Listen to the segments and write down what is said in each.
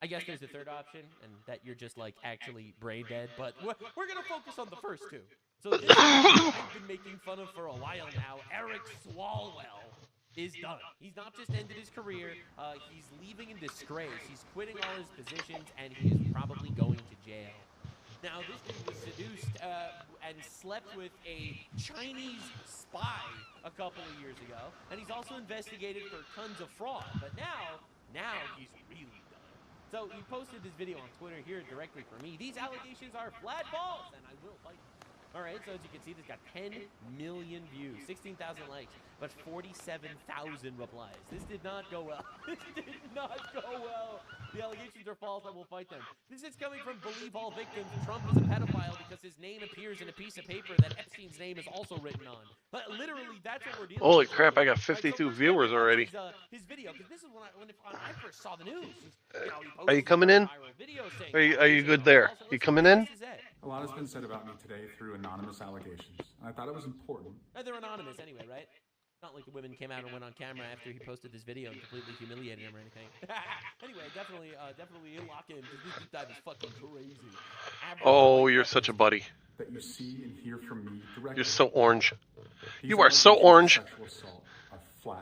I guess there's a third option, and that you're just like actually brain dead. But we're gonna focus on the first two. So this guy I've been making fun of for a while now, Eric Swalwell, is done. He's not just ended his career. He's leaving in disgrace. He's quitting all his positions, and he is probably going to jail. Now, this dude was seduced and slept with a Chinese spy a couple of years ago, and he's also investigated for tons of fraud. But now he's really done. So he posted this video on Twitter here directly for me. These allegations are flat balls, and I will fight them. All right, so as you can see, this got 10 million views, 16,000 likes, but 47,000 replies. This did not go well. This did not go well. The allegations are false. I will fight them. This is coming from Believe All Victims. Trump is a pedophile because his name appears in a piece of paper that Epstein's name is also written on. But literally, that's what we're dealing Holy with. crap, I got 52 viewers already. His video, because this is when I first saw the news. Are you coming in? Are you good there? You coming in? A lot has been said about me today through anonymous allegations. I thought it was important. They're anonymous anyway, right? Not like the women came out and went on camera after he posted this video and completely humiliated him or anything. Anyway, definitely lock in because this deep dive is fucking crazy. Oh, you're such a buddy. That you see and hear from me directly. You're so orange. You are so orange.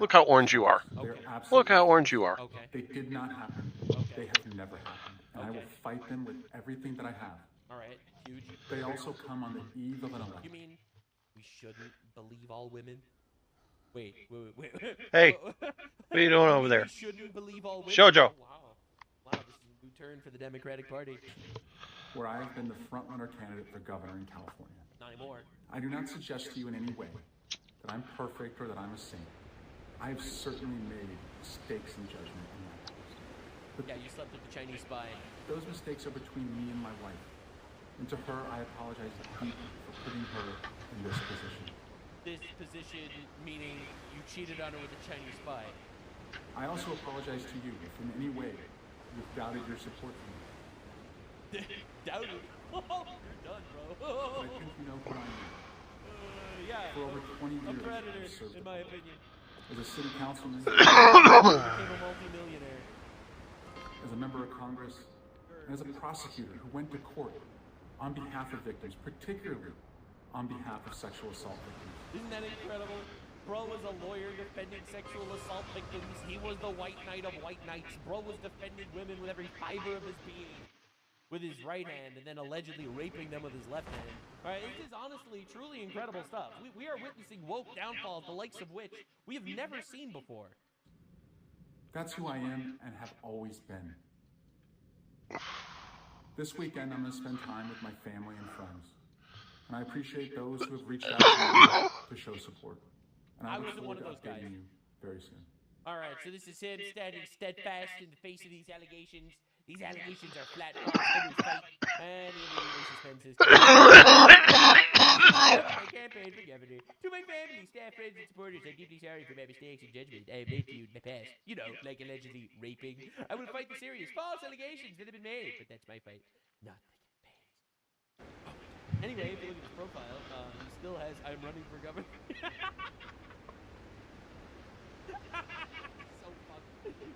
Look how orange you are. Okay. Look how orange you are. Okay. They did not happen. Okay. They have never happened. And I will fight them with everything that I have. All right. Huge. They also come on the eve of an election. You mean we shouldn't believe all women? Wait. Hey, what are you doing over there? We shouldn't believe all women? Shoujo. Wow, this is a new turn for the Democratic Party. Where I have been the front-runner candidate for governor in California. Not anymore. I do not suggest to you in any way that I'm perfect or that I'm a saint. I have certainly made mistakes in judgment in that post. But Yeah, you slept with the Chinese spy. those mistakes are between me and my wife. And to her, I apologize deeply for putting her in this position. This position meaning you cheated on her with a Chinese spy. I also apologize to you if in any way you've doubted your support for me. Doubted? Oh, you're done, bro. But I think you know who I am. Yeah. For over 20 years, A predator, I've served in the my public. opinion. As a city councilman, Became a multi-millionaire. as a member of Congress, and as a prosecutor who went to court on behalf of victims, particularly on behalf of sexual assault victims. Isn't that incredible? Bro was a lawyer defending sexual assault victims. He was the white knight of white knights. Bro was defending women with every fiber of his being. With his right hand, and then allegedly raping them with his left hand. All right, this is honestly, truly incredible stuff. We are witnessing woke downfalls, the likes of which we have never seen before. That's who I am and have always been. This weekend, I'm going to spend time with my family and friends. And I appreciate those who have reached out to me to show support. And I look wasn't one forward of to those guys. updating you very soon. All right, so this is him standing steadfast in the face of these allegations. These allegations are flat false in his fight, and he immediately suspends his campaign for governor. To my family, staff, friends, and supporters, I'm deeply sorry for my mistakes and judgment I have made to you in the past. You know, like allegedly raping. I will fight the serious false allegations that have been made, but that's my fight, not the campaign's. Anyway, if you look at his profile, he still has "I'm running for governor."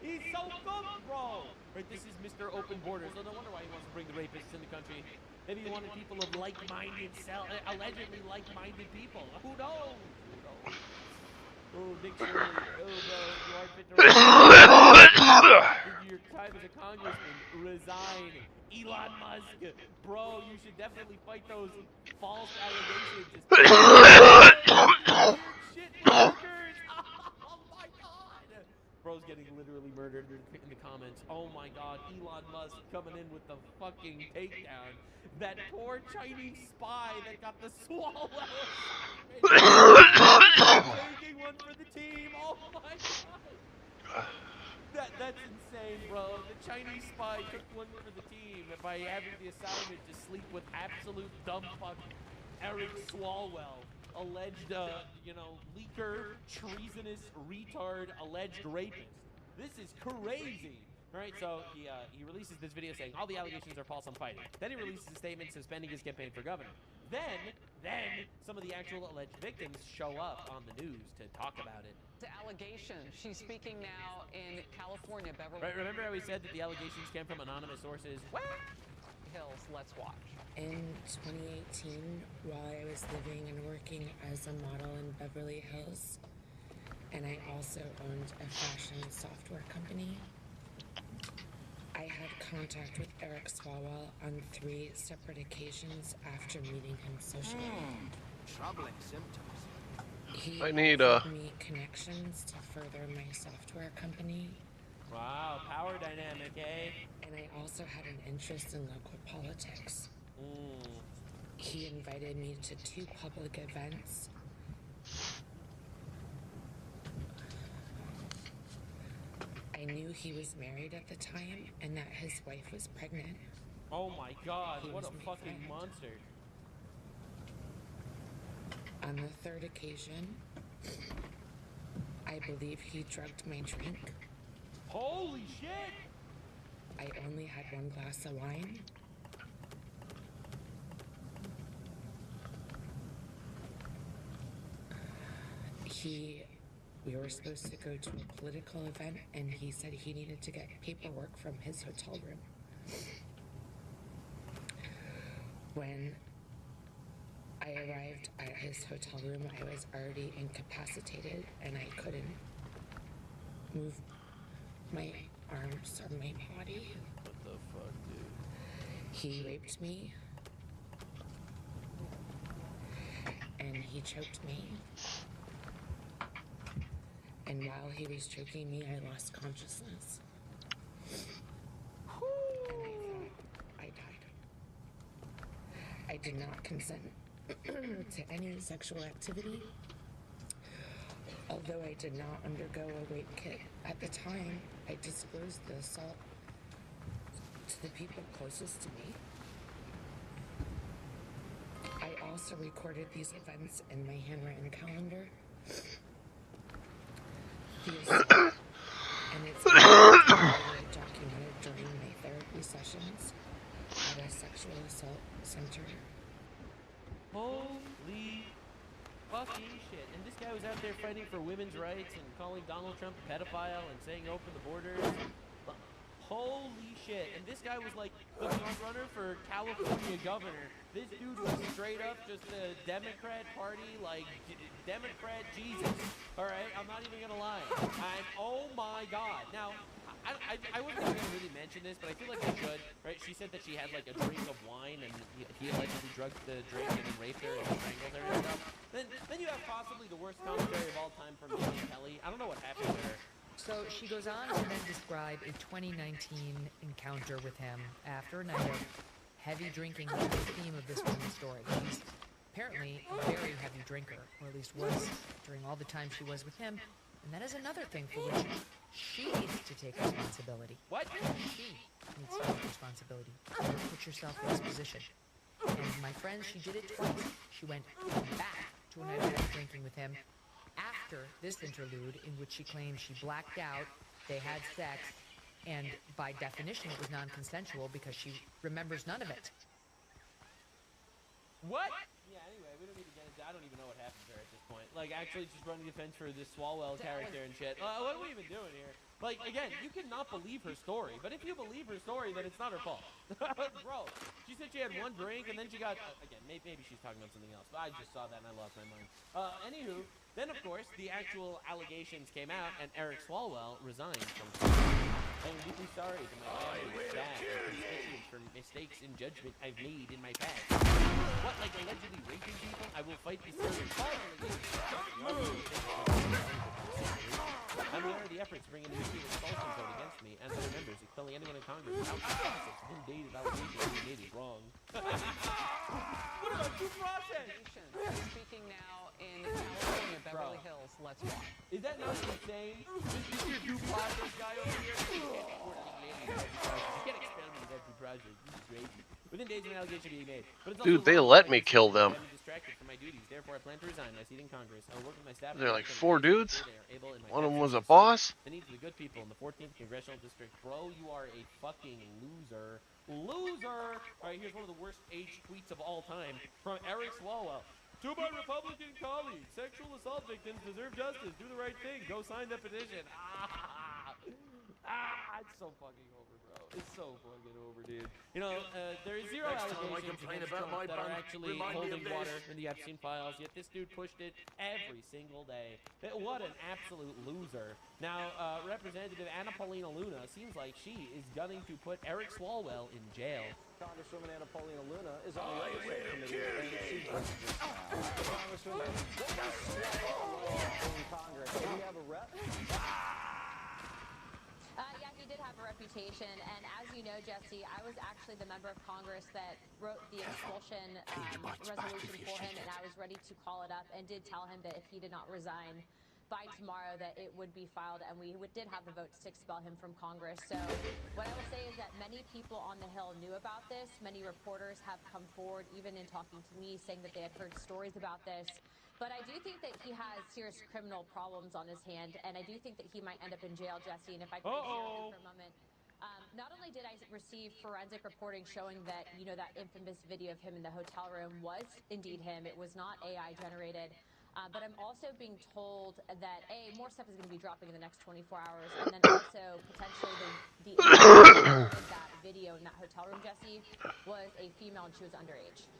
He's so good, bro! Right, this is Mr. Open Borders. So no wonder why he wants to bring the rapists in the country. Maybe he wanted people of like-minded, allegedly like-minded people. Who knows? Who knows? Oh, Nick Shirley. Oh, bro, you aren't fit to run. Your time as a congressman. Resign. Elon Musk. Bro, you should definitely fight those false allegations. Shit, workers! Oh my god! Bro's getting literally murdered in the comments. Oh my god, Elon Musk coming in with the fucking takedown. That poor Chinese spy that got the swallow. Taking one for the team. Oh my god. That's insane, bro. The Chinese spy took one for the team by having the assignment to sleep with absolute dumb fuck Eric Swalwell. Alleged, leaker, treasonous, retard, alleged rapist. This is crazy. All right, so he releases this video saying all the allegations are false. I'm fighting. Then he releases a statement suspending his campaign for governor. Then Then some of the actual alleged victims show up on the news to talk about it. The allegation. She's speaking now in California, Beverly Right, remember how we said that the allegations came from anonymous sources? What? Hills. Let's watch. In 2018, while I was living and working as a model in Beverly Hills, and I also owned a fashion software company, I had contact with Eric Swalwell on 3 separate occasions after meeting him socially. Troubling symptoms. He I need, offered me connections to further my software company, Wow, power dynamic, eh? and I also had an interest in local politics. He invited me to 2 public events. I knew he was married at the time and that his wife was pregnant. Oh my god, He what was a my fucking friend. monster. On the 3rd occasion, I believe he drugged my drink. Holy shit! I only had 1 glass of wine. We were supposed to go to a political event, and he said he needed to get paperwork from his hotel room. When I arrived at his hotel room, I was already incapacitated, and I couldn't move my arms or my body. What the fuck, dude? He raped me, and he choked me. And while he was choking me, I lost consciousness. And I thought I died. I did not consent to any sexual activity, although I did not undergo a rape kit. At the time, I disclosed the assault to the people closest to me. I also recorded these events in my handwritten calendar. The assault and its documented during my therapy sessions at a sexual assault center. Holy fucking shit. And this guy was out there fighting for women's rights and calling Donald Trump a pedophile and saying open the borders. Holy shit. And this guy was like the front runner for California governor. This dude was straight up just a Democrat party, like Democrat Jesus. Alright, I'm not even gonna lie. Oh my god. Now, I wasn't going to really mention this, but I feel like I should, right? She said that she had like a drink of wine and he allegedly drugged the drink and then raped her and strangled her and stuff. Then you have possibly the worst commentary of all time from Megyn Kelly. I don't know what happened to her. So she goes on to then describe a 2019 encounter with him after a night of heavy drinking, which is the theme of this woman's story. She's apparently a very heavy drinker, or at least was during all the time she was with him. And that is another thing for which she needs to take responsibility. What? She needs to take responsibility. Never put yourself in this position. And my friend, she did it twice. She went back to a night of heavy drinking with him after this interlude in which she claims she blacked out, they had sex, and by definition it was non-consensual because she remembers none of it. What? Yeah, anyway, we don't need to get into I don't even know what happened to her at this point. Like, actually just running defense for this Swalwell character and shit. What are we even doing here? Like, again, you cannot believe her story. But if you believe her story, then it's not her fault. Bro, she said she had 1 drink, and then she got... again, maybe she's talking about something else. But I just saw that, and I lost my mind. Anywho, then, of course, the actual allegations came out, and Eric Swalwell resigned from... I am deeply sorry to my family, staff, and constituents for mistakes in judgment I've made in my past. What, like allegedly raping people? I will fight these I'm aware of the efforts to bring an immediate expulsion vote against me and other members, expelling anyone in Congress without due process of undated allegations we made is wrong. What about due process? Speaking now in California, Beverly Hills. Let's watch. Is that not insane? This is your due process guy over here. You can't expel me without due process. Rogers. This is crazy. Within days of an allegation being made. But it's Dude, also they wrong let by me decisions kill that them. have me distracted from my duties. Therefore, I plan to resign my seat in Congress. I will work with my staff. They're like and 4 ensure dudes. they are able in my One of them actions was a to serve boss. the needs of the good people in the 14th congressional district. Bro, you are a fucking loser. Loser! All right, here's one of the worst age tweets of all time from Eric Swalwell. To my Republican colleagues, sexual assault victims deserve justice. Do the right thing. Go sign the petition. It's so fucking over, bro. It's so fucking over, dude. You know, there is zero allegations against Trump that are actually holding water in the Epstein files, yet this dude pushed it every single day. What an absolute loser. Now, Representative Anna Paulina Luna seems like she is gunning to put Eric Swalwell in jail. Congresswoman Anna Paulina Luna is on the legislative committee, and she's Congresswoman, what was in Congress? Did he have a rep? Yeah, he did have a reputation, and as you know, Jesse, I was actually the member of Congress that wrote the expulsion resolution for him, and I was ready to call it up and did tell him that if he did not resign by tomorrow that it would be filed, and we did have the votes to expel him from Congress. So what I will say is that many people on the Hill knew about this. Many reporters have come forward, even in talking to me, saying that they had heard stories about this. But I do think that he has serious criminal problems on his hand, and I do think that he might end up in jail, Jesse. And if I could just share with you for a moment, not only did I receive forensic reporting showing that, you know, that infamous video of him in the hotel room was indeed him, it was not AI generated, but I'm also being told that, more stuff is going to be dropping in the next 24 hours, and then also potentially the individual who recorded that video in that hotel room, Jesse, was a female and she was underage.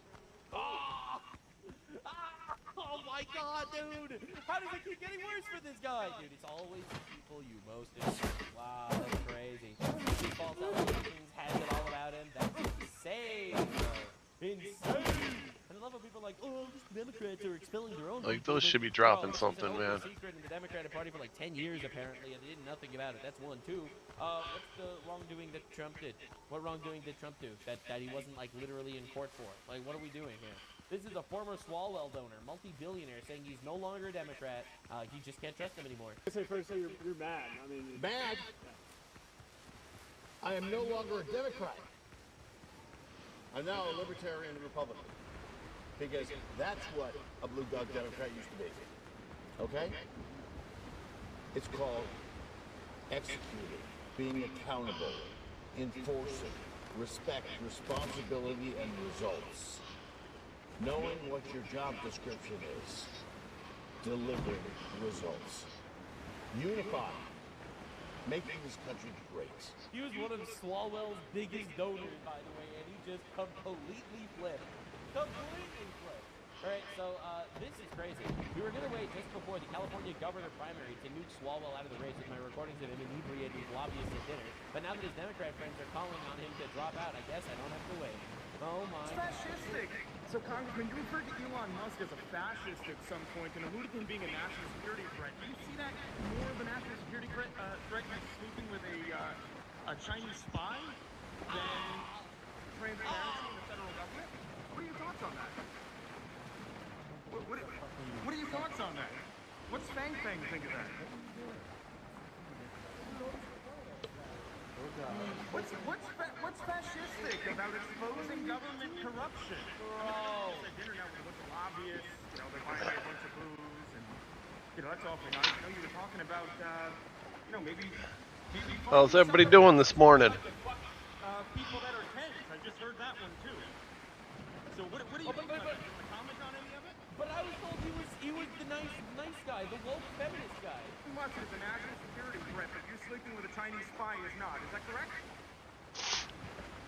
Oh my god, dude! How does it keep getting worse for this guy? Dude, it's always the people you most enjoy. Wow, that's crazy. These false allegations has it all about him. That's insane, bro. Insane! And I love how people are like, oh, these Democrats are expelling their own Like people. those should be Bro, dropping this something, was an man. open secret in the Democratic Party for like 10 years, apparently, and they did nothing about it. That's one. Two, what's the wrongdoing that Trump did? What wrongdoing did Trump do that he wasn't, like, literally in court for? Like, what are we doing here? This is a former Swalwell donor, multi-billionaire, saying he's no longer a Democrat. He just can't trust him anymore. First, you're mad. I mean, Mad? I am no longer a Democrat. I'm now a libertarian and Republican. Because that's what a blue dog Democrat used to be. Okay? It's called executing, being accountable, enforcing, respect, responsibility, and results. Knowing what your job description is. Delivering results. Unifying. Making this country great. He was one of Swalwell's biggest donors, by the way, and he just completely flipped. Completely flipped. All right, so this is crazy. We were going to wait just before the California governor primary to nuke Swalwell out of the race with my recordings of him inebriating lobbyists at dinner. But now that his Democrat friends are calling on him to drop out, I guess I don't have to wait. Oh my it's fascistic. So, Congressman, you referred to Elon Musk as a fascist at some point and alluded to him being a national security threat. Do you see that more of a national security threat than sleeping with a Chinese spy than transparency in the federal government? What are your thoughts on that? What are your thoughts on that? What's Fang Fang think of that? What's fascistic about exposing government corruption? Bro. At dinner now with a bunch of lobbyists, you know, they're buying a bunch of booze, and you know that's awfully nice. You know, you were talking about, you know, maybe. How's everybody doing this morning? People that are tense. I just heard that one too. So what do you think? Do you want to comment on any of it? But I was told he was the nice guy, the woke feminist guy. Musk is a national security threat, but you sleeping with a Chinese spy is not. Is that correct?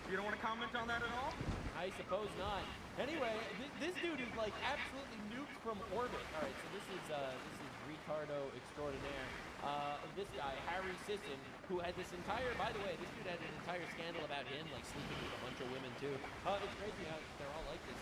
You don't want to comment on that at all? I suppose not. Anyway, this dude is like absolutely nuked from orbit. All right, so this is retardo extraordinaire. This guy, Harry Sisson, who had this entire, by the way, this dude had an entire scandal about him, like sleeping with a bunch of women too. It's crazy how they're all like this.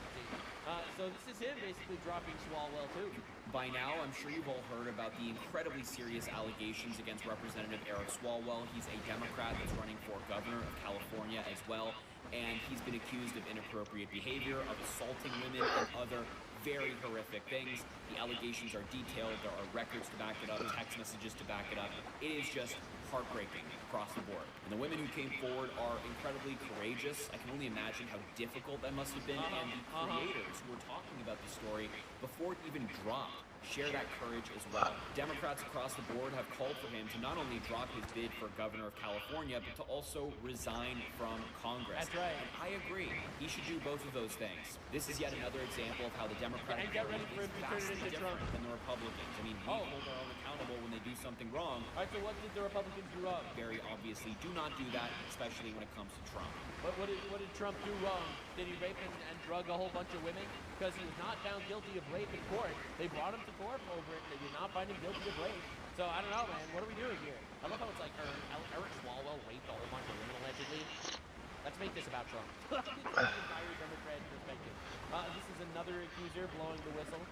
So this is him basically dropping Swalwell too. By now, I'm sure you've all heard about the incredibly serious allegations against Representative Eric Swalwell. He's a Democrat that's running for governor of California as well, and he's been accused of inappropriate behavior, of assaulting women, and other very horrific things. The allegations are detailed. There are records to back it up, text messages to back it up. It is just heartbreaking across the board. And the women who came forward are incredibly courageous. I can only imagine how difficult that must have been. And the creators who were talking about the story before it even dropped share that courage as well. Democrats across the board have called for him to not only drop his bid for governor of California, but to also resign from Congress. That's right. And I agree. He should do both of those things. This is yet another example of how the Democratic Party is vastly different than the Republicans. I mean, we hold our own accountable when they do something wrong. All right, so what did the Republicans do wrong? Very obviously do not do that, especially when it comes to Trump. But what did Trump do wrong? Did he rape and drug a whole bunch of women? Because he was not found guilty of rape in court. They brought him to court over it. They did not find him guilty of rape. So I don't know, man. What are we doing here? I love how it's like Eric Swalwell raped a whole bunch of women allegedly. Let's make this about Trump. Entire Democrat perspective. This is another accuser blowing the whistle.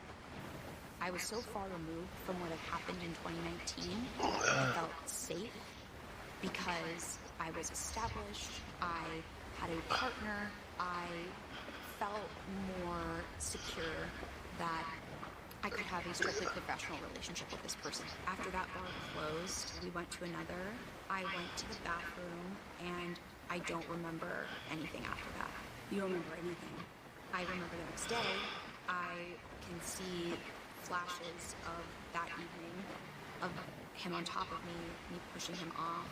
I was so far removed from what had happened in 2019. I felt safe because I was established. I had a partner. I felt more secure that I could have a strictly professional relationship with this person. After that door closed, we went to another. I went to the bathroom, and I don't remember anything after that. You don't remember anything? I remember the next day. I can see flashes of that evening, of him on top of me pushing him off,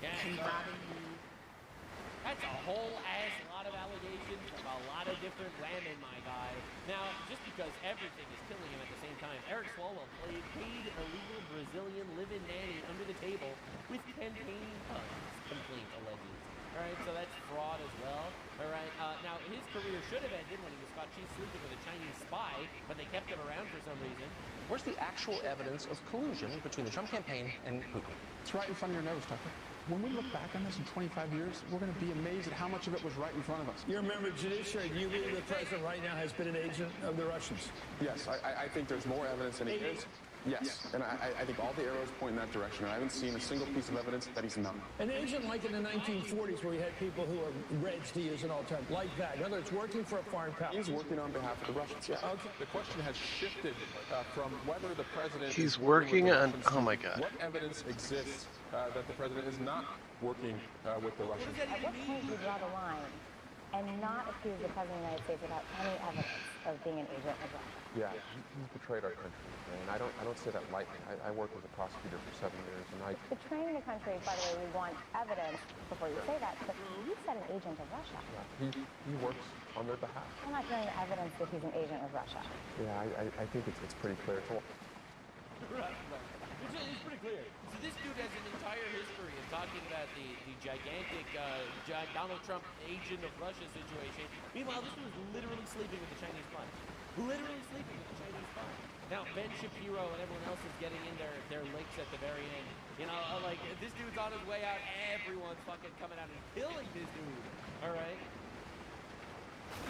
him grabbing me. That's a whole ass lot of allegations from a lot of different women, my guy. Now, just because everything is killing him at the same time, Eric Swalwell paid a legal Brazilian live-in nanny under the table with campaign funds, complaint alleges. All right, so that's fraud as well. All right, now his career should have ended when he was caught sleeping with a Chinese spy, but they kept him around for some reason. Where's the actual evidence of collusion between the Trump campaign and Putin? It's right in front of your nose, Tucker. When we look back on this in 25 years, we're going to be amazed at how much of it was right in front of us. You're a member of Judiciary. Do you believe the president right now has been an agent of the Russians? Yes, I think there's more evidence than he is. Yes, and I think all the arrows point in that direction. I haven't seen a single piece of evidence that he's not. An agent like in the 1940s where you had people who are Reds, to use an all time, like that. In other words, working for a foreign power. He's working on behalf of the Russians, yeah. Okay. The question has shifted from whether the president He's is working on, Russians, oh my God. what evidence exists that the president is not working with the Russians. At what point do you draw the line and not accuse the President of the United States without any evidence of being an agent of Russia? Yeah, he's betrayed our country, and I don't say that lightly. I worked as a prosecutor for 7 years, and Betraying the country, by the way, we want evidence before you say that, but you said an agent of Russia. Yeah, he works on their behalf. I'm not hearing the evidence that he's an agent of Russia. Yeah, I think it's pretty clear. Right. It's pretty clear. So this dude has an entire history of talking about the gigantic Donald Trump agent of Russia situation. Meanwhile, this dude was literally sleeping with the Chinese spy. Literally sleeping with the Chinese spy. Now, Ben Shapiro and everyone else is getting in their licks at the very end. You know, like, this dude's on his way out. Everyone's fucking coming out and killing this dude. All right?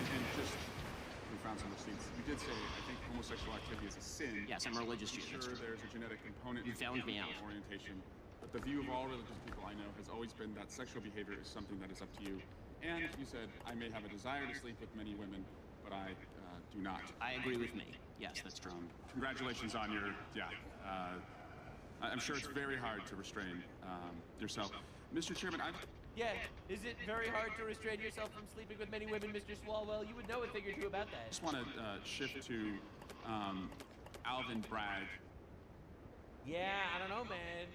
And just, we found some receipts. You did say, I think homosexual activity is a sin. Yes, I'm a religious Jew. Sure, there's a genetic component. You found me out. Orientation. But the view of all religious people I know has always been that sexual behavior is something that is up to you. And you said, I may have a desire to sleep with many women, but I do not. I agree with me. Yes, that's true. Congratulations on your, I'm sure it's very hard to restrain yourself. Mr. Chairman, Yeah, is it very hard to restrain yourself from sleeping with many women, Mr. Swalwell? You would know a thing or two about that. I just want to shift to Alvin Bragg. Yeah, I don't know, man.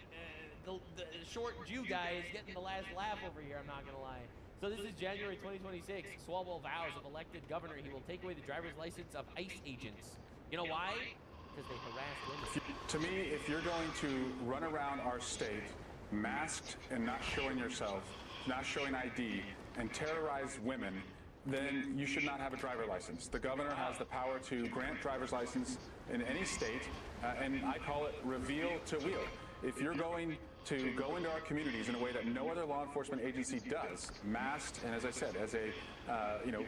The short Jew guy is getting the last laugh over here, I'm not going to lie. So this is January 2026. Swalwell vows if elected governor, he will take away the driver's license of ICE agents. You know why? Because they harassed women. To me, if you're going to run around our state masked and not showing yourself, not showing ID, and terrorize women, then you should not have a driver license. The governor has the power to grant driver's license in any state, and I call it reveal to wheel. If you're going to go into our communities in a way that no other law enforcement agency does, masked and, as I said, as a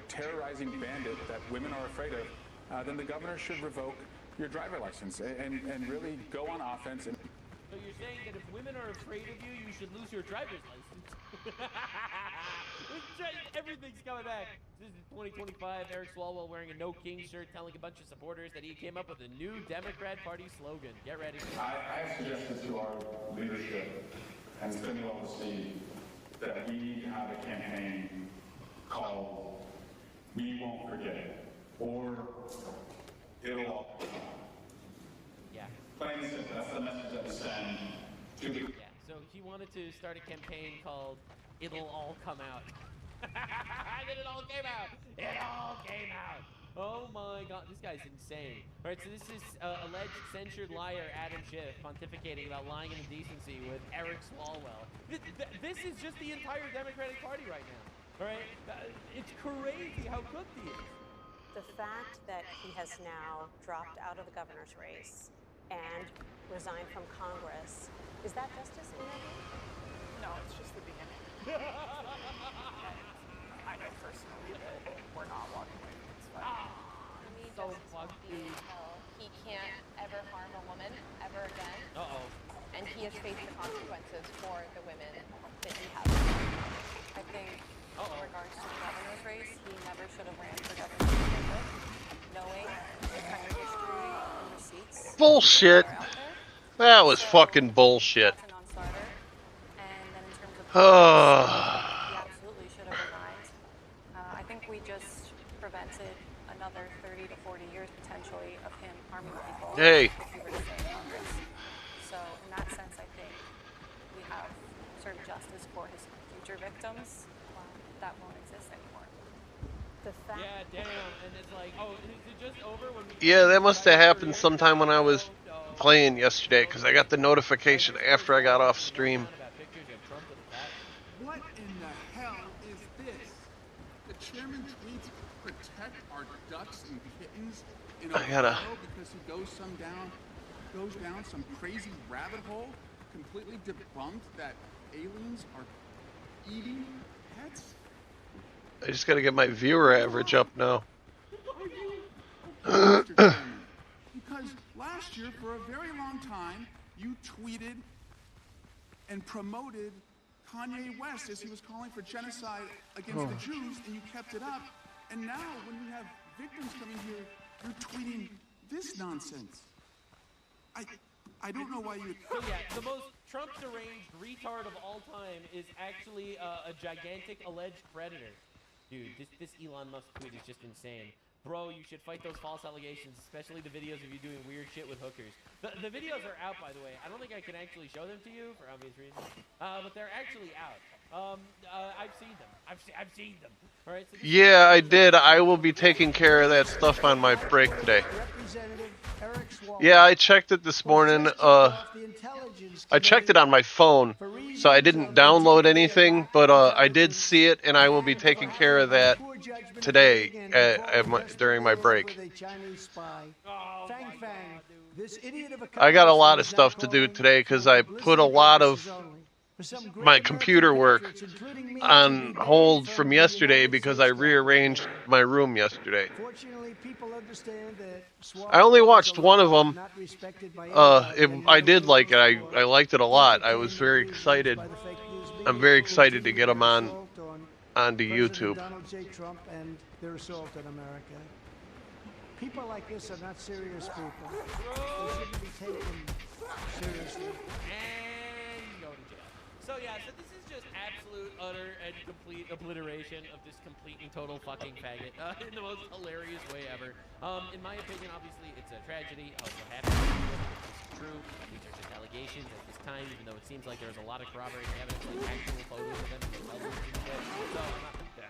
terrorizing bandit that women are afraid of, then the governor should revoke your driver license and really go on offense. And so you're saying that if women are afraid of you, you should lose your driver's license? Everything's coming back. This is 2025. Eric Swalwell wearing a No King shirt, telling a bunch of supporters that he came up with a new Democrat Party slogan. Get ready. I suggested to our leadership and Stimulus see that we need to have a campaign called We Won't Forget, or It'll All Come Out. Yeah. Plain and simple, that's the message that we send to the... Yeah, so he wanted to start a campaign called It'll All Come Out. And then it all came out. It all came out. Oh my God, this guy's insane. All right, so this is alleged censured liar Adam Schiff pontificating about lying and indecency with Eric Swalwell. This is just the entire Democratic Party right now. All right, it's crazy how cooked he is. The fact that he has now dropped out of the governor's race and resigned from Congress, is that justice in your view? No, it's just the beginning. I know personally that we're not walking away from this fight. So fucked, dude. He can't ever harm a woman ever again. Uh-oh. And he has faced the consequences for the women that he has. I think in regards to the governor's race, he never should have ran for governor to begin with, knowing the kind of history and receipts. Bullshit. That was fucking bullshit. That's a non-starter. And then in terms of he absolutely should have resigned. I think we just prevented another 30 to 40 years potentially of him harming people. Hey. If he were to stay in Congress. So in that sense, I think we have served justice for his future victims. That won't exist anymore. Yeah, damn. And it's like, oh, is it just over when we... Yeah, that must have happened sometime when I was playing yesterday, because I got the notification after I got off stream. What in the hell is this? The chairman tweets, protect our ducks and kittens in Ohio because he goes down some crazy rabbit hole, completely debunked that aliens are eating pets? I just gotta get my viewer average up now. Because last year, for a very long time, you tweeted and promoted Kanye West as he was calling for genocide against the Jews, and you kept it up. And now, when you have victims coming here, you're tweeting this nonsense. I don't know why you... So yeah, the most Trump deranged retard of all time is actually a gigantic alleged predator. Dude, this Elon Musk tweet is just insane. Bro, you should fight those false allegations, especially the videos of you doing weird shit with hookers. The videos are out, by the way. I don't think I can actually show them to you for obvious reasons, but they're actually out. I've seen them. I've seen them. All right. So Yeah, I did. I will be taking care of that stuff on my break today. Yeah, I checked it this morning. I checked it on my phone, so I didn't download anything, but I did see it, and I will be taking care of that today during my break. I got a lot of stuff to do today because I put a lot of my computer work on hold from yesterday because I rearranged my room yesterday. I only watched one of them. I did like it. I liked it a lot. I was very excited. I'm very excited to get them onto YouTube. Donald J. Trump and their assault on America. People like this are not serious people. They shouldn't be taken seriously. And go to jail. So yeah, so this is just absolute, utter, and complete obliteration of this complete and total fucking faggot in the most hilarious way ever. In my opinion, obviously, it's a tragedy of what happened. It's true. These are just allegations at this time, even though it seems like there's a lot of corroborating evidence, like actual photos of them in the and shit. So,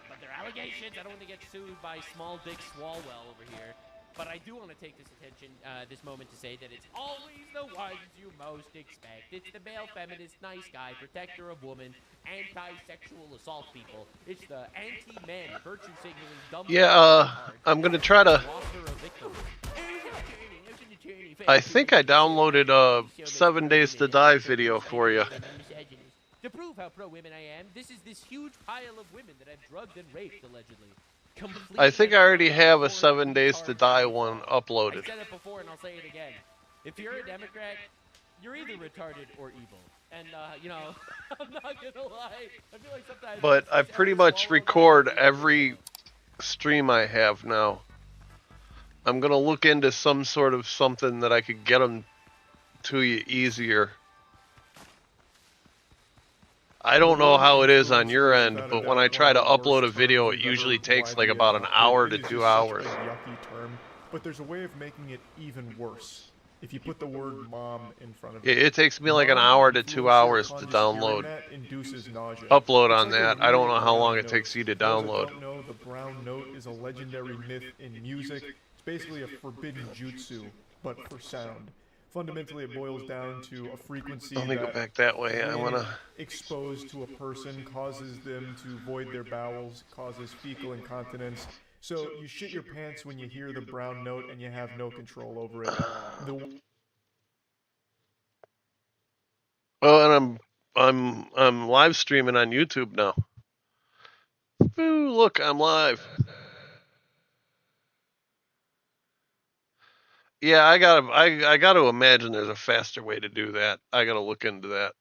but they're allegations. I don't want to get sued by small dick Swalwell over here. But I do want to take this moment to say that it's always the ones you most expect. It's the male feminist, nice guy, protector of women, anti-sexual assault people. It's the anti-men, virtue signaling, dumb... Yeah, I'm going to try to... I think I downloaded a 7 Days to Die video for you. To prove how pro-women I am, this is this huge pile of women that I've drugged and raped, allegedly. I think I already have a 7 Days to Die one uploaded. I said it before and I'll say it again. If you're a Democrat, you're either retarded or evil. And, you know, I'm not gonna lie. I feel like sometimes. But I pretty much record every stream I have now. I'm gonna look into some sort of something that I could get them to you easier. I don't know how it is on your end, but when I try to upload a video, it usually takes like about an hour to 2 hours. Such a yucky term, but there's a way of making it even worse. If you put the word mom in front of it. It takes me like an hour to 2 hours to download. Upload on that. I don't know how long it takes you to download. Don't know, the brown note is a legendary myth in music. It's basically a forbidden jutsu, but for sound. Fundamentally, it boils down to a frequency Let me go that back that way. I wanna exposed to a person causes them to void their bowels, causes fecal incontinence. So you shit your pants when you hear the brown note and you have no control over it. Oh, and I'm live streaming on YouTube now. Ooh, look, I'm live. Yeah, I gotta imagine there's a faster way to do that. I gotta look into that.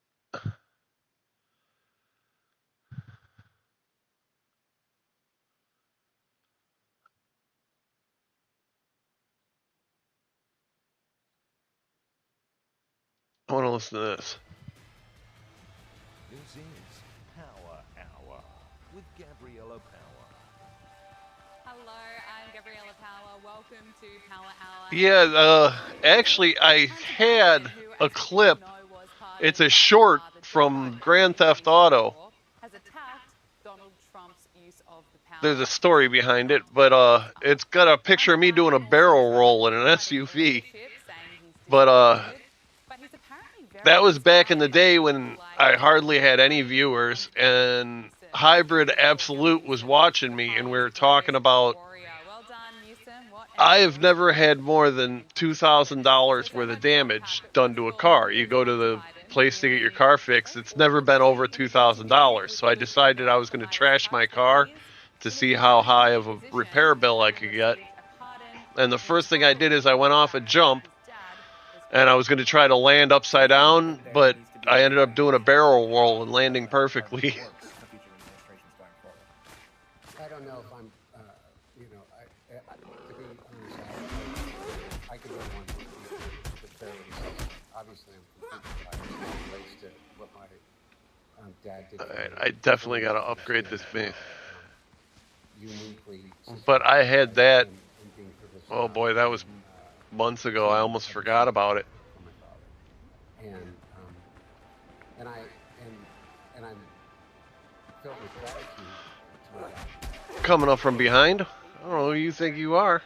I want to listen to this. This is Power Hour with Gabriella Power. Hello, I'm Gabriella Power. Welcome to Power Hour. Yeah, actually, I had a clip. It's a short from Grand Theft Auto. Has attacked Donald Trump's use of the power. There's a story behind it, but it's got a picture of me doing a barrel roll in an SUV. But that was back in the day when I hardly had any viewers, and Hybrid Absolute was watching me, and we were talking about. I have never had more than $2,000 worth of damage done to a car. You go to the place to get your car fixed, it's never been over $2,000. So I decided I was going to trash my car to see how high of a repair bill I could get. And the first thing I did is I went off a jump, and I was going to try to land upside down, but I ended up doing a barrel roll and landing perfectly. I don't know if I'm, you know, to be honest, I could go one with barely something. Obviously, I'm completely biased as relates to what my dad did. Alright, I definitely got to upgrade this base. Uniquely. But I had that. Oh boy, that was months ago. I almost forgot about it. And I'm filled with gratitude to my dad. Coming up from behind? I don't know who you think you are.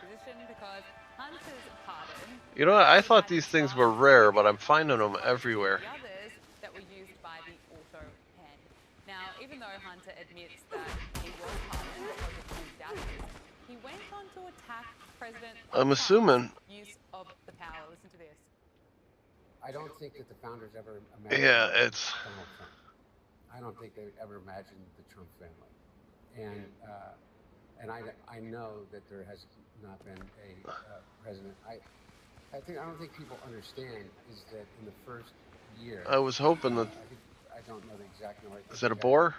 You know what? I thought these things were rare, but I'm finding them everywhere. That were used by the auto pen. Now, even though Hunter admits that he was pardoned over his doubters, he went on to attack President I'm assuming. use of the power. Listen to this. I don't think that the founders ever imagined Donald Trump. I don't think they ever imagined the Trump family. And I know that there has not been a president. I don't think people understand is that in the first year. I was hoping that. I don't know the exact number. Is that a boar?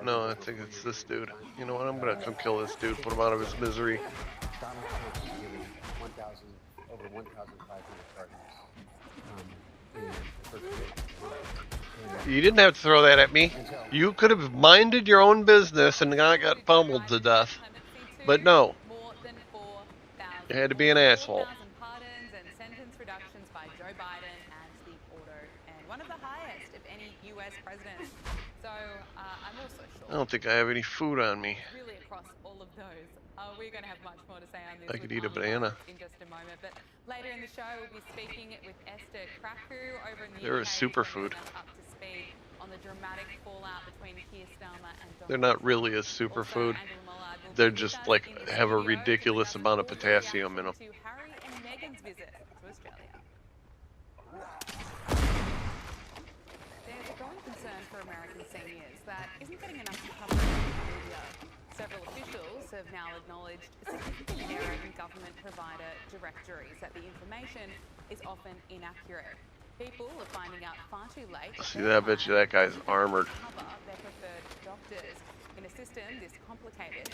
No, I think it's this dude. You know what? I'm gonna come kill this dude, put him out of his misery. Donald Trump has given over 1,500 pardons in the first year. You didn't have to throw that at me. You could have minded your own business and not got pummeled to death. But no. You had to be an asshole. Pardons and sentence reductions by Joe Biden and the auto, and one of the highest of any U.S. president. So I'm also sure. I don't think I have any food on me. Really across all of those. We're going to have much more to say on this. I could eat a banana. In just a moment, but later in the show we'll be speaking with Esther Kraku over in the They're a UK, superfood. up to speed on the dramatic fallout between Keir Starmer and Donald They're not really a superfood. They're just like have a ridiculous amount of potassium in them. to Harry and Meghan's visit to Australia. There's a growing concern for American seniors that isn't getting enough coverage in the media. Several officials have now acknowledged a significant error in government provider directories, that the information is often inaccurate. People are finding out far too late. See that bitch? That guy's armored. Cover their preferred doctors in a system this complicated.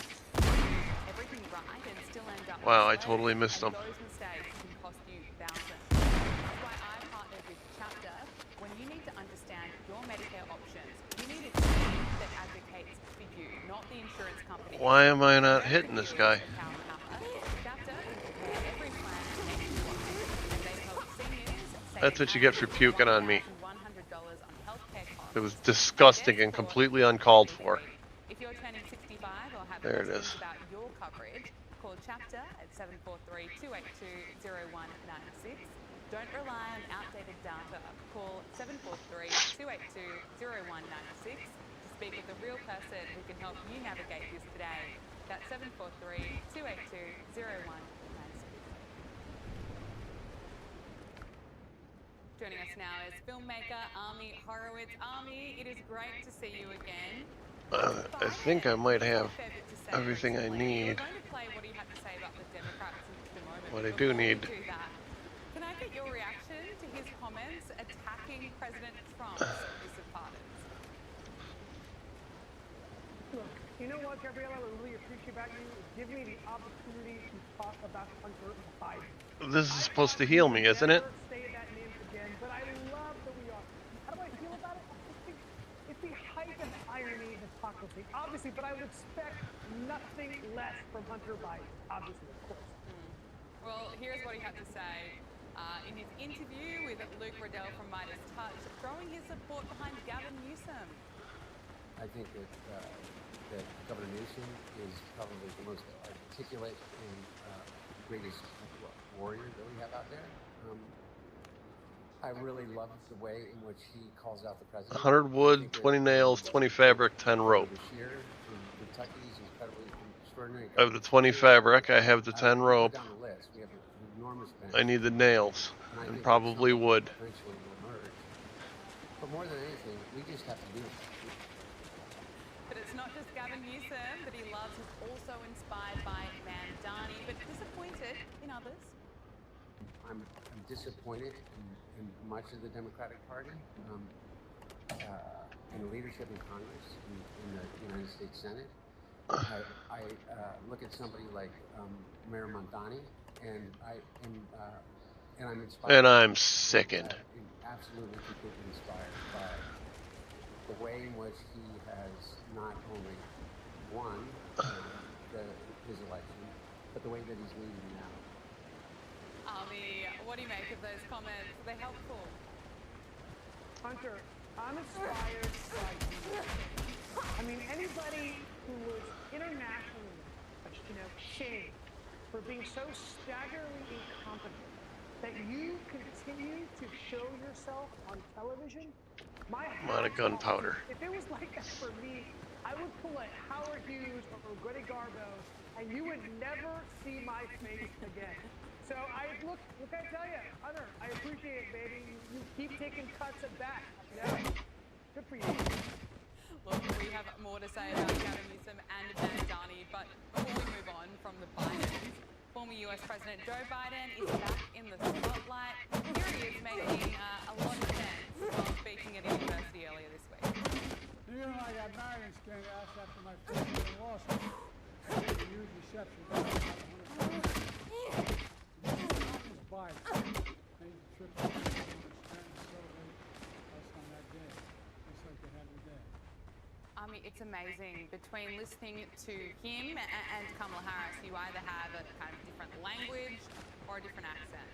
Everything right and still end up. Wow, I totally missed him. Those mistakes can cost you thousands. That's why I partnered with Chapter. When you need to understand your Medicare options, you need a team that advocates for you, not the insurance company. Why am I not hitting this guy? That's what you get for puking on me. It was disgusting and completely uncalled for. If you're turning 65 or have There it questions is. about your coverage, call Chapter at 743-282-0196. Don't rely on outdated data. Call 743-282-0196 to speak with a real person who can help you navigate this today. That's 743-282-0196. Joining us now is filmmaker Ami Horowitz. Ami, it is great to see you again. I think I might have everything I need. We're going to play what do you have to say about the Democrats in just a moment. What I do need. Can I get your reaction to his comments attacking President Trump's use of pardons? Look, you know what, Gabriella, I really appreciate about you is give me the opportunity to talk about Hunter Biden. This is supposed to heal me, isn't it? Say that name again, but I love that we are. How do I feel about it? It's the height of irony and hypocrisy, obviously, but I would expect nothing less from Hunter Biden, obviously, of course. Well, here's what he had to say in his interview with Luke Riddell from Midas Touch, throwing his support behind Gavin Newsom. I think that Governor Newsom is probably the most articulate and greatest warrior that we have out there. I really love the way in which he calls out the president. 100 wood, 20 nails, 20 fabric, 10 rope. Bashir from Kentucky is incredibly extraordinary. I have the 20 fabric, I have the 10 rope. Down the list, we have an enormous bench. I need the nails, and probably wood. Eventually will emerge. But more than anything, we just have to do it. But it's not just Gavin Newsom that he loves. He's also inspired by Mamdani, but disappointed in others. I'm disappointed in much of the Democratic Party, in the leadership in Congress, in the United States Senate. I look at somebody like Mayor Mamdani, and I'm inspired. And I'm sickened. Absolutely, completely inspired by the way in which he has not only won his election, but the way that he's leading now. Ami, what do you make of those comments? Are they helpful? Hunter, I'm inspired by you. I mean, anybody who was internationally, shamed for being so staggeringly incompetent that you continue to show yourself on television, my I'm out of gunpowder. If it was like that for me, I would pull a Howard Hughes or Greta Garbo, and you would never see my face again. So look, I tell you, Hunter, I appreciate it, baby. You keep taking cuts at bat. Good for you. Look, we have more to say about Gavin Newsom and Mamdani, but before we move on from the Bidens, former US President Joe Biden is back in the spotlight. Here he is making a lot of sense while speaking at a university earlier this week. You know, I got married in Scandinavia after my first year in law school. I did a huge reception. Biden. Made the trip to Scranton to celebrate us on that day, just like they had today. I mean, it's amazing. Between listening to him and Kamala Harris, you either have a kind of different language or a different accent.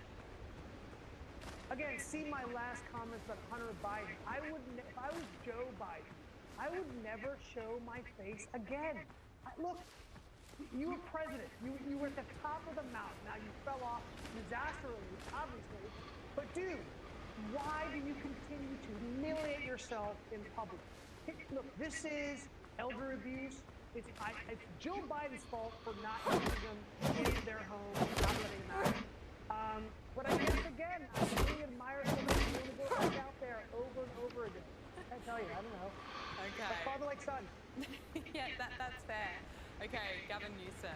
Again, see my last comments about Hunter Biden. If I was Joe Biden, I would never show my face again. Look, you were president. You were at the top of the mountain. Now you fell off disastrously, obviously. But dude, why do you continue to humiliate yourself in public? Look, this is elder abuse. It's Joe Biden's fault for not letting them in their home, not letting them out. But I guess again, I really admire somebody doing the work out there over and over again. I tell you, I don't know. Okay. But father like son. Yeah, that's fair. Okay, Gavin Newsom.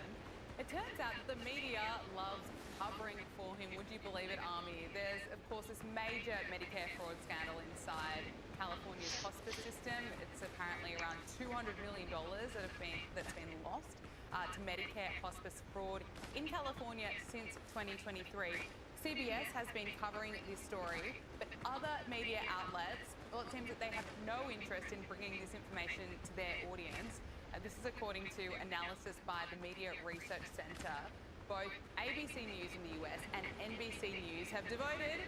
It turns out that the media loves covering for him. Would you believe it, Army? There's, of course, this major Medicare fraud scandal inside California's hospice system. It's apparently around $200 million that's been lost to Medicare hospice fraud in California since 2023. CBS has been covering this story, but other media outlets, well, it seems that they have no interest in bringing this information to their audience. This is according to analysis by the Media Research Center. Both ABC News in the US and NBC News have devoted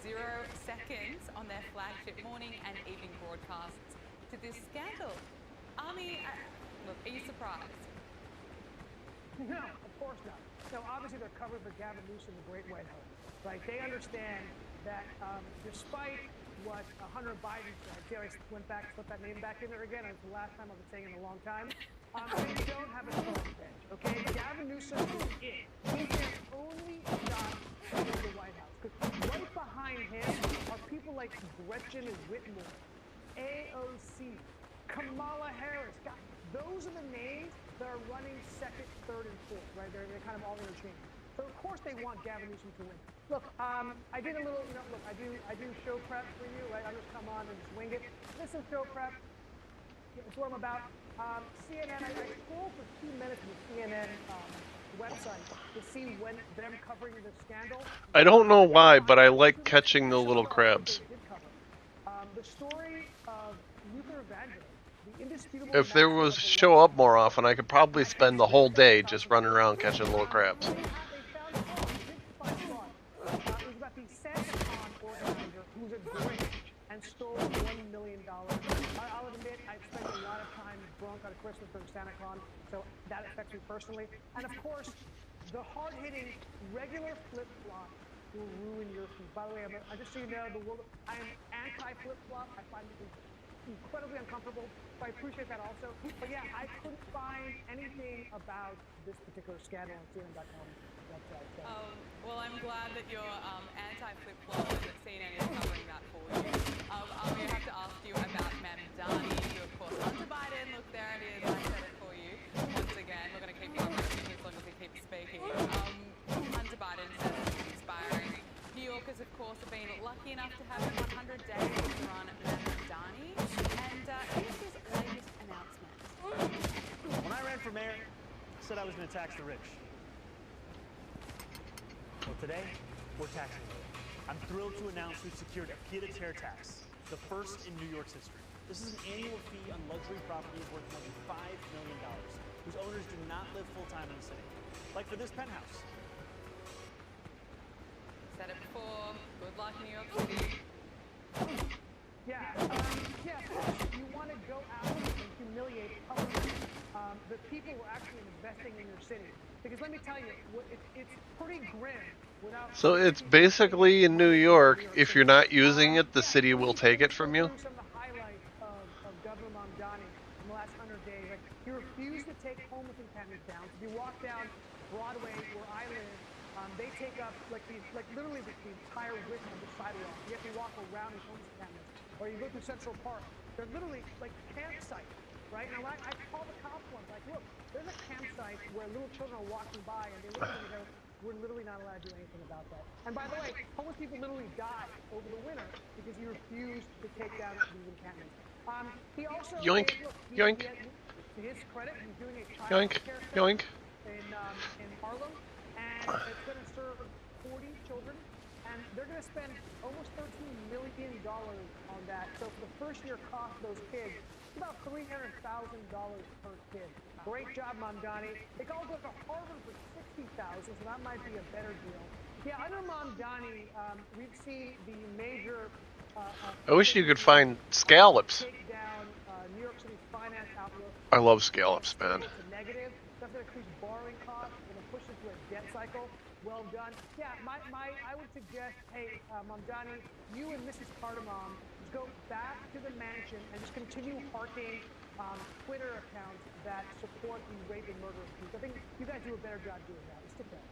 0 seconds on their flagship morning and evening broadcasts to this scandal. Army, look, are you surprised? No, of course not. No, obviously they're covered for Gavin Newsom, the Great White Hope, right? They understand that despite what Hunter Biden said, see how I went back, put that name back in there again? It's the last time I've been saying in a long time. They don't have a strong bench, okay? Gavin Newsom is it. He's their only shot at the White House. Because right behind him are people like Gretchen Whitmer, AOC, Kamala Harris. God, those are the names that are running second, third, and fourth, right? They're kind of all interchanged. So of course they want Gavin Newsom to win. Look, I did a little, look, I do show prep for you, right? I'll just come on and just wing it. This is show prep. It's what I'm about. CNN, I scrolled for 2 minutes of the CNN website to see when them covering the scandal. I don't know why, but I like catching the little crabs. The story of Luther Vandross, the indisputable. If there was show up more often, I could probably spend the whole day just running around catching little crabs. It was about the SantaCon organizer who's a Grinch and stole $1 million. I'll admit, I've spent a lot of time drunk on Christmas during SantaCon, so that affects me personally. And of course, the hard-hitting regular flip-flop will ruin your feet. By the way, just so you know, I am anti-flip-flop. I find it incredibly uncomfortable, so I appreciate that also. But yeah, I couldn't find anything about this particular scandal on CNN.com website. So. Well, I'm glad that you're anti-flip-flop and that CNN is covering that for you. I'm going to have to ask you about Mamdani, who, of course, Hunter Biden. Look, there it is. I said it for you. Once again, we're going to keep covering it as long as we keep speaking. Hunter Biden says it's inspiring. New Yorkers, of course, have been lucky enough to have 100 days to run Mamdani. And here's his latest announcement. When I ran for mayor, I said I was going to tax the rich. Well, today, we're taxing them. I'm thrilled to announce we've secured a pied-à-terre tax, the first in New York's history. This is an annual fee on luxury properties worth more than $5 million, whose owners do not live full-time in the city. Like for this penthouse. Said it before. Good luck, New York City. Yeah, you want to go out and humiliate publicly the people who are actually investing in your city. Because let me tell you, it's pretty grim. So it's basically in New York, if you're not using it, the city will take it from you? Some of the highlights of Governor Mamdani in the last 100 days. Like, he refused to take homeless encampments down. So if you walk down Broadway, where I live, they take up literally the entire width of the sidewalk. You have to walk around these homeless encampments. Or you go through Central Park. They're literally like campsites, right? And I call the cops once, like, look, there's a campsite where little children are walking by and they look at me and go, we're literally not allowed to do anything about that. And by the way, homeless people literally die over the winter because he refused to take down these encampments. He also, yoink, yoink. To his credit, he's doing a child Yoink, care yoink. in Harlem, and it's going to serve 40 children, and they're going to spend almost $13 million on that. So for the first year cost of those kids, it's about $300,000 per kid. Great job, Mamdani. They can all go to Harvard for $60,000, so that might be a better deal. Yeah, under Mamdani, we've seen the major. I wish you could find scallops. Take down New York City's finance outlook. I love scallops, man. It's a negative. That's going to increase borrowing costs. It's going to push into a debt cycle. Well done. Yeah, I would suggest, hey, Mamdani, you and Mrs. Cardamom just go back to the mansion and just continue parking Twitter accounts that support the rape and murder of people. I think you guys do a better job doing that. Stick there.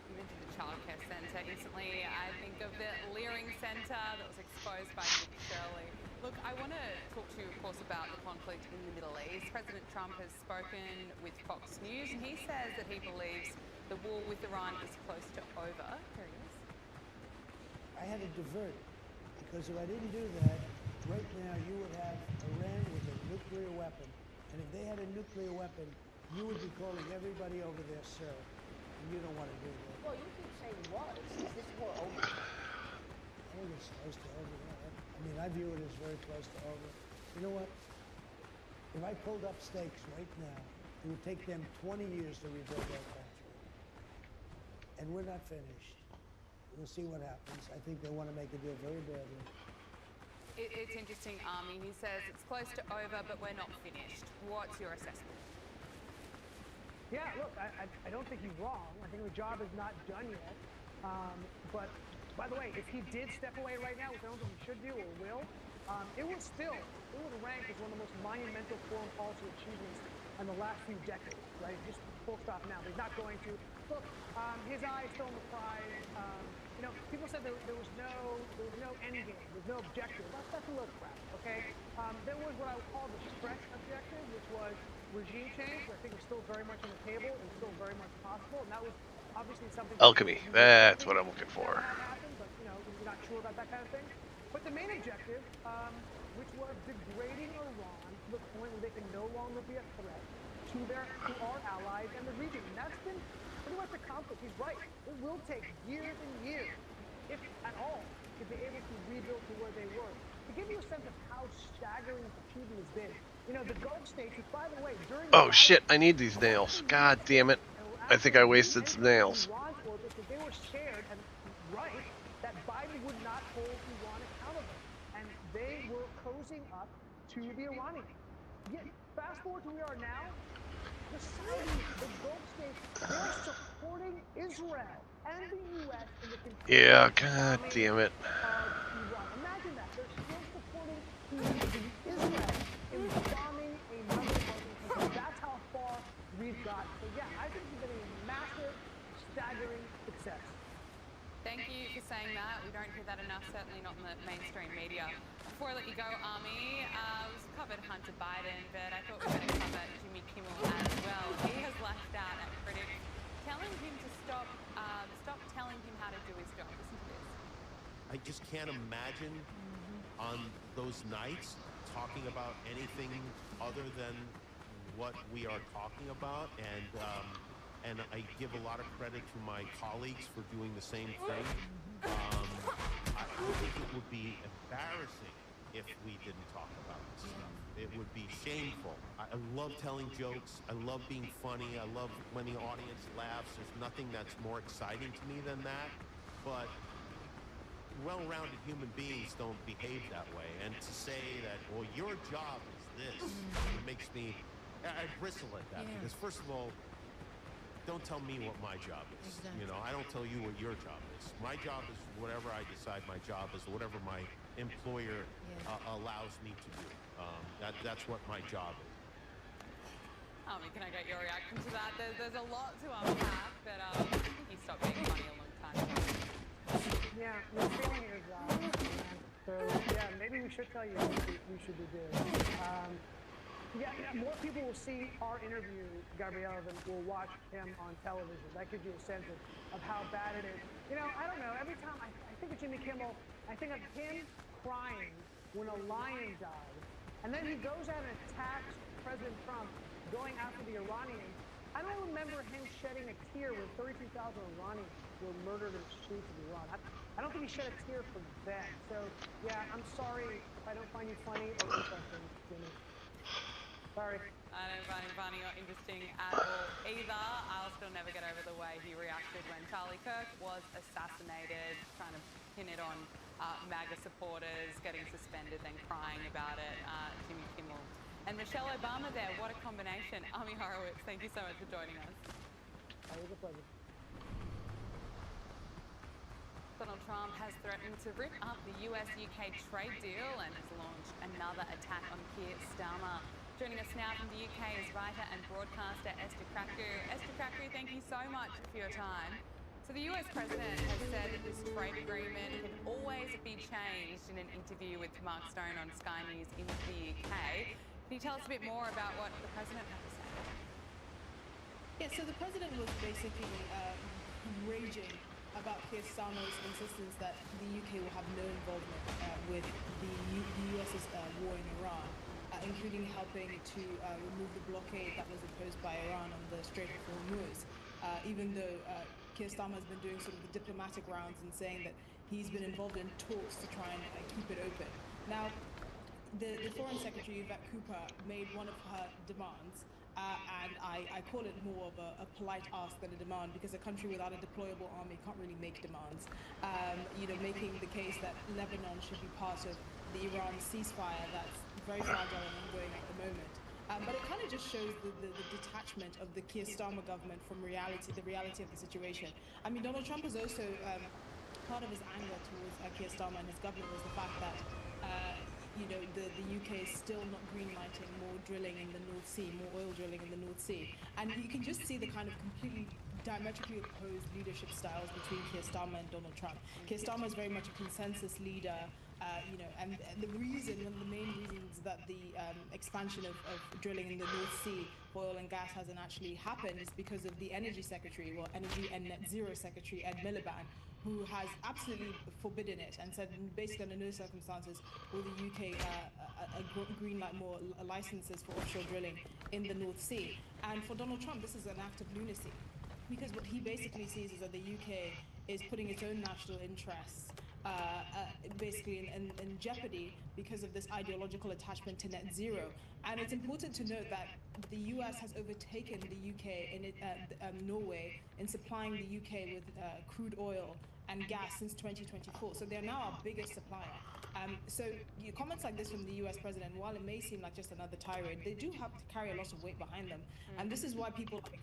You mentioned the childcare centre. Instantly, I think of the Leering Centre that was exposed by Nick Shirley. Look, I want to talk to you, of course, about the conflict in the Middle East. President Trump has spoken with Fox News, and he says that he believes The war with Iran is close to over. Here he is. I had to divert, because if I didn't do that, right now you would have Iran with a nuclear weapon. And if they had a nuclear weapon, you would be calling everybody over there, sir. And you don't want to do that. Well, you keep saying was. Is this war over? I think it's close to over. I mean, I view it as very close to over. You know what? If I pulled up stakes right now, it would take them 20 years to rebuild their country. And we're not finished. We'll see what happens. I think they want to make a deal very badly. It's interesting, Army. He says it's close to over, but we're not finished. What's your assessment? Yeah, look, I don't think he's wrong. I think the job is not done yet. But by the way, if he did step away right now, which I don't think he should do or will, it would rank as one of the most monumental foreign policy achievements in the last few decades, right? Just full stop now. He's not going to. Look, his eye is still on the prize. You know, people said there was no end game, there's no objective. That's a little crap, okay? There was what I would call the stretch objective, which was regime change, which I think is still very much on the table and still very much possible, and that was obviously something. Alchemy. That's what I'm looking for. Happened, but you know, you're not sure about that kind of thing. But the main objective, which was degrading Iran to the point where they can no longer be a threat to our allies and the region, and that's been pretty much accomplished. He's right. It will take years and years, if at all, to be able to rebuild to where they were. To give you a sense of how staggering the achievement has been, you know, the Gulf states, which, by the way, during Oh shit, I need these nails. God damn it. I think I wasted some nails. They were scared, and right, that Biden would not hold Iran accountable. And they were cozying up to the Iranians. Yet, fast forward to where we are now, the Saudis, the Gulf states, they're supporting Israel and the U.S. in the Yeah, god damn it. Iran. Imagine that. They're still supporting Israel in bombing another Muslim country. That's how far we've got. So yeah, I think it's been a massive, staggering success. Thank you for saying that. We don't hear that enough, certainly not in the mainstream media. Before I let you go, Army, we've covered Hunter Biden, but I thought we were going to cover Jimmy Kimmel as well. He has lashed out at critics, telling him to stop telling him how to do his job. Listen to this. I just can't imagine on those nights talking about anything other than what we are talking about, and I give a lot of credit to my colleagues for doing the same thing. I think it would be embarrassing if we didn't talk about this stuff. It would be shameful. I love telling jokes. I love being funny. I love when the audience laughs. There's nothing that's more exciting to me than that. But well-rounded human beings don't behave that way. And to say that, well, your job is this, it makes me, I bristle at that. Because first of all, don't tell me what my job is. Exactly. You know, I don't tell you what your job is. My job is whatever I decide my job is, or whatever my employer allows me to do. That's what my job is. Can I get your reaction to that? There's a lot to unpack, but I think he stopped being funny a long time ago. Yeah, you're feeling your job. So yeah, maybe we should tell you what we should be doing. Yeah, more people will see our interview, Gabrielle, than will watch him on television. That gives you a sense of how bad it is. You know, I don't know. Every time I think of Jimmy Kimmel, I think of him crying when a lion died. And then he goes out and attacks President Trump, going after the Iranians. I don't remember him shedding a tear when 32,000 Iranians were murdered in the streets of Iran. I don't think he shed a tear for them. So, yeah, I'm sorry if I don't find you funny or interesting, Jimmy. Sorry. I don't find him funny or interesting at all either. I'll still never get over the way he reacted when Charlie Kirk was assassinated, trying to pin it on MAGA supporters, getting suspended, then crying about it. Jimmy Kimmel and Michelle Obama there. What a combination. Army Horowitz, thank you so much for joining us. It was a pleasure. Donald Trump has threatened to rip up the US-UK trade deal and has launched another attack on Keir Starmer. Joining us now from the UK is writer and broadcaster Esther Kraku. Esther Kraku, thank you so much for your time. So the US president has said that this trade agreement can always be changed in an interview with Mark Stone on Sky News in the UK. Can you tell us a bit more about what the president had to say? Yeah, so the president was basically raging about Keir Starmer's insistence that the UK will have no involvement with the US's war in Iran, including helping to remove the blockade that was imposed by Iran on the Strait of Hormuz, even though Keir Starmer has been doing sort of the diplomatic rounds and saying that he's been involved in talks to try and keep it open. Now, the Foreign Secretary, Yvette Cooper, made one of her demands, and I call it more of a polite ask than a demand, because a country without a deployable army can't really make demands. Making the case that Lebanon should be part of the Iran ceasefire that's very fragile and ongoing at the moment. But it kind of just shows the detachment of the Keir Starmer government from the reality of the situation. I mean, Donald Trump was also part of his anger towards Keir Starmer and his government was the fact that the UK is still not greenlighting more drilling in the North Sea, more oil drilling in the North Sea. And you can just see the kind of completely diametrically opposed leadership styles between Keir Starmer and Donald Trump. Keir Starmer is very much a consensus leader, and the reason, one of the main reasons that the expansion of drilling in the North Sea for oil and gas hasn't actually happened is because of the Energy Secretary, Energy and Net Zero Secretary Ed Miliband, who has absolutely forbidden it and said basically under no circumstances will the UK greenlight more licenses for offshore drilling in the North Sea. And for Donald Trump, this is an act of lunacy, because what he basically sees is that the UK is putting its own national interests basically in jeopardy because of this ideological attachment to net zero. And it's important to note that the US has overtaken the UK in Norway in supplying the UK with crude oil and gas since 2024. So they're now our biggest supplier. So comments like this from the US president, while it may seem like just another tirade, they do have to carry a lot of weight behind them. And this is why people like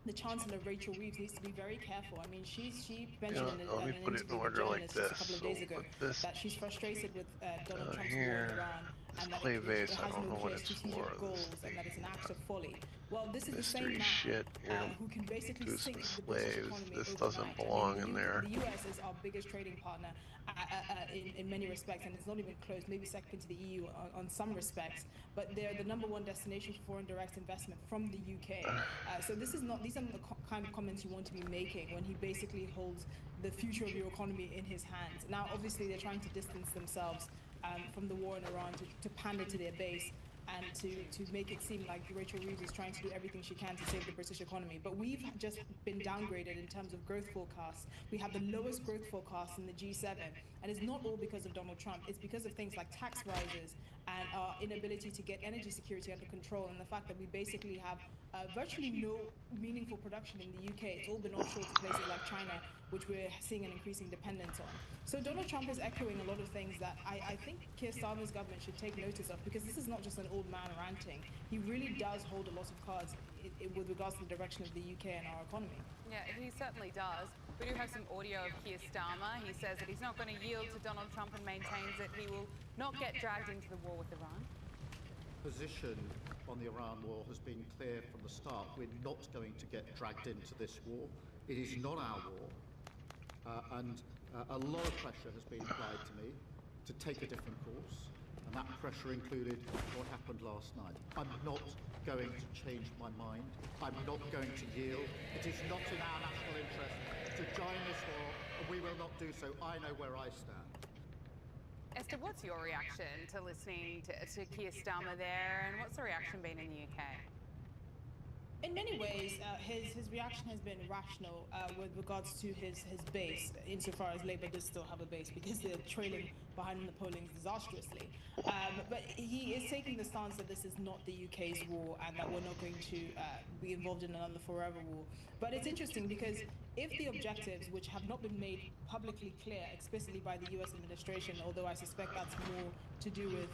the Chancellor Rachel Reeves needs to be very careful. I mean, she mentioned in let me an put it in interview with order like journalists this. just a couple of So days ago with this that she's frustrated with Donald Trump's war here, in Iran this and that clay it vase, I has don't no know what clear it's strategic for. goals and that it's an act of folly. Well, this is the Mystery same man shit. who can basically Goose sink and the British slaves. economy This overnight. doesn't belong I in mean, there. the US is our biggest trading partner in many respects, and it's not even close, maybe second to the EU on some respects, but they're the #1 destination for foreign direct investment from the UK. So these are not the kind of comments you want to be making when he basically holds the future of your economy in his hands. Now, obviously, they're trying to distance themselves from the war in Iran to pander to their base and to make it seem like Rachel Reeves is trying to do everything she can to save the British economy. But we've just been downgraded in terms of growth forecasts. We have the lowest growth forecasts in the G7. And it's not all because of Donald Trump. It's because of things like tax rises and our inability to get energy security under control, and the fact that we basically have virtually no meaningful production in the UK. It's all been offshore to places like China, which we're seeing an increasing dependence on. So Donald Trump is echoing a lot of things that I think Keir Starmer's government should take notice of, because this is not just an old man ranting. He really does hold a lot of cards with regards to the direction of the UK and our economy. Yeah, he certainly does. We do have some audio of Keir Starmer. He says that he's not going to yield to Donald Trump and maintains that he will not get dragged into the war with Iran. Position on the Iran war has been clear from the start. We're not going to get dragged into this war. It is not our war. And a lot of pressure has been applied to me to take a different course. And that pressure included what happened last night. I'm not going to change my mind. I'm not going to yield. It is not in our national interest to join this war, and we will not do so. I know where I stand. Esther, what's your reaction to listening to Keir Starmer there, and what's the reaction been in the UK? In many ways, his reaction has been rational with regards to his base, insofar as Labour does still have a base, because they're trailing behind in the pollings disastrously. But he is taking the stance that this is not the UK's war and that we're not going to be involved in another forever war. But it's interesting because if the objectives, which have not been made publicly clear explicitly by the US administration, although I suspect that's more to do with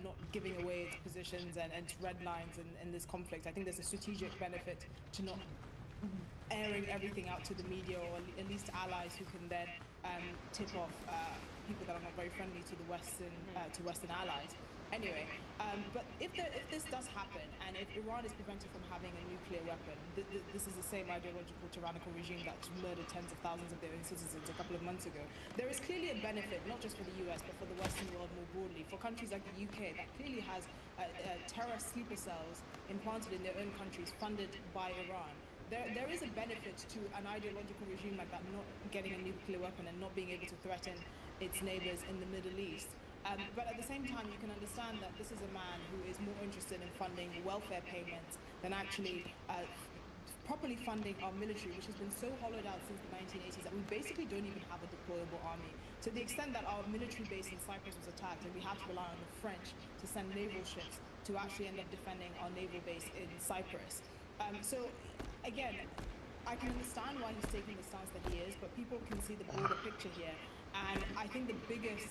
not giving away its positions and its red lines in this conflict, I think there's a strategic benefit to not airing everything out to the media, or at least allies who can then tip off people that are not very friendly to the Western allies. Anyway, but if this does happen, and if Iran is prevented from having a nuclear weapon, this is the same ideological tyrannical regime that murdered tens of thousands of their own citizens a couple of months ago. There is clearly a benefit, not just for the US, but for the Western world more broadly, for countries like the UK that clearly has terror sleeper cells implanted in their own countries funded by Iran, there is a benefit to an ideological regime like that not getting a nuclear weapon and not being able to threaten its neighbors in the Middle East. But at the same time, you can understand that this is a man who is more interested in funding welfare payments than actually properly funding our military, which has been so hollowed out since the 1980s that we basically don't even have a deployable army. To the extent that our military base in Cyprus was attacked and we had to rely on the French to send naval ships to actually end up defending our naval base in Cyprus. So again, I can understand why he's taking the stance that he is, but people can see the broader picture here. And I think the biggest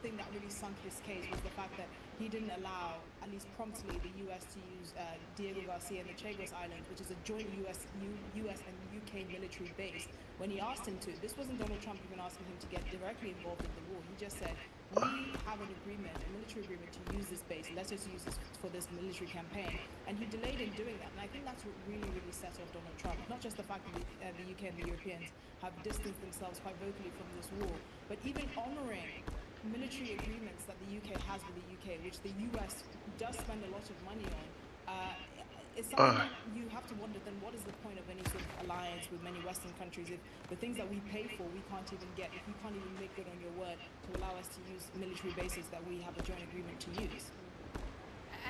thing that really sunk his case was the fact that he didn't allow, at least promptly, the US to use Diego Garcia and the Chagos Islands, which is a joint US and UK military base, when he asked him to. This wasn't Donald Trump even asking him to get directly involved in the war. He just said, we have an agreement, a military agreement to use this base. Let us use this for this military campaign. And he delayed in doing that. And I think that's what really, really set off Donald Trump. Not just the fact that the UK and the Europeans have distanced themselves quite vocally from this war, but even honoring military agreements that the UK has with the UK, which the US does spend a lot of money on, is something that you have to wonder, then what is the point of any sort of alliance with many Western countries if the things that we pay for we can't even get, if you can't even make good on your word to allow us to use military bases that we have a joint agreement to use?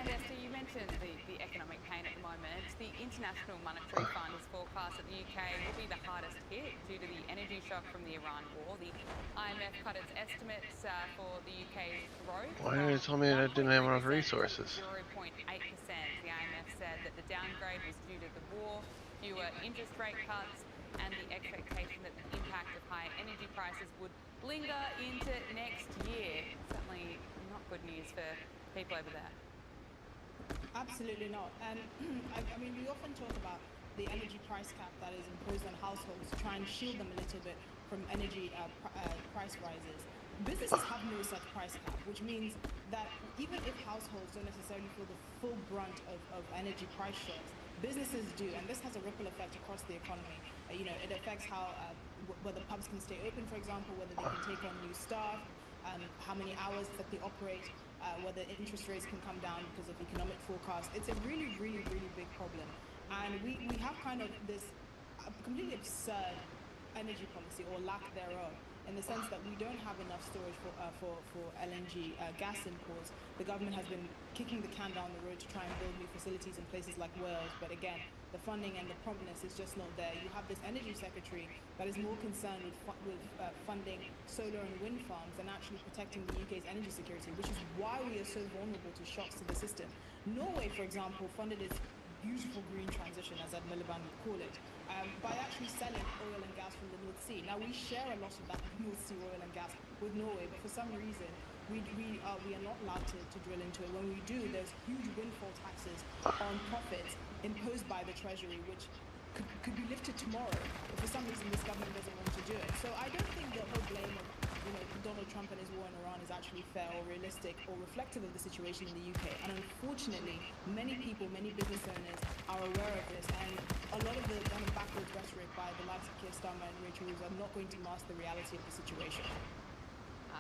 And Esther, you mentioned the economic pain at the moment. The International Monetary Fund has forecast that the UK will be the hardest hit due to the energy shock from the Iran war. The IMF cut its estimates for the UK's growth. Why did it tell me that I didn't have enough resources? 0.8%. The IMF said that the downgrade was due to the war, fewer interest rate cuts, and the expectation that the impact of higher energy prices would linger into next year. Certainly not good news for people over there. Absolutely not. And I mean, we often talk about the energy price cap that is imposed on households to try and shield them a little bit from energy price rises. Businesses have no such price cap, which means that even if households don't necessarily feel the full brunt of energy price shocks, businesses do, and this has a ripple effect across the economy. You know, it affects how whether pubs can stay open, for example, whether they can take on new staff, how many hours that they operate, whether interest rates can come down because of economic forecasts. It's a really, really, really big problem. And we have kind of this completely absurd energy policy, or lack thereof, in the sense that we don't have enough storage for LNG gas imports. The government has been kicking the can down the road to try and build new facilities in places like Wales, but again, the funding and the promptness is just not there. You have this energy secretary that is more concerned with funding solar and wind farms than actually protecting the UK's energy security, which is why we are so vulnerable to shocks to the system. Norway, for example, funded its beautiful green transition, as Ed Miliband would call it, by actually selling oil and gas from the North Sea. Now, we share a lot of that North Sea oil and gas with Norway, but for some reason, we are not allowed to drill into it. When we do, there's huge windfall taxes on profits imposed by the Treasury, which could be lifted tomorrow, but for some reason this government doesn't want to do it. So I don't think the whole blame of Donald Trump and his war in Iran is actually fair or realistic or reflective of the situation in the UK. And unfortunately, many people, many business owners are aware of this, and a lot of the kind of backwards rhetoric by the likes of Keir Starmer and Rachel Reeves are not going to mask the reality of the situation.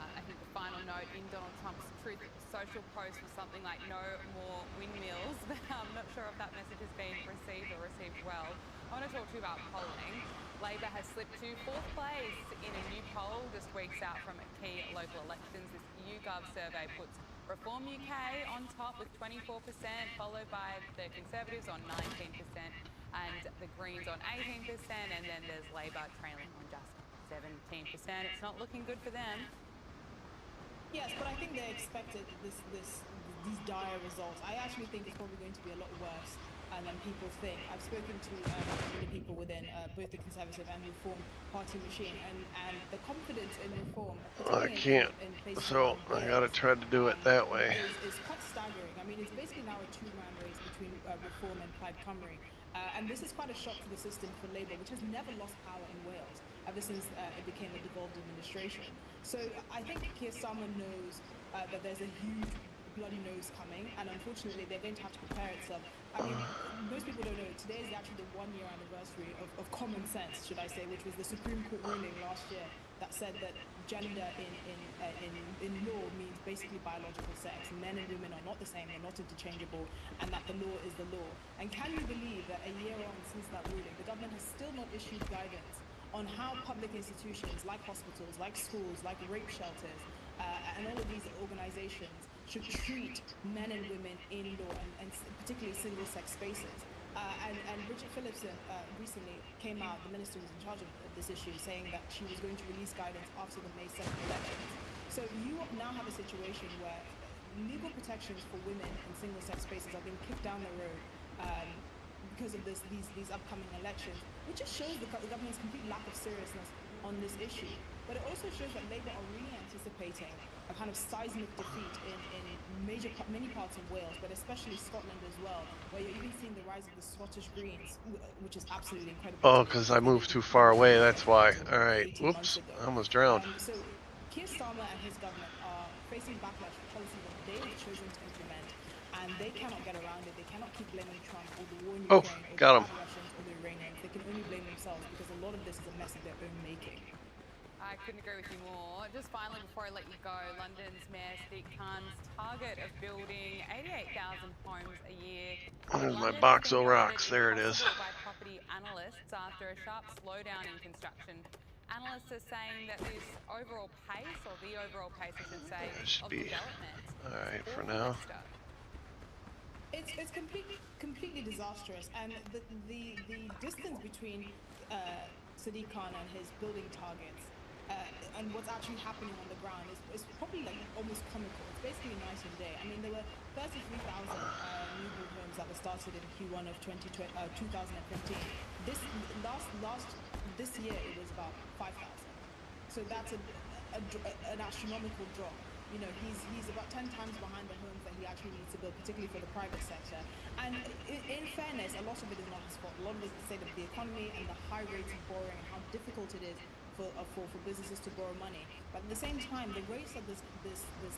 I think the final note in Donald Trump's Truth Social post was something like no more windmills, but I'm not sure if that message has been received or received well. I want to talk to you about polling. Labor has slipped to 4th place in a new poll just weeks out from key local elections. This YouGov survey puts Reform UK on top with 24%, followed by the Conservatives on 19% and the Greens on 18%, and then there's Labor trailing on just 17%. It's not looking good for them. Yes, but I think they expected these dire results. I actually think it's probably going to be a lot worse than people think. I've spoken to many people within both the Conservative and Reform Party machine, and the confidence in Reform, I can't, so I gotta try to do it that way. Is quite staggering. I mean, it's basically now a two-man race between Reform and Plaid Cymru, and this is quite a shock to the system for Labour, which has never lost power in Wales ever since it became a devolved administration. So I think Keir Starmer knows that there's a huge bloody nose coming, and unfortunately they're going to have to prepare itself. I mean, most people don't know, today is actually the 1-year anniversary of common sense, should I say, which was the Supreme Court ruling last year that said that gender in law means basically biological sex. Men and women are not the same, they're not interchangeable, and that the law is the law. And can you believe that a year on since that ruling, the government has still not issued guidance on how public institutions like hospitals, like schools, like rape shelters, and all of these organizations should treat men and women in law, and particularly single-sex spaces. And Bridget Phillipson recently came out, the minister who's in charge of this issue, saying that she was going to release guidance after the May 2nd elections. So you now have a situation where legal protections for women in single-sex spaces are being kicked down the road because of these upcoming elections, which just shows the government's complete lack of seriousness on this issue. But it also shows that Labour are really anticipating a kind of seismic defeat in many parts of Wales, but especially Scotland as well, where you're even seeing the rise of the Scottish Greens, which is absolutely incredible. Oh, because I moved too far away, that's why. Alright, whoops, I almost drowned. So Keir Starmer and his government are facing backlash for policies that they have chosen to implement, and they cannot get around it. They cannot keep blaming Trump or the war in Ukraine or the Russians or the Iranians. They can only blame themselves because a lot of this is a mess of their own making. I couldn't agree with you more. Just finally, before I let you go, London's Mayor Sadiq Khan's target of building 88,000 homes a year. There's my box of rocks. There it is. By property analysts after a sharp slowdown in construction. Analysts are saying that this overall pace, or the overall pace, I should say, of development. All right, for now. It's completely disastrous, and the distance between Sadiq Khan and his building targets and what's actually happening on the ground is probably like almost comical. It's basically night and day. I mean, there were 33,000 new build homes that were started in Q1 of 2015. This year it was about 5,000. So that's an astronomical drop. You know, he's about 10 times behind the homes that he actually needs to build, particularly for the private sector. And in fairness, a lot of it is not his fault. A lot of it is the state of the economy and the high rates of borrowing and how difficult it is for businesses to borrow money. But at the same time, the rates that this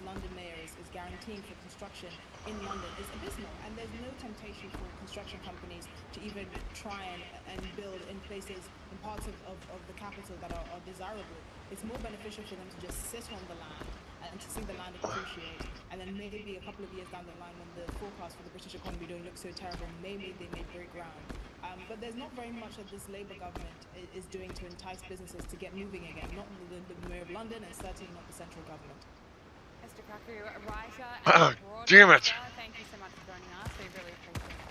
London mayor is guaranteeing for construction in London is abysmal. And there's no temptation for construction companies to even try and build in places, in parts of the capital that are desirable. It's more beneficial for them to just sit on the land and to see the land appreciate, and then maybe a couple of years down the line when the forecast for the British economy don't look so terrible, maybe they may break ground. But there's not very much that this Labour government is doing to entice businesses to get moving again, not the Mayor of London and certainly not the central government. Esther Kaku, writer and broadcaster, damn it. Thank you so much for joining us. We really appreciate it.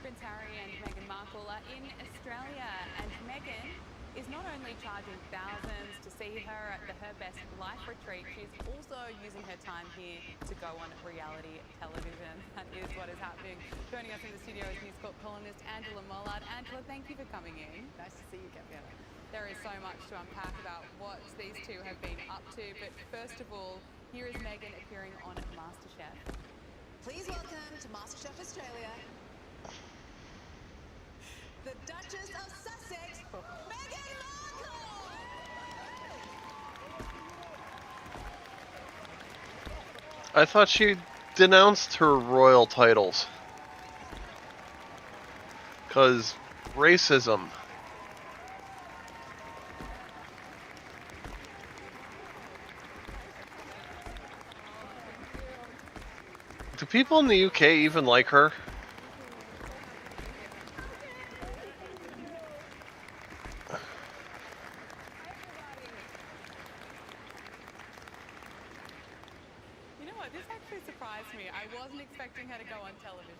Prince Harry and Meghan Markle are in Australia, and Meghan is not only charging thousands to see her at the Her Best Life retreat, she's also using her time here to go on reality television. That is what is happening. Joining us in the studio is News Corp columnist Angela Mollard. Angela, thank you for coming in. Nice to see you, Gabriella. There is so much to unpack about what these two have been up to, but first of all, here is Meghan appearing on MasterChef. Please welcome to MasterChef Australia, the Duchess of Sussex, Meghan Markle! I thought she denounced her royal titles. 'Cause racism. Do people in the UK even like her? You know what, this actually surprised me. I wasn't expecting her to go on television.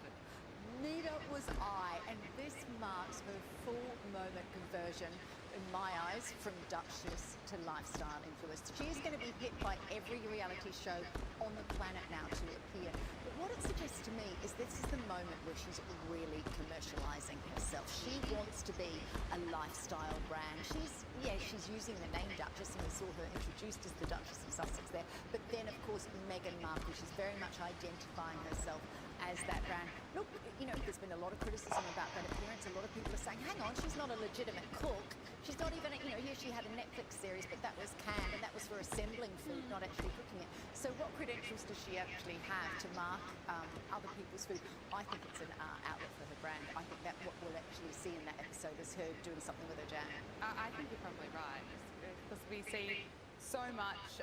Neither was I, and this marks her full moment conversion, in my eyes, from Duchess to lifestyle influencer. She is going to be hit by every reality show on the planet now to appear. But what it suggests to me is this is the moment where she's really commercialising herself. She wants to be a lifestyle brand. She's using the name Duchess, and we saw her introduced as the Duchess of Sussex there. But then, of course, Meghan Markle, she's very much identifying herself as that brand. Look, you know, there's been a lot of criticism about that appearance. A lot of people are saying, hang on, she's not a legitimate cook. She's not even, you know, here she had a Netflix series, but that was canned, and that was for assembling food, not actually cooking it. So what credentials does she actually have to mark other people's food? I think it's an outlet for her brand. I think that what we'll actually see in that episode is her doing something with her jam. I think you're probably right, because we see so much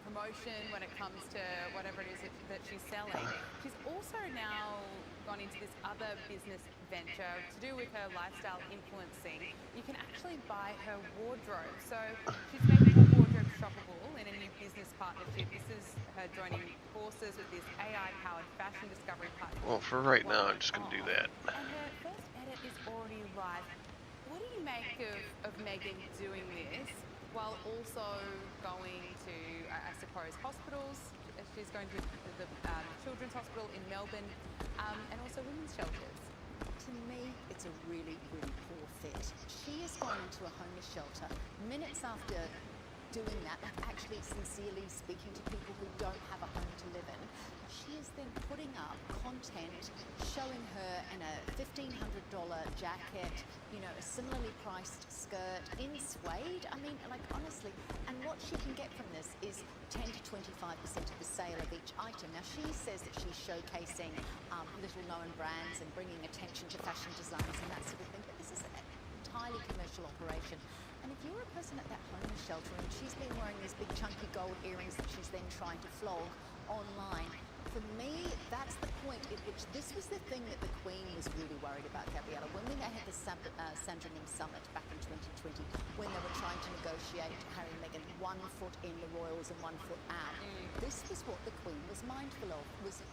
promotion when it comes to whatever it is that she's selling. She's also now gone into this other business venture to do with her lifestyle influencing. You can actually buy her wardrobe. So she's making her wardrobe shoppable in a new business partnership. This is her joining forces with this AI-powered fashion discovery partnership. Well, for right now, I'm just going to do that. And her first edit is already live. What do you make of Megan doing this while also going to, I suppose, hospitals? She's going to the Children's Hospital in Melbourne and also women's shelters. To me, it's a really, really poor fit. She has gone into a homeless shelter minutes after doing that, like actually sincerely speaking to people who don't have a home to live in. She is then putting up content showing her in a $1,500 jacket, you know, a similarly priced skirt in suede. I mean, like, honestly, and what she can get from this is 10 to 25% of the sale of each item. Now, she says that she's showcasing little-known brands and bringing attention to fashion designers and that sort of thing, but this is an entirely commercial operation. And if you're a person at that homeless shelter and she's been wearing these big chunky gold earrings that she's then trying to flog online, for me, that's the point at which this was the thing that the Queen was really worried about, Gabriella. When they had the Sandringham Summit back in 2020, when they were trying to negotiate Harry and Meghan 1 foot in the royals and 1 foot out, this was what the Queen was mindful of, was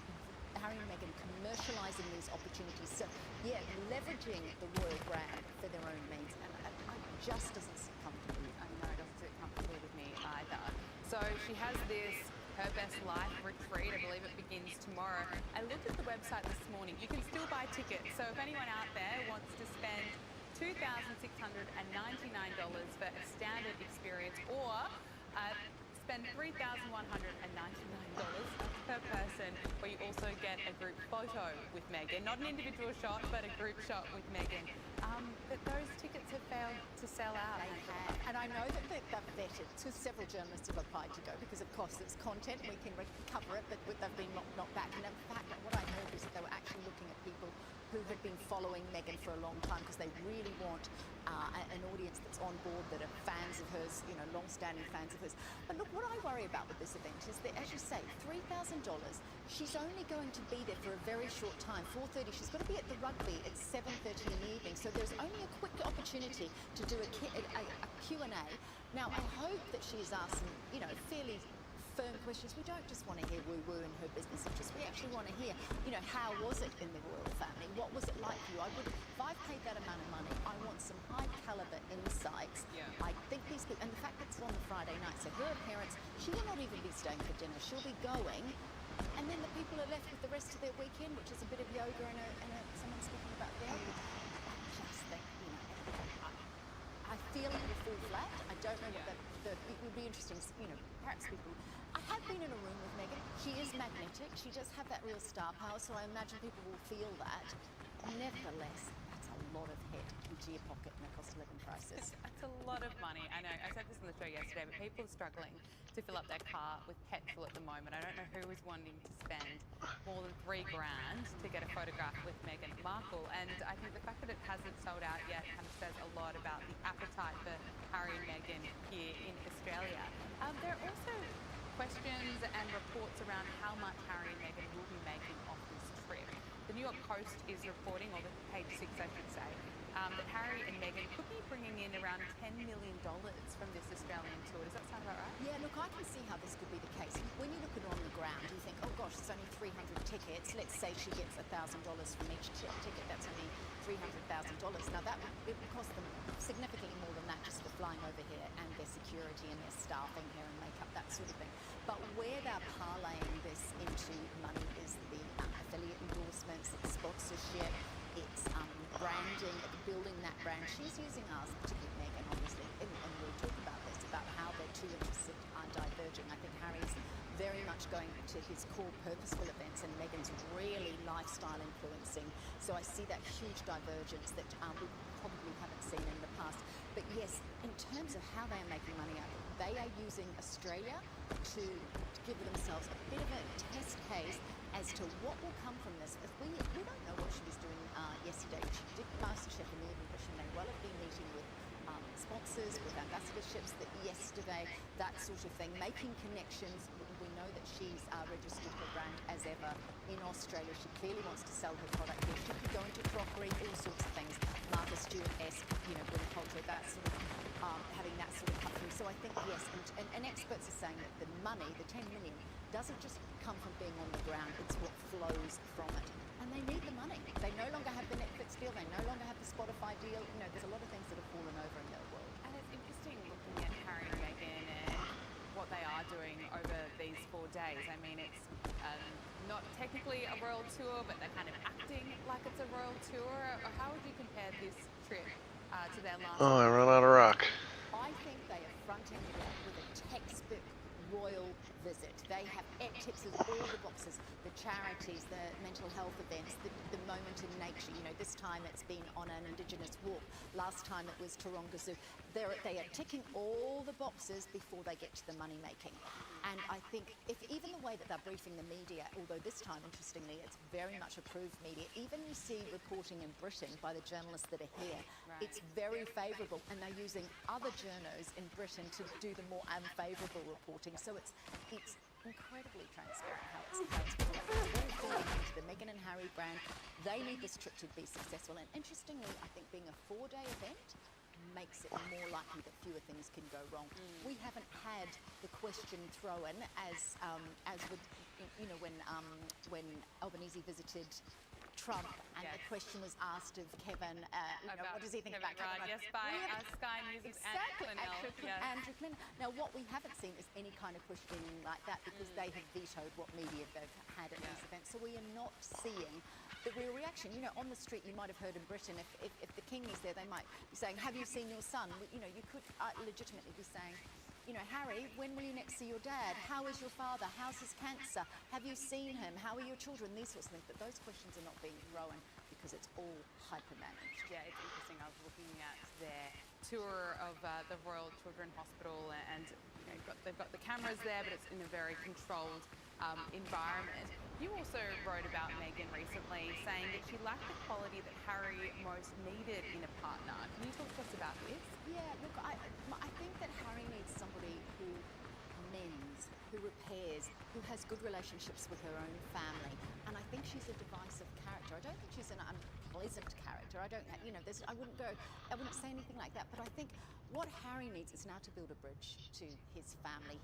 Harry and Meghan commercialising these opportunities. So, yeah, leveraging the royal brand for their own means. And it just doesn't sit comfortable. I know, it doesn't sit comfortable with me either. So she has this Her Best Life retreat. I believe it begins tomorrow. I looked at the website this morning. You can still buy tickets. So if anyone out there wants to spend $2,699 for a standard experience or spend $3,199 per person, where you also get a group photo with Meghan. Not an individual shot, but a group shot with Meghan. But those tickets have failed to sell out. They have. And I know that they've vetted, so several journalists have applied to go because, of course, it's content, we can cover it, but they've been knocked back. And in fact, what I heard is that they were actually looking at people who had been following Meghan for a long time because they really want an audience that's on board, that are fans of hers, you know, long-standing fans of hers. But look, what I worry about with this event is that, as you say, $3,000, she's only going to be there for a very short time, 4:30. She's got to be at the rugby at 7:30 in the evening, so there's only a quick opportunity to do a Q&A. Now, I hope that she's asked some, you know, fairly firm questions. We don't just want to hear woo-woo in her business interests. We actually want to hear, you know, how was it in the royal family? What was it like for you? If I paid that amount of money, I want some high-caliber insights. Yeah. I think these people, and the fact that it's on the Friday night, so her appearance, she will not even be staying for dinner. She'll be going, and then the people are left with the rest of their weekend, which is a bit of yoga and someone speaking about therapy. I just think, you know, I feel it will fall flat. I don't know what it would be interesting, you know, perhaps people. I have been in a room with Meghan. She is magnetic. She does have that real star power, so I imagine people will feel that. Nevertheless, that's a lot of hit into your pocket in a cost of living crisis. That's a lot of money. I know, I said this on the show yesterday, but people are struggling to fill up their car with petrol at the moment. I don't know who is wanting to spend more than $3,000 to get a photograph with Meghan Markle. And I think the fact that it hasn't sold out yet kind of says a lot about the appetite for Harry and Meghan here in Australia. There are also questions and reports around how much Harry and Meghan will be making off this trip. The New York Post is reporting, or the Page 6 I should say, that Harry and Meghan could be bringing in around $10 million from this Australian tour. Does that sound about right? Yeah, look, I can see how this could be the case. When you look at it on the ground, you think, oh gosh, it's only 300 tickets. Let's say she gets $1,000 from each ticket. That's only $300,000. Now it would cost them significantly more than that just for flying over here and their security and their staffing here and makeup, that sort of thing. But where they're parlaying this into money is the affiliate endorsements, it's sponsorship, it's branding, it's building that brand. She's using us, particularly Meghan, obviously, and we'll talk about this, about how their two interests are diverging. I think Harry's very much going to to his core purposeful events, and Meghan's really lifestyle influencing. So I see that huge divergence that we probably haven't seen in the past. But yes, in terms of how they are making money out of it, they are using Australia to give themselves a bit of a test case as to what will come from this. If we don't know what she was doing yesterday. She did MasterChef in the evening, but she may well have been meeting with sponsors, with ambassadorships yesterday, that sort of thing, making connections. We know that she's registered her brand as ever in Australia. She clearly wants to sell her product here. She could go into crockery, all sorts of things. Martha Stewart-esque, Gwyneth Paltrow, that sort of, having that sort of come through. So I think, yes, and experts are saying that the money, the 10 million, doesn't just come from being on the ground, it's what flows from it. And they need the money. They no longer have the Netflix deal, they no longer have the Spotify deal. There's a lot of things that have fallen over in their world. And it's interesting looking at Harry and Meghan and what they are doing over these 4 days. I mean, it's not technically a royal tour, but they're kind of acting like it's a royal tour. How would you compare this trip to their last? Oh, I run out of rock. I think they are fronting it up with a textbook royal visit. They have ticks all the boxes, the charities, the mental health events, the moment in nature. This time it's been on an Indigenous walk. Last time it was Taronga Zoo. They are ticking all the boxes before they get to the money making. And I think if even the way that they're briefing the media, although this time, interestingly, it's very much approved media, even you see reporting in Britain by the journalists that are here, it's very favourable, and they're using other journos in Britain to do the more unfavourable reporting. So it's incredibly transparent how it's all falling into the Meghan and Harry brand. They need this trip to be successful, and interestingly, I think being a 4-day event makes it more likely that fewer things can go wrong. We haven't had the question thrown as with when Albanese visited Trump, and the question was asked of Kevin, what does he think about Kevin? Yes, by Sky News' Andrew Clinton. Now, what we haven't seen is any kind of questioning like that, because they have vetoed what media they've had at these events. So we are not seeing the real reaction. On the street, you might have heard in Britain, if the king is there, they might be saying, have you seen your son? You could legitimately be saying, Harry, when will you next see your dad? How is your father? How's his cancer? Have you seen him? How are your children? These sorts of things. But those questions are not being thrown because it's all hyper-managed. Yeah, it's interesting. I was looking at their tour of the Royal Children's Hospital, and they've got the cameras there, but it's in a very controlled environment. You also wrote about Meghan recently, saying that she lacked the quality that Harry most needed in a partner. Can you talk to us about this? Yeah, look, I think that Harry needs somebody who mends, who repairs, who has good relationships with her own family. And I think she's a divisive character. I don't think she's an unpleasant character. I wouldn't say anything like that. But I think what Harry needs is now to build a bridge to his family.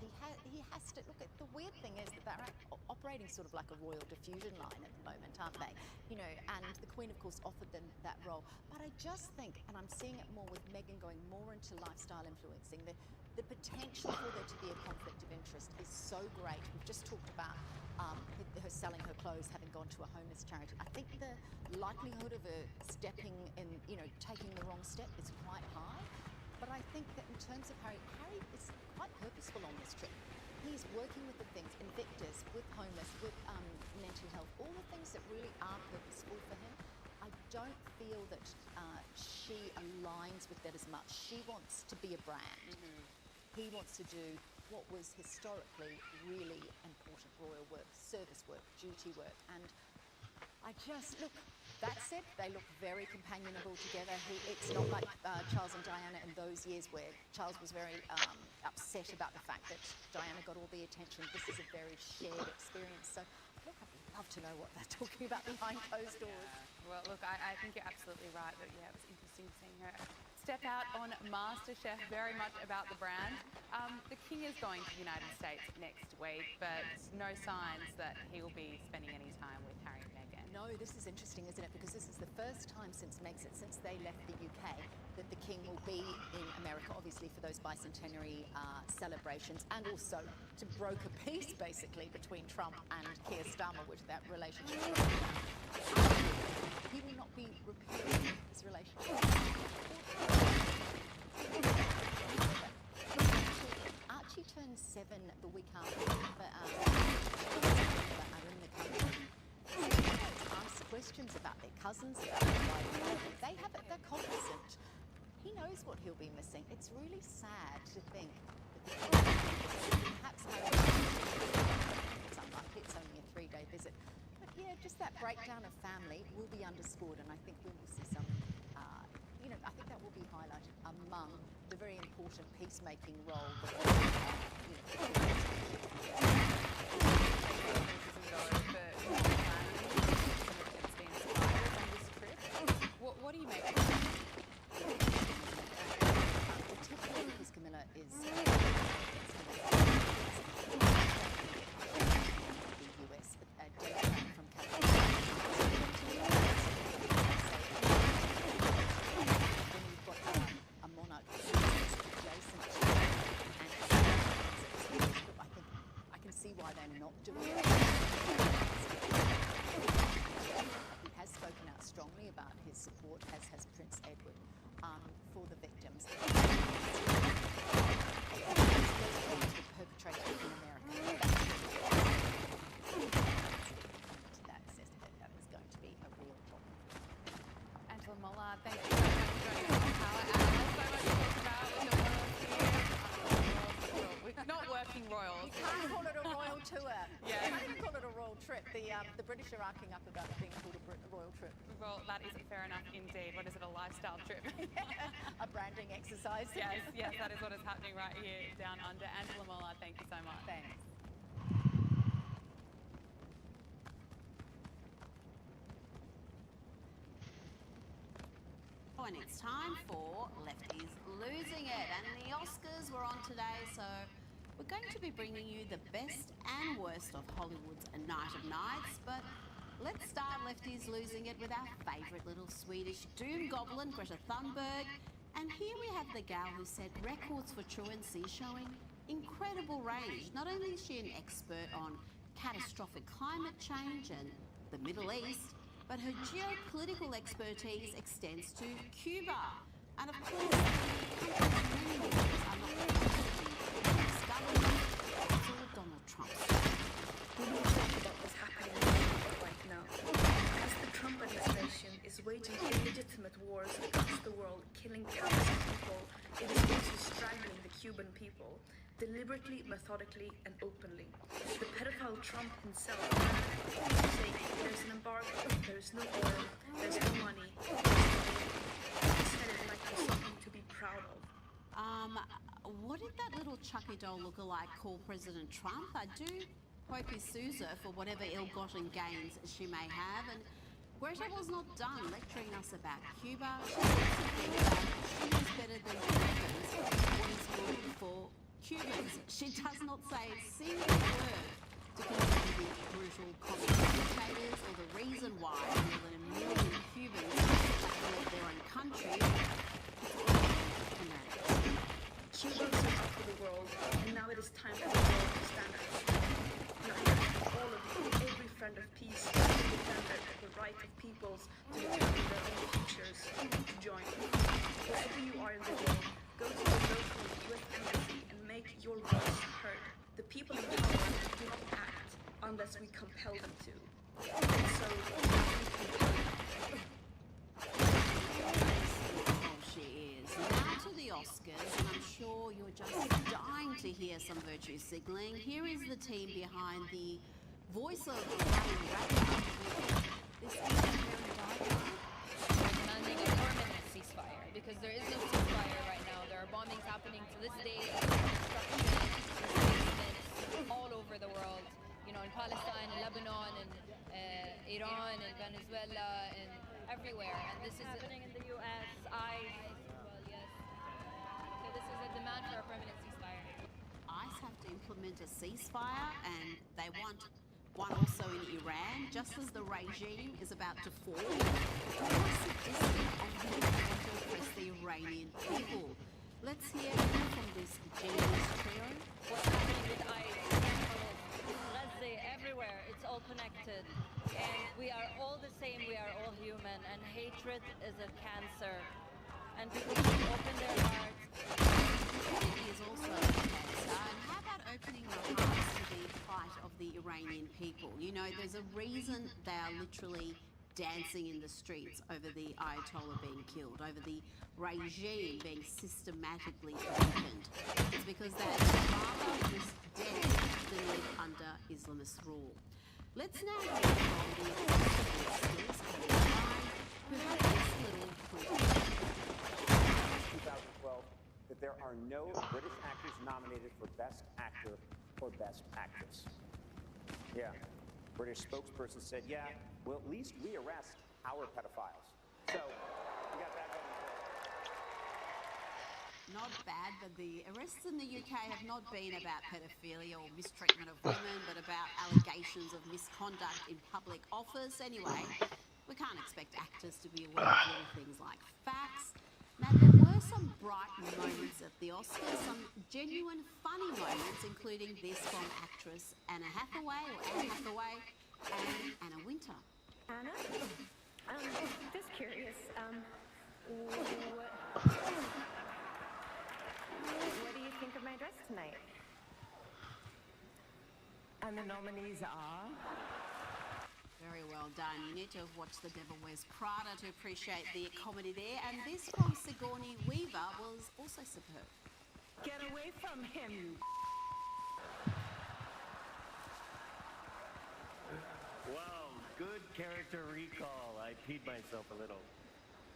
He has to look at the weird thing is that they're operating sort of like a royal diffusion line at the moment, aren't they? And the Queen, of course, offered them that role. But I just think, and I'm seeing it more with Meghan going more into lifestyle influencing, the potential for there to be a conflict of interest is so great. We've just talked about her selling her clothes, having gone to a homeless charity. I think the likelihood of her stepping in, taking the wrong step is quite high. But I think that in terms of Harry is quite purposeful on this trip. He's working with the things, Invictus, with homeless, with mental health, all the things that really are purposeful for him. I don't feel that she aligns with that as much. She wants to be a brand. He wants to do what was historically really important royal work, service work, duty work. And I just, look, that said, they look very companionable together. It's not like Charles and Diana in those years where Charles was very upset about the fact that Diana got all the attention. This is a very shared experience. So, look, I'd love to know what they're talking about behind closed doors. Well, look, I think you're absolutely right. But yeah, it was interesting seeing her step out on MasterChef, very much about the brand. The King is going to the United States next week, but no signs that he will be spending any time with Harry and Meghan. No, this is interesting, isn't it? Because this is the first time since Megxit, since they left the UK, that the King will be in America, obviously for those bicentenary celebrations, and also to broker peace, basically, between Trump and Keir Starmer, which that relationship. He will not be repealing his relationship. Archie turned and 7 the week after are in the country. Ask questions about their cousins, about their life. They're cognizant. He knows what he'll be missing. It's really sad to think that perhaps it's unlikely, it's only a 3-day visit. But yeah, just that breakdown of family will be underscored, and I think we will see some, I think that will be highlighted among the very important peacemaking role that What do you make of Miss Camilla is the US Democrat from California. When you've got a monarch adjacent to I can see why they're not doing it. He has spoken out strongly about his support, as has Prince Edward, for the victims. Perpetrated in America. That says that is going to be a real problem. Angela Muller, thank you so much for joining us on Power Hour. There's so much to talk about with the royals here. We're not working royals. You can't call it a royal tour. Yeah. You can't even call it a royal trip. The British are arcing up about it being called a royal trip. Well, that isn't fair enough indeed. What is it, a lifestyle trip? A branding exercise. Yes, that is what is happening right here down under. Angela Muller, thank you so much. Thanks. And it's time for Lefties Losing It. And the Oscars were on today, so we're going to be bringing you the best and worst of Hollywood's Night of Nights. But let's start Lefties Losing It with our favourite little Swedish doom goblin, Greta Thunberg. And here we have the gal who set records for truancy, showing incredible range. Not only is she an expert on catastrophic climate change and the Middle East, but her geopolitical expertise extends to Cuba. And of course, many leaders are not discovered. It's all Donald Trump. We need to talk about what's happening in Cuba right now. As the Trump administration is waging illegitimate wars across the world, killing countless people, it is also strangling the Cuban people, deliberately, methodically, and openly. The pedophile Trump himself saying there's an embargo, there's no oil, there's no money. He said it like it was something to be proud of. What did that little Chucky doll lookalike call President Trump? I do hope he sues her for whatever ill-gotten gains she may have. And Greta was not done lecturing us about Cuba. She knows better than Cubans what is good for Cubans. She does not say a single word to condemn the brutal communist dictators or the reason why more than 1 million Cubans have left their own country. Cubans are up for the world, and now it is time for the world to stand up. Now I ask all of you, every friend of peace, every defender of the right of peoples to determine their own futures, to join. Wherever you are in the world, go to the local US embassy and make your voice heard. The people in power do not act unless we compel them to. And so, we compel them. She is. Now to the Oscars, and I'm sure you're just dying to hear some virtue signaling. Here is the team behind the voice of Rekt. This is demanding a permanent ceasefire because there is no ceasefire right now. There are bombings happening to this day, all over the world. You know, in Palestine, in Lebanon, in Iran, in Venezuela, and everywhere. And this is happening in the U.S. Yes. So this is a demand for a permanent ceasefire. ICE have to implement a ceasefire, and they want one also in Iran, just as the regime is about to fall. How sadistic and to oppress the Iranian people. Let's hear from this genius trio. What's happening with ICE, Gaza, everywhere, it's all connected. And we are all the same, we are all human, and hatred is a cancer. And people should open their hearts. Stupidity is also a cancer. And how about opening their hearts to the plight of the Iranian people. You know, there's a reason they are literally dancing in the streets over the Ayatollah being killed, over the regime being systematically weakened. It's because they rather risk death than live under Islamist rule. Let's now hear from the who had this little tweet. 2012 that there are no British actors nominated for Best Actor or Best Actress. Yeah, British spokesperson said, yeah, well, at least we arrest our pedophiles. So, we got that going for us. Not bad, but the arrests in the UK have not been about pedophilia or mistreatment of women, but about allegations of misconduct in public office. Anyway, we can't expect actors to be aware of little things like facts. Now, there were some bright moments at the Oscars, some genuine funny moments, including this from actress Anne Hathaway and Anna Wintour. Anna? Just curious, what do you think of my dress tonight? And the nominees are? Very well done. You need to have watched The Devil Wears Prada to appreciate the comedy there. And this from Sigourney Weaver was also superb. Get away from him, you. Wow, good character recall. I peed myself a little.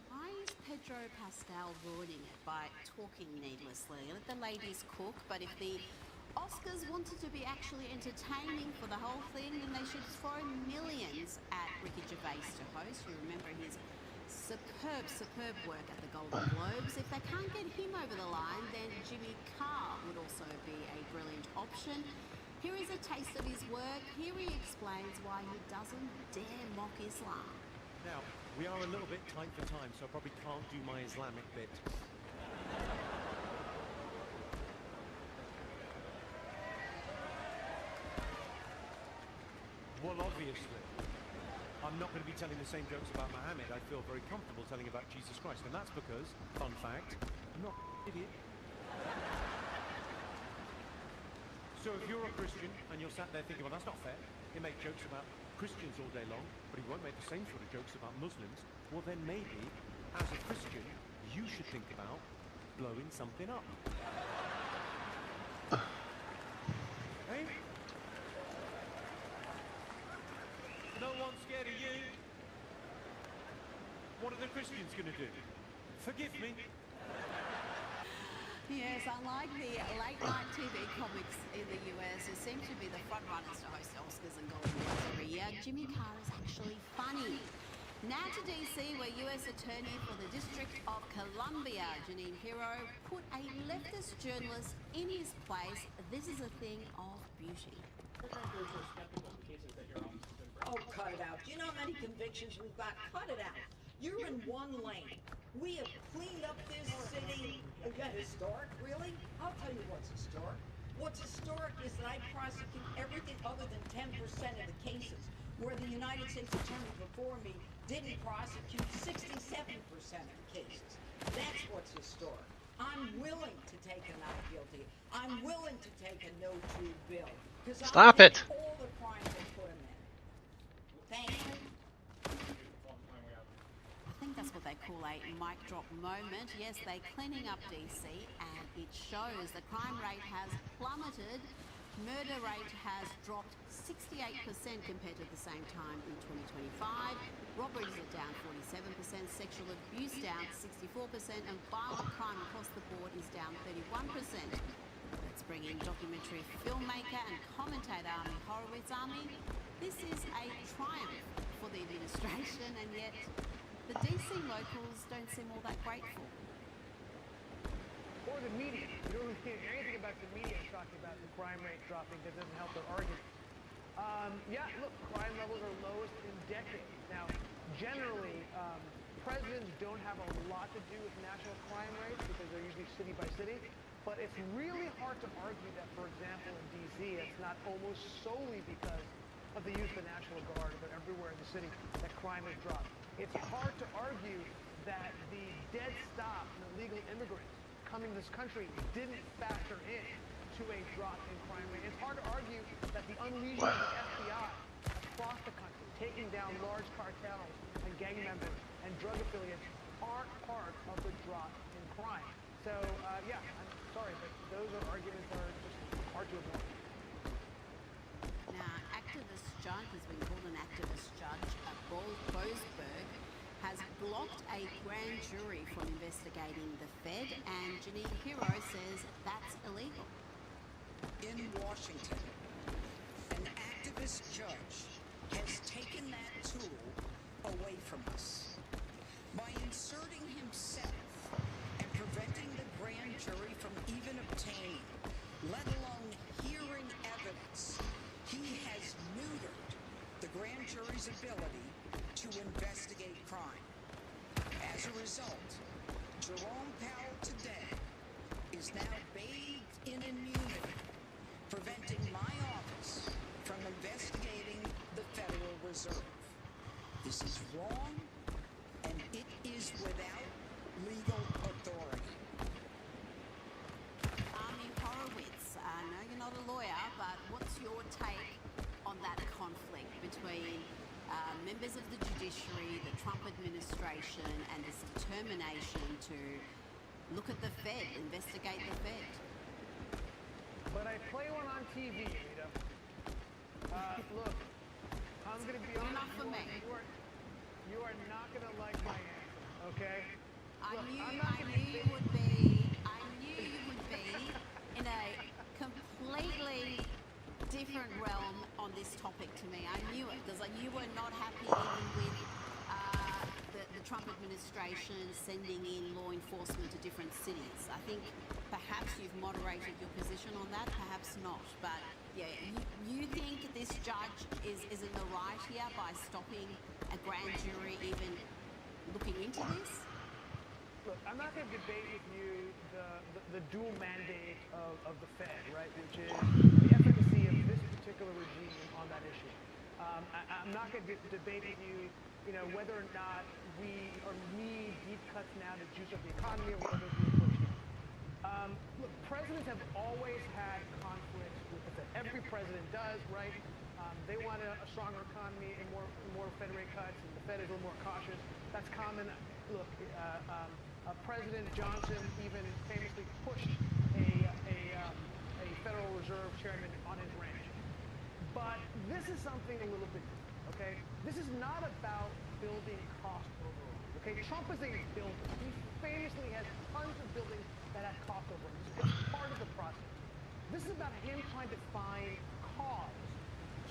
Why is Pedro Pascal ruining it by talking needlessly? Let the ladies cook, but if the Oscars wanted to be actually entertaining for the whole thing, then they should throw millions at Ricky Gervais to host. You remember his superb work at the Golden Globes. If they can't get him over the line, then Jimmy Carr would also be a brilliant option. Here is a taste of his work. Here he explains why he doesn't dare mock Islam. Now, we are a little bit tight for time, so I probably can't do my Islamic bit. Well, obviously, I'm not going to be telling the same jokes about Muhammad. I feel very comfortable telling about Jesus Christ, and that's because, fun fact, I'm not an idiot. So if you're a Christian and you're sat there thinking, well, that's not fair, he makes jokes about Christians all day long, but he won't make the same sort of jokes about Muslims, well then maybe, as a Christian, you should think about blowing something up. Hey? No one's scared of you. What are the Christians going to do? Forgive me. Yes, unlike the late-night TV comics in the US, who seem to be the front-runners to host Oscars and Golden Globes every year, Jimmy Carr is actually funny. Now to DC, where US Attorney for the District of Columbia, Jeanine Pirro, put a leftist journalist in his place. This is a thing of beauty. Oh, cut it out. Do you know how many convictions we've got? Cut it out. You're in one lane. We have cleaned up this city. Again, historic, really? I'll tell you what's historic. What's historic is that I prosecute everything other than 10% of the cases, where the United States Attorney before me didn't prosecute 67% of the cases. That's what's historic. I'm willing to take a not guilty. I'm willing to take a no true bill. Stop it. All the crimes I put him in. Thank you. I think that's what they call a mic drop moment. Yes, they're cleaning up DC, and it shows the crime rate has plummeted. Murder rate has dropped 68% compared to the same time in 2025. Robberies are down 47%, sexual abuse down 64%, and violent crime across the board is down 31%. Let's bring in documentary filmmaker and commentator Ami Horowitz. Ami, this is a triumph for the administration, and yet the DC locals don't seem all that grateful. Or the media. You don't really hear anything about the media talking about the crime rate dropping. That doesn't help their argument. Yeah, look, crime levels are lowest in decades. Now, generally, presidents don't have a lot to do with national crime rates because they're usually city by city. But it's really hard to argue that, for example, in D.C., it's not almost solely because of the use of the National Guard. They're everywhere in the city that crime has dropped. It's hard to argue that the dead stop and illegal immigrants coming to this country didn't factor in to a drop in crime rate. It's hard to argue that the unleashing of the FBI across the country, taking down large cartels and gang members and drug affiliates, aren't part of the drop in crime. So, yeah, I'm sorry, but those are arguments that are just hard to ignore. Now, activist judge has been called an activist judge. Boasberg has blocked a grand jury from investigating the Fed, and Janine Pirro says that's illegal. In Washington, an activist judge has taken that tool away from us by inserting himself and preventing the grand jury from even obtaining, let alone hearing evidence. He has neutered the grand jury's ability to investigate crime. As a result, Jerome Powell today is now bathed in immunity, preventing my office from investigating the Federal Reserve. This is wrong, and it is without legal authority. Army Horowitz, I know you're not a lawyer, but what's your take on that conflict between members of the judiciary, the Trump administration, and this determination to look at the Fed, investigate the Fed? But I play one on TV, Rita. Look, I'm going to be honest. Enough for me. You are not going to like my answer, okay? I Look, knew you would be in a completely different realm on this topic to me. I knew it because you were not happy even with the Trump administration sending in law enforcement to different cities. I think perhaps you've moderated your position on that, perhaps not. But yeah, you think this judge is in the right here by stopping a grand jury even looking into this? Look, I'm not going to debate with you the dual mandate of the Fed, right, which is the efficacy of this particular regime on that issue. I'm not going to debate with you, whether or not we need deep cuts now to juice up the economy or whether it's inflation. Look, presidents have always had conflicts with the Fed. Every president does, right? They want a stronger economy and more Fed rate cuts, and the Fed is a little more cautious. That's common. Look, President Johnson even famously pushed a Federal Reserve chairman on his ranch. But this is something a little bit different, okay? This is not about building cost overall, okay? Trump is a builder. He famously has tons of buildings that have cost overruns. It's part of the process. This is about him trying to find cause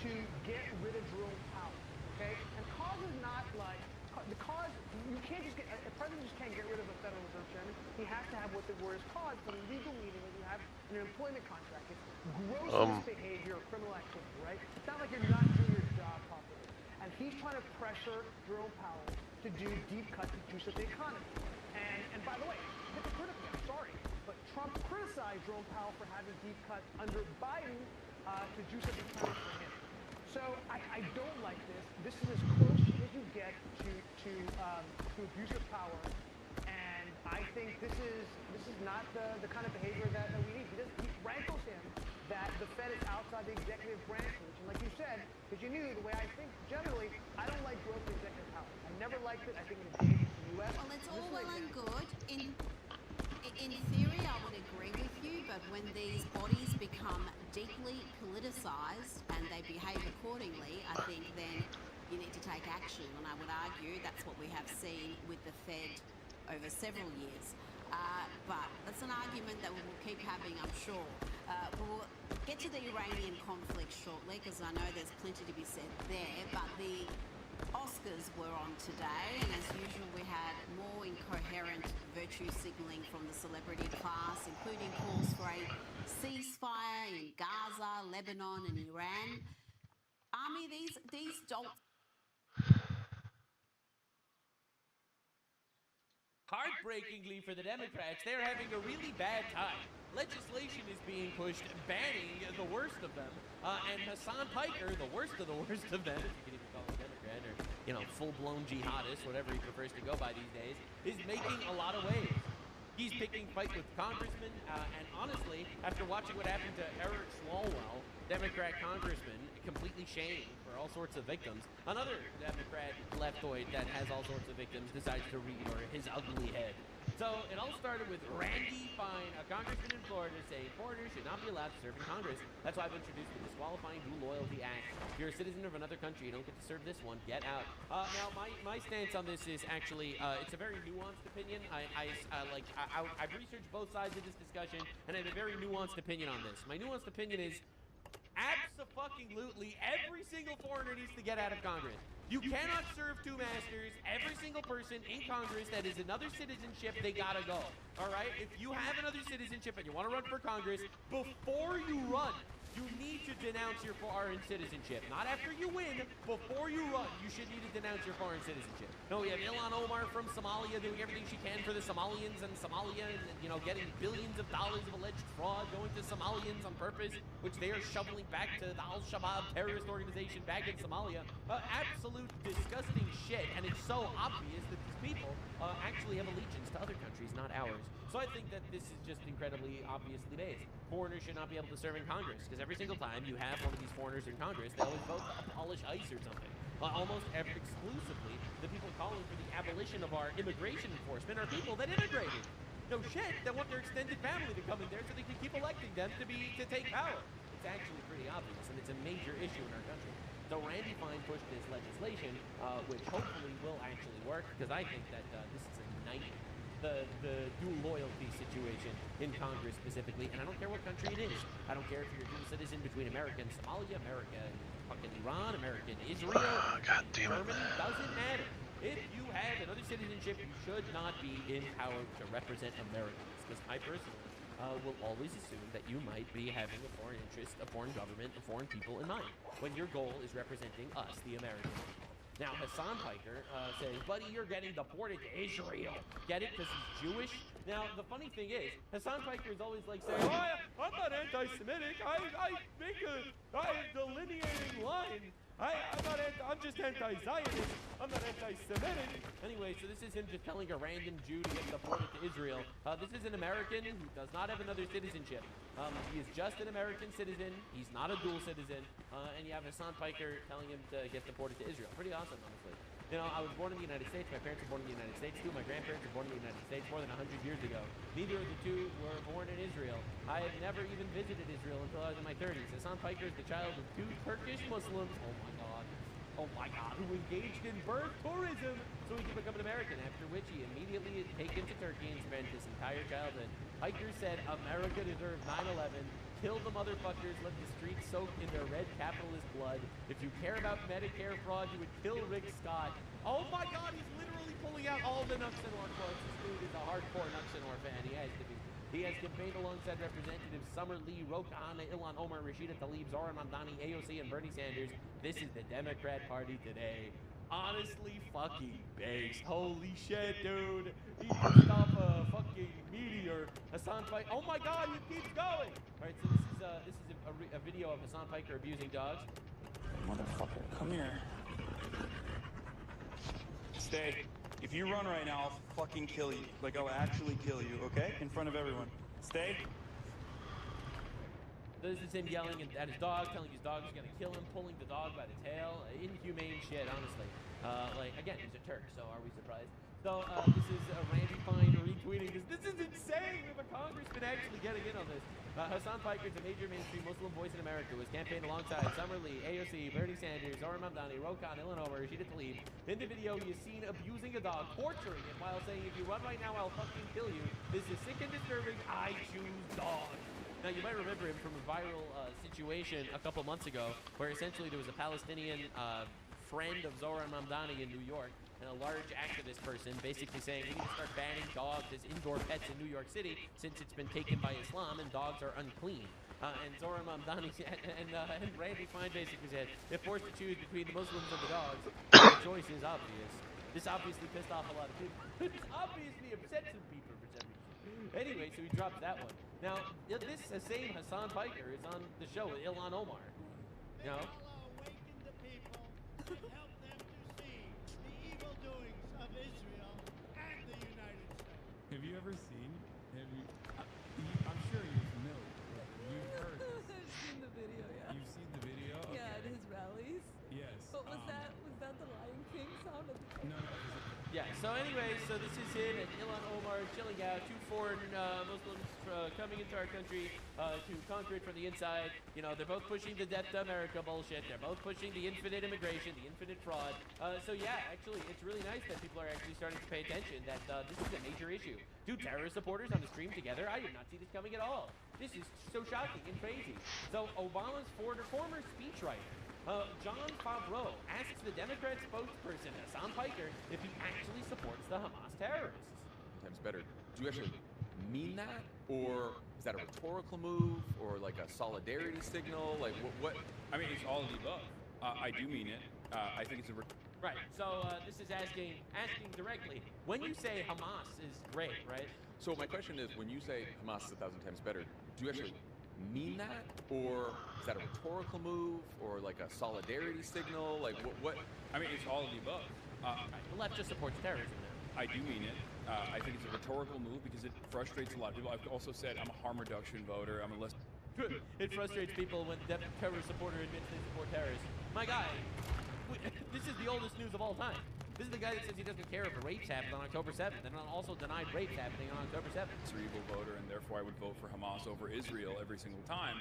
to get rid of Jerome Powell, okay? And cause is not like, the cause, you can't just get, a president just can't get rid of a Federal Reserve chairman. He has to have what the word is cause, the legal meaning that you have in an employment contract. It's gross misbehavior or criminal activity, right? It's not like you're not doing your job properly. And he's trying to pressure Jerome Powell to do deep cuts to juice up the economy. And by the way, hypocritically, I'm sorry, but Trump criticized Jerome Powell for having deep cuts under Biden to juice up the economy for him. So I don't like this. This is as close as you get to abuse of power, and I think this is not the kind of behavior that we need. He rankles him that the Fed is outside the executive branch, and like you said, because you knew the way I think generally, I don't like growth of executive power. I never liked it. I think it engages the U.S. Well, it's all well and good. In theory, I would agree with you, but when these bodies become deeply politicized and they behave accordingly, I think then you need to take action. And I would argue that's what we have seen with the Fed over several years. But that's an argument that we will keep having, I'm sure. We'll get to the Iranian conflict shortly because I know there's plenty to be said there, but the Oscars were on today, and as usual we had more incoherent virtue signalling from the celebrity class, including calls for a ceasefire in Gaza, Lebanon and Iran. Army, these dolts. Heartbreakingly for the Democrats, they're having a really bad time. Legislation is being pushed banning the worst of them, and Hassan Piker, the worst of them, if you can even call him a Democrat, or full-blown jihadist, whatever he prefers to go by these days, is making a lot of waves. He's picking fight with congressmen, and honestly, after watching what happened to Eric Swalwell, Democrat congressman, completely shamed for all sorts of victims, another Democrat leftoid that has all sorts of victims decides to rear his ugly head. So it all started with Randy Fine, a congressman in Florida, saying foreigners should not be allowed to serve in Congress. That's why I've introduced the Disqualifying Dual Loyalty Act. If you're a citizen of another country, you don't get to serve this one. Get out. Now, my stance on this is actually, it's a very nuanced opinion. I've researched both sides of this discussion, and I have a very nuanced opinion on this. My nuanced opinion is, abso-fucking-lutely, every single foreigner needs to get out of Congress. You cannot serve two masters. Every single person in Congress that is another citizenship, they gotta go. All right? If you have another citizenship and you want to run for Congress, before you run, you need to denounce your foreign citizenship. Not after you win, before you run, you should need to denounce your foreign citizenship. No, we have Ilhan Omar from Somalia doing everything she can for the Somalians and Somalia, and, you know, getting billions of dollars of alleged fraud going to Somalians on purpose, which they are shoveling back to the Al-Shabaab terrorist organization back in Somalia. Absolute disgusting shit, and it's so obvious that these people actually have allegiance to other countries, not ours. So I think that this is just incredibly obviously based. Foreigners should not be able to serve in Congress, because every single time you have one of these foreigners in Congress, they always vote to abolish ICE or something. Almost exclusively, the people calling for the abolition of our immigration enforcement are people that immigrated. No shit, that want their extended family to come in there so they can keep electing them to take power. It's actually pretty obvious, and it's a major issue in our country. So Randy Fine pushed this legislation, which hopefully will actually work, because I think that this is a nightmare. The dual loyalty situation in Congress specifically, and I don't care what country it is. I don't care if you're a dual citizen between America and Somalia, America and fucking Iran, America and Israel, God damn it. Germany, doesn't matter. If you have another citizenship, you should not be empowered to represent Americans, because I personally will always assume that you might be having a foreign interest, a foreign government, and foreign people in mind, when your goal is representing us, the Americans. Now, Hassan Piker saying, buddy, you're getting deported to Israel. Get it? Because he's Jewish? Now, the funny thing is, Hassan Piker is always like saying, oh, I'm not anti-Semitic. I make a delineating line. I'm just anti-Zionist. I'm not anti-Semitic. Anyway, so this is him just telling a random Jew to get deported to Israel. This is an American who does not have another citizenship. He is just an American citizen. He's not a dual citizen. And you have Hassan Piker telling him to get deported to Israel. Pretty awesome, honestly. You know, I was born in the United States. My parents were born in the United States too. My grandparents were born in the United States more than 100 years ago. Neither of the two were born in Israel. I had never even visited Israel until I was in my 30s. Hassan Piker is the child of two Turkish Muslims. Oh my God, who engaged in birth tourism so he could become an American, after which he immediately is taken to Turkey and spent his entire childhood. Piker said America deserved 9/11, kill the motherfuckers, let the streets soak in their red capitalist blood. If you care about Medicare fraud, you would kill Rick Scott. Oh my God, he's literally pulling out all the Nuxenor quotes. This dude is a hardcore Nuxenor fan, he has to be. He has campaigned alongside Representatives Summer Lee, Ro Khanna, Ilhan Omar, Rashida Tlaib, Zohran Mamdani, AOC, and Bernie Sanders. This is the Democrat Party today. Honestly fucking based. Holy shit, dude. He pushed off a fucking meteor. Hassan Piker. Oh my God, he keeps going. All right, so this is a video of Hassan Piker abusing dogs. Motherfucker, come here. Stay. If you run right now, I'll fucking kill you. Like, I'll actually kill you, okay? In front of everyone. Stay. This is him yelling at his dog, telling his dog he's gonna kill him, pulling the dog by the tail. Inhumane shit, honestly. Again, he's a Turk, so are we surprised? So, this is Randy Fine retweeting this. This is insane! We have a congressman actually getting in on this. Hassan Piker is a major mainstream Muslim voice in America who has campaigned alongside Summer Lee, AOC, Bernie Sanders, Zohran Mamdani, Ro Khanna, Ilhan Omar, Rashida Tlaib. In the video, he is seen abusing a dog, torturing it, while saying, if you run right now, I'll fucking kill you. This is sick and disturbing. I choose dog. Now, you might remember him from a viral situation a couple months ago, where essentially there was a Palestinian friend of Zohran Mamdani in New York, and a large activist person basically saying we need to start banning dogs as indoor pets in New York City since it's been taken by Islam and dogs are unclean. And Zohran Mamdani and Randy Fine basically said, if forced to choose between the Muslims and the dogs, the choice is obvious. This obviously pissed off a lot of people. This obviously upset some people for some reason. Anyway, so he drops that one. Now, this same Hassan Piker is on the show with Ilhan Omar. You know? Have you ever seen So anyways, so this is him and Ilhan Omar chilling out, two foreign Muslims coming into our country to conquer it from the inside. You know, they're both pushing the death to America bullshit. They're both pushing the infinite immigration, the infinite fraud. So yeah, actually, it's really nice that people are actually starting to pay attention that this is a major issue. Two terrorist supporters on the stream together? I did not see this coming at all. This is so shocking and crazy. So Obama's former speechwriter, John Favreau, asks the Democrat spokesperson, Hassan Piker, if he actually supports the Hamas terrorists. Times better. Do you actually mean that? Or is that a rhetorical move? Or like a solidarity signal? Like what? I mean, it's all of the above. I do mean it. I think it's a... Right, so this is asking directly, when you say Hamas is great, right? So my question is, when you say Hamas is 1,000 times better, do you actually mean that? Or is that a rhetorical move? Or like a solidarity signal? Like what? I mean, it's all of the above. The left just supports terrorism now. I do mean it. I think it's a rhetorical move because it frustrates a lot of people. I've also said I'm a harm reduction voter. I'm a less... It frustrates people when the terrorist supporter admits they support terrorists. My guy, this is the oldest news of all time. This is the guy that says he doesn't care if rapes happened on October 7th, and also denied rapes happening on October 7th. Cerebral voter, and therefore I would vote for Hamas over Israel every single time.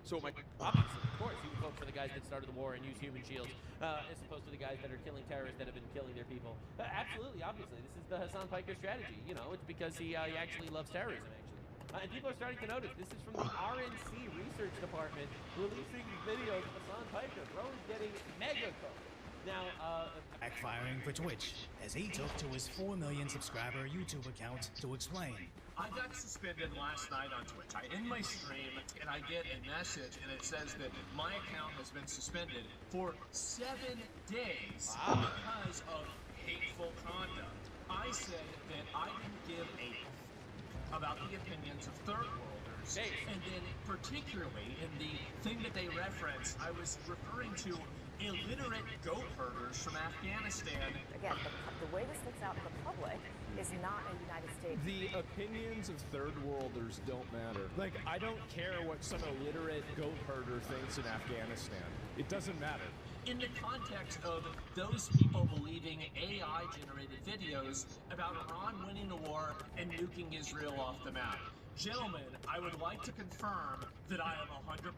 So obviously, of course, you would vote for the guys that started the war and use human shields, as opposed to the guys that are killing terrorists that have been killing their people. Absolutely, obviously, this is the Hassan Piker strategy. You know, it's because he actually loves terrorism, actually. And people are starting to notice. This is from the RNC Research Department releasing videos of Hassan Piker. Bro is getting mega cooked. Now, backfiring for Twitch, as he took to his 4 million subscriber YouTube account to explain. I got suspended last night on Twitch. I end my stream and I get a message and it says that my account has been suspended for 7 days because of hateful conduct. I said that I didn't give a about the opinions of third worlders, and then particularly in the thing that they referenced, I was referring to illiterate goat herders from Afghanistan. Again, the way this looks out in the public is not a United States. The opinions of third worlders don't matter. Like, I don't care what some illiterate goat herder thinks in Afghanistan. It doesn't matter. In the context of those people believing AI-generated videos about Iran winning the war and nuking Israel off the map. Gentlemen, I would like to confirm that I am 100%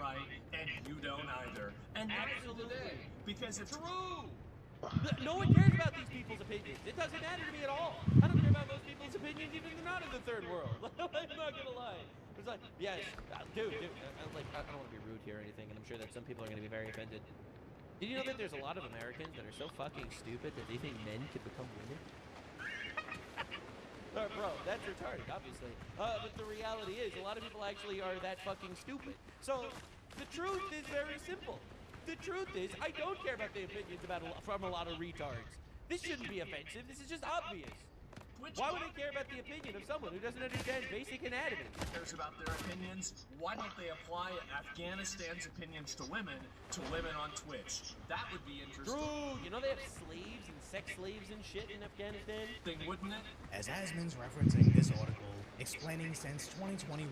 right, and you don't either. And absolutely, because it's true. No one cares about these people's opinions. It doesn't matter to me at all. I don't care about most people's opinions, even if they're not in the third world. I'm not gonna lie. It's like, yes, dude, I don't want to be rude here or anything, and I'm sure that some people are gonna be very offended. Did you know that there's a lot of Americans that are so fucking stupid that they think men can become women? Bro, that's retarded, obviously. But the reality is, a lot of people actually are that fucking stupid. So, the truth is very simple. The truth is, I don't care about the opinions from a lot of retards. This shouldn't be offensive. This is just obvious. Why would I care about the opinion of someone who doesn't understand basic anatomy? Cares about their opinions? Why don't they apply Afghanistan's opinions to women on Twitch? That would be interesting. True. You know they have slaves and sex slaves and shit in Afghanistan? Thing, wouldn't it? As Asman's referencing this article, explaining since 2021,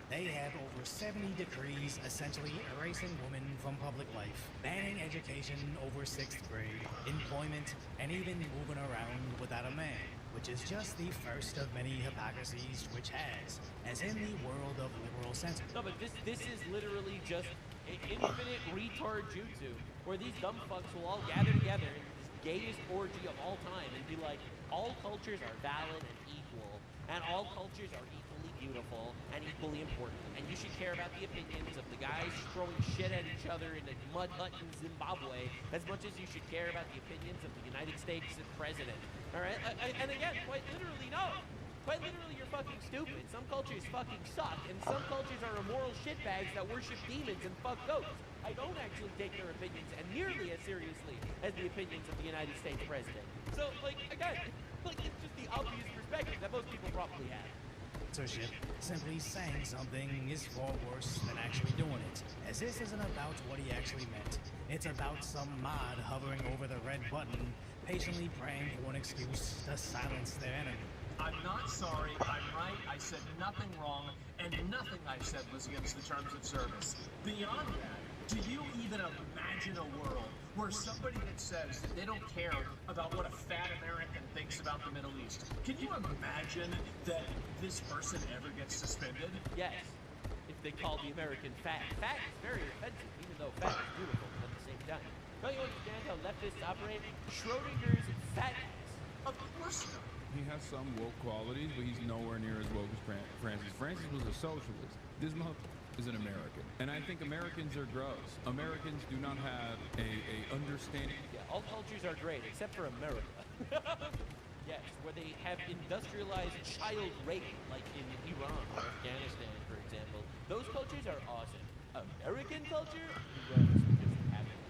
they have over 70 decrees essentially erasing women from public life, banning education over 6th grade, employment, and even moving around without a man. Which is just the first of many hypocrisies Twitch has, as in the world of liberal censorship. No, but this is literally just an infinite retard jutsu, where these dumb fucks will all gather together in this gayest orgy of all time and be like, all cultures are valid and equal, and all cultures are equally beautiful and equally important, and you should care about the opinions of the guys throwing shit at each other in a mud hut in Zimbabwe as much as you should care about the opinions of the United States president. All right, and again, quite literally, no. Quite literally, you're fucking stupid. Some cultures fucking suck, and some cultures are immoral shitbags that worship demons and fuck goats. I don't actually take their opinions and nearly as seriously as the opinions of the United States president. So, again, it's just the obvious perspective that most people probably have. Censorship, simply saying something is far worse than actually doing it, as this isn't about what he actually meant. It's about some mod hovering over the red button, patiently praying for an excuse to silence their enemy. I'm not sorry, I'm right, I said nothing wrong, and nothing I said was against the terms of service. Beyond that, do you even imagine a world where somebody that says that they don't care about what a fat American thinks about the Middle East. Can you imagine that this person ever gets suspended? Yes, if they call the American fat. Fat is very offensive, even though fat is beautiful at the same time. Don't you understand how leftists operate? Schrodinger's fatness. Of course not. He has some woke qualities, but he's nowhere near as woke as Francis. Francis was a socialist. This motherfucker is an American. And I think Americans are gross. Americans do not have a understanding. Yeah, all cultures are great, except for America. Yes, where they have industrialized child rape, like in Iran or Afghanistan, for example. Those cultures are awesome. American culture? Gross, because you have it.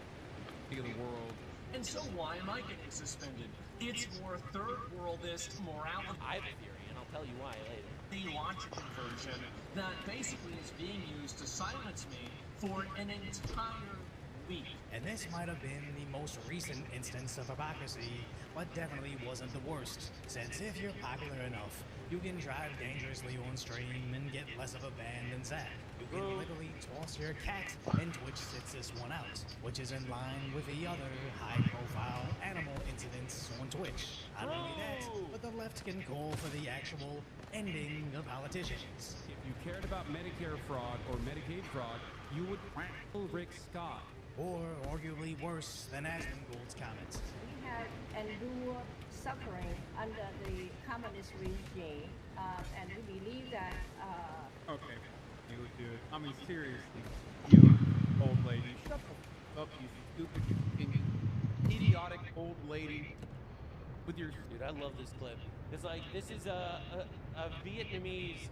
Think of the world. And so why am I getting suspended? It's more third worldist morality. I have a theory, and I'll tell you why later. The logic conversion that basically is being used to silence me for an entire week. And this might have been the most recent instance of hypocrisy, but definitely wasn't the worst, since if you're popular enough, you can drive dangerously on stream and get less of a ban than Zach. You can literally toss your cat, and Twitch sits this one out, which is in line with the other high-profile animal incidents on Twitch. Not only that, but the left can call for the actual ending of politicians. If you cared about Medicare fraud or Medicaid fraud, you would Rick Scott. Or arguably worse than Asmongold's comments. We have endured suffering under the communist regime, and we believe that. Okay, you dude. I mean, seriously, you old lady, shut the f up, you stupid, idiotic old lady. With your dude, I love this clip. It's like this is a Vietnamese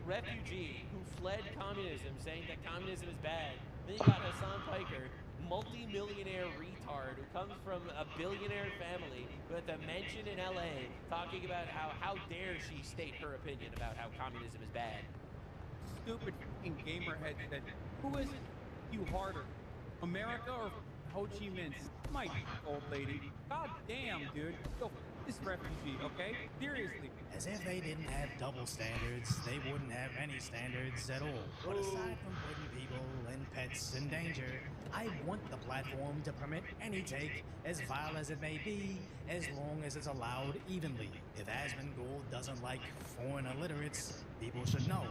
refugee who fled communism, saying that communism is bad. Then you got Hassan Piker, multi-millionaire retard who comes from a billionaire family with a mansion in LA, talking about how dare she state her opinion about how communism is bad. stupid f***ing gamer head said, who is it you harder, America or Ho Chi Minh? My old lady. God damn, dude. Go this refugee, okay? Seriously. As if they didn't have double standards, they wouldn't have any standards at all. But aside from putting people and pets in danger, I want the platform to permit any take, as vile as it may be, as long as it's allowed evenly. If Asmongold doesn't like foreign illiterates, people should know.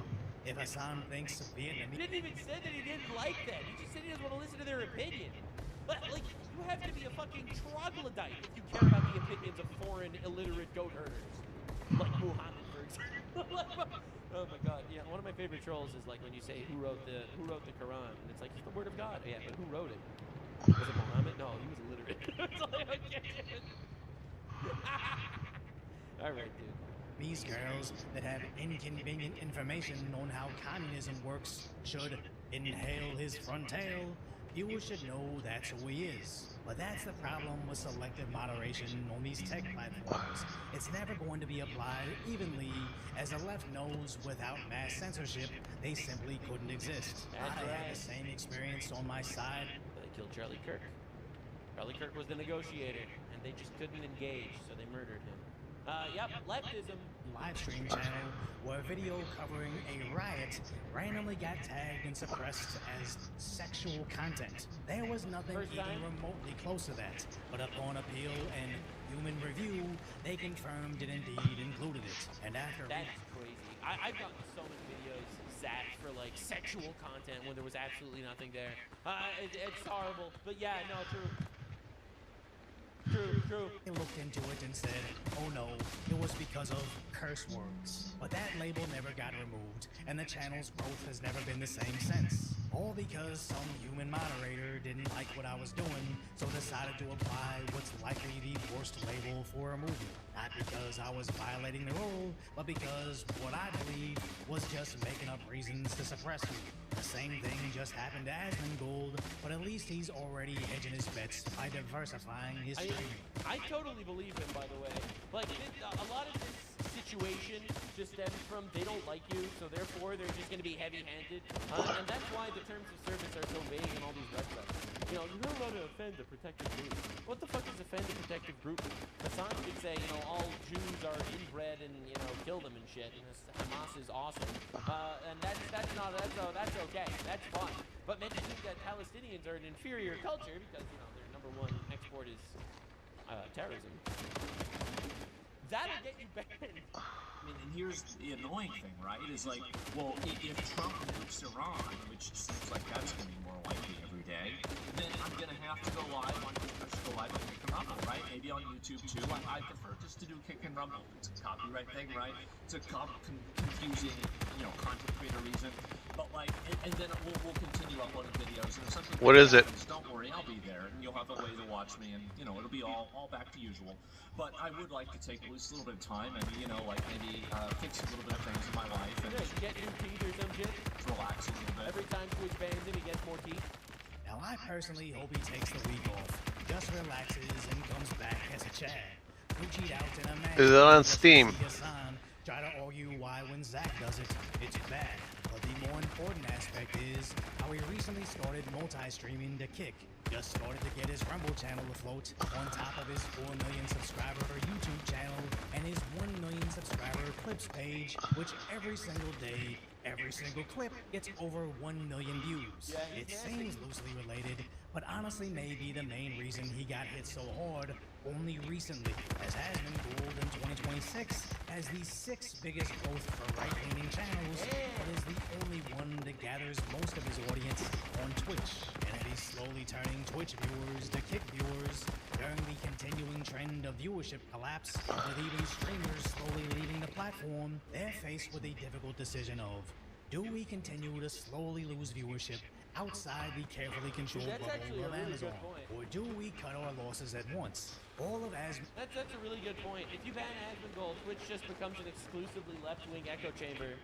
If Hassan thinks Vietnamese... He didn't even say that he didn't like that. He just said he doesn't want to listen to their opinion. But, like, you have to be a fucking troglodyte if you care about the opinions of foreign illiterate goat herders. Like Muhammad, for example. Oh my god, yeah, one of my favorite trolls is like when you say who wrote the Quran, and it's like, it's the word of God. Yeah, but who wrote it? Was it Muhammad? No, he was illiterate. It's like, okay. Alright, dude. These girls that have inconvenient information on how communism works should inhale his frontal. Viewers should know that's who he is. But that's the problem with selective moderation on these tech platforms. It's never going to be applied evenly, as the left knows without mass censorship, they simply couldn't exist. I had the same experience on my side. They killed Charlie Kirk. Charlie Kirk was the negotiator, and they just couldn't engage, so they murdered him. Yep, leftism. Livestream channel where a video covering a riot randomly got tagged and suppressed as sexual content. There was nothing even remotely close to that, but upon appeal and human review, they confirmed it indeed included it. And after that's crazy. I've gotten so many videos zapped for like sexual content when there was absolutely nothing there. It's horrible, but yeah, no, true. True. They looked into it and said, oh no, it was because of curse words. But that label never got removed, and the channel's growth has never been the same since. All because some human moderator didn't like what I was doing, so decided to apply what's likely the worst label for a movie. Not because I was violating the rule, but because what I believe was just making up reasons to suppress me. The same thing just happened to Asmongold, but at least he's already hedging his bets by diversifying his streaming. I totally believe him, by the way. Like, a lot of this situation just stems from they don't like you, so therefore they're just going to be heavy-handed. And that's why the terms of service are so vague in all these websites. You know, you're not allowed to offend a protected group. What the fuck is offend a protected group? Hassan should say, you know, all Jews are inbred and, you know, kill them and shit. And Hamas is awesome. And that's okay. That's fine. But mentioning that Palestinians are an inferior culture because, you know, their #1 export is terrorism. That'll get you banned. I mean, and here's the annoying thing, right? Is like, well, if Trump nukes Iran, which seems like that's going to be more likely every day, then I'm going to have to go live on Kick and Rumble, right? Maybe on YouTube too. I prefer just to do Kick and Rumble. It's a copyright thing, right? It's a confusing, you know, content creator reason. But like, and then we'll continue uploading videos. And if something What is it? happens, don't worry, I'll be there, and you'll have a way to watch me, and you know, it'll be all back to usual. But I would like to take at least a little bit of time and, you know, like maybe fix a little bit of things in my life and get new teeth or some shit. Relax a little bit. Every time Twitch bans him, he gets more teeth. Now, I personally hope he takes the week off, just relaxes, and comes back as a Chad. Who cheat out in a man. Is it on Steam? Try to argue why when Zach does it, it's bad. But the more important aspect is how he recently started multi-streaming to Kick. Just started to get his Rumble channel afloat on top of his 4 million subscriber YouTube channel and his 1 million subscriber clips page, which every single day, every single clip gets over 1 million views. Yeah, it seems loosely related, but honestly may be the main reason he got hit so hard only recently, as has been gold in 2026 as the 6th biggest growth for right-leaning channels, but is the only one that gathers most of his audience on Twitch, and it is slowly turning Twitch viewers to Kick viewers during the continuing trend of viewership collapse, with even streamers slowly leaving the platform. They're faced with a difficult decision of, do we continue to slowly lose viewership outside the carefully controlled bubble of Amazon, or do we cut our losses at once? All of That's a really good point. If you ban Asmongold, Twitch just becomes an exclusively left-wing echo chamber,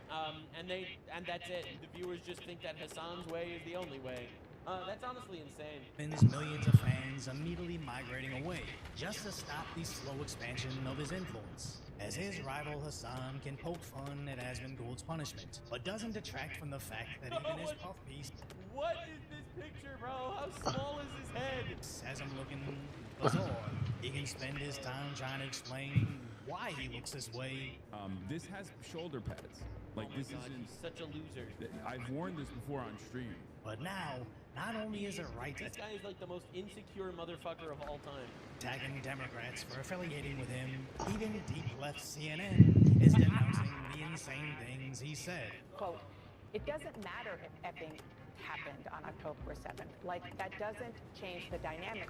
and that's it. The viewers just think that Hassan's way is the only way. That's honestly insane. Millions of fans immediately migrating away, just to stop the slow expansion of his influence. As his rival Hassan can poke fun at Asmongold's punishment, but doesn't detract from the fact that even his puff piece. What is this picture, bro? How small is his head? Has him looking bizarre. He can spend his time trying to explain why he looks this way. This has shoulder pads. Like, oh my God, he's such a loser. I've worn this before on stream. But now, not only is it right this guy is like the most insecure motherfucker of all time. Tagging Democrats for affiliating with him, even deep left CNN is denouncing the insane things he said. Quote, it doesn't matter if effing happened on October 7th. Like, that doesn't change the dynamic.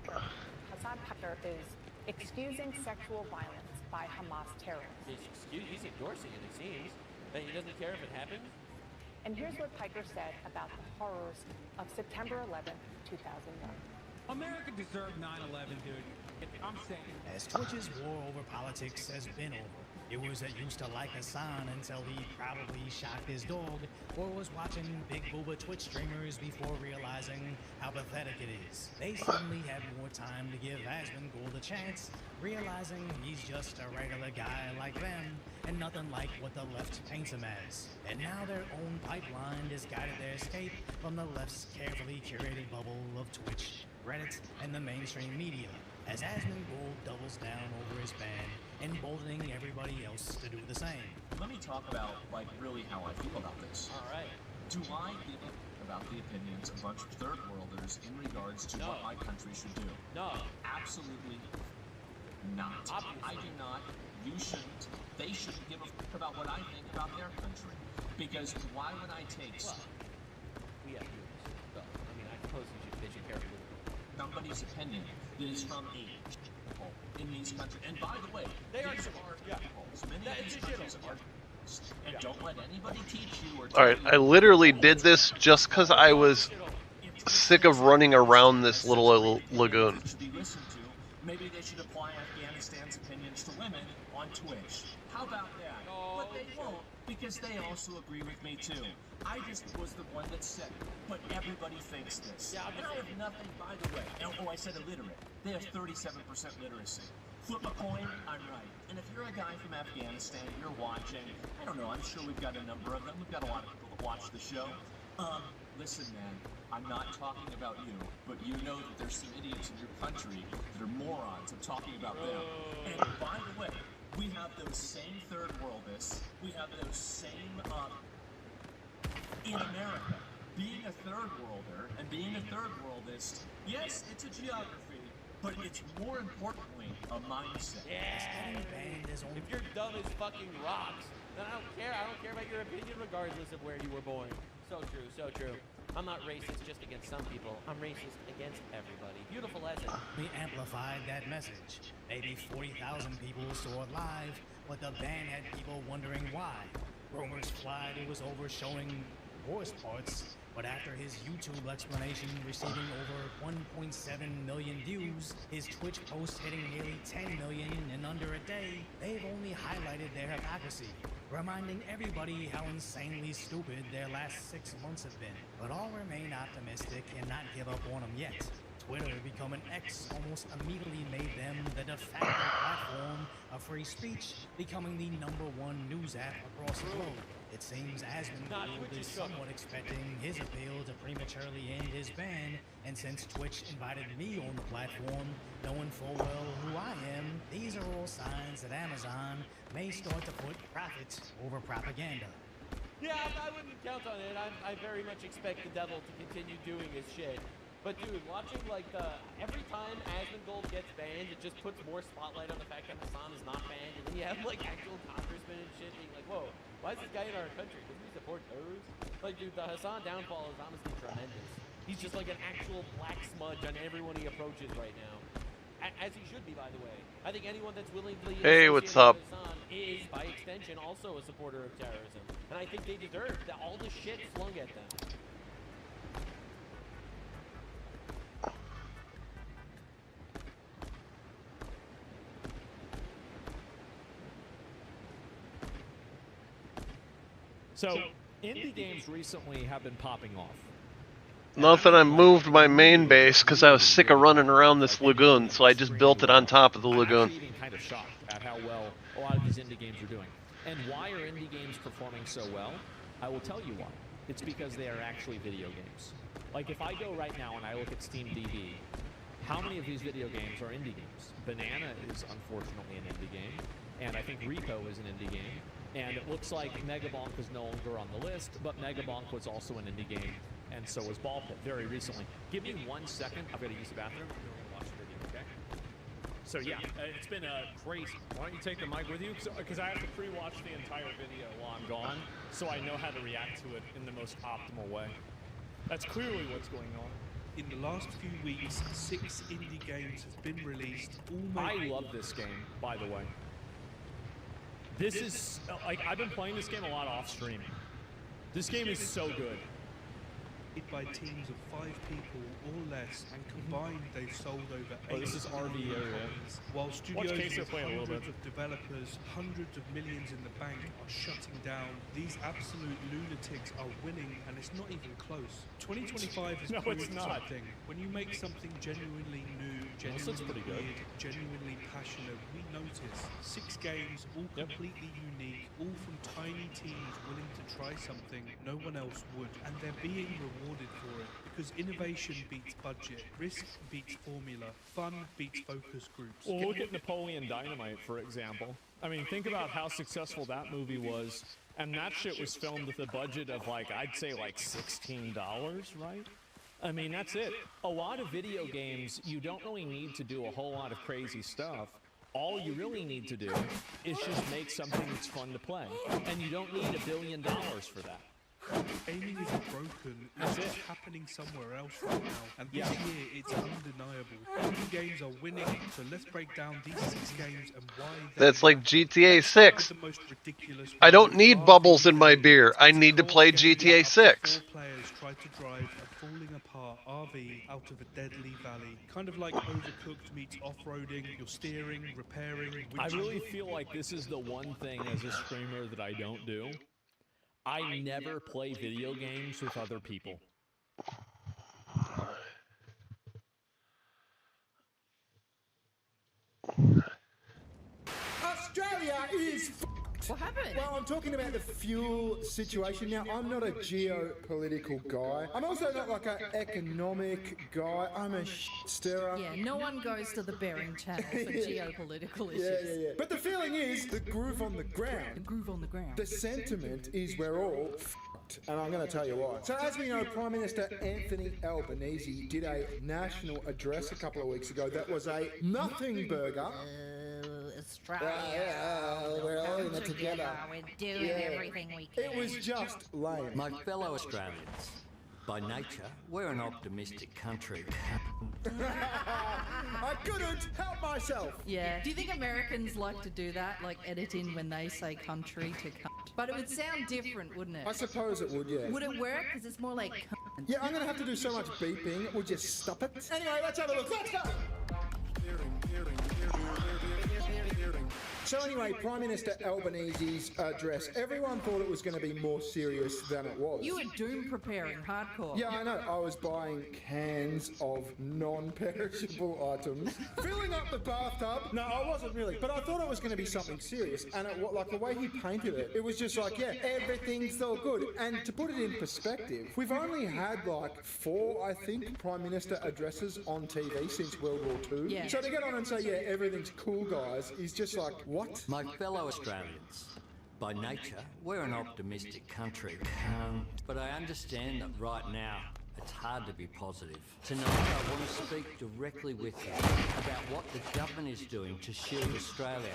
Hassan Piker is excusing sexual violence by Hamas terrorists. He's endorsing it, it seems. But he doesn't care if it happened? And here's what Piker said about the horrors of September 11th, 2001. America deserved 9/11, dude. I'm saying. As Twitch's war over politics has been over, viewers that used to like Hassan until he probably shocked his dog, or was watching big booba Twitch streamers before realizing how pathetic it is. They suddenly have more time to give Asmongold a chance, realizing he's just a regular guy like them, and nothing like what the left paints him as. And now their own pipeline has guided their escape from the left's carefully curated bubble of Twitch, Reddit, and the mainstream media, as Asmongold doubles down over his ban, emboldening everybody else to do the same. Let me talk about, like, really how I feel about this. All right. Do I give about the opinions of a bunch of third worlders in regards to what my country should do? No. Absolutely not. Obviously. I do not. You shouldn't. They shouldn't give a fuck about what I think about their country. Because why would I take we have viewers. So, I mean, I suppose they should care for somebody's opinion that is from a in these countries? And by the way, they are these many of these countries are. And don't let anybody teach you or Alright, I literally did this just because I was sick of running around this little lagoon. Be listened to. Maybe they should apply Afghanistan's opinions to women on Twitch. How about that? But they won't, because they also agree with me too. I just was the one that said it, but everybody thinks this. And I have nothing, by the way. Oh, I said illiterate. They have 37% literacy. Flip a coin, I'm right. And if you're a guy from Afghanistan, you're watching, I don't know, I'm sure we've got a number of them. We've got a lot of people that watch the show. listen, man, I'm not talking about you, but you know that there's some idiots in your country that are morons. I'm talking about them. And by the way, we have those same third worldists. We have those same, in America. Being a third worlder and being a third worldist, yes, it's a geography, but it's more importantly a mindset. Yeah. If you're dumb as fucking rocks, then I don't care. I don't care about your opinion regardless of where you were born. So true, so true. I'm not racist just against some people. I'm racist against everybody. Beautiful lesson. We amplified that message. Maybe 40,000 people saw it live, but the ban had people wondering why. Rumors fly it was over showing worse parts, but after his YouTube explanation receiving over 1.7 million views, his Twitch posts hitting nearly 10 million in under a day, they've only highlighted their hypocrisy, reminding everybody how insanely stupid their last 6 months have been. But all remain optimistic and not give up on them yet. Twitter, becoming X, almost immediately made them the de facto platform of free speech, becoming the #1 news app across the globe. It seems Asmongold is somewhat expecting his appeal to prematurely end his ban, and since Twitch invited me on the platform, knowing full well who I am, these are all signs that Amazon may start to put profit over propaganda. Yeah, I wouldn't count on it. I very much expect the devil to continue doing his shit. But dude, watching like every time Asmongold gets banned, it just puts more spotlight on the fact that Hassan is not banned, and then you have like actual congressmen and shit being like, whoa, why is this guy in our country? Doesn't he support terrorists? Like, dude, the Hassan downfall is honestly tremendous. He's just like an actual black smudge on everyone he approaches right now. As he should be, by the way. I think anyone that's willingly what's up? with Hassan is, by extension, also a supporter of terrorism. And I think they deserve all the shit flung at them. So, indie games recently have been popping off. Nothing, I moved my main base because I was sick of running around this lagoon, so I just built it on top of the lagoon. I'm actually even kind of shocked at how well a lot of these indie games are doing. And why are indie games performing so well? I will tell you why. It's because they are actually video games. Like, if I go right now and I look at SteamDB, how many of these video games are indie games? Banana is unfortunately an indie game, and I think Repo is an indie game. And it looks like Megabonk is no longer on the list, but Megabonk was also an indie game, and so was Ball Pit very recently. Give me 1 second. I've got to use the bathroom. We're going to watch the video, okay? So yeah, it's been crazy. Why don't you take the mic with you? Because I have to pre-watch the entire video while I'm gone, so I know how to react to it in the most optimal way. That's clearly what's going on. In the last few weeks, 6 indie games have been released. I love this game, by the way. This is, like, I've been playing this game a lot off stream. This game is so good. By teams of 5 people or less, and combined they've sold over 8 this is RV area. While studios with play hundreds of developers, hundreds of millions in the bank are shutting down, these absolute lunatics are winning, and it's not even close. 2025 has proved something. When you make something genuinely new, genuinely weird, genuinely passionate, we notice. 6 games, all completely unique, all from tiny teams willing to try something no one else would, and they're being rewarded for it, because innovation beats budget, risk beats formula, fun beats focus groups. Well, look at Napoleon Dynamite, for example. I mean, think about how successful that movie was, and that shit was filmed with a budget of, like, I'd say like $16, right? I mean, that's it. A lot of video games, you don't really need to do a whole lot of crazy stuff. All you really need to do is just make something that's fun to play, and you don't need $1 billion for that. Gaming is broken. It's happening somewhere else right now, and this year it's undeniable. Indie games are winning, so let's break down these 6 games and why. That's like GTA 6. I don't need bubbles in my beer. I need to play GTA 6. 4 players try to drive a falling apart RV out of a deadly valley. Kind of like Overcooked meets off-roading. You're steering, repairing. I really feel like this is the one thing as a streamer that I don't do. I never play video games with other people. Australia is What happened? Well, I'm talking about the fuel situation. Now, I'm not a geopolitical guy. I'm also not like an economic guy. I'm a stirrer. Yeah, no one goes to the Bering Channel for geopolitical issues. Yeah. But the feeling is, the groove on the ground. The groove on the ground. The sentiment is we're all f***ed, and I'm going to tell you why. So as we know, Prime Minister Anthony Albanese did a national address a couple of weeks ago that was a nothing burger. Australia. We're all in it together. We're doing everything we can. It was just lame. My fellow Australians, by nature, we're an optimistic country. I couldn't help myself. Yeah. Do you think Americans like to do that? Like edit in when they say country to cunt? But it would sound different, wouldn't it? I suppose it would, yeah. Would it work? Because it's more like cunt. Yeah, I'm going to have to do so much beeping. We'll just stop it. Anyway, let's have a look. Let's go. So anyway, Prime Minister Albanese's address, everyone thought it was going to be more serious than it was. You were doom preparing hardcore. Yeah, I know. I was buying cans of non-perishable items, filling up the bathtub. No, I wasn't really, but I thought it was going to be something serious. And like the way he painted it, it was just like, yeah, everything's all good. And to put it in perspective, we've only had like 4, I think, Prime Minister addresses on TV since World War II. Yeah. So to get on and say, yeah, everything's cool, guys, is just like, what? My fellow Australians, by nature, we're an optimistic country. But I understand that right now, it's hard to be positive. Tonight, I want to speak directly with you about what the government is doing to shield Australia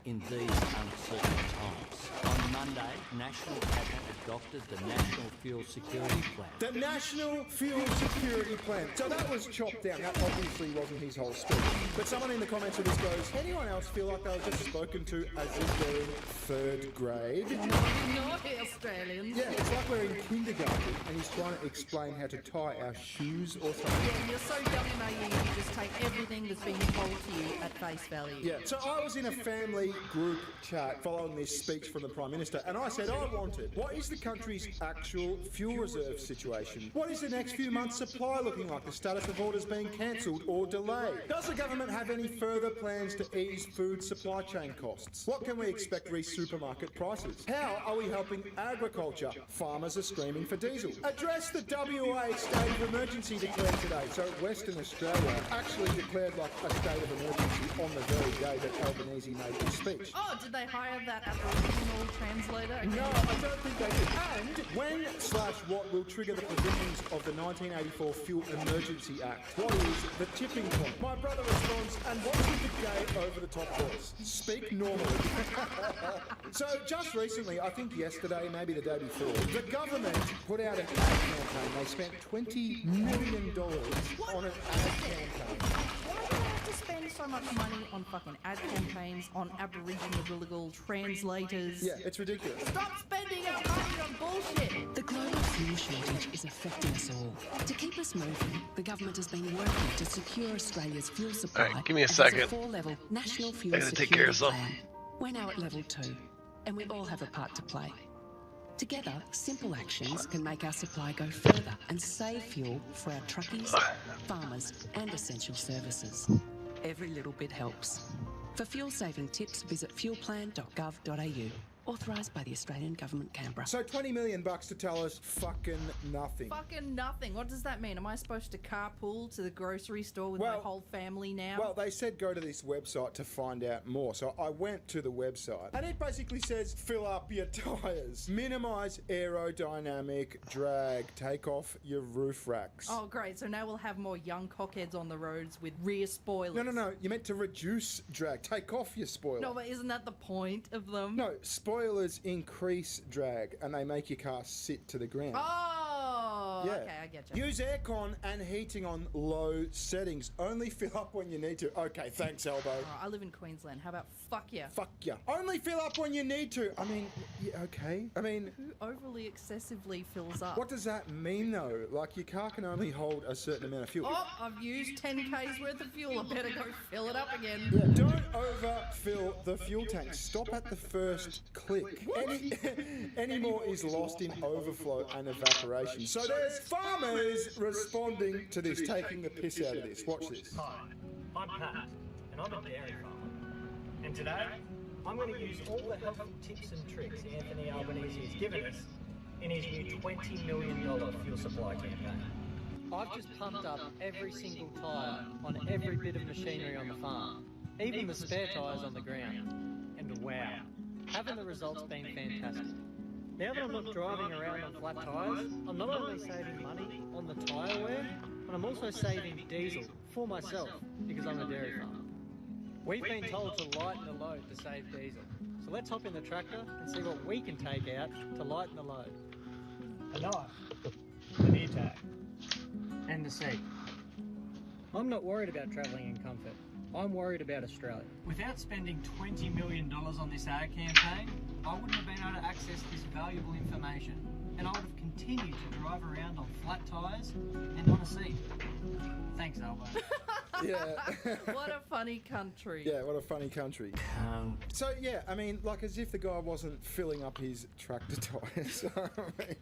in these uncertain times. On Monday, National Cabinet adopted the National Fuel Security Plan. The National Fuel Security Plan. So that was chopped down. That obviously wasn't his whole speech. But someone in the comments of this goes, anyone else feel like they were just spoken to as if they're in 3rd grade? Not Australians. Yeah, it's like we're in kindergarten and he's trying to explain how to tie our shoes or something. Yeah, you're so young and naive, you just take everything that's being told to you at face value. Yeah, so I was in a family group chat following this speech from the Prime Minister, and I said I wanted, what is the country's actual fuel reserve situation? What is the next few months' supply looking like? The status of orders being cancelled or delayed? Does the government have any further plans to ease food supply chain costs? What can we expect re supermarket prices? How are we helping agriculture? Farmers are screaming for diesel. Address the WA state of emergency declared today. So Western Australia actually declared like a state of emergency on the very day that Albanese made his speech. Oh, did they hire that Aboriginal translator? No, I don't think they did. And when/what will trigger the provisions of the 1984 Fuel Emergency Act? What is the tipping point? My brother responds, and what's with the gay over-the-top voice? Speak normally. So just recently, I think yesterday, maybe the day before, the government put out an ad campaign. They spent $20 million on an ad campaign. Why do they have to spend so much money on fucking ad campaigns, on Aboriginal translators? Yeah, it's ridiculous. Stop spending our money on bullshit! The global fuel shortage is affecting us all. To keep us moving, the government has been working to secure Australia's fuel supply. All right, give me a as second. A 4-level national fuel I gotta security take care of plan. something. We're now at level 2, and we all have a part to play. Together, simple actions can make our supply go further and save fuel for our truckies, farmers, and essential services. Every little bit helps. For fuel-saving tips, visit fuelplan.gov.au. Authorised by the Australian Government, Canberra. So $20 million to tell us fucking nothing. Fucking nothing. What does that mean? Am I supposed to carpool to the grocery store with my whole family now? Well, they said go to this website to find out more. So I went to the website and it basically says fill up your tyres, minimise aerodynamic drag, take off your roof racks. Oh, great. So now we'll have more young cockheads on the roads with rear spoilers. No. You meant to reduce drag. Take off your spoiler. No, but isn't that the point of them? No, spoilers increase drag and they make your car sit to the ground. Oh, yeah. Okay, I get you. Use aircon and heating on low settings. Only fill up when you need to. Okay, thanks, Elbow. I live in Queensland. How about fuck ya? Fuck ya. Only fill up when you need to. I mean, yeah, okay. I mean... Who overly excessively fills up? What does that mean, though? Like, your car can only hold a certain amount of fuel. Oh, I've used 10 K's worth of fuel. I better go fill it up again. Yeah, don't overfill the fuel tank. Stop at the first click. Any more is lost in overflow and evaporation. So there's farmers responding to this, taking the piss out of this. Watch this. Hi, I'm Pat, and I'm a dairy farmer. And today, I'm going to use all the helpful tips and tricks Anthony Albanese has given us in his new $20 million fuel supply campaign. I've just pumped up every single tyre on every bit of machinery on the farm, even the spare tyres on the ground. And wow, haven't the results been fantastic? Now that I'm not driving around on flat tyres, I'm not only saving money on the tyre wear, but I'm also saving diesel for myself because I'm a dairy farmer. We've been told to lighten the load to save diesel, so let's hop in the tractor and see what we can take out to lighten the load. A knife, an ear tag, and the seat. I'm not worried about travelling in comfort. I'm worried about Australia. Without spending $20 million on this ad campaign, I wouldn't have been able to access this valuable information, and I would have continued to drive around on flat tyres and on a seat. Thanks, Albo. Yeah. What a funny country. Yeah, what a funny country. So, yeah, I mean, like as if the guy wasn't filling up his tractor tyres. I mean,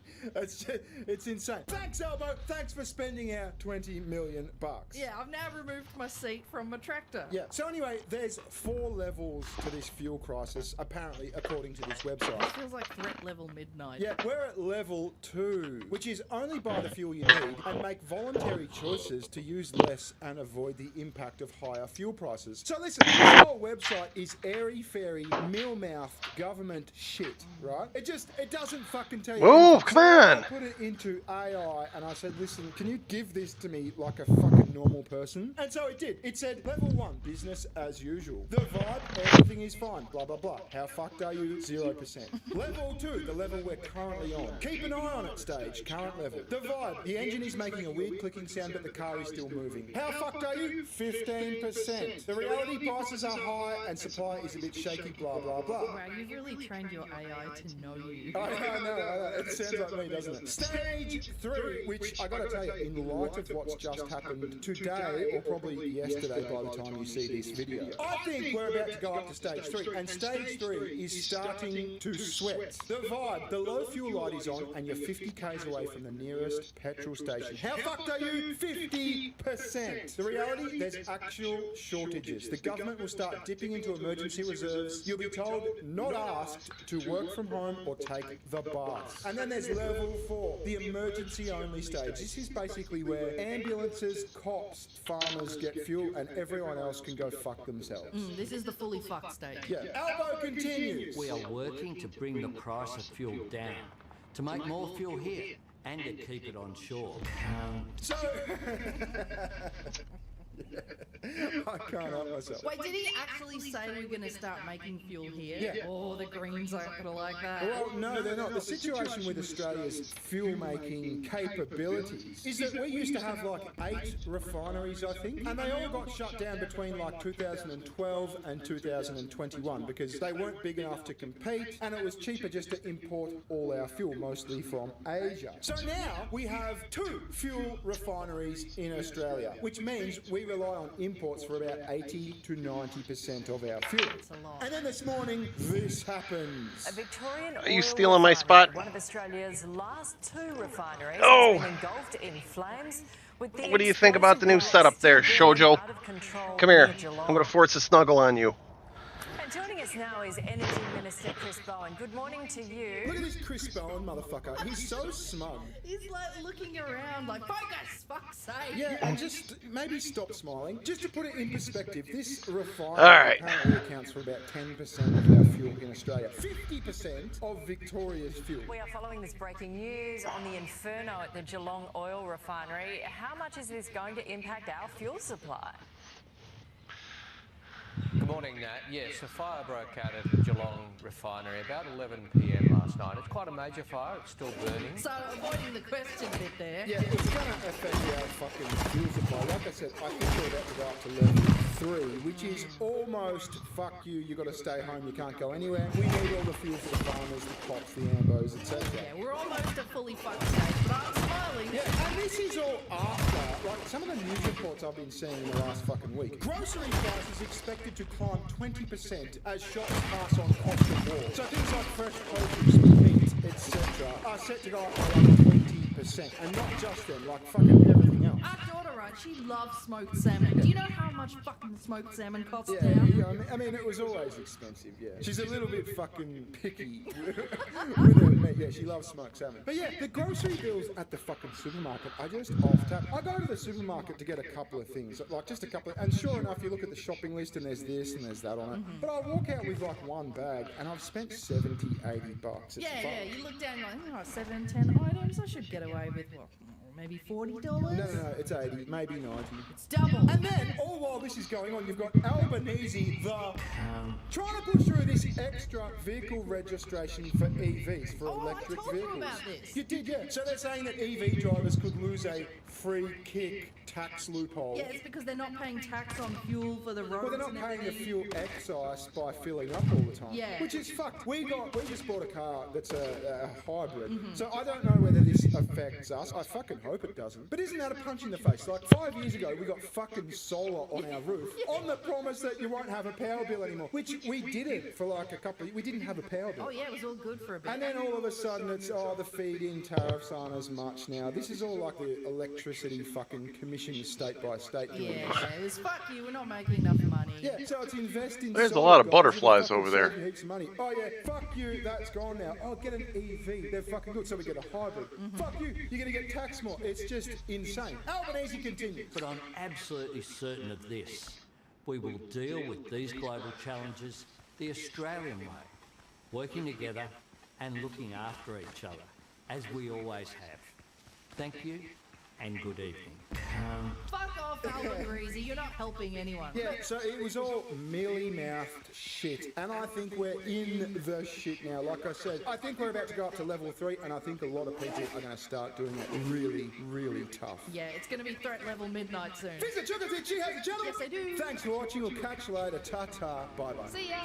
it's insane. Thanks, Albo. Thanks for spending our $20 million. Yeah, I've now removed my seat from my tractor. Yeah. So anyway, there's 4 levels to this fuel crisis, apparently, according to this website. It feels like threat level midnight. Yeah, we're at level 2, which is only buy the fuel you need and make voluntary choices to use less and avoid the impact of higher fuel prices. So listen, this whole website is airy-fairy, meal-mouthed government shit, right? It doesn't fucking tell you. Oh, come on! I put it into AI and I said, listen, can you give this to me like a fucking normal person? And so it did. It said, level 1, business as usual. The vibe, everything is fine, blah, blah, blah. How fucked are you? 0%. Level 2, the level we're currently on. Keep an eye on it stage, current level. The vibe, the engine is making a weird clicking sound, but the car is still moving. How fucked are you? 15%. The reality prices are high and supply is a bit shaky, blah, blah, blah. Wow, you've really trained your AI to know you. I know. It sounds like me, doesn't it? Stage 3, which I gotta tell you, in light of what's just happened today, or probably yesterday by the time you see this video, I think we're about to go up to stage 3, and stage 3 is starting to sweat. The vibe, the low fuel light is on, and you're 50 k's away from the nearest petrol station. How fucked are you? 50%. The reality, there's actual shortages. The government will start dipping into emergency reserves. You'll be told, not asked, to work from home or take the bus. And then there's level 4, the emergency only stage. This is basically where ambulances, cops, farmers get fuel and everyone else can go fuck themselves. This is the fully fucked stage. Yeah. Albo continues. We are working to bring the price of fuel down, to make more fuel here, and to keep it on shore. So... I can't help myself. Wait, did he actually say we're going to start making fuel here? Yeah. Oh, the Greens aren't going to like that. Well, no, they're not. The situation with Australia's fuel-making capabilities is that we used to have like 8 refineries, I think, and they all got shut down between like 2012 and 2021 because they weren't big enough to compete, and it was cheaper just to import all our fuel, mostly from Asia. So now we have 2 fuel refineries in Australia, which means we rely on imports for about 80 to 90% of our fuel. And then this morning, this happens. A Victorian Are you stealing my spot? One of Australia's last 2 refineries Oh. has been engulfed in flames. With the What do you think about the new setup there, Shoujo? Come here. I'm going to force a snuggle on you. And joining us now is Energy Minister Chris Bowen. Good morning to you. Look at this Chris Bowen motherfucker. He's so smug. He's like looking around like, focus, fuck's sake. Yeah, and just maybe stop smiling. Just to put it in perspective, this refinery right. apparently accounts for about 10% of our fuel in Australia. 50% of Victoria's fuel. We are following this breaking news on the inferno at the Geelong oil refinery. How much is this going to impact our fuel supply? Good morning, Nat. Yes, a fire broke out at the Geelong refinery about 11 p.m. last night. It's quite a major fire. It's still burning. So, avoiding the question bit there. Yeah, it's going to affect our fucking fuel supply. Like I said, I think we're about to go up to level 3, which is almost fuck you, you got to stay home, you can't go anywhere. We need all the fuel for the farmers, the cops, the ambos, etc. Yeah, we're almost at fully fucked stage, but I'm smiling. Yeah, and this is all after, like, some of the news reports I've been seeing in the last fucking week. Grocery prices expected to climb 20% as shops pass on cost of war. So things like fresh produce, meat, etc. are set to go up by like 20%. And not just them, like fucking everything else. Our daughter, right, she loves smoked salmon. Do you know how much fucking smoked salmon costs Yeah, now? yeah, I mean, it was always expensive, yeah. She's a little bit fucking picky with her meat. Yeah, she loves smoked salmon. But yeah, the grocery bills at the fucking supermarket are just off tap. I go to the supermarket to get a couple of things, like just a couple of, and sure enough, you look at the shopping list and there's this and there's that on it. But I walk out with like one bag and I've spent 70, 80 bucks. It's Yeah, fucked. yeah, you look down, you're like, oh, 7, 10 items, I should get away with, what, maybe $40? No, it's 80, maybe 90. It's double. And then, all while this is going on, you've got Albanese, trying to push through this extra vehicle registration for EVs, for electric I told vehicles. you about this. You did, yeah. So they're saying that EV drivers could lose a free kick tax loophole. Yeah, it's because they're not paying tax on fuel for the roads. Well, they're not and paying the everything. fuel excise by filling up all the time. Yeah. Which is fucked. We just bought a car that's a hybrid. So I don't know whether this affects us. I fucking hope it doesn't. But isn't that a punch in the face? Like 5 years ago, we got fucking solar on our roof on the promise that you won't have a power bill anymore. Which we didn't for like a couple of years. We didn't have a power bill. Oh, yeah, it was all good for a bit. And then all of a sudden it's, the feed-in tariffs aren't as much now. This is all like the electricity fucking commission state by state. Yeah, it was fuck you, we're not making enough money. Yeah, so it's invest in There's a solar, lot of guys. butterflies It'll over fucking there. save you heaps of money. Oh yeah, fuck you, that's gone now. Oh, get an EV, they're fucking good, so we get a hybrid. Fuck you, you're gonna get taxed more. It's just insane. Albanese continue. But I'm absolutely certain of this. We will deal with these global challenges the Australian way, working together and looking after each other, as we always have. Thank you and good evening. Fuck off, Alvin Greasy, you're not helping anyone. Yeah, so it was all mealy-mouthed shit, and I think we're in the shit now. Like I said, I think we're about to go up to level 3, and I think a lot of people are going to start doing it really, really tough. Yeah, it's going to be threat level midnight soon. Visit Sugar Dick, she has a channel. Yes, I do. Thanks for watching. We'll catch you later. Ta-ta. Bye-bye. See ya.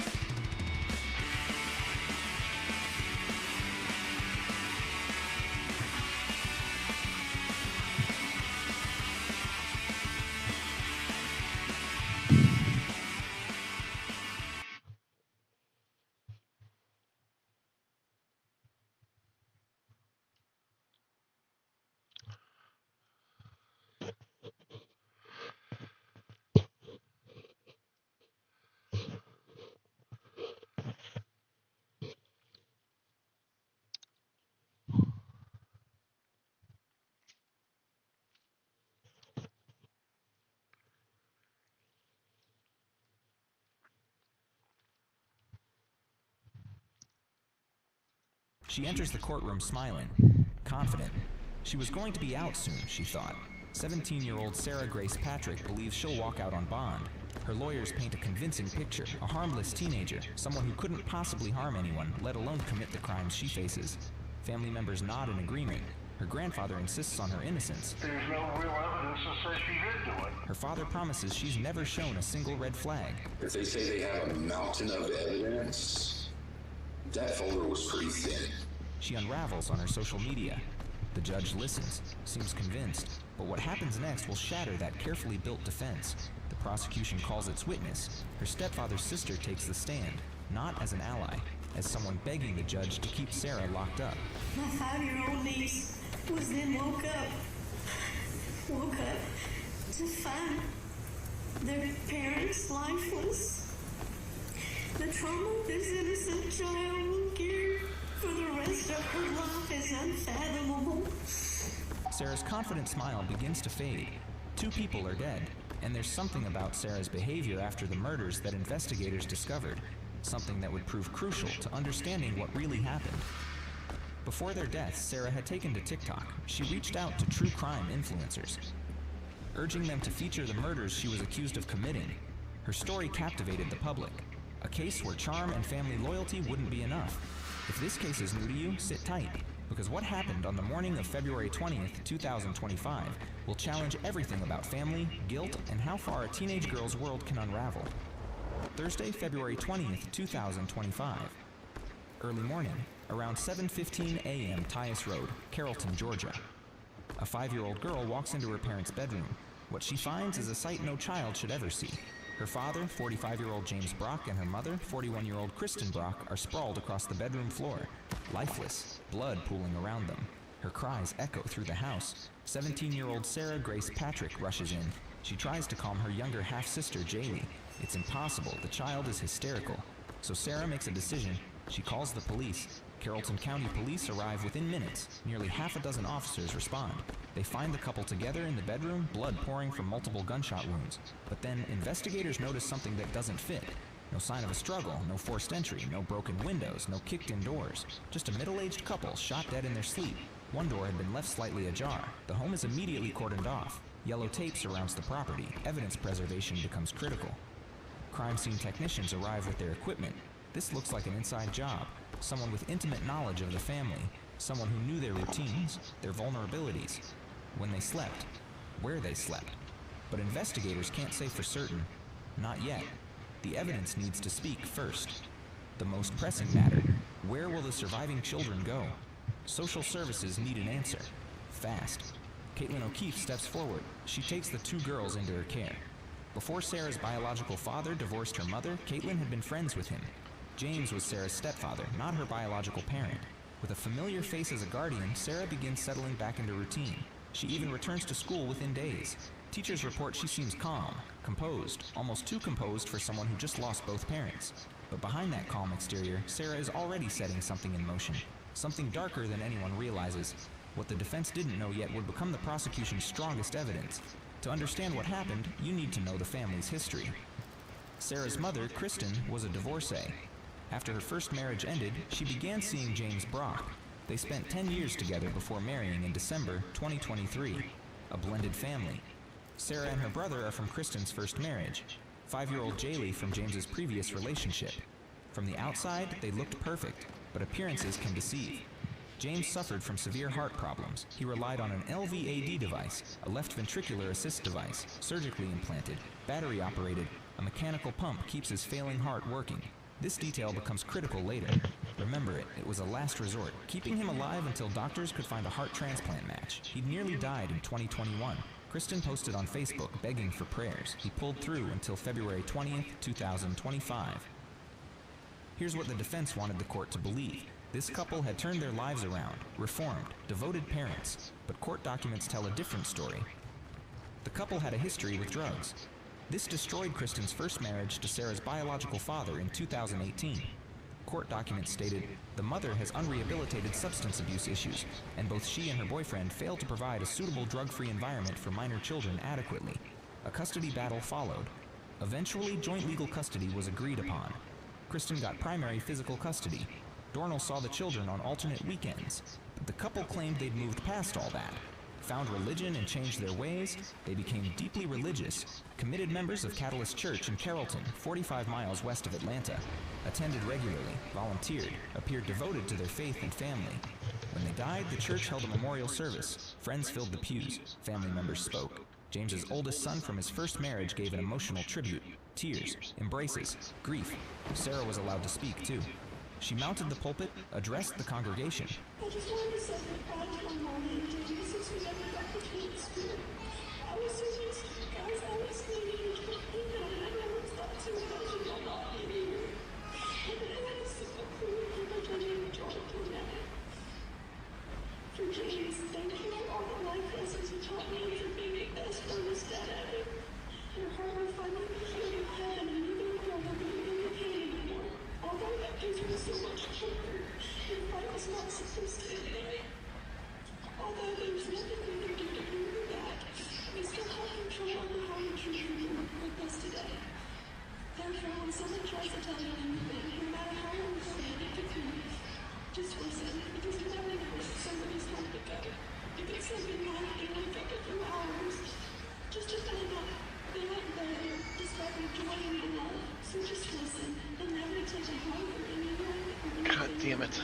She enters the courtroom smiling, confident. She was going to be out soon, she thought. 17-year-old Sarah Grace Patrick believes she'll walk out on bond. Her lawyers paint a convincing picture, a harmless teenager, someone who couldn't possibly harm anyone, let alone commit the crimes she faces. Family members nod in agreement. Her grandfather insists on her innocence. There's no real evidence to say she did do it. Her father promises she's never shown a single red flag. If they say they have a mountain of evidence, that folder was pretty thin. She unravels on her social media. The judge listens, seems convinced, but what happens next will shatter that carefully built defense. The prosecution calls its witness. Her stepfather's sister takes the stand, not as an ally, as someone begging the judge to keep Sarah locked up. My 5-year-old niece was then woke up to find their parents lifeless. The trauma this innocent child will carry for the rest of her life is unfathomable. Sarah's confident smile begins to fade. 2 people are dead, and there's something about Sarah's behavior after the murders that investigators discovered, something that would prove crucial to understanding what really happened. Before their deaths, Sarah had taken to TikTok. She reached out to true crime influencers, urging them to feature the murders she was accused of committing. Her story captivated the public, a case where charm and family loyalty wouldn't be enough. If this case is new to you, sit tight, because what happened on the morning of February 20th, 2025 will challenge everything about family, guilt, and how far a teenage girl's world can unravel. Thursday, February 20th, 2025. Early morning, around 7:15 a.m. Tyus Road, Carrollton, Georgia. A 5-year-old girl walks into her parents' bedroom. What she finds is a sight no child should ever see. Her father, 45-year-old James Brock, and her mother, 41-year-old Kristen Brock, are sprawled across the bedroom floor, lifeless, blood pooling around them. Her cries echo through the house. 17-year-old Sarah Grace Patrick rushes in. She tries to calm her younger half-sister, Jaylee. It's impossible. The child is hysterical. So Sarah makes a decision. She calls the police. Carrollton County Police arrive within minutes. Nearly half a dozen officers respond. They find the couple together in the bedroom, blood pouring from multiple gunshot wounds. But then investigators notice something that doesn't fit. No sign of a struggle, no forced entry, no broken windows, no kicked-in doors. Just a middle-aged couple shot dead in their sleep. One door had been left slightly ajar. The home is immediately cordoned off. Yellow tape surrounds the property. Evidence preservation becomes critical. Crime scene technicians arrive with their equipment. This looks like an inside job. Someone with intimate knowledge of the family. Someone who knew their routines, their vulnerabilities. When they slept. Where they slept. But investigators can't say for certain. Not yet. The evidence needs to speak first. The most pressing matter. Where will the surviving children go? Social services need an answer. Fast. Caitlin O'Keefe steps forward. She takes the two girls into her care. Before Sarah's biological father divorced her mother, Caitlin had been friends with him. James was Sarah's stepfather, not her biological parent. With a familiar face as a guardian, Sarah begins settling back into routine. She even returns to school within days. Teachers report she seems calm, composed, almost too composed for someone who just lost both parents. But behind that calm exterior, Sarah is already setting something in motion. Something darker than anyone realizes. What the defense didn't know yet would become the prosecution's strongest evidence. To understand what happened, you need to know the family's history. Sarah's mother, Kristen, was a divorcee. After her first marriage ended, she began seeing James Brock. They spent 10 years together before marrying in December 2023. A blended family. Sarah and her brother are from Kristen's first marriage. 5-year-old Jaylee from James's previous relationship. From the outside, they looked perfect, but appearances can deceive. James suffered from severe heart problems. He relied on an LVAD device, a left ventricular assist device, surgically implanted, battery operated. A mechanical pump keeps his failing heart working. This detail becomes critical later. Remember it, it was a last resort, keeping him alive until doctors could find a heart transplant match. He'd nearly died in 2021. Kristen posted on Facebook begging for prayers. He pulled through until February 20th, 2025. Here's what the defense wanted the court to believe. This couple had turned their lives around, reformed, devoted parents, but court documents tell a different story. The couple had a history with drugs. This destroyed Kristen's first marriage to Sarah's biological father in 2018. Court documents stated, the mother has unrehabilitated substance abuse issues, and both she and her boyfriend failed to provide a suitable drug-free environment for minor children adequately. A custody battle followed. Eventually, joint legal custody was agreed upon. Kristen got primary physical custody. Dornell saw the children on alternate weekends, but the couple claimed they'd moved past all that. Found religion and changed their ways, they became deeply religious, committed members of Catalyst Church in Carrollton, 45 miles west of Atlanta, attended regularly, volunteered, appeared devoted to their faith and family. When they died, the church held a memorial service. Friends filled the pews, family members spoke. James's oldest son from his first marriage gave an emotional tribute. Tears, embraces, grief. Sarah was allowed to speak too. She mounted the pulpit, addressed the congregation. I just wanted to say that God to my mom and Dad since we never got the kids. I was so used to you guys always leaving me to clean up, and I never thought to imagine y'all not being here. And then I had a simple clue people turning the joy to that. For James, thank you for all the life lessons you taught me and for being the best bonus dad ever. Your heart will finally be here in heaven, and neither of y'all will be in the pain anymore. Although that gives me so much comfort, your fight was not supposed to end there. Although there's nothing we can do to bring you back, we still have control over how we treat people with us today. Therefore, when someone tries to tell you anything, no matter how unfair it could be, just listen, because you never know if somebody's going to go. You could say goodnight and wake up in a few hours, just to find out they weren't there, despite their joy and their love. So just listen, and never take a hunger in your life. God damn it.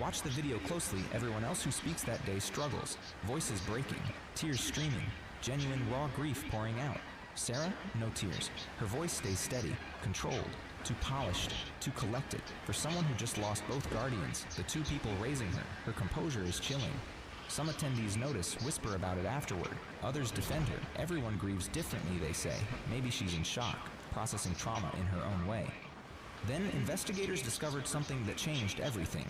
Watch the video closely. Everyone else who speaks that day struggles. Voices breaking, tears streaming, genuine raw grief pouring out. Sarah, no tears. Her voice stays steady, controlled, too polished, too collected. For someone who just lost both guardians, the two people raising her, her composure is chilling. Some attendees notice, whisper about it afterward. Others defend her. Everyone grieves differently, they say. Maybe she's in shock, processing trauma in her own way. Then investigators discovered something that changed everything.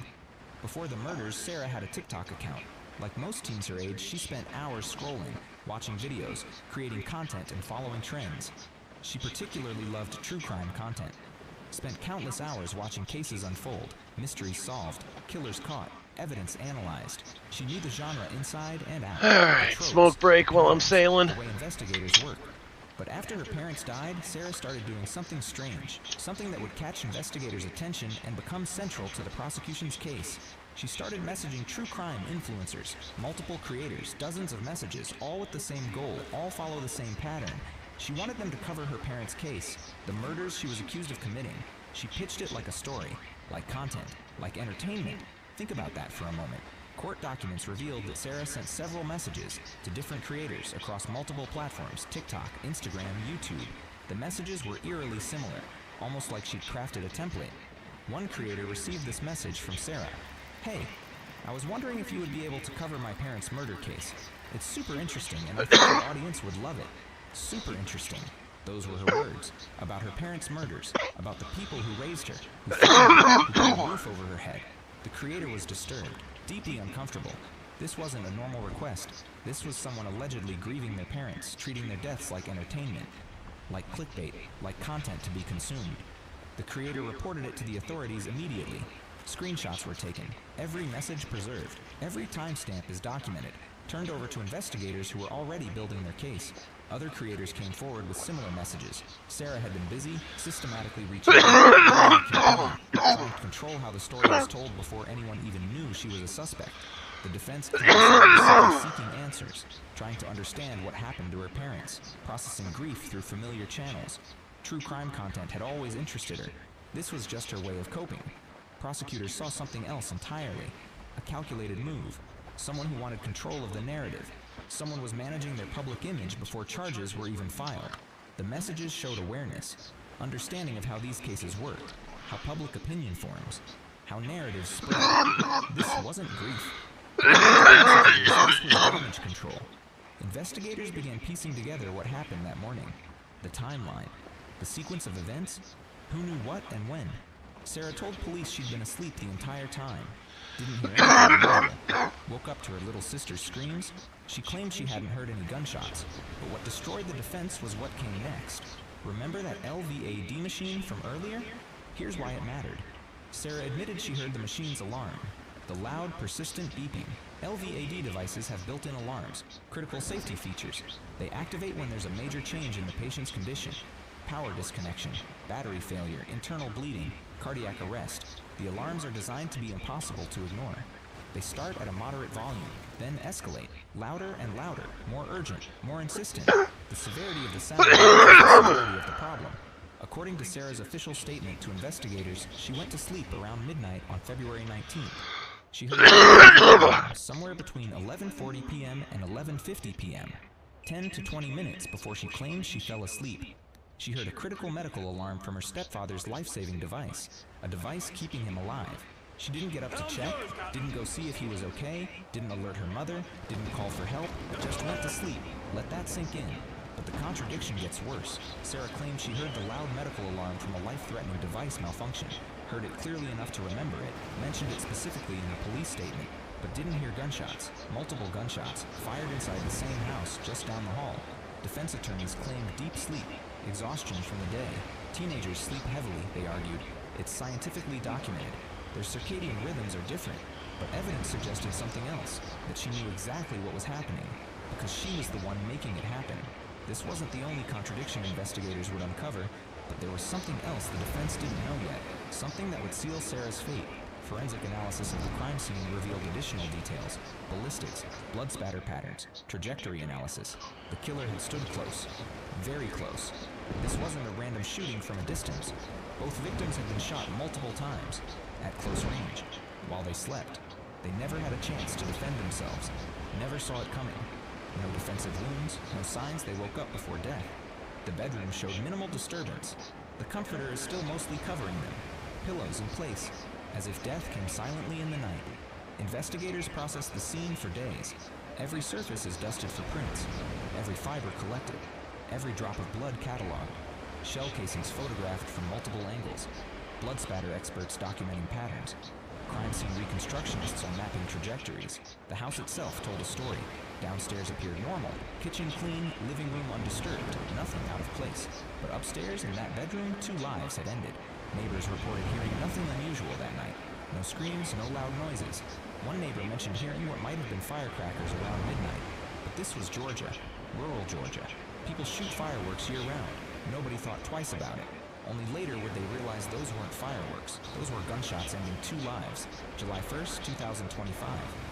Before the murders, Sarah had a TikTok account. Like most teens her age, she spent hours scrolling, watching videos, creating content, and following trends. She particularly loved true crime content. Spent countless hours watching cases unfold, mysteries solved, killers caught, evidence analyzed. She knew the genre inside and out. Alright, smoke break while I'm sailing. The way investigators work. But after her parents died, Sarah started doing something strange, something that would catch investigators' attention and become central to the prosecution's case. She started messaging true crime influencers, multiple creators, dozens of messages, all with the same goal, all follow the same pattern. She wanted them to cover her parents' case, the murders she was accused of committing. She pitched it like a story, like content, like entertainment. Think about that for a moment. Court documents revealed that Sarah sent several messages to different creators across multiple platforms, TikTok, Instagram, YouTube. The messages were eerily similar, almost like she'd crafted a template. One creator received this message from Sarah. "Hey, I was wondering if you would be able to cover my parents' murder case. It's super interesting and I think the audience would love it. Super interesting." Those were her words, about her parents' murders, about the people who raised her, who fed her, who put a roof over her head. The creator was disturbed, deeply uncomfortable. This wasn't a normal request. This was someone allegedly grieving their parents, treating their deaths like entertainment, like clickbait, like content to be consumed. The creator reported it to the authorities immediately. Screenshots were taken, every message preserved, every timestamp is documented, turned over to investigators who were already building their case. Other creators came forward with similar messages. Sarah had been busy, systematically reaching out, trying to control how the story was told before anyone even knew she was a suspect. The defense claimed Sarah was seeking answers, trying to understand what happened to her parents, processing grief through familiar channels. True crime content had always interested her. This was just her way of coping. Prosecutors saw something else entirely, a calculated move, someone who wanted control of the narrative. Someone was managing their public image before charges were even filed. The messages showed awareness, understanding of how these cases work, how public opinion forms, how narratives spread. This wasn't grief. This was damage control. Investigators began piecing together what happened that morning. The timeline, the sequence of events, who knew what and when. Sarah told police she'd been asleep the entire time. Didn't hear anything unusual. Woke up to her little sister's screams. She claimed she hadn't heard any gunshots, but what destroyed the defense was what came next. Remember that LVAD machine from earlier? Here's why it mattered. Sarah admitted she heard the machine's alarm, the loud, persistent beeping. LVAD devices have built-in alarms, critical safety features. They activate when there's a major change in the patient's condition. Power disconnection, battery failure, internal bleeding, cardiac arrest. The alarms are designed to be impossible to ignore. They start at a moderate volume, then escalate, louder and louder, more urgent, more insistent. The severity of the sound is the severity of the problem. According to Sarah's official statement to investigators, she went to sleep around midnight on February 19th. She heard somewhere between 11:40 p.m. and 11:50 p.m., 10 to 20 minutes before she claimed she fell asleep. She heard a critical medical alarm from her stepfather's life-saving device, a device keeping him alive. She didn't get up to check, didn't go see if he was okay, didn't alert her mother, didn't call for help, just went to sleep. Let that sink in. But the contradiction gets worse. Sarah claimed she heard the loud medical alarm from a life-threatening device malfunction, heard it clearly enough to remember it, mentioned it specifically in her police statement, but didn't hear gunshots, multiple gunshots, fired inside the same house just down the hall. Defense attorneys claimed deep sleep, exhaustion from the day. Teenagers sleep heavily, they argued. It's scientifically documented. Their circadian rhythms are different, but evidence suggested something else, that she knew exactly what was happening, because she was the one making it happen. This wasn't the only contradiction investigators would uncover, but there was something else the defense didn't know yet, something that would seal Sarah's fate. Forensic analysis of the crime scene revealed additional details: ballistics, blood spatter patterns, trajectory analysis. The killer had stood close, very close. This wasn't a random shooting from a distance. Both victims had been shot multiple times, at close range, while they slept. They never had a chance to defend themselves, never saw it coming. No defensive wounds, no signs they woke up before death. The bedroom showed minimal disturbance. The comforter is still mostly covering them, pillows in place, as if death came silently in the night. Investigators processed the scene for days. Every surface is dusted for prints, every fiber collected, every drop of blood cataloged, shell casings photographed from multiple angles, blood spatter experts documenting patterns. Crime scene reconstructionists are mapping trajectories. The house itself told a story. Downstairs appeared normal. Kitchen clean, living room undisturbed, nothing out of place. But upstairs in that bedroom, 2 lives had ended. Neighbors reported hearing nothing unusual that night. No screams, no loud noises. One neighbor mentioned hearing what might have been firecrackers around midnight. But this was Georgia, rural Georgia. People shoot fireworks year-round. Nobody thought twice about it. Only later would they realize those weren't fireworks. Those were gunshots ending 2 lives. July 1st, 2025,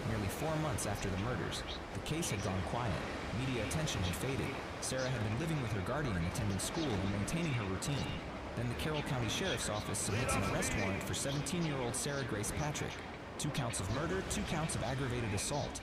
nearly 4 months after the murders. The case had gone quiet. Media attention had faded. Sarah had been living with her guardian, attending school, and maintaining her routine. Then the Carroll County Sheriff's Office submits an arrest warrant for 17-year-old Sarah Grace Patrick. 2 counts of murder, 2 counts of aggravated assault.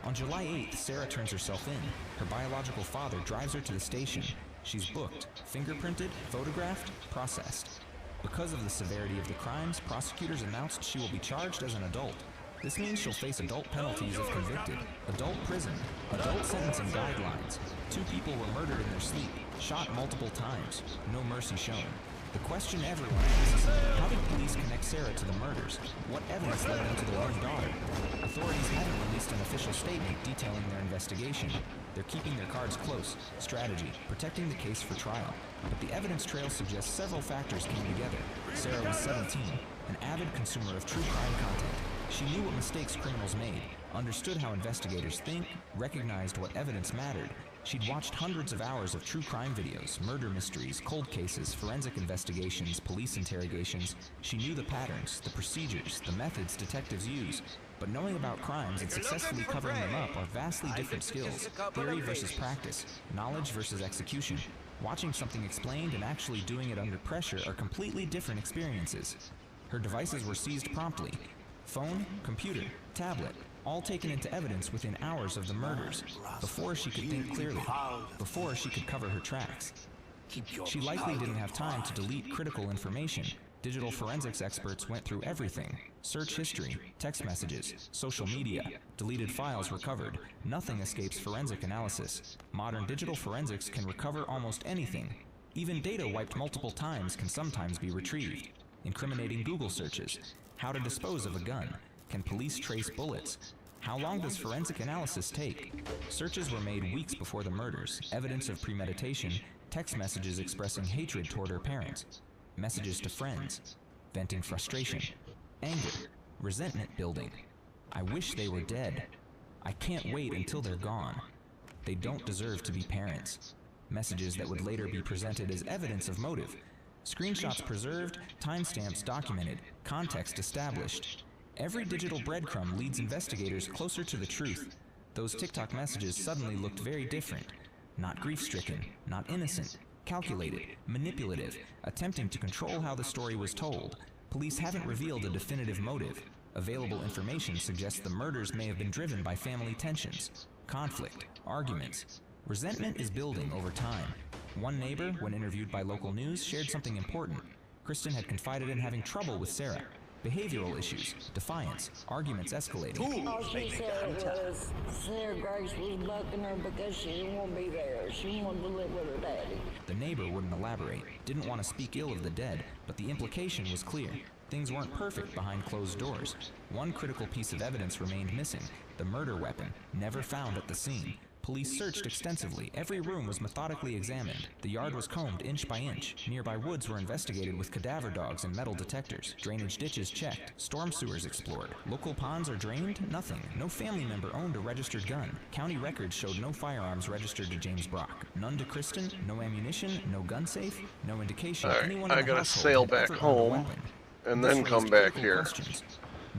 On July 8th, Sarah turns herself in. Her biological father drives her to the station. She's booked, fingerprinted, photographed, processed. Because of the severity of the crimes, prosecutors announced she will be charged as an adult. This means she'll face adult penalties if convicted, adult prison, adult sentencing guidelines. 2 people were murdered in their sleep, shot multiple times, no mercy shown. The question everyone asks, how did police connect Sarah to the murders? What evidence led them to their own daughter? Authorities haven't released an official statement detailing their investigation. They're keeping their cards close, strategy, protecting the case for trial. But the evidence trail suggests several factors came together. Sarah was 17, an avid consumer of true crime content. She knew what mistakes criminals made, understood how investigators think, recognized what evidence mattered. She'd watched hundreds of hours of true crime videos, murder mysteries, cold cases, forensic investigations, police interrogations. She knew the patterns, the procedures, the methods detectives use. But knowing about crimes and successfully covering them up are vastly different skills. Theory versus practice, knowledge versus execution. Watching something explained and actually doing it under pressure are completely different experiences. Her devices were seized promptly. Phone, computer, tablet, all taken into evidence within hours of the murders, before she could think clearly, before she could cover her tracks. She likely didn't have time to delete critical information. Digital forensics experts went through everything. Search history, text messages, social media, deleted files recovered. Nothing escapes forensic analysis. Modern digital forensics can recover almost anything. Even data wiped multiple times can sometimes be retrieved. Incriminating Google searches. How to dispose of a gun. Can police trace bullets? How long does forensic analysis take? Searches were made weeks before the murders. Evidence of premeditation. Text messages expressing hatred toward her parents. Messages to friends. Venting frustration. Anger. Resentment building. I wish they were dead. I can't wait until they're gone. They don't deserve to be parents. Messages that would later be presented as evidence of motive. Screenshots preserved, timestamps documented, context established. Every digital breadcrumb leads investigators closer to the truth. Those TikTok messages suddenly looked very different. Not grief-stricken, not innocent, calculated, manipulative, attempting to control how the story was told. Police haven't revealed a definitive motive. Available information suggests the murders may have been driven by family tensions, conflict, arguments. Resentment is building over time. One neighbor, when interviewed by local news, shared something important. Kristen had confided in having trouble with Sarah. Behavioral issues, defiance, arguments escalating. All she said was Sarah Grace was bucking her because she didn't want to be there. She wanted to live with her daddy. The neighbor wouldn't elaborate, didn't want to speak ill of the dead, but the implication was clear. Things weren't perfect behind closed doors. One critical piece of evidence remained missing, the murder weapon, never found at the scene. Police searched extensively. Every room was methodically examined. The yard was combed inch by inch. Nearby woods were investigated with cadaver dogs and metal detectors. Drainage ditches checked. Storm sewers explored. Local ponds are drained? Nothing. No family member owned a registered gun. County records showed no firearms registered to James Brock. None to Kristen, no ammunition, no gun safe, no indication anyone in the I gotta household sail had back ever owned a home weapon. and This then raised come back critical here. questions.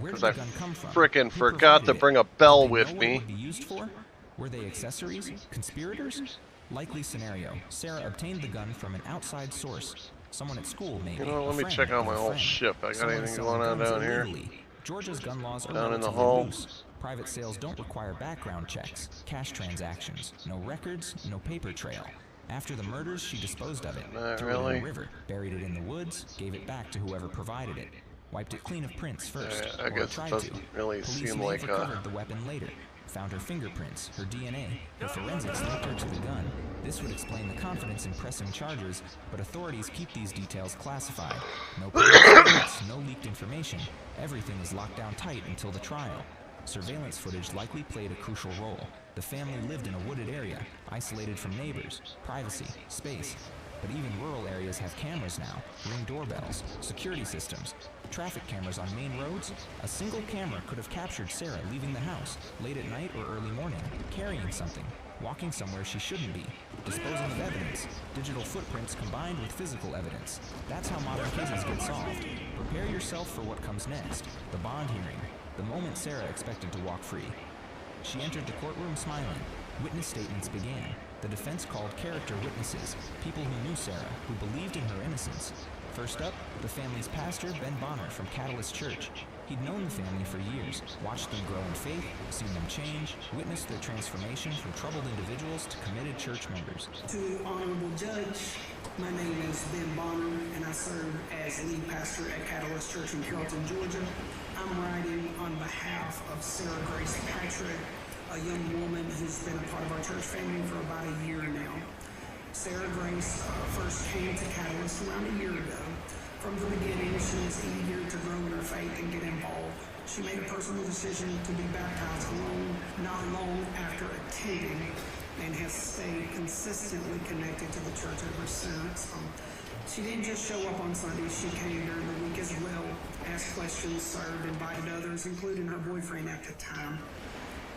Where did Because I the gun come from? frickin' Who forgot provided to it? bring a bell Did they with know what me. it would be used for? Were they accessories? Conspirators? Likely scenario. Sarah obtained the gun from an outside source. Someone at school, maybe. You know, A let me friend check out of my a whole friend. ship. I got Someone anything selling going on guns down here? illegally. Georgia's gun laws are Down in the relatively hall? loose. Private sales don't require background checks, cash transactions, no records, no paper trail. After the murders, she disposed of it. Not Threw it in really. the river, buried it in the woods, gave it back to whoever provided it. Wiped it clean of prints first, I or guess it tried doesn't to. really Police seem may like have recovered the weapon later. found her fingerprints, her DNA, her forensics linked her to the gun. This would explain the confidence in pressing charges, but authorities keep these details classified. No police, no leaked information. Everything is locked down tight until the trial. Surveillance footage likely played a crucial role. The family lived in a wooded area, isolated from neighbors, privacy, space. But even rural areas have cameras now, Ring doorbells, security systems, traffic cameras on main roads. A single camera could have captured Sarah leaving the house, late at night or early morning, carrying something, walking somewhere she shouldn't be, disposing of evidence, digital footprints combined with physical evidence. That's how modern cases get solved. Prepare yourself for what comes next, the bond hearing, the moment Sarah expected to walk free. She entered the courtroom smiling. Witness statements began. The defense called character witnesses, people who knew Sarah, who believed in her innocence. First up, the family's pastor, Ben Bonner from Catalyst Church. He'd known the family for years, watched them grow in faith, seen them change, witnessed their transformation from troubled individuals to committed church members. To the Honorable Judge, my name is Ben Bonner, and I serve as lead pastor at Catalyst Church in Carrollton, Georgia. I'm writing on behalf of Sarah Grace Patrick, a young woman who's been a part of our church family for about a year now. Sarah Grace first came to Catalyst around a year ago. From the beginning, she was eager to grow in her faith and get involved. She made a personal decision to be baptized not long after attending, and has stayed consistently connected to the church ever since. She didn't just show up on Sundays, she came during the week as well, asked questions, served, invited others, including her boyfriend at the time,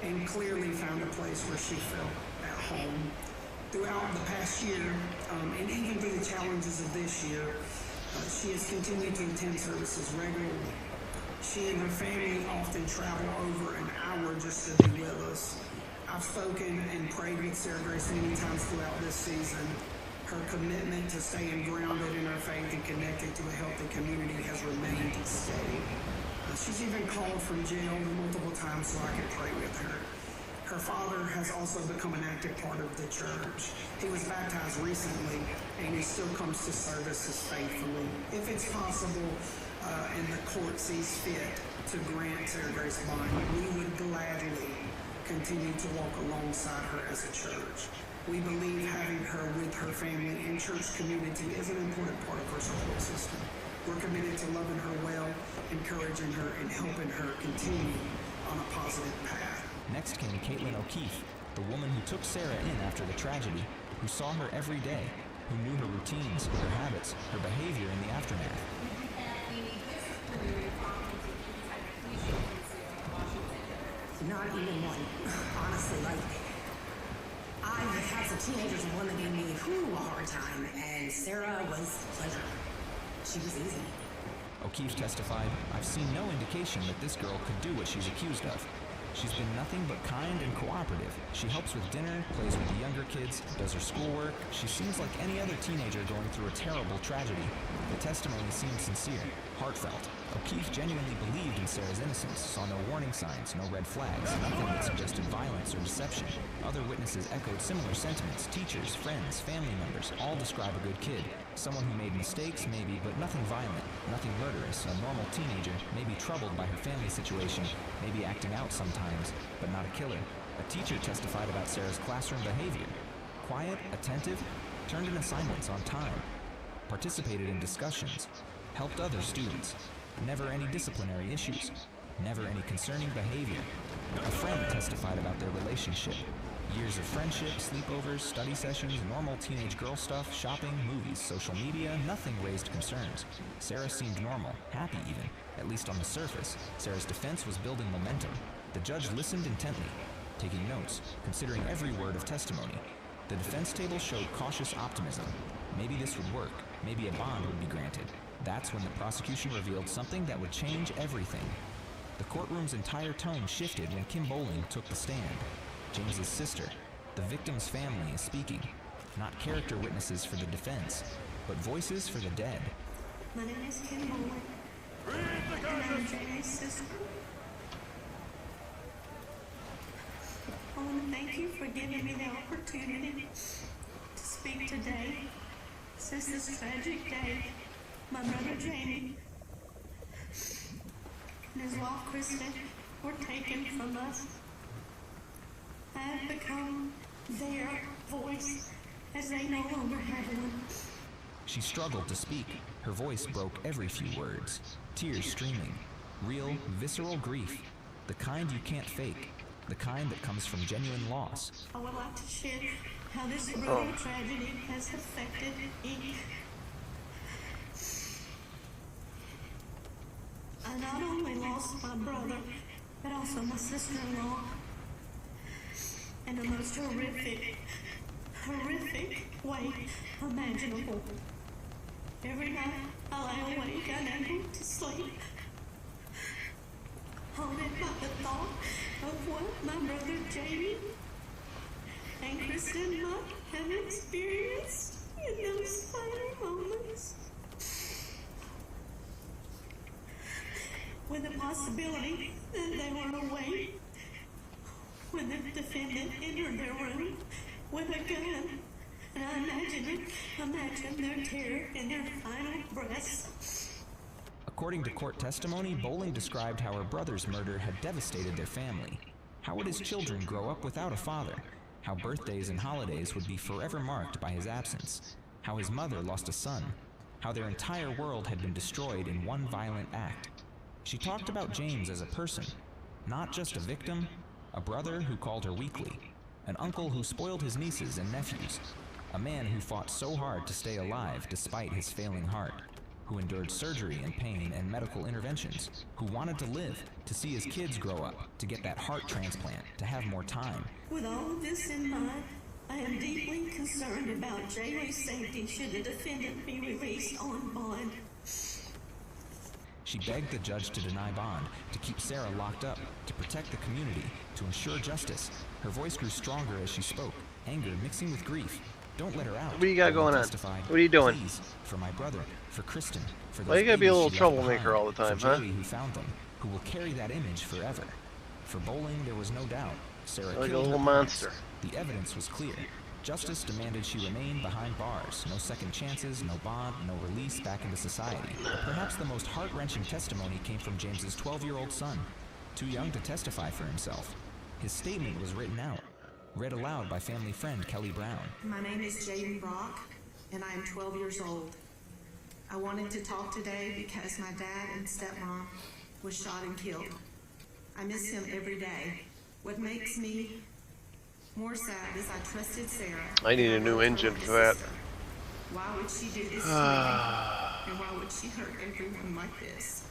and clearly found a place where she felt at home. Throughout the past year, and even through the challenges of this year, she has continued to attend services regularly. She and her family often travel over an hour just to be with us. I've spoken and prayed with Sarah Grace many times throughout this season. Her commitment to staying grounded in her faith and connected to a healthy community has remained steady. She's even called from jail multiple times so I can pray with her. Her father has also become an active part of the church. He was baptized recently, and he still comes to services faithfully. If it's possible, and the court sees fit to grant Sarah Grace bond, we would gladly continue to walk alongside her as a church. We believe having her with her family and church community is an important part of our support system. We're committed to loving her well, encouraging her, and helping her continue on a positive path. Next came Caitlin O'Keefe, the woman who took Sarah in after the tragedy, who saw her every day, who knew her routines, her habits, her behavior in the aftermath. Not even one. Honestly, I had some teenagers, one that gave me a hard time, and Sarah was a pleasure. She was easy. O'Keefe testified, "I've seen no indication that this girl could do what she's accused of. She's been nothing but kind and cooperative. She helps with dinner, plays with the younger kids, does her schoolwork. She seems like any other teenager going through a terrible tragedy." The testimony seemed sincere, heartfelt. O'Keefe genuinely believed in Sarah's innocence, saw no warning signs, no red flags, nothing that suggested violence or deception. Other witnesses echoed similar sentiments. Teachers, friends, family members all describe a good kid. Someone who made mistakes, maybe, but nothing violent, nothing murderous. A normal teenager, maybe troubled by her family situation, maybe acting out sometimes, but not a killer. A teacher testified about Sarah's classroom behavior. Quiet, attentive, turned in assignments on time, participated in discussions, helped other students. Never any disciplinary issues. Never any concerning behavior. A friend testified about their relationship. Years of friendship, sleepovers, study sessions, normal teenage girl stuff, shopping, movies, social media, nothing raised concerns. Sarah seemed normal, happy even, at least on the surface. Sarah's defense was building momentum. The judge listened intently, taking notes, considering every word of testimony. The defense table showed cautious optimism. Maybe this would work. Maybe a bond would be granted. That's when the prosecution revealed something that would change everything. The courtroom's entire tone shifted when Kim Bowling took the stand. James's sister, the victim's family, is speaking. Not character witnesses for the defense, but voices for the dead. My name is Kim Bowling, and I'm Jamie's sister. I want to thank you for giving me the opportunity to speak today. Since this tragic day, my brother Jamie and his wife Kristen were taken from us. I have become their voice as they no longer have one. She struggled to speak. Her voice broke every few words, tears streaming. Real, visceral grief. The kind you can't fake. The kind that comes from genuine loss. I would like to share how this brutal tragedy has affected me. I not only lost my brother, but also my sister-in-law. In the most horrific way imaginable. Every night I lay awake unable to sleep, haunted by the thought of what my brother Jamie and Kristen might have experienced in those final moments. With the possibility that they were away when the defendant entered their room with a gun. And I imagine their terror in their final breaths. According to court testimony, Bowling described how her brother's murder had devastated their family. How would his children grow up without a father? How birthdays and holidays would be forever marked by his absence. How his mother lost a son. How their entire world had been destroyed in one violent act. She talked about James as a person, not just a victim, a brother who called her weakly, an uncle who spoiled his nieces and nephews, a man who fought so hard to stay alive despite his failing heart, who endured surgery and pain and medical interventions, who wanted to live, to see his kids grow up, to get that heart transplant, to have more time. With all of this in mind, I am deeply concerned about Jamie's safety should the defendant be released on bond. She begged the judge to deny bond, to keep Sarah locked up, to protect the community, to ensure justice. Her voice grew stronger as she spoke, anger mixing with grief. Don't let her out. What do you got going on? What are you doing? Please, for my brother, for Kristen, for those Why you gotta be a little babies she left troublemaker behind, all the time, for huh? Joey who found them, who will carry that image forever. For Bowling, there was no doubt. Sarah Like a killed little her parents. monster. The evidence was clear. Justice demanded she remain behind bars. No second chances, no bond, no release back into society. But perhaps the most heart-wrenching testimony came from James's 12-year-old son, too young to testify for himself. His statement was written out, read aloud by family friend Kelly Brown. My name is Jaden Brock, and I am 12 years old. I wanted to talk today because my dad and stepmom was shot and killed. I miss him every day. What makes me more sad is I trusted Sarah. I need a new engine for that. Why would she do this to me? And why would she hurt everyone like this?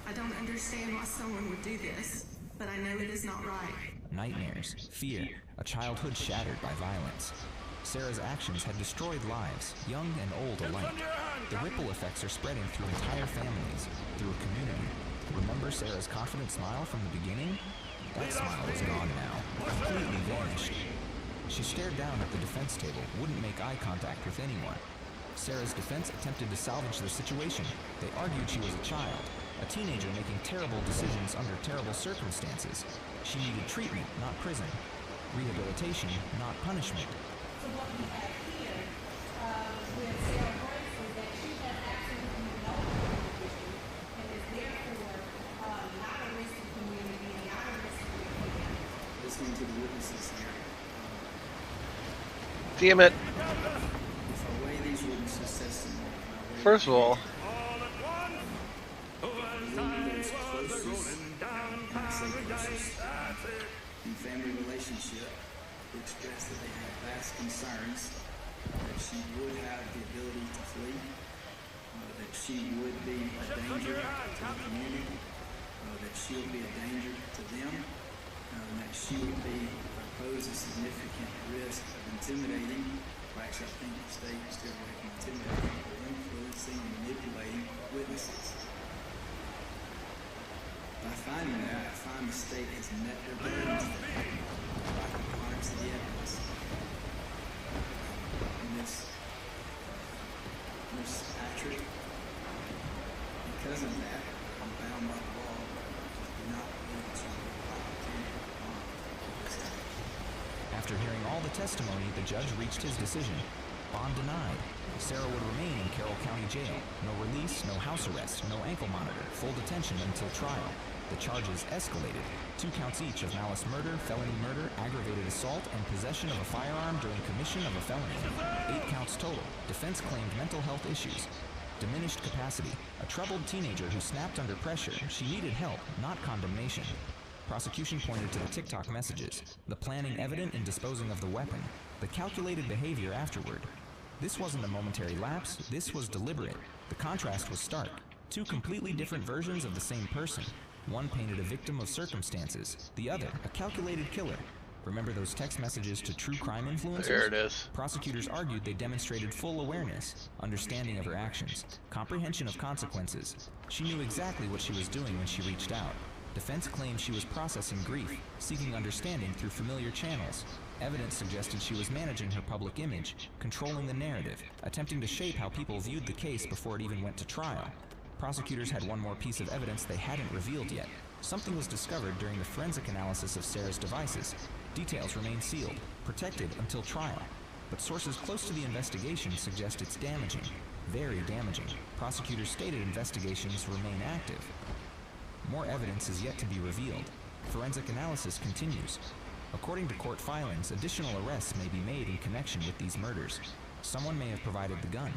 I don't understand why someone would do this, but I know it is not right. Nightmares, fear, a childhood shattered by violence. Sarah's actions had destroyed lives, young and old alike. The ripple effects are spreading through entire families, through a community. Remember Sarah's confident smile from the beginning? That smile is gone now, completely vanished. She stared down at the defense table, wouldn't make eye contact with anyone. Sarah's defense attempted to salvage the situation. They argued she was a child, a teenager making terrible decisions under terrible circumstances. She needed treatment, not prison. Rehabilitation, not punishment. So what we have here with Sarah Grace is that she has absolutely no condition and is therefore not a risk to the community and not a risk to the community. Listening to the witnesses here. Damn it. If I weigh these witnesses' testimony, First of all, in family relationship, who expressed that they had vast concerns, that she would have the ability to flee, that she would be a danger to the community, that she would be a danger to them, that she would pose a significant risk of intimidating, or actually I think the state is still away from intimidating, or influencing and manipulating witnesses. By finding that, I find the state has met their burdens by compliance to the evidence. And Ms. Patrick, because of that, I'm bound by the law to not be able to obtain bond this time. After hearing all the testimony, the judge reached his decision. Bond denied. Sarah would remain in Carroll County Jail. No release, no house arrest, no ankle monitor, full detention until trial. The charges escalated, 2 counts each of malice murder, felony murder, aggravated assault, and possession of a firearm during commission of a felony. 8 counts total. Defense claimed mental health issues, diminished capacity, a troubled teenager who snapped under pressure. She needed help, not condemnation. Prosecution pointed to the TikTok messages, the planning evident in disposing of the weapon, the calculated behavior afterward. This wasn't a momentary lapse, this was deliberate. The contrast was stark. 2 completely different versions of the same person. One painted a victim of circumstances, the other a calculated killer. Remember those text messages to true crime influencers? There it is. Prosecutors argued they demonstrated full awareness, understanding of her actions, comprehension of consequences. She knew exactly what she was doing when she reached out. Defense claimed she was processing grief, seeking understanding through familiar channels. Evidence suggested she was managing her public image, controlling the narrative, attempting to shape how people viewed the case before it even went to trial. Prosecutors had one more piece of evidence they hadn't revealed yet. Something was discovered during the forensic analysis of Sarah's devices. Details remain sealed, protected until trial. But sources close to the investigation suggest it's damaging, very damaging. Prosecutors stated investigations remain active. More evidence is yet to be revealed. Forensic analysis continues. According to court filings, additional arrests may be made in connection with these murders. Someone may have provided the gun.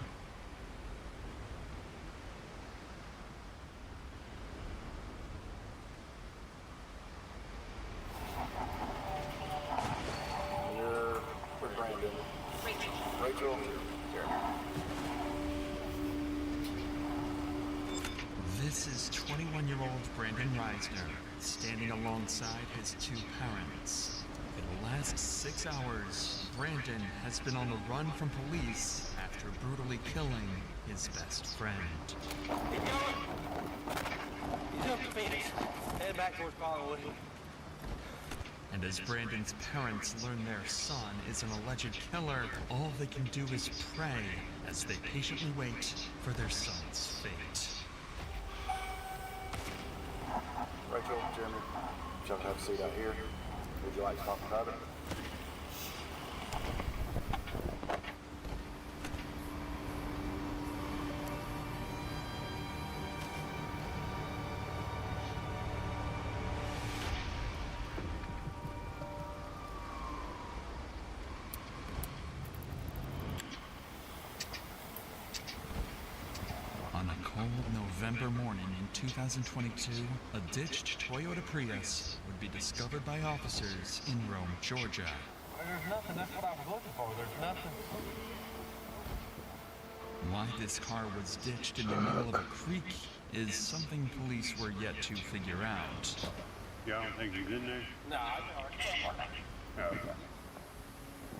This is 21-year-old Brandon Reisner, standing alongside his 2 parents. For the last 6 hours, Brandon has been on the run from police after brutally killing his best friend. Keep going! He's up to Phoenix. Head back towards Collinwood. And as Brandon's parents learn their son is an alleged killer, all they can do is pray as they patiently wait for their son's fate. Rachel, Jeremy, y'all have a seat out here. Would you like to talk about it? On a cold November morning in 2022, a ditched Toyota Prius would be discovered by officers in Rome, Georgia. There's nothing. That's what I was looking for. There's nothing. Why this car was ditched in the middle of a creek is something police were yet to figure out. Y'all don't think he's in there? No, I know. Okay.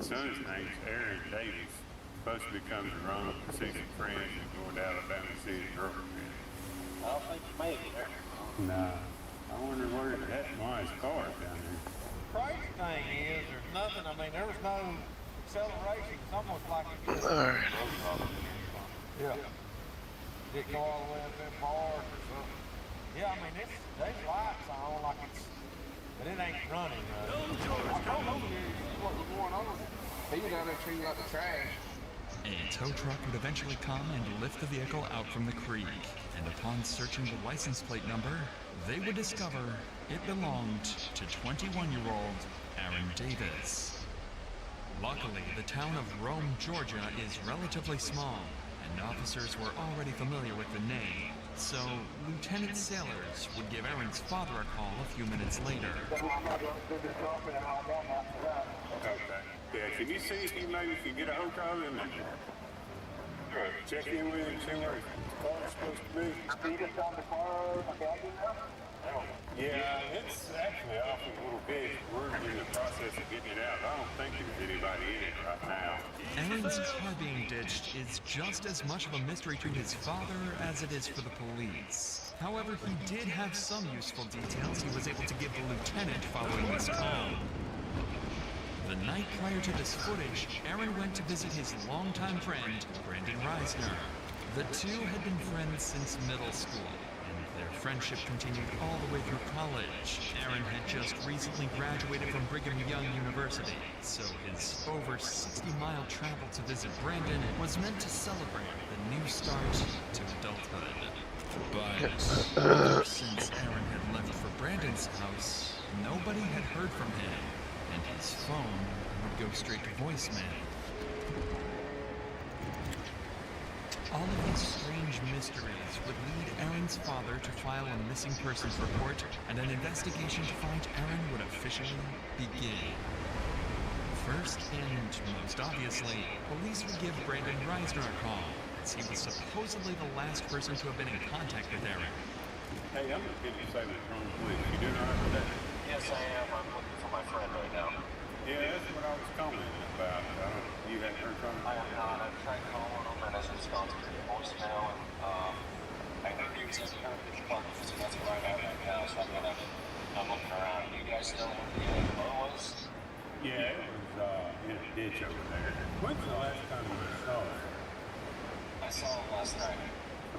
Son's name's Aaron Davis. Supposed to be coming to Rome to see some friends and going to Alabama to see his girlfriend. I don't think you made it there. Nah. I wonder where why his car's down there. Crazy thing is, there's nothing. I mean, there was no acceleration. It's almost like it just... Alright. Yeah. Didn't go all the way up that far or something. Yeah, I mean, there's lights on like it's... But it ain't running. I don't know what was going on. He was down there treating like the trash. A tow truck would eventually come and lift the vehicle out from the creek, and upon searching the license plate number, they would discover it belonged to 21-year-old Aaron Davis. Luckily, the town of Rome, Georgia is relatively small, and officers were already familiar with the name, so Lieutenant Sailors would give Aaron's father a call a few minutes later. Okay. Yeah, can you see if you maybe can get a hotel in there? Check in with him, see where his car's supposed to be. Speed us on the car, Yeah, it's actually off a little bit. We're in the process of getting it out. I don't think there's anybody in it right now. Aaron's car being ditched is just as much of a mystery to his father as it is for the police. However, he did have some useful details he was able to give the lieutenant following this call. The night prior to this footage, Aaron went to visit his longtime friend, Brandon Reisner. The two had been friends since middle school, and their friendship continued all the way through college. Aaron had just recently graduated from Brigham Young University, so his over 60-mile travel to visit Brandon was meant to celebrate the new start to adulthood. But ever since Aaron had left for Brandon's house, nobody had heard from him, and his phone would go straight to voicemail. All of these strange mysteries would lead Aaron's father to file a missing persons report, and an investigation to find Aaron would officially begin. First, and most obviously, police would give Brandon Reisner a call, as he was supposedly the last person to have been in contact with Aaron. Hey, I'm gonna get you saved from the police. You doing all right with that? Yes, I am. I'm looking for my friend right now. Yeah, that's what I was commenting about. You hadn't heard from him? I have not. I've tried calling him and has responded to the voicemail. And I heard he was in kind of the park, so that's where I'm at right now. So I'm looking around. You guys know where the car was? Yeah, it was in a ditch over there. When's the last time you saw it? I saw him last night.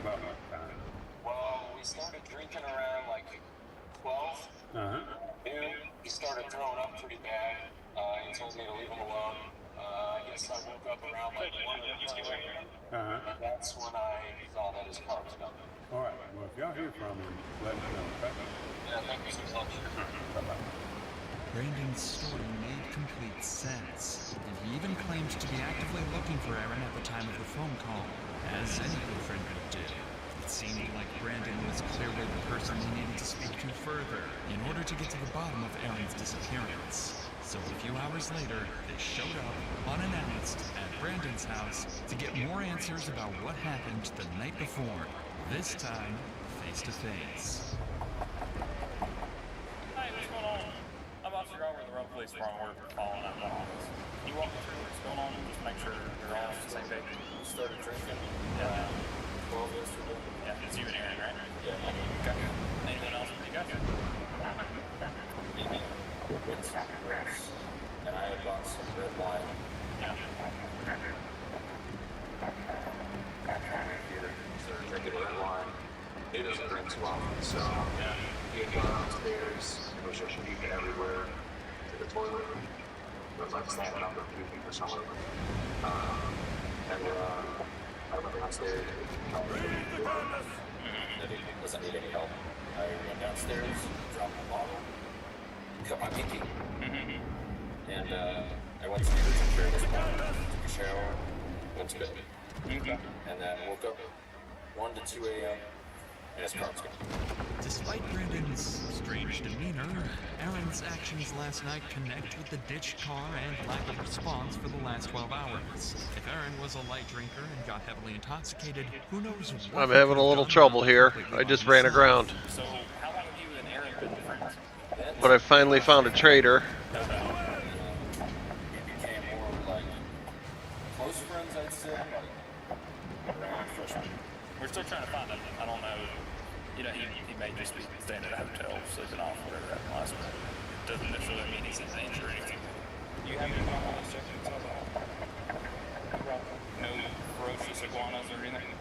About what time? Well, we started drinking around like 12. Noon. He started throwing up pretty bad. He told me to leave him alone. I guess I woke up around like 1 or 2. And that's when I saw that his car was gone. All right. Well, if y'all hear from him, let us know. Okay? Yeah, thank you so much. Bye-bye. Brandon's story made complete sense, and he even claimed to be actively looking for Aaron at the time of the phone call, as any good friend would do. It seemed like Brandon was clearly the person he needed to speak to further in order to get to the bottom of Aaron's disappearance. So a few hours later, they showed up, unannounced, at Brandon's house to get more answers about what happened the night before, this time face to face. Hey, what's going on? I'm about to figure out where the road police department we're following up on this. Can you walk me through what's going on and just make sure you're all on the same page? You started drinking? Yeah. 12 yesterday? Yeah, it's you and Aaron, right? Yeah. Okay. Anyone else with you guys? Maybe. It's gross. And I had bought some red wine. Yeah. Started drinking red wine. He doesn't drink too often, so he had gone upstairs. It was just puking everywhere to the toilet. It was like standing up and puking or something. And I went downstairs. He doesn't need any help. I went downstairs, dropped the bottle, cut my pinky. And I went to the urgent care this morning, took a shower, went to bed. And then woke up 1 to 2 a.m. and his car was gone. Despite Brandon's strange demeanor, Aaron's actions last night connect with the ditched car and lack of response for the last 12 hours. If Aaron was a light drinker and got heavily intoxicated, who knows what I'm having a little trouble here. I just ran aground. So, how long have you and Aaron been friends? But I finally found a trader. We became more like close friends, I'd say, like around freshman. We're still trying to find him. I don't know. You know, he may just be staying at a hotel, sleeping off, whatever happened last night. Doesn't necessarily mean he's in danger or anything. Do you have any iguanas checking inside the house? No ferocious iguanas or anything?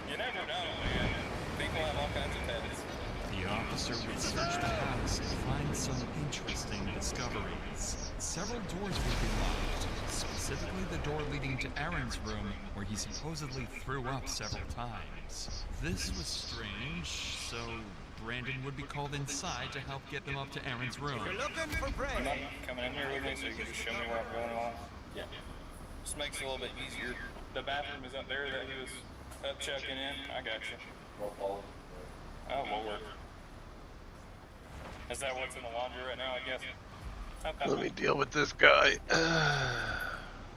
You never know, man. People have all kinds of pets. The officer would search the house and find some interesting discoveries. Several doors would be locked, specifically the door leading to Aaron's room, where he supposedly threw up several times. This was strange, so Brandon would be called inside to help get them up to Aaron's room. You're looking for prey. You mind coming in here with me so you can just show me where I'm going on? Yeah. Just makes it a little bit easier. The bathroom is up there that he was up checking in. I got you. Oh, Lord. Is that what's in the laundry right now, I guess? Okay. Let me deal with this guy.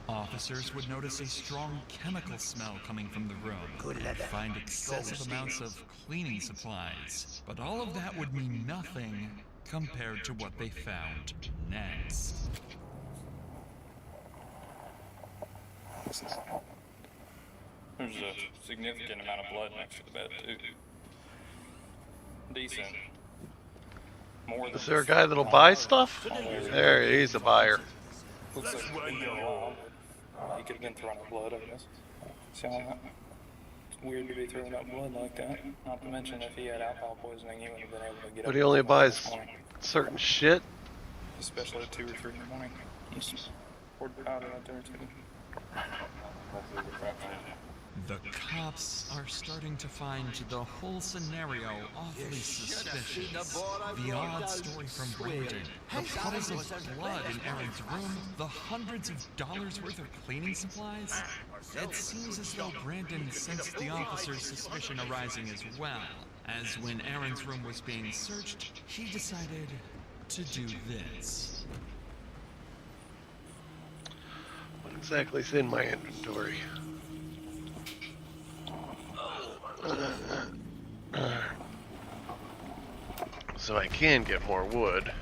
Officers would notice a strong chemical smell coming from the room and find excessive amounts of cleaning supplies. But all of that would mean nothing compared to what they found next. There's a significant amount of blood next to the bed, too. Decent. More than Is there a guy that'll buy stuff? There, he's a buyer. Looks like he could have been throwing up blood, I guess. See all that? It's weird to be throwing up blood like that. Not to mention if he had alcohol poisoning, he wouldn't have been able to get up. But he only buys certain shit. Especially at 2 or 3 in the morning. He's poured powder out there, too. The cops are starting to find the whole scenario awfully suspicious. The odd story from Brandon, the puddles of blood in Aaron's room, the hundreds of dollars worth of cleaning supplies. It seems as though Brandon sensed the officer's suspicion arising as well, as when Aaron's room was being searched, he decided to do this. What exactly is in my inventory? So I can get more wood.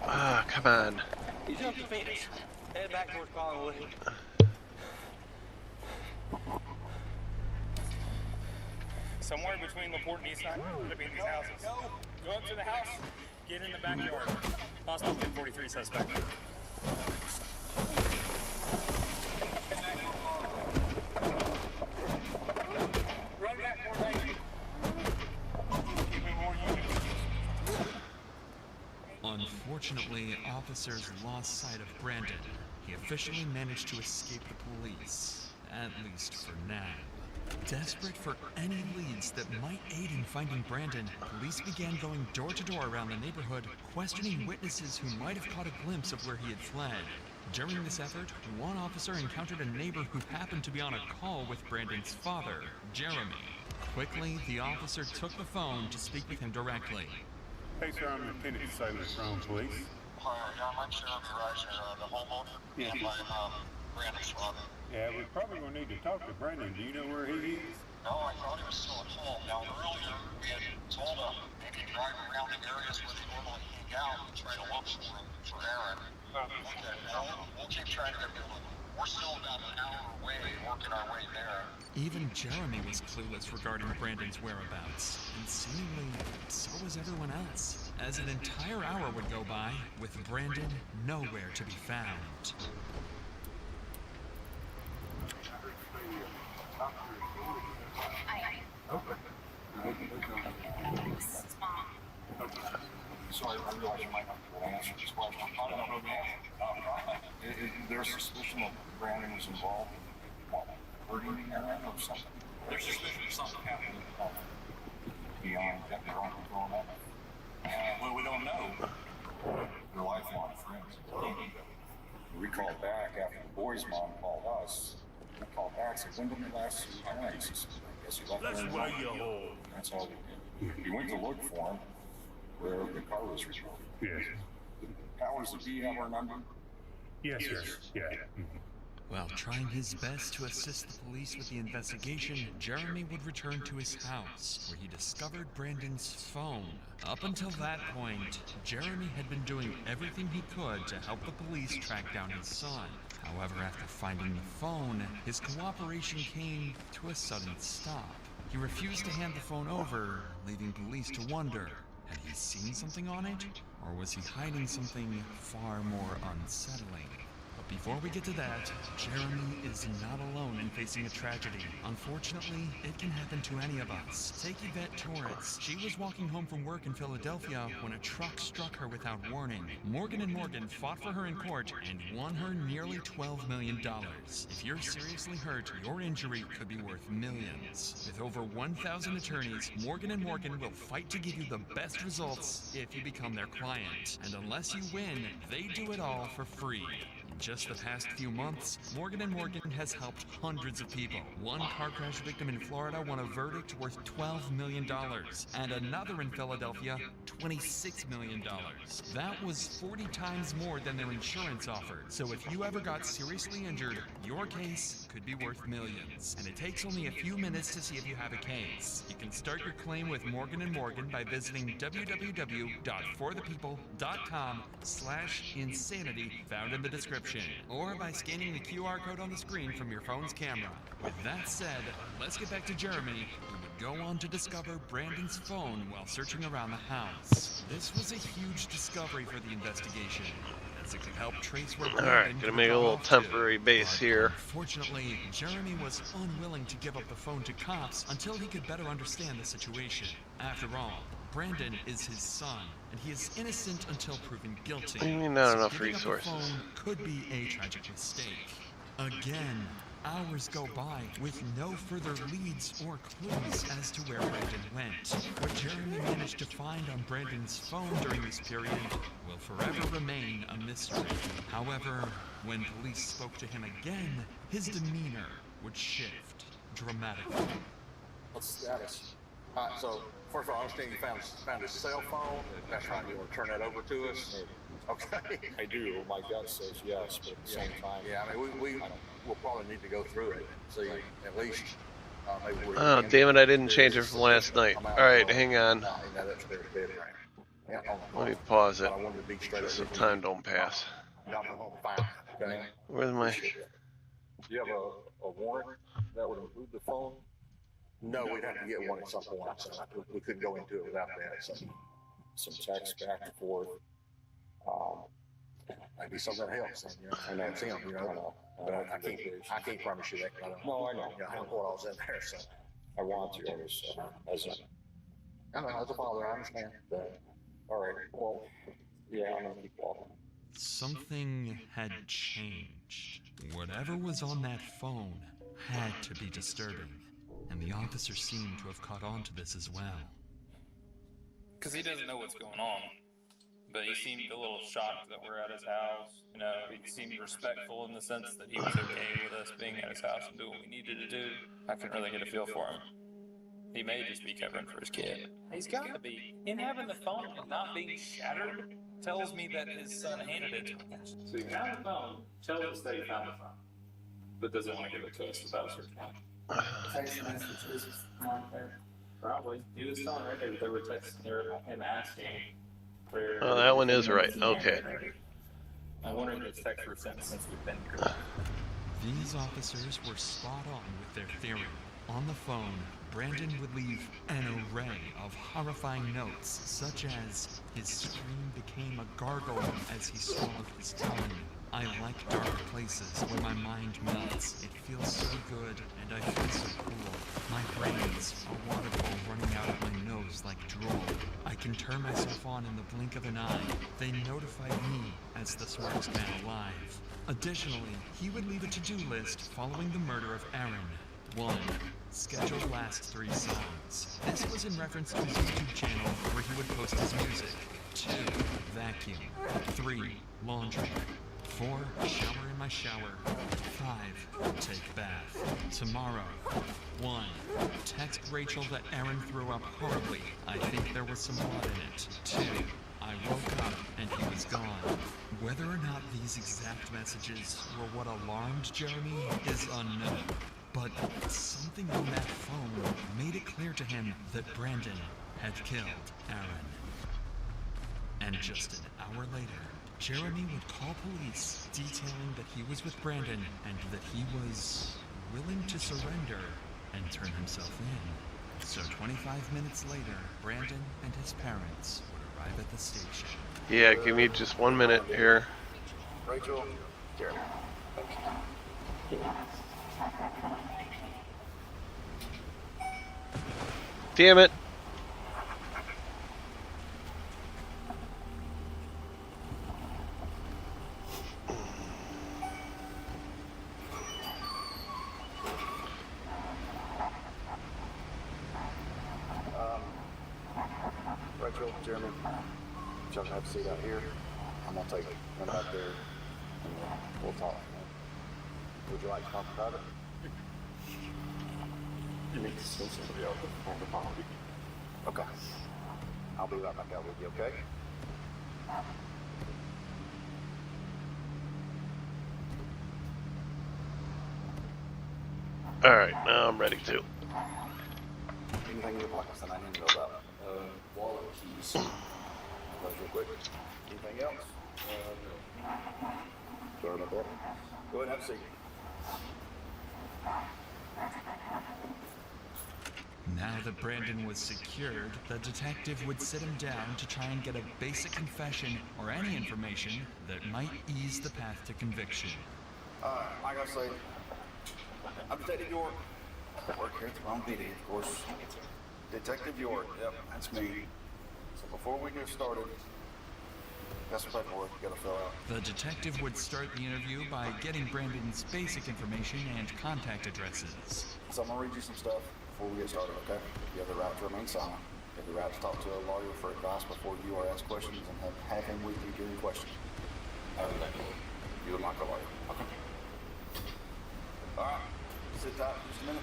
Ah, come on. He's up the fence. Head back towards Collinwood. Somewhere between LaPorte and Eastside, could be in these houses. Go up to the house, get in the backyard. Possible 1043 suspect. Run back more right. Keep me more units. Unfortunately, officers lost sight of Brandon. He officially managed to escape the police, at least for now. Desperate for any leads that might aid in finding Brandon, police began going door to door around the neighborhood, questioning witnesses who might have caught a glimpse of where he had fled. During this effort, one officer encountered a neighbor who happened to be on a call with Brandon's father, Jeremy. Quickly, the officer took the phone to speak with him directly. Hey, sir, I'm Lieutenant Silas from Police. I'm sure of the homeowner. Yeah. Brandon's father. Yeah, we're probably going to need to talk to Brandon. Do you know where he is? No, I thought he was still at home. Now, earlier, we had told him maybe drive around the areas where they normally hang out and try to look for Aaron. Okay, we'll keep trying to get him. We're still about an hour away, working our way there. Even Jeremy was clueless regarding Brandon's whereabouts, and seemingly so was everyone else, as an entire hour would go by with Brandon nowhere to be found. Sorry, I realize you might not be able to answer this question. I don't know the answer. There's suspicion that Brandon was involved in hurting Aaron or something. There's suspicion of something happening beyond that they're on control of. Well, we don't know. They're lifelong friends. We called back after the boy's mom called us. We called back and said, when did you last see Aaron? He says, I guess he left That's Aaron why alone." you hold. That's all we did. We went to look for him where the car was returned. Yes. Powers that be have our number? Yes, sir. Yeah. While trying his best to assist the police with the investigation, Jeremy would return to his house, where he discovered Brandon's phone. Up until that point, Jeremy had been doing everything he could to help the police track down his son. However, after finding the phone, his cooperation came to a sudden stop. He refused to hand the phone over, leaving police to wonder, had he seen something on it, or was he hiding something far more unsettling? But before we get to that, Jeremy is not alone in facing a tragedy. Unfortunately, it can happen to any of us. Take Yvette Torres. She was walking home from work in Philadelphia when a truck struck her without warning. Morgan & Morgan fought for her in court and won her nearly $12 million. If you're seriously hurt, your injury could be worth millions. With over 1,000 attorneys, Morgan & Morgan will fight to give you the best results if you become their client. And unless you win, they do it all for free. In just the past few months, Morgan & Morgan has helped hundreds of people. One car crash victim in Florida won a verdict worth $12 million, and another in Philadelphia, $26 million. That was 40 times more than their insurance offered. So if you ever got seriously injured, your case could be worth millions. And it takes only a few minutes to see if you have a case. You can start your claim with Morgan & Morgan by visiting www.forthepeople.com/insanity found in the description, or by scanning the QR code on the screen from your phone's camera. With that said, let's get back to Jeremy, who would go on to discover Brandon's phone while searching around the house. This was a huge discovery for the investigation, as it could help trace where Alright, gonna make a little temporary base here. Unfortunately, Jeremy was unwilling to give up the phone to cops until he could better understand the situation. After all, Brandon is his son, and he is innocent until proven guilty. What do you mean not enough giving resources? Up the phone could be a tragic mistake. Again, hours go by with no further leads or clues as to where Brandon went. What Jeremy managed to find on Brandon's phone during this period will forever remain a mystery. However, when police spoke to him again, his demeanor would shift dramatically. What's the status? So, first of all, I understand you found his cell phone. That's right. You want to turn that over to us? Okay. I do. My gut says yes, but at the same time, Yeah, I mean, we'll probably need to go through it. See, at least. Maybe Oh, damn it, I didn't change it from last night. Alright, hang on. Let me pause it, just so time don't pass. Where's my... Do you have a warrant that would include the phone? No, we'd have to get one at some point. So we couldn't go into it without that. So some text back and forth. maybe something helps. You know, I know it's him. You know, but I can't promise you that. I don't, No, I know. You know, I don't know what I was in there. So I want to. I was I don't know. As a father, I understand. But all right. Well, yeah, I'm gonna keep walking. Something had changed. Whatever was on that phone had to be disturbing, and the officer seemed to have caught on to this as well. Because he doesn't know what's going on, but he seemed a little shocked that we're at his house. You know, he seemed respectful in the sense that he was okay with us being at his house and doing what we needed to do. I couldn't really get a feel for him. He may just be covering for his kid. He's got to be. Him having the phone and not being shattered tells me that his son handed it to him. So he found the phone, tells us that he found the phone, but doesn't want to give it to us without a search warrant. Text messages aren't there. Probably. He was telling right there that they were texting him asking where... Oh, that one is right. Okay. I wonder if it's text were sent since we've been here. These officers were spot on with their theory. On the phone, Brandon would leave an array of horrifying notes, such as his scream became a gargle as he swallowed his tongue. I like dark places where my mind melts. It feels so good, and I feel so cool. My brains a waterfall running out of my nose like drool. I can turn myself on in the blink of an eye. They notified me as the smartest man alive. Additionally, he would leave a to-do list following the murder of Aaron. 1. Schedule last 3 songs. This was in reference to his YouTube channel where he would post his music. 2. Vacuum. 3. Laundry. 4. Shower in my shower. 5. Take bath. Tomorrow. 1. Text Rachel that Aaron threw up horribly. I think there was some blood in it. 2. I woke up and he was gone. Whether or not these exact messages were what alarmed Jeremy is unknown. But something on that phone made it clear to him that Brandon had killed Aaron. And just an hour later, Jeremy would call police detailing that he was with Brandon and that he was willing to surrender and turn himself in. So 25 minutes later, Brandon and his parents would arrive at the station. Yeah, give me just 1 minute here. Rachel, Jeremy. Damn it. Rachel, Jeremy, y'all have a seat out here. I'm gonna take one out there and we'll talk. Would you like to talk about it? You need to send somebody else on the property. Okay. I'll be right back out with you, okay? Alright, now I'm ready to. Anything in your pockets that I need to know about? Wallet keys. Those real quick. Anything else? No. Sorry about that. Go ahead and have a seat. Now that Brandon was secured, the detective would sit him down to try and get a basic confession or any information that might ease the path to conviction. Like I say, I'm Detective York. I work here at the wrong PD, of course. Detective York, yep, that's me. So before we get started, got some paperwork you gotta fill out. The detective would start the interview by getting Brandon's basic information and contact addresses. So I'm gonna read you some stuff before we get started, okay? You have the right to remain silent. You have the right to talk to a lawyer for advice before you are asked questions and have him with you during questions. You would like a lawyer, okay? All right, sit tight for just a minute.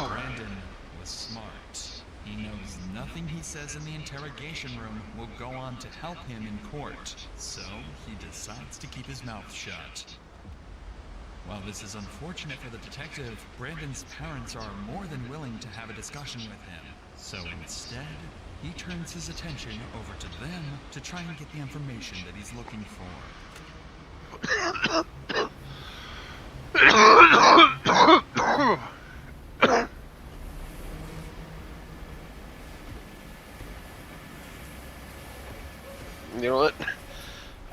Brandon was smart. He knows nothing he says in the interrogation room will go on to help him in court, so he decides to keep his mouth shut. While this is unfortunate for the detective, Brandon's parents are more than willing to have a discussion with him. So instead, he turns his attention over to them to try and get the information that he's looking for. You know what?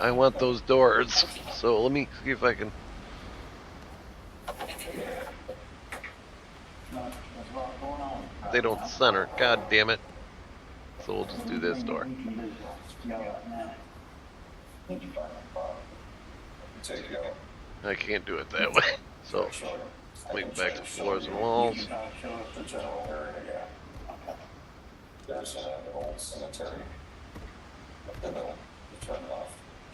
I want those doors, so let me see if I can. They don't center. God damn it. So we'll just do this door. I can't do it that way. So make back to floors and walls. There's an old cemetery. The middle, you turn left,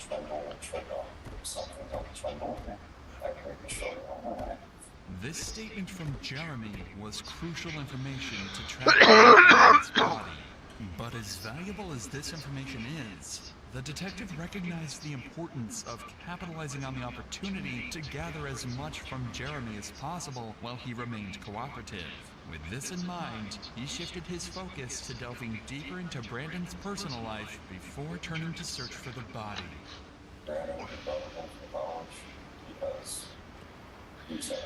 turn off, something else, turn north. I can show you on that. This statement from Jeremy was crucial information to track down his body. But as valuable as this information is, the detective recognized the importance of capitalizing on the opportunity to gather as much from Jeremy as possible while he remained cooperative. With this in mind, he shifted his focus to delving deeper into Brandon's personal life before turning to search for the body. Brandon would have gone to college because he said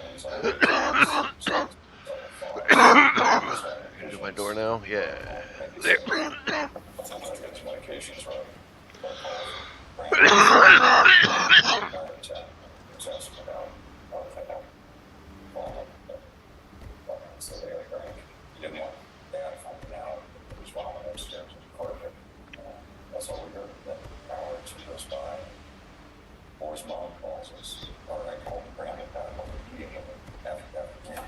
Can I do my door now? Yeah. There. Medications right. So they like, you didn't want dad finding out it was falling upstairs in the carpet. That's all we heard. Then an hour or two goes by. Boy's mom calls us. Or I called Brandon back over the meeting after camp.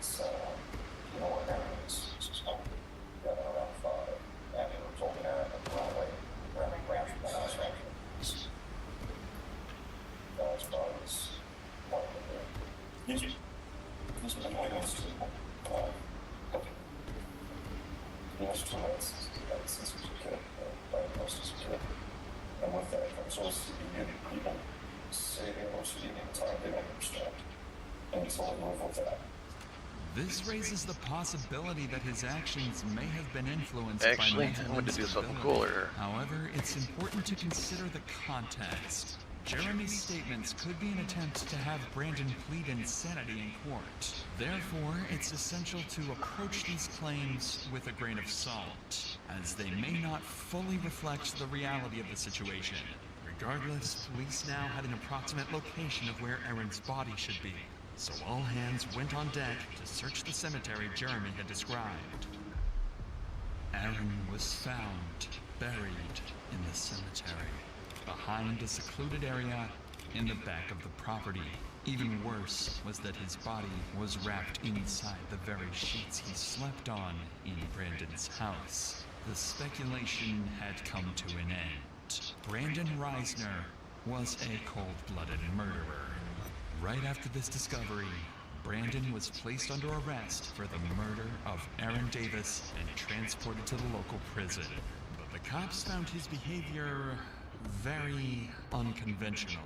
So, you know what Aaron is? This is home. Got around 5. And we were told Aaron at the runway. Brandon ran from the house right here. God's body is one of the He's been waiting to he has 2 months since he was a kid, diagnosed as a kid. And with that comes OCD, and people say they have OCD at the time, they don't understand. And he's only live with that. This raises the possibility that his actions may have been influenced Actually, by mental I wanted to do something instability. cooler. However, it's important to consider the context. Jeremy's statements could be an attempt to have Brandon plead insanity in court. Therefore, it's essential to approach these claims with a grain of salt, as they may not fully reflect the reality of the situation. Regardless, police now had an approximate location of where Aaron's body should be, so all hands went on deck to search the cemetery Jeremy had described. Aaron was found buried in the cemetery, behind a secluded area in the back of the property. Even worse was that his body was wrapped inside the very sheets he slept on in Brandon's house. The speculation had come to an end. Brandon Reisner was a cold-blooded murderer. Right after this discovery, Brandon was placed under arrest for the murder of Aaron Davis and transported to the local prison. But the cops found his behavior very unconventional.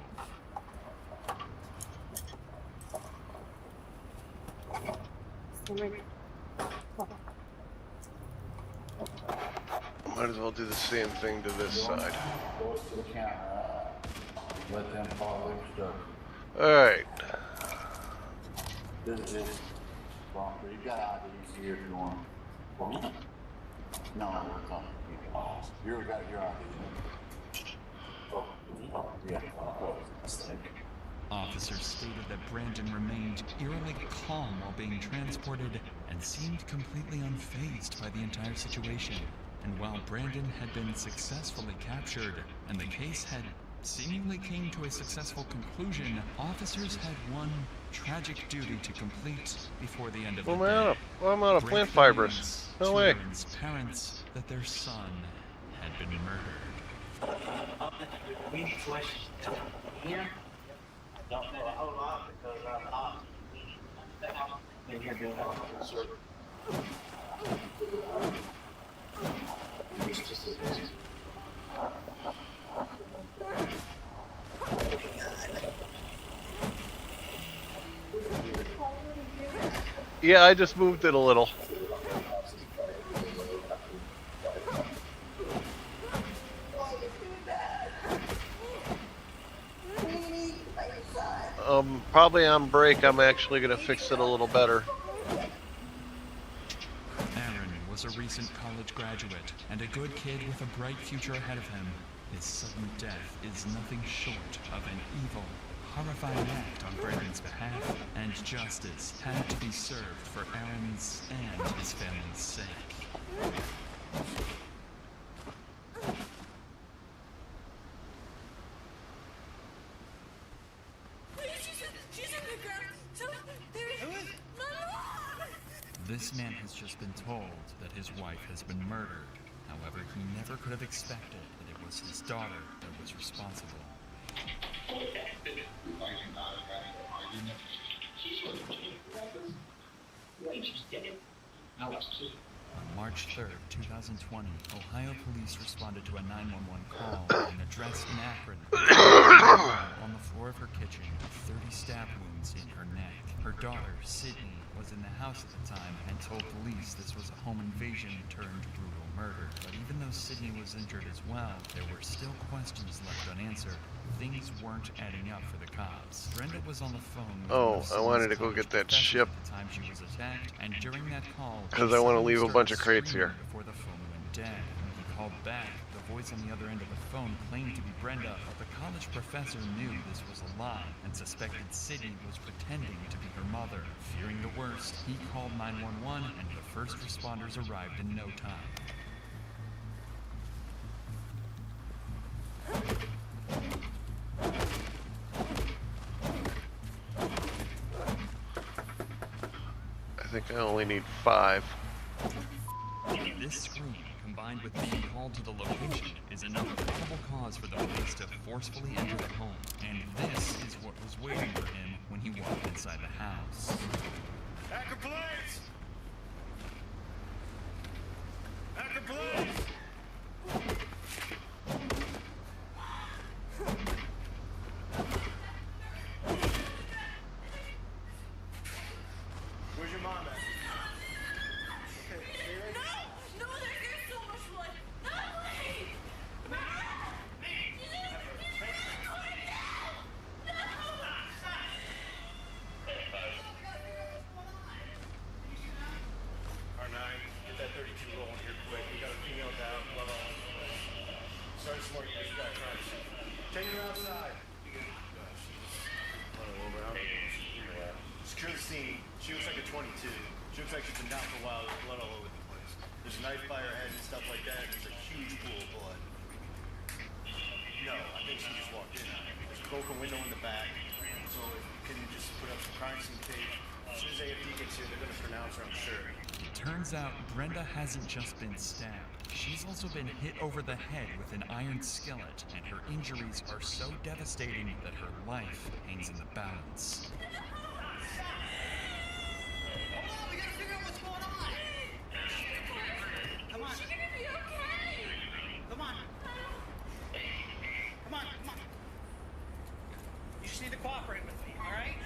Might as well do the same thing to this side. Close to the camera. Let them follow their instructions. Alright. This is property. You've got IDs here if you want. For me? No, we're coming. You've got your ID. Oh, yeah. Officers stated that Brandon remained eerily calm while being transported and seemed completely unfazed by the entire situation. And while Brandon had been successfully captured and the case had seemingly came to a successful conclusion, officers had one tragic duty to complete before the end of the day. I'm out of plant fibers. No way. Aaron's parents that their son had been murdered. We need questions. Here? I don't know a whole lot because I'm not. Been here doing that, sir. It's just a busy. Yeah, I just moved it a little. Probably on break, I'm actually going to fix it a little better. Aaron was a recent college graduate and a good kid with a bright future ahead of him. His sudden death is nothing short of an evil, horrifying act on Brandon's behalf, and justice had to be served for Aaron's and his family's sake. This man has just been told that his wife has been murdered. However, he never could have expected that it was his daughter that was responsible. On March 3rd, 2020, Ohio police responded to a 911 call at an address in Akron. On the floor of her kitchen, 30 stab wounds in her neck. Her daughter, Sydney, was in the house at the time and told police this was a home invasion turned brutal murder. But even though Sydney was injured as well, there were still questions left unanswered. Things weren't adding up for the cops. Brenda was on the phone with I wanted to go get that ship. At the time she was attacked, and during that call, because I want to leave a bunch of crates here. Before the phone went dead. When he called back, the voice on the other end of the phone claimed to be Brenda, but the college professor knew this was a lie and suspected Sydney was pretending to be her mother. Fearing the worst, he called 911 and the first responders arrived in no time. I think I only need 5. This scream, combined with being called to the location, is enough probable cause for the police to forcefully enter the home. And this is what was waiting for him when he walked inside the house. Hacker police! Hacker police! Where's your mom at? No, there's so much blood. Not me. R9, get that 32 rolling here quick. We got a female down, blood on. Start some more you got crunch. Take her outside. Secure the scene. She looks like a 22. She looks like she's been down for a while. There's blood all over the place. There's a knife by her head and stuff like that. There's a huge pool of blood. No, I think she just walked in. There's a broken window in the back. So if you can just put up some crime scene tape. As soon as AFD gets here, they're going to pronounce her, I'm sure. It turns out Brenda hasn't just been stabbed. She's also been hit over the head with an iron skillet, and her injuries are so devastating that her life hangs in the balance. We gotta figure out what's going on. Come on. She's gonna be okay. Come on. Come on, come on. You just need to cooperate with me, all right?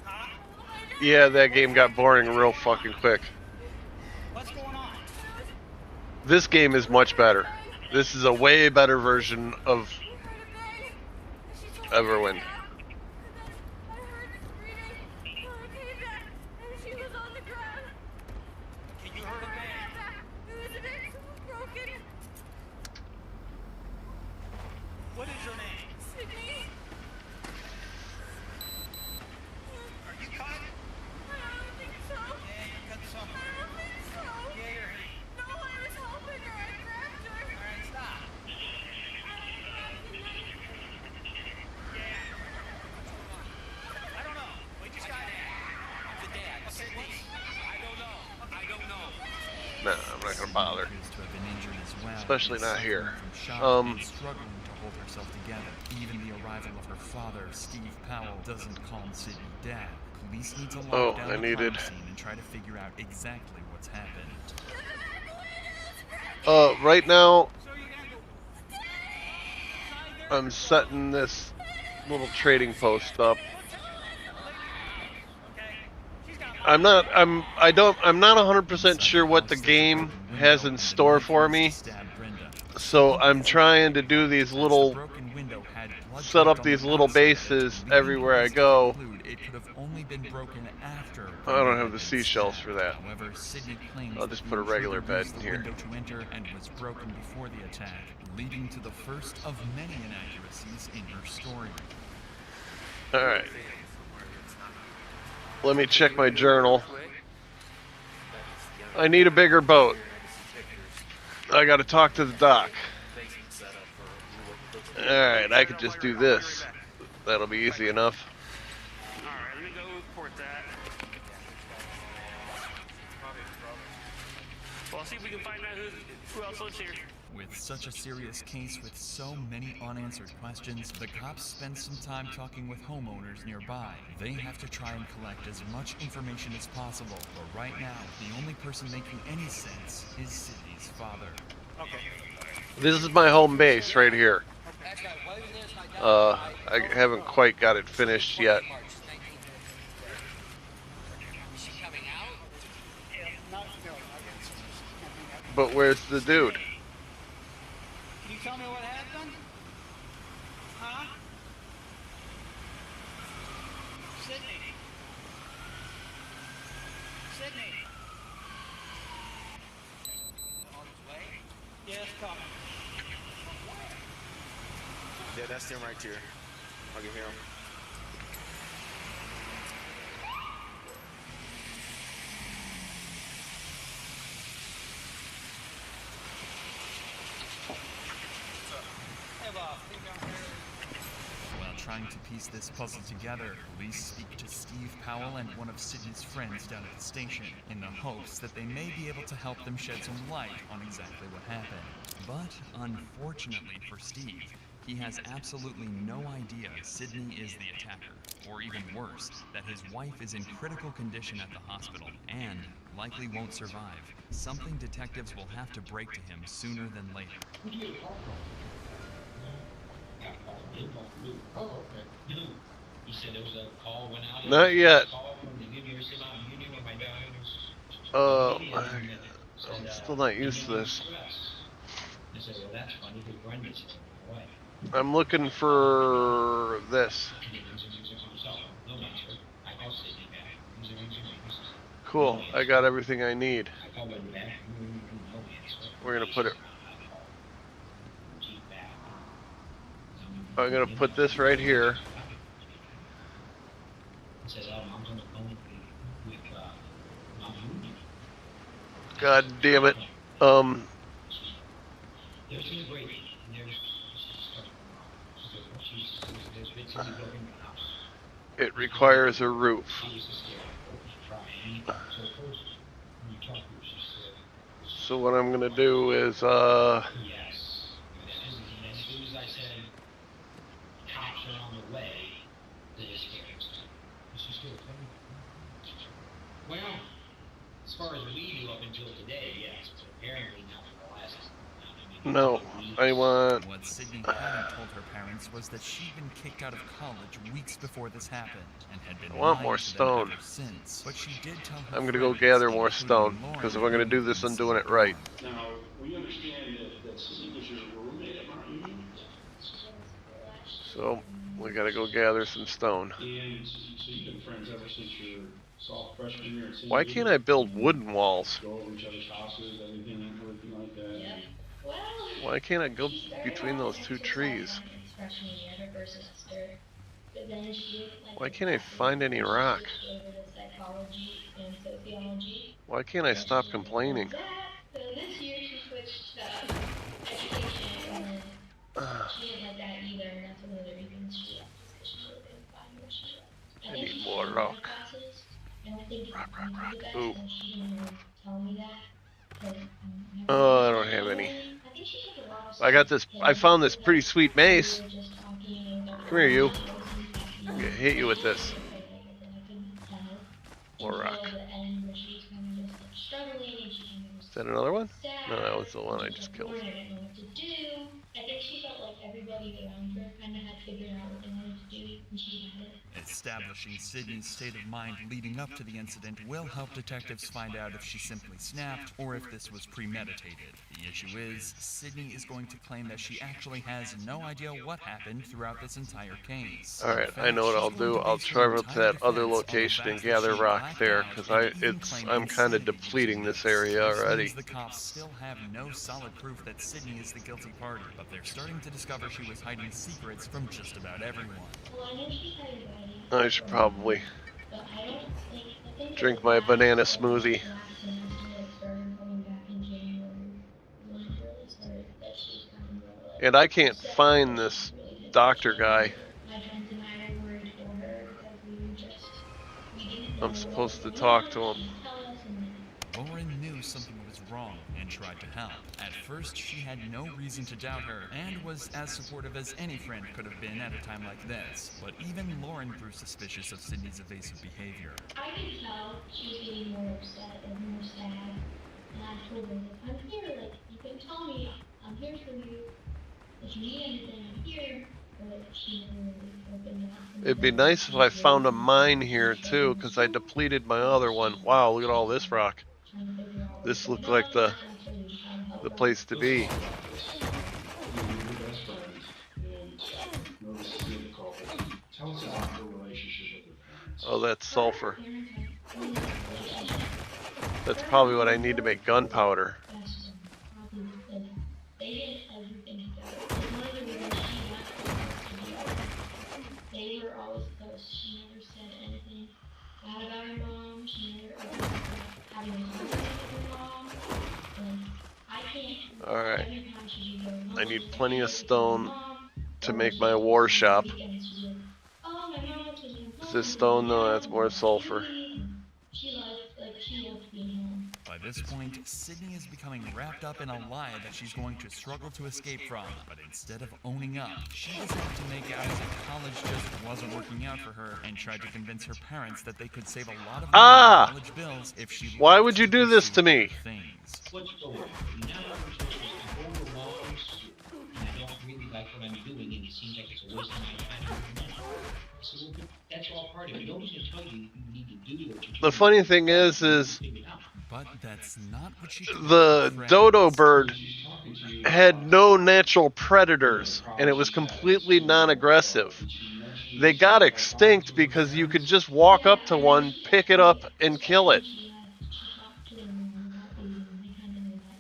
Huh? Yeah, that game got boring real fucking quick. What's going on? This game is much better. This is a way better version of Everwind. What is your name? Sydney? Are you cut? I don't think so. Yeah, you cut I somewhere. don't think so. Yeah, you're hit. No, I was helping her. I grabbed her. All right, stop. I don't know. We just got in. I'm the dad. Sydney. I don't know. I don't know. Nah, I'm not gonna bother. Appears to have been injured as well. Especially not Suffering here. from shock and struggling to hold herself together. Even the arrival of her father, Steve Powell, doesn't call Sydney dad. Police need to lock down the crime scene and try to figure out exactly what's happened. Right now, I'm setting this little trading post up. I'm not 100% sure what the game has in store for me. So I'm trying to do these little, set up these little bases everywhere I go. I don't have the seashells for that. I'll just put a regular bed in here. And was broken before the attack, leading to the first of many inaccuracies in her story. Alright. Let me check my journal. I need a bigger boat. I gotta talk to the doc. Alright, I could just do this. That'll be easy enough. Alright, let me go report that. Well, I'll see if we can find out who else lives here. With such a serious case with so many unanswered questions, the cops spend some time talking with homeowners nearby. They have to try and collect as much information as possible, but right now, the only person making any sense is Sydney's father. Okay. This is my home base right here. I haven't quite got it finished yet. But where's the dude? Can you tell me what happened? Huh? Sydney. Sydney. On his way? Yeah, it's coming. Yeah, that's him right here. I can hear him. While trying to piece this puzzle together, police speak to Steve Powell and one of Sydney's friends down at the station in the hopes that they may be able to help them shed some light on exactly what happened. But unfortunately for Steve, he has absolutely no idea Sydney is the attacker, or even worse, that his wife is in critical condition at the hospital and likely won't survive. Something detectives will have to break to him sooner than later. Not yet. I'm still not used to this. I'm looking for this. Cool, I got everything I need. We're gonna put it. I'm gonna put this right here. God damn it. It requires a roof. So what I'm gonna do is Well, as far as we knew up until today, yes, but apparently not for the last. no, I want. What Sydney hadn't told her parents was that she'd been kicked out of college weeks before this happened and had been I want lying more to them stone. ever since. But she did tell her I'm gonna go friends, gather more including stone Lauren, because if I'm gonna do this, I'm doing it right. Now, we understand that Sydney was your roommate at Mount Union? So we gotta go gather some stone. And so you've been friends ever since your freshman year at St. Why can't I build wooden walls? Go over each other's houses, everything like that? Why can't I go between those two trees? freshman year, her first semester. But then she didn't like Why the can't I classes, find any and she rock? switched over to psychology and sociology. Why can't I And she stop didn't like complaining? that. So then this year she switched to education, and then she didn't like that either, and that's one of the reasons she left, is because she really couldn't find what she liked. I think need she more hated rock. her classes, and I think Rock, we rock, do rock. the best, Ooh. and she didn't really tell me that. Because Oh, I don't have any. I think she took a lot of I got this. I found this pretty sweet mace. we were just talking, and Come here, you. I'm I'm gonna hit you with this. I couldn't tell More rock. until the end where she was kind of just like struggling, and she kind of was Is that another one? sad. No, that was the one I just killed. I didn't know what to do. I think she felt like everybody around her kind of had figured out what they wanted to do, and she hadn't. Establishing Sydney's state of mind leading up to the incident will help detectives find out if she simply snapped or if this was premeditated. The issue is, Sydney is going to claim that she actually has no idea what happened throughout this entire case. Alright, I know what I'll do. I'll travel to that other location and gather rock there, because I'm kind of depleting this area already. The cops still have no solid proof that Sydney is the guilty party, but they're starting to discover she was hiding secrets from just about everyone. Well, I know she's hiding bodies. I should probably But I don't think drink my banana smoothie. last semester, like started coming back in January, when it really started, that she was kind of more like. And I can't find this doctor guy. My friends and I were worried for her because we didn't know I'm supposed to talk to him. tell us, and Lauren knew something was wrong and tried to help. At first, she had no reason to doubt her and was as supportive as any friend could have been at a time like this. But even Lauren grew suspicious of Sydney's evasive behavior. I could tell she was getting more upset and more sad. And I told her, like, I'm here, like, you can tell me, I'm here for you. If you need anything, I'm here. But she never really opened up. It'd be nice if I found a mine here too, because I depleted my other one. Wow, look at all this rock. This looked like the place to be. Tell us about her relationship with her parents. Oh, that's sulfur. That's probably what I need to make gunpowder. They did everything together. And one of the reasons she left was they were always close. She never said anything bad about her mom. She never opened up about having a conflict with her mom. And I can't. Alright. Every time she goes, I need plenty of stone to make my war shop. oh, my mom wants me Is this stone? No, that's more sulfur. She loved being home. By this point, Sydney is becoming wrapped up in a lie that she's going to struggle to escape from. But instead of owning up, she decided to make out as if college just wasn't working out for her and tried to convince her parents that they could save a lot of money on college bills if she. Why would you do this to me? What's going on? Now I'm going to law school, and I don't really like what I'm doing, and it seems like it's a waste of my time and money. So that's all part of it. Nobody's going to tell you you need to do what you The funny thing is but that's not what she the dodo bird had no natural predators, and it was completely non-aggressive. They got extinct because you could just walk up to one, pick it up, and kill it.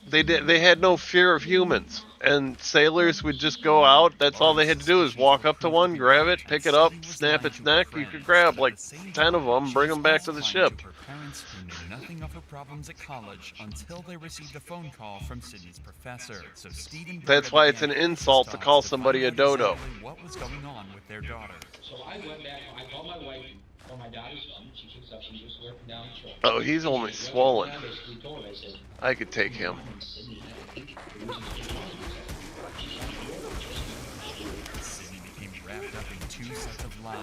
They had no fear of humans, and sailors would just go out. That's all they had to do is walk up to one, grab it, pick it up, snap its neck. You could grab like 10 of them, bring them back to the ship. Her parents who knew nothing of her problems at college until they received a phone call from Sydney's professor. So Stephen. That's why it's an insult to call somebody a dodo. What was going on with their daughter? So I went back. I called my wife. Well, my daughter's home. She picks up. She's just working down the shore. Oh, he's only swollen. I basically told her, I said, I could take him. Sydney became wrapped up in two sets of lies.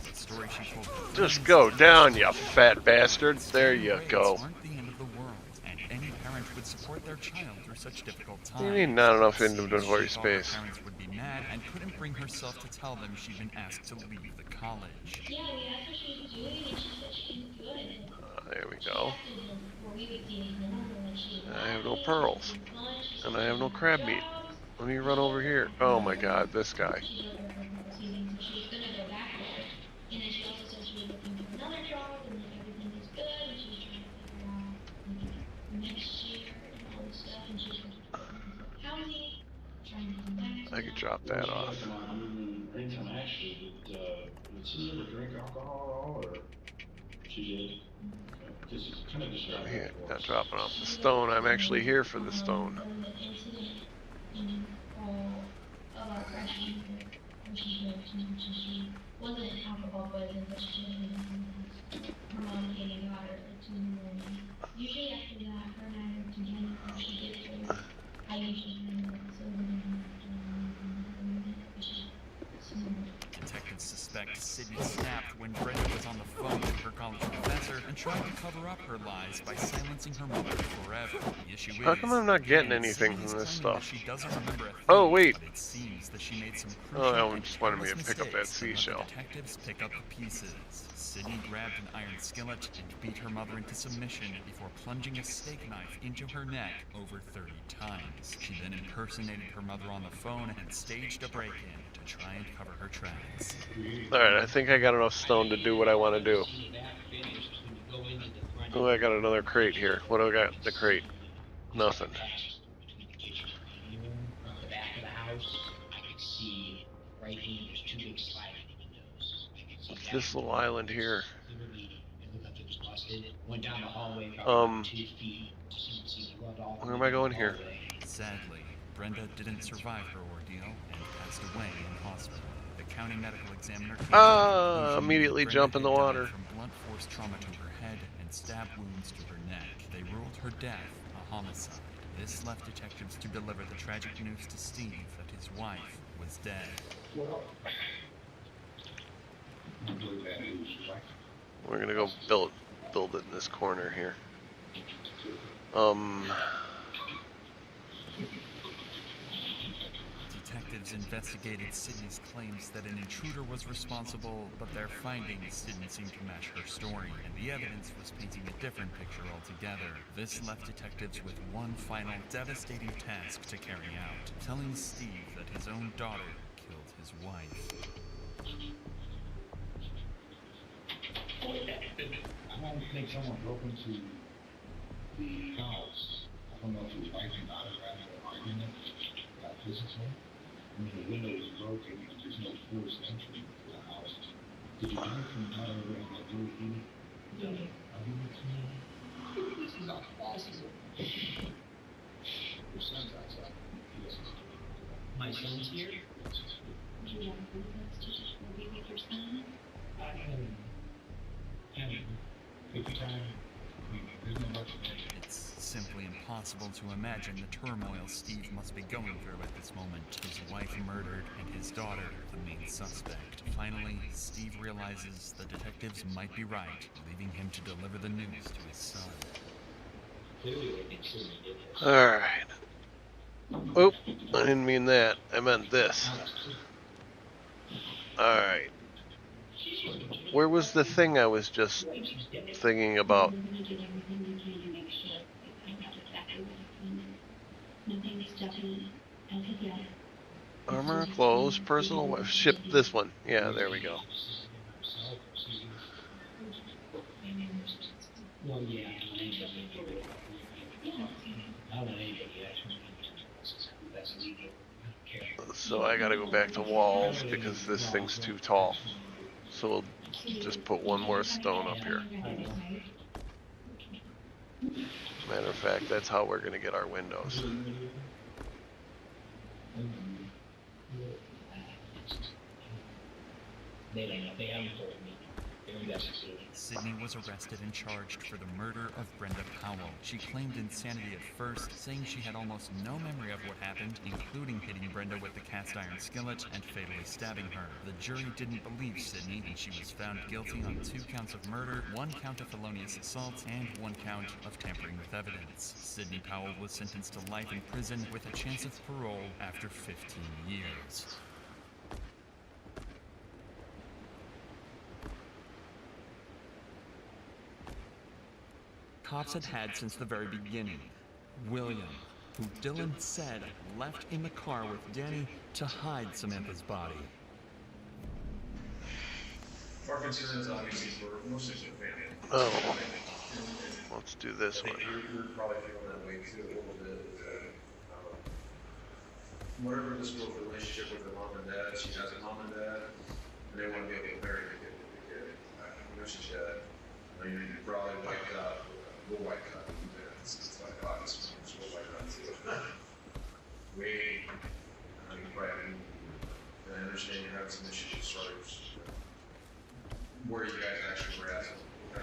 The story she told her Just go down, you fat bastard. There you go. aren't the end of the world, and any parent would support their child through such difficult times. You need not enough inventory space. Parents would be mad and couldn't bring herself to tell them she'd been asked to leave the college. Yeah, we asked what she was doing, and she said she was good. There we go. What we would see as normal, like she was I have no pearls. And I have no crab meat. Let me run over here. Oh my god, this guy. She was gonna go back there, and then she also said she was looking for another job, and like everything was good, and she was trying to figure out like next year and all this stuff, and she was looking for housing, trying to come back. I could drop that off. she ever drink alcohol, or she just kind of describe Here, that for not us? dropping off the stone. I'm actually here for the stone. There was an incident in the fall of our freshman year where she drank too much and she wasn't alcohol poisoned, but she just was in the house. Her mom came and got her at like 2 in the morning. Usually after that, her and I are together. If she gets drunk, I usually handle it. So we're going but she's smart. Detectives suspect Sydney snapped when Brenda was on the phone with her college professor and tried to cover up her lies by silencing her mother forever. The issue How come I'm not getting anything from this stuff? She doesn't remember a thing, Oh, wait. but it seems that she made some Oh, crucial that just wanted me to pick up that mistakes let seashell. the detectives pick up the pieces. Sydney grabbed an iron skillet and beat her mother into submission before plunging a steak knife into her neck over 30 times. She then impersonated her mother on the phone and staged a break-in to try and cover her tracks. Alright, I think I got enough stone to do what I want to do. Oh, I got another crate here. What do I got in the crate? Nothing. From the back of the house, I could see right in. There's 2 big sliding windows. I could see What's that this little island here? clearly. It looked like it was busted. Went down the hallway probably 2 feet. Just you can see blood all Where am I going here? Sadly, Brenda didn't survive her ordeal and passed away in hospital. The county medical examiner came to the conclusion Immediately that jump in Brenda the had water. died from blunt force trauma to her head and stab wounds to her neck. They ruled her death a homicide. This left detectives to deliver the tragic news to Steve that his wife was dead. Well, We're gonna go build it in this corner here. Detectives investigated Sydney's claims that an intruder was responsible, but their findings didn't seem to match her story, and the evidence was painting a different picture altogether. This left detectives with one final devastating task to carry out, telling Steve that his own daughter killed his wife. I don't think someone broke into the house. I don't know if it was wife and daughter having an argument physically. I mean, the window was broken and there's no forced entry into the house. Did you drink from the daughter around that really heated arguments? This is not possible. Your son's outside. My son's here? Would you like one of us to just go be with your son? Take your time. There's no much. It's simply impossible to imagine the turmoil Steve must be going through at this moment. His wife murdered and his daughter the main suspect. Finally, Steve realizes the detectives might be right, leaving him to deliver the news to his son. Alright. Oop, I didn't mean that. I meant this. Alright. Where was the thing I was just thinking about? Armor, clothes, personal, ship this one. Yeah, there we go. Well, yeah, So I gotta go back to walls because this thing's too tall. So we'll just put one more stone up here. Matter of fact, that's how we're gonna get our windows. They haven't told me. Sydney was arrested and charged for the murder of Brenda Powell. She claimed insanity at first, saying she had almost no memory of what happened, including hitting Brenda with the cast iron skillet and fatally stabbing her. The jury didn't believe Sydney, and she was found guilty on 2 counts of murder, 1 count of felonious assault, and 1 count of tampering with evidence. Sydney Powell was sentenced to life in prison with a chance of parole after 15 years. Cops had had since the very beginning. William, who Dylan said left in the car with Danny to hide Samantha's body. Our concern is obviously for most of the family. Oh, let's do this one. You're probably feeling that way too a little bit. Whatever this girl's relationship with her mom and dad, she has a mom and dad, and they want to be able to marry together. blemishes yet. I mean, you probably white cop, we'll white cop. It's like August, we'll white cop too. We, I mean, probably, I understand you're having some issues as far as where you guys actually were at. I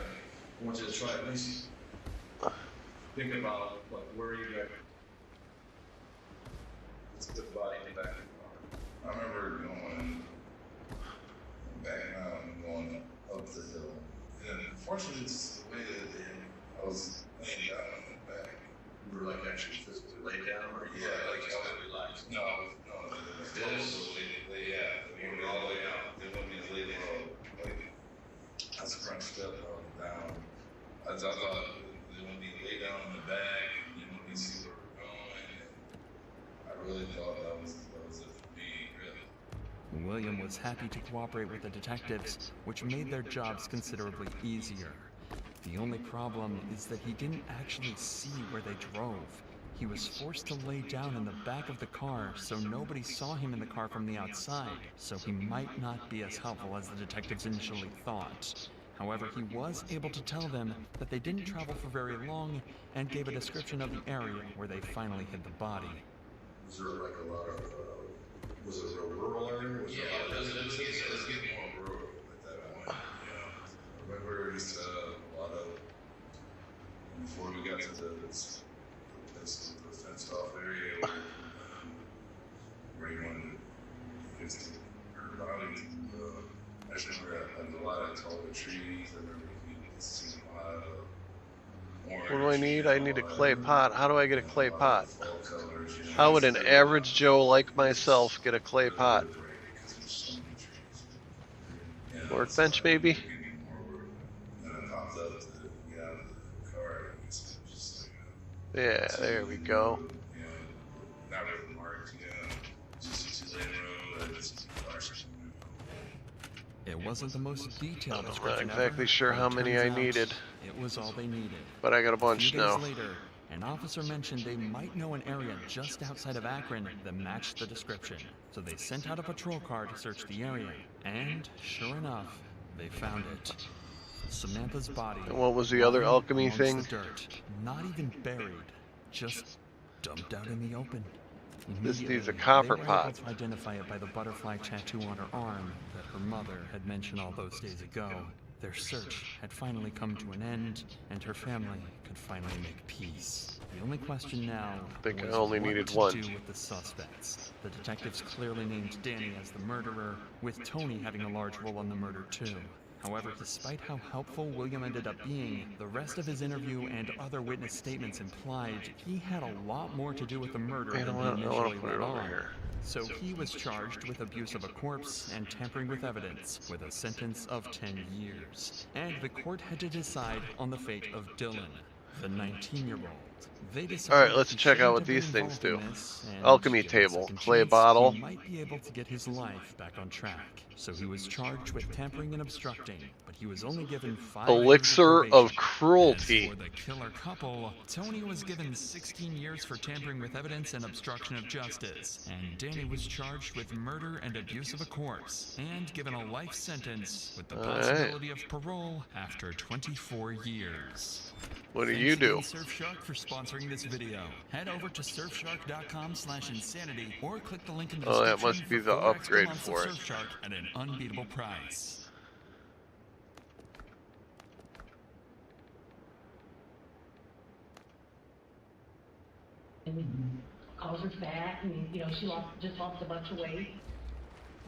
want you to try at least think about like where you got. Let's put the body in the back of the car. I remember going backing out and going up the hill. And unfortunately, it's the way that I was laying down on the back. You were like actually physically laid down, or yeah, like I was relaxed. No, yeah, they were all the way out. They wanted me to lay low, like I was crunched up, down. I thought they wanted me to lay down on the bag, and they wanted me to see where we're going. And I really thought that was it for me, really. William was happy to cooperate with the detectives, which made their jobs considerably easier. The only problem is that he didn't actually see where they drove. He was forced to lay down in the back of the car, so nobody saw him in the car from the outside, so he might not be as helpful as the detectives initially thought. However, he was able to tell them that they didn't travel for very long and gave a description of the area where they finally hid the body. Was there like a lot of, was it a real rural area? Yeah, it was getting more rural at that point. I remember it was a lot of, before we got to the fenced off area where you wanted to just her body. I just remember a lot of taller trees. I remember seeing a lot of. What do I need? I need a clay pot. How do I get a clay pot? How would an average Joe like myself get a clay pot? Workbench, maybe? Yeah, there we go. It wasn't the most detailed I'm not description exactly ever, sure but how it many turns I out needed. It was all they needed. But I got a bunch A few now. days later, an officer mentioned they might know an area just outside of Akron that matched the description. So they sent out a patrol car to search the area. And, sure enough, they found it. Samantha's body. And what was the other alchemy amongst thing? The dirt, not even buried, just dumped out in the open. This needs a Immediately, copper they were pot. able to identify it by the butterfly tattoo on her arm that her mother had mentioned all those days ago. Their search had finally come to an end, and her family could finally make peace. The only question now think I was only what needed to one. do with the suspects. The detectives clearly named Danny as the murderer, with Tony having a large role in the murder too. However, despite how helpful William ended up being, the rest of his interview and other witness statements implied he had a lot more to do with the murder than he initially let on. So he was charged with abuse of a corpse and tampering with evidence, with a sentence of 10 years. And the court had to decide on the fate of Dylan, the 19-year-old. Alright, let's check out what these things do. Alchemy table, clay bottle. He might be able to get his life back on track. So he was charged with tampering and obstructing, but he was only given 5 Elixir of cruelty. As for the killer couple, Tony was given 16 years for tampering with evidence and obstruction of justice, and Danny was charged with murder and abuse of a corpse, and given a life sentence with the possibility of parole after 24 years. What do you do? Thanks again, Surfshark, for sponsoring this video. Head over to surfshark.com/insanity or click the link in the description. Oh, that must be the upgrade for it. Surfshark at an unbeatable price. Calls her fat, and she just lost a bunch of weight.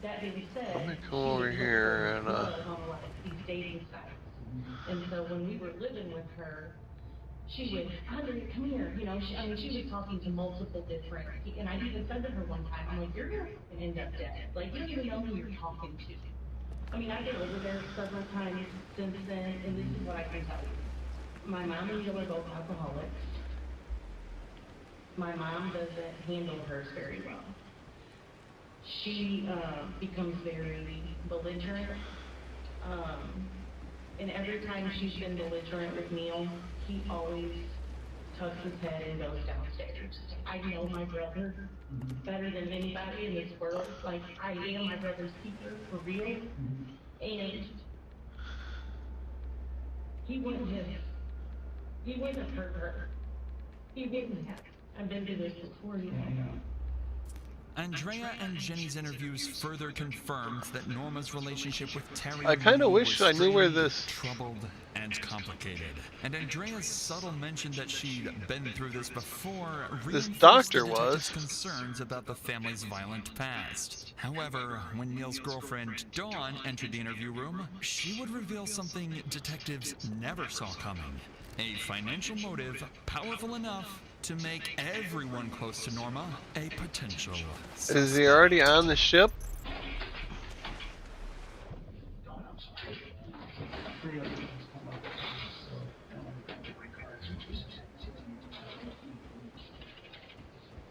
That being said, Let me come over here and on a lot of these dating sites. And so when we were living with her, she would, Andre, come here, she was talking to multiple different, and I even said to her one time, I'm like, you're gonna end up dead. Like, you don't even know who you're talking to. I mean, I've been over there several times since then, and this is what I can tell you. My mom and Jill are both alcoholics. My mom doesn't handle hers very well. She becomes very belligerent. And every time she's been belligerent with Neil, he always tucks his head and goes downstairs. I know my brother better than anybody in this world. Like, I am my brother's keeper, for real. And He wouldn't have hurt her. He didn't have. I've been through this before, you know. Andrea and Jenny's interviews further confirmed that Norma's relationship with Terry I kind of Lee wish was I knew where strained, this... troubled, and complicated. And Andrea's subtle mention that she'd been through this before reinforced doctor the detective's was. concerns about the family's violent past. However, when Neil's girlfriend, Dawn, entered the interview room, she would reveal something detectives never saw coming. A financial motive powerful enough to make everyone close to Norma a potential suspect. Is he already on the ship?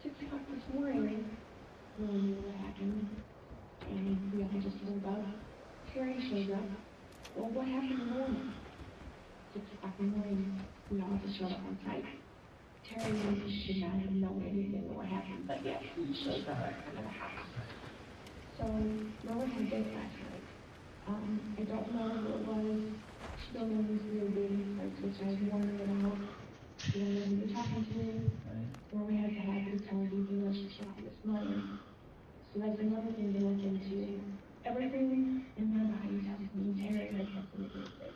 This morning, when what happened, and we all just woke up, Terry shows up. Well, what happened to Norma? 6 o'clock in the morning, we all just showed up on site. Terry should not have known anything of what happened, but yeah, he shows up at the house. So, Norma had a date last night. I don't know who it was. She don't know who's really like, which I was wondering about. She don't know who you're talking to. Norma has to have the television relationship with this morning. So that's another thing to look into. Everything in my body tells me Terry has something to do with it.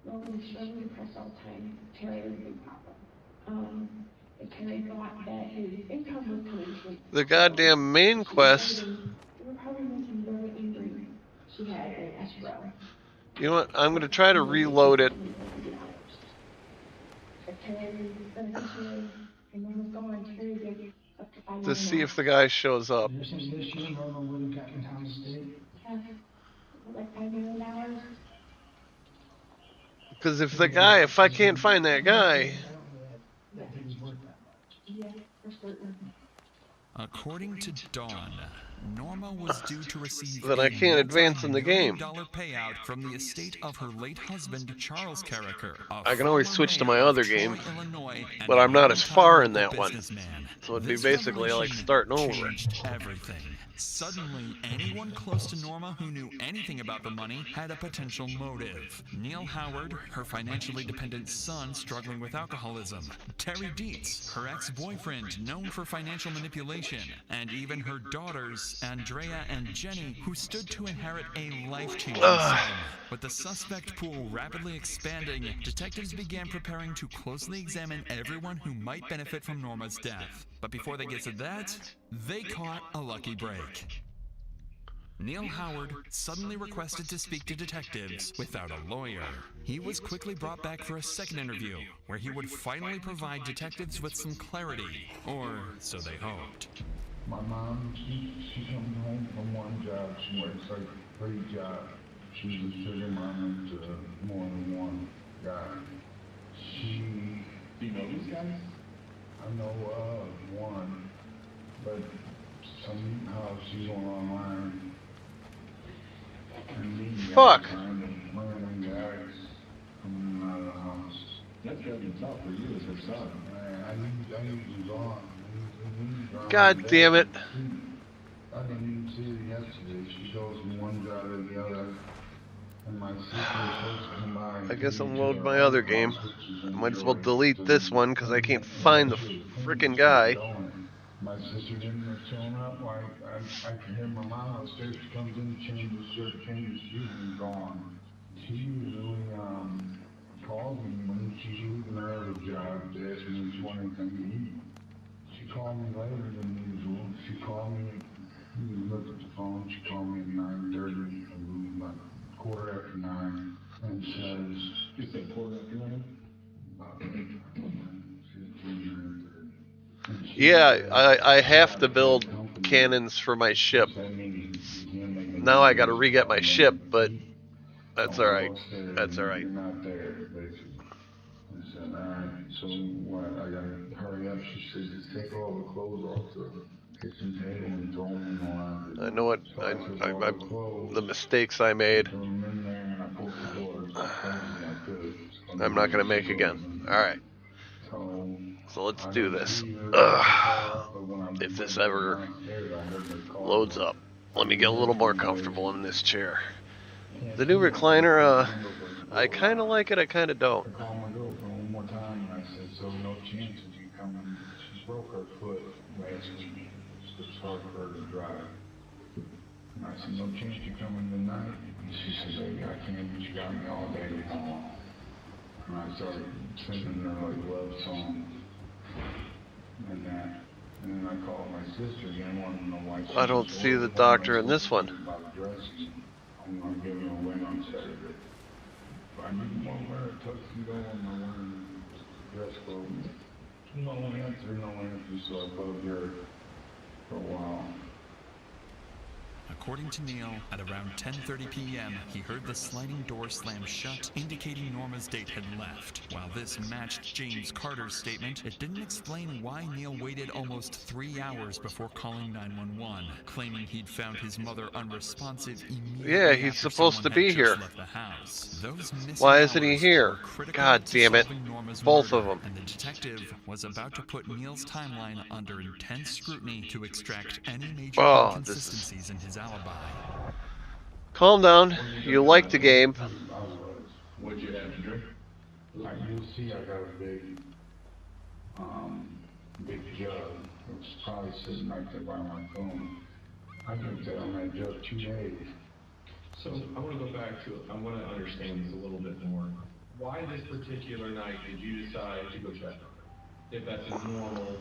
Norma was struggling with depressed all the time. Terry was a big problem. If Terry thought that his income was coming from The goddamn main quest. it would probably make him very angry. She had an escrow. You know what? I'm going to try to reload it. If Terry's beneficiary and Norma's gone, Terry gets up to $5 million. To see if the guy shows up. You're saying this year Norma would have gotten Tom's estate? Yeah, like $5 million. Because if I can't find that guy... That he was worth that much. Yeah, for certain. According to Dawn, Norma was due to receive Then I can't advance in the game. $1 payout from the estate of her late husband, Charles Carricker. I can always switch to my other game, Illinois, but I'm not as far in that one. businessman. So it'd be basically like starting over. Changed everything. Suddenly, anyone close to Norma who knew anything about the money had a potential motive. Neil Howard, her financially dependent son struggling with alcoholism. Terry Dietz, her ex-boyfriend known for financial manipulation. And even her daughters, Andrea and Jenny, who stood to inherit a life-changing sum. With the suspect pool rapidly expanding, detectives began preparing to closely examine everyone who might benefit from Norma's death. But before they get to that, they caught a lucky break. Neil Howard suddenly requested to speak to detectives without a lawyer. He was quickly brought back for a second interview, where he would finally provide detectives with some clarity, or so they hoped. My mom, she comes home from one job, she works like 3 jobs. She's a sugar mama to more than one guy. Do you know these guys? I know one, but somehow she's on online. And these Fuck. Random guys coming out of the house. That's gotta be tough for you as her son. Man, I need you gone. God damn it. I didn't even see her yesterday. She goes from one job to the other. And my sister was supposed to come by. I guess I'll load my other game. I might as well delete this one because I can't find the frickin' guy. My sister didn't turn up. I can hear my mom upstairs. She comes in, changes shirt, changes shoes, and gone. She usually calls me when she's leaving her other job to ask me if she wants anything to eat. She called me later than usual. She called me, we looked at the phone, she called me at 9:30, about 9:15, and says... You said 9:15? About 9:30. Yeah, I have to build cannons for my ship. Now I gotta re-get my ship, but that's alright. That's alright. You're not there, basically. I said, alright, so what, I gotta hurry up. She said, just take all the clothes off the kitchen table and throw them in the laundry. I know what, So the mistakes I made. threw them in there and I pulled the door as close as I could. I'm not gonna make again. Alright. So let's do this. If this ever loads up. Let me get a little more comfortable in this chair. The new recliner, I kind of like it, I kind of don't. I called my girlfriend one more time and I said, so no chance of you coming. She broke her foot last week, so it's hard for her to drive. And I said, no chance you coming tonight? And she said, baby, I can't, but you got me all day tomorrow. And I started singing her like love songs and that. And then I called my sister again, wanted to know why she I don't was see the over. doctor in this one. About dressing. I'm gonna give her a win on Saturday. If I didn't want to wear a tuxedo, I'm not wearing dress clothes. No answer, so I bugged her for a while. According to Neil, at around 10:30 p.m., he heard the sliding door slam shut, indicating Norma's date had left. While this matched James Carter's statement, it didn't explain why Neil waited almost 3 hours before calling 911, claiming he'd found his mother unresponsive immediately. Yeah, he's after supposed to someone be had here. just left the house. Those missing Why isn't he hours here? were critical God to damn it. solving Norma's Both murder, of them. and the detective was about to put Neil's timeline under intense scrutiny to extract any major inconsistencies in his alibi. Calm down. You like the game. I was. What'd you have to drink? Like you'll see, I got a big jug. It's probably sitting right there by my phone. I drank that on that jug 2 days. So I want to go back to, I want to understand this a little bit more. Why this particular night did you decide to go check on her? If that's a normal...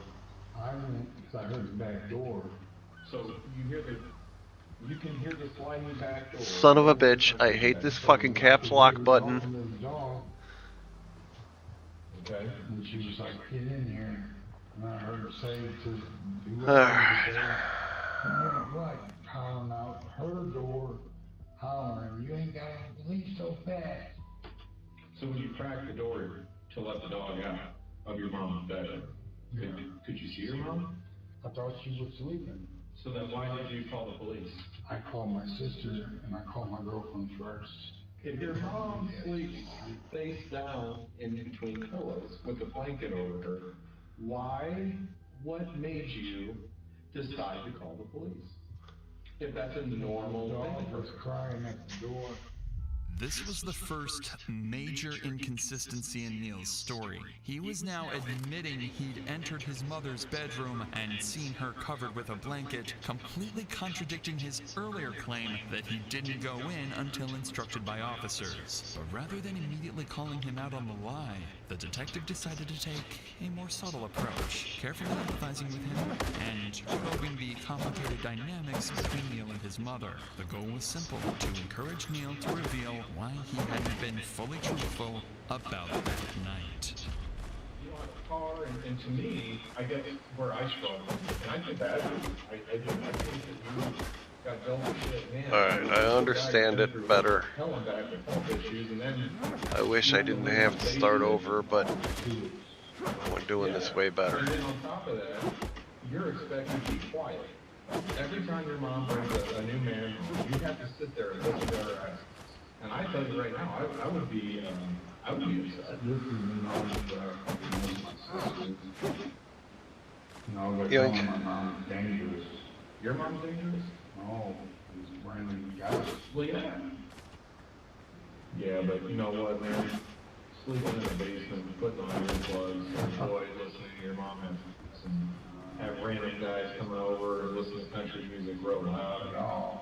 I went because I heard the back door. So you can hear the sliding back door. Son of a bitch. I hate this fucking caps lock button. Okay. And she was like, get in here. And I heard her say to do what I said. And then what? Hollering out her door. Hollering, you ain't got to leave so fast. So when you cracked the door to let the dog out of your mom's bedroom, could you see your mom? I thought she was sleeping. So then why did you call the police? I called my sister and I called my girlfriend first. If your mom sleeps face down in between pillows with a blanket over her, what made you decide to call the police? If that's a normal thing. The dog was crying at the door. This was the first major inconsistency in Neil's story. He was now admitting he'd entered his mother's bedroom and seen her covered with a blanket, completely contradicting his earlier claim that he didn't go in until instructed by officers. But rather than immediately calling him out on the lie, the detective decided to take a more subtle approach, carefully empathizing with him and probing the complicated dynamics between Neil and his mother. The goal was simple: to encourage Neil to reveal why he hadn't been fully truthful about that night. You know, a car, and to me, I get where I struggle, and I did that. I think that you got double shit, man. Alright, I understand it better. Hell, I'm back with health issues, and then I wish I didn't have to start over, but we're doing this way better. And then on top of that, you're expected to be quiet. Every time your mom brings a new man, you have to sit there and listen to her ask. And I tell you right now, I would be upset. This is me knowing that my sister. You know, but Yoink. telling my mom's dangerous. Your mom's dangerous? No, this Brandon guy. Well, yeah. Yeah, but you know what, man? Sleeping in the basement, putting on earplugs, and boy, listening to your mom have random guys coming over and listening to country music real loud.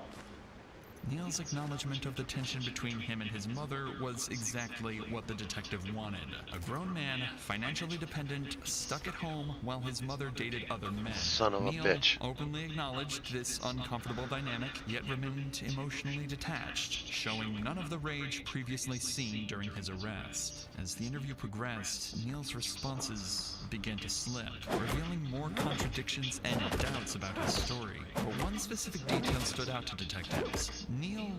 Neil's acknowledgement of the tension between him and his mother was exactly what the detective wanted. A grown man, financially dependent, stuck at home while his mother dated other men. Son of a Neil bitch. openly acknowledged this uncomfortable dynamic, yet remained emotionally detached, showing none of the rage previously seen during his arrest. As the interview progressed, Neil's responses began to slip, revealing more contradictions and doubts about his story. But one specific detail stood out to detectives. Neil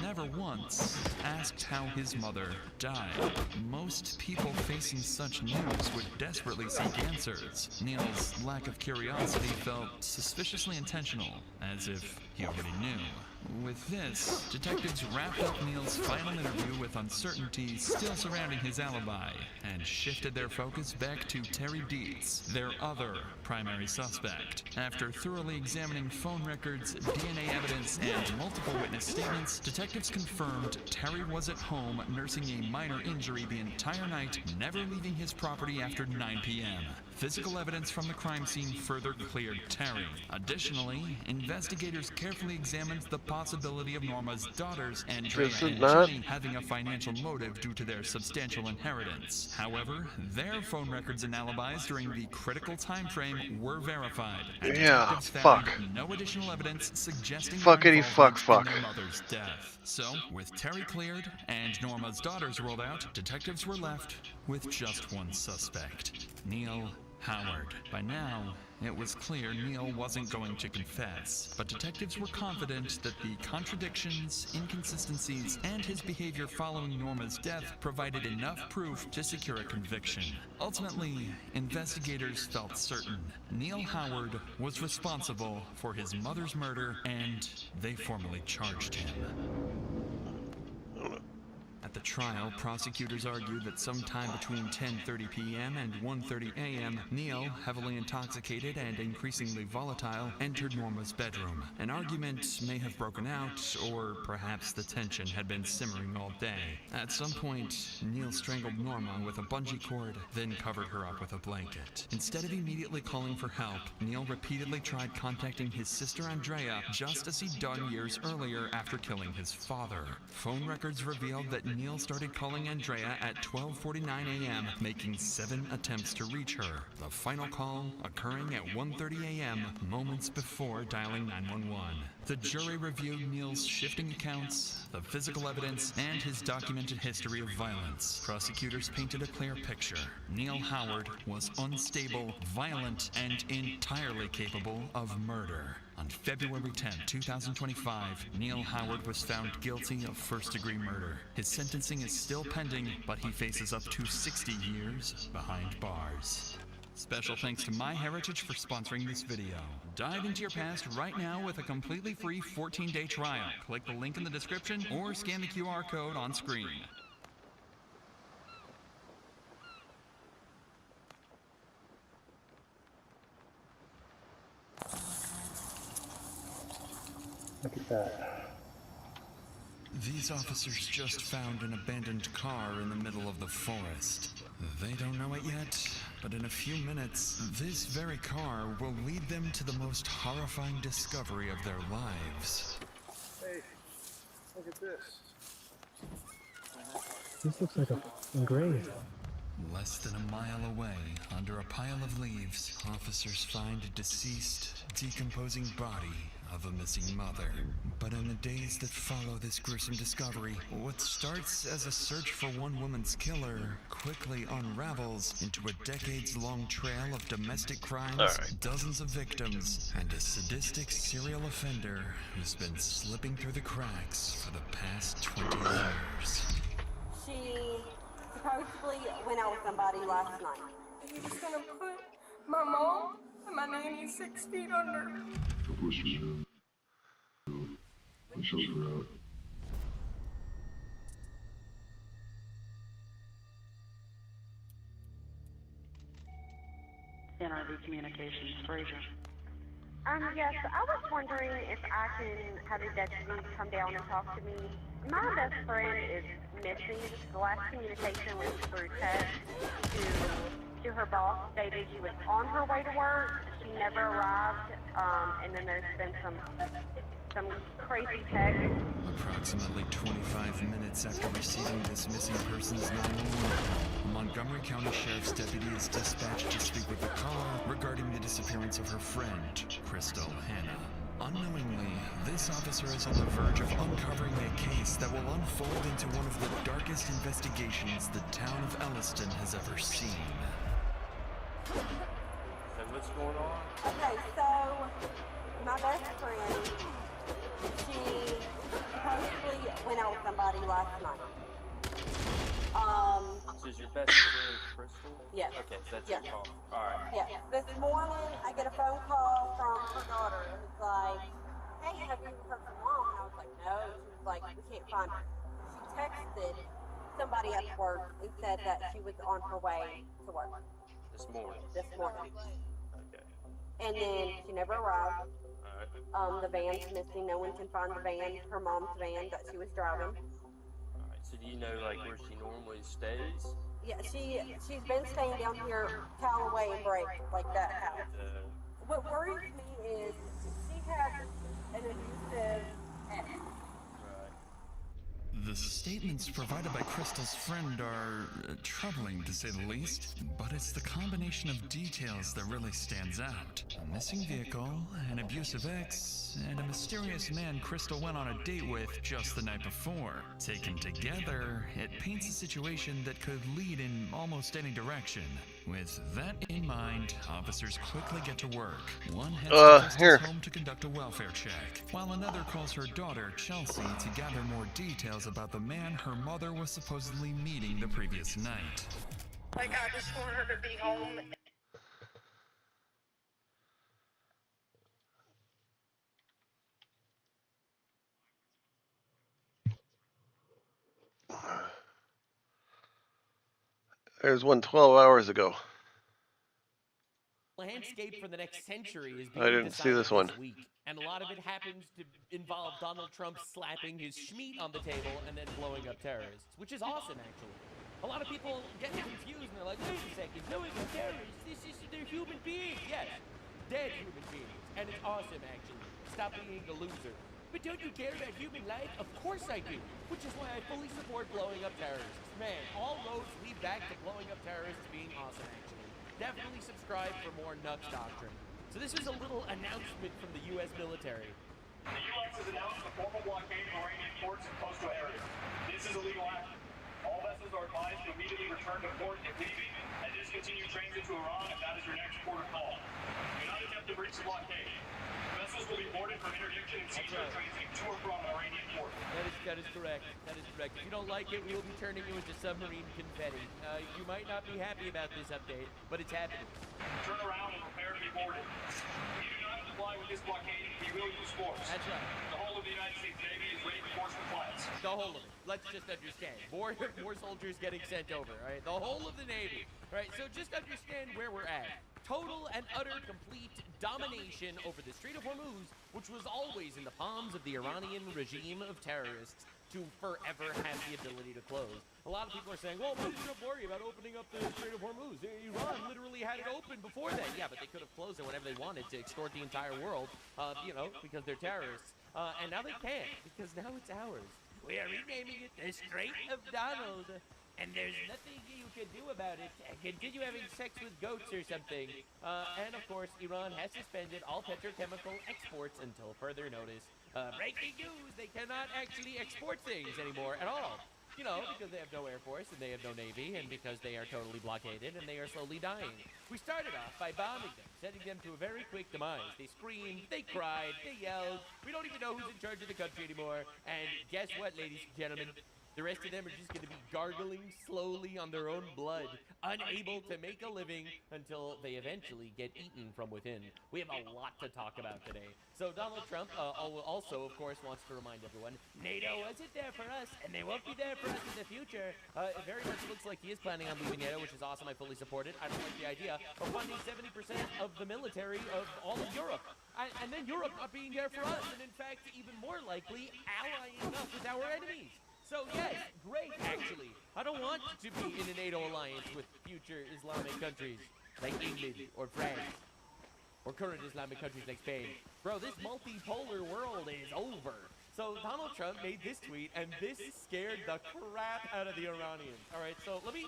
never once asked how his mother died. Most people facing such news would desperately seek answers. Neil's lack of curiosity felt suspiciously intentional, as if he already knew. With this, detectives wrapped up Neil's final interview with uncertainty still surrounding his alibi, and shifted their focus back to Terry Dietz, their other primary suspect. After thoroughly examining phone records, DNA evidence, and multiple witness statements, detectives confirmed Terry was at home nursing a minor injury the entire night, never leaving his property after 9 p.m. Physical evidence from the crime scene further cleared Terry. Additionally, investigators carefully examined the possibility of Norma's daughters, Andrea and Jenny, having a financial motive due to their substantial inheritance. However, their phone records and alibis during the critical time frame were verified, and detectives found no additional evidence suggesting their involvement in their mother's death. So, with Terry cleared and Norma's daughters ruled out, detectives were left with just one suspect, Neil Howard. By now, it was clear Neil wasn't going to confess, but detectives were confident that the contradictions, inconsistencies, and his behavior following Norma's death provided enough proof to secure a conviction. Ultimately, investigators felt certain Neil Howard was responsible for his mother's murder, and they formally charged him. At the trial, prosecutors argued that sometime between 10:30 p.m. and 1:30 a.m., Neil, heavily intoxicated and increasingly volatile, entered Norma's bedroom. An argument may have broken out, or perhaps the tension had been simmering all day. At some point, Neil strangled Norma with a bungee cord, then covered her up with a blanket. Instead of immediately calling for help, Neil repeatedly tried contacting his sister Andrea, just as he'd done years earlier after killing his father. Phone records revealed that Neil started calling Andrea at 12:49 a.m., making 7 attempts to reach her, the final call occurring at 1:30 a.m., moments before dialing 911. The jury reviewed Neil's shifting accounts, the physical evidence, and his documented history of violence. Prosecutors painted a clear picture. Neil Howard was unstable, violent, and entirely capable of murder. On February 10, 2025, Neil Howard was found guilty of first-degree murder. His sentencing is still pending, but he faces up to 60 years behind bars. Special thanks to MyHeritage for sponsoring this video. Dive into your past right now with a completely free 14-day trial. Click the link in the description or scan the QR code on screen. Look at that. These officers just found an abandoned car in the middle of the forest. They don't know it yet, but in a few minutes, this very car will lead them to the most horrifying discovery of their lives. Hey, look at this. This looks like a grave. Less than a mile away, under a pile of leaves, officers find a deceased, decomposing body of a missing mother. But in the days that follow this gruesome discovery, what starts as a search for one woman's killer quickly unravels into a decades-long trail of domestic crimes, dozens of victims, and a sadistic serial offender who's been slipping through the cracks for the past 20 years. She supposedly went out with somebody last night. He's gonna put my mom and my nanny 6 feet under. NRV Communications, Fraser. Yes, I was wondering if I can have a deputy come down and talk to me. My best friend is missing. The last communication was through text to her boss, stated she was on her way to work. She never arrived, and then there's been some crazy text. Approximately 25 minutes after receiving this missing person's 911 call, Montgomery County Sheriff's deputy is dispatched to speak with the caller regarding the disappearance of her friend, Crystal Hannah. Unknowingly, this officer is on the verge of uncovering a case that will unfold into one of the darkest investigations the town of Elliston has ever seen. And what's going on? Okay, so my best friend, she supposedly went out with somebody last night. So is your best friend Crystal? Yes. Okay, so that's Yes. your call. Alright. Yeah. This morning, I get a phone call from her daughter. It's like, hey, have you heard from Mom? And I was like, no. She was like, we can't find her. She texted somebody at work and said that she was on her way to work This morning. this morning. Okay. And then she never arrived. Alright. The van's missing. No one can find the van, her mom's van that she was driving. Alright, so do you know like where she normally stays? Yeah, she's been staying down here, Callaway and Break, like that house. What worries me is she has an abusive ex. The statements provided by Crystal's friend are troubling, to say the least, but it's the combination of details that really stands out. A missing vehicle, an abusive ex, and a mysterious man Crystal went on a date with just the night before. Taken together, it paints a situation that could lead in almost any direction. With that in mind, officers quickly get to work. One heads to Crystal's home to conduct a welfare check, while another calls her daughter, Chelsea, to gather more details about the man her mother was supposedly meeting the previous night. Like, I just want her to be home. There's one 12 hours ago. Landscape for the next century is I being didn't see decided this one. week, and a lot of it happens to involve Donald Trump slapping his schmeat on the table and then blowing up terrorists, which is awesome, actually. A lot of people get confused and they're like, wait a second, no, it's not terrorists, they're human beings, yes, dead human beings, and it's awesome, actually. Stop being a loser. But don't you care about human life? Of course I do, which is why I fully support blowing up terrorists. Man, all roads lead back to blowing up terrorists being awesome, actually. Definitely subscribe for more Nuts Doctrine. So this is a little announcement from the U.S. military. The U.S. has announced a formal blockade of Iranian ports and coastal areas. This is a legal action. All vessels are advised to immediately return to port if leaving and discontinue transit to Iran if that is your next port of call. Do not attempt to breach the blockade. Vessels will be boarded for interdiction and seizure of transit to or from Iranian port. That is correct. That is correct. If you don't like it, we will be turning you into submarine confetti. You might not be happy about this update, but it's happening. Turn around and prepare to be boarded. If you do not comply with this blockade, we will use force. That's right. The whole of the United States Navy is ready for force compliance. The whole of it. Let's just understand. More soldiers getting sent over, all right? The whole of the Navy. All right, so just understand where we're at. Total and utter complete domination over the Strait of Hormuz, which was always in the palms of the Iranian regime of terrorists to forever have the ability to close. A lot of people are saying, well, why should worry about opening up the Strait of Hormuz? Iran literally had it open before that. Yeah, but they could have closed it whenever they wanted to extort the entire world, because they're terrorists. And now they can't, because now it's ours. We are renaming it the Strait of Donald. And there's nothing you can do about it. Continue having sex with goats or something. And of course, Iran has suspended all petrochemical exports until further notice. Breaking news, they cannot actually export things anymore at all. Because they have no Air Force and they have no Navy, and because they are totally blockaded and they are slowly dying. We started off by bombing them, sending them to a very quick demise. They screamed, they cried, they yelled. We don't even know who's in charge of the country anymore. And guess what, ladies and gentlemen? The rest of them are just going to be gargling slowly on their own blood, unable to make a living until they eventually get eaten from within. We have a lot to talk about today. So Donald Trump also, of course, wants to remind everyone, NATO wasn't there for us, and they won't be there for us in the future. It very much looks like he is planning on leaving NATO, which is awesome. I fully support it. I don't like the idea of funding 70% of the military of all of Europe. And then Europe not being there for us, and in fact, even more likely, allying us with our enemies. So yes, great actually. I don't want to be in a NATO alliance with future Islamic countries like England or France or current Islamic countries like Spain. Bro, this multipolar world is over. So Donald Trump made this tweet, and this scared the crap out of the Iranians. All right, so let me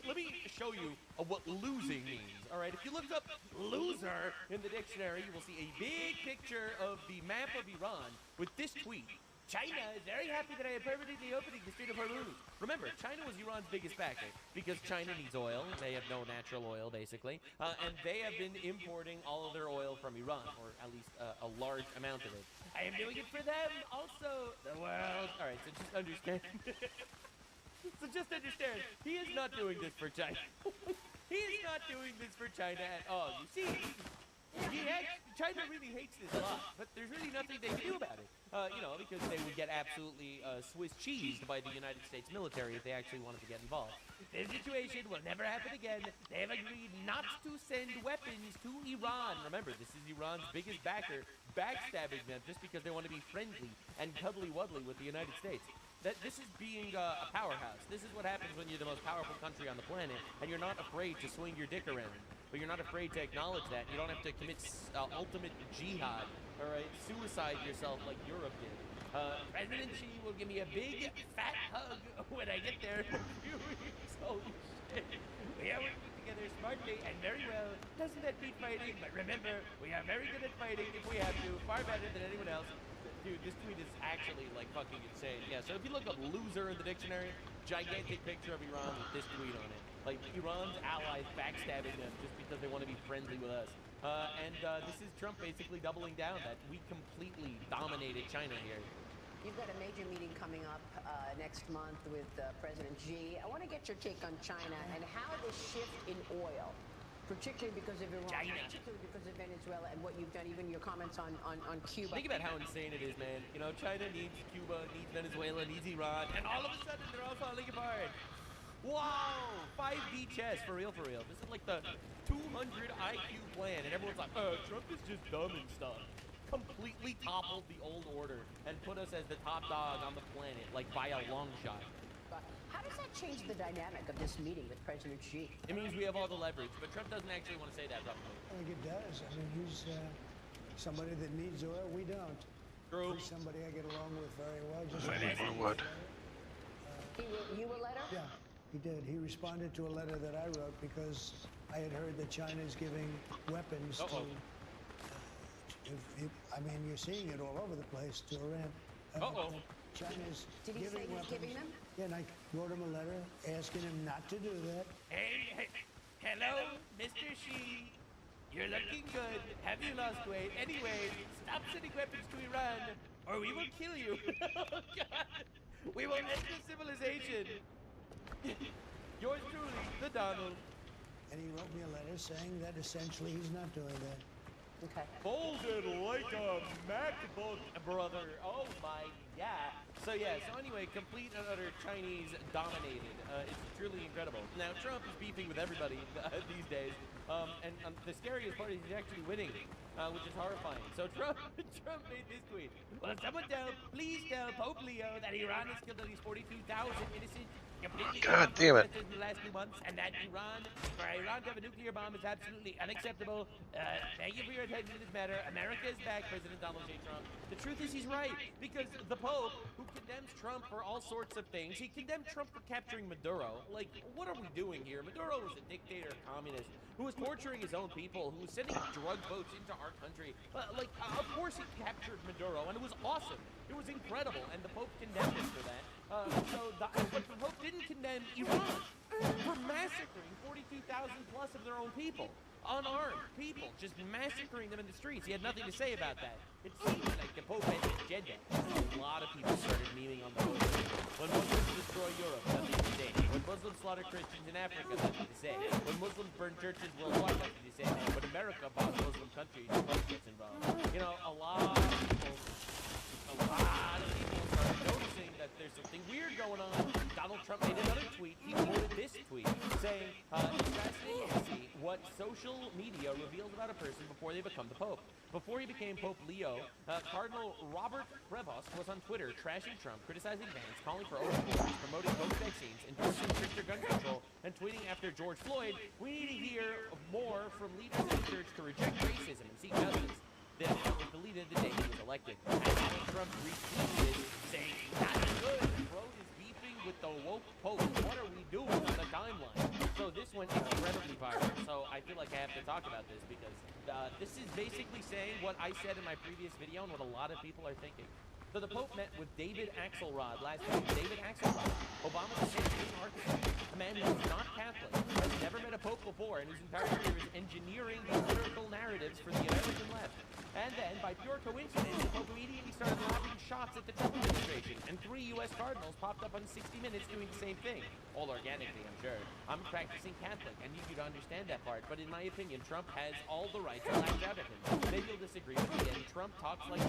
show you what losing means. All right, if you look up loser in the dictionary, you will see a big picture of the map of Iran with this tweet. China is very happy that I am permanently opening the Strait of Hormuz. Remember, China was Iran's biggest backer because China needs oil. They have no natural oil, basically. And they have been importing all of their oil from Iran, or at least a large amount of it. I am doing it for them, also the world. All right, so just understand. He is not doing this for China. He is not doing this for China at all. You see, China really hates this law, but there's really nothing they can do about it. Because they would get absolutely Swiss cheesed by the United States military if they actually wanted to get involved. This situation will never happen again. They have agreed not to send weapons to Iran. Remember, this is Iran's biggest backer, backstabbing them just because they want to be friendly and cuddly-wuddly with the United States. This is being a powerhouse. This is what happens when you're the most powerful country on the planet, and you're not afraid to swing your dick around. But you're not afraid to acknowledge that. You don't have to commit ultimate jihad, all right? Suicide yourself like Europe did. President Xi will give me a big, fat hug when I get there in a few weeks. Holy shit. We are working together smartly and very well. Doesn't that beat fighting? But remember, we are very good at fighting if we have to. Far better than anyone else. Dude, this tweet is actually, like, fucking insane. Yeah, so if you look up loser in the dictionary, gigantic picture of Iran with this tweet on it. Like, Iran's allies backstabbing them just because they want to be friendly with us. This is Trump basically doubling down that we completely dominated China here. You've got a major meeting coming up next month with President Xi. I want to get your take on China and how this shift in oil, particularly because of Iran, particularly because of Venezuela, and what you've done, even your comments on Cuba. Think about how insane it is, man. China needs Cuba, needs Venezuela, needs Iran, and all of a sudden they're all falling apart. Wow! 5D chess, for real, for real. This is like the 200 IQ plan, and everyone's like, Trump is just dumb and stuff. Completely toppled the old order and put us as the top dog on the planet, like by a long shot. How does that change the dynamic of this meeting with President Xi? It means we have all the leverage, but Trump doesn't actually want to say that publicly. I think it does. I mean, he's somebody that needs oil. We don't. True. He's somebody I get along with very well. Just I need more wood. He wrote you a letter? Yeah, he did. He responded to a letter that I wrote because I had heard that China's giving weapons to. I mean, you're seeing it all over the place to Iran. China's Did he say he's giving them? Yeah, and I wrote him a letter asking him not to do that. Hey, hello, Mr. Xi. You're looking good. Have you lost weight? Anyway, stop sending weapons to Iran, or we will kill you. Oh, God. We will end the civilization. Yours truly, the Donald. And he wrote me a letter saying that essentially he's not doing that. Okay. Folded like a MacBook, brother. Oh my, yeah. So anyway, complete and utter Chinese dominated. It's truly incredible. Now, Trump is beefing with everybody these days. And the scariest part is he's actually winning, which is horrifying. So Trump made this tweet. Well, someone please tell Pope Leo that Iran has killed at least 42,000 innocent God damn it. in the last 2 months, and that for Iran to have a nuclear bomb is absolutely unacceptable. Thank you for your attention to this matter. America is back, President Donald J. Trump. The truth is he's right, because the Pope, who condemns Trump for all sorts of things, he condemned Trump for capturing Maduro. Like, what are we doing here? Maduro was a dictator, communist, who was torturing his own people, who was sending drug boats into our country. Of course he captured Maduro, and it was awesome. It was incredible, and the Pope condemned him for that. But the Pope didn't condemn Iran for massacring 42,000 plus of their own people. Unarmed people, just massacring them in the streets. He had nothing to say about that. It seems like the Pope had his agenda. A lot of people started memeing on the Pope. When Muslims destroy Europe, nothing to say. When Muslims slaughter Christians in Africa, nothing to say. When Muslims burn churches worldwide, nothing to say. When America bombs Muslim countries, Trump gets involved. A lot of people started noticing that there's something weird going on. Donald Trump made another tweet. He quoted this tweet saying, it's fascinating to see what social media reveals about a person before they become the Pope. Before he became Pope Leo, Cardinal Robert Prevost was on Twitter trashing Trump, criticizing bans, calling for open borders, promoting both vaccines, endorsing stricter gun control, and tweeting after George Floyd, we need to hear more from leaders in the church to reject racism and seek justice. This was deleted the day he was elected. And Donald Trump retweeted it, saying, not good, bro is beefing with the woke Pope. What are we doing on the timeline? So this went incredibly viral. So I feel like I have to talk about this because this is basically saying what I said in my previous video and what a lot of people are thinking. So the Pope met with David Axelrod last week. David Axelrod, Obama's campaign architect, a man who is not Catholic, has never met a Pope before, and whose entire career is engineering political narratives for the American left. And then, by pure coincidence, the Pope immediately started lobbing shots at the Trump administration, and 3 U.S. cardinals popped up on 60 Minutes doing the same thing. All organically, I'm sure. I'm a practicing Catholic. I need you to understand that part, but in my opinion, Trump has all the rights to lash out at him. Maybe you'll disagree with me, and Trump talks like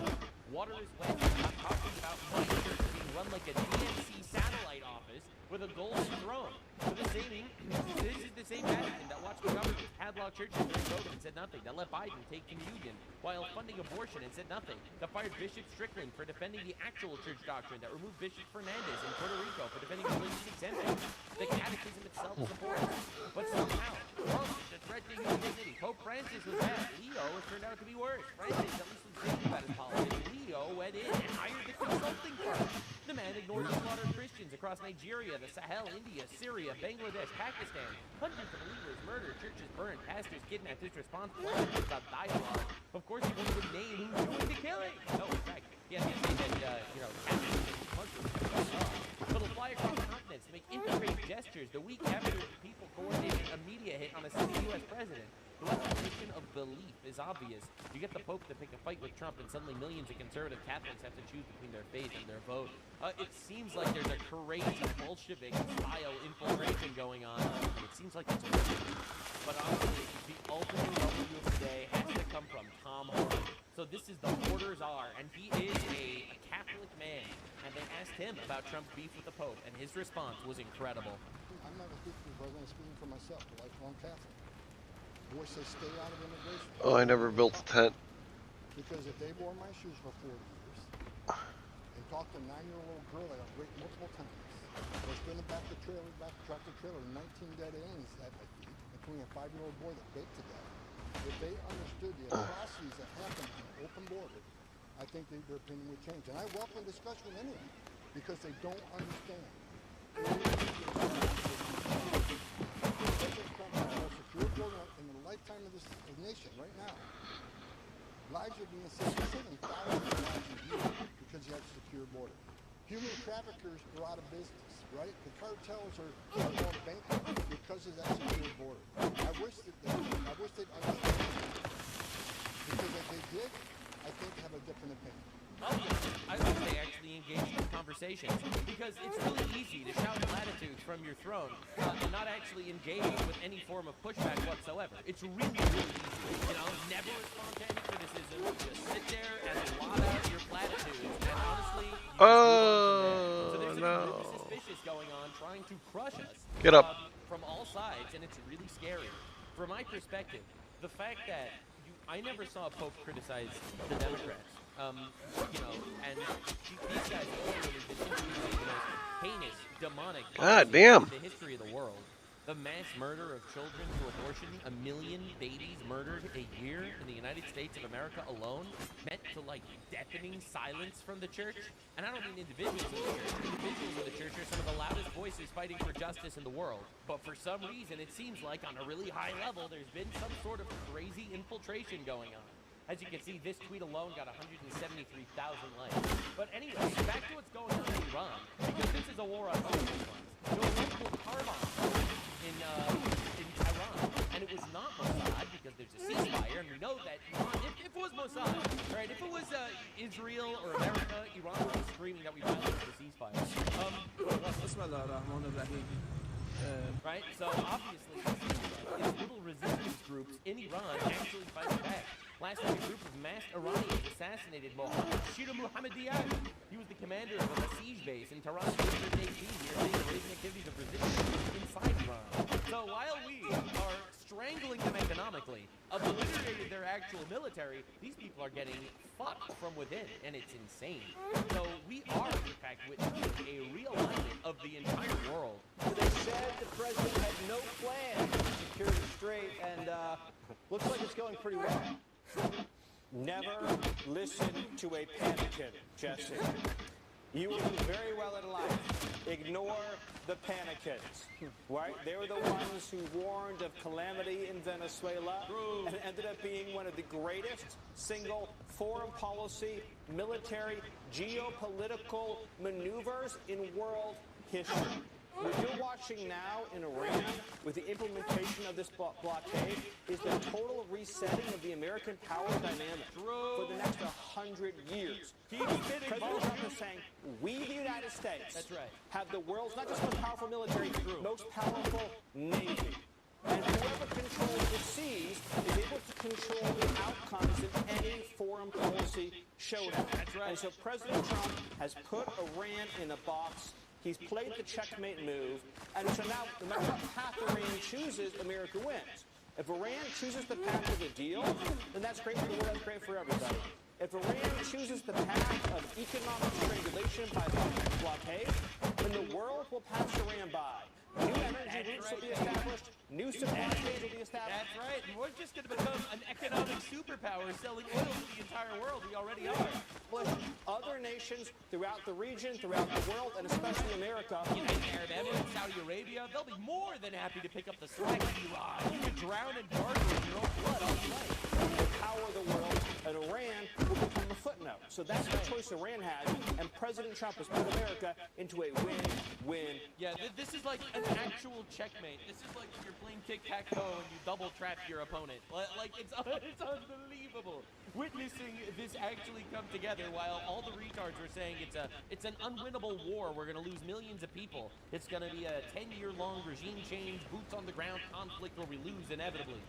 water is wet. I'm talking about my church being run like a DNC satellite office with a golden throne. This is the same Vatican that watched the government padlock churches during COVID and said nothing, that let Biden take communion while funding abortion and said nothing, that fired Bishop Strickland for defending the actual church doctrine, that removed Bishop Fernandez in Puerto Rico for defending religious exemption. The catechism itself supports. But somehow, Trump is a threat to human dignity. Pope Francis was bad. Leo has turned out to be worse. Francis at least was thinking about his politics. Leo went in and hired the consulting firm. The man ignored the slaughter of Christians across Nigeria, the Sahel, India, Syria, Bangladesh, Pakistan. Hundreds of believers murdered, churches burned, pastors kidnapped. His response planned without dialogue. Of course, he won't even name who's doing the killing. No, in fact, he has to say that, Catholics and Muslims but he'll fly across continents to make integrated gestures the week after people coordinated a media hit on a sitting U.S. president. The weaponization of belief is obvious. You get the Pope to pick a fight with Trump, and suddenly millions of conservative Catholics have to choose between their faith and their vote. It seems like there's a crazy Bolshevik-style infiltration going on, and it seems like it's working. But honestly, the ultimate W of the day has to come from Tom Horn. So this is the Hoarder's R, and he is a Catholic man. And they asked him about Trump's beef with the Pope, and his response was incredible. I'm not speaking for the president, I'm speaking for myself, a lifelong Catholic. The boy says stay out of immigration. Oh, I never built a tent. Because if they wore my shoes for 40 years and talked to a 9-year-old girl that I've raped multiple times, I was in the back of the trailer, tractor trailer, 19 dead aliens at my feet, including a 5-year-old boy that baked to death. If they understood the atrocities that happened on an open border, I think their opinion would change. And I welcome discussion with anyone because they don't understand. President Trump has the most secure border in the lifetime of this nation right now. Lives are being saved. He's saving thousands of lives a year because he has a secure border. Human traffickers are out of business, right? The cartels are going bankrupt because of that secure border. I wish they'd understand. Because if they did, I think they have a different opinion. I hope they actually engage in conversations, because it's really easy to shout platitudes from your throne and not actually engage with any form of pushback whatsoever. It's really, really easy. Never respond to any criticism. Just sit there and blot out your platitudes. And honestly, you just move on from there. So there's something really suspicious going on, trying to crush us. Get up. From all sides, and it's really scary. From my perspective, the fact that I never saw a Pope criticize the Democrats. And these guys have literally been introducing the most heinous, demonic in the history of the world. The mass murder of children through abortion, 1 million babies murdered a year in the United States of America alone, meant to deafening silence from the church. And I don't mean individuals in the church. Individuals in the church are some of the loudest voices fighting for justice in the world. But for some reason, it seems like on a really high level, there's been some sort of crazy infiltration going on. As you can see, this tweet alone got 173,000 likes. But anyway, back to what's going on in Iran, because this is a war on both fronts. There was multiple car bombs in Tehran, and it was not Mossad because there's a ceasefire, and we know that Iran, if it was Mossad, right, if it was Israel or America, Iran would be screaming that we violated the ceasefire. Right, so obviously, it's little resistance groups in Iran actually fighting back. Last week, a group of masked Iranians assassinated Mohammad Shira Mohammadian. He was the commander of a siege base in Tehran in 2018. We are seeing raising activities of resistance inside Iran. So while we are strangling them economically, obliterated their actual military, these people are getting fucked from within, and it's insane. So we are, in fact, witnessing a realignment of the entire world. They said the president had no plan to secure the strait, and looks like it's going pretty well. Never listen to a panikin, Jesse. You will do very well in life. Ignore the panikins, right? They were the ones who warned of calamity in Venezuela and ended up being one of the greatest single foreign policy, military, geopolitical maneuvers in world history. What you're watching now in Iran with the implementation of this blockade is the total resetting of the American power dynamic for the next 100 years. President Trump is saying, we, the United States, have the world's not just most powerful military, most powerful navy. And whoever controls the seas is able to control the outcomes in any foreign policy showdown. And so President Trump has put Iran in a box. He's played the checkmate move. And so now, no matter what path Iran chooses, America wins. If Iran chooses the path of a deal, then that's great for the world, that's great for everybody. If Iran chooses the path of economic strangulation by blockade, then the world will pass Iran by. New energy routes will be established. New supply chains will be established. That's right. And we're just going to become an economic superpower selling oil to the entire world. We already are. Other nations throughout the region, throughout the world, and especially America, Arab Emirates, Saudi Arabia, they'll be more than happy to pick up the slack of Iran. You could drown and barter in your own blood all you like. The power of the world, and Iran will become a footnote. So that's the choice Iran has, and President Trump has put America into a win-win. Yeah, this is like an actual checkmate. This is like when you're playing tic-tac-toe and you double trap your opponent. Like it's unbelievable witnessing this actually come together while all the retards were saying it's an unwinnable war. We're going to lose millions of people. It's going to be a 10-year-long regime change, boots on the ground conflict where we lose inevitably.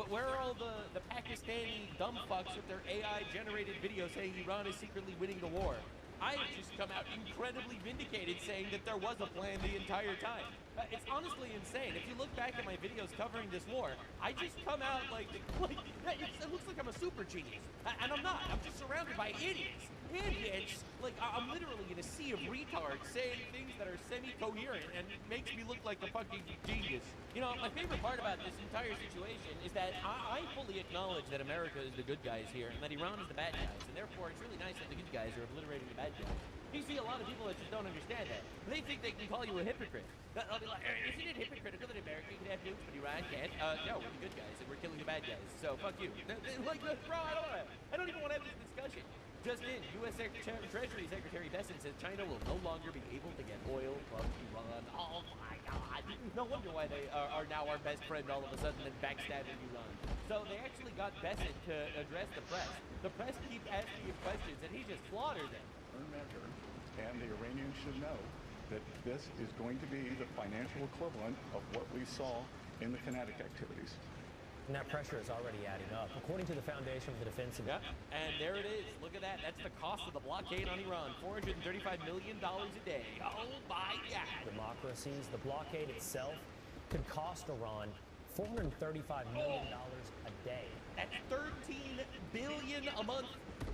Where are all the Pakistani dumb fucks with their AI-generated videos saying Iran is secretly winning the war? I have just come out incredibly vindicated saying that there was a plan the entire time. It's honestly insane. If you look back at my videos covering this war, I just come out like it looks like I'm a super genius. And I'm not. I'm just surrounded by idiots. Like, I'm literally in a sea of retards saying things that are semi-coherent, and it makes me look like a fucking genius. You know, my favorite part about this entire situation is that I fully acknowledge that America is the good guys here, and that Iran is the bad guys, and therefore it's really nice that the good guys are obliterating the bad guys. You see a lot of people that just don't understand that. They think they can call you a hypocrite. They'll be like, isn't it hypocritical that America can have nukes, but Iran can't? No, we're the good guys, and we're killing the bad guys, so fuck you. Like, bro, I don't even want to have this discussion. Just in, U.S. Treasury Secretary Bessent says China will no longer be able to get oil from Iran. Oh my God. No wonder why they are now our best friend all of a sudden and backstabbing Iran. So they actually got Bessent to address the press. The press keep asking him questions and he just slaughtered them. And the Iranians should know that this is going to be the financial equivalent of what we saw in the kinetic activities. And that pressure is already adding up. According to the Foundation for the Defense of... Yeah, and there it is. Look at that. That's the cost of the blockade on Iran. $435 million a day. Oh my God. Democracies. The blockade itself could cost Iran $435 million a day. That's $13 billion a month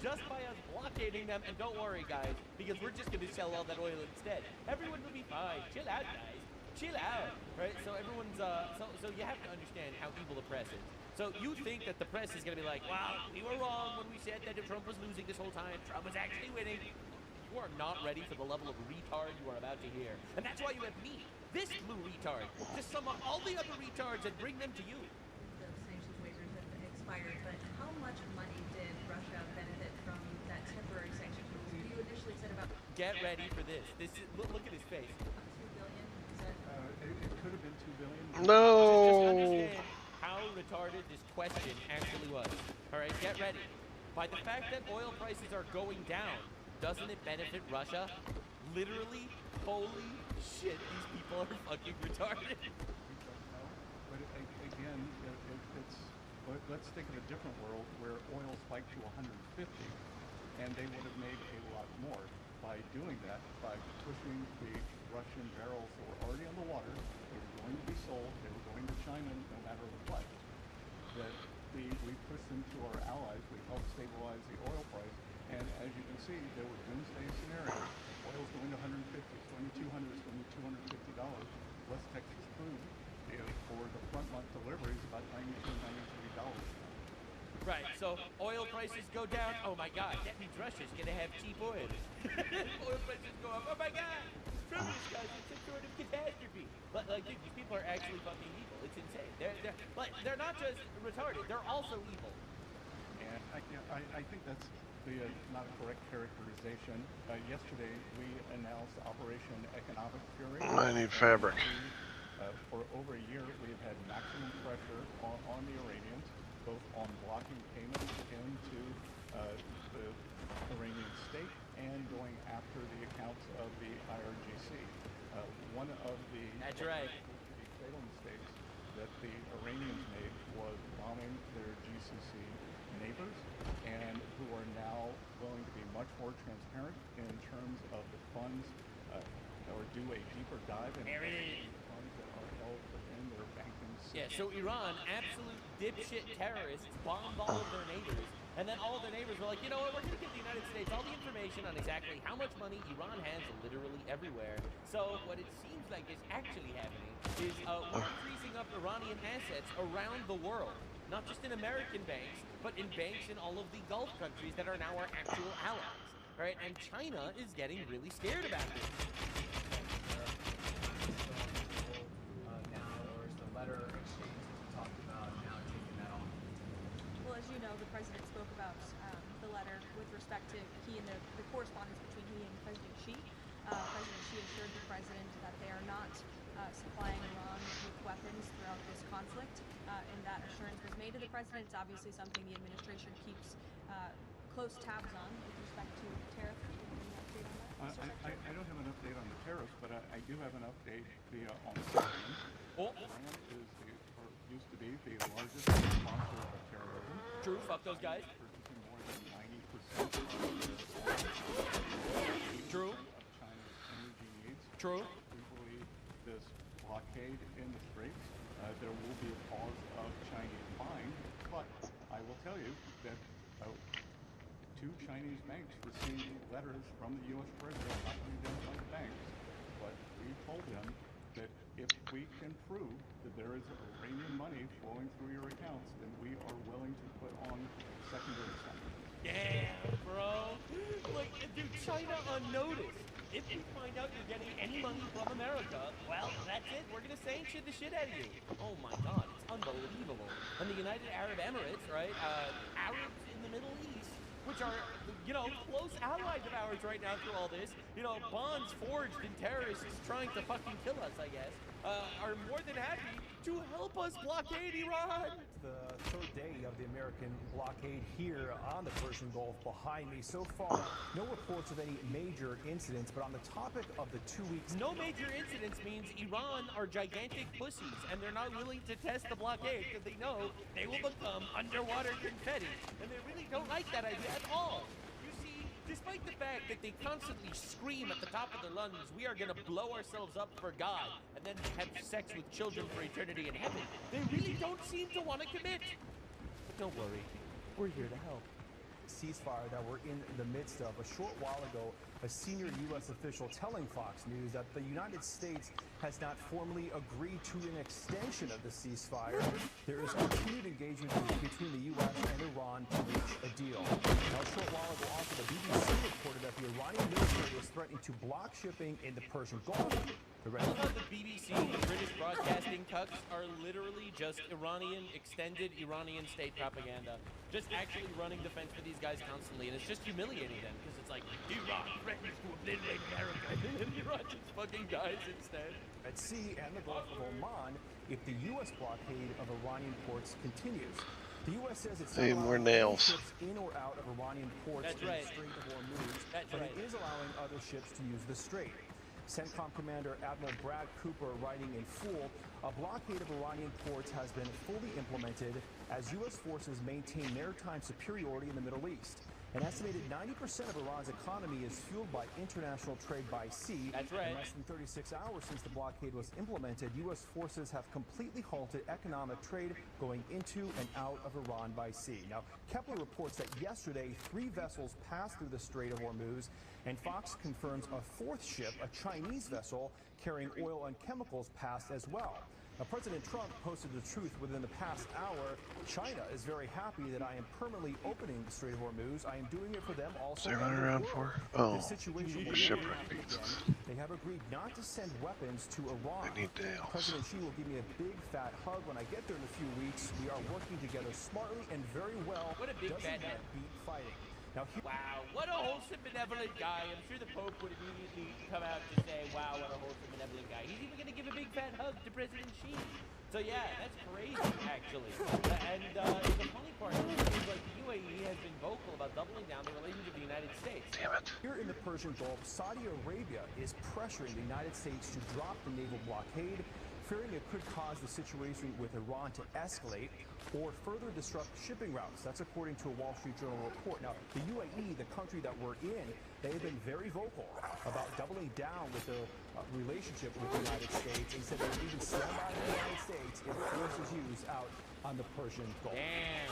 just by us blockading them. And don't worry, guys, because we're just going to sell all that oil instead. Everyone will be fine. Chill out, guys. Chill out, right? So everyone's, so you have to understand how evil the press is. So you think that the press is going to be like, wow, we were wrong when we said that Trump was losing this whole time. Trump was actually winning. You are not ready for the level of retard you are about to hear. And that's why you have me, this blue retard, to sum up all the other retards and bring them to you. The sanctions waivers have expired, but how much money did Russia benefit from that temporary sanctions waiver? You initially said about... Get ready for this. This is, look at his face. It could have been $2 billion. No. Just understand how retarded this question actually was. All right, get ready. By the fact that oil prices are going down, doesn't it benefit Russia? Literally, holy shit, these people are fucking retarded. But again, let's think of a different world where oil spiked to 150, and they would have made a lot more by doing that, by pushing the Russian barrels that were already on the water. They were going to be sold. They were going to China no matter what. That we pushed them to our allies. We helped stabilize the oil price. And as you can see, there were doomsday scenarios. Oil's going to 150, it's going to 200, it's going to $250. West Texas crude for the front month delivery is about $92, $93. Right, so oil prices go down. Oh my God, that means Russia's gonna have cheap oil. Oil prices go up. Oh my God, Trump guys, it's some sort of catastrophe. But like, dude, these people are actually fucking evil. It's insane. They're not just retarded. They're also evil. And And I think that's not a correct characterization. Yesterday, we announced Operation Economic Fury. I need fabric. For over a year, we have had maximum pressure on the Iranians, both on blocking payments into the Iranian state and going after the accounts of the IRGC. One of the fatal mistakes that the Iranians made was bombing their GCC neighbors, and who are now willing to be much more transparent in terms of the funds, or do a deeper dive into funds that are held within their banking system. Yeah, so Iran, absolute dipshit terrorists, bombed all of their neighbors, and then all of their neighbors were like, you know what, we're going to give the United States all the information on exactly how much money Iran has literally everywhere. So what it seems like is actually happening is we're freezing up Iranian assets around the world, not just in American banks, but in banks in all of the Gulf countries that are now our actual allies, right? And China is getting really scared about this. Now, or is the letter exchange that you talked about now taking that off? Well, as you know, the president spoke about the letter with respect to he and the correspondence between he and President Xi. President Xi assured the president that they are not supplying Iran with weapons throughout this conflict, and that assurance was made to the president. It's obviously something the administration keeps close tabs on with respect to tariff. I don't have an update on the tariffs, but I do have an update on Iran. Iran is or used to be the largest sponsor of terrorism. True, fuck those guys. Purchasing more than 90% of True. Of China's energy needs. True. We believe this blockade in the Straits, there will be a cause of Chinese fine, but I will tell you that 2 Chinese banks received letters from the U.S. president, not to identify the banks, but we told them that if we can prove that there is Iranian money flowing through your accounts, then we are willing to put on secondary sanctions. Yeah, bro. Like, dude, China unnoticed. If we find out you're getting any money from America, well, that's it. We're going to sanction the shit out of you. Oh, my God. It's unbelievable. And the United Arab Emirates, right? Arabs in the Middle East, which are, you know, close allies of ours right now through all this, you know, bonds forged in terrorists trying to fucking kill us, I guess, are more than happy to help us blockade Iran. The third day of the American blockade here on the Persian Gulf behind me. So far, no reports of any major incidents, but on the topic of the 2 weeks... No major incidents means Iran are gigantic pussies, and they're not willing to test the blockade because they know they will become underwater confetti, and they really don't like that idea at all. You see, despite the fact that they constantly scream at the top of their lungs, we are going to blow ourselves up for God, and then have sex with children for eternity in heaven, they really don't seem to want to commit. But don't worry, we're here to help. Ceasefire that we're in the midst of. A short while ago, a senior U.S. official telling Fox News that the United States has not formally agreed to an extension of the ceasefire. There is continued engagement between the U.S. and Iran to reach a deal. Now, a short while ago, also the BBC reported that the Iranian military is threatening to block shipping in the Persian Gulf. I love how the BBC and British broadcasting cucks are literally just extended Iranian state propaganda. Just actually running defense for these guys constantly, and it's just humiliating them, because it's like, Iran threatens to obliterate America, and Iran just fucking dies instead. At sea and the Gulf of Oman, if the U.S. blockade of Iranian ports continues. The U.S. says it's need more nails. Ships in or out of Iranian ports in the Strait of Hormuz, but it is allowing other ships to use the strait. CENTCOM Commander Admiral Brad Cooper writing in full, a blockade of Iranian ports has been fully implemented as U.S. forces maintain maritime superiority in the Middle East. An estimated 90% of Iran's economy is fueled by international trade by sea. That's right. In less than 36 hours since the blockade was implemented, U.S. forces have completely halted economic trade going into and out of Iran by sea. Now, Kepler reports that yesterday, 3 vessels passed through the Strait of Hormuz, and Fox confirms a 4th ship, a Chinese vessel, carrying oil and chemicals passed as well. Now, President Trump posted the truth within the past hour. China is very happy that I am permanently opening the Strait of Hormuz. I am doing it for them also. What's they running around for? Oh, the situation shipwreck beats. they have agreed not to send weapons to Iran. I need nails. President Xi will give me a big fat hug when I get there in a few weeks. We are working together smartly and very well. What a big Doesn't fat that hug. beat fighting? Now, Wow, what a wholesome, benevolent guy. I'm sure the Pope would immediately come out to say, wow, what a wholesome, benevolent guy. He's even going to give a big fat hug to President Xi. So yeah, that's crazy, actually. And the funny part is like the UAE has been vocal about doubling down the relationship with the United States. Damn it. Here in the Persian Gulf, Saudi Arabia is pressuring the United States to drop the naval blockade, fearing it could cause the situation with Iran to escalate or further disrupt shipping routes. That's according to a Wall Street Journal report. Now, the UAE, the country that we're in, they have been very vocal about doubling down with their relationship with the United States, and said they would even stand by the United States if force is used out on the Persian Gulf. Damn.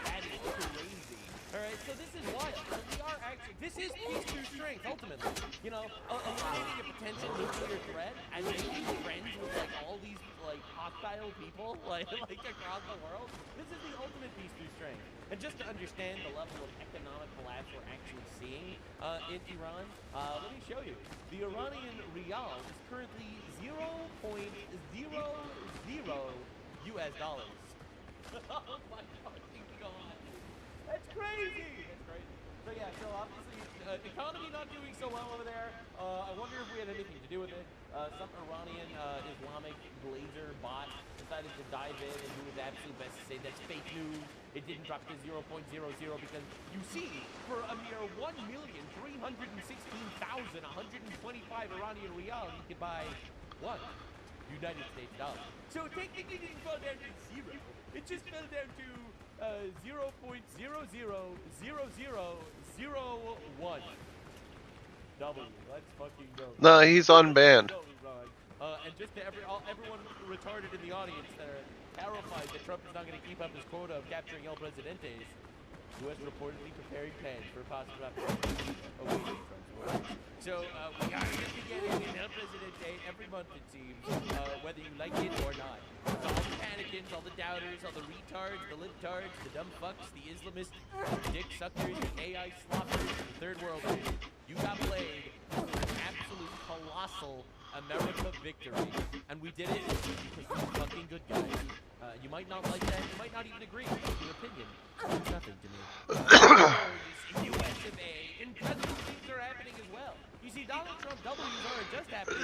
That is crazy. All right, so this is wild. So we are actually, this is peace through strength, ultimately. You know, eliminating a potential nuclear threat and making friends with, like, all these, like, hostile people, like across the world. This is the ultimate peace through strength. And just to understand the level of economic collapse we're actually seeing in Iran, let me show you. The Iranian rial is currently 0.00 US dollars. Oh my fucking God. That's crazy. That's crazy. So yeah, so obviously, economy not doing so well over there. I wonder if we had anything to do with it. Some Iranian Islamic blazer bot decided to dive in and do his absolute best to say that's fake news. It didn't drop to 0.00 because you see, for a mere 1,316,125 Iranian rial, you could buy one United States dollar. So technically, it didn't fall down to zero. It just fell down to 0.000001 W. Let's fucking go. Nah, he's unbanned. And just to everyone retarded in the audience that are terrified that Trump is not going to keep up his quota of capturing El Presidentes, who has reportedly prepared plans for a possible application awaiting Trump's order. So we are going to be getting an El Presidente every month, it seems, whether you like it or not. So all the panicans, all the doubters, all the retards, the libtards, the dumb fucks, the Islamists, the dick suckers, the AI sloppers, the third worlders, you got played for an absolute colossal America victory. And we did it because we're fucking good guys. You might not like that, you might not even agree. That's your opinion. It's nothing to me. In US of A, in president things are happening as well. You see, Donald Trump W's aren't just happening.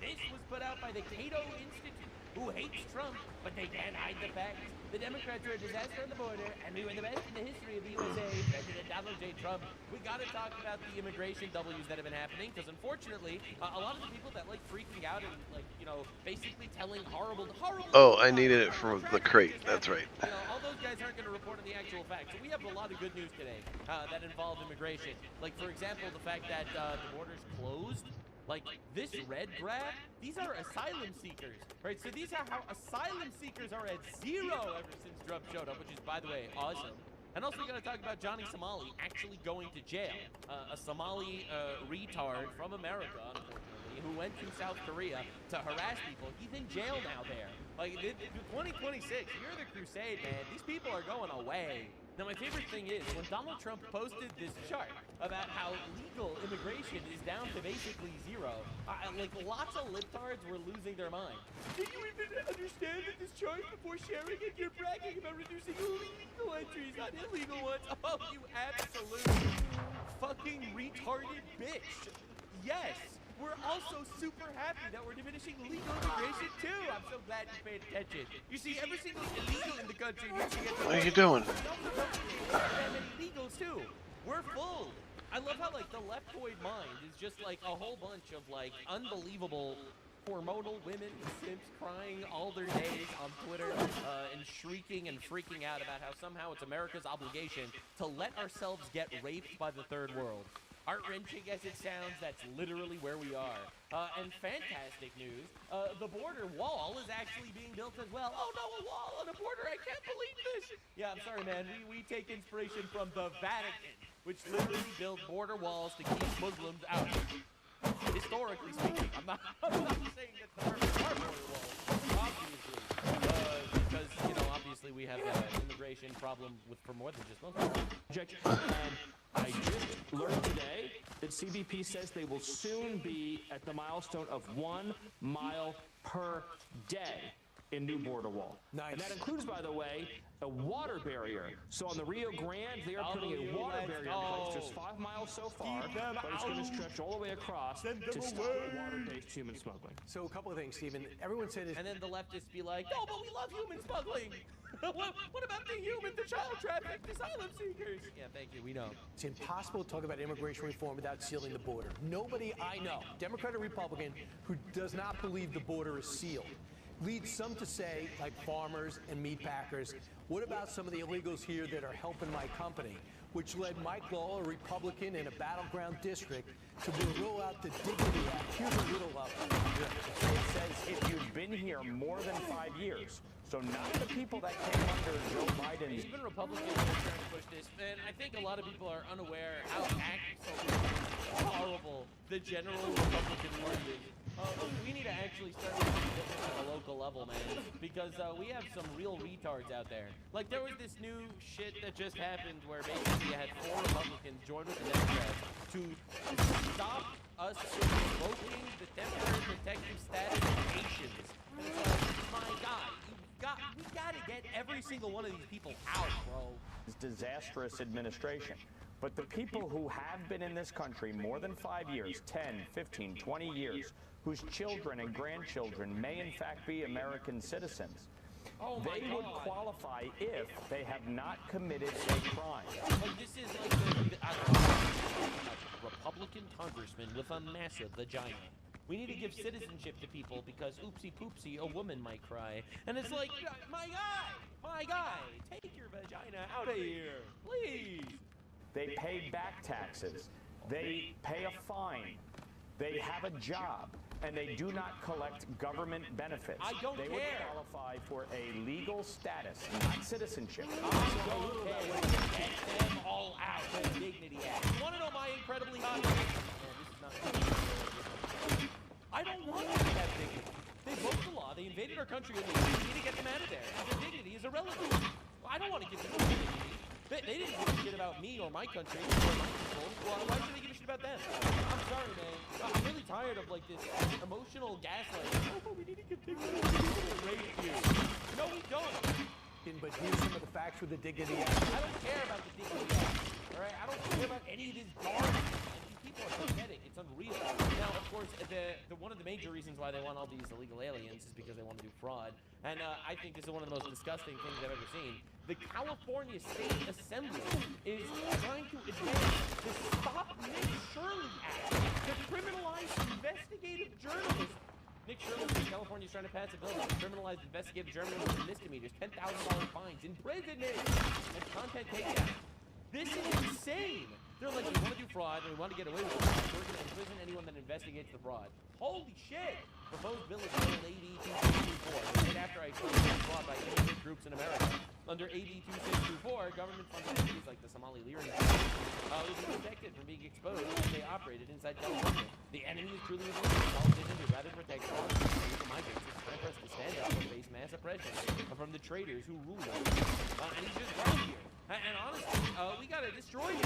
This was put out by the Cato Institute, who hates Trump, but they can't hide the facts. The Democrats are a disaster on the border, and we were the best in the history of the USA. President Donald J. Trump. We got to talk about the immigration W's that have been happening, because unfortunately, a lot of the people that like freaking out and, like, you know, basically telling horrible. Oh, I needed it for the crate. That's right. You know, all those guys aren't going to report on the actual facts. So we have a lot of good news today that involve immigration. Like, for example, the fact that the border's closed. Like, this red graph, these are asylum seekers, right? So these are how asylum seekers are at zero ever since Trump showed up, which is, by the way, awesome. And also, we got to talk about Johnny Somali actually going to jail. A Somali retard from America, unfortunately, who went to South Korea to harass people. He's in jail now there. Like, 2026, year of the crusade, man. These people are going away. Now, my favorite thing is, when Donald Trump posted this chart about how legal immigration is down to basically zero, like, lots of libtards were losing their mind. Did you even understand that this chart before sharing it? You're bragging about reducing illegal entries, not illegal ones. Oh, you absolute fucking retarded bitch. Yes. We're also super happy that we're diminishing legal immigration too. I'm so glad you paid attention. You see, every single illegal in the country needs to get to. What are you doing? Illegals too. We're full. I love how, like, the leftoid mind is just like a whole bunch of, like, unbelievable hormonal women and simps crying all their days on Twitter and shrieking and freaking out about how somehow it's America's obligation to let ourselves get raped by the third world. Heart-wrenching as it sounds, that's literally where we are. And fantastic news, the border wall is actually being built as well. Oh no, a wall on a border, I can't believe this! Yeah, I'm sorry, man, we take inspiration from the Vatican, which literally built border walls to keep Muslims out. Historically speaking, I'm not saying that the perfect are border walls, obviously, because, you know, obviously we have an immigration problem for more than just Muslims. I just learned today that CBP says they will soon be at the milestone of 1 mile per day in new border wall. Nice. And that includes, by the way, a water barrier. So on the Rio Grande, they are putting a water barrier in place. There's 5 miles so far, but it's going to stretch all the way across to stop water-based human smuggling. So a couple of things, Stephen. Everyone said this. And then the leftists be like, no, but we love human smuggling. What about the human, the child trafficked, the asylum seekers? Yeah, thank you, we know. It's impossible to talk about immigration reform without sealing the border. Nobody I know, Democrat or Republican, who does not believe the border is sealed. Leads some to say, like farmers and meat packers, what about some of the illegals here that are helping my company? Which led Mike Law, a Republican in a battleground district, to roll out the Dignity Act. Here's a little of it. It says if you've been here more than 5 years, so not the people that came under Joe Biden. Even Republicans are trying to push this, and I think a lot of people are unaware how horrible the general Republican Party is. We need to actually start making this at a local level, man, because we have some real retards out there. Like, there was this new shit that just happened where basically you had 4 Republicans join with the Democrats to stop us invoking the temporary protective status of nations. And it's like, my God, we gotta get every single one of these people out, bro. It's disastrous administration. But the people who have been in this country more than 5 years, 10, 15, 20 years, whose children and grandchildren may in fact be American citizens, they would qualify if they have not committed a crime. Like, this is like a Republican congressman with a massive vagina. We need to give citizenship to people because oopsie poopsie, a woman might cry. And it's like, my guy, take your vagina out of here, please. They pay back taxes. They pay a fine. They have a job. And they do not collect government benefits. I don't they care. would qualify for a legal status, not citizenship. I don't care. Get them all out. The Dignity Act. You want to know my incredibly hot take? I don't want them to have dignity. They broke the law. They invaded our country illegally. We need to get them out of there. Their dignity is irrelevant. I don't want to give them dignity. They didn't give a shit about me or my country or my people. Well, why should they give a shit about them? I'm sorry, man. I'm really tired of like this emotional gaslighting. Oh, we need to give dignity. We need to rape you. No, we don't. But here's some of the facts with the Dignity Act. I don't care about the Dignity Act. All right, I don't care about any of this garbage. People are pathetic. It's unreal. Now, of course, one of the major reasons why they want all these illegal aliens is because they want to do fraud. And I think this is one of the most disgusting things I've ever seen. The California State Assembly is trying to advance the Stop Nick Shirley Act to criminalize investigative journalism. Nick Shirley from California is trying to pass a bill to criminalize investigative journalism with misdemeanors, $10,000 fines, imprisonment, and content takedown. This is insane. They're like, we want to do fraud, and we want to get away with it. We're going to imprison anyone that investigates the fraud. Holy shit! Proposed bill is Bill AB 2624. Right after I explained fraud by immigrant groups in America. Under AB 2624, government-funded entities like the Somali Lear would be protected from being exposed if they operated inside California. The enemy is truly illegal. Politicians would rather protect all illegal migrants than for us to stand up and face mass oppression from the traitors who rule us. And he's just right here. And honestly, we gotta destroy him.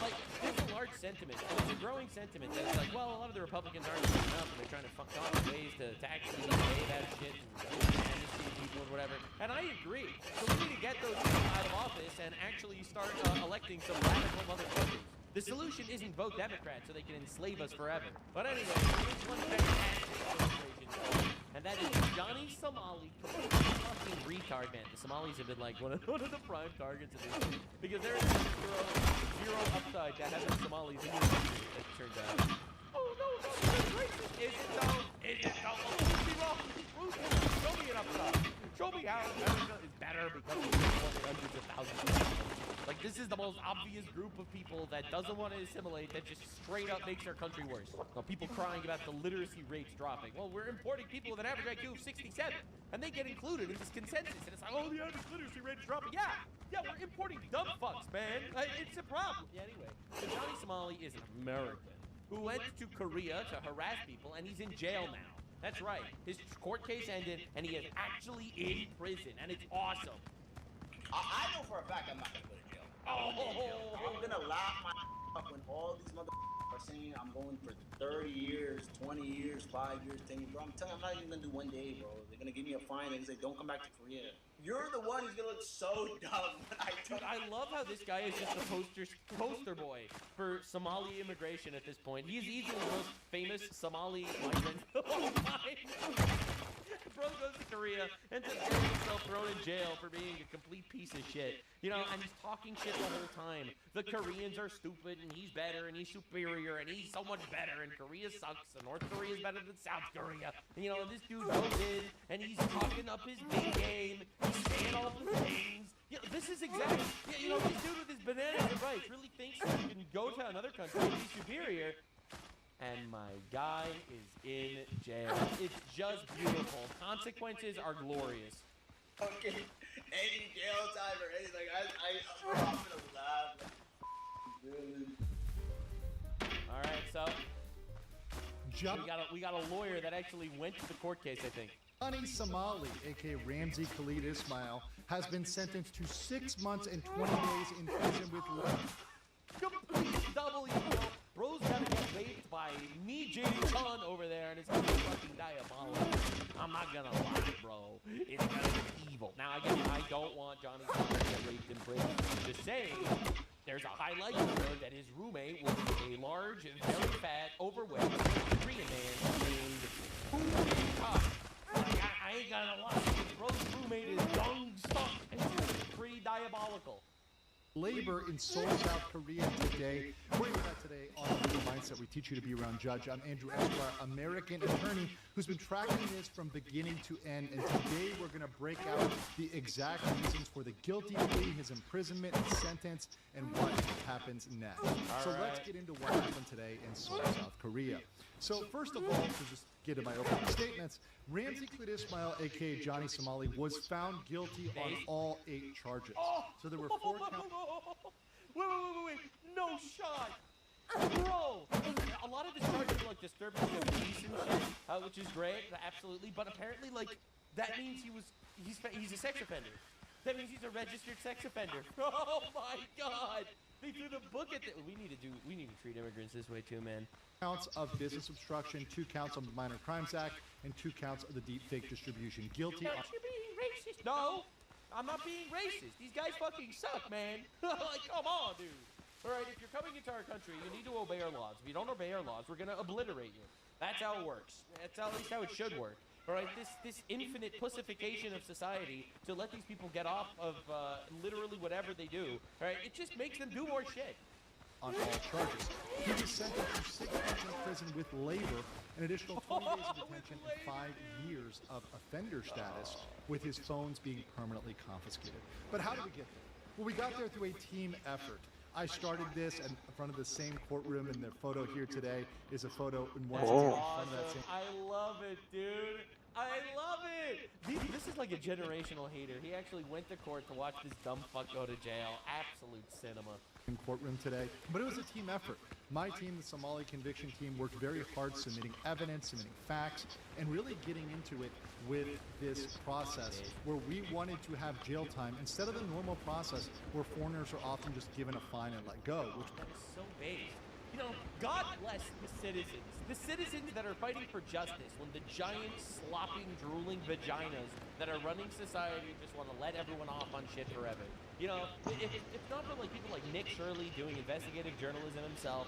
Like, there's a large sentiment, and it's a growing sentiment that it's like, well, a lot of the Republicans aren't doing enough, and they're trying to find ways to tax people, pay that shit, and amnesty people, or whatever. And I agree. So we need to get those people out of office and actually start electing some radical motherfuckers. The solution isn't vote Democrat so they can enslave us forever. But anyway, there's one fantastic illustration, and that is Johnny Somali, fucking retard, man. The Somalis have been like one of the prime targets of this, because there is zero upside to having Somalis in your country, as it turns out. Oh no, that's racist. Is it though? Is it though? Show me an upside. Show me how America is better because we have hundreds of thousands of people. Like, this is the most obvious group of people that doesn't want to assimilate, that just straight up makes our country worse. Now, people crying about the literacy rates dropping. Well, we're importing people with an average IQ of 67, and they get included in this consensus. And it's like, oh, the average literacy rate is dropping. Yeah, we're importing dumb fucks, man. It's a problem. Yeah, anyway, so Johnny Somali is an American who went to Korea to harass people, and he's in jail now. That's right. His court case ended, and he is actually in prison, and it's awesome. I know for a fact I'm not gonna go to jail. I'm gonna lock my when all these motherfuckers are saying I'm going for 30 years, 20 years, 5 years, 10 years, bro. I'm telling you, I'm not even gonna do 1 day, bro. They're gonna give me a fine. They're gonna say, don't come back to Korea. You're the one who's gonna look so dumb when I Dude, I love how this guy is just the poster boy for Somali immigration at this point. He's easily the most famous Somali migrant of all time. Bro goes to Korea and just gets himself thrown in jail for being a complete piece of shit. You know, and he's talking shit the whole time. The Koreans are stupid, and he's better, and he's superior, and he's so much better, and Korea sucks, and North Korea is better than South Korea. And, you know, this dude goes in, and he's talking up his big game. He's saying all the things. Yeah, this is exactly, you know, this dude with his bananas and rice really thinks that he can go to another country and be superior. And my guy is in jail. It's just beautiful. Consequences are glorious. Okay, any jail time or anything, I'm gonna laugh. All right, so we got a lawyer that actually went to the court case, I think. Johnny Somali, aka Ramzi Khalid Ismail, has been sentenced to 6 months and 20 days in prison with life. Complete W. Bro's gotta get raped by me, J.D. over there, and it's gonna be fucking diabolical. I'm not gonna lie, bro. It's gonna be evil. Now, again, I don't want Johnny to get raped in prison. I'm just saying, there's a high likelihood that his roommate will be a large, very fat, overweight Korean man named Like, I ain't gonna lie. Bro's roommate is young stuck, and it's pretty diabolical. Labor in Seoul, South Korea today. We're here today on the Legal Mindset. We teach you to be around judge. I'm Andrew Esquire, American attorney who's been tracking this from beginning to end. And today we're going to break out the exact reasons for the guilty plea, his imprisonment and sentence, and what happens next. Let's get into what happened today in Seoul, South Korea. So first of all, to just get to my opening statements, Ramzi Khalid Ismail, aka Johnny Somali, was found guilty on all 8 charges. So there were 4 counts. Wait. No shot. Bro, a lot of the charges are like disturbing of peace and shit, which is great, absolutely. But apparently, like, that means he's a sex offender. That means he's a registered sex offender. Oh my God. They threw the book at we need to treat immigrants this way too, man. Counts of business obstruction, 2 counts of the Minor Crimes Act, and 2 counts of the deep fake distribution. Guilty. You're being racist. No, I'm not being racist. These guys fucking suck, man. Like, come on, dude. All right, if you're coming into our country, you need to obey our laws. If you don't obey our laws, we're gonna obliterate you. That's how it works. That's at least how it should work. All right, this infinite pussification of society to let these people get off of literally whatever they do. All right, it just makes them do more shit. On all charges. He was sentenced to 6 months in prison with labor, an additional 20 days of detention, and 5 years of offender status, with his phones being permanently confiscated. But how did we get there? Well, we got there through a team effort. I started this in front of the same courtroom, and their photo here today is a photo in one in front of that same. I love it, dude. I love it. This is like a generational hater. He actually went to court to watch this dumb fuck go to jail. Absolute cinema. In courtroom today, but it was a team effort. My team, the Somali conviction team, worked very hard submitting evidence, submitting facts, and really getting into it with this process where we wanted to have jail time instead of the normal process where foreigners are often just given a fine and let go. That is so base. You know, God bless the citizens that are fighting for justice when the giant, slopping, drooling vaginas that are running society just want to let everyone off on shit forever. You know, if not for like people like Nick Shirley doing investigative journalism himself,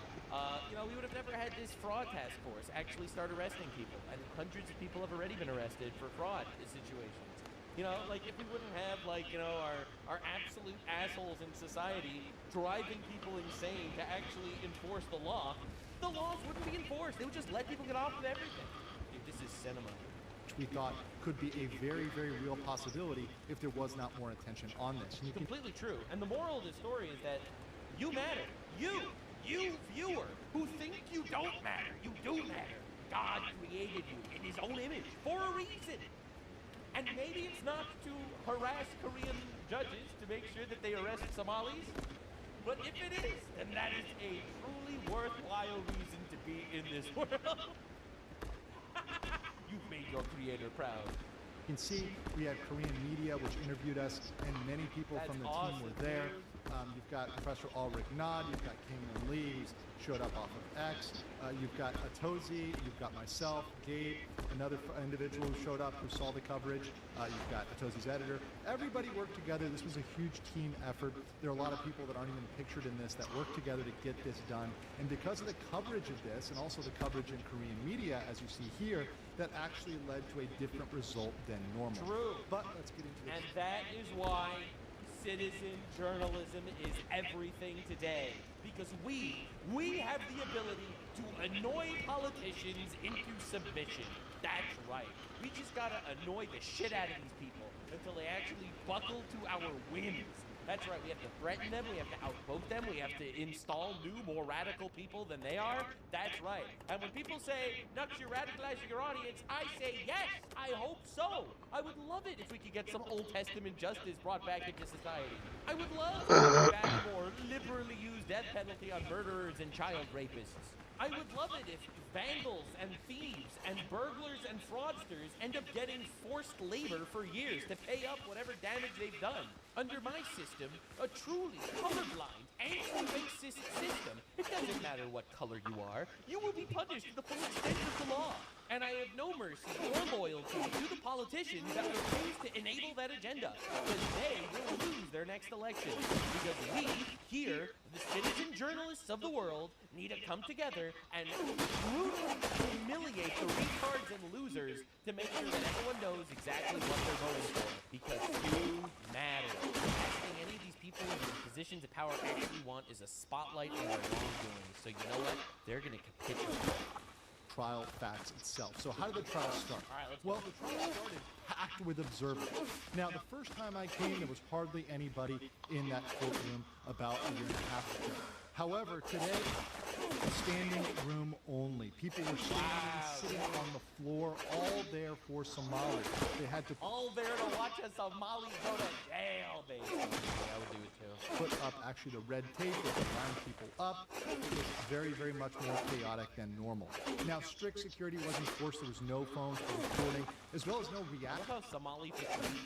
you know, we would have never had this fraud task force actually start arresting people. And hundreds of people have already been arrested for fraud situations. You know, like if we wouldn't have like, you know, our absolute assholes in society driving people insane to actually enforce the laws wouldn't be enforced. They would just let people get off with everything. Dude, this is cinema. Which we thought could be a very, very real possibility if there was not more attention on this. And completely true. And the moral of the story is that you matter. You viewer, who think you don't matter. You do matter. God created you in his own image for a reason. And maybe it's not to harass Korean judges to make sure that they arrest Somalis, but if it is, then that is a truly worthwhile reason to be in this world. You've made your creator proud. You can see we had Korean media which interviewed us, and many people from the team were there. You've got Professor Ulrich Nod, you've got Kingman Lee, who's showed up off of X. You've got Atozi, you've got myself, Gabe, another individual who showed up who saw the coverage. You've got Atozi's editor. Everybody worked together. This was a huge team effort. There are a lot of people that aren't even pictured in this that worked together to get this done. And because of the coverage of this, and also the coverage in Korean media, as you see here, that actually led to a different result than normal. True. But let's get into the... And that is why citizen journalism is everything today. Because we have the ability to annoy politicians into submission. That's right. We just gotta annoy the shit out of these people until they actually buckle to our whims. That's right, we have to threaten them, we have to outvote them, we have to install new, more radical people than they are. That's right. And when people say, Nux, you're radicalizing your audience, I say, yes, I hope so. I would love it if we could get some Old Testament justice brought back into society. I would love to bring back a more liberally used death penalty on murderers and child rapists. I would love it if vandals and thieves and burglars and fraudsters end up getting forced labor for years to pay up whatever damage they've done. Under my system, a truly colorblind, anti-racist system, it doesn't matter what color you are, you will be punished to the full extent of the law. And I have no mercy or loyalty to the politicians that refuse to enable that agenda, because they will lose their next election. Because we, here, the citizen journalists of the world, need to come together and brutally humiliate the retards and losers to make sure that everyone knows exactly what they're voting for. Because you matter. The last thing any of these people in positions of power actually want is a spotlight on their wrongdoing. So you know what? They're going to capitulate. Trial facts itself. So how did the trial start? All right, let's well, the trial started packed with observers. Now, the first time I came, there was hardly anybody in that courtroom about a year and a half ago. However, today, standing room only. People were sitting on the floor, all there for Somalia. They had to all there to watch a Somali go to jail, baby. I would do it too. Put up actually the red tape that would line people up. It was very, very much more chaotic than normal. Now, strict security was enforced. There was no phones for recording, as well as no reaction. Look how Somali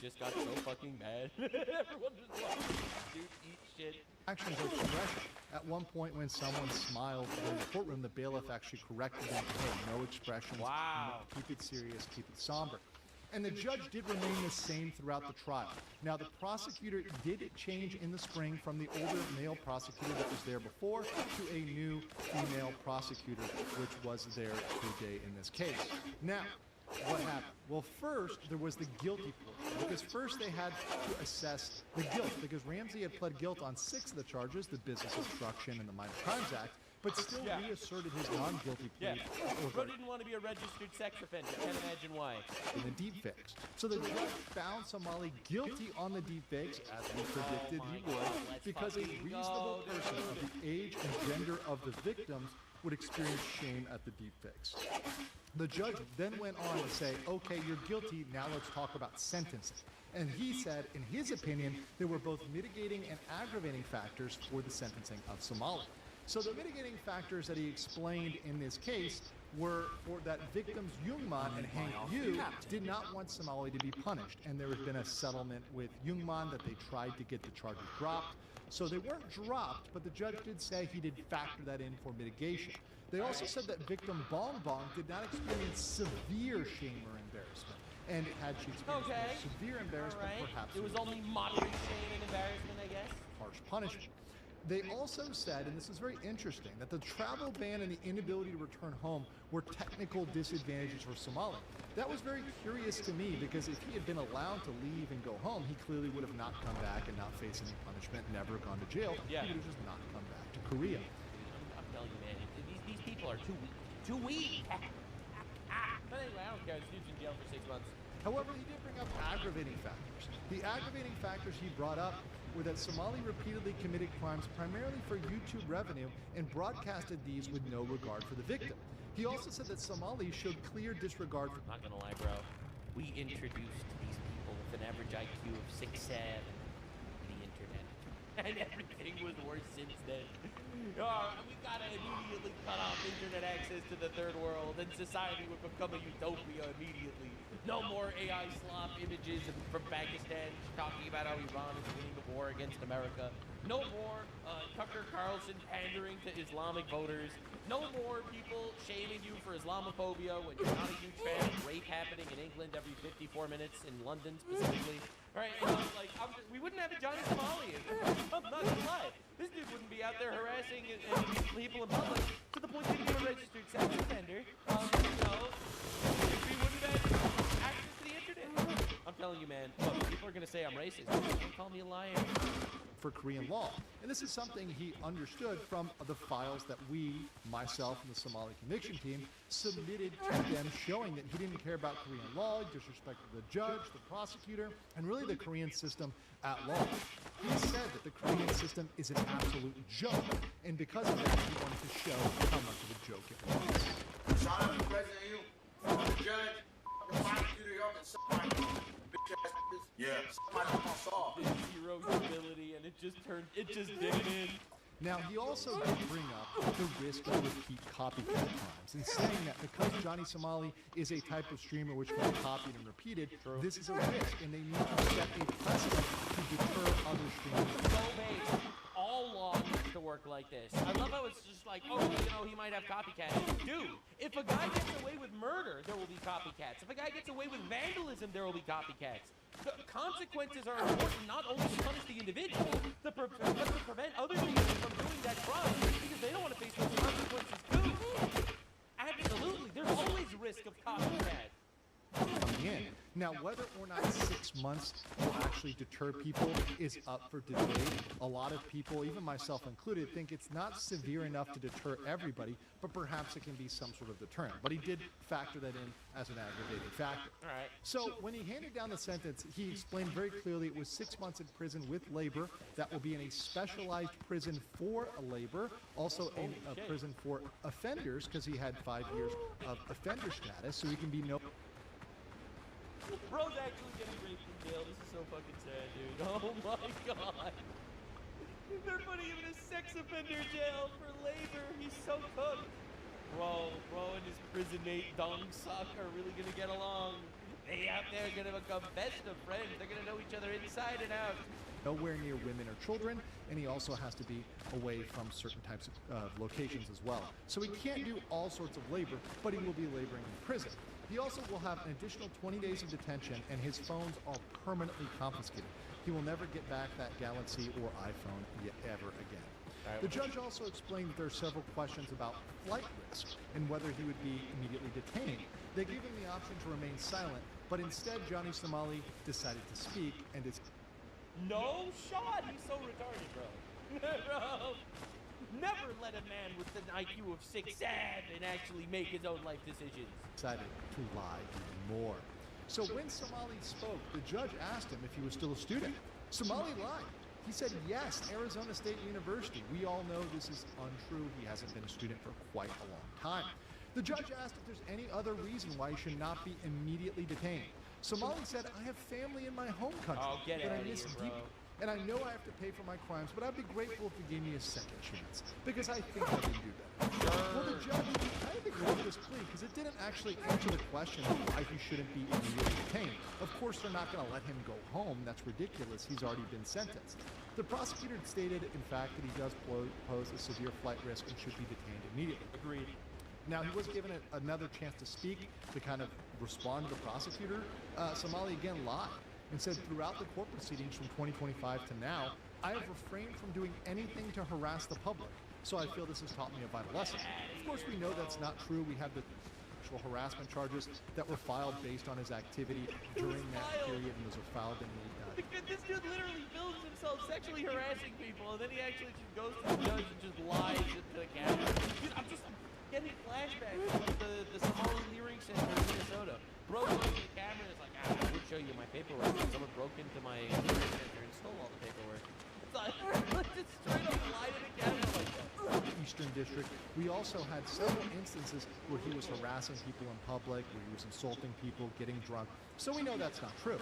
just got so fucking mad. Everyone just watched dude eat shit. Action was expression. At one point, when someone smiled in the courtroom, the bailiff actually corrected them. Hey, no expressions. Wow. No, keep it serious. Keep it somber. And the judge did remain the same throughout the trial. Now, the prosecutor did change in the spring from the older male prosecutor that was there before to a new female prosecutor, which was there today in this case. Now, what happened? Well, first, there was the guilty portion, because first they had to assess the guilt, because Ramsey had pled guilt on 6 of the charges, the business obstruction and the Minor Crimes Act, but still reasserted his non-guilty plea. Bro didn't want to be a registered sex offender. Can't imagine why. In the deepfakes. So the judge found Somali guilty on the deepfakes, as we predicted he would, because a reasonable person of the age and gender of the victims would experience shame at the deepfakes. The judge then went on to say, okay, you're guilty, now let's talk about sentencing. And he said, in his opinion, there were both mitigating and aggravating factors for the sentencing of Somali. So the mitigating factors that he explained in this case were for that victims Jungmann and Hank Yu did not want Somali to be punished. And there had been a settlement with Jungmann that they tried to get the charges dropped. So they weren't dropped, but the judge did say he did factor that in for mitigation. They also said that victim Bong Bong did not experience severe shame or embarrassment. And had she experienced severe embarrassment, perhaps it was only moderate shame and embarrassment, I guess. Harsh punishment. They also said, and this is very interesting, that the travel ban and the inability to return home were technical disadvantages for Somali. That was very curious to me, because if he had been allowed to leave and go home, he clearly would have not come back and not faced any punishment, never gone to jail. He would have just not come back to Korea. I'm telling you, man, these people are too weak. Too weak! But anyway, I don't care. This dude's in jail for 6 months. However, he did bring up aggravating factors. The aggravating factors he brought up were that Somali repeatedly committed crimes primarily for YouTube revenue and broadcasted these with no regard for the victim. He also said that Somali showed clear disregard for... Not gonna lie, bro. We introduced these people with an average IQ of 6'7" to the internet. And everything was worse since then. We gotta immediately cut off internet access to the third world, and society would become a utopia immediately. No more AI slop images from Pakistan talking about how Iran is winning the war against America. No more Tucker Carlson pandering to Islamic voters. No more people shaming you for Islamophobia when you're not a huge fan of rape happening in England every 54 minutes, in London specifically. All right, we wouldn't have a Johnny Somali. I'm not gonna lie. This dude wouldn't be out there harassing people in public to the point that he'd be a registered sex offender. We wouldn't have access to the internet. I'm telling you, man. Look, people are gonna say I'm racist. Don't call me a liar. For Korean law. And this is something he understood from the files that we, myself and the Somali conviction team, submitted to them, showing that he didn't care about Korean law, he disrespected the judge, the prosecutor, and really the Korean system at large. He said that the Korean system is an absolute joke, and because of that, he wanted to show how much of a joke it was. Shout out to the president, you, the judge, the prosecutor, y'all can suck my bitch ass bitches. Yeah, suck my saw. Zero humility, and it just didn't in. Now, he also did bring up the risk of repeat copycat crimes, and saying that because Johnny Somali is a type of streamer which can be copied and repeated, this is a risk, and they need to set a precedent to deter other streamers. So base, all law needs to work like this. I love how it's just like, oh, he might have copycats. Dude, if a guy gets away with murder, there will be copycats. If a guy gets away with vandalism, there will be copycats. The consequences are important not only to punish the individual, but to prevent other people from doing that crime, because they don't want to face those consequences too. Absolutely, there's always risk of copycat. Coming in. Now, whether or not 6 months will actually deter people is up for debate. A lot of people, even myself included, think it's not severe enough to deter everybody, but perhaps it can be some sort of deterrent. But he did factor that in as an aggravating factor. All right. So when he handed down the sentence, he explained very clearly it was 6 months in prison with labor. That will be in a specialized prison for labor, also in a prison for offenders, because he had 5 years of offender status, so he can be no... Bro's actually getting raped in jail. This is so fucking sad, dude. Oh my god. They're putting him in a sex offender jail for labor. He's so cooked. Bro and his prison mate dong suck are really gonna get along. They out there are gonna become best of friends. They're gonna know each other inside and out. Nowhere near women or children, and he also has to be away from certain types of locations as well. So he can't do all sorts of labor, but he will be laboring in prison. He also will have an additional 20 days of detention, and his phones are permanently confiscated. He will never get back that Galaxy or iPhone ever again. The judge also explained that there are several questions about flight risk and whether he would be immediately detained. They gave him the option to remain silent, but instead Johnny Somali decided to speak, and it's... No shot! He's so retarded, bro. Bro. Never let a man with an IQ of 6'7" actually make his own life decisions. Decided to lie even more. So when Somali spoke, the judge asked him if he was still a student. Somali lied. He said, yes, Arizona State University. We all know this is untrue. He hasn't been a student for quite a long time. The judge asked if there's any other reason why he should not be immediately detained. Somali said, I have family in my home country get that out I of miss here, deeply. And I know I have to pay for my crimes, but I'd be grateful if you gave me a second chance, because I think I can do better. Well, the judge kind of ignored this plea, because it didn't actually answer the question of why he shouldn't be immediately detained. Of course, they're not going to let him go home. That's ridiculous. He's already been sentenced. The prosecutor stated, in fact, that he does pose a severe flight risk and should be detained immediately. Agreed. Now, he was given another chance to speak, to kind of respond to the prosecutor. Somali again lied and said throughout the court proceedings from 2025 to now, I have refrained from doing anything to harass the public. So I feel this has taught me a vital lesson. Of course, we know that's not true. We have the sexual harassment charges that were filed based on his activity during that period, and those are filed in the... This dude literally films himself sexually harassing people, and then he actually just goes to the judge and just lies to the camera. Dude, I'm getting flashbacks from the Somali Leering Center in Minnesota. Bro goes to the camera and is like, I would show you my paperwork. Someone broke into my Leering Center and stole all the paperwork. It's like, just straight up lie to the camera like that. Eastern District. We also had several instances where he was harassing people in public, where he was insulting people, getting drunk. So we know that's not true.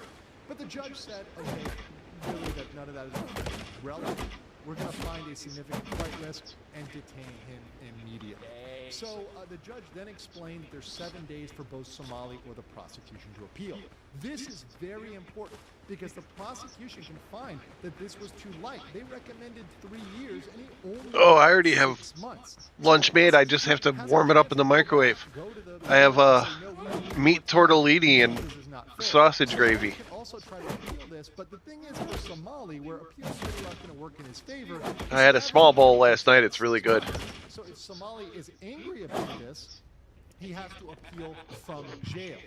But the judge said, okay, really that none of that is relevant. we're going to find a significant flight risk and detain him immediately. So the judge then explained that there's 7 days for both Somali or the prosecution to appeal. This is very important because the prosecution can find that this was too light. They recommended 3 years, and he only I already have 6 months. lunch made. I just have to warm it up in the microwave. I have meat tortellini and sausage gravy. Also try to appeal this, but the thing is for Somali, where appeals are not going to work in his favor. I had a small bowl last night. It's really good. So if Somali is angry about this, he has to appeal from jail.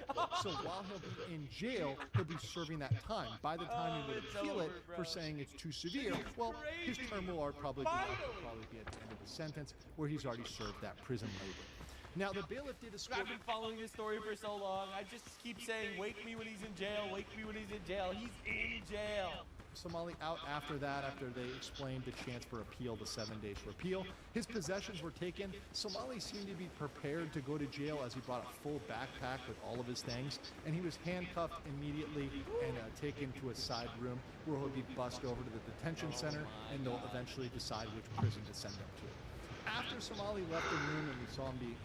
So while he'll be in jail, he'll be serving that time. By the time he would appeal it for saying it's too severe, well, his term will probably be at the end of the sentence where he's already served that prison labor. Now, the bailiff did escort... I've been following this story for so long. I just keep saying, wake me when he's in jail, wake me when he's in jail. He's in jail. Somali out after that, after they explained the chance for appeal, the 7 days for appeal. His possessions were taken. Somali seemed to be prepared to go to jail as he brought a full backpack with all of his things, and he was handcuffed immediately and taken to a side room where he'll be bussed over to the detention center, and they'll eventually decide which prison to send him to. After Somali left the room and we saw him be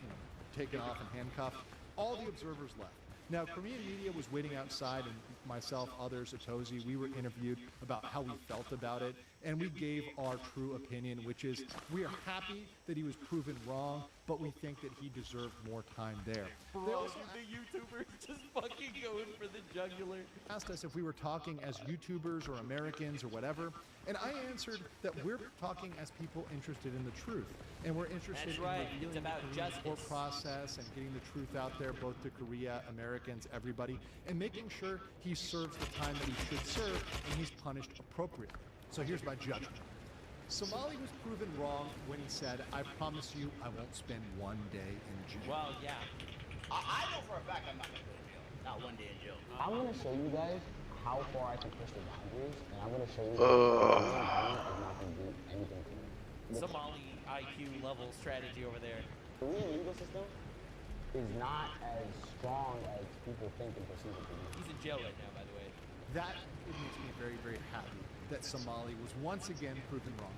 taken off and handcuffed, all the observers left. Now, Korean media was waiting outside, and myself, others, Atozi, we were interviewed about how we felt about it, and we gave our true opinion, which is we are happy that he was proven wrong, but we think that he deserved more time there. Bro, the YouTubers just fucking going for the jugular. Asked us if we were talking as YouTubers or Americans or whatever, and I answered that we're talking as people interested in the truth, and we're interested in revealing the Korean court process and getting the truth out there, both to Korea, Americans, everybody, and making sure he serves the time that he should serve and he's punished appropriately. So here's my judgment. Somali was proven wrong when he said, I promise you I won't spend 1 day in jail. Well, yeah. I know for a fact I'm not going to go to jail. Not 1 day in jail. I'm going to show you guys how far I can push the boundaries, and I'm going to show you that is not going to do anything to me. Somali IQ level strategy over there. The Korean legal system is not as strong as people think and perceive it to be. He's in jail right now, by the way. That it makes me very, very happy that Somali was once again proven wrong.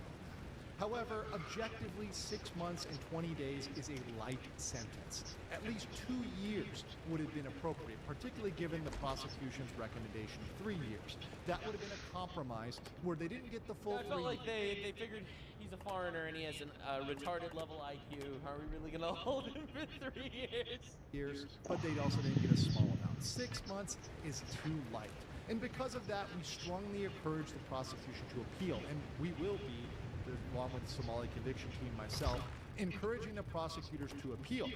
However, objectively, 6 months and 20 days is a light sentence. At least 2 years would have been appropriate, particularly given the prosecution's recommendation of 3 years. That would have been a compromise where they didn't get the full 3 years. I felt like they figured he's a foreigner and he has a retarded level IQ. How are we really going to hold him for 3 years? But they also didn't get a small amount. 6 months is too light. And because of that, we strongly encourage the prosecution to appeal, and we will be, along with the Somali conviction team, myself, encouraging the prosecutors to appeal.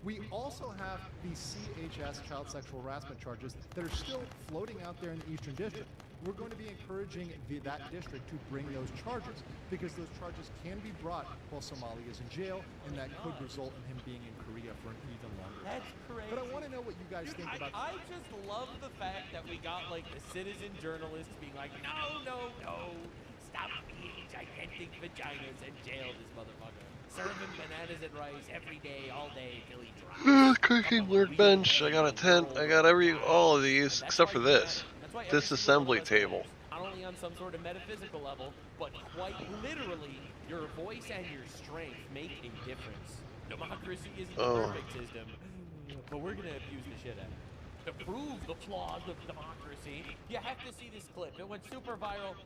We also have the CHS, child sexual harassment charges, that are still floating out there in the Eastern District. We're going to be encouraging that district to bring those charges, because those charges can be brought while Somali is in jail, and that could result in him being in Korea for an even longer time. That's crazy. But I want to know what you guys think about I just love the fact that we got like the citizen journalists being like, no, stop being gigantic vaginas and jail this motherfucker. Serve him bananas and rice every day, all day, till he drops. Cooking workbench. I got a tent. I got all of these except for this. Disassembly table. Not only on some sort of metaphysical level, but quite literally, your voice and your strength make a difference. Democracy isn't the perfect system, but we're gonna abuse the shit out of it. To prove the flaws of democracy, you have to see this clip. It went super viral.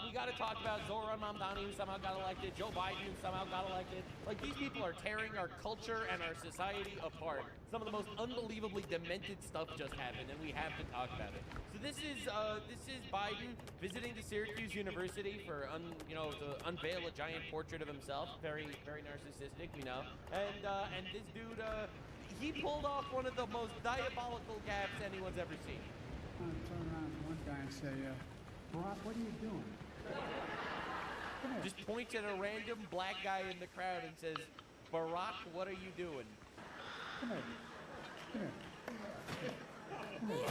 We got to talk about Zoran Mamdani, who somehow got elected, Joe Biden, who somehow got elected. Like, these people are tearing our culture and our society apart. Some of the most unbelievably demented stuff just happened, and we have to talk about it. So this is Biden visiting the Syracuse University for to unveil a giant portrait of himself. Very, very narcissistic, we know. And this dude. He pulled off one of the most diabolical gaffes anyone's ever seen. I'm going to turn around to one guy and say, Barack, what are you doing? Just points at a random black guy in the crowd and says, Barack, what are you doing? Come here.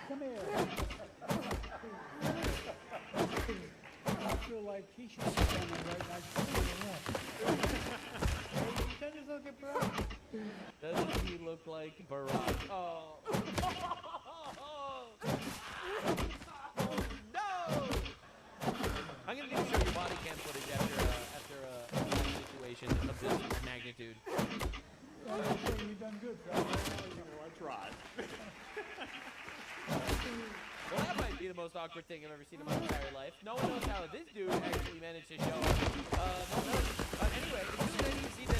Come here. I feel like he should be standing right next to the left. Doesn't he look at Barack? Doesn't he look like Barack? Oh. No! I'm gonna need to show you body cam footage after the most awkward thing I've ever seen in my entire life. No one knows how this dude actually managed to show up. Anyway, it's really nice to see that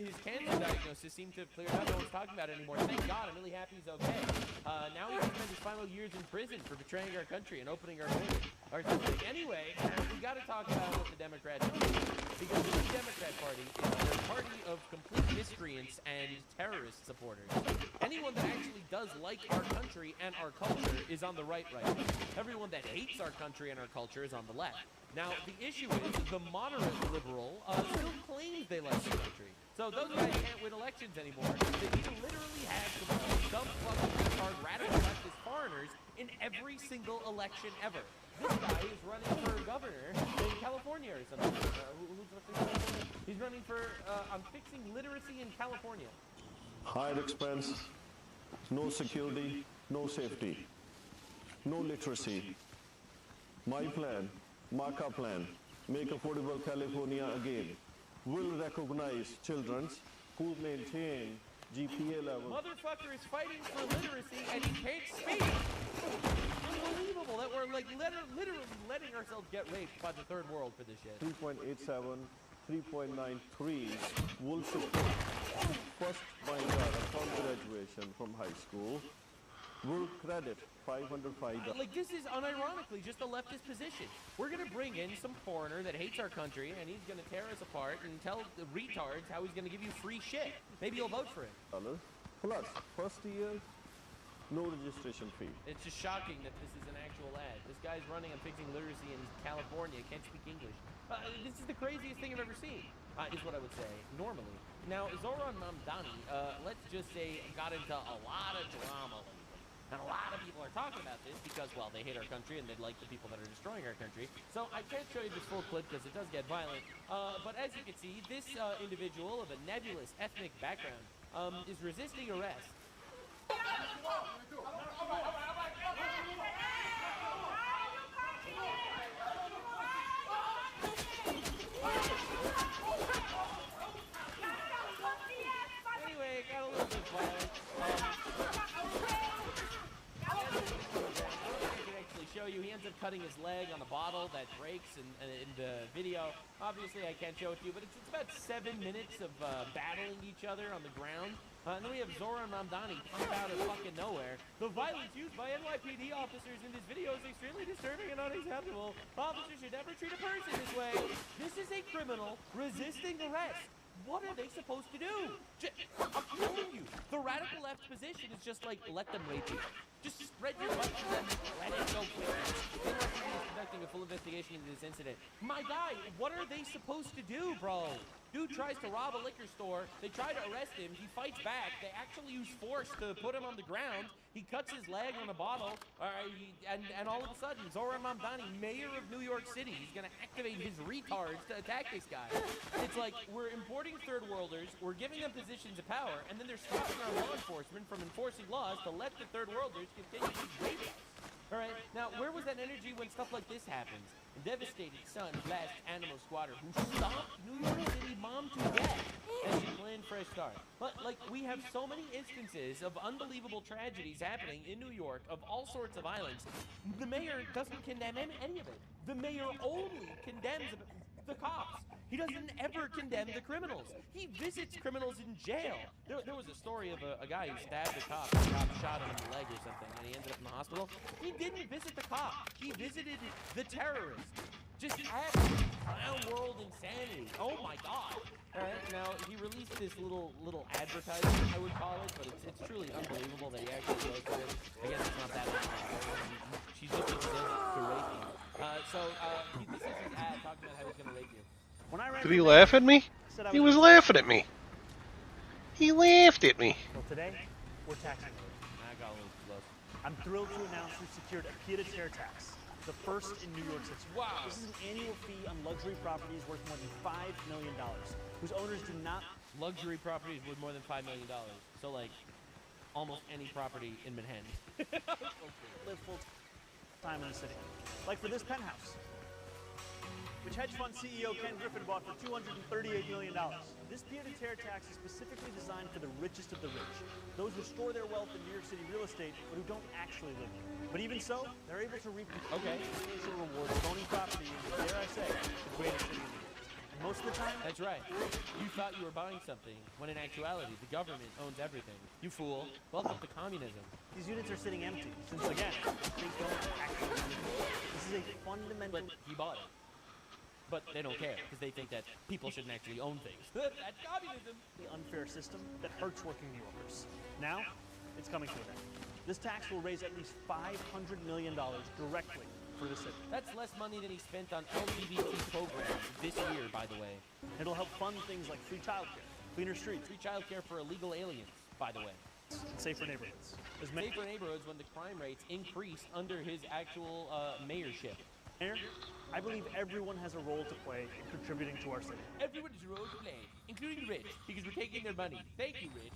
his cancer diagnosis seemed to have cleared up. No one's talking about it anymore. Thank God. I'm really happy he's okay. Now he can spend his final years in prison for betraying our country and opening our border or something. Anyway, we got to talk about what the Democrats do. Because the Democrat Party is a party of complete miscreants and terrorist supporters. Anyone that actually does like our country and our culture is on the right. Everyone that hates our country and our culture is on the left. Now, the issue is the moderate liberal still claims they like the country. So those guys can't win elections anymore. They need to literally have some fucking retard radical leftist foreigners in every single election ever. This guy is running for governor in California or something. He's running for, I'm fixing literacy in California. Higher expense, no security, no safety, no literacy. My plan, Marka plan, make affordable California again, will recognize children who maintain GPA levels. Motherfucker is fighting for literacy and he can't speak. Unbelievable that we're like literally letting ourselves get raped by the third world for this shit. 3.87, 3.93 will support first binder upon graduation from high school. Will credit $505. Like, this is unironically just a leftist position. We're going to bring in some foreigner that hates our country, and he's going to tear us apart and tell the retards how he's going to give you free shit. Maybe you'll vote for him. Plus, first year, no registration fee. It's just shocking that this is an actual ad. This guy's running on fixing literacy in California, can't speak English. This is the craziest thing I've ever seen, is what I would say, normally. Now, Zoran Mamdani, let's just say, got into a lot of drama lately. And a lot of people are talking about this because, well, they hate our country and they like the people that are destroying our country. So I can't show you this full clip because it does get violent. But as you can see, this individual of a nebulous ethnic background is resisting arrest. Anyway, it got a little bit violent. Show you, he ends up cutting his leg on a bottle that breaks in the video. Obviously, I can't show it to you, but it's about 7 minutes of battling each other on the ground. And then we have Zoran Mamdani pop out of fucking nowhere. The violence used by NYPD officers in this video is extremely disturbing and unacceptable. Officers should never treat a person this way. This is a criminal resisting arrest. What are they supposed to do? I'm telling you, the radical left position is just like, let them rape you. Just spread your butt to them, let it go quickly. NYPD is conducting a full investigation into this incident. My guy, what are they supposed to do, bro? Dude tries to rob a liquor store. They try to arrest him. He fights back. They actually use force to put him on the ground. He cuts his leg on a bottle. And all of a sudden, Zoran Mamdani, mayor of New York City, he's going to activate his retards to attack this guy. It's like we're importing third worlders. We're giving them positions of power. And then they're stopping our law enforcement from enforcing laws to let the third worlders continue to rape us. All right, now where was that energy when stuff like this happens? A devastated son blasts animal squatter who stomped New York City mom to death as she planned fresh start. But like, we have so many instances of unbelievable tragedies happening in New York of all sorts of violence. The mayor doesn't condemn any of it. The mayor only condemns the cops. He doesn't ever condemn the criminals. He visits criminals in jail. There was a story of a guy who stabbed a cop. The cop shot him in the leg or something, and he ended up in the hospital. He didn't visit the cop. He visited the terrorist. Just absolute clown world insanity. Oh my God. All right, now he released this little advertisement, I would call it, but it's truly unbelievable that he actually goes for it. I guess it's not that much. She's just excited to rape you. This is his ad talking about how he's gonna rape you. Did he laugh at me? He was laughing at me. He laughed at me. Well, today, we're taxing it. I got a little close. I'm thrilled to announce we've secured a pied-à-terre tax, the first in New York City. Wow. This is an annual fee on luxury properties worth more than $5 million, whose owners do not... Luxury properties worth more than $5 million. So, like, almost any property in Manhattan. live full time in the city. Like for this penthouse. which hedge fund CEO Ken Griffin bought for $238 million. This pied-à-terre tax is specifically designed for the richest of the rich, those who store their wealth in New York City real estate but who don't actually live there. But even so, they're able to reap the financial rewards of owning property in, dare I say, the greatest city in the world. And most of the time, That's right. You thought you were buying something, when in actuality, the government owns everything. You fool. Welcome to communism. these units are sitting empty, since again, they don't actually live there. This is a fundamental... But he bought it. But they don't care, because they think that people shouldn't actually own things. That's communism. The unfair system that hurts working New Yorkers. Now, it's coming to an end. This tax will raise at least $500 million directly for the city. That's less money than he spent on LGBT programs this year, by the way. It'll help fund things like free childcare, cleaner streets, Free childcare for illegal aliens, by the way. and safer neighborhoods. There's many Safer neighborhoods when the crime rates increased under his actual mayorship. Mayor, I believe everyone has a role to play in contributing to our city. Everyone's role to play, including Rich, because we're taking their money. Thank you, Rich.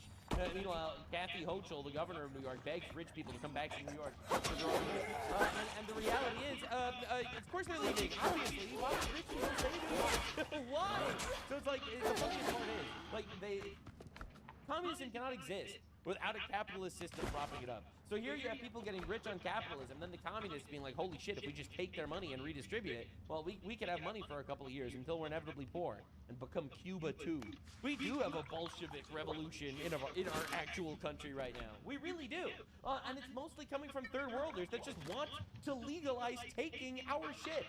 Meanwhile, Kathy Hochul, the governor of New York, begs rich people to come back to New York. And the reality is, of course they're leaving. Obviously, why would rich people stay in New York? Why? So it's like, the funniest part is, like, communism cannot exist without a capitalist system propping it up. So here you have people getting rich on capitalism, then the communists being like, holy shit, if we just take their money and redistribute it, well, we could have money for a couple of years until we're inevitably poor and become Cuba too. We do have a Bolshevik revolution in our actual country right now. We really do. And it's mostly coming from third worlders that just want to legalize taking our shit.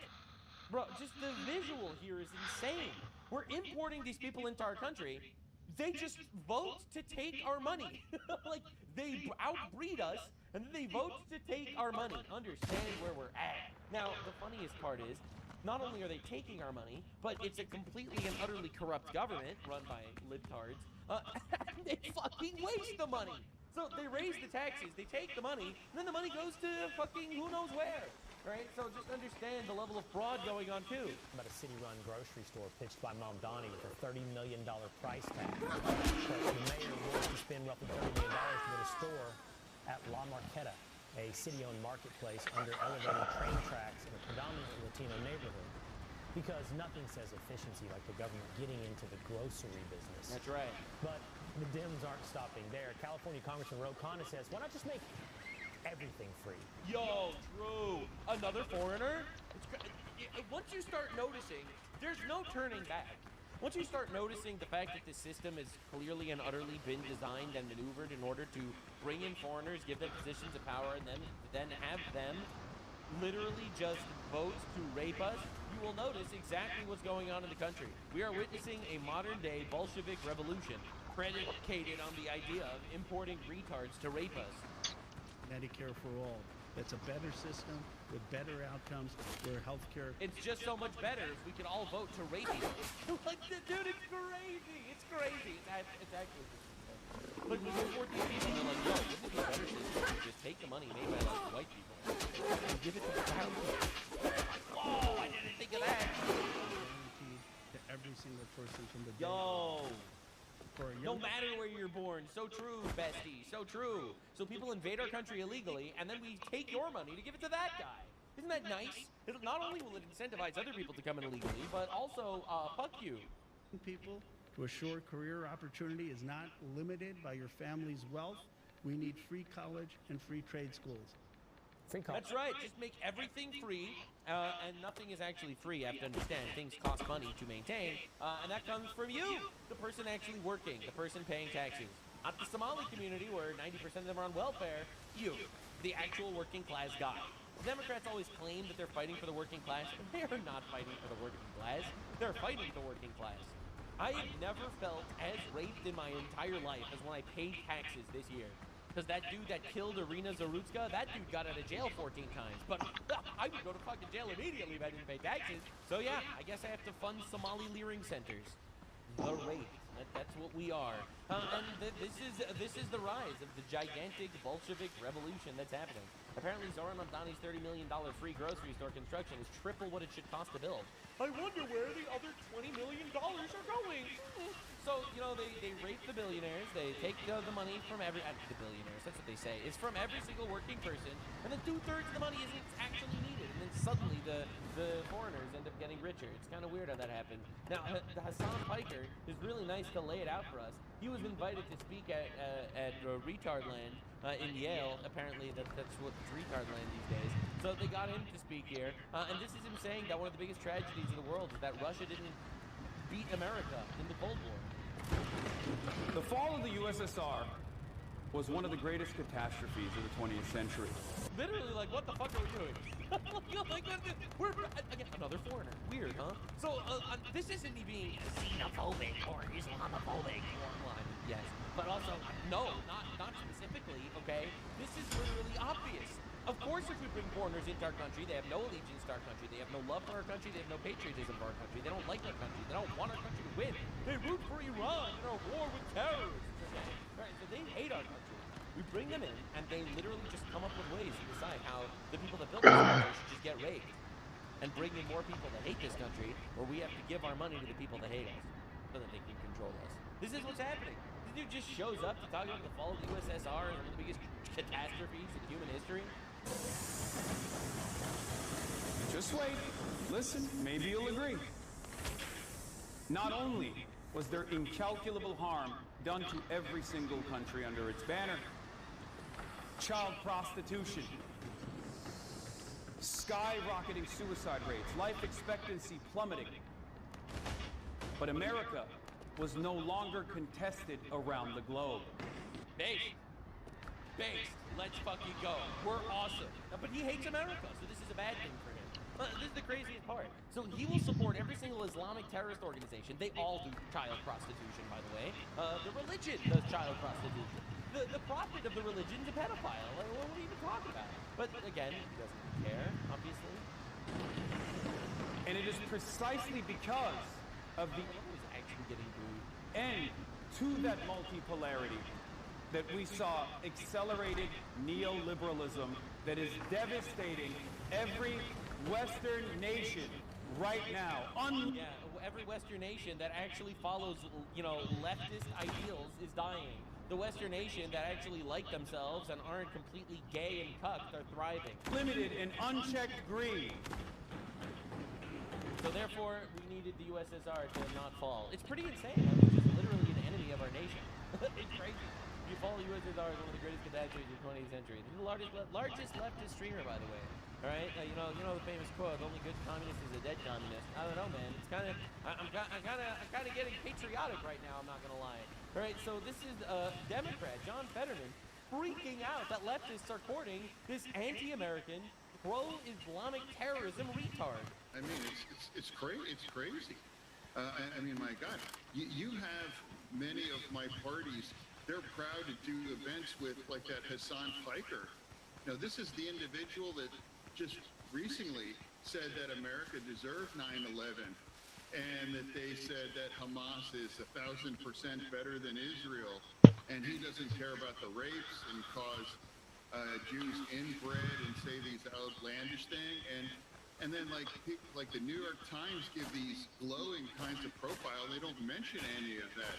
Bro, just the visual here is insane. We're importing these people into our country. They just vote to take our money. Like, they outbreed us, and then they vote to take our money. Understand where we're at. Now, the funniest part is, not only are they taking our money, but it's a completely and utterly corrupt government run by libtards. They fucking waste the money. So they raise the taxes, they take the money, and then the money goes to fucking who knows where. Right? So just understand the level of fraud going on too. About a city-run grocery store pitched by Mamdani with a $30 million price tag. The mayor wants to spend roughly $30 million to build a store at La Marqueta, a city-owned marketplace under elevated train tracks in a predominantly Latino neighborhood. Because nothing says efficiency like the government getting into the grocery business. That's right. But the Dems aren't stopping there. California Congressman Ro Khanna says, why not just make everything free? Yo, Drew, another foreigner? Once you start noticing, there's no turning back. Once you start noticing the fact that this system has clearly and utterly been designed and maneuvered in order to bring in foreigners, give them positions of power, and then have them literally just vote to rape us, you will notice exactly what's going on in the country. We are witnessing a modern-day Bolshevik revolution predicated on the idea of importing retards to rape us. Medicare for all. That's a better system with better outcomes where healthcare. It's just so much better if we can all vote to rape each other. Like, dude, it's crazy. It's crazy. It's actually. But when you import these people, they're like, yo, wouldn't it be a better system to just take the money made by like white people and give it to the thousands? Whoa, I didn't think of that. Guaranteed to every single person from the day. Yo. No young matter where you're born. So true, bestie. So true. So people invade our country illegally, and then we take your money to give it to that guy. Isn't that nice? Not only will it incentivize other people to come in illegally, but also, fuck you. people to assure career opportunity is not limited by your family's wealth. We need free college and free trade schools. Free college. That's right. Just make everything free, and nothing is actually free. You have to understand things cost money to maintain, and that comes from you, the person actually working, the person paying taxes. Not the Somali community where 90% of them are on welfare. You, the actual working class guy. The Democrats always claim that they're fighting for the working class, but they are not fighting for the working class. They're fighting the working class. I have never felt as raped in my entire life as when I paid taxes this year. Because that dude that killed Irina Zarutska, that dude got out of jail 14 times. But I would go to fucking jail immediately if I didn't pay taxes. So yeah, I guess I have to fund Somali leering centers. The rape. That's what we are. And this is the rise of the gigantic Bolshevik revolution that's happening. Apparently Zoran Mamdani's $30 million free grocery store construction is triple what it should cost to build. I wonder where the other $20 million are going. So, you know, they rape the billionaires, they take the money from the billionaires, that's what they say. It's from every single working person, and then 2/3 of the money isn't actually needed. And then then suddenly the foreigners end up getting richer. It's kind of weird how that happened. Now, Hassan Piker is really nice to lay it out for us. He was invited to speak at Retard Land in Yale. Apparently, that's what's Retard Land these days. So they got him to speak here, and this is him saying that one of the biggest tragedies of the world is that Russia didn't beat America in the Cold War. The fall of the USSR was one of the greatest catastrophes of the 20th century. Literally, like, what the fuck are we doing? We're again another foreigner. Weird, huh? So this isn't me being xenophobic or Islamophobic or yes, but also no, not specifically. Okay, this is literally obvious. Of course, if we bring foreigners into our country, they have no allegiance to our country, they have no love for our country, they have no patriotism for our country, they don't like our country, they don't want our country to win. They root for Iran in our war with terrorists. Okay, right? So they hate our country. We bring them in, and they literally just come up with ways to decide how the people that built this country should just get raped, and bring in more people that hate this country, or we have to give our money to the people that hate us, so that they can control us. This is what's happening. This dude just shows up to talk about the fall of the USSR and one of the biggest catastrophes in human history. Just wait. Listen, maybe you'll agree. Not only was there incalculable harm done to every single country under its banner, child prostitution, skyrocketing suicide rates, life expectancy plummeting, but America was no longer contested around the globe. Based. Let's fucking go. We're awesome. But he hates America, so this is a bad thing for him. This is the craziest part. So he will support every single Islamic terrorist organization. They all do child prostitution, by the way. The religion does child prostitution. The prophet of the religion is a pedophile. Like, what are you even talking about? But again, he doesn't care, obviously. And it is precisely because of the actually getting booed end to that multipolarity that we saw accelerated neoliberalism that is devastating every Western nation right now. Yeah, every Western nation that actually follows, leftist ideals is dying. The Western nation that actually like themselves and aren't completely gay and cucked are thriving. Limited and unchecked greed. So therefore, we needed the USSR to not fall. It's pretty insane. It's just literally an enemy of our nation. It's crazy. You follow USSR as one of the greatest catastrophes of the 20th century. This is the largest leftist streamer, by the way. All right, you know the famous quote: "Only good communist is a dead communist." I don't know, man. It's kind of, I'm kind of getting patriotic right now. I'm not gonna lie. All right, so this is Democrat John Fetterman freaking out that leftists are courting this anti-American, pro-Islamic terrorism retard. I mean, it's crazy. It's crazy. I mean, my God, you have many of my parties. They're proud to do events with like that Hassan Piker. Now, this is the individual that just recently said that America deserved 9/11, and that they said that Hamas is 1,000% better than Israel, and he doesn't care about the rapes and cause Jews inbred and say these outlandish things, and then like the New York Times give these glowing kinds of profile. They don't mention any of that.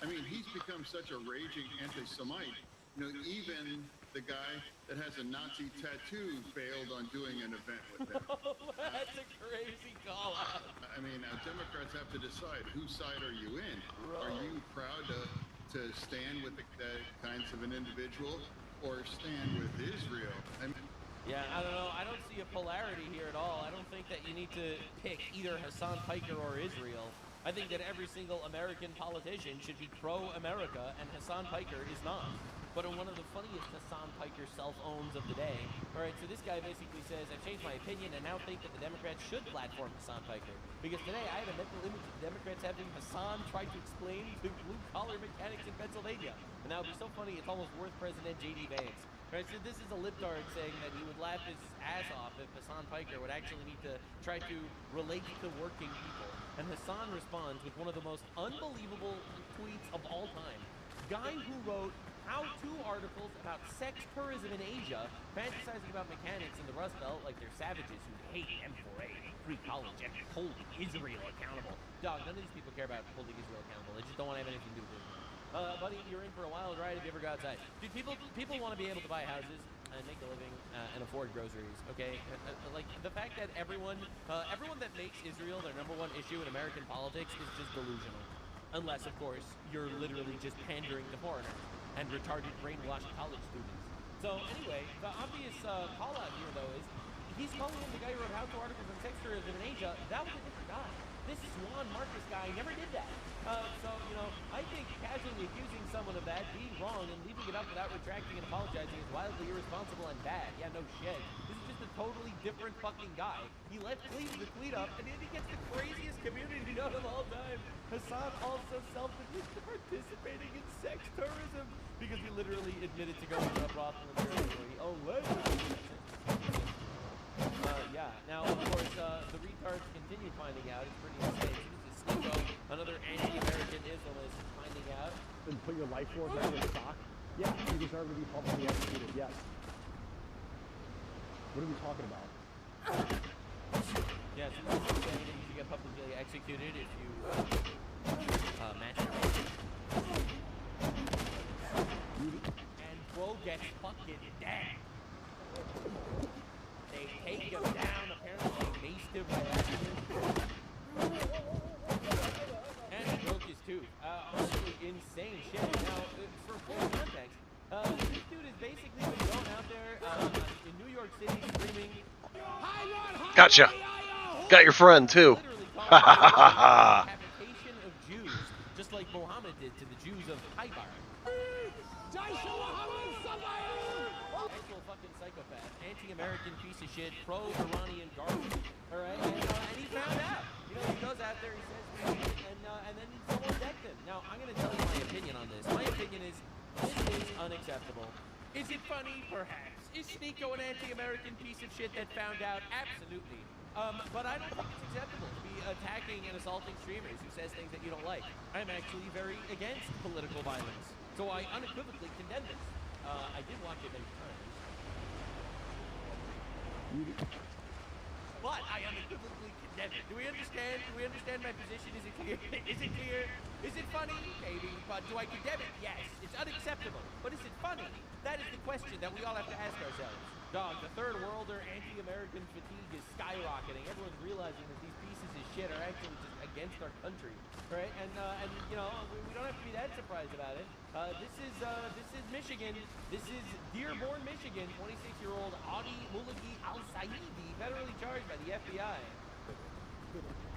I mean, he's become such a raging anti-Semite. Even the guy that has a Nazi tattoo bailed on doing an event with him. That's a crazy call out. I mean, Democrats have to decide whose side are you in. Are you proud to stand with that kinds of an individual, or stand with Israel? Yeah, I don't know. I don't see a polarity here at all. I don't think that you need to pick either Hassan Piker or Israel. I think that every single American politician should be pro-America, and Hassan Piker is not. But one of the funniest Hassan Piker self-owns of the day. All right, so this guy basically says, "I've changed my opinion and now think that the Democrats should platform Hassan Piker. Because today I have a mental image of the Democrats having Hassan try to explain to blue-collar mechanics in Pennsylvania. And that would be so funny, it's almost worth President J.D. Vance." Right, so this is a libtard saying that he would laugh his ass off if Hassan Piker would actually need to try to relate to working people. And Hassan responds with one of the most unbelievable tweets of all time. Guy who wrote how-to articles about sex tourism in Asia, fantasizing about mechanics in the Rust Belt like they're savages who hate M4A, free college, and hold Israel accountable. Dog, none of these people care about holding Israel accountable. They just don't want to have anything to do with it. Buddy, you're in for a wild ride if you ever go outside. Dude, people want to be able to buy houses. and make a living and afford groceries. Okay, like the fact that everyone that makes Israel their #1 issue in American politics is just delusional. Unless, of course, you're literally just pandering to foreigners and retarded, brainwashed college students. So anyway, the obvious call out here, though, is he's calling him the guy who wrote how-to articles on sex tourism in Asia. That was a different guy. This Juan Marcus guy never did that. So, you know, I think casually accusing someone of that, being wrong, and leaving it up without retracting and apologizing is wildly irresponsible and bad. Yeah, no shit. This is just a totally different fucking guy. He let Cleve the tweet up, and then he gets the craziest community note of all time. Hassan also self-admitted to participating in sex tourism because he literally admitted to going to a brothel in Germany where he allegedly yeah. Now, of course, the retards continue finding out. It's pretty insane. This is Sneeko, another anti-American Islamist, finding out. And put your life force under the stock? Yeah, you deserve to be publicly executed, yes. What are we talking about? Yeah, so this is saying that you get publicly executed if you masturbate. And bro gets fucking dead. They take him down, apparently they maced him by accident. And he broke his tooth. Honestly, insane shit. Now, for full context, this dude has basically been going out there in New York City screaming, Gotcha. Got your friend, too. Ha ha ha ha ha. Habitation of Jews, just like Muhammad did to the Jews of Khaybar. Actual fucking psychopath, anti-American piece of shit, pro-Iranian garbage. All right, and he found out. You know, he goes out there, he says, and then someone decked him. Now, I'm gonna tell you my opinion on this. My opinion is this is unacceptable. Is it funny? Perhaps. Is Sneeko an anti-American piece of shit that found out? Absolutely. But I don't think it's acceptable to be attacking and assaulting streamers who says things that you don't like. I'm actually very against political violence, so I unequivocally condemn this. I did watch it many times. But I unequivocally condemn it. Do we understand? Do we understand my position? Is it clear? Is it clear? Is it funny? Maybe. But do I condemn it? Yes. It's unacceptable. But is it funny? That is the question that we all have to ask ourselves. Dog, the third worlder anti-American fatigue is skyrocketing. Everyone's realizing that these pieces of shit are actually just against our country, right? And you know, we don't have to be that surprised about it. This is Michigan. This is Dearborn, Michigan. 26-year-old Audi Mulagi Al-Saidi, federally charged by the FBI.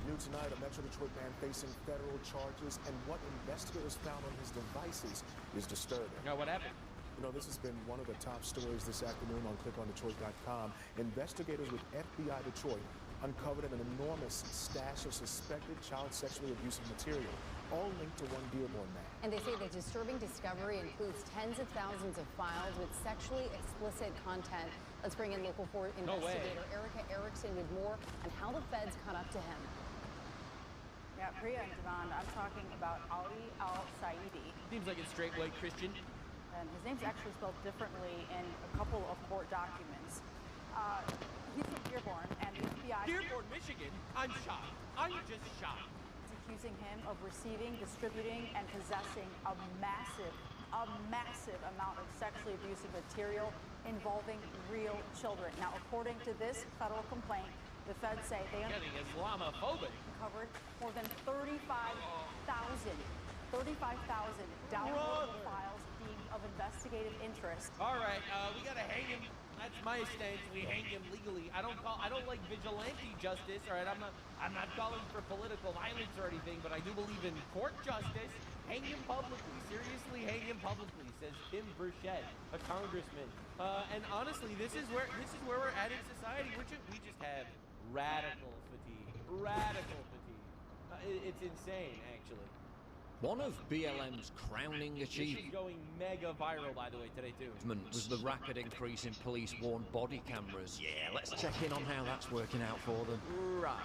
New tonight, a Metro Detroit man facing federal charges, and what investigators found on his devices is disturbing. Now, what happened? You know, this has been one of the top stories this afternoon on ClickOnDetroit.com. Investigators with FBI Detroit uncovered an enormous stash of suspected child sexually abusive material, all linked to one Dearborn man. And they say the disturbing discovery includes tens of thousands of files with sexually explicit content. Let's bring in local investigator Erica Erickson with more on how the feds caught up to him. Yeah, Priya and Devon, I'm talking about Audi Al-Saidi. Seems like a straight white Christian. And his name's actually spelled differently in a couple of court documents. He's from Dearborn, and the FBI... Dearborn, Michigan? I'm shocked. I'm just shocked. Is accusing him of receiving, distributing, and possessing a massive amount of sexually abusive material involving real children. Now, according to this federal complaint, the feds say they getting Islamophobic. Uncovered more than 35,000 downloadable files deemed of investigative interest. All right, we gotta hang him. That's my stance. We hang him legally. I don't like vigilante justice. All right, I'm not calling for political violence or anything, but I do believe in court justice. Hang him publicly. Seriously, hang him publicly, says Tim Burchett, a congressman. And honestly, this is where we're at in society. We just have radical fatigue. Radical fatigue. It's insane, actually. One of BLM's crowning This achievements is going mega viral, by the way, today too. was the rapid increase in police-worn body cameras. Yeah, let's check in on how that's working out for them. Right.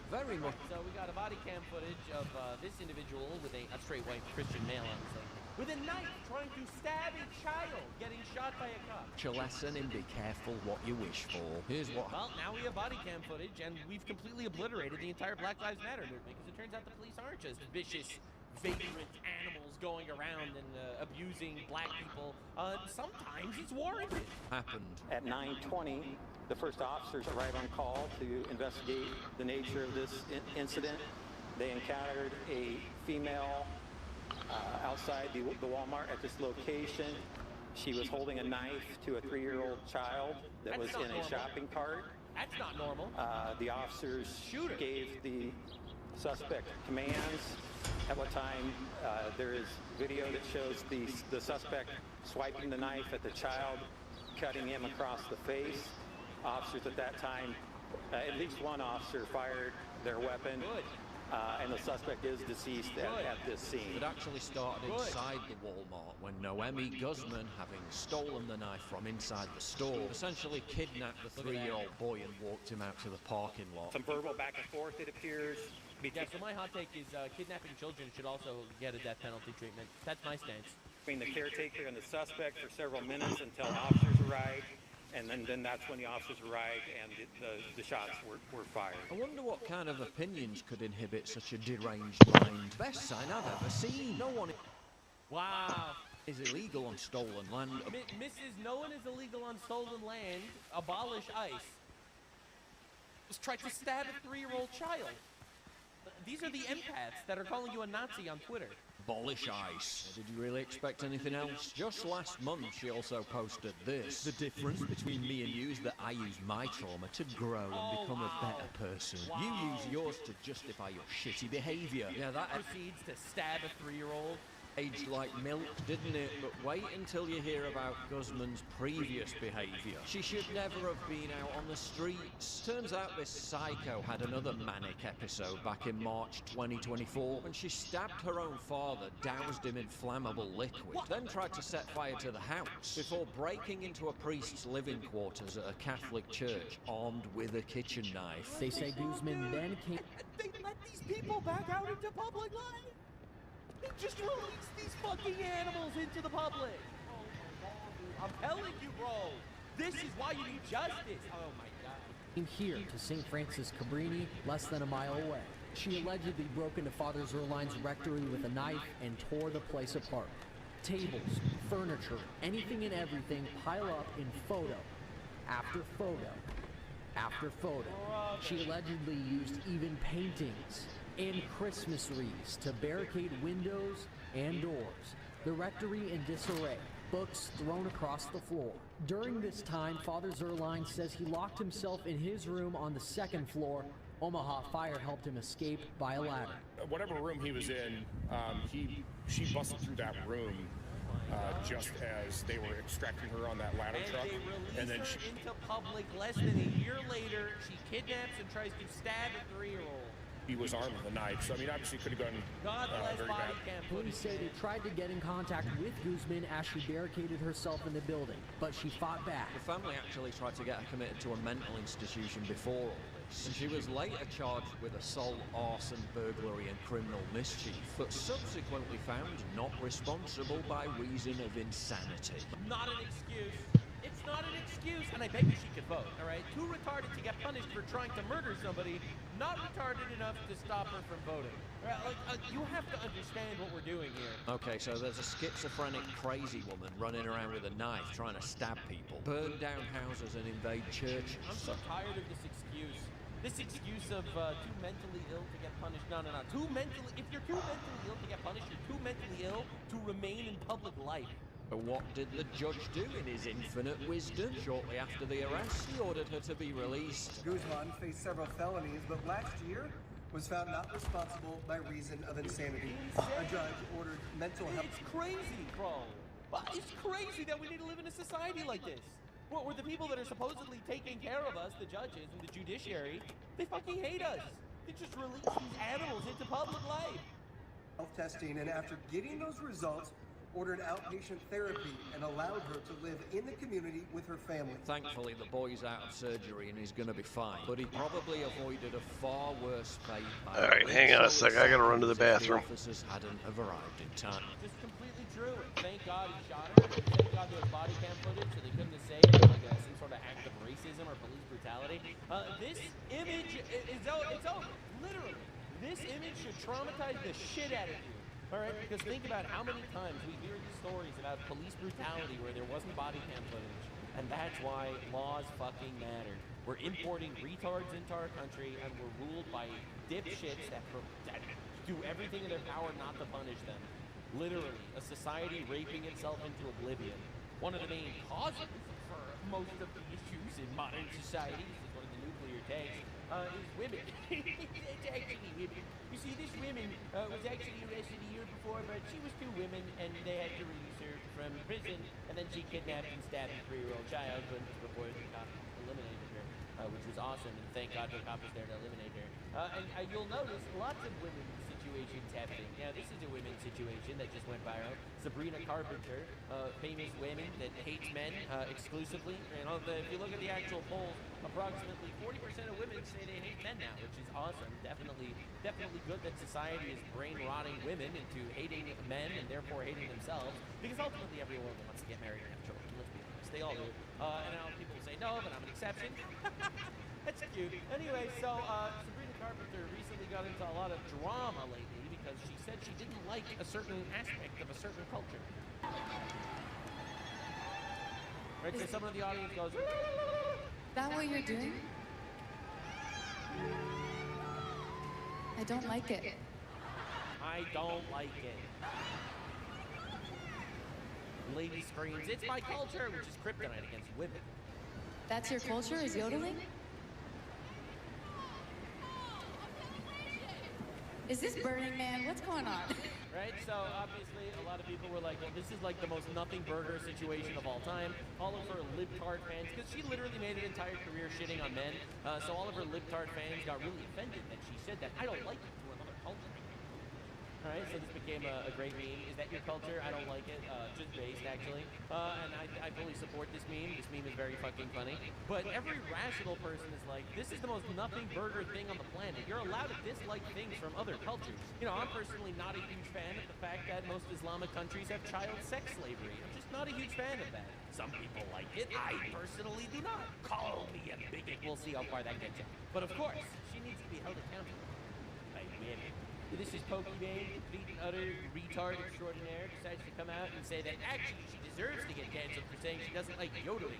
Very much. So we got a body cam footage of this individual with a straight white Christian male, obviously, with a knife trying to stab a child, getting shot by a cop. A lesson in be careful what you wish for. Here's what. Well, now we have body cam footage, and we've completely obliterated the entire Black Lives Matter movement, because it turns out the police aren't just vicious, vagrant animals going around and abusing black people. Sometimes it's warranted. Happened. At 9:20, the first officers arrive on call to investigate the nature of this incident. They encountered a female outside the Walmart at this location. She was holding a knife to a 3-year-old child that was in a shopping cart. That's not normal. The officers gave the suspect commands. At what time there is video that shows the suspect swiping the knife at the child, cutting him across the face. Officers at that time, at least one officer fired their weapon. Good. And the suspect is deceased at this scene. It actually started inside the Walmart when Noemi Guzman, having stolen the knife from inside the store, essentially kidnapped the 3-year-old boy and walked him out to the parking lot. Some verbal back and forth, it appears. Yeah, so my hot take is kidnapping children should also get a death penalty treatment. That's my stance. Between the caretaker and the suspect for several minutes until officers arrived. And then that's when the officers arrived and the shots were fired. I wonder what kind of opinions could inhibit such a deranged mind. Best sign I've ever seen. No one is illegal on stolen land. Mrs. No one is illegal on stolen land. Abolish ICE. Just tried to stab a 3-year-old child. These are the empaths that are calling you a Nazi on Twitter. Abolish ICE. Did you really expect anything else? Just last month, she also posted this. The difference between me and you is that I use my trauma to grow and become a better person. You use yours to justify your shitty behavior. Yeah, that proceeds to stab a 3-year-old. Aged like milk, didn't it? But wait until you hear about Guzman's previous behavior. She should never have been out on the streets. Turns out this psycho had another manic episode back in March 2024 when she stabbed her own father, doused him in flammable liquid, then tried to set fire to the house before breaking into a priest's living quarters at a Catholic church armed with a kitchen knife. They say Guzman then came... They let these people back out into public life. They just released these fucking animals into the public. I'm telling you, bro. This is why you need justice. Oh my God. Came here to St. Francis Cabrini, less than a mile away. She allegedly broke into Father Zerline's rectory with a knife and tore the place apart. Tables, furniture, anything and everything pile up in photo after photo after photo. She allegedly used even paintings and Christmas wreaths to barricade windows and doors. The rectory in disarray, books thrown across the floor. During this time, Father Zerline says he locked himself in his room on the 2nd floor. Omaha Fire helped him escape by a ladder. Whatever room he was in, she busted through that room just as they were extracting her on that ladder truck. And then she into public less than a year later. She kidnaps and tries to stab a 3-year-old. He was armed with a knife, so I mean, obviously could have gone very bad. Police say they tried to get in contact with Guzman as she barricaded herself in the building, but she fought back. The family actually tried to get her committed to a mental institution before all this, and she was later charged with assault, arson, burglary, and criminal mischief, but subsequently found not responsible by reason of insanity. Not an excuse. It's not an excuse, and I bet you she could vote, all right? Too retarded to get punished for trying to murder somebody, not retarded enough to stop her from voting. You have to understand what we're doing here. Okay, so there's a schizophrenic crazy woman running around with a knife trying to stab people, burn down houses and invade churches. I'm so tired of this excuse. This excuse of too mentally ill to get punished. No. If you're too mentally ill to get punished, you're too mentally ill to remain in public life. What did the judge do in his infinite wisdom? Shortly after the arrest, he ordered her to be released. Guzman faced several felonies, but last year was found not responsible by reason of insanity. A judge ordered mental health... It's crazy, bro. It's crazy that we need to live in a society like this. Where the people that are supposedly taking care of us, the judges and the judiciary, they fucking hate us. They just release these animals into public life. Health testing, and after getting those results, ordered outpatient therapy and allowed her to live in the community with her family. Thankfully, the boy's out of surgery and he's going to be fine, but he probably avoided a far worse fate. All right, hang on a sec. I got to run to the bathroom. The officers hadn't arrived in time. Just completely true. Thank God he shot her. Thank God there was body cam footage, so they couldn't have said it was like some sort of act of racism or police brutality. This image is it's over. Literally, this image should traumatize the shit out of you. All right, because think about how many times we hear these stories about police brutality where there wasn't body cam footage, and that's why laws fucking matter. We're importing retards into our country, and we're ruled by dipshits that do everything in their power not to punish them. Literally, a society raping itself into oblivion. One of the main causes for most of the issues in modern society, this is one of the nuclear tanks, is women. It's actually women. You see, this woman was actually arrested a year before, but she was 2 women, and they had to release her from prison, and then she kidnapped and stabbed a 3-year-old child before the cops eliminated her, which was awesome, and thank God the cop was there to eliminate her. And you'll notice lots of women's situations happening. Now, this is a women's situation that just went viral. Sabrina Carpenter, famous woman that hates men exclusively. You know, if you look at the actual polls, approximately 40% of women say they hate men now, which is awesome. Definitely good that society is brain rotting women into hating men and therefore hating themselves. Because ultimately, everyone wants to get married and have children. Let's be honest, they all do. And now people say no, but I'm an exception. That's cute. Anyway, so Sabrina Carpenter recently got into a lot of drama lately because she said she didn't like a certain aspect of a certain culture. Right, so someone in the audience goes, That what you're doing? I don't like it. I don't like it. Lady screams, it's my culture, which is kryptonite against women. That's your culture, is yodeling? Is this Burning Man? What's going on? Right, so obviously a lot of people were like, well, this is like the most nothing burger situation of all time. All of her libtard fans, because she literally made an entire career shitting on men, so all of her libtard fans got really offended that she said that. I don't like it to another culture. Alright, so this became a great meme. Is that your culture? I don't like it. Just based, actually. And I fully support this meme. This meme is very fucking funny. But every rational person is like, this is the most nothing burger thing on the planet. You're allowed to dislike things from other cultures. You know, I'm personally not a huge fan of the fact that most Islamic countries have child sex slavery. I'm just not a huge fan of that. Some people like it. I personally do not. Call me a bigot. We'll see how far that gets you. But of course, she needs to be held accountable by women. This is Pokimane, complete and utter retard extraordinaire, decides to come out and say that actually she deserves to get canceled for saying she doesn't like yodeling.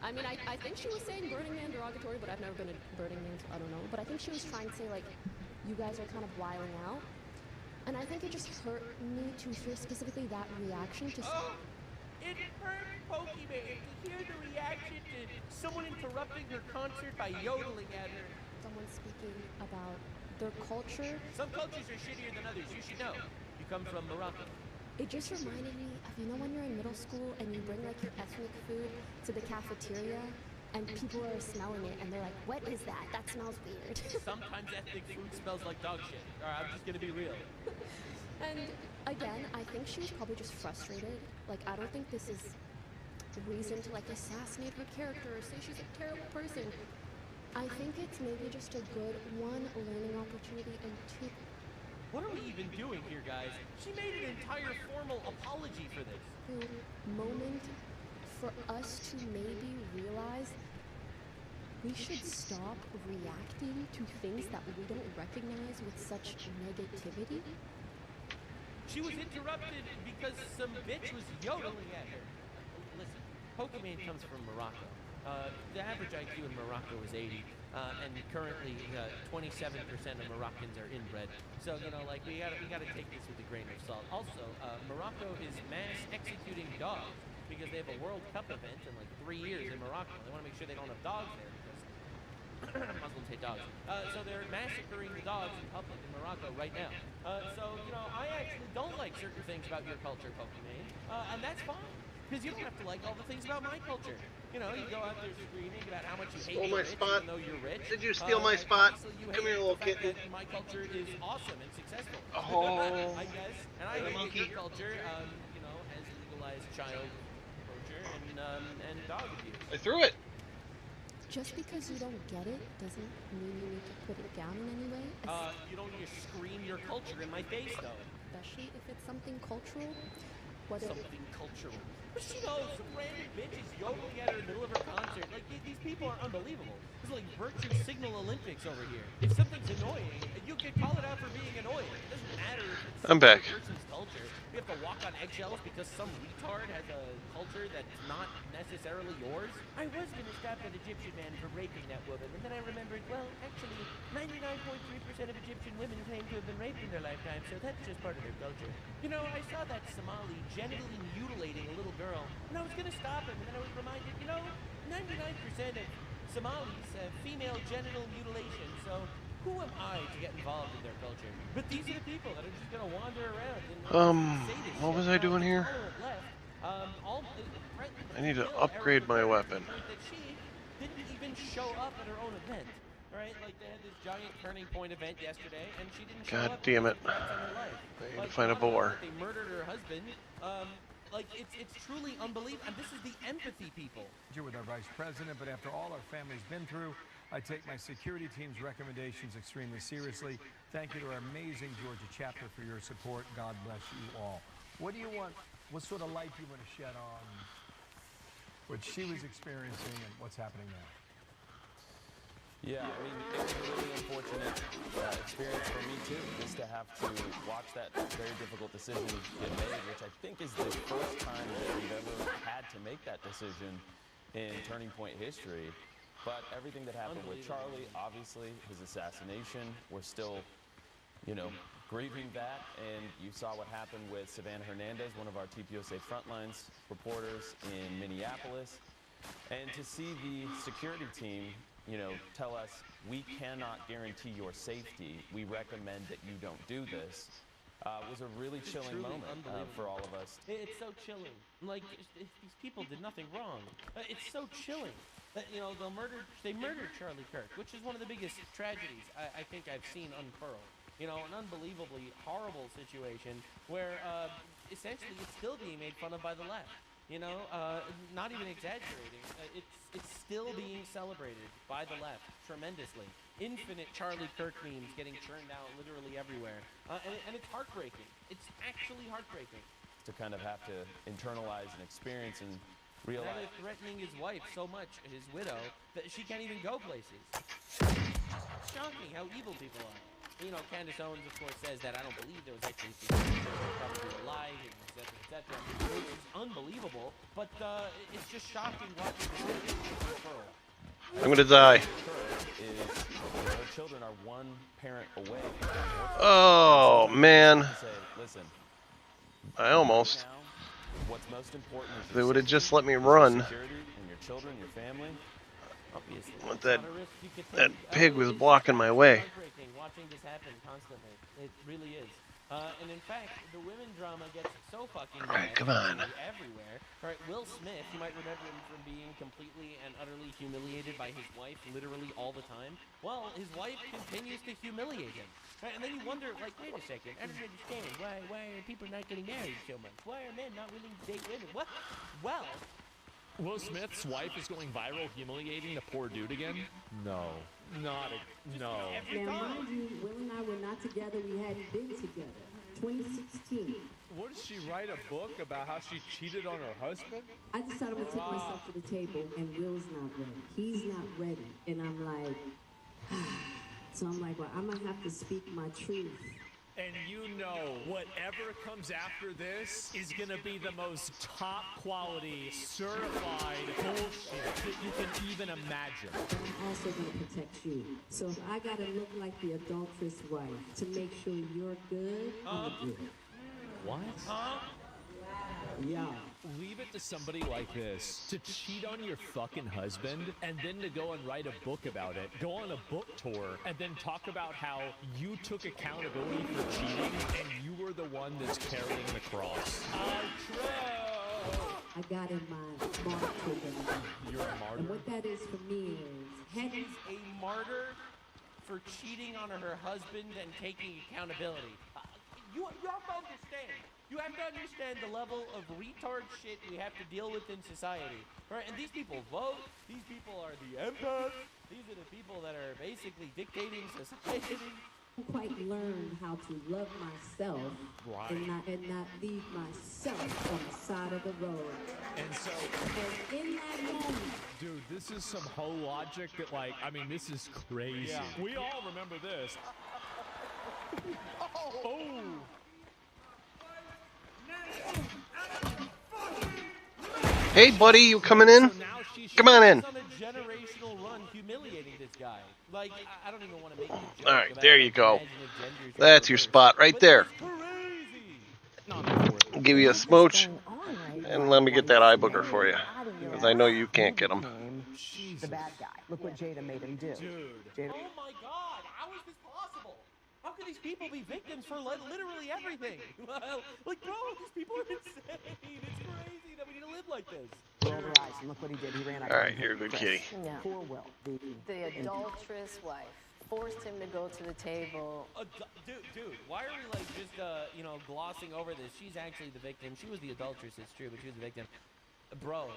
I mean, I think she was saying Burning Man derogatory, but I've never been a Burning Man, so I don't know. But I think she was trying to say, like, you guys are kind of wilding out. And I think it just hurt me to hear specifically that reaction to... Oh, it hurt Pokimane to hear the reaction to someone interrupting her concert by yodeling at her. Someone speaking about their culture. Some cultures are shittier than others, you should know. You come from Morocco. It just reminded me of, you know, when you're in middle school and you bring like your ethnic food to the cafeteria and people are smelling it and they're like, what is that? That smells weird. Sometimes ethnic food smells like dog shit. Alright, I'm just gonna be real. And again, I think she was probably just frustrated. Like, I don't think this is reason to like assassinate her character or say she's a terrible person. I think it's maybe just a good, 1, learning opportunity, and 2... What are we even doing here, guys? She made an entire formal apology for this. Good moment for us to maybe realize we should stop reacting to things that we don't recognize with such negativity. She was interrupted because some bitch was yodeling at her. Listen, Pokimane comes from Morocco. The average IQ in Morocco is 80, and currently 27% of Moroccans are inbred. So, you know, like, we gotta take this with a grain of salt. Also, Morocco is mass executing dogs because they have a World Cup event in like 3 years in Morocco. They want to make sure they don't have dogs there because Muslims hate dogs. So they're massacring the dogs in public in Morocco right now. So, you know, I actually don't like certain things about your culture, Pokimane, and that's fine. Because you don't have to like all the things about my culture. You know, you go out there screaming about how much you hate the rich, even though you're rich. Did you steal my spot? Come here, little kitten. My culture is awesome and successful. Oh. I guess. And I hate that your culture, you know, has legalized child torture and dog abuse. I threw it. Just because you don't get it doesn't mean you need to put it down in any way. You don't need to scream your culture in my face, though. Especially if it's something cultural. Something cultural. But she knows some random bitch is yodeling at her in the middle of her concert. Like, these people are unbelievable. Because like virtue signal Olympics over here. If something's annoying, you can call it out for being annoying. It doesn't matter if it's I'm back. some person's culture. We have to walk on eggshells because some retard has a culture that's not necessarily yours. I was going to stop that Egyptian man for raping that woman, and then I remembered, well, actually, 99.3% of Egyptian women claim to have been raped in their lifetime, so that's just part of their culture. You know, I saw that Somali genitally mutilating a little girl, and I was going to stop him, and then I was reminded, you know, 99% of Somalis have female genital mutilation, so who am I to get involved in their culture? But these are the people that are just going to wander around and say this What shit. was I doing here? I need to upgrade my weapon. That she didn't even show up at her own event. Right? Like they had this giant Turning Point event yesterday, and she didn't show God up. damn it. Threats on her life. I need Like, to find a boar. they murdered her husband. Like it's truly unbelievable. And this is the empathy people. With our vice president, but after all our family's been through, I take my security team's recommendations extremely seriously. Thank you to our amazing Georgia chapter for your support. God bless you all. What do you want? What sort of light do you want to shed on what she was experiencing and what's happening now? Yeah, I mean, it was a really unfortunate experience for me too, just to have to watch that very difficult decision get made, which I think is the first time that we've ever had to make that decision in Turning Point history. But everything that happened with Charlie, obviously, his assassination, we're still, you know, grieving that. And you saw what happened with Savannah Hernandez, one of our TPUSA Frontlines reporters in Minneapolis. And to see the security team, you know, tell us, we cannot guarantee your safety, we recommend that you don't do this, was a really chilling moment for all of us. It's so chilling. Like, these people did nothing wrong. It's so chilling. You know, they murdered Charlie Kirk, which is one of the biggest tragedies I think I've seen unfurl. You know, an unbelievably horrible situation where essentially it's still being made fun of by the left. You know, not even exaggerating. It's still being celebrated by the left tremendously. Infinite Charlie Kirk memes getting churned out literally everywhere. And it's heartbreaking. It's actually heartbreaking. To kind of have to internalize and experience and realize. Now they're threatening his wife so much, his widow, that she can't even go places. Shocking how evil people are. You know, Candace Owens, of course, says that I don't believe there was actually probably a lie, etc., which is unbelievable. But it's just shocking watching this unfurl. I'm gonna die. Their children are one parent away. Oh man. Listen, I almost. what's most important is They would have just let me run. security and your children, your family. Obviously, But that pig was blocking my way. Watching this happen constantly, it really is. And in fact, the women drama gets so fucking bad Come on. everywhere. All right, Will Smith, you might remember him from being completely and utterly humiliated by his wife, literally all the time. Well, his wife continues to humiliate him. Right? And then you wonder, like, wait a second, I don't understand. Why are people not getting married so much? Why are men not willing to date women? What? Well, Will Smith's wife is going viral humiliating the poor dude again? No. No. Now, mind you, Will and I were not together. We hadn't been together. 2016. What did she write a book about how she cheated on her husband? I decided I'm going to take myself to the table, and Will's not ready. He's not ready. And I'm like, so I'm like, well, I'm going to have to speak my truth. And you know, whatever comes after this is going to be the most top quality, certified bullshit that you can even imagine. I'm also going to protect you. So if I got to look like the adulterous wife to make sure you're good, I'm good. What? Yeah. Leave it to somebody like this to cheat on your fucking husband and then to go and write a book about it, go on a book tour, and then talk about how you took accountability for cheating and you were the one that's carrying the cross. I got in my martyrdom. You're a martyr? And what that is for me is... She's a martyr for cheating on her husband and taking accountability. You have to understand. You have to understand the level of retard shit we have to deal with in society. Right? And these people vote. These people are the empaths. These are the people that are basically dictating society. quite learned how to love myself and not leave myself on the side of the road. And so, and in that moment, dude, this is some whole logic that, like, I mean, this is crazy. Yeah. We all remember this. Oh! Hey, buddy, you coming in? So now she's Come on in. on a generational run humiliating this guy. Like, I don't even want to make the joke. All right, about, there like, you go. imagine if genders were That's your reversed. spot right But there. it's crazy. I'll give you a smooch, and let me get that eye booger for you, because I know you can't get them. The bad guy. Look what Jada made him do. Jada. Oh my God! How is this possible? How can these people be victims for literally everything? Like, bro, these people are insane. It's crazy that we need to live like this. Rolled her eyes, and look what he did. He ran out. All right, you're a good kitty. Yeah. Poor Will. The adulterous wife forced him to go to the table. Dude, why are we like just glossing over this? She's actually the victim. She was the adulteress, it's true, but she was the victim. Bro,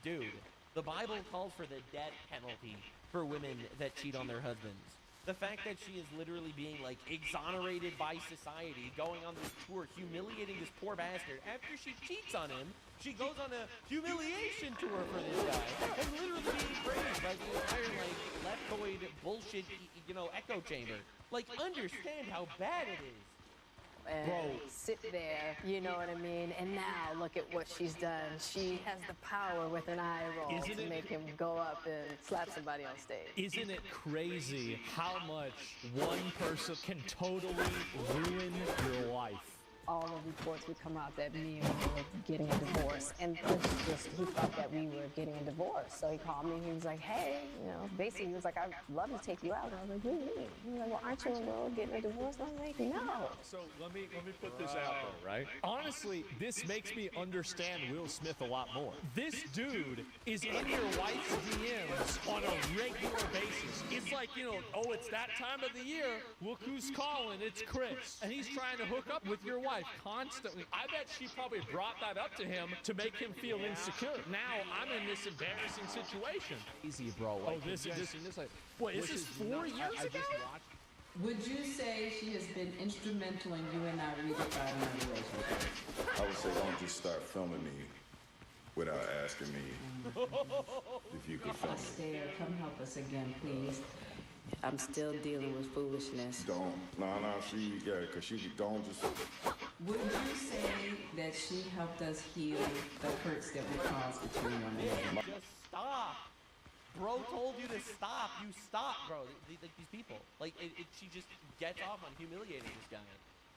dude, the Bible calls for the death penalty for women that cheat on their husbands. The fact that she is literally being like exonerated by society, going on this tour, humiliating this poor bastard. After she cheats on him, she goes on a humiliation tour for this guy, and literally being praised by the entire like leftoid bullshit, echo chamber. Like, understand how bad it is. And sit there, you know what I mean? And now look at what she's done. She has the power with an eye roll to make him go up and slap somebody on stage. Isn't it crazy how much one person can totally ruin your life? All the reports would come out that me and her were getting a divorce. And he thought that we were getting a divorce. So he called me and he was like, hey, basically he was like, I'd love to take you out. And I was like, what do you mean? He was like, well, aren't you in love getting a divorce? And I'm like, no. So let me put this out there, right? Honestly, this makes me understand Will Smith a lot more. This dude is in your wife's DMs on a regular basis. It's like, oh, it's that time of the year. Look who's calling. It's Chris. And he's trying to hook up with your wife constantly. I bet she probably brought that up to him to make him feel insecure. Now I'm in this embarrassing situation. Easy, bro. Oh, this is wait, this is 4 years ago? Would you say she has been instrumental in you and I redefining our relationship? I would say don't just start filming me without asking me if you could film me. Astaire, come help us again, please. I'm still dealing with foolishness. Because she don't just... Would you say that she helped us heal the hurts that we caused between one another? Just stop. Bro told you to stop. You stop, bro. Like these people. Like, she just gets off on humiliating this guy.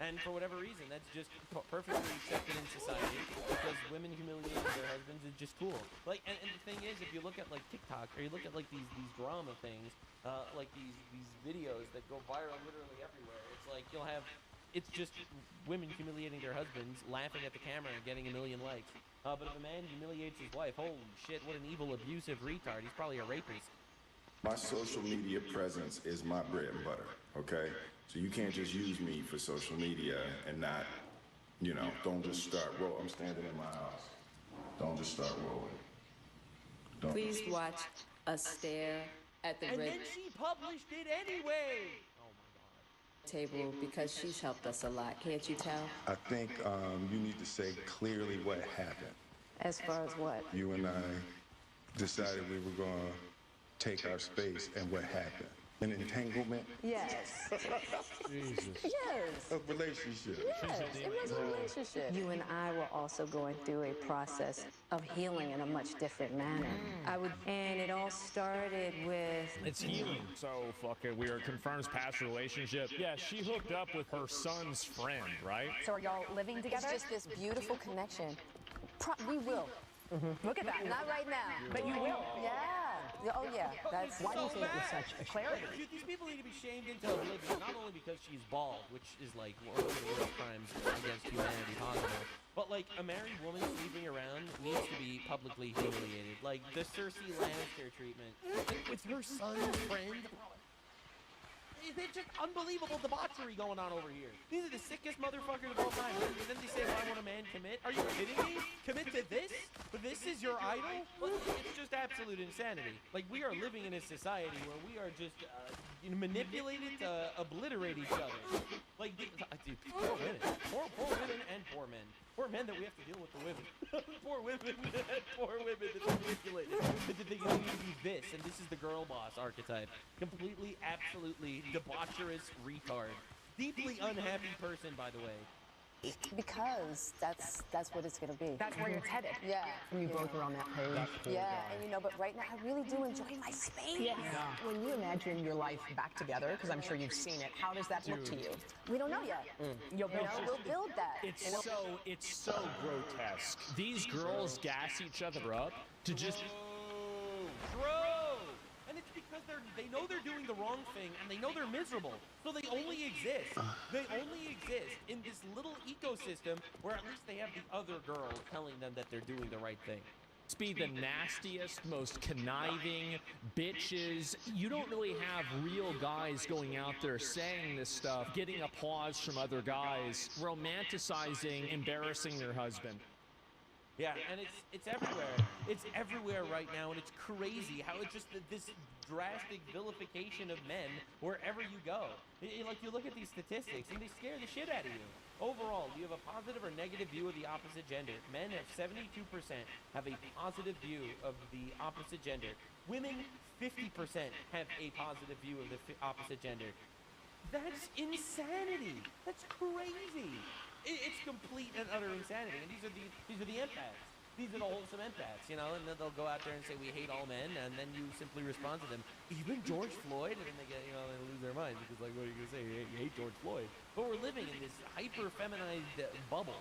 And for whatever reason, that's just perfectly accepted in society because women humiliating their husbands is just cool. Like, and the thing is, if you look at like TikTok or you look at like these drama things, like these videos that go viral literally everywhere, it's like it's just women humiliating their husbands, laughing at the camera and getting 1 million likes. But if a man humiliates his wife, holy shit, what an evil, abusive retard. He's probably a rapist. My social media presence is my bread and butter, okay? So you can't just use me for social media and not, don't just start rolling. I'm standing in my house. Don't just start rolling. Please watch Astaire at the And then she published it anyway. table because she's helped us a lot. Can't you tell? I think you need to say clearly what happened. As far as what? You and I decided we were going to take our space, and what happened? An entanglement? Yes. Jesus. Yes. A relationship. Yes, it was a relationship. You and I were also going through a process of healing in a much different manner. And it all started with... It's healing. So, fucking weird. Confirms past relationship. Yeah, she hooked up with her son's friend, right? So are y'all living together? It's just this beautiful connection. We will. Look at that. Not right now. But you will. Yeah. Oh, yeah. That's why do you think it was such a clarity? Dude, these people need to be shamed into oblivion, not only because she's bald, which is like one of the worst crimes against humanity possible, but like a married woman sleeping around needs to be publicly humiliated. Like the Cersei Lannister treatment with her son's friend. It's just unbelievable debauchery going on over here. These are the sickest motherfuckers of all time. And then they say, why won't a man commit? Are you kidding me? Commit to this? But this is your idol? Well, it's just absolute insanity. Like, we are living in a society where we are just manipulated to obliterate each other. Like, dude, poor women. Poor women and poor men. Poor men that we have to deal with the women. Poor women and poor women that are manipulated. That they need to be this, and this is the girl boss archetype. Completely, absolutely debaucherous retard. Deeply unhappy person, by the way. Because that's what it's going to be. That's where you're headed. Yeah. And you both are on that page. Yeah, and but right now I really do enjoy my space. Yeah. When you imagine your life back together, because I'm sure you've seen it, how does that look to you? We don't know yet. You'll build we'll build that. It's so grotesque. These girls gas each other up to just. Bro! And it's because they know they're doing the wrong thing, and they know they're miserable. So they only exist. They only exist in this little ecosystem where at least they have the other girls telling them that they're doing the right thing. Be the nastiest, most conniving bitches. You don't really have real guys going out there saying this stuff, getting applause from other guys, romanticizing, embarrassing their husband. Yeah, and it's everywhere. It's everywhere right now, and it's crazy how it's just this drastic vilification of men wherever you go. Like, you look at these statistics, and they scare the shit out of you. Overall, do you have a positive or negative view of the opposite gender? Men have 72% have a positive view of the opposite gender. Women, 50% have a positive view of the opposite gender. That's insanity. That's crazy. It's complete and utter insanity. And these are the empaths. These are the wholesome empaths, and then they'll go out there and say, we hate all men, and then you simply respond to them, even George Floyd, and then they get, they lose their minds, because, like, what are you going to say? You hate George Floyd. But we're living in this hyper-feminized bubble,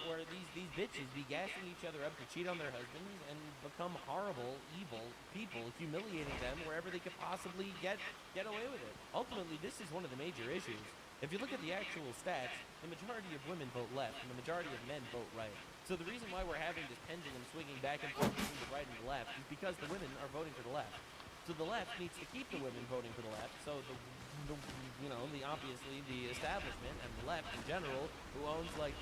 where these bitches be gassing each other up to cheat on their husbands and become horrible, evil people, humiliating them wherever they could possibly get away with it. Ultimately, this is one of the major issues. If you look at the actual stats, the majority of women vote left, and the majority of men vote right. So the reason why we're having this pendulum swinging back and forth between the right and the left is because the women are voting for the left. So the left needs to keep the women voting for the left. So obviously the establishment and the left in general, who owns like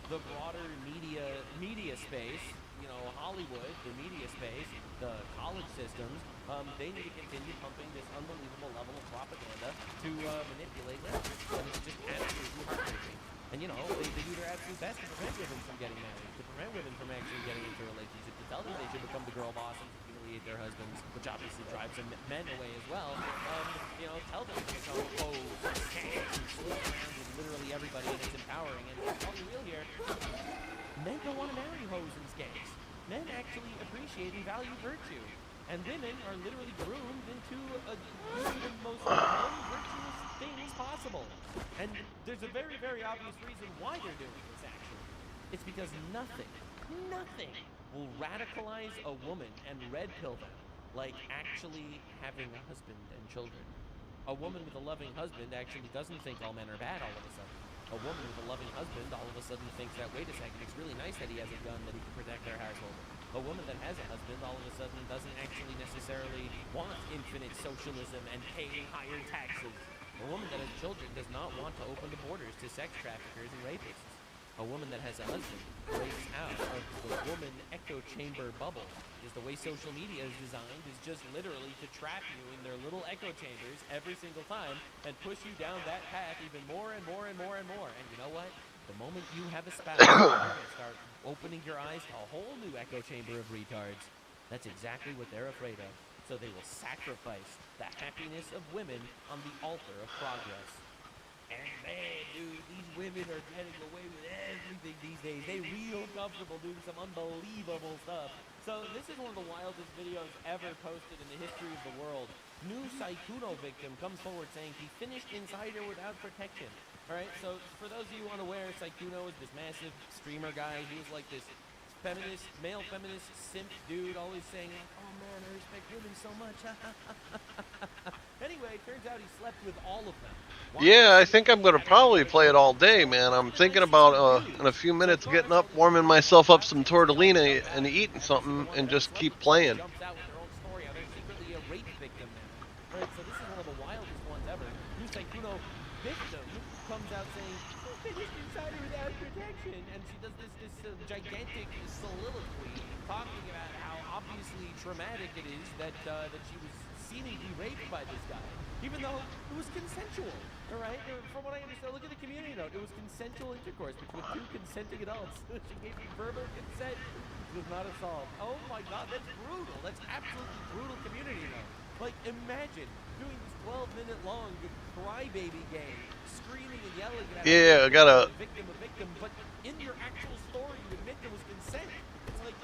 the broader media space, Hollywood, the media space, the college systems, they need to continue pumping this unbelievable level of propaganda to manipulate women. And it's just absolutely heartbreaking. And they do their absolute best to prevent women from getting married, to prevent women from actually getting into a relationship, to tell them they should become the girl boss and humiliate their husbands, which obviously drives some men away as well. Tell them to become hoes, skanks, and sleep around with literally everybody, and it's empowering. And all you will hear, men don't want to marry hoes and skanks. Men actually appreciate and value virtue. And women are literally groomed into doing the most virtuous things possible. And there's a very, very obvious reason why they're doing this, actually. It's because nothing will radicalize a woman and red pill them like actually having a husband and children. A woman with a loving husband actually doesn't think all men are bad all of a sudden. A woman with a loving husband all of a sudden thinks that, wait a second, it's really nice that he has a gun that he can protect their household. A woman that has a husband all of a sudden doesn't actually necessarily want infinite socialism and pay higher taxes. A woman that has children does not want to open the borders to sex traffickers and rapists. A woman that has a husband breaks out of the woman echo chamber bubble. Because the way social media is designed is just literally to trap you in their little echo chambers every single time and push you down that path even more and more and more and more. And you know what? The moment you have a spouse, you're going to start opening your eyes to a whole new echo chamber of retards. That's exactly what they're afraid of. So they will sacrifice the happiness of women on the altar of progress. And man, dude, these women are getting away with everything these days. They're real comfortable doing some unbelievable stuff. So this is one of the wildest videos ever posted in the history of the world. New Saikuno victim comes forward saying he finished inside her without protection. Alright, so for those of you unaware, Saikuno is this massive streamer guy. He was like this male feminist simp dude, always saying like, oh man, I respect women so much. Anyway, turns out he slept with all of them. Yeah, I think I'm going to probably play it all day, man. I'm thinking about, in a few minutes, getting up, warming myself up some tortellini and eating something and just keep playing. Right, so this is one of the wildest ones ever. New Saikuno victim comes out saying, "I finished inside her without protection," and she does this gigantic soliloquy talking about how obviously traumatic it is that she was seemingly raped by this guy, even though it was consensual. All right, from what I understand, look at the community note. It was consensual intercourse between two consenting adults. She gave verbal consent. It was not assault. Oh my God, that's brutal. That's absolutely brutal community note. Like, imagine doing this 12-minute long crybaby game, screaming and yelling at Yeah, I gotta. a victim, but in your actual story, you admit there was consent. It's like,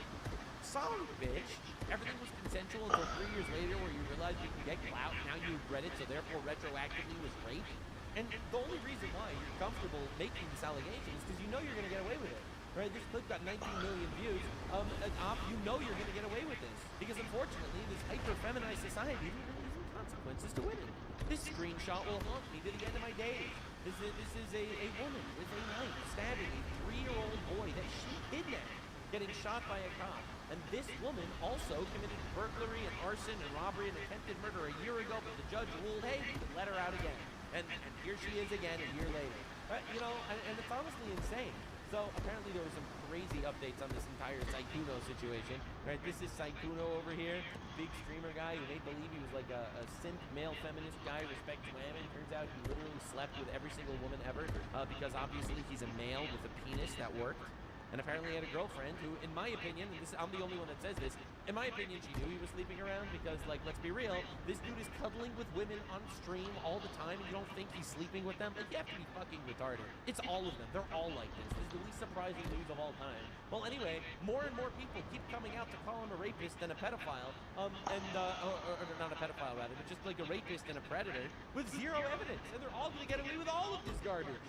sorry, bitch. Everything was consensual until 3 years later, where you realize you can get clout. Now you regret it, so therefore retroactively was rape. And the only reason why you're comfortable making this allegation is because you know you're going to get away with it. Right? This clip got 19 million views. You know you're going to get away with this. Because unfortunately, this hyper-feminized society isn't really using consequences to win it. This screenshot will haunt me to the end of my days. This is a woman with a knife stabbing a 3-year-old boy that she kidnapped, getting shot by a cop. And this woman also committed burglary and arson and robbery and attempted murder a year ago, but the judge ruled, hey, you can let her out again. And here she is again a year later. You know, and it's honestly insane. So apparently there were some crazy updates on this entire Saikuno situation. Right, this is Saikuno over here, big streamer guy who made believe he was like a synth male feminist guy, respects women. Turns out he literally slept with every single woman ever because obviously he's a male with a penis that worked. And apparently he had a girlfriend who, in my opinion, and I'm the only one that says this, in my opinion, she knew he was sleeping around because, like, let's be real, this dude is cuddling with women on stream all the time and you don't think he's sleeping with them? Like, you have to be fucking retarded. It's all of them. They're all like this. This is the least surprising news of all time. Well, anyway, more and more people keep coming out to call him a rapist and a pedophile, or not a pedophile, rather, but just like a rapist and a predator with zero evidence. And they're all going to get away with all of this garbage.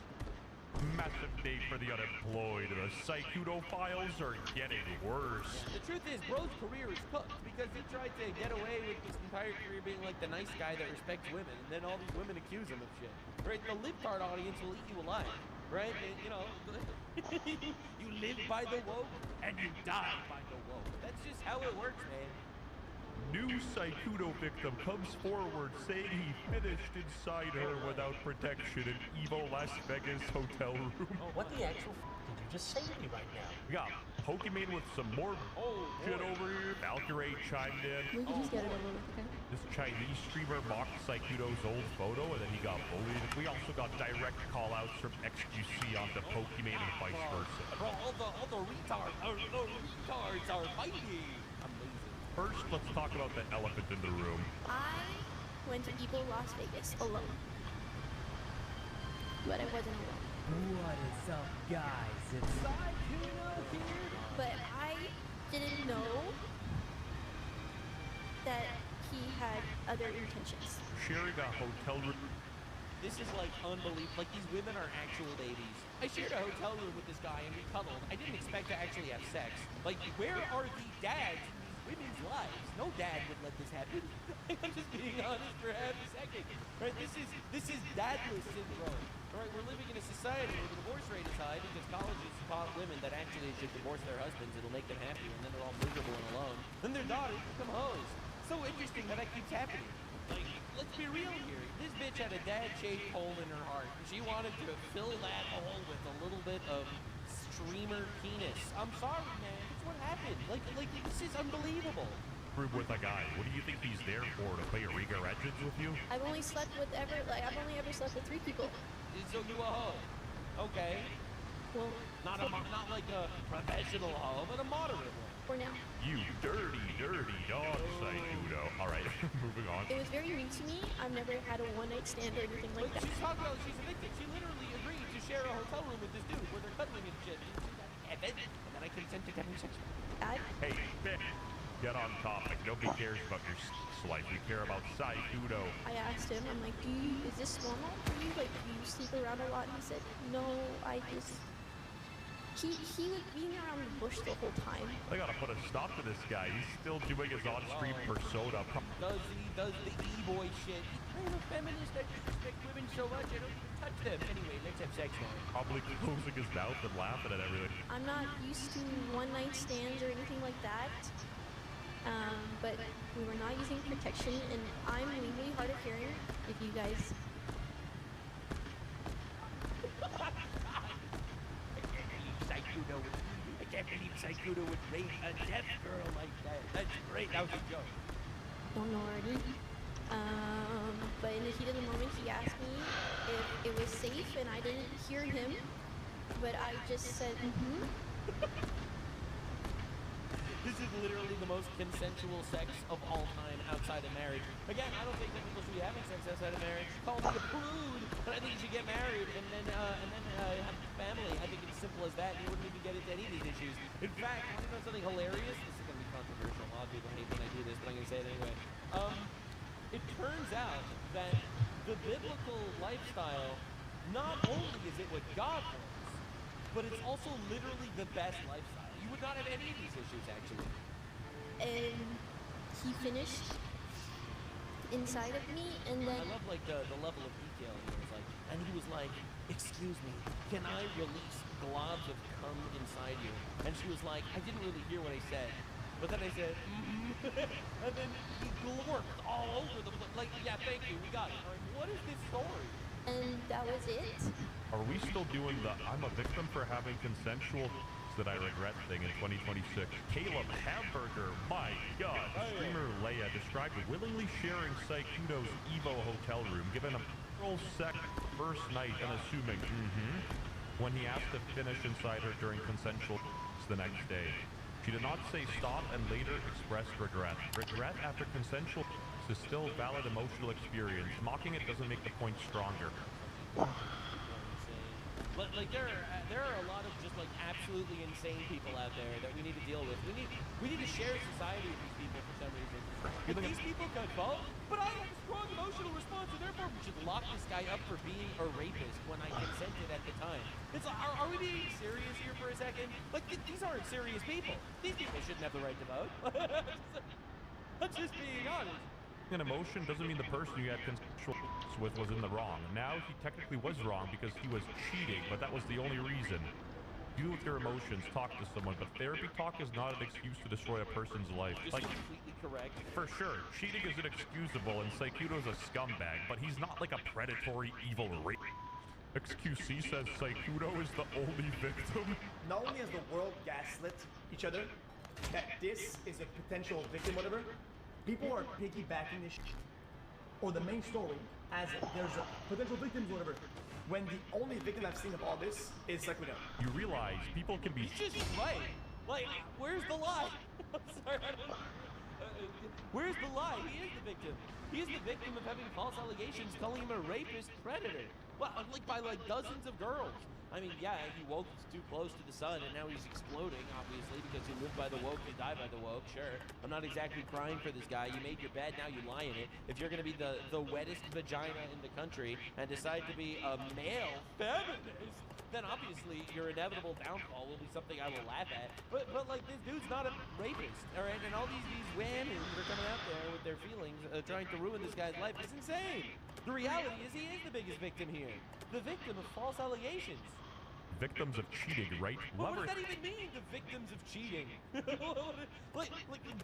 Massive day for the unemployed. The Saikuno files are getting worse. Yeah, the truth is, bro's career is cooked because he tried to get away with his entire career being like the nice guy that respects women, and then all these women accuse him of shit. Right? The libtard audience will eat you alive. Right? And, you know, you live by the woke and you die by the woke. That's just how it works, man. New Saikuno victim comes forward saying he finished inside her without protection in evil Las Vegas hotel room. Oh, what the actual did you just say to me right now? We got Pokemon with some more shit over here. Valkyrie chimed in. We can just get it over with, okay? This Chinese streamer mocked Saikuno's old photo and then he got bullied. We also got direct call-outs from XQC onto Pokemon and vice versa. Bro, all the retards are fighting. First, let's talk about the elephant in the room. I went to evil Las Vegas alone. But I wasn't alone. What is up, guys? It's Saikuno here. But I didn't know that he had other intentions. Sharing a hotel room. This is like unbelievable. Like, these women are actual babies. I shared a hotel room with this guy and we cuddled. I didn't expect to actually have sex. Like, where are the dads in these women's lives? No dad would let this happen. I'm just being honest for half a second. Right? This is dadless syndrome. Right? We're living in a society where the divorce rate is high because colleges taught women that actually they should divorce their husbands. It'll make them happy, and then they're all miserable and alone. Then their daughters become hoes. So interesting how that keeps happening. Like, let's be real here. This bitch had a dad-shaped hole in her heart. She wanted to fill that hole with a little bit of streamer penis. I'm sorry, man. That's what happened. Like this is unbelievable. With a guy. What do you think he's there for? To play Riga Legends with you? I've only ever slept with 3 people. So you a hoe? Okay. Well, not like a professional hoe, but a moderate one. For now. You dirty dog, Saikuno. All right, moving on. It was very new to me. I've never had a one-night stand or anything like that. She's talking about she's a victim. She literally agreed to share a hotel room with this dude where they're cuddling and shit. And then I consented to having sex with her. Hey, get on topic. Nobody cares about your life. We care about Saikuno. I asked him, I'm like, is this normal for you? Like, do you sleep around a lot? And he said, no, I just... He was being around the bush the whole time. I gotta put a stop to this guy. He's still doing his on-stream persona. Does the e-boy shit. I'm a feminist. I respect women so much. I don't even touch them. Anyway, let's have sex now. Probably closing his mouth and laughing at everything. I'm not used to one-night stands or anything like that. But we were not using protection, and I'm legally hard of hearing if you guys. I can't believe Saikudo would rape a deaf girl like that. That's great. That was a joke. Don't know already. But in the heat of the moment, he asked me if it was safe, and I didn't hear him. But I just said, This is literally the most consensual sex of all time outside of marriage. Again, I don't think that people should be having sex outside of marriage. Call me a prude, but I think you should get married and then have a family. I think it's as simple as that. You wouldn't even get into any of these issues. In fact, want to know something hilarious? This is going to be controversial. A lot of people hate when I do this, but I'm going to say it anyway. It turns out that the biblical lifestyle, not only is it what God wants, but it's also literally the best lifestyle. You would not have any of these issues, actually. and he finished inside of me, and then I love like the level of detail here. It's like, and he was like, "Excuse me, can I release globs of cum inside you?" And she was like, "I didn't really hear what I said." But then I said, and then he glorped all over the place. Like, yeah, thank you, we got it. All right, what is this story? and that was it. Are we still doing the I'm a victim for having consensual that I regret thing in 2026? Caleb Hamburger, my God. Streamer Leia described willingly sharing Saikudo's Evo hotel room, given a oral sex first night and assuming, when he asked to finish inside her during consensual the next day. She did not say stop and later expressed regret. Regret after consensual is still a valid emotional experience. Mocking it doesn't make the point stronger. But like there are a lot of just like absolutely insane people out there that we need to deal with. We need to share society with these people for some reason. Like, these people could vote, but I have a strong emotional response, and therefore we should lock this guy up for being a rapist when I consented at the time. It's like, are we being serious here for a second? Like these aren't serious people. These people shouldn't have the right to vote. That's just being honest. An emotion doesn't mean the person you had consensual with was in the wrong. Now he technically was wrong because he was cheating, but that was the only reason. Deal with your emotions, talk to someone, but therapy talk is not an excuse to destroy a person's life. Just Like, completely correct. for sure, cheating is inexcusable and Saikudo's a scumbag, but he's not like a predatory evil rape. XQC says Saikudo is the only victim. Not only has the world gaslit each other that this is a potential victim, whatever, people are piggybacking this or the main story as there's a potential victims, whatever, when the only victim I've seen of all this is Saikudo. You realize people can be... He's just right. Like, where's the lie? I'm sorry, I don't know. Where's the lie? He is the victim. He is the victim of having false allegations, calling him a rapist predator. Well, like by like dozens of girls. I mean, yeah, he woke too close to the sun, and now he's exploding, obviously, because you live by the woke, you die by the woke, sure. I'm not exactly crying for this guy. You made your bed, now you lie in it. If you're going to be the wettest vagina in the country and decide to be a male feminist, then obviously your inevitable downfall will be something I will laugh at. But like, this dude's not a rapist, all right? And all these whammies are coming out there with their feelings, trying to ruin this guy's life. It's insane. The reality is he is the biggest victim here. The victim of false allegations. Victims of cheating, right? Well, what does that even mean, the victims of cheating? like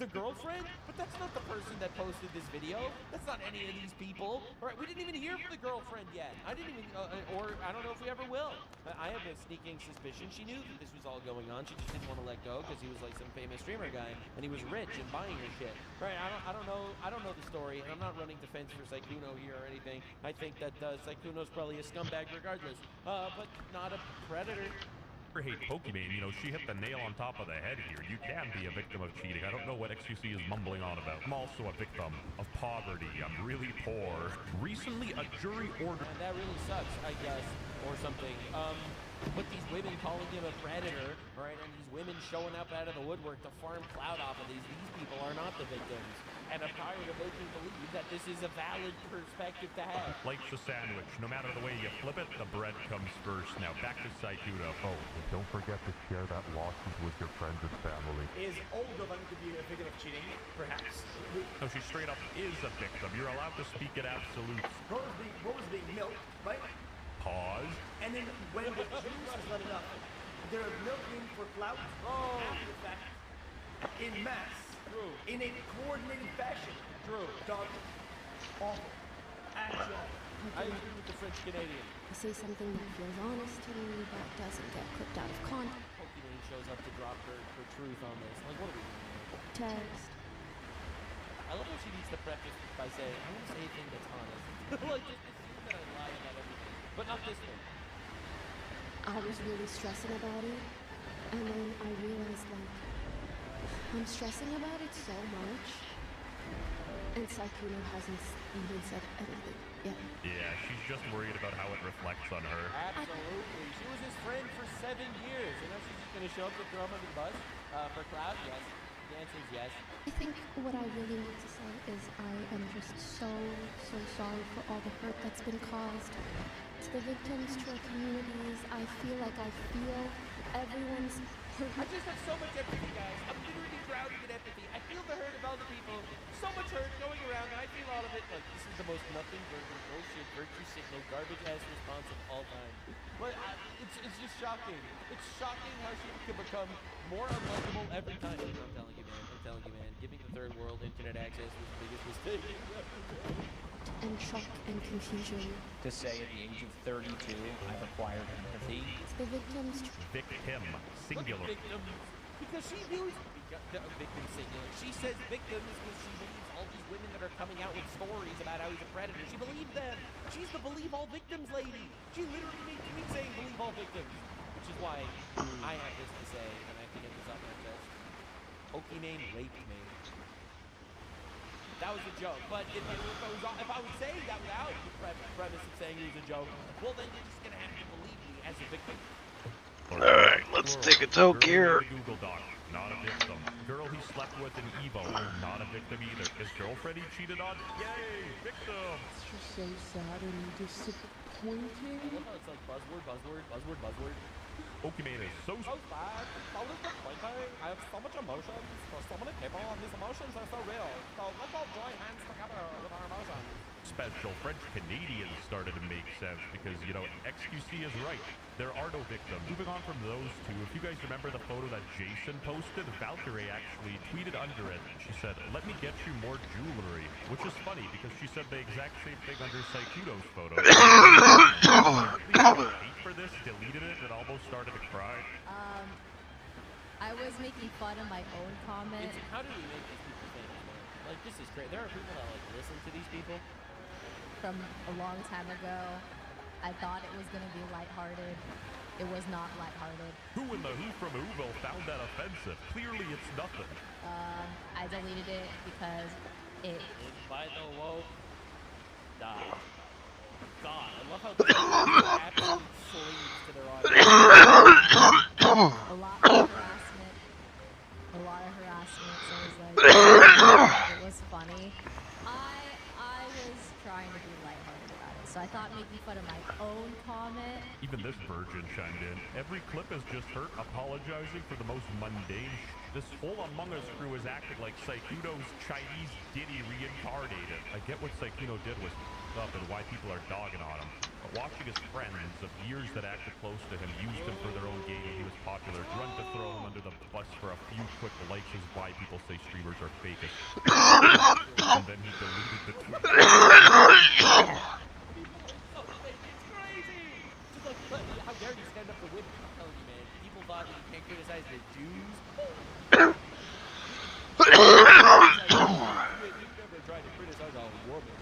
the girlfriend? But that's not the person that posted this video. That's not any of these people. All right, we didn't even hear from the girlfriend yet. I didn't even, or I don't know if we ever will. I have a sneaking suspicion she knew that this was all going on. She just didn't want to let go because he was like some famous streamer guy, and he was rich and buying her shit. Right? I don't know the story, and I'm not running defense for Saikuno here or anything. I think that Saikuno's probably a scumbag regardless, but not a predator. I hate Pokimane, you know, she hit the nail on top of the head here. You can be a victim of cheating. I don't know what XQC is mumbling on about. I'm also a victim of poverty. I'm really poor. Recently, a jury ordered... And that really sucks, I guess, or something. But these women calling him a predator, right, and these women showing up out of the woodwork to farm clout off of these people are not the victims. And I'm tired of making believe that this is a valid perspective to have. Like the sandwich. No matter the way you flip it, the bread comes first. Now back to Saikudo. Oh, and don't forget to share that lawsuit with your friends and family. Is Olga going to be a victim of cheating? Perhaps. No, she straight up is a victim. You're allowed to speak in absolutes. What was being milked, right? Pause. And then when the juice is not enough, they're milking for clout after the fact, in mass. True. In a coordinated fashion. True. Dog. Awful. I agree with the French Canadian. I say something that feels honest to me but doesn't get clipped out of context. Pokimane shows up to drop her truth on this. Like, what are we doing? Text. I love how she needs to preface by saying, I want to say a thing that's honest. Like, just assume that I lie about everything. But not this one. I was really stressing about it, and then I realized, like, I'm stressing about it so much, and Saikuno hasn't even said anything yet. Yeah, she's just worried about how it reflects on her. Absolutely. She was his friend for 7 years, and now she's just going to show up to throw him under the bus? For Cloud? Yes. The answer is yes. I think what I really need to say is I am just so sorry for all the hurt that's been caused to the victims, to our communities. I feel everyone's hurt. I just have so much empathy, guys. I'm literally drowning in empathy. I feel the hurt of all the people. So much hurt going around, and I feel all of it. Like, this is the most nothing burger, bullshit, virtue signal, garbage-ass response of all time. But it's just shocking. It's shocking how she can become more unlikable every time. I'm telling you, man. Giving the third world internet access was the biggest mistake. And shock and confusion. To say at the age of 32, I've acquired empathy. It's the victims. Victim, singular. Victims. Because she knew victim singular. She says victims because she believes all these women that are coming out with stories about how he's a predator. She believed them. She's the believe all victims lady. She literally made tweets saying believe all victims. Which is why I have this to say, and I have to get this off my chest. Pokimane raped me. That was a joke, but if I was saying that without the premise of saying it was a joke, well then you're just gonna have to believe me as a victim. Alright, let's take a toke here. Google Doc, not a victim. Girl he slept with in Evo, not a victim either. His girlfriend he cheated on, yay, victim. It's just so sad and disappointing. I love how it's like buzzword. Pokimane is so sad, so disappointing. I have so much emotions for so many people, and these emotions are so real. So let's all join hands together with our emotions. special. French Canadians started to make sense because, you know, XQC is right. There are no victims. Moving on from those two, if you guys remember the photo that Jason posted, Valkyrie actually tweeted under it. She said, "Let me get you more jewelry," which is funny because she said the exact same thing under Saikudo's photo. Hate for this, deleted it, and almost started to cry. I was making fun of my own comment. How do we make these people famous, man? Like, this is great. There are people that, like, listen to these people. From a long time ago, I thought it was going to be lighthearted. It was not lighthearted. Who in the who from Whoville found that offensive? Clearly it's nothing. I deleted it because it... By the woke. God, I love how they're absolute slaves to their audience. A lot of harassment, so it was like, it was funny. I was trying to be lighthearted about it, so I thought making fun of my own comment. Even this virgin chimed in. Every clip is just her apologizing for the most mundane This whole Among Us crew is acting like Saikuno's Chinese Diddy reincarnated. I get what Saikuno did was up and why people are dogging on him. But watching his friends of years that acted close to him, used him for their own gain when he was popular, run to throw him under the bus for a few quick likes is why people say streamers are fakest. And then he deleted the tweet. How dare you stand up to women? I'm telling you, man. People thought that you can't criticize the Jews. You've never tried to criticize a woman.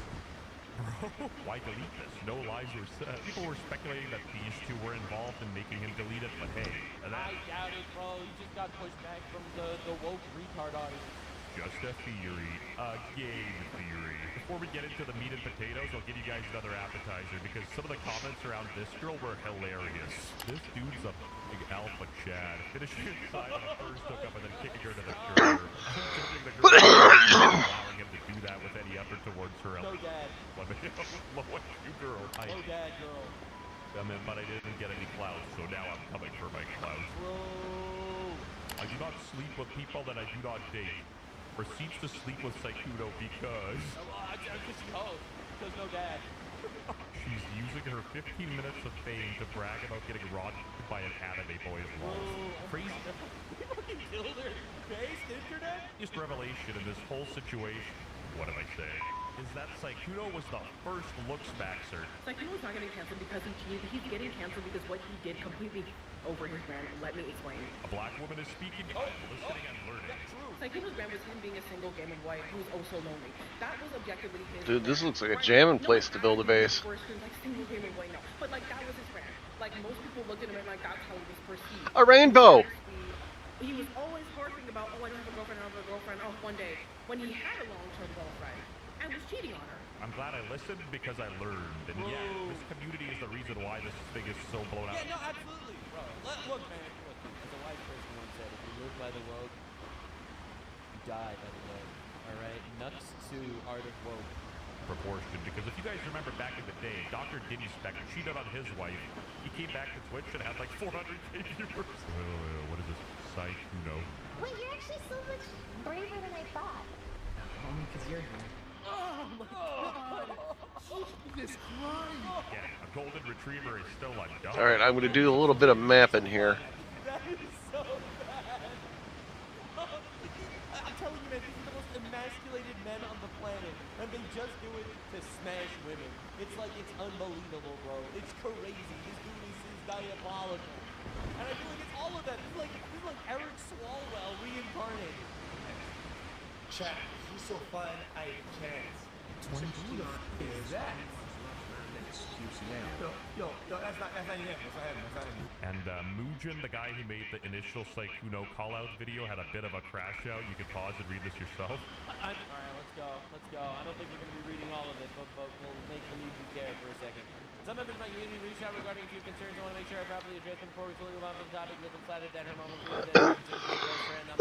Bro, why delete this? No lies were said. People were speculating that these two were involved in making him delete it, but hey. I doubt it, bro. He just got pushed back from the woke retard audience. Just a theory. A game theory. Before we get into the meat and potatoes, I'll give you guys another appetizer because some of the comments around this girl were hilarious. This dude's a big alpha Chad. Finishing inside on a first hookup and then kicking her to the curb. I'm joking the girl allowing him to do that with any effort towards her. No dad. What you girl. No dad, girl. But I didn't get any clouds, so now I'm coming for my clouds. Bro. I do not sleep with people that I do not date. Proceeds to sleep with Saikuno because... Because no dad. She's using her 15 minutes of fame to brag about getting robbed by an anime boy's love. Crazy. You fucking killed her. Based internet? Biggest revelation in this whole situation. What am I saying? is that Sykkuno was the first looks maxer. Sykkuno's not getting canceled because he cheated. He's getting canceled because what he did completely over his brand. Let me explain. A black woman is speaking. Listening and learning. Sykkuno's brand was him being a single game of white who's oh so lonely. That was objectively his Dude, this brand. looks like a jamming place to build a base. Like single game of white, no. But like that was his brand. Like most people looked at him and like that's how he was perceived. A rainbow! He was always harping about, oh, I don't have a girlfriend, I don't have a girlfriend. Oh, one day, when he had a long-term girlfriend and was cheating on her. I'm glad I listened because I learned. And yeah, this community is the reason why this thing is so blown out. Yeah, no, absolutely, bro. Look, man, look, as a wise person once said, if you live by the woke, you die by the woke. All right? Nuts to art of woke. Proportion, because if you guys remember back in the day, Dr. Diddy Spec cheated on his wife. He came back to Twitch and had like 400k viewers. What is this? Sykkuno. Wait, you're actually so much braver than I thought. Only because you're here. Oh my god! Jesus Christ! Yeah, a golden retriever is still a dog. Alright, I'm going to do a little bit of mapping here. That is so bad. I'm telling you, man, these are the most emasculated men on the planet, and they just do it to smash women. It's like, it's unbelievable, bro. It's crazy. This dude is diabolical. And I feel like it's all of that. This is like Eric Swalwell reincarnated. Chat, he's so fun, I can't. 22 is that? Yo, that's not even him. That's not him. And Mugen, the guy who made the initial Sykkuno call-out video, had a bit of a crash out. You can pause and read this yourself. All right, let's go. I don't think we're going to be reading all of it, but we'll make believe you care for a second. Some members of my community reached out regarding a few concerns. I want to make sure I properly address them before we fully move on from the topic. Live inside that her mom was dead. Girlfriend.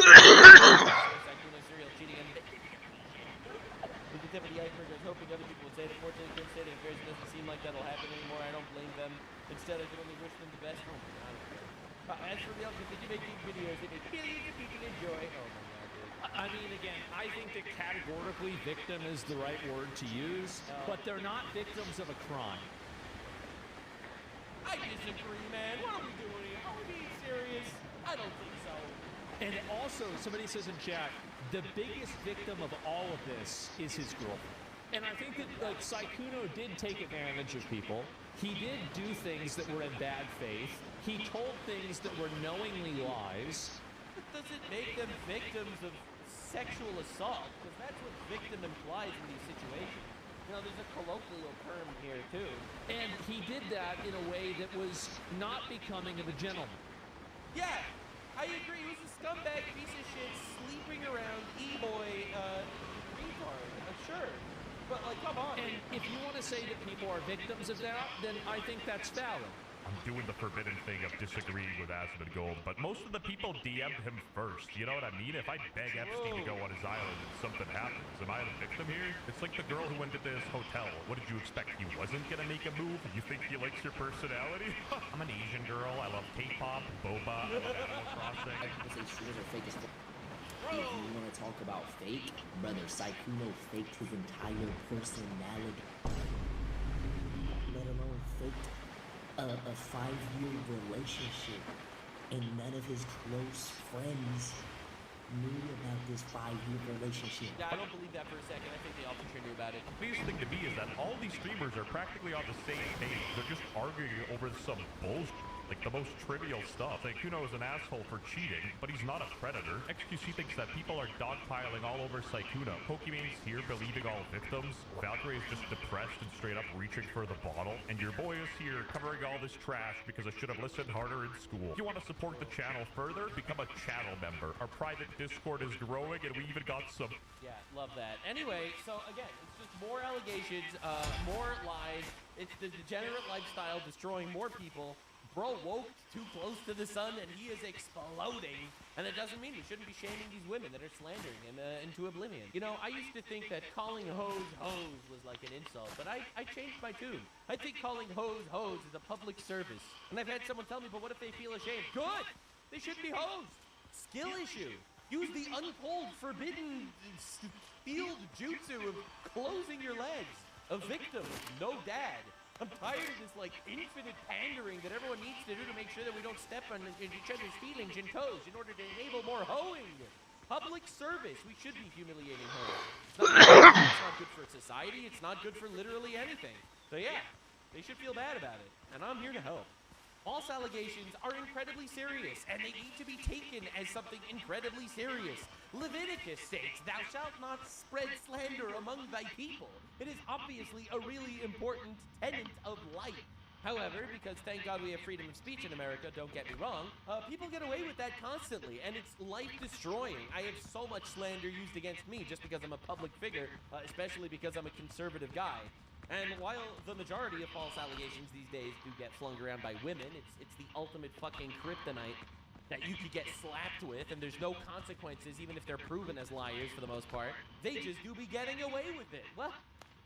Sykkuno serial cheating and with the tip of the iceberg, I was hoping other people would say it. Fortunately, couldn't say it. It doesn't seem like that'll happen anymore. I don't blame them. Instead, I can only wish them the best. Oh my god. As for real, continue making videos that make millions of people enjoy. Oh my god, dude. I mean, again, I think that categorically victim is the right word to use, but they're not victims of a crime. I disagree, man. What are we doing here? Are we being serious? I don't think so. And also, somebody says in chat, the biggest victim of all of this is his girlfriend. And I think that, like, Sykkuno did take advantage of people. He did do things that were in bad faith. He told things that were knowingly lies. But does it make them victims of sexual assault? Because that's what victim implies in these situations. You know, there's a colloquial term here, too. And he did that in a way that was not becoming of a gentleman. Yeah, I agree. He was a scumbag piece of shit sleeping around e-boy retard. Sure. But, like, come on. And if you want to say that people are victims of that, then I think that's valid. I'm doing the forbidden thing of disagreeing with Asmod Gold, but most of the people DM'd him first. You know what I mean? If I beg Epstein to go on his island and something happens, am I the victim here? It's like the girl who went to this hotel. What did you expect? He wasn't gonna make a move? You think he likes your personality? I'm an Asian girl. I love K-pop, boba, I love Animal Crossing. If you want to talk about fake, brother, Sykkuno faked his entire personality. Let alone faked a 5-year relationship, and none of his close friends knew about this 5-year relationship. Yeah, I don't believe that for a second. I think they all for sure knew about it. The biggest thing to me is that all these streamers are practically on the same page. They're just arguing over some bullshit. Like the most trivial stuff. Sykkuno is an asshole for cheating, but he's not a predator. XQC thinks that people are dogpiling all over Sykkuno. Pokemon's here believing all victims. Valkyrie is just depressed and straight up reaching for the bottle. And your boy is here covering all this trash because I should have listened harder in school. If you want to support the channel further, become a channel member. Our private Discord is growing and we even got some... Yeah, love that. Anyway, so again, it's just more allegations, more lies. It's the degenerate lifestyle destroying more people. Bro woke too close to the sun and he is exploding. And that doesn't mean we shouldn't be shaming these women that are slandering him into oblivion. You know, I used to think that calling hoes hoes was like an insult, but I changed my tune. I think calling hoes hoes is a public service. And I've had someone tell me, but what if they feel ashamed? Good! They shouldn't be hoes. Skill issue. Use the untold, forbidden field jutsu of closing your legs. A victim, no dad. I'm tired of this, like, infinite pandering that everyone needs to do to make sure that we don't step on each other's feelings and toes in order to enable more hoeing. public service. We should be humiliating her. It's not good for society. It's not good for literally anything. So yeah, they should feel bad about it, and I'm here to help. False allegations are incredibly serious, and they need to be taken as something incredibly serious. Leviticus states, "Thou shalt not spread slander among thy people." It is obviously a really important tenet of life. However, because thank God we have freedom of speech in America, don't get me wrong, people get away with that constantly, and it's life-destroying. I have so much slander used against me just because I'm a public figure, especially because I'm a conservative guy. And while the majority of false allegations these days do get flung around by women, it's the ultimate fucking kryptonite that you could get slapped with, and there's no consequences even if they're proven as liars for the most part. They just do be getting away with it.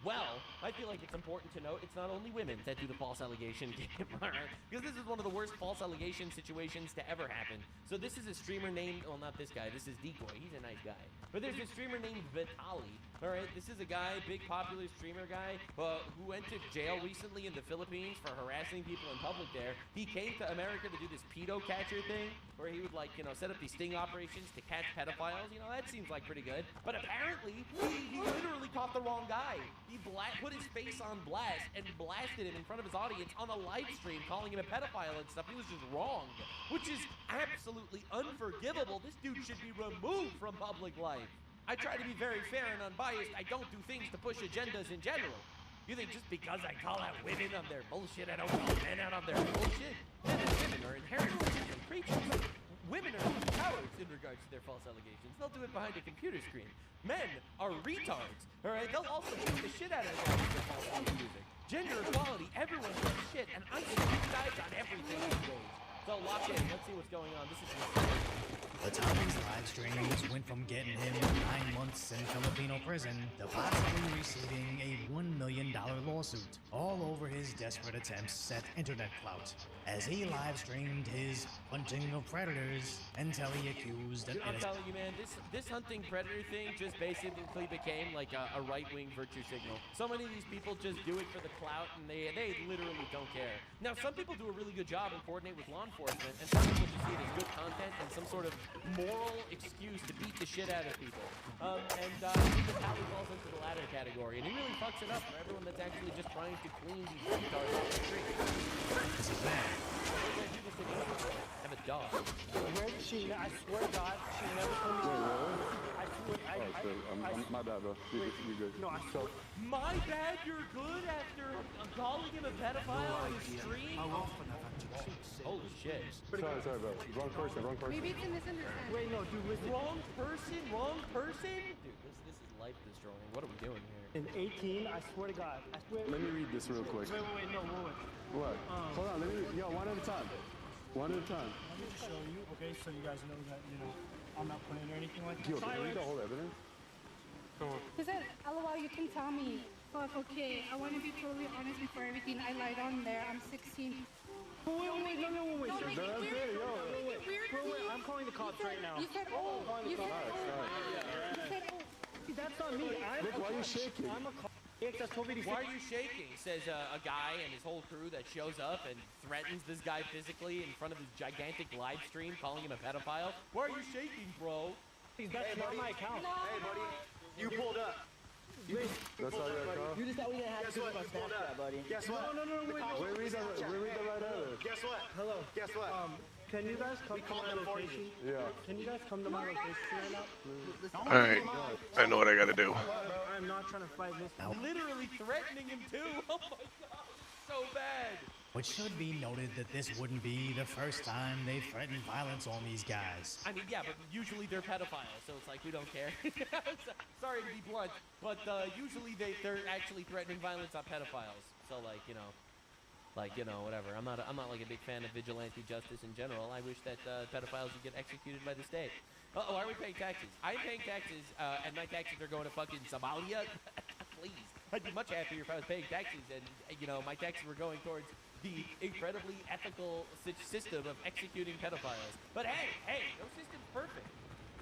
Well, I feel like it's important to note it's not only women that do the false allegation game, all right? Because this is one of the worst false allegation situations to ever happen. So this is a streamer named, well, not this guy, this is Decoy. He's a nice guy. But there's a streamer named Vitali, all right? This is a guy, big popular streamer guy, who went to jail recently in the Philippines for harassing people in public there. He came to America to do this pedo catcher thing, where he would, like, you know, set up these sting operations to catch pedophiles. You know, that seems like pretty good. But apparently, he literally caught the wrong guy. He put his face on blast and blasted him in front of his audience on a live stream, calling him a pedophile and stuff. He was just wrong, which is absolutely unforgivable. This dude should be removed from public life. I try to be very fair and unbiased. I don't do things to push agendas in general. You think just because I call out women on their bullshit, I don't call men out on their bullshit? Women are inherently different creatures. Women are cowards in regards to their false allegations. They'll do it behind a computer screen. Men are retards, all right? They'll also beat the shit out of the guys with their false music. Gender equality, everyone does shit, and I'm going to deep dive on everything these days. So lock in, let's see what's going on. This is insane. Batali's live streams went from getting him 9 months in Filipino prison to possibly receiving a $1 million lawsuit, all over his desperate attempts at internet clout, as he live streamed his hunting of predators until he accused an I'm innocent... telling you, man, this hunting predator thing just basically became like a right-wing virtue signal. So many of these people just do it for the clout, and they literally don't care. Now, some people do a really good job and coordinate with law enforcement, and some people just see it as good content and some sort of moral excuse to beat the shit out of people. I think Batali falls into the latter category, and he really fucks it up for everyone that's actually just trying to clean these retards off the street. This is bad. I have a dog. Where did she? I swear to God, she never told me. My bad, bro. You're good. No, My bad, you're good after calling him a pedophile on the stream? Holy shit. Sorry, bro. Wrong person. Maybe it's a misunderstanding. Wait, no, dude, listen. Wrong person? Dude, this is life destroying. What are we doing here? In 18, I swear to God. I swear. Let me read this real quick. Wait, no, wait. What? Hold on, let me read. Yo, one at a time. One at a time. Let me just show you, okay, so you guys know that, you know, I'm not playing or anything like that. Yo, can I read the whole evidence? He said, LOL, you can tell me. Fuck, okay, I want to be totally honest before everything. I lied on there. I'm 16. Wait. I'm calling the cops right now. You said, oh. You said, oh. That's not me. Look, why are you shaking? I'm a cop. Why are you shaking? Says a guy and his whole crew that shows up and threatens this guy physically in front of his gigantic live stream, calling him a pedophile. Why are you shaking, bro? That's not my account. Hey, buddy. You pulled up. That's all your account? You just thought we didn't have to do my Snapchat, buddy. Guess what? No, wait. Read the right evidence. Guess what? Hello. Guess what? Can you guys come to my location? Yeah. Can you guys come to my location right now? All right, I know what I gotta do. I'm not trying to fight this. Literally threatening him too. Oh my god, so bad. Which should be noted that this wouldn't be the first time they've threatened violence on these guys. I mean, yeah, but usually they're pedophiles, so it's like we don't care. Sorry to be blunt, but usually they're actually threatening violence on pedophiles. So like, you know, whatever. I'm not like a big fan of vigilante justice in general. I wish that pedophiles would get executed by the state. Oh, are we paying taxes? I'm paying taxes, and my taxes are going to fucking Somalia. Please, I'd be much happier if I was paying taxes, and you know, my taxes were going towards the incredibly ethical system of executing pedophiles. But hey, no system's perfect.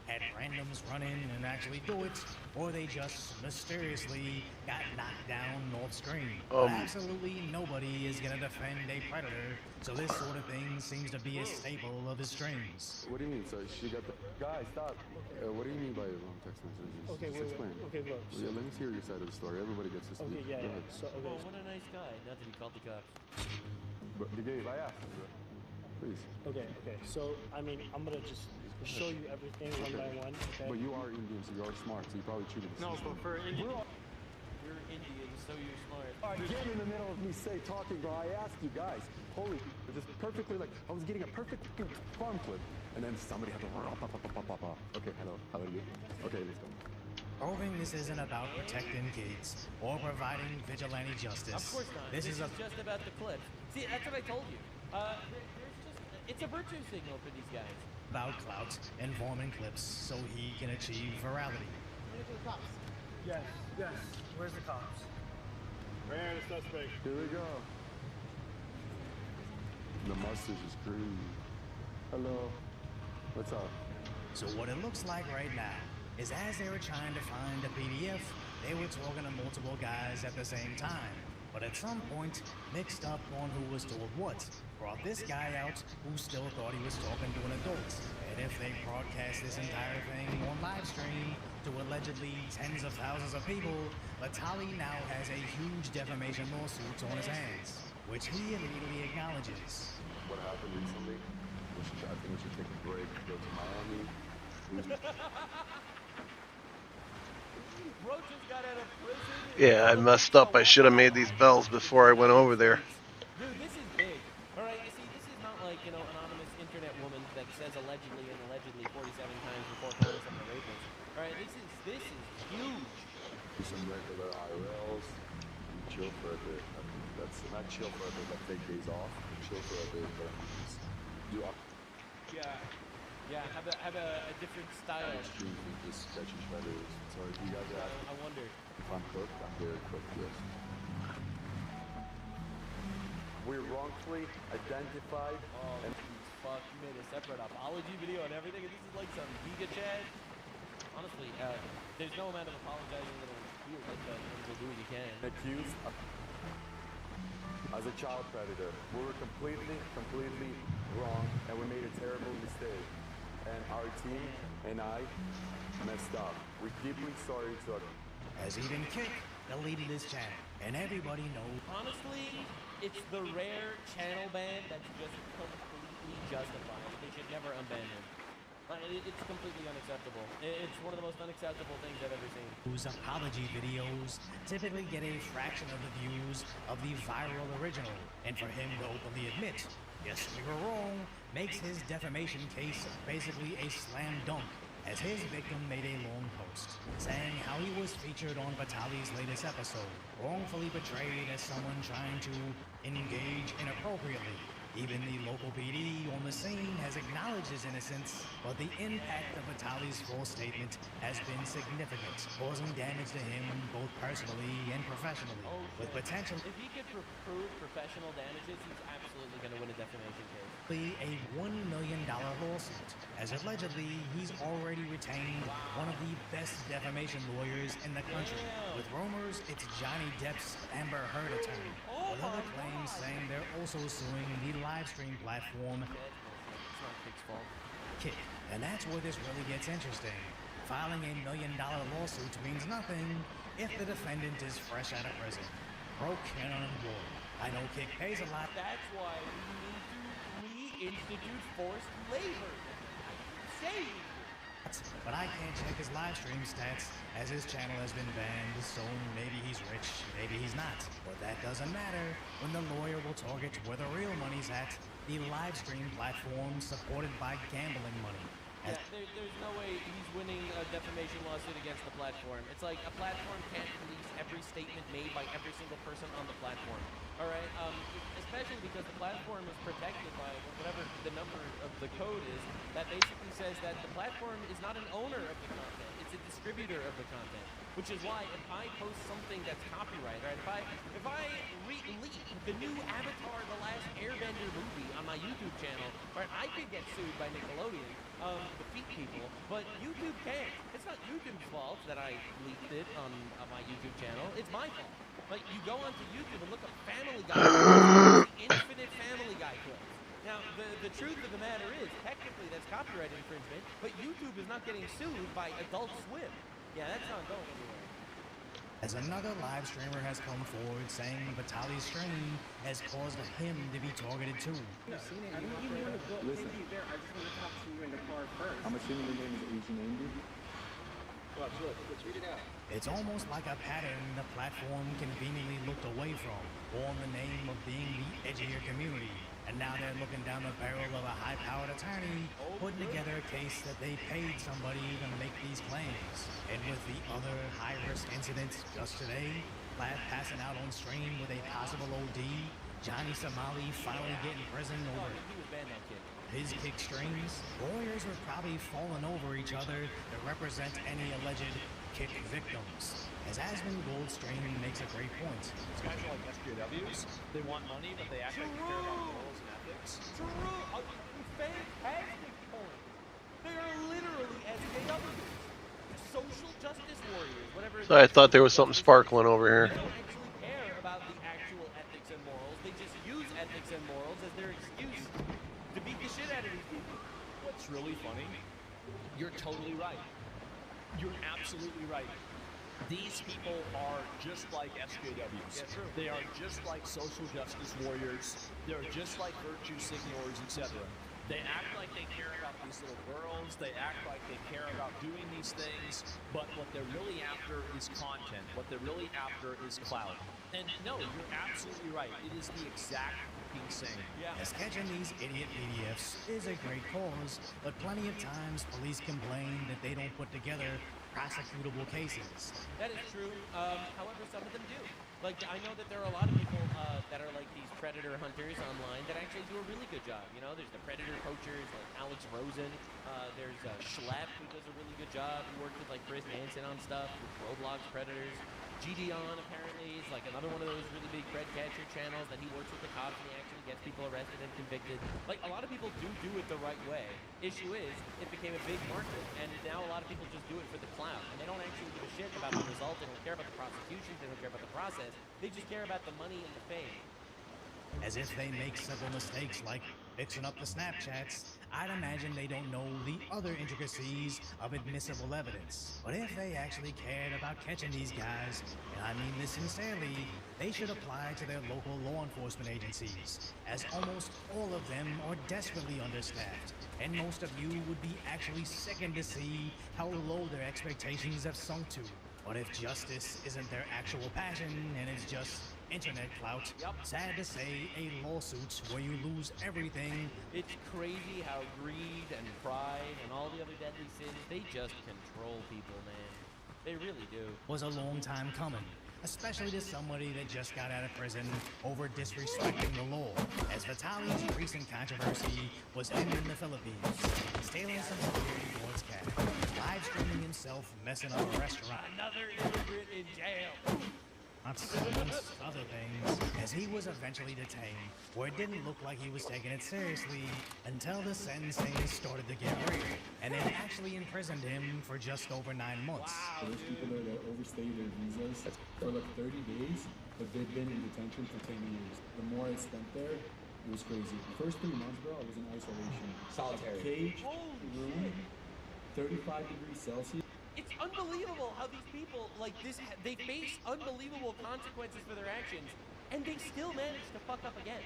had randoms run in and actually do it, or they just mysteriously got knocked down off screen. But absolutely nobody is gonna defend a predator, so this sort of thing seems to be a staple of his streams. What do you mean? So she got the guy? Stop. What do you mean by wrong text messages? Okay, Just wait, explain. okay, look. Yeah, let me hear your side of the story. Everybody gets to speak. Okay, yeah, Go yeah. ahead. So, okay. Oh, what a nice guy. Not that he called the cops. But Dave, I asked you, bro. Please. Okay. So, I mean, I'm gonna just show you everything one by one. Okay. But you are Indian, so you are smart, so you probably cheated the No, system. but for Indian. You're Indian, so you're smart. Again, in the middle of me talking, bro, I asked you guys. Holy, just perfectly, like, I was getting a perfect farm clip, and then somebody had to Okay, hello, how are you? Okay, let's go. Proving this isn't about protecting kids or providing vigilante justice. Of course not. This is just about the clips. See, that's what I told you. It's a virtue signal for these guys. About clout and forming clips so he can achieve virality. Yes. Where's the cops? Right here, the suspect. Here we go. The mustache is crazy. Hello. What's up? So what it looks like right now is as they were trying to find a PDF, they were talking to multiple guys at the same time. But at some point, mixed up on who was told what, brought this guy out who still thought he was talking to an adult. And if they broadcast this entire thing on live stream to allegedly tens of thousands of people, Vitali now has a huge defamation lawsuit on his hands, which he immediately acknowledges. What happened recently? I think we should take a break, go to Miami. Bro just got out of prison. Yeah, I messed up. I should have made these bells before I went over there. Dude, this is big. Alright, you see, this is not like, anonymous internet woman that says allegedly and allegedly 47 times before calling someone a rapist. Alright, this is huge. Do some regular IRLs, chill for a bit. I mean, that's not chill for a bit, like take days off, chill for a bit, but do Yeah, have a different style. Just sketchy shredders. So if you guys ask I wonder. if I'm cooked, I'm very cooked, yes. We're wrongfully identified. Oh, fuck, you made a separate apology video and everything, and this is like some Giga Chad. Honestly, there's no amount of apologizing that'll heal it, but you'll do what you can. Accused as a child predator. We were completely wrong, and we made a terrible mistake. And our team and I messed up. We're deeply sorry to our... As even Kick deleted his channel, and everybody knows. Honestly, it's the rare channel ban that's just completely justified. They should never unban him. It's completely unacceptable. It's one of the most unacceptable things I've ever seen. Whose apology videos typically get a fraction of the views of the viral original, and for him to openly admit, yes, we were wrong, makes his defamation case basically a slam dunk, as his victim made a long post saying how he was featured on Vitali's latest episode, wrongfully portrayed as someone trying to engage inappropriately. Even the local PD on the scene has acknowledged his innocence, but the impact of Vitali's false statement has been significant, causing damage to him both personally and professionally, with potential... If he could prove professional damages, he's absolutely going to win a defamation case. A $1 million lawsuit, as allegedly he's already retained one of the best defamation lawyers in the country, with rumors it's Johnny Depp's Amber Heard attorney, with other claims saying they're also suing the live stream platform Kick. And that's where this really gets interesting. Filing a $1 million lawsuit means nothing if the defendant is fresh out of prison, broke and unemployed. I know Kick pays a lot. That's why we need to reinstitute forced labor. But I can't check his live stream stats as his channel has been banned, so maybe he's rich, maybe he's not. But that doesn't matter when the lawyer will target where the real money's at, the live stream platform supported by gambling money. Yeah, there's no way he's winning a defamation lawsuit against the platform. It's like a platform can't police every statement made by every single person on the platform. All right, especially because the platform is protected by whatever the number of the code is that basically says that the platform is not an owner of the content; it's a distributor of the content. Which is why if I post something that's copyright, right? If I leak the new Avatar: The Last Airbender movie on my YouTube channel, right? I could get sued by Nickelodeon, the feet people, but YouTube can't. It's not YouTube's fault that I leaked it on my YouTube channel. It's my fault. Like, you go onto YouTube and look up Family Guy clips, infinite Family Guy clips. Now, the truth of the matter is, technically that's copyright infringement, but YouTube is not getting sued by Adult Swim. Yeah, that's not going anywhere. As another live streamer has come forward saying Vitaly's strain has caused him to be targeted too. Listen. I just want to talk to you in the car first. I'm assuming your name is Asian Andy? Let's read it out. It's almost like a pattern the platform conveniently looked away from, all in the name of being the edgier community. And now they're looking down the barrel of a high-powered attorney, putting together a case that they paid somebody to make these claims. And with the other high-risk incidents just today, Platt passing out on stream with a possible OD, Johnny Somali finally getting prison over his kick strings, lawyers were probably falling over each other to represent any alleged kick victims. As Asmund Goldstream makes a great point. These guys are like SJWs. They want money, but they act like they care about morals and ethics. True! Fantastic point. They are literally SJWs. Social justice warriors, whatever it is. So I thought there was something sparkling over here. They don't actually care about the actual ethics and morals. They just use ethics and morals as their excuse to beat the shit out of these people. What's really funny, you're totally right. You're absolutely right. These people are just like SJWs. Yeah, true. They are just like social justice warriors. They're just like virtue signalers, etc. They act like they care about these little girls. They act like they care about doing these things. But what they're really after is content. What they're really after is clout. And no, you're absolutely right. It is the exact fucking same. Yeah. As catching these idiot PDFs is a great cause, but plenty of times police complain that they don't put together prosecutable cases. That is true. However, some of them do. Like, I know that there are a lot of people that are like these predator hunters online that actually do a really good job. You know, there's the predator poachers like Alex Rosen. There's Schlepp, who does a really good job. He worked with like Chris Manson on stuff with Roblox predators. GDon apparently is like another one of those really big cred catcher channels that he works with the cops and he actually gets people arrested and convicted. Like, a lot of people do it the right way. Issue is, it became a big market, and now a lot of people just do it for the clout, and they don't actually give a shit about the result. They don't care about the prosecution. They don't care about the process. They just care about the money and the fame. As if they make simple mistakes like fixing up the Snapchats, I'd imagine they don't know the other intricacies of admissible evidence. But if they actually cared about catching these guys, and I mean this sincerely, they should apply to their local law enforcement agencies, as almost all of them are desperately understaffed, and most of you would be actually sickened to see how low their expectations have sunk to. But if justice isn't their actual passion, and it's just internet clout, sad to say, a lawsuit where you lose everything. It's crazy how greed and pride and all the other deadly sins, they just control people, man. They really do. Was a long time coming, especially to somebody that just got out of prison over disrespecting the law, as Vitaly's recent controversy was him in the Philippines, stealing some security guard's cat, live streaming himself messing up a restaurant. Another immigrant in jail. Amongst other things, as he was eventually detained, where it didn't look like he was taking it seriously until the sentencing started to get real, and then actually imprisoned him for just over 9 months. Wow, there's people there that overstay their visas for like 30 days, but they've been in detention for 10 years. The more I spent there, it was crazy. The first 3 months, bro, I was in isolation. Solitary. Cage, room, 35 degrees Celsius. It's unbelievable how these people, like this, they face unbelievable consequences for their actions, and they still manage to fuck up again.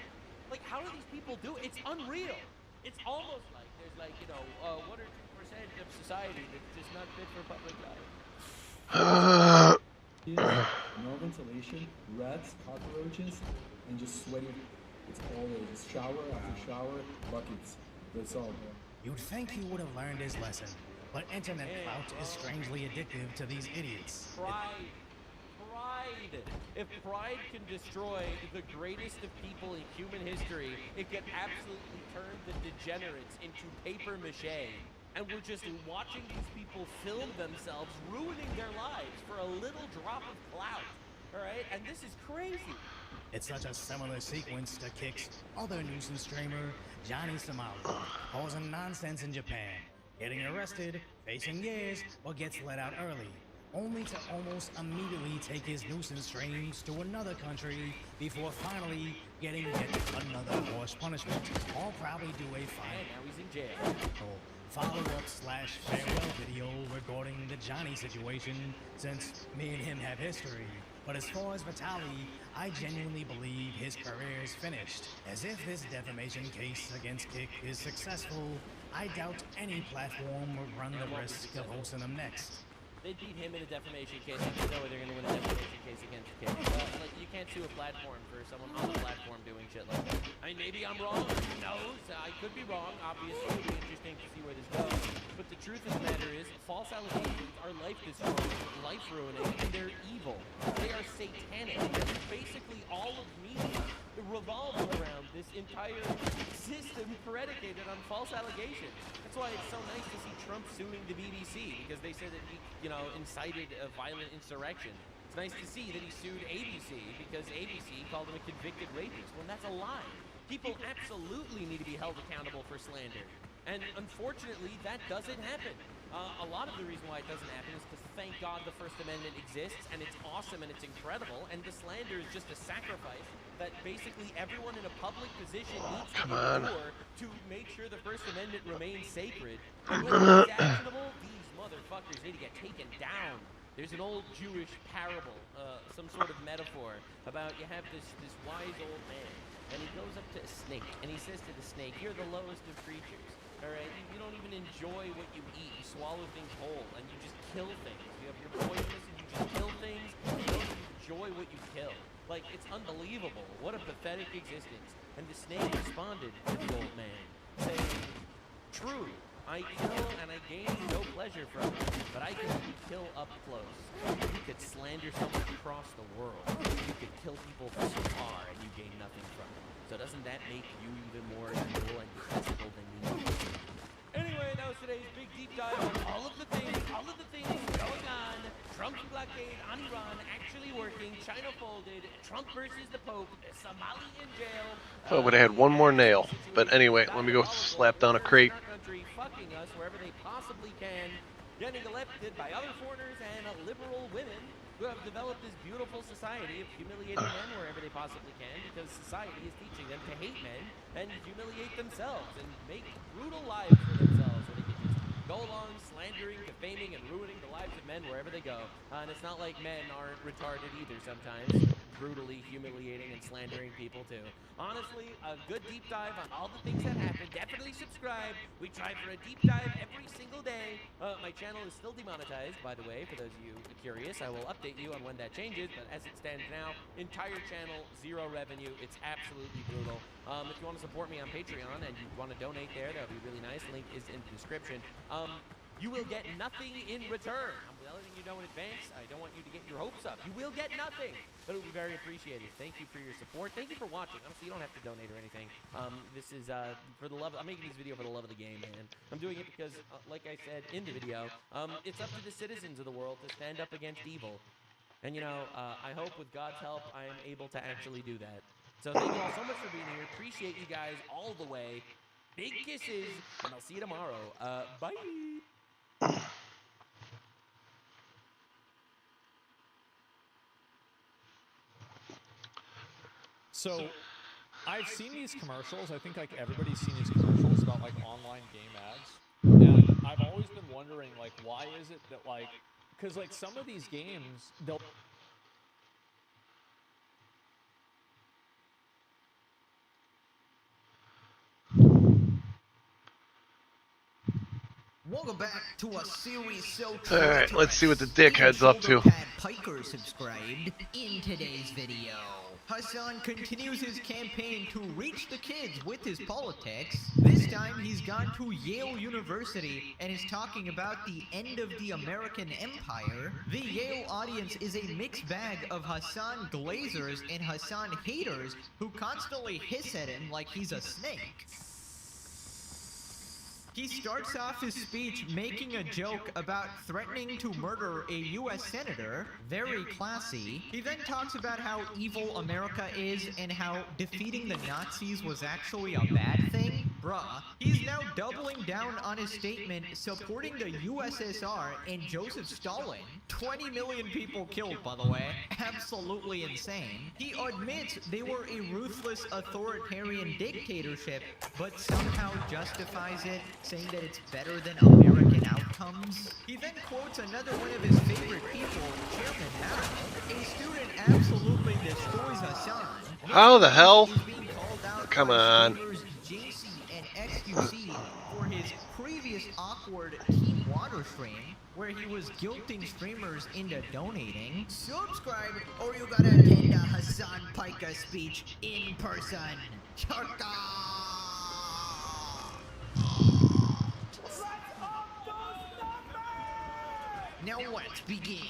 Like, how do these people do it? It's unreal. It's almost like there's like, 1 or 2% of society that's just not fit for public life. No ventilation, rats, cockroaches, and just sweating. It's all there. Just shower after shower, buckets. That's all, bro. You'd think he would have learned his lesson. But internet clout is strangely addictive to these idiots. Pride. If pride can destroy the greatest of people in human history, it can absolutely turn the degenerates into paper mache. And we're just watching these people film themselves, ruining their lives for a little drop of clout. All right? And this is crazy. It's such a similar sequence to Kick's other nuisance streamer, Johnny Somali, causing nonsense in Japan, getting arrested, facing years, but gets let out early, only to almost immediately take his nuisance streams to another country before finally getting yet another harsh punishment. I'll probably do a now he's in jail. Follow-up/farewell video regarding the Johnny situation, since me and him have history. But as far as Vitaly, I genuinely believe his career is finished. As if this defamation case against Kick is successful, I doubt any platform would run the risk of hosting him next. They beat him in a defamation case. I don't know whether they're going to win a defamation case against Kick. Like, you can't sue a platform for someone on the platform doing shit like that. I mean, maybe I'm wrong. Who knows? I could be wrong. Obviously, it'll be interesting to see where this goes. But the truth of the matter is, false allegations are life-destroying, life-ruining, and they're evil. They are satanic. Basically, all of media revolves around this entire system predicated on false allegations. That's why it's so nice to see Trump suing the BBC, because they said that he, incited a violent insurrection. It's nice to see that he sued ABC because ABC called him a convicted rapist. Well, that's a lie. People absolutely need to be held accountable for slander. And unfortunately, that doesn't happen. A lot of the reason why it doesn't happen is because, thank God, the First Amendment exists, and it's awesome and it's incredible, and the slander is just a sacrifice that basically everyone in a public position needs to endure to make sure the First Amendment remains sacred. And when it's actionable, these motherfuckers need to get taken down. There's an old Jewish parable, some sort of metaphor, about you have this wise old man, and he goes up to a snake, and he says to the snake, "You're the lowest of creatures. All right, you don't even enjoy what you eat. You swallow things whole, and you just kill things. You're poisonous, and you just kill things. And you don't even enjoy what you kill. Like, it's unbelievable. What a pathetic existence." And the snake responded to the old man, saying, "True, I kill and I gain no pleasure from it, but I can kill up close. You could slander someone across the world. You could kill people from afar, and you gain nothing from it. So doesn't that make you even more evil and detestable than me?" Anyway, that was today's big deep dive on all of the things going on. Trump's blockade on Iran actually working, China folded, Trump versus the Pope, Somali in jail. I would have had one more nail. But anyway, let me go slap down a crate. Country fucking us wherever they possibly can, getting elected by other foreigners and liberal women who have developed this beautiful society of humiliating men wherever they possibly can, because society is teaching them to hate men and humiliate themselves and make brutal lives for themselves, where they can just go along slandering, defaming, and ruining the lives of men wherever they go. And it's not like men aren't retarded either sometimes, brutally humiliating and slandering people too. Honestly, a good deep dive on all the things that happen. Definitely subscribe. We try for a deep dive every single day. My channel is still demonetized, by the way, for those of you curious. I will update you on when that changes, but as it stands now, entire channel, 0 revenue. It's absolutely brutal. If you want to support me on Patreon and you want to donate there, that would be really nice. Link is in the description. You will get nothing in return. I'm letting you know in advance. I don't want you to get your hopes up. You will get nothing, but it will be very appreciated. Thank you for your support. Thank you for watching. Honestly, you don't have to donate or anything. This is for the love. I'm making this video for the love of the game, man. I'm doing it because, like I said in the video, it's up to the citizens of the world to stand up against evil. And I hope with God's help, I am able to actually do that. So thank you all so much for being here. Appreciate you guys all the way. Big kisses, and I'll see you tomorrow. Bye. So, I've seen these commercials. I think like everybody's seen these commercials about like online game ads. And I've always been wondering like, why is it that like, because like some of these games, they'll... Welcome back to a series so Alright, let's see what the dickhead's up to. Piker subscribed. In today's video, Hassan continues his campaign to reach the kids with his politics. This time he's gone to Yale University and is talking about the end of the American Empire. The Yale audience is a mixed bag of Hassan glazers and Hassan haters who constantly hiss at him like he's a snake. He starts off his speech making a joke about threatening to murder a U.S. senator, very classy. He then talks about how evil America is and how defeating the Nazis was actually a bad thing. Bruh, he's now doubling down on his statement supporting the USSR and Joseph Stalin. 20 million people killed, by the way. Absolutely insane. He admits they were a ruthless authoritarian dictatorship, but somehow justifies it, saying that it's better than American outcomes. He then quotes another one of his favorite people, Chairman Mao. A student absolutely destroys Hassan. How the hell? He's being called out Come by on. streamers JC and XQC for his previous awkward Team Water stream, where he was guilting streamers into donating. Subscribe or you gotta attend a Hassan Pica speech in person. Chaka! Now let's begin.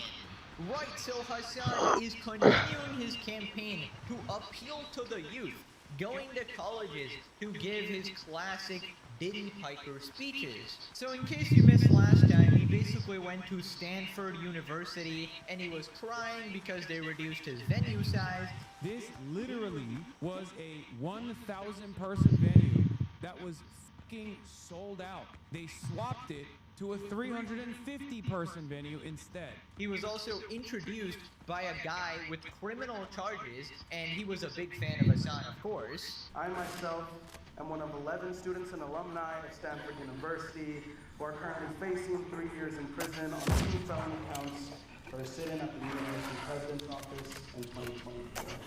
Right, so Hassan is continuing his campaign to appeal to the youth, going to colleges to give his classic Diddy Piper speeches. So in case you missed last time, he basically went to Stanford University and he was crying because they reduced his venue size. This literally was a 1,000 person venue that was fucking sold out. They swapped it to a 350 person venue instead. He was also introduced by a guy with criminal charges, and he was a big fan of Hassan, of course. I myself am one of 11 students and alumni of Stanford University who are currently facing 3 years in prison on 2 felony counts for sitting at the university president's office in 2024.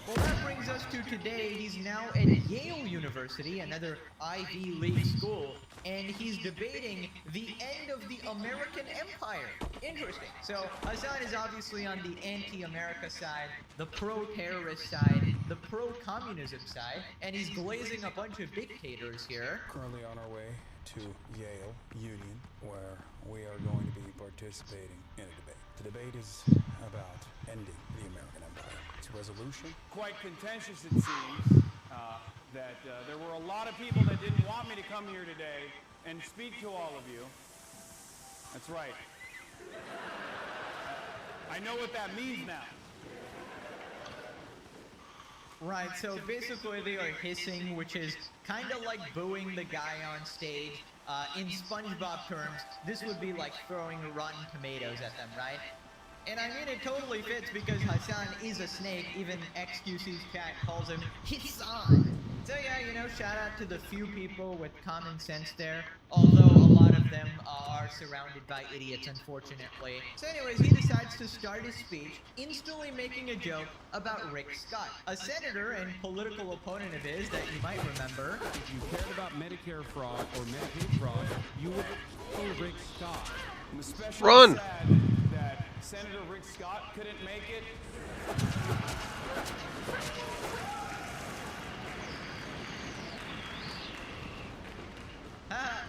Well, that brings us to today. He's now at Yale University, another Ivy League school, and he's debating the end of the American empire. Interesting. So Hassan is obviously on the anti-America side, the pro-terrorist side, the pro-communism side, and he's glazing a bunch of dictators here. Currently on our way to Yale Union, where we are going to be participating in a debate. The debate is about ending the American empire. Its resolution? Quite contentious, it seems, that there were a lot of people that didn't want me to come here today and speak to all of you. That's right. I know what that means now. Right, so basically they are hissing, which is kind of like booing the guy on stage. In SpongeBob terms, this would be like throwing rotten tomatoes at them, right? And I mean, it totally fits because Hassan is a snake. Even XQC's chat calls him Hassan. So yeah, you know, shout out to the few people with common sense there, although a lot of them are surrounded by idiots, unfortunately. So anyways, he decides to start his speech, instantly making a joke about Rekt Scott, a senator and political opponent of his that you might remember. If you cared about Medicare fraud or Medicaid fraud, you would follow Rekt Scott. I'm especially Run! sad that Senator Rekt Scott couldn't make it.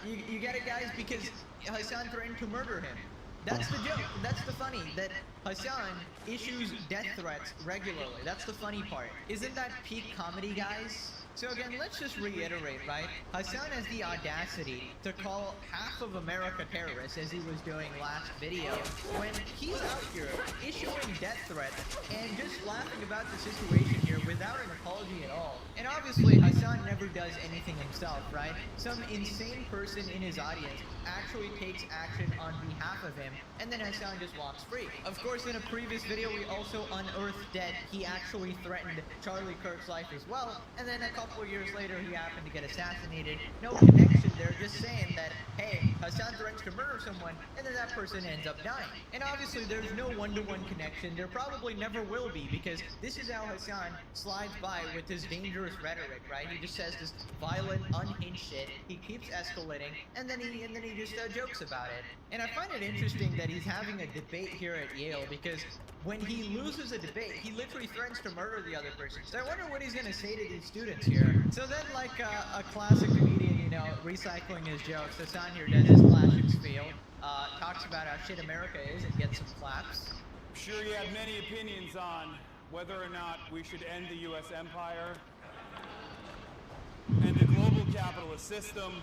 You get it, guys, because Hassan threatened to murder him. That's the joke. That's the funny, that Hassan issues death threats regularly. That's the funny part. Isn't that peak comedy, guys? So again, let's just reiterate, right? Hassan has the audacity to call half of America terrorists, as he was doing last video, when he's out here issuing death threats and just laughing about the situation here without an apology at all. And obviously, Hassan never does anything himself, right? Some insane person in his audience actually takes action on behalf of him, and then Hassan just walks free. Of course, in a previous video, we also unearthed that he actually threatened Charlie Kirk's life as well, and then a couple of years later, he happened to get assassinated. No connection there, just saying that, hey, Hassan threatens to murder someone, and then that person ends up dying. And obviously, there's no one-to-one connection. There probably never will be, because this is how Hassan slides by with his dangerous rhetoric, right? He just says this violent, unhinged shit. He keeps escalating, and then he just jokes about it. And I find it interesting that he's having a debate here at Yale, because when he loses a debate, he literally threatens to murder the other person. So I wonder what he's gonna say to these students here. So then, like a classic comedian, you know, recycling his jokes, Hassan here does his classic spiel, talks about how shit America is and gets some claps. I'm sure you have many opinions on whether or not we should end the U.S. empire and the global capitalist system,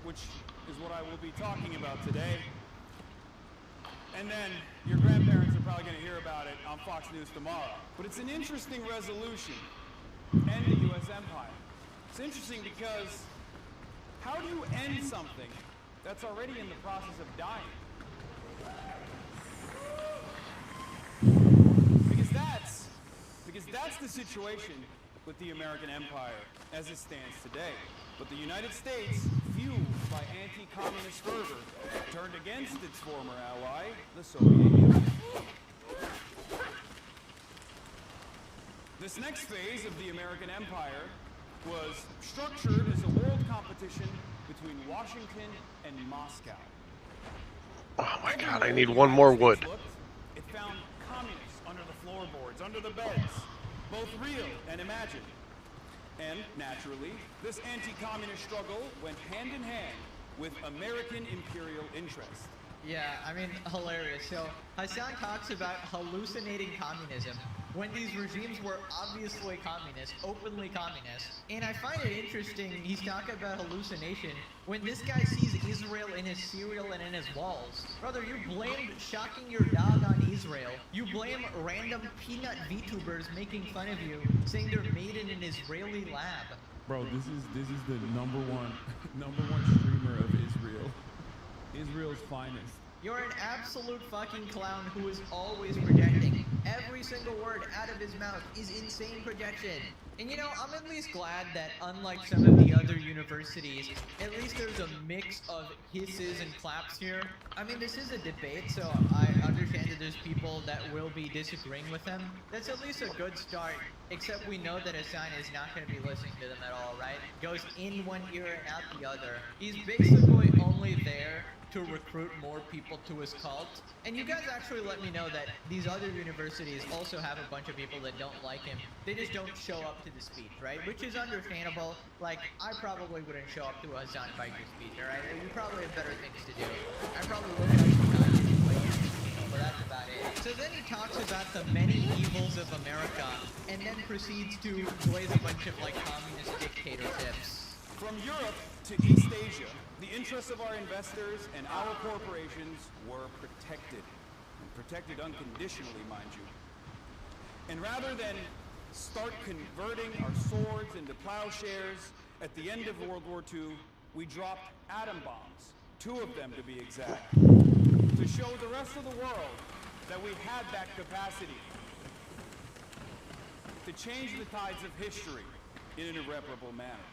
which is what I will be talking about today. And then your grandparents are probably going to hear about it on Fox News tomorrow. But it's an interesting resolution. End the U.S. empire. It's interesting because how do you end something that's already in the process of dying? Because that's the situation with the American empire as it stands today. But the United States, fueled by anti-communist fervor, turned against its former ally, the Soviet Union. This next phase of the American empire was structured as a world competition between Washington and Moscow. Oh my God, I need one more wood. It found communists under the floorboards, under the beds, both real and imagined. And, naturally, this anti-communist struggle went hand in hand with American imperial interest. Yeah, I mean, hilarious. So, Hassan talks about hallucinating communism when these regimes were obviously communist, openly communist. And I find it interesting he's talking about hallucination when this guy sees Israel in his cereal and in his walls. Brother, you blamed shocking your dog on Israel. You blame random peanut VTubers making fun of you, saying they're made in an Israeli lab. Bro, this is the number one streamer of Israel. Israel's finest. You're an absolute fucking clown who is always projecting. Every single word out of his mouth is insane projection. And you know, I'm at least glad that unlike some of the other universities, at least there's a mix of hisses and claps here. I mean, this is a debate, so I understand that there's people that will be disagreeing with him. That's at least a good start, except we know that Hassan is not going to be listening to them at all, right? Goes in one ear and out the other. He's basically only there to recruit more people to his cult. And you guys actually let me know that these other universities also have a bunch of people that don't like him. They just don't show up to the speech, right? Which is understandable. Like, I probably wouldn't show up to a Hassan Biker speech, alright? We probably have better things to do. I probably look at some content, but that's about it. So then he talks about the many evils of America, and then proceeds to blaze a bunch of, like, communist dictatorships. From Europe to East Asia, the interests of our investors and our corporations were protected, and protected unconditionally, mind you. And rather than start converting our swords into plowshares, at the end of World War II, we dropped atom bombs, 2 of them to be exact, to show the rest of the world that we had that capacity to change the tides of history in an irreparable manner.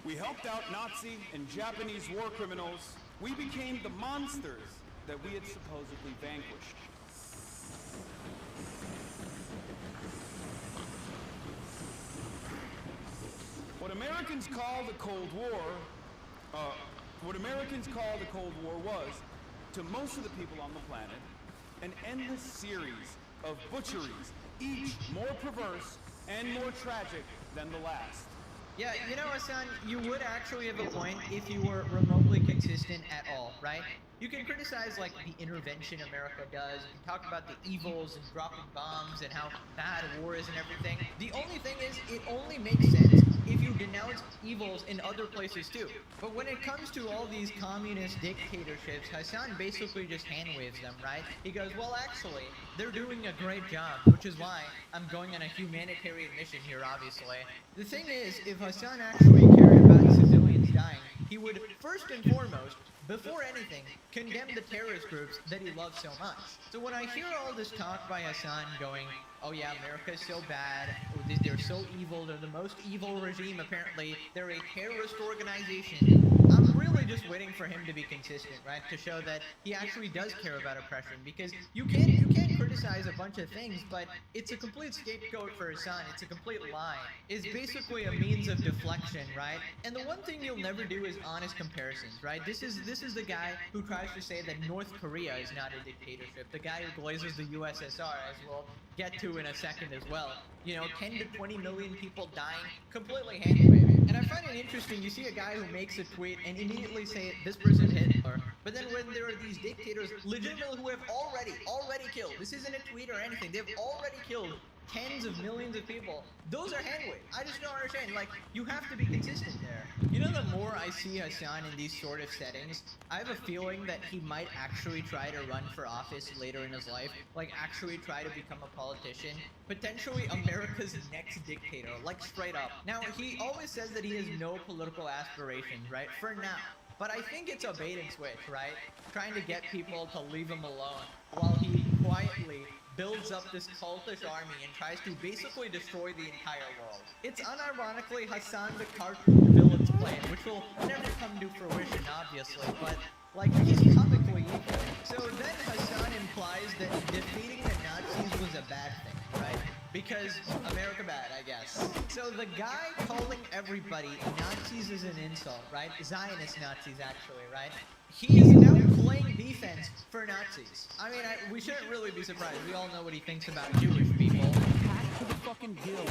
We helped out Nazi and Japanese war criminals. We became the monsters that we had supposedly vanquished. What Americans call the Cold War, was, to most of the people on the planet, an endless series of butcheries, each more perverse and more tragic than the last. Yeah, you know, Hassan, you would actually have a point if you were remotely consistent at all, right? You can criticize, like, the intervention America does, you can talk about the evils and dropping bombs and how bad war is and everything. The only thing is, it only makes sense if you denounce evils in other places too. But when it comes to all these communist dictatorships, Hassan basically just hand waves them, right? He goes, well, actually, they're doing a great job, which is why I'm going on a humanitarian mission here, obviously. The thing is, if Hassan actually cared about civilians dying, he would first and foremost, before anything, condemn the terrorist groups that he loves so much. So when I hear all this talk by Hassan going, oh yeah, America's so bad, they're so evil, they're the most evil regime apparently, they're a terrorist organization, I'm really just waiting for him to be consistent, right? To show that he actually does care about oppression, because you can't criticize a bunch of things, but it's a complete scapegoat for Hassan, it's a complete lie. It's basically a means of deflection, right? And the one thing you'll never do is honest comparisons, right? This is the guy who tries to say that North Korea is not a dictatorship, the guy who glazes the USSR, as we'll get to in a second as well. You know, 10 to 20 million people dying, completely hand-waving. And I find it interesting, you see a guy who makes a tweet and immediately say, this person's Hitler. But then when there are these dictators, legitimately who have already killed, this isn't a tweet or anything, they've already killed tens of millions of people. Those are hand waved. I just don't understand. Like, you have to be consistent there. You know, the more I see Hassan in these sort of settings, I have a feeling that he might actually try to run for office later in his life, like actually try to become a politician, potentially America's next dictator, like straight up. Now, he always says that he has no political aspirations, right? For now. But I think it's a bait and switch, right? Trying to get people to leave him alone while he quietly builds up this cultish army and tries to basically destroy the entire world. It's unironically Hassan the cartoon villain's plan, which will never come to fruition, obviously, but like, he's comically evil. So then Hassan implies that defeating the Nazis was a bad thing, right? Because America bad, I guess. So the guy calling everybody Nazis is an insult, right? Zionist Nazis, actually, right? He is now playing defense for Nazis. I mean, we shouldn't really be surprised. We all know what he thinks about Jewish people. Packed to the fucking gills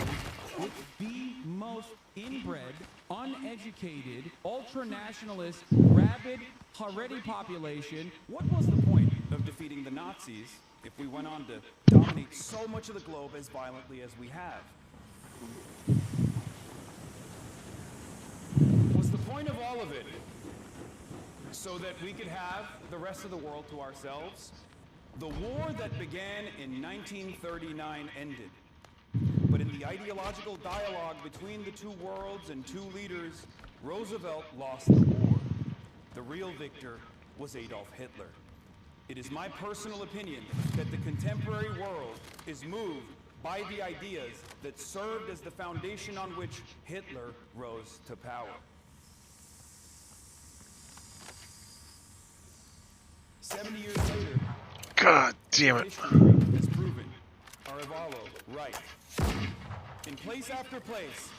with the most inbred, uneducated, ultra-nationalist, rabid, Haredi population. What was the point of defeating the Nazis if we went on to dominate so much of the globe as violently as we have? Was the point of all of it so that we could have the rest of the world to ourselves? The war that began in 1939 ended. But in the ideological dialogue between the two worlds and two leaders, Roosevelt lost the war. The real victor was Adolf Hitler. It is my personal opinion that the contemporary world is moved by the ideas that served as the foundation on which Hitler rose to power. 70 years later, God damn it. history has proven Arevalo right. In place after place,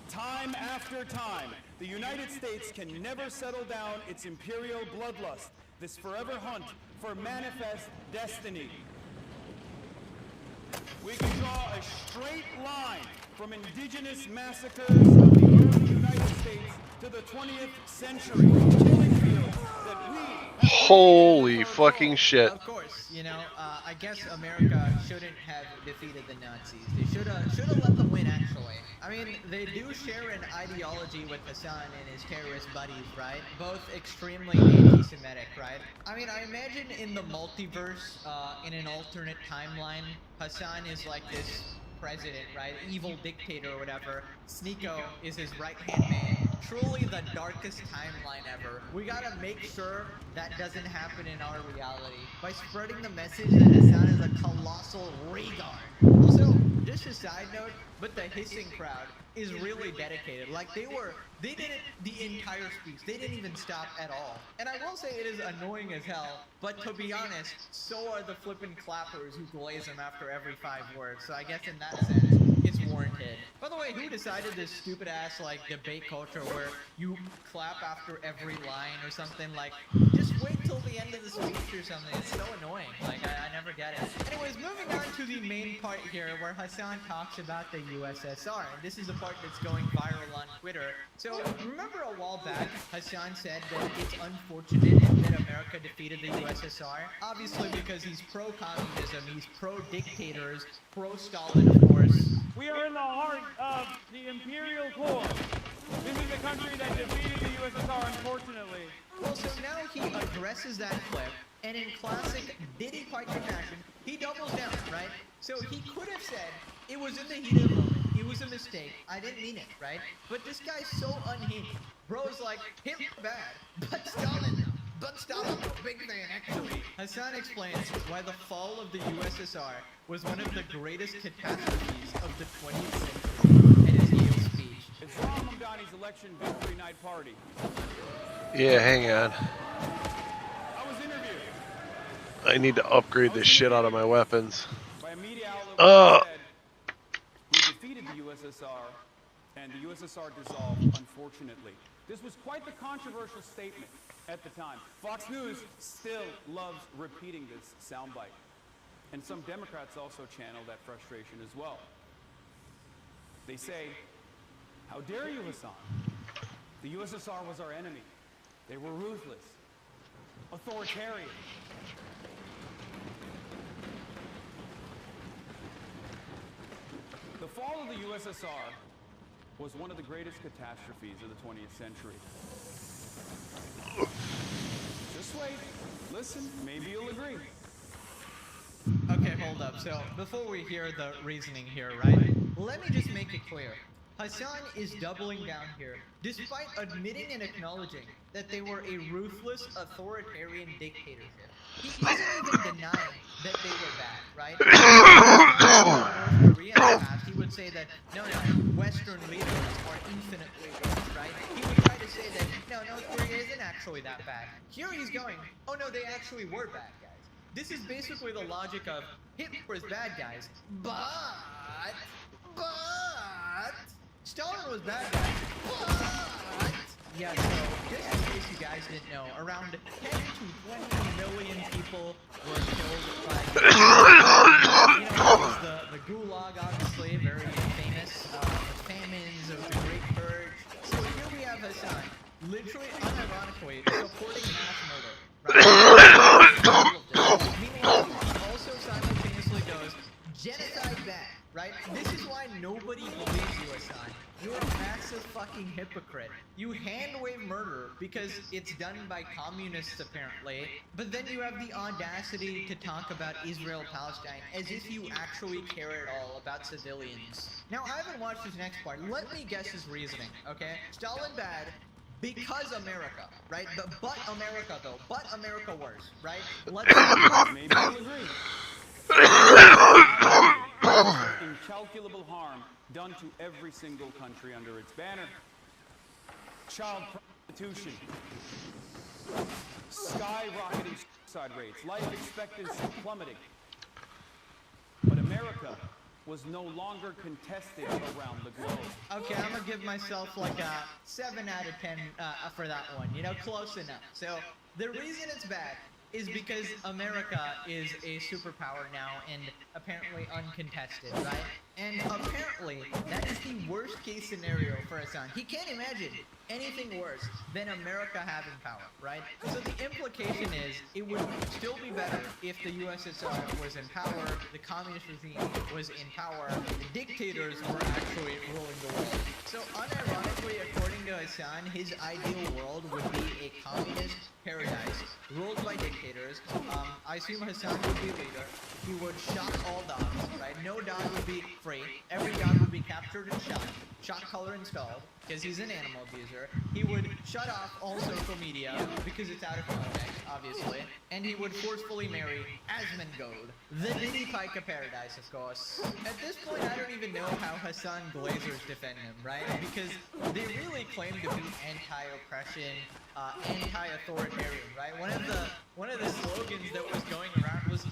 time after time, the United States can never settle down its imperial bloodlust, this forever hunt for manifest destiny. We can draw a straight line from indigenous massacres of the early United States to the 20th century, killing fields that we... Holy fucking shit. Of course, you know, I guess America shouldn't have defeated the Nazis. They should have let them win, actually. I mean, they do share an ideology with Hassan and his terrorist buddies, right? Both extremely anti-Semitic, right? I mean, I imagine in the multiverse, in an alternate timeline, Hassan is like this president, right? Evil dictator or whatever. Sneeko is his right-hand man. Truly the darkest timeline ever. We gotta make sure that doesn't happen in our reality by spreading the message that Hassan is a colossal Rhaegar. Also, just a side note, but the hissing crowd is really dedicated. Like, they did it the entire speech. They didn't even stop at all. And I will say it is annoying as hell, but to be honest, so are the flippin' clappers who glaze them after every 5 words. So I guess in that sense, it's warranted. By the way, who decided this stupid ass, like, debate culture where you clap after every line or something? Like, just wait till the end of the speech or something. It's so annoying. Like, I never get it. Anyways, moving on to the main part here where Hassan talks about the USSR. And this is the part that's going viral on Twitter. So, remember a while back, Hassan said that it's unfortunate that America defeated the USSR? Obviously because he's pro-communism, he's pro-dictators, pro-Stalin, of course. We are in the heart of the imperial core. This is the country that defeated the USSR, unfortunately. Well, so now he addresses that clip, and in classic Diddy Piker fashion, he doubles down, right? So he could have said, it was in the heat of the moment, it was a mistake, I didn't mean it, right? But this guy's so unhinged. Bro's like, Hitler bad, but Stalin, big fan, actually. Hassan explains why the fall of the USSR was one of the greatest catastrophes of the 20th century in his Yale speech. It's Ron Mamdani's election victory night party. Yeah, hang on. I was interviewed I need to upgrade this shit out of my weapons. by a media outlet who said we defeated the USSR and the USSR dissolved, unfortunately. This was quite the controversial statement at the time. Fox News still loves repeating this soundbite. And some Democrats also channel that frustration as well. They say, how dare you, Hassan? The USSR was our enemy. They were ruthless, authoritarian. fall of the USSR was one of the greatest catastrophes of the 20th century. Just wait. Listen, maybe you'll agree. Okay, hold up. So, before we hear the reasoning here, right? Let me just make it clear. Hassan is doubling down here, despite admitting and acknowledging that they were a ruthless, authoritarian dictatorship. He isn't even denying that they were bad, right? North Korea in the past, he would say that, no, Western leaders are infinitely worse, right? He would try to say that, no, North Korea isn't actually that bad. Here he's going, oh no, they actually were bad guys. This is basically the logic of Hitler was bad guys, but Stalin was bad guys, but yeah, so just in case you guys didn't know, around 10 to 20 million people were killed by the Gulag, obviously, very famous, famines, it was the Great Purge. So here we have Hassan, literally, unironically, supporting mass murder. Right? Meanwhile, he also simultaneously goes, genocide bad, right? This is why nobody believes you, Hassan. You're a massive fucking hypocrite. You hand-wave murder because it's done by communists, apparently, but then you have the audacity to talk about Israel-Palestine as if you actually care at all about civilians. Now, I haven't watched this next part. Let me guess his reasoning, okay? Stalin bad, because America, right? But America, though. But America worse, right? Let's maybe you'll agree. Incalculable harm done to every single country under its banner. Child prostitution, skyrocketing suicide rates, life expectancy plummeting. But America was no longer contested around the globe. Okay, I'm gonna give myself like a 7 out of 10 for that one. You know, close enough. So the reason it's bad is because America is a superpower now and apparently uncontested, right? And apparently that is the worst case scenario for Hassan. He can't imagine anything worse than America having power, right? So the implication is it would still be better if the USSR was in power, the communist regime was in power, the dictators were actually ruling the world. So unironically, according to Hassan, his ideal world would be a communist paradise ruled by dictators. I assume Hassan would be leader. He would shot all dogs, right? No dog would be free. Every dog would be captured and shot. Shot collar installed, because he's an animal abuser. He would shut off all social media, because it's out of context, obviously. And he would forcefully marry Asmongold, the Diddy Pike of Paradise, of course. At this point, I don't even know how Hassan Glazers defend him, right? Because they really claim to be anti-oppression, anti-authoritarian, right? One of the slogans that was going around was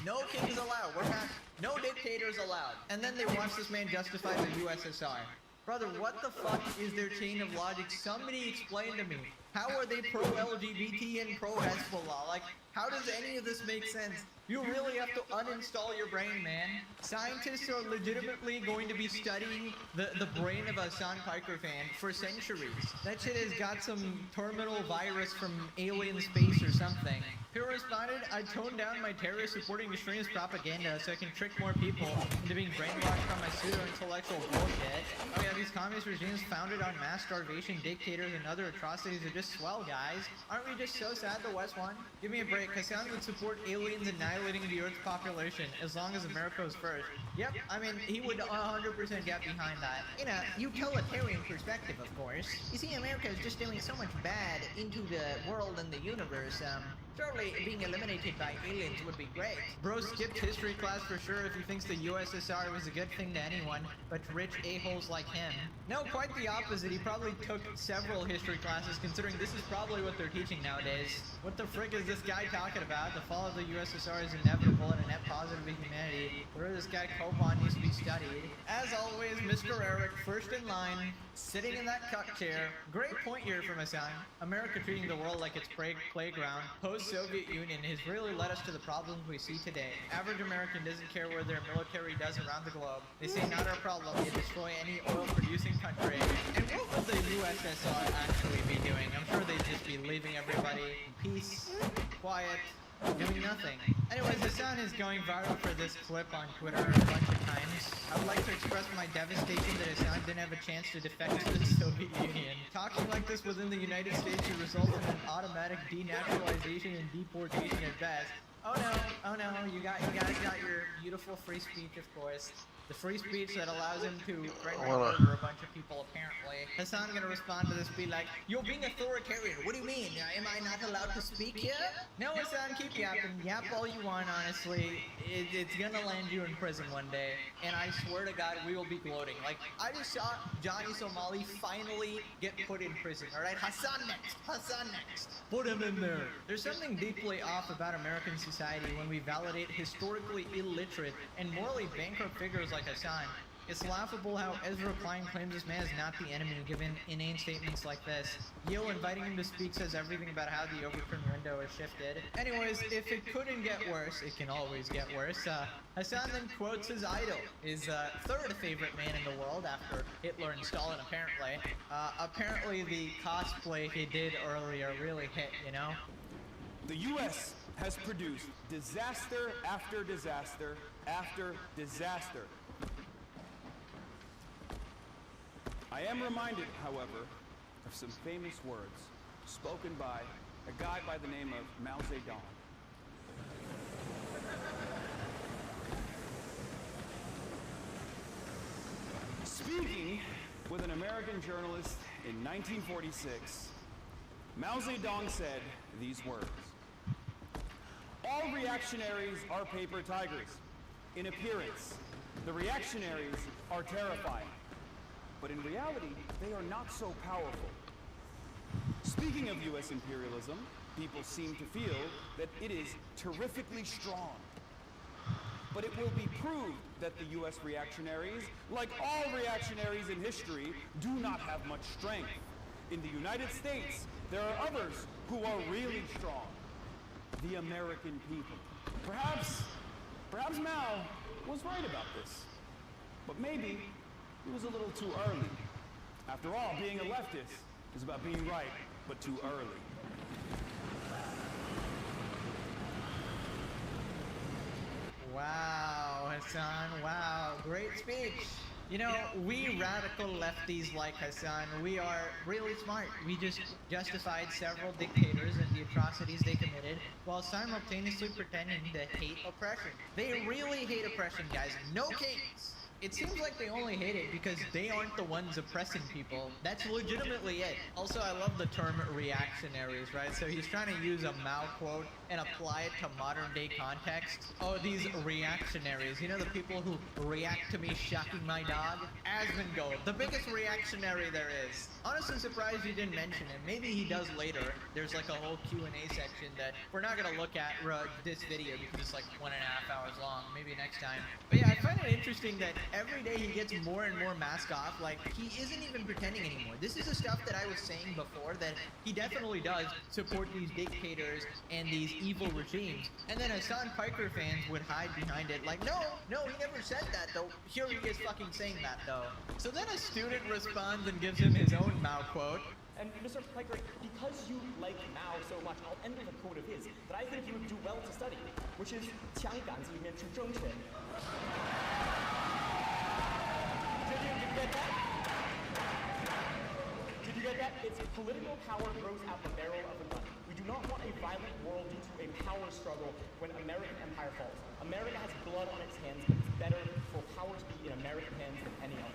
"No kings allowed. We're not, no dictators allowed." And then they watch this man justify the USSR. Brother, what the fuck is their chain of logic? Somebody explain to me. How are they pro-LGBT and pro-Hezbollah? Like, how does any of this make sense? You really have to uninstall your brain, man. Scientists are legitimately going to be studying the brain of a Hassan Piker fan for centuries. That shit has got some terminal virus from alien space or something. Who responded, I toned down my terrorist supporting extremist propaganda so I can trick more people into being brainwashed by my pseudo-intellectual bullshit. Oh yeah, these communist regimes founded on mass starvation, dictators, and other atrocities are just swell, guys. Aren't we just so sad the West won? Give me a break. Hassan would support aliens annihilating the Earth's population as long as America was first. Yep, I mean, he would 100% get behind that. In a utilitarian perspective, of course. You see, America is just doing so much bad into the world and the universe, surely being eliminated by aliens would be great. Bro skipped history class for sure if he thinks the USSR was a good thing to anyone, but to rich a-holes like him. No, quite the opposite. He probably took several history classes, considering this is probably what they're teaching nowadays. What the frick is this guy talking about? The fall of the USSR is inevitable and a net positive to humanity. Where this guy Kopan needs to be studied. As always, Mr. Eric, first in line, sitting in that cuck chair. Great point here from Hassan. America treating the world like its playground. Post-Soviet Union has really led us to the problems we see today. Average American doesn't care where their military does around the globe. They say not our problem, they destroy any oil-producing country. And what would the USSR actually be doing? I'm sure they'd just be leaving everybody in peace, quiet, doing nothing. Anyways, Hassan is going viral for this clip on Twitter a bunch of times. I would like to express express my devastation that Hassan didn't have a chance to defect to the Soviet Union. Talking like this within the United States would result in an automatic denaturalization and deportation at best. Oh no, you guys got your beautiful free speech, of course. The free speech that allows him to threaten to murder a bunch of people, apparently. Hassan gonna respond to this, be like, "You're being authoritarian. What do you mean? Am I not allowed to speak here?" No, Hassan, keep yapping. Yap all you want, honestly. It's gonna land you in prison one day. And I swear to God, we will be gloating. Like, I just saw Johnny Somali finally get put in prison, alright? Hassan next. Put him in there. There's something deeply off about American society when we validate historically illiterate and morally bankrupt figures like Hassan. It's laughable how Ezra Klein claims this man is not the enemy, given inane statements like this. Yale inviting him to speak says everything about how the overturned window is shifted. Anyways, if it couldn't get worse, it can always get worse. Hassan then quotes his idol, his third favorite man in the world after Hitler and Stalin, apparently. Apparently the cosplay he did earlier really hit, you know? The U.S. has produced disaster after disaster after disaster. I am reminded, however, of some famous words spoken by a guy by the name of Mao Zedong. Speaking with an American journalist in 1946, Mao Zedong said these words: "All reactionaries are paper tigers. In appearance, the reactionaries are terrifying. But in reality, they are not so powerful." Speaking of U.S. imperialism, people seem to feel that it is terrifically strong. But it will be proved that the U.S. reactionaries, like all reactionaries in history, do not have much strength. In the United States, there are others who are really strong. The American people. Perhaps Mao was right about this. But maybe it was a little too early. After all, being a leftist is about being right, but too early. Wow, Hassan, wow, great speech. You know, we radical lefties like Hassan, we are really smart. We just justified several dictators and the atrocities they committed while simultaneously pretending to hate oppression. They really hate oppression, guys. No kings. It seems like they only hate it because they aren't the ones oppressing people. That's legitimately it. Also, I love the term reactionaries, right? So he's trying to use a Mao quote and apply it to modern day context. Oh, these reactionaries. You know the people who react to me shocking my dog? Asmongold, the biggest reactionary there is. Honestly surprised you didn't mention him. Maybe he does later. There's like a whole Q&A section that we're not gonna look at this video because it's like 1.5 hours long. Maybe next time. But yeah, I find it interesting that every day he gets more and more mask off. Like, he isn't even pretending anymore. This is the stuff that I was saying before, that he definitely does support these dictators and these evil regimes. And then Hassan Piker fans would hide behind it like, no, he never said that though. Here he is fucking saying that though. So then a student responds and gives him his own Mao quote. And Mr. Piker, because you like Mao so much, I'll end with a quote of his that I think you would do well to study, which is 枪杆子里面出政权. Did you get that? It's political power grows out the barrel of a gun. We do not want a violent world due to a power struggle when American empire falls. America has blood on its hands, but it's better for power to be in American hands than any other.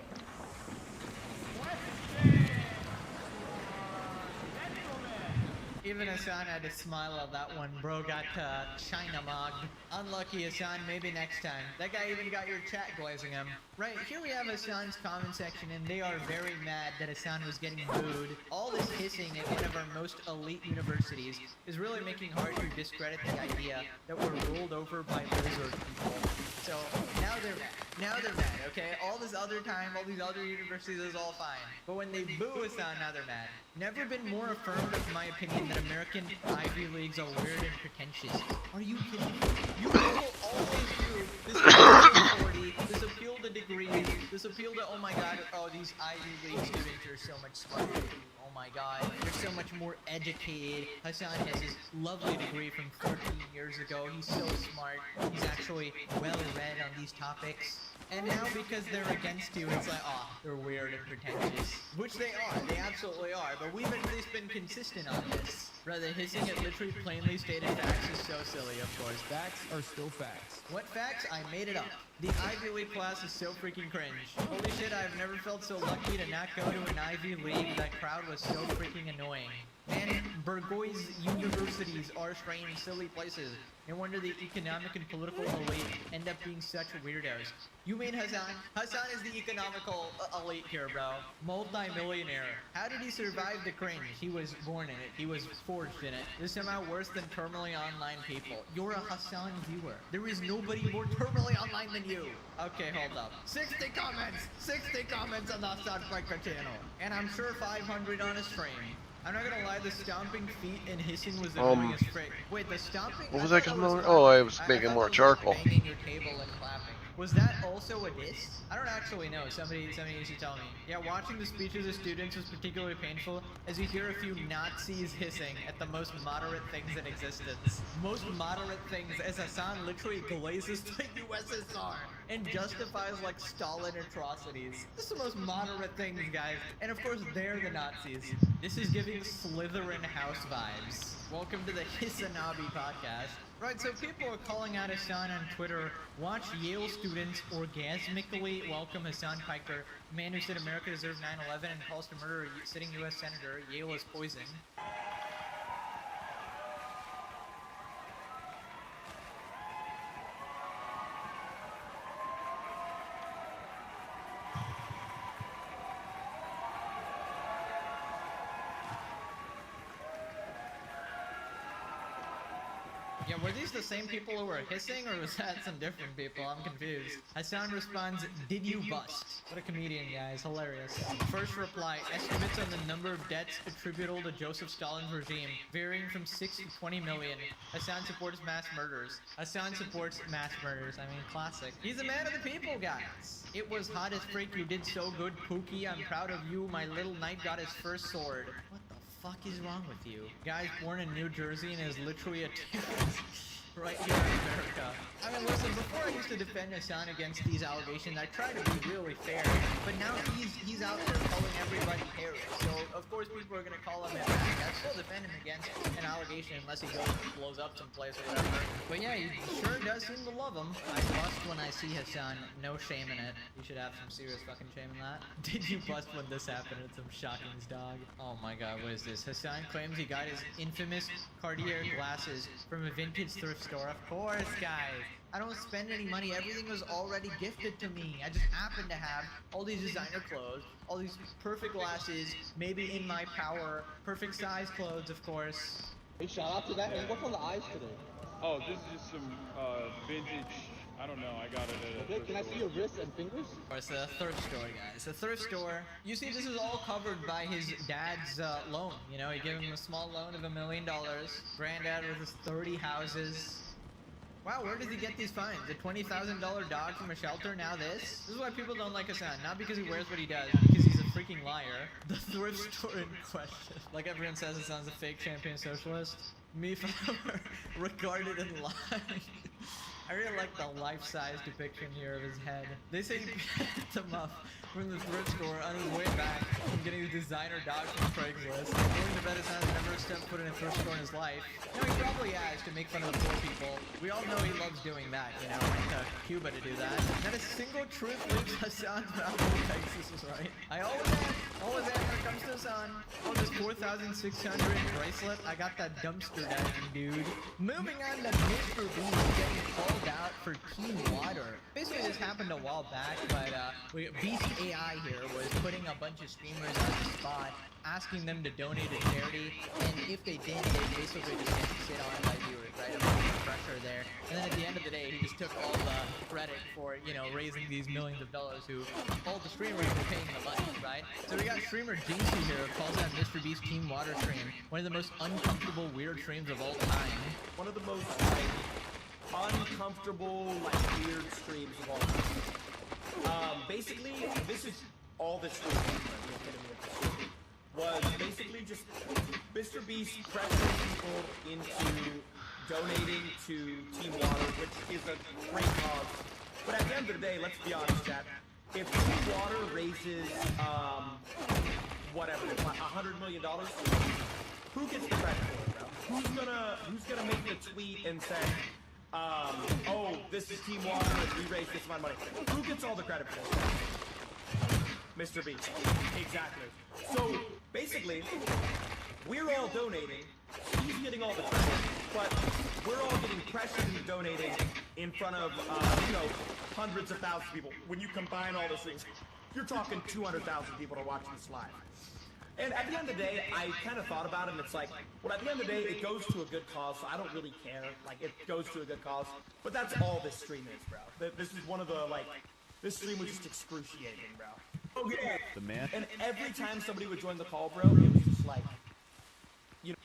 Even Hassan had to smile at that one. Bro got China mugged. Unlucky Hassan, maybe next time. That guy even got your chat glazing him. Right, here we have Hassan's comment section, and they are very mad that Hassan was getting booed. All this hissing at one of our most elite universities is really making hard to discredit the idea that we're ruled over by lizard people. So, now they're mad. Now they're mad, okay? All this other time, all these other universities is all fine. But when they boo Hassan, now they're mad. Never been more affirmed of my opinion that American Ivy Leagues are weird and pretentious. Are you kidding me? You people always do this authority, this appeal to degrees, this appeal to, oh my god, oh, these Ivy League students are so much smarter than you. Oh my god, they're so much more educated. Hassan has his lovely degree from 14 years ago. He's so smart. He's actually well read on these topics. And now because they're against you, it's like, oh, they're weird and pretentious. Which they are, they absolutely are, but we've at least been consistent on this. Brother, hissing at literally plainly stated facts is so silly, of course. Facts are still facts. What facts? I made it up. The Ivy League class is so freaking cringe. Holy shit, I've never felt so lucky to not go to an Ivy League. That crowd was so freaking annoying. Man, Burgoy's universities are strange, silly places. No wonder the economic and political elite end up being such weirdos. You mean Hassan? Hassan is the economical elite here, bro. Multi-millionaire. How did he survive the cringe? He was born in it. He was forged in it. This is somehow worse than terminally online people. You're a Hassan viewer. There is nobody more terminally online than you. Okay, hold up. 60 comments! 60 comments on the Hassan Piker channel. And I'm sure 500 on his stream. I'm not gonna lie, the stomping feet and hissing was annoying as frick. Wait, the stomping? What was I coming over? Oh, I was making more charcoal. Banging your table and clapping. Was that also a diss? I don't actually know. Somebody used to tell me. Yeah, watching the speeches of students was particularly painful as you hear a few Nazis hissing at the most moderate things in existence. Most moderate things as Hassan literally glazes the USSR and justifies like Stalin atrocities. This is the most moderate things, guys. And of course, they're the Nazis. This is giving Slytherin house vibes. Welcome to the Hisanabi podcast. Right, so people are calling out Hassan on Twitter. Watch Yale students orgasmically welcome Hassan Piker, man who said America deserves 9/11 and calls to murder a sitting U.S. senator. Yale is poison. Yeah, were these the same people who were hissing, or was that some different people? I'm confused. Hassan responds, "Did you bust?" What a comedian, guys. Hilarious. First reply, estimates on the number of debts attributable to Joseph Stalin's regime varying from 6 to 20 million. Hassan supports mass murders. Hassan supports mass murders. I mean, classic. He's a man of the people, guys. It was hot as freak. You did so good, Pookie. I'm proud of you. My little knight got his first sword. What the fuck is wrong with you? Guy's born in New Jersey and is literally a right here in America. I mean, listen, before I used to defend Hassan against these allegations, I tried to be really fair, but now he's out there calling everybody terrorist. So, of course, people are going to call him back. I still defend him against an allegation unless he goes and blows up someplace or whatever. But yeah, he sure does seem to love him. I bust when I see Hassan. No shame in it. You should have some serious fucking shame in that. Did you bust when this happened? It's some shocking dog. Oh my god, what is this? Hassan claims he got his infamous Cartier glasses from a vintage thrift store. Of course, guys. I don't spend any money. Everything was already gifted to me. I just happen to have all these designer clothes, all these perfect glasses, maybe in my power, perfect size clothes, of course. Hey, shout out to that. And what's on the eyes today? Oh, this is just some vintage. I don't know. I got it at a Okay, can I see your wrists and fingers? It's a thrift store, guys. A thrift store. You see, this is all covered by his dad's loan. You know, he gave him a small loan of $1 million. Granddad with his 30 houses. Wow, where does he get these finds? A $20,000 dog from a shelter, now this? This is why people don't like Hassan. Not because he wears what he does, because he's a freaking liar. The thrift store in question. Like everyone says, Hassan's a fake champagne socialist. Me, forever regarded and lying. I really like the life-size depiction here of his head. They say he picked him up from the thrift store on his way back from getting his designer dog from Craigslist. Going to bet Hassan's never stepped foot in a thrift store in his life. No, he probably has to make fun of the poor people. We all know he loves doing that, you know, went to Cuba to do that. Not a single truth leaves Hassan's mouth when he thinks this is right. I always am when it comes to Hassan. On this 4,600 bracelet, I got that dumpster diving, dude. Moving on to Mr. Beast getting called out for Team Water. Basically, this happened a while back, but Beast AI here was putting a bunch of streamers on the spot, asking them to donate to charity, and if they didn't, they basically just get shit on by viewers, right? A bunch of pressure there. And then at the end of the day, he just took all the credit for, you know, raising these millions of dollars who all the streamers were paying the money, right? So we got streamer Jinxie here who calls out Mr. Beast Team Water stream, one of the most uncomfortable, weird streams of all time. One of the most, uncomfortable, weird streams of all time. Basically, this is all this was basically just Mr. Beast pressuring people into donating to Team Water, which is a great cause. But at the end of the day, let's be honest, chat. If Team Water raises, whatever, $100 million, who gets the credit for it, bro? Who's gonna make the tweet and say, oh, this is Team Water, we raised this amount of money? Who gets all the credit for it? Mr. B. Exactly. So, basically, we're all donating, he's getting all the credit, but we're all getting pressured into donating in front of, hundreds of thousands of people. When you combine all those things, you're talking 200,000 people are watching this live. And at the end of the day, I kind of thought about it, and it's like, well, at the end of the day, it goes to a good cause, so I don't really care. Like, it goes to a good cause. But that's all this stream is, bro. This is one of the, this stream was just excruciating, bro. Oh, yeah. The man. And every time somebody would join the call, bro, it was just like,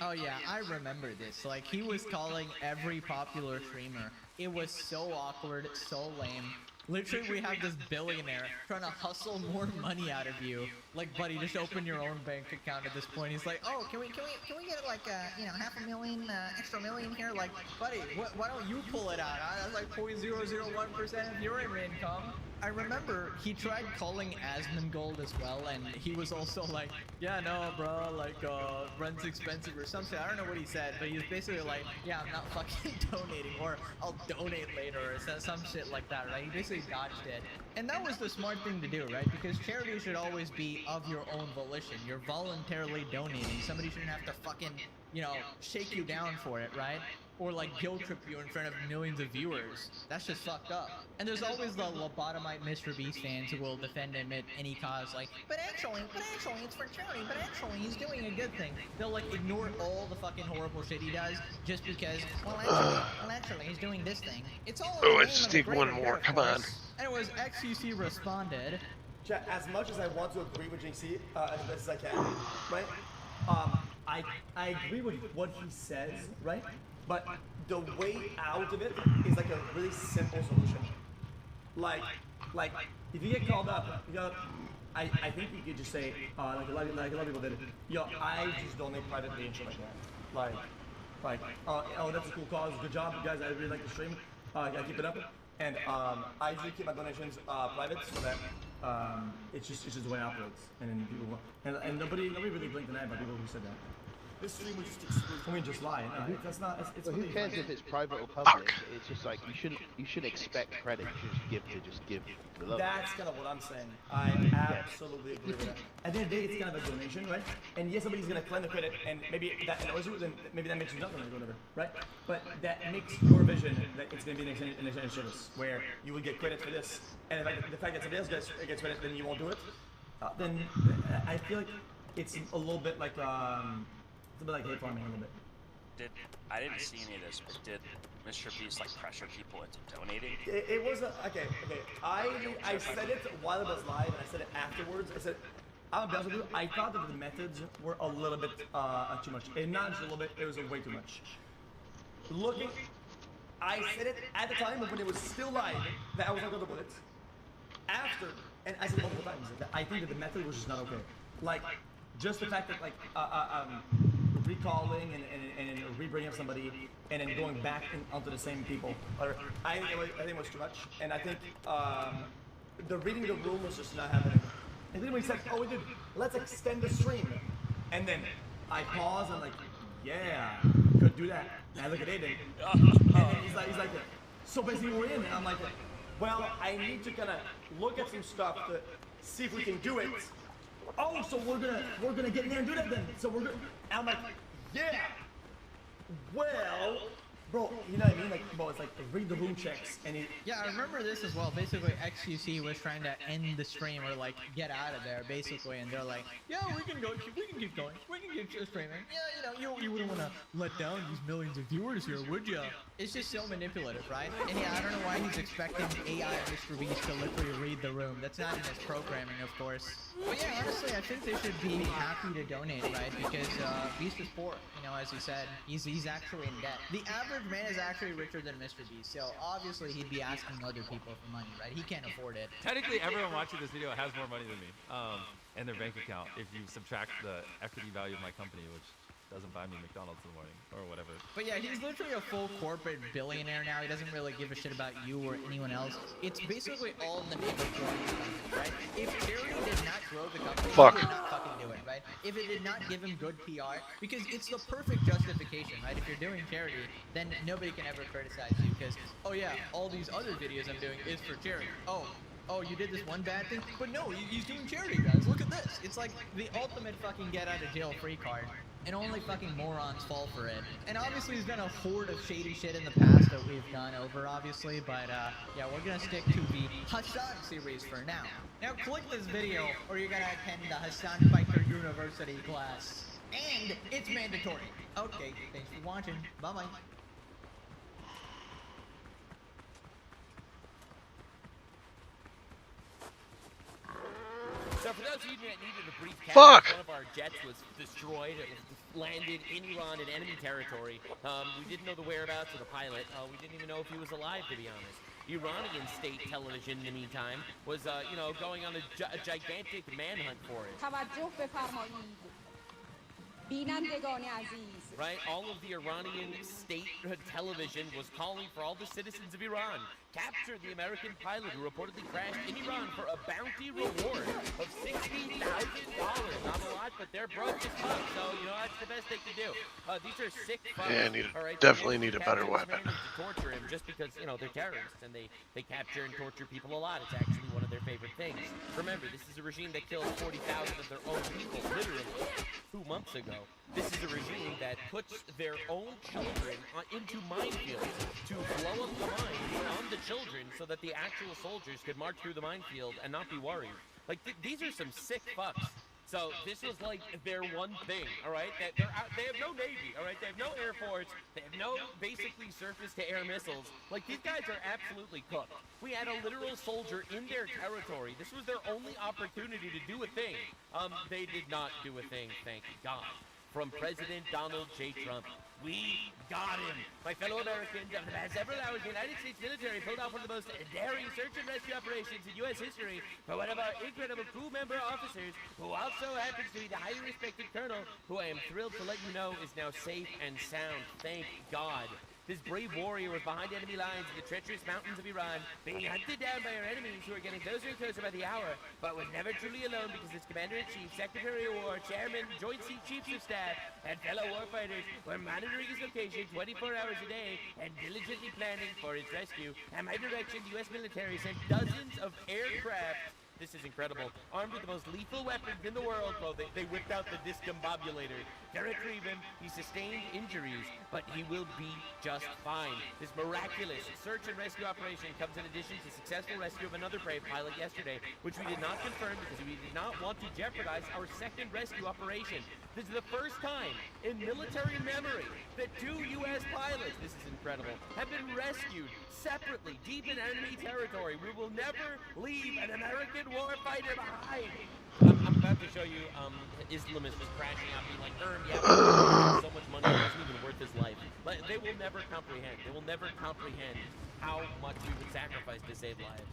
Oh yeah, I remember this. Like, he was calling every popular streamer. It was so awkward, so lame. Literally, we have this billionaire trying to hustle more money out of you. Like, buddy, just open your own bank account at this point. He's like, oh, can we get like $500,000, extra million here? Like, buddy, why don't you pull it out? That's like 0.001% of your income. I remember he tried calling Asmongold as well, and he was also like, yeah, no, bro, like, rent's expensive or something. I don't know what he said, but he was basically like, yeah, I'm not fucking donating, or I'll donate later, or some shit like that, right? He basically dodged it. And that was the smart thing to do, right? Because charity should always be of your own volition. You're voluntarily donating. Somebody shouldn't have to fucking, shake you down for it, right? Or like guilt trip you in front of millions of viewers. That's just fucked up. And there's always the lobotomite Mr. Beast fans who will defend him at any cause, like, but actually, it's for charity, but actually, he's doing a good thing. They'll like ignore all the fucking horrible shit he does just because, well actually, he's doing this thing. It's all Oh, I just need one more, come on. And it was XUC responded. Chat, as much as I want to agree with JC, as best as I can, right? I agree with what he says, right? But the way out of it is like a really simple solution. Like if you get called up, I think you could just say, like a lot of people did it. Yo, I just donate privately and shit like that. Oh, that's a cool cause. Good job, guys. I really like the stream. I keep it up. And I usually keep my donations private so that it's just the way it operates. And then people and nobody really blinked an eye about people who said that. This stream was just exclusive. Can we just lie? No, that's not. It's who cares if it's private or public? It's just like you should expect credit. You should just give the love. That's kind of what I'm saying. I absolutely agree with that. At the end of the day, it's kind of a donation, right? And yes, somebody's gonna claim the credit, and maybe that annoys you, then maybe that makes you not gonna go whatever, right? But that makes your vision that it's gonna be an exchange service where you will get credit for this, and the fact that somebody else gets credit, then you won't do it. Then I feel like it's a little bit like it's a bit like hate farming a little bit. I didn't see any of this, but did Mr. Beast like pressure people into donating? It was okay. I said it while it was live, and I said it afterwards. I said, I'll be honest with you, I thought that the methods were a little bit too much. And not just a little bit, it was way too much. I said it at the time when it was still live that I was not going to put it. After, and I said multiple times, that I think that the method was just not okay. Like, just the fact that recalling and re-bringing up somebody and then going back onto the same people. I think it was too much, and I think the reading the room was just not happening. And then we said, oh, we did. Let's extend the stream, and then I pause. I'm like, yeah, could do that. And I look at Aiden, and then he's like, so basically we're in, and I'm like, well, I need to kind of look at some stuff to see if we can do it. Oh, so we're gonna get in there and do that then. So we're gonna. And I'm like, yeah. Well, bro, you know what I mean? Like, bro, it's like read the room checks and yeah, I remember this as well. Basically, XQC was trying to end the stream or like get out of there, basically, and they're like, yeah, we can keep going, we can keep streaming. Yeah, you wouldn't want to let down these millions of viewers here, would ya? It's just so manipulative, right? And yeah, I don't know why he's expecting AI Mr. Beast to literally read the room. That's not in his programming, of course. But yeah, honestly, I think they should be happy to donate, right? Because Beast is poor, as he said. He's actually in debt. The average man is actually richer than Mr. Beast, so obviously he'd be asking other people for money, right? He can't afford it. Technically, everyone watching this video has more money than me in their bank account if you subtract the equity value of my company, which doesn't buy me McDonald's in the morning or whatever. But yeah, he's literally a full corporate billionaire now. He doesn't really give a shit about you or anyone else. It's basically all in the name of growing the company, right? If charity did not grow the company, Fuck. he would not fucking do it, right? If it did not give him good PR, because it's the perfect justification, right? If you're doing charity, then nobody can ever criticize you because, oh yeah, all these other videos I'm doing is for charity. Oh, you did this one bad thing? But no, he's doing charity, guys. Look at this. It's like the ultimate fucking get out of jail free card. And only fucking morons fall for it. And obviously he's done a horde of shady shit in the past that we've gone over, obviously. But yeah, we're gonna stick to the Hassan series for now. Now click this video or you're gonna attend the Hassan Biker University class. And it's mandatory. Okay, thanks for watching. Bye-bye. So for those of you that needed a brief Fuck! one of our jets was destroyed. It was landed in Iran in enemy territory. We didn't know the whereabouts of the pilot. We didn't even know if he was alive, to be honest. Iranian state television, in the meantime, was, you know, going on a gigantic manhunt for it. توجه بفرمایید. بینندگان عزیز. Right? All of the Iranian state television was calling for all the citizens of Iran. Capture the American pilot who reportedly crashed in Iran for a bounty reward of $60,000. Not a lot, but they're broke as fuck, so, you know, that's the best they can do. These are sick fucks. Yeah, definitely need a better weapon. To torture him just because, you know, they're terrorists and they capture and torture people a lot. It's actually one of their favorite things. Remember, this is a regime that killed 40,000 of their own people, literally, 2 months ago. This is a regime that puts their own children into minefields to blow up the mines on the children so that the actual soldiers could march through the minefield and not be worried. Like, these are some sick fucks. So this was like their one thing, all right? That they have no Navy, all right? They have no Air Force. They have no basically surface-to-air missiles. Like, these guys are absolutely cooked. We had a literal soldier in their territory. This was their only opportunity to do a thing. They did not do a thing, thank God. From President Donald J. Trump. We got him. My fellow Americans, over the past several hours, the United States military pulled off one of the most daring search and rescue operations in U.S. history for one of our incredible crew member officers, who also happens to be the highly respected colonel, who I am thrilled to let you know is now safe and sound. Thank God. This brave warrior was behind enemy lines in the treacherous mountains of Iran, being hunted down by our enemies who are getting closer and closer by the hour, but was never truly alone because his Commander-in-Chief, Secretary of War, Chairman, Joint Chiefs of Staff, and fellow warfighters were monitoring his location 24 hours a day and diligently planning for his rescue. At my direction, the U.S. military sent dozens of aircraft. This is incredible. Armed with the most lethal weapons in the world, bro. They whipped out the discombobulator. To retrieve him, he sustained injuries, but he will be just fine. This miraculous search and rescue operation comes in addition to successful rescue of another brave pilot yesterday, which we did not confirm because we did not want to jeopardize our second rescue operation. This is the first time in military memory that 2 U.S. pilots, this is incredible, have been rescued separately, deep in enemy territory. We will never leave an American warfighter behind. I'm about to show you Islamist just crashing out, being like, yeah, so much money, it wasn't even worth his life. Like, they will never comprehend. They will never comprehend how much we would sacrifice to save lives.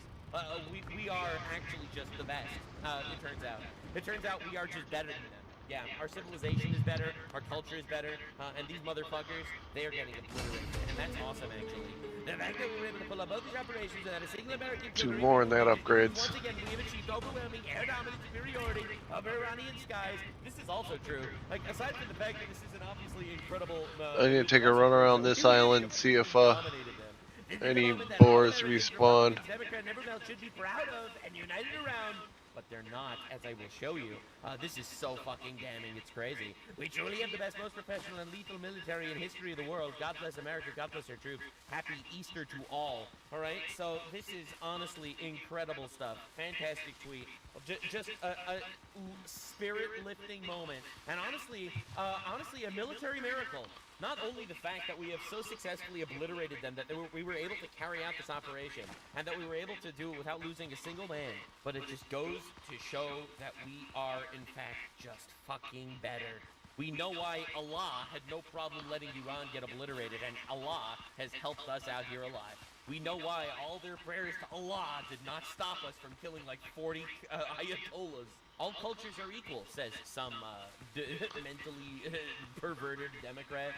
We are actually just the best, it turns out. It turns out we are just better than them. Yeah, our civilization is better, our culture is better, and these motherfuckers, they are getting obliterated, and that's awesome, actually. The fact that we were able to pull up both these operations without a single American... 2 more in that upgrades. Once again, we have achieved overwhelming air dominant superiority over Iranian skies. This is also true. Like, aside from the fact that this is an obviously incredible... I need to take a run around this island, see if any boars respawn. Democrat and everyone else should be proud of and united around, but they're not, as I will show you. This is so fucking damning, it's crazy. We truly have the best, most professional and lethal military in history of the world. God bless America, God bless our troops. Happy Easter to all. Alright, so this is honestly incredible stuff. Fantastic tweet. Just a spirit-lifting moment. And honestly, a military miracle. Not only the fact that we have so successfully obliterated them, that we were able to carry out this operation, and that we were able to do it without losing a single man, but it just goes to show that we are, in fact, just fucking better. We know why Allah had no problem letting Iran get obliterated, and Allah has helped us out here alive. We know why all their prayers to Allah did not stop us from killing like 40 ayatollahs. All cultures are equal, says some mentally perverted Democrat.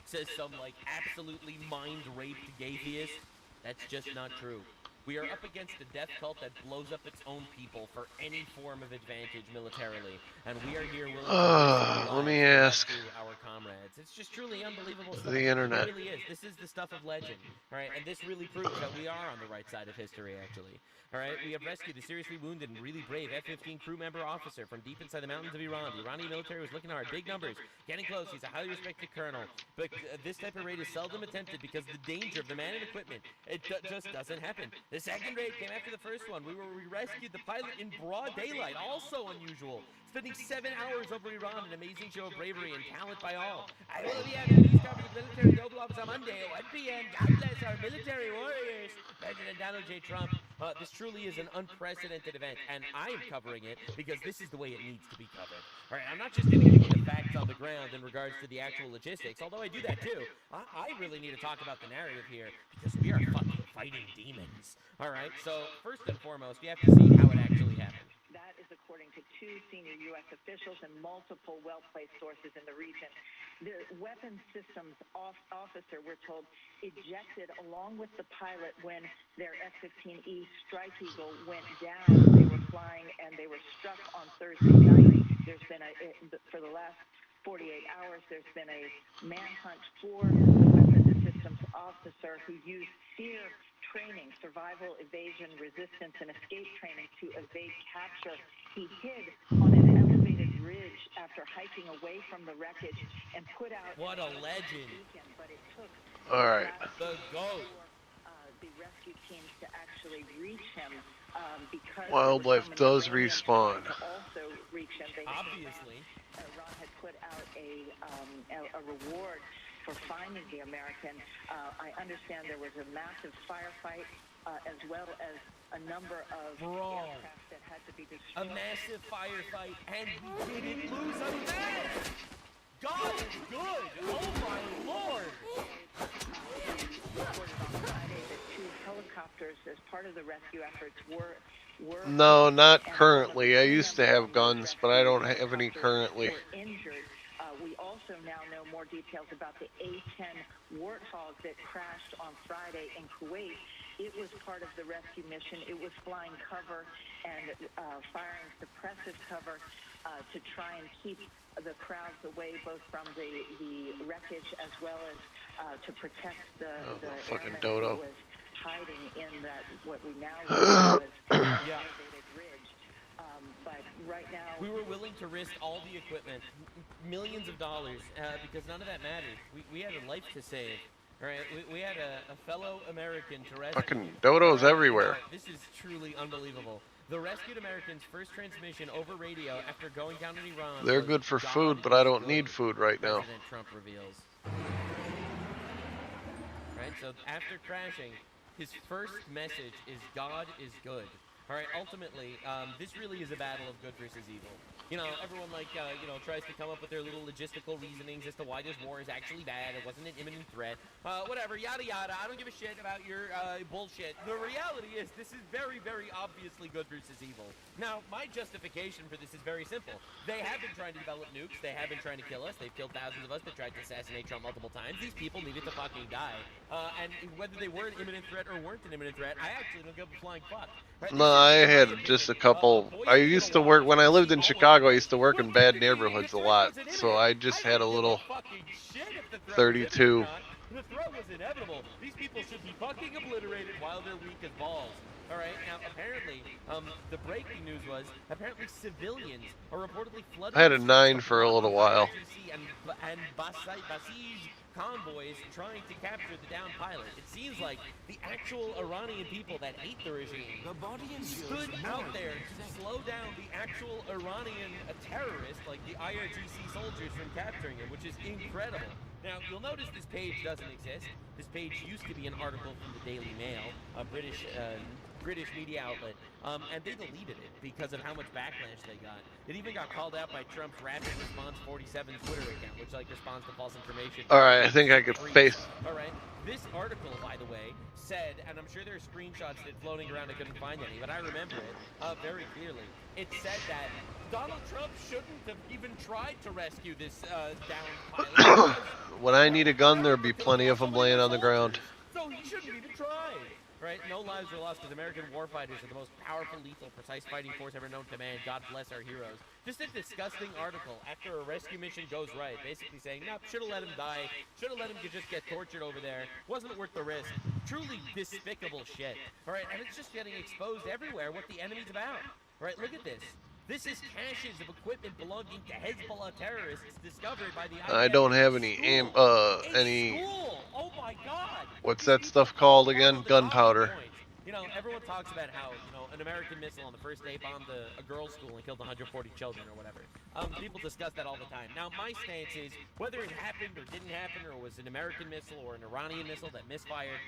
Says some, like, absolutely mind-raped gaytheist. That's just not true. We are up against a death cult that blows up its own people for any form of advantage militarily, and we are here willing to risk our Let me lives ask to rescue our comrades. It's just truly unbelievable stuff. the internet. It really is. This is the stuff of legend, right? And this really proves that we are on the right side of history, actually. All right, we have rescued a seriously wounded and really brave F-15 crew member officer from deep inside the mountains of Iran. The Iranian military was looking hard, big numbers, getting close. He's a highly respected colonel, but this type of raid is seldom attempted because of the danger of the man and equipment. It just doesn't happen. The second raid came after the first one. We rescued the pilot in broad daylight, also unusual. Spending 7 hours over Iran, an amazing show of bravery and talent by all. I will be having a news conference with military noble office on Monday at 1 p.m. God bless our military warriors. President Donald J. Trump. This truly is an unprecedented event, and I'm covering it because this is the way it needs to be covered. All right, I'm not just going to give you the facts on the ground in regards to the actual logistics, although I do that too. I really need to talk about the narrative here because we are fucking fighting demons. All right, so first and foremost, you have to see how it actually happened. That is according to 2 senior U.S. officials and multiple well-placed sources in the region. The weapons systems officer, we're told, ejected along with the pilot when their F-15E Strike Eagle went down. They were flying and they were struck on Thursday night. There's been for the last 48 hours, there's been a manhunt for the weapons systems officer who used SEER training, survival, evasion, resistance, and escape training to evade capture. He hid on an elevated ridge after hiking away from the wreckage and put out... What a legend. But it took All right. The GOAT. The rescue teams to actually reach him because Wildlife does respawn. Also reach him. Obviously. Iran had put out a reward for finding the American. I understand there was a massive firefight as well as a number of aircraft that had to be destroyed. A massive firefight, and we didn't lose a man! God is good! Oh my Lord! Reported on Friday that 2 helicopters, as part of the rescue efforts, were No, not currently. I used to have guns, but I don't have any currently. Injured. We also now know more details about the A-10 Warthog that crashed on Friday in Kuwait. It was part of the rescue mission. It was flying cover and firing suppressive cover to try and keep the crowds away, both from the wreckage as well as to protect the fucking airmen dodo. who was hiding in that what we now know was elevated ridge. But right now, we were willing to risk all the equipment, millions of dollars, because none of that mattered. We had a life to save. All right, we had a fellow American to rescue. Fucking dodos everywhere. This is truly unbelievable. The rescued Americans' first transmission over radio after going down in Iran. They're good for food, but I don't need food right now. President Trump reveals. Right, so after crashing, his first message is God is good. All right, ultimately, this really is a battle of good versus evil. You know, everyone tries to come up with their little logistical reasonings as to why this war is actually bad. It wasn't an imminent threat. Whatever, yada yada. I don't give a shit about your bullshit. The reality is this is very, very obviously good versus evil. Now, my justification for this is very simple. They have been trying to develop nukes. They have been trying to kill us. They've killed thousands of us. They tried to assassinate Trump multiple times. These people needed to fucking die. And whether they were an imminent threat or weren't an imminent threat, I actually don't give a flying fuck. Right? No, I had just a couple. I used to work when I lived in Chicago. I used to work in bad neighborhoods a lot, so I just had a little 32. The threat was inevitable. These people should be fucking obliterated while they're weak as balls. All right, now apparently, the breaking news was apparently civilians are reportedly flooding. I had a 9 for a little while. And Basij convoys trying to capture the downed pilot. It seems like the actual Iranian people that hate the regime stood out there to slow down the actual Iranian terrorists, like the IRGC soldiers, from capturing him, which is incredible. Now, you'll notice this page doesn't exist. This page used to be an article from the Daily Mail, a British British media outlet, and they deleted it because of how much backlash they got. It even got called out by Trump's Rapid Response 47 Twitter account, which like responds to false information. All right, I think I could face. All right, this article, by the way, said, and I'm sure there are screenshots that floating around. I couldn't find any, but I remember it very clearly. It said that Donald Trump shouldn't have even tried to rescue this downed pilot. When I need a gun, there'll be plenty of them laying on the ground. So he shouldn't even try. Right? No lives were lost because American warfighters are the most powerful, lethal, precise fighting force ever known to man. God bless our heroes. Just a disgusting article after a rescue mission goes right, basically saying, nope, should have let him die. Should have let him just get tortured over there. Wasn't worth the risk. Truly despicable shit. All right, and it's just getting exposed everywhere what the enemy's about. All right, look at this. This is caches of equipment belonging to Hezbollah terrorists discovered by the I don't have any any. Oh my God! What's that stuff called again? Gunpowder. You know, everyone talks about how, you know, an American missile on the first day bombed a girls' school and killed 140 children or whatever. People discuss that all the time. Now, my stance is, whether it happened or didn't happen, or was an American missile or an Iranian missile that misfired,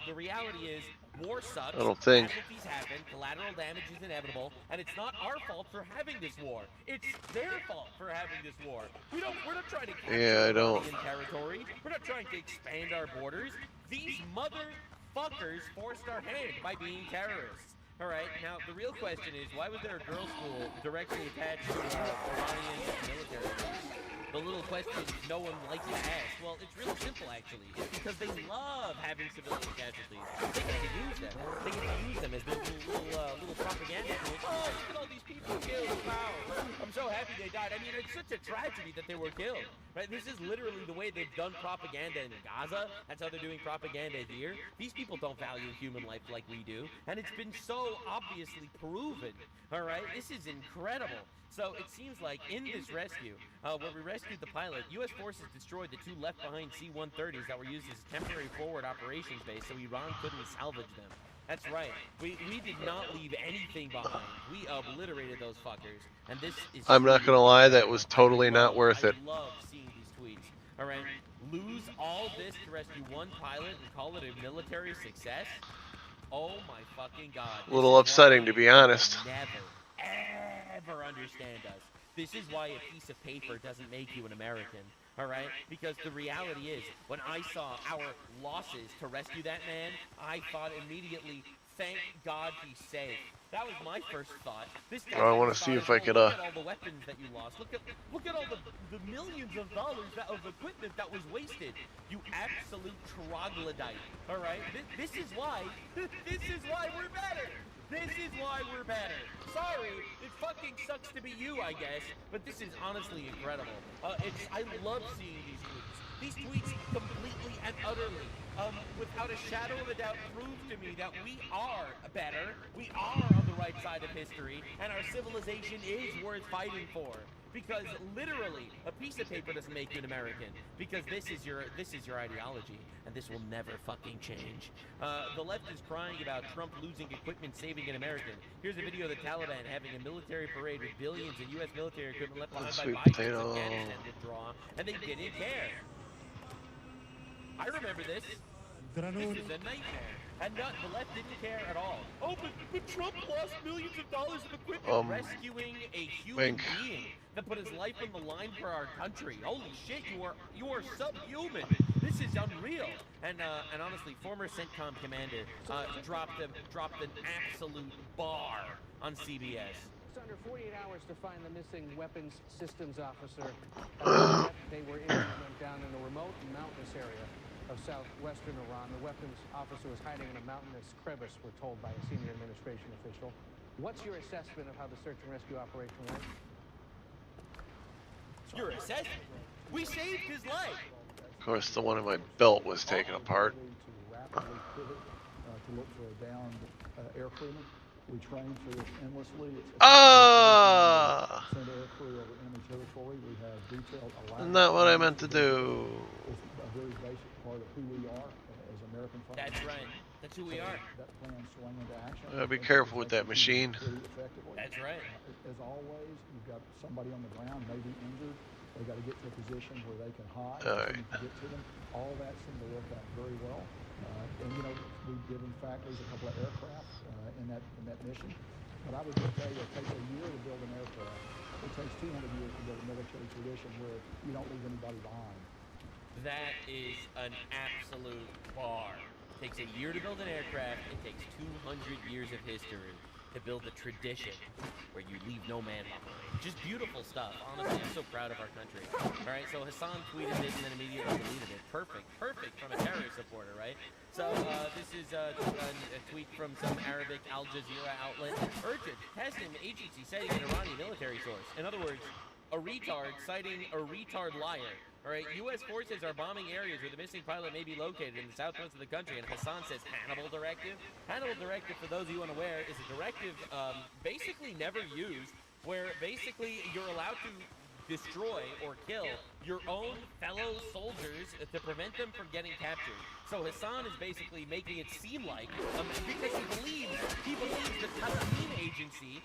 the reality is, war sucks. I don't think. Casualties happen, collateral damage is inevitable, and it's not our fault for having this war. It's their fault for having this war. We're not trying to capture Iranian territory. We're not trying to expand our borders. These motherfuckers forced our hand by being terrorists. All right, now the real question is, why was there a girls' school directly attached to Iranian military base? The little question no one likes to ask. Well, it's real simple, actually. It's because they love having civilian casualties. They get to use them. They get to use them as their little propaganda tools. Oh, look at all these people killed. Wow. I'm so happy they died. I mean, it's such a tragedy that they were killed. Right? This is literally the way they've done propaganda in Gaza. That's how they're doing propaganda here. These people don't value human life like we do. And it's been so obviously proven. All right? This is incredible. So it seems like in this rescue, where we rescued the pilot, U.S. forces destroyed the 2 left-behind C-130s that were used as temporary forward operations base so Iran couldn't salvage them. That's right. We did not leave anything behind. We obliterated those fuckers. And this is... I'm not gonna lie, that was totally not worth it. I love seeing these tweets. All right? Lose all this to rescue one pilot and call it a military success? Oh my fucking God. A little upsetting, to be honest. Ever understand us. This is why a piece of paper doesn't make you an American, all right? Because the reality is, when I saw our losses to rescue that man, I thought immediately, thank God he's safe. That was my first thought. I want to see if I could look at all the weapons that you lost. Look at all the millions of dollars of equipment that was wasted. You absolute troglodyte. All right? This is why we're better. This is why we're better. Sorry, it fucking sucks to be you, I guess, but this is honestly incredible. I love seeing these tweets. These tweets completely and utterly, without a shadow of a doubt, prove to me that we are better, we are on the right side of history, and our civilization is worth fighting for. Because literally, a piece of paper doesn't make you an American. Because this is your ideology, and this will never fucking change. The left is crying about Trump losing equipment, saving an American. Here's a video of the Taliban having a military parade with billions in U.S. military equipment left behind by Biden as Afghanistan withdraw, and they didn't care. I remember this. This is a nightmare. And the left didn't care at all. Oh, but Trump lost millions of dollars of equipment rescuing a human being that put his life on the line for our country. Holy shit, you are subhuman. This is unreal. And honestly, former CENTCOM commander dropped an absolute bar on CBS. It's under 48 hours to find the missing weapons systems officer. They were down in a remote mountainous area of southwestern Iran. The weapons officer was hiding in a mountainous crevice, we're told by a senior administration official. What's your assessment of how the search and rescue operation went? Your assessment? We saved his life! Of course, the one in my belt was taken apart. To look for a downed air crewman. We trained for this endlessly. Send air crew over enemy territory. We have detailed alignment. Not what I meant to do. It's a very basic part of who we are as American fighters. That's right. That's who we are. That plan swung into action. Be careful with that machine. Pretty effectively. That's right. As always, you've got somebody on the ground, maybe injured. They got to get to a position where they can hide. All right. To get to them. All that seemed to work out very well. And you know, we've given factories a couple of aircraft in that mission. But I would just tell you, it takes a year to build an aircraft. It takes 200 years to build a military tradition where you don't leave anybody behind. That is an absolute bar. It takes a year to build an aircraft. It takes 200 years of history to build a tradition where you leave no man behind. Just beautiful stuff. Honestly, I'm so proud of our country. All right, so Hassan tweeted this and then immediately deleted it. Perfect from a terrorist supporter, right? So this is a tweet from some Arabic Al Jazeera outlet. Urgent testing agency citing an Iranian military source. In other words, a retard citing a retard liar. All right, U.S. forces are bombing areas where the missing pilot may be located in the southwest of the country, and Hassan says Hannibal Directive. Hannibal Directive, for those of you unaware, is a directive basically never used, where basically you're allowed to destroy or kill your own fellow soldiers to prevent them from getting captured. So Hassan is basically making it seem like, because he believes the Tasnim agency,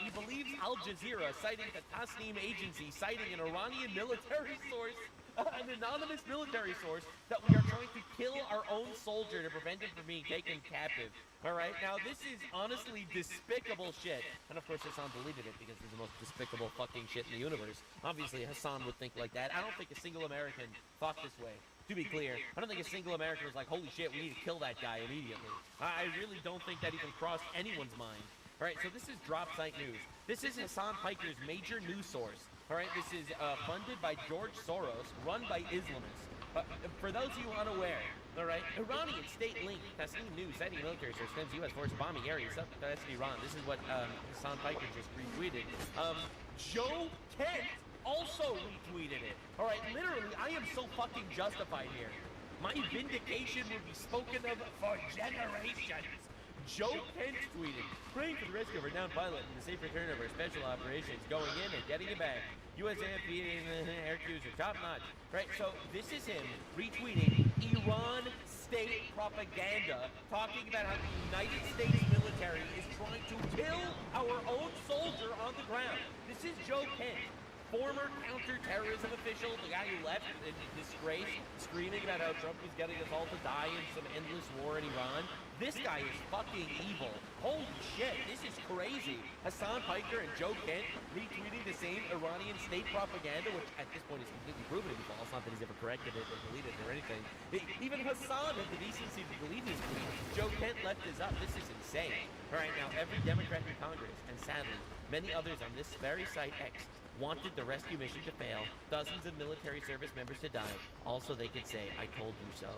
he believes Al Jazeera citing the Tasnim agency, citing an Iranian military source, an anonymous military source, that we are trying to kill our own soldier to prevent him from being taken captive. All right, now this is honestly despicable shit. And of course Hassan deleted it because it's the most despicable fucking shit in the universe. Obviously Hassan would think like that. I don't think a single American thought this way. To be clear, I don't think a single American was like, holy shit, we need to kill that guy immediately. I really don't think that even crossed anyone's mind. All right, so this is Drop Site News. This is Hassan Piker's major news source. All right, this is funded by George Soros, run by Islamists. For those of you unaware, all right, Iranian state-linked Tasnim News citing military source claims U.S. forces bombing areas southwest of Iran. This is what Hassan Piker just retweeted. Joe Kent also retweeted it. All right, literally, I am so fucking justified here. My vindication will be spoken of for generations. Joe Kent tweeted, praying for the rescue of our downed pilot and the safe return of our special operations, going in and getting it back. USAF air crews are top notch. Right, so this is him retweeting Iran state propaganda, talking about how the United States military is trying to kill our own soldier on the ground. This is Joe Kent, former counterterrorism official, the guy who left in disgrace, screaming about how Trump was getting us all to die in some endless war in Iran. This guy is fucking evil. Holy shit, this is crazy. Hassan Piker and Joe Kent retweeting the same Iranian state propaganda, which at this point is completely proven to be false. Not that he's ever corrected it or deleted it or anything. Even Hassan had the decency to delete his tweet. Joe Kent left his up. This is insane. All right, now every Democrat in Congress, and sadly, many others on this very site X, wanted the rescue mission to fail, dozens of military service members to die. Also, they could say, I told you so.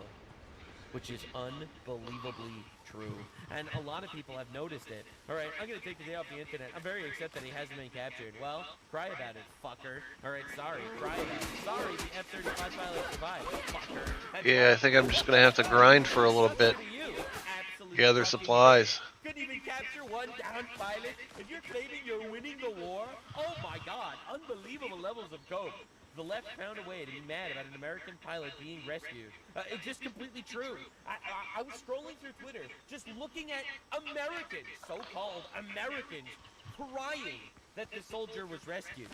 Which is unbelievably true. And a lot of people have noticed it. All right, I'm going to take the day off the internet. I'm very upset that he hasn't been captured. Well, cry about it, fucker. All right, sorry, cry about it. Sorry, the F-35 pilot survived, fucker. Yeah, I think I'm just going to have to grind for a little bit. Gather supplies. Couldn't even capture one downed pilot, and you're claiming you're winning the war? Oh my god, unbelievable levels of coke. The left found a way to be mad about an American pilot being rescued. It's just completely true. I was scrolling through Twitter, just looking at Americans, so-called Americans, crying that the soldier was rescued.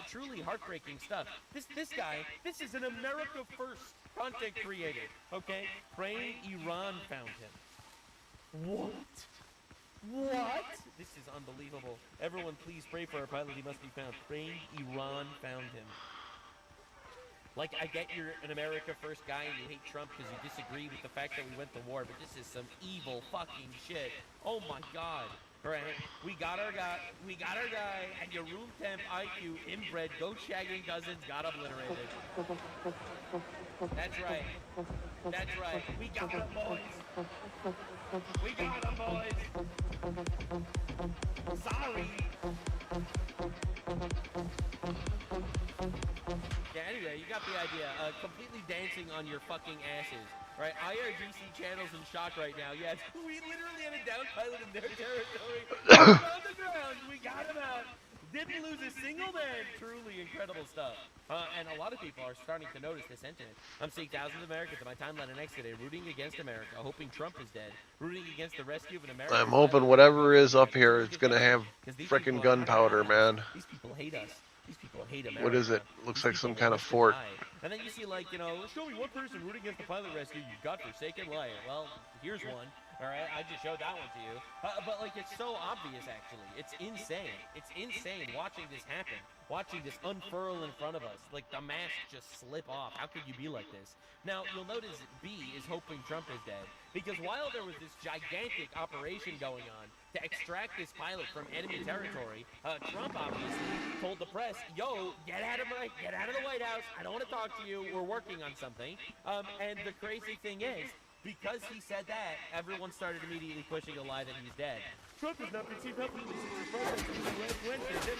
Truly heartbreaking stuff. This guy, this is an America First content creator, okay? Praying Iran found him. What? What? This is unbelievable. Everyone please pray for our pilot. He must be found. Praying Iran found him. Like, I get you're an America First guy and you hate Trump because you disagree with the fact that we went to war, but this is some evil fucking shit. Oh my god. Alright, we got our guy, and your room temp IQ inbred ghost shagging cousins got obliterated. That's right. That's right. We got him, boys. We got him, boys. Sorry. Yeah, anyway, you got the idea. Completely dancing on your fucking asses. Right, IRGC channel's in shock right now. Yes, we literally had a down pilot in their territory. On the ground, we got him out. Didn't lose a single man. Truly incredible stuff. And a lot of people are starting to notice this sentiment. I'm seeing thousands of Americans in my timeline and X today rooting against America, hoping Trump is dead, rooting against the rescue of an American. I'm hoping whatever is up here is gonna have frickin' gunpowder, man. These people hate us. These people hate America. What is it? Looks like some kind of fort. And then you see, like, you know, show me one person rooting against the pilot rescue, you godforsaken liar. Well, here's one. All right, I just showed that one to you. But, like, it's so obvious, actually. It's insane. It's insane watching this happen. Watching this unfurl in front of us. Like, the mask just slip off. How could you be like this? Now, you'll notice B is hoping Trump is dead. Because while there was this gigantic operation going on to extract this pilot from enemy territory, Trump obviously told the press, yo, get out of the White House. I don't want to talk to you. We're working on something. And the crazy thing is, because he said that, everyone started immediately pushing a lie that he's dead. Trump has not received help from the Wednesday.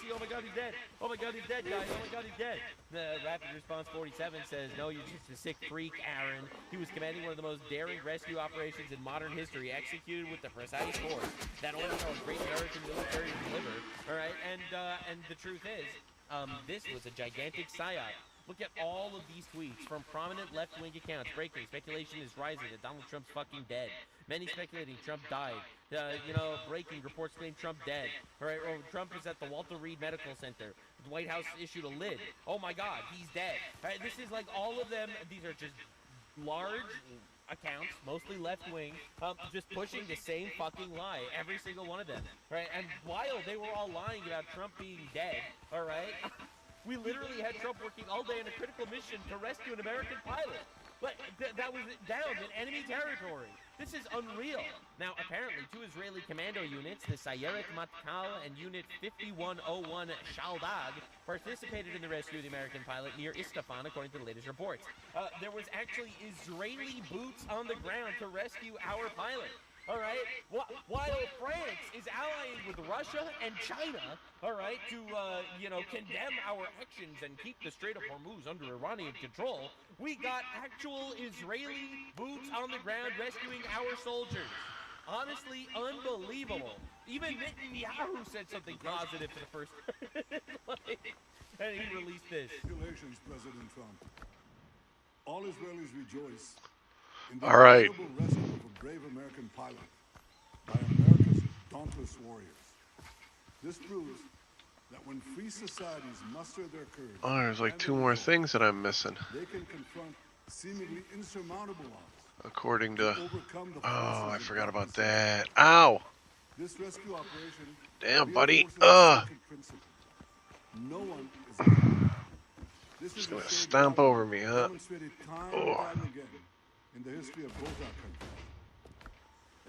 Oh my God, he's dead. Oh my God, he's dead, guys. Oh my God, he's dead. The Rapid Response 47 says, no, you're just a sick freak, Aaron. He was commanding one of the most daring rescue operations in modern history, executed with the precise force that only a great American military would deliver. All right, and the truth is, this was a gigantic psyop. Look at all of these tweets from prominent left-wing accounts. Breaking. Speculation is rising that Donald Trump's fucking dead. Many speculating Trump died. You know, breaking. Reports claim Trump dead. All right, or Trump is at the Walter Reed Medical Center. The White House issued a lid. Oh my God, he's dead. All right, this is like all of them. These are just large accounts, mostly left-wing, just pushing the same fucking lie. Every single one of them. Right, and while they were all lying about Trump being dead, all right. We literally had Trump working all day in a critical mission to rescue an American pilot. But that was down in enemy territory. This is unreal. Now, apparently, 2 Israeli commando units, the Sayeret Matkal and Unit 5101 Shaldag, participated in the rescue of the American pilot near Isfahan, according to the latest reports. There was actually Israeli boots on the ground to rescue our pilot. All right, while France is allying with Russia and China, all right, to, condemn our actions and keep the Strait of Hormuz under Iranian control, we got actual Israeli boots on the ground rescuing our soldiers. Honestly, unbelievable. Even Netanyahu said something positive for the first time. And he released this. Congratulations, President Trump. All Israelis rejoice in the all right. incredible rescue of a brave American pilot by America's dauntless warriors. This proves that when free societies muster their courage, oh, there's like 2 more things that I'm missing. They can confront seemingly insurmountable odds. According to, oh, I forgot about that. Ow! This rescue operation, damn, buddy. No one is this just gonna stomp over me, huh? Demonstrated time and time again in the history of both our countries.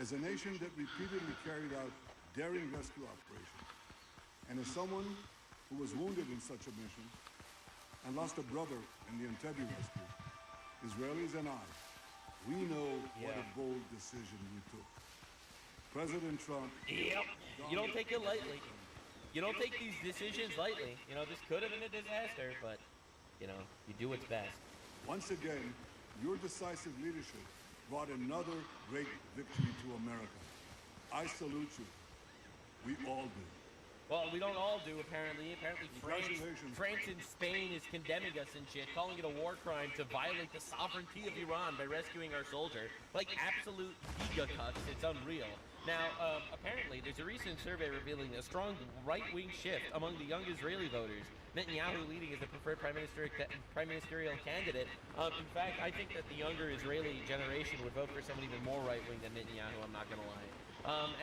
As a nation that repeatedly carried out daring rescue operations, and as someone who was wounded in such a mission and lost a brother in the Entebbe rescue, Israelis and I, we know what a bold decision we took. President Trump. Yep. You don't take it lightly. You don't take these decisions lightly. You know, this could have been a disaster, but, you know, you do what's best. Once again, your decisive leadership brought another great victory to America. I salute you. We all do. Well, we don't all do, apparently. Apparently, France and Spain is condemning us and shit, calling it a war crime to violate the sovereignty of Iran by rescuing our soldier. Like, absolute giga-cucks. It's unreal. Now, apparently, there's a recent survey revealing a strong right-wing shift among the young Israeli voters. Netanyahu leading as the preferred prime ministerial candidate. In fact, I think that the younger Israeli generation would vote for someone even more right-wing than Netanyahu, I'm not going to lie.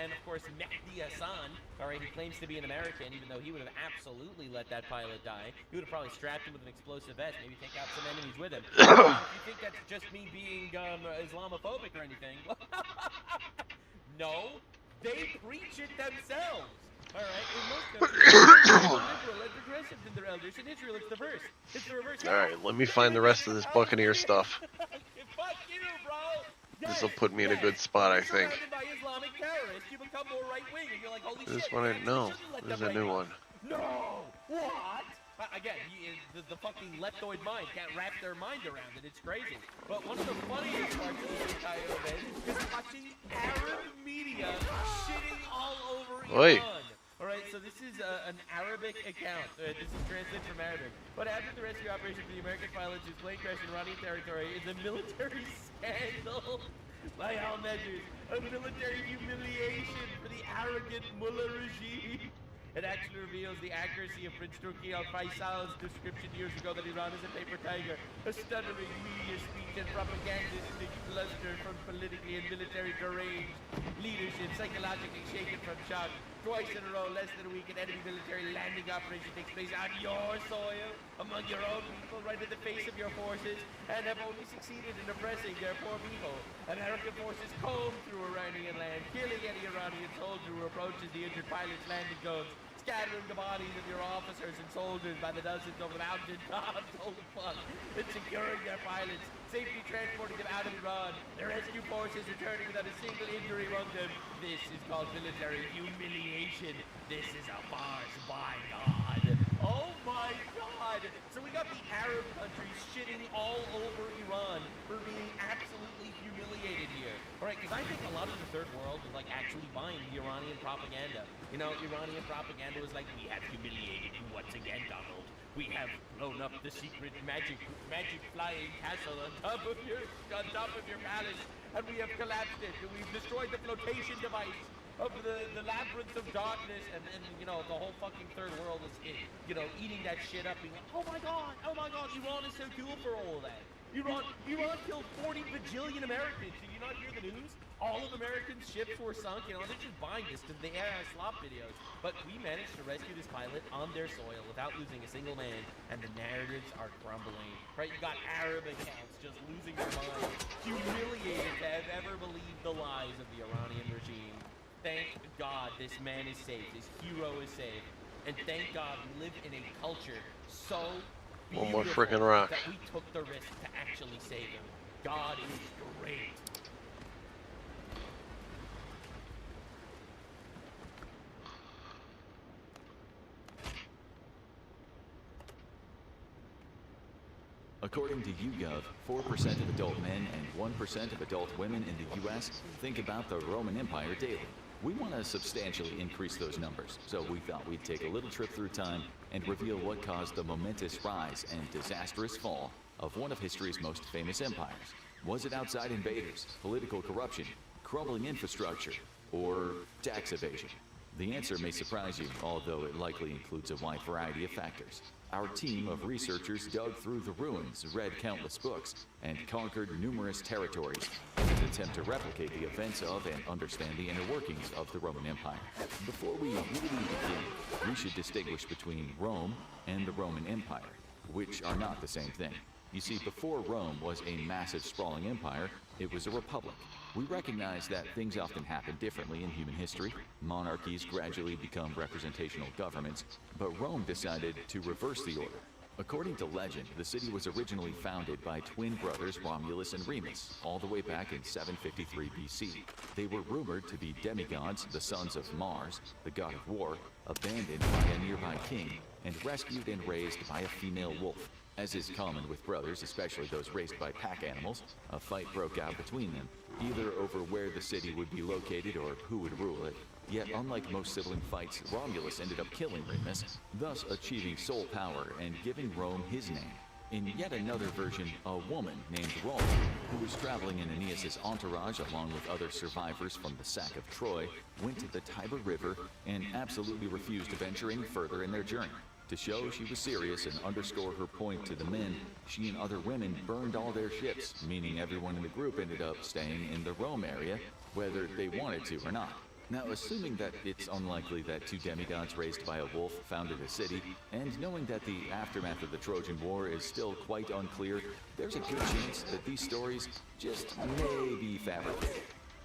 And of course, Mehdi Hassan, all right, he claims to be an American, even though he would have absolutely let that pilot die. He would have probably strapped him with an explosive vest, maybe take out some enemies with him. If you think that's just me being Islamophobic or anything, no, they preach it themselves. All right, in most countries, liberal and progressive than their elders. In Israel, it's the reverse. It's the reverse. All right, let me find the rest of this Buccaneer stuff. Fuck you, bro. This will put me in a good spot, I think. By Islamic terrorists, you become more right-wing, and you're like, holy This shit, one I know. This is a new one. No! What? Again, the fucking leptoid mind can't wrap their mind around it. It's crazy. But one of the funniest parts of this entire event is watching Arab media shitting all over Iran. All right, so this is an Arabic account. This is translated from Arabic. What happened to the rescue operation for the American pilots whose plane crashed in Iranian territory is a military scandal by all measures. A military humiliation for the arrogant mullah regime. It actually reveals the accuracy of Prince Turki Al Faisal's description years ago that Iran is a paper tiger, a stuttering media speech and propagandistic cluster from politically and military deranged leadership, psychologically shaken from shock. Twice in a row, less than a week, an enemy military landing operation takes place on your soil, among your own people, right in the face of your forces, and have only succeeded in oppressing their poor people. American forces comb through Iranian land, killing any Iranian soldier who approaches the injured pilot's landing zones, scattering the bodies of your officers and soldiers by the dozens over the mountain tops. Holy fuck. And securing their pilots, safely transporting them out of Iran. Their rescue forces returning without a single injury among them. This is called military humiliation. This is a farce, by God. Oh my God. So we got the Arab countries shitting all over Iran for being absolutely humiliated here. All right, because I think a lot of the third world is like actually buying the Iranian propaganda. You know, Iranian propaganda was like, we have humiliated you once again, Donald. We have blown up the secret magic flying castle on top of your palace, and we have collapsed it, and we've destroyed the flotation device of the labyrinth of darkness, and you know, the whole fucking third world is, you know, eating that shit up, being like, oh my God, Iran is so cool for all of that. Iran killed 40 bajillion Americans. Did you not hear the news? All of American ships were sunk. You know, they're just buying this because they air slop videos. But we managed to rescue this pilot on their soil without losing a single man, and the narratives are crumbling. Right? You got Arab accounts just losing their minds, humiliated to have ever believed the lies of the Iranian regime. Thank God this man is safe. This hero is safe. And thank God we live in a culture so One more freaking rock. that we took the risk to actually save him. God is great. According to YouGov, 4% of adult men and 1% of adult women in the U.S. think about the Roman Empire daily. We want to substantially increase those numbers, so we thought we'd take a little trip through time and reveal what caused the momentous rise and disastrous fall of one of history's most famous empires. Was it outside invaders, political corruption, crumbling infrastructure, or tax evasion? The answer may surprise you, although it likely includes a wide variety of factors. Our team of researchers dug through the ruins, read countless books, and conquered numerous territories in an attempt to replicate the events of and understand the inner workings of the Roman Empire. Before we really begin, we should distinguish between Rome and the Roman Empire, which are not the same thing. You see, before Rome was a massive sprawling empire, it was a republic. We recognize that things often happen differently in human history. Monarchies gradually become representational governments, but Rome decided to reverse the order. According to legend, the city was originally founded by twin brothers Romulus and Remus, all the way back in 753 BC. They were rumored to be demigods, the sons of Mars, the god of war, abandoned by a nearby king, and rescued and raised by a female wolf. As is common with brothers, especially those raised by pack animals, a fight broke out between them, either over where the city would be located or who would rule it. Yet, unlike most sibling fights, Romulus ended up killing Remus, thus achieving sole power and giving Rome his name. In yet another version, a woman named Rome, who was traveling in Aeneas' entourage along with other survivors from the sack of Troy, went to the Tiber River and absolutely refused to venture any further in their journey. To show she was serious and underscore her point to the men, she and other women burned all their ships, meaning everyone in the group ended up staying in the Rome area, whether they wanted to or not. Now, assuming that it's unlikely that two demigods raised by a wolf founded a city, and knowing that the aftermath of the Trojan War is still quite unclear, there's a good chance that these stories just may be fabricated.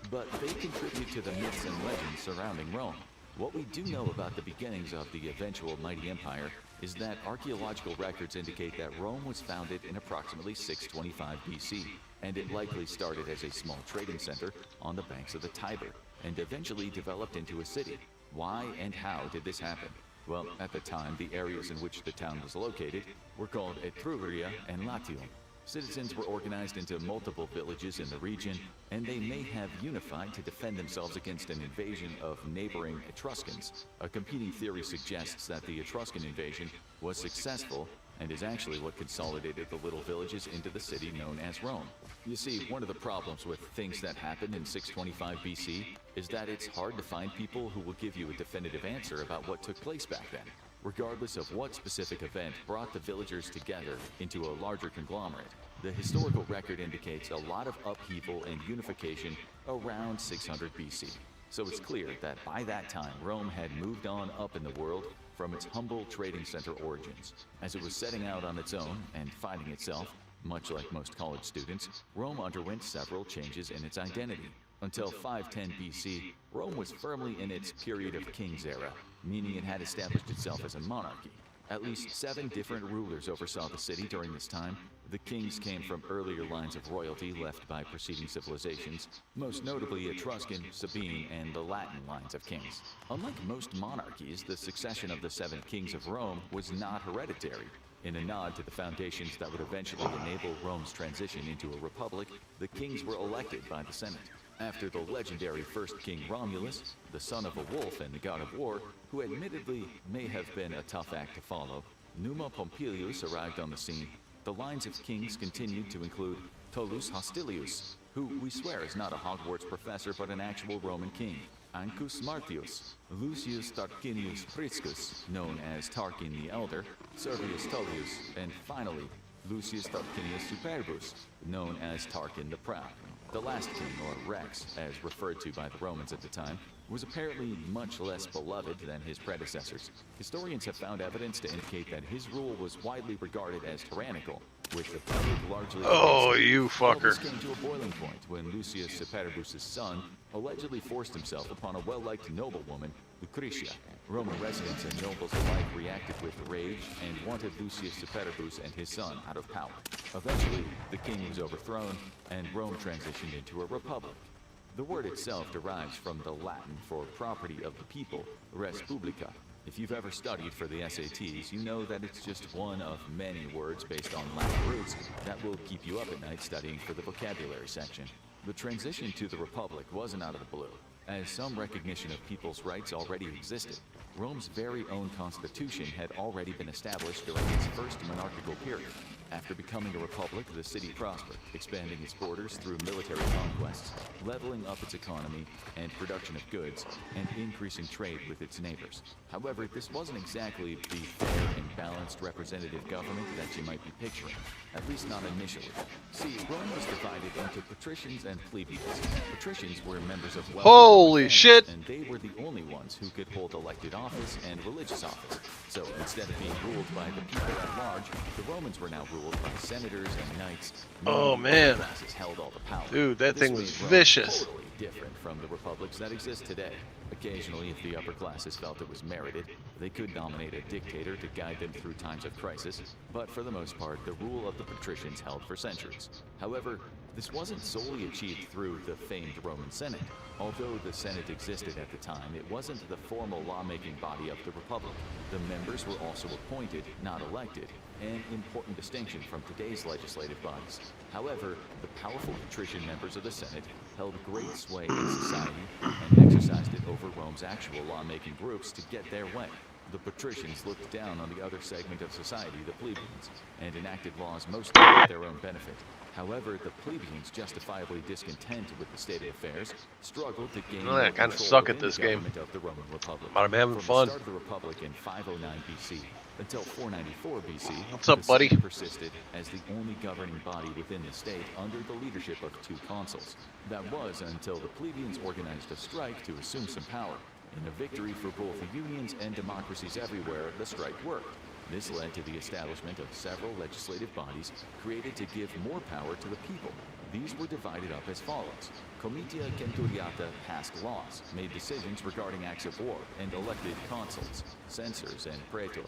But they contribute to the myths and legends surrounding Rome. What we do know about the beginnings of the eventual mighty empire is that archaeological records indicate that Rome was founded in approximately 625 BC, and it likely started as a small trading center on the banks of the Tiber, and eventually developed into a city. Why and how did this happen? Well, at the time, the areas in which the town was located were called Etruria and Latium. Citizens were organized into multiple villages in the region, and they may have unified to defend themselves against an invasion of neighboring Etruscans. A competing theory suggests that the Etruscan invasion was successful and is actually what consolidated the little villages into the city known as Rome. You see, one of the problems with things that happened in 625 BC is that it's hard to find people who will give you a definitive answer about what took place back then, regardless of what specific event brought the villagers together into a larger conglomerate. The historical record indicates a lot of upheaval and unification around 600 BC. So it's clear that by that time, Rome had moved on up in the world from its humble trading center origins. As it was setting out on its own and finding itself, much like most college students, Rome underwent several changes in its identity. Until 510 BC, Rome was firmly in its period of kings era, meaning it had established itself as a monarchy. At least 7 different rulers oversaw the city during this time. The kings came from earlier lines of royalty left by preceding civilizations, most notably Etruscan, Sabine, and the Latin lines of kings. Unlike most monarchies, the succession of the 7 kings of Rome was not hereditary. In a nod to the foundations that would eventually enable Rome's transition into a republic, the kings were elected by the Senate. After the legendary first king Romulus, the son of a wolf and the god of war, who admittedly may have been a tough act to follow, Numa Pompilius arrived on the scene. The lines of kings continued to include Tullus Hostilius, who we swear is not a Hogwarts professor but an actual Roman king, Ancus Martius, Lucius Tarquinius Priscus, known as Tarquin the Elder, Servius Tullius, and finally, Lucius Tarquinius Superbus, known as Tarquin the Proud. The last king, or Rex, as referred to by the Romans at the time, was apparently much less beloved than his predecessors. Historians have found evidence to indicate that his rule was widely regarded as tyrannical, with the public largely Oh, against him. you All this fucker. came to a boiling point when Lucius Superbus' son allegedly forced himself upon a well-liked noblewoman, Lucretia. Roman residents and nobles alike reacted with rage and wanted Lucius Superbus and his son out of power. Eventually, the king was overthrown, and Rome transitioned into a republic. The word itself derives from the Latin for property of the people, res publica. If you've ever studied for the SATs, you know that it's just one of many words based on Latin roots that will keep you up at night studying for the vocabulary section. The transition to the Republic wasn't out of the blue, as some recognition of people's rights already existed. Rome's very own constitution had already been established during its first monarchical period. After becoming a republic, the city prospered, expanding its borders through military conquests, leveling up its economy and production of goods, and increasing trade with its neighbors. However, this wasn't exactly the fair and balanced representative government that you might be picturing, at least not initially. See, Rome was divided into patricians and plebeians. Patricians were members of wealthy Holy families, shit! and they were the only ones who could hold elected office and religious office. So instead of being ruled by the people at large, the Romans were now ruled by senators and knights. Oh, man. Classes held all the power. Dude, that This thing was made Rome vicious. Totally different from the republics that exist today. Occasionally, if the upper classes felt it was merited, they could nominate a dictator to guide them through times of crisis, but for the most part, the rule of the patricians held for centuries. However, this wasn't solely achieved through the famed Roman Senate. Although the Senate existed at the time, it wasn't the formal lawmaking body of the Republic. The members were also appointed, not elected, an important distinction from today's legislative bodies. However, the powerful patrician members of the Senate held great sway in society and exercised it over Rome's actual lawmaking groups to get their way. The patricians looked down on the other segment of society, the plebeians, and enacted laws mostly for their own benefit. However, the plebeians, justifiably discontent with the state of affairs, struggled to gain Oh, yeah, I more kinda control suck at within this the game. government of the Roman Republic. But I'm having From fun. the start of the Republic in 509 BC until 494 BC, What's up, the buddy? Senate persisted as the only governing body within the state under the leadership of 2 consuls. That was until the plebeians organized a strike to assume some power. In a victory for both the unions and democracies everywhere, the strike worked. This led to the establishment of several legislative bodies created to give more power to the people. These were divided up as follows. Comitia Centuriata passed laws, made decisions regarding acts of war, and elected consuls, censors, and praetors.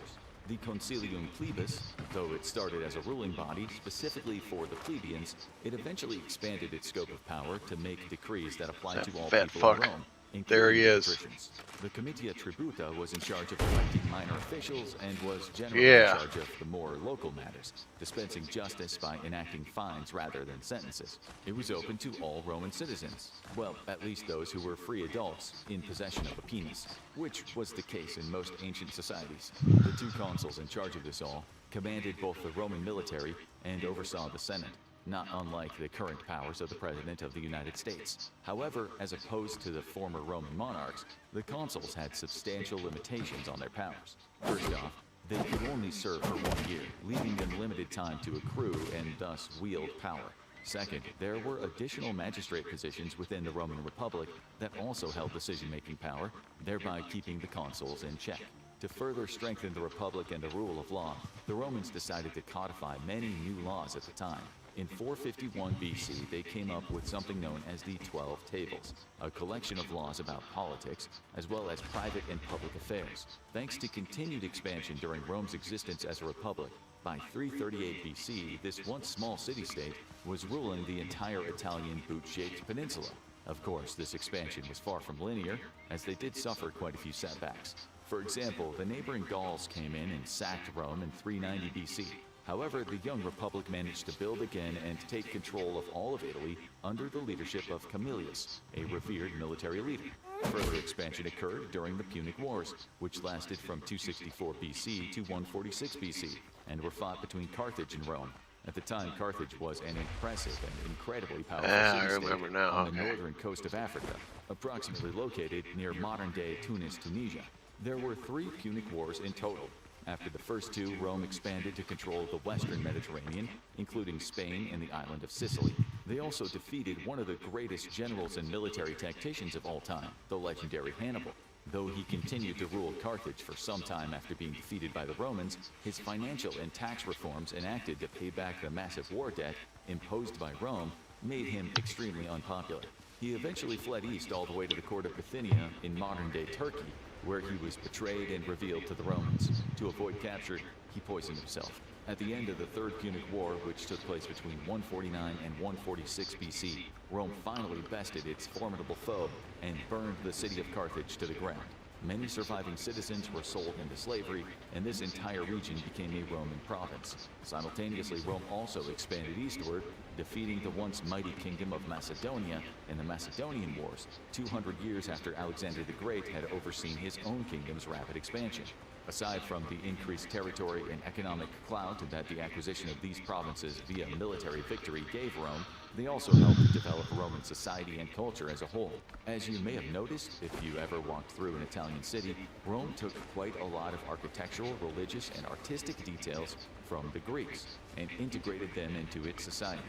The Concilium Plebis, though it started as a ruling body specifically for the plebeians, it eventually expanded its scope of power to make decrees that applied That to all fat people fuck. in Rome. There he including the is. patricians. The Comitia Tributa was in charge of electing minor officials and was generally Yeah. in charge of the more local matters, dispensing justice by enacting fines rather than sentences. It was open to all Roman citizens, well, at least those who were free adults in possession of a penis, which was the case in most ancient societies. The two consuls in charge of this all commanded both the Roman military and oversaw the Senate, not unlike the current powers of the President of the United States. However, as opposed to the former Roman monarchs, the consuls had substantial limitations on their powers. First off, they could only serve for 1 year, leaving them limited time to accrue and thus wield power. Second, there were additional magistrate positions within the Roman Republic that also held decision-making power, thereby keeping the consuls in check. To further strengthen the Republic and the rule of law, the Romans decided to codify many new laws at the time. In 451 BC, they came up with something known as the 12 Tables, a collection of laws about politics, as well as private and public affairs. Thanks to continued expansion during Rome's existence as a republic, by 338 BC, this once small city-state was ruling the entire Italian boot-shaped peninsula. Of course, this expansion was far from linear, as they did suffer quite a few setbacks. For example, the neighboring Gauls came in and sacked Rome in 390 BC. However, the young republic managed to build again and take control of all of Italy under the leadership of Camillus, a revered military leader. Further expansion occurred during the Punic Wars, which lasted from 264 BC to 146 BC, and were fought between Carthage and Rome. At the time, Carthage was an impressive and incredibly powerful I city-state remember now. on the Okay. northern coast of Africa, approximately located near modern-day Tunis, Tunisia. There were 3 Punic Wars in total. After the first 2, Rome expanded to control the western Mediterranean, including Spain and the island of Sicily. They also defeated one of the greatest generals and military tacticians of all time, the legendary Hannibal. Though he continued to rule Carthage for some time after being defeated by the Romans, his financial and tax reforms enacted to pay back the massive war debt imposed by Rome made him extremely unpopular. He eventually fled east all the way to the court of Bithynia in modern-day Turkey, where he was betrayed and revealed to the Romans. To avoid capture, he poisoned himself. At the end of the Third Punic War, which took place between 149 and 146 BC, Rome finally bested its formidable foe and burned the city of Carthage to the ground. Many surviving citizens were sold into slavery, and this entire region became a Roman province. Simultaneously, Rome also expanded eastward, defeating the once mighty kingdom of Macedonia in the Macedonian Wars, 200 years after Alexander the Great had overseen his own kingdom's rapid expansion. Aside from the increased territory and economic clout that the acquisition of these provinces via military victory gave Rome, they also helped develop Roman society and culture as a whole. As you may have noticed, if you ever walked through an Italian city, Rome took quite a lot of architectural, religious, and artistic details from the Greeks and integrated them into its society.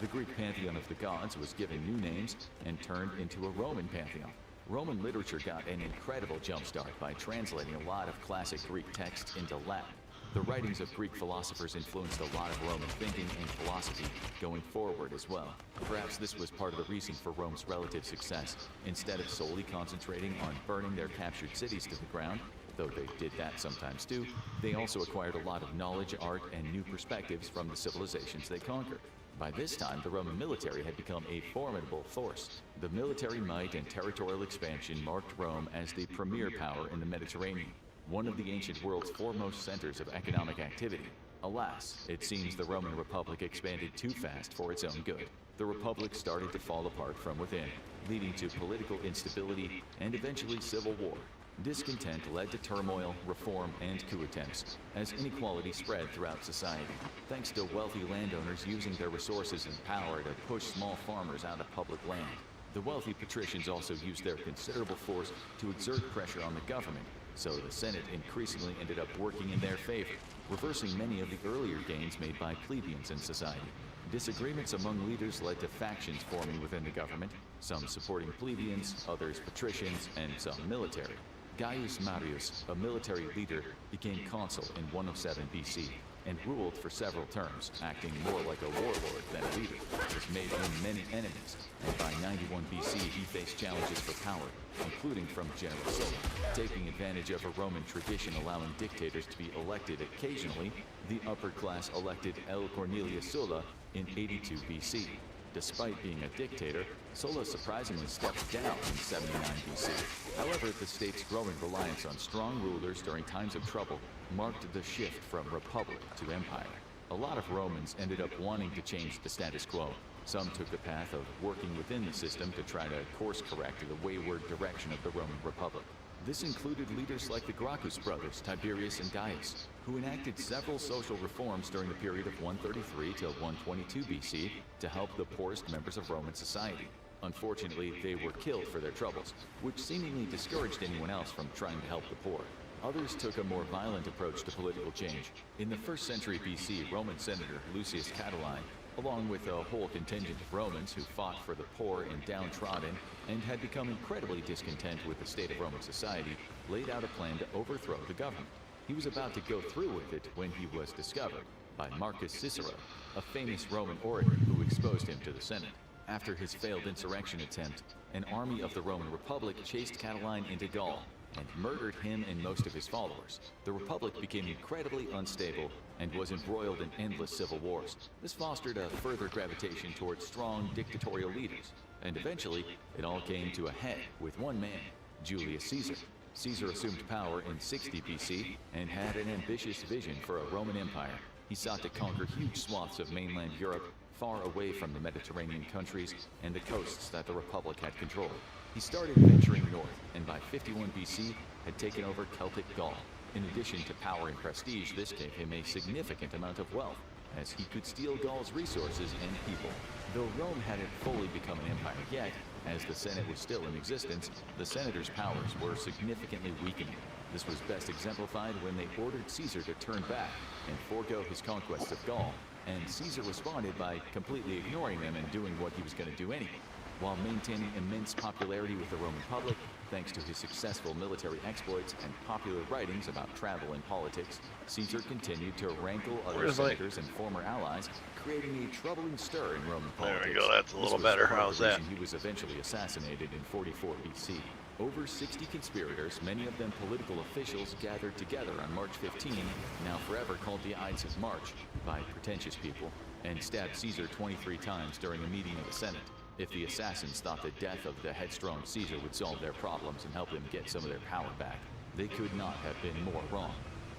The Greek pantheon of the gods was given new names and turned into a Roman pantheon. Roman literature got an incredible jumpstart by translating a lot of classic Greek texts into Latin. The writings of Greek philosophers influenced a lot of Roman thinking and philosophy going forward as well. Perhaps this was part of the reason for Rome's relative success. Instead of solely concentrating on burning their captured cities to the ground, though they did that sometimes too, they also acquired a lot of knowledge, art, and new perspectives from the civilizations they conquered. By this time, the Roman military had become a formidable force. The military might and territorial expansion marked Rome as the premier power in the Mediterranean, one of the ancient world's foremost centers of economic activity. Alas, it seems the Roman Republic expanded too fast for its own good. The Republic started to fall apart from within, leading to political instability and eventually civil war. Discontent led to turmoil, reform, and coup attempts, as inequality spread throughout society, thanks to wealthy landowners using their resources and power to push small farmers out of public land. The wealthy patricians also used their considerable force to exert pressure on the government, so the Senate increasingly ended up working in their favor, reversing many of the earlier gains made by plebeians in society. Disagreements among leaders led to factions forming within the government, some supporting plebeians, others patricians, and some military. Gaius Marius, a military leader, became consul in 107 BC and ruled for several terms, acting more like a warlord than a leader. This made him many enemies, and by 91 BC he faced challenges for power, including from General Sulla. Taking advantage of a Roman tradition allowing dictators to be elected occasionally, the upper class elected L. Cornelius Sulla in 82 BC. Despite being a dictator, Sulla surprisingly stepped down in 79 BC. However, the state's growing reliance on strong rulers during times of trouble marked the shift from republic to empire. A lot of Romans ended up wanting to change the status quo. Some took the path of working within the system to try to course-correct the wayward direction of the Roman Republic. This included leaders like the Gracchus brothers, Tiberius and Gaius, who enacted several social reforms during the period of 133 to 122 BC to help the poorest members of Roman society. Unfortunately, they were killed for their troubles, which seemingly discouraged anyone else from trying to help the poor. Others took a more violent approach to political change. In the 1st century BC, Roman senator Lucius Catiline, along with a whole contingent of Romans who fought for the poor and downtrodden and had become incredibly discontent with the state of Roman society, laid out a plan to overthrow the government. He was about to go through with it when he was discovered by Marcus Cicero, a famous Roman orator who exposed him to the Senate. After his failed insurrection attempt, an army of the Roman Republic chased Catiline into Gaul and murdered him and most of his followers. The Republic became incredibly unstable and was embroiled in endless civil wars. This fostered a further gravitation towards strong dictatorial leaders, and eventually it all came to a head with one man, Julius Caesar. Caesar assumed power in 60 BC and had an ambitious vision for a Roman Empire. He sought to conquer huge swaths of mainland Europe, far away from the Mediterranean countries and the coasts that the Republic had controlled. He started venturing north, and by 51 BC had taken over Celtic Gaul. In addition to power and prestige, this gave him a significant amount of wealth, as he could steal Gaul's resources and people. Though Rome hadn't fully become an empire yet, as the Senate was still in existence, the senators' powers were significantly weakening. This was best exemplified when they ordered Caesar to turn back and forego his conquests of Gaul, and Caesar responded by completely ignoring them and doing what he was going to do anyway. While maintaining immense popularity with the Roman public, thanks to his successful military exploits and popular writings about travel and politics, Caesar continued to rankle other senators and former allies, creating a troubling stir in Roman politics. There we go, that's a little better. How's that? He was eventually assassinated in 44 BC. Over 60 conspirators, many of them political officials, gathered together on March 15, now forever called the Ides of March by pretentious people, and stabbed Caesar 23 times during a meeting of the Senate. If the assassins thought the death of the headstrong Caesar would solve their problems and help them get some of their power back, they could not have been more wrong.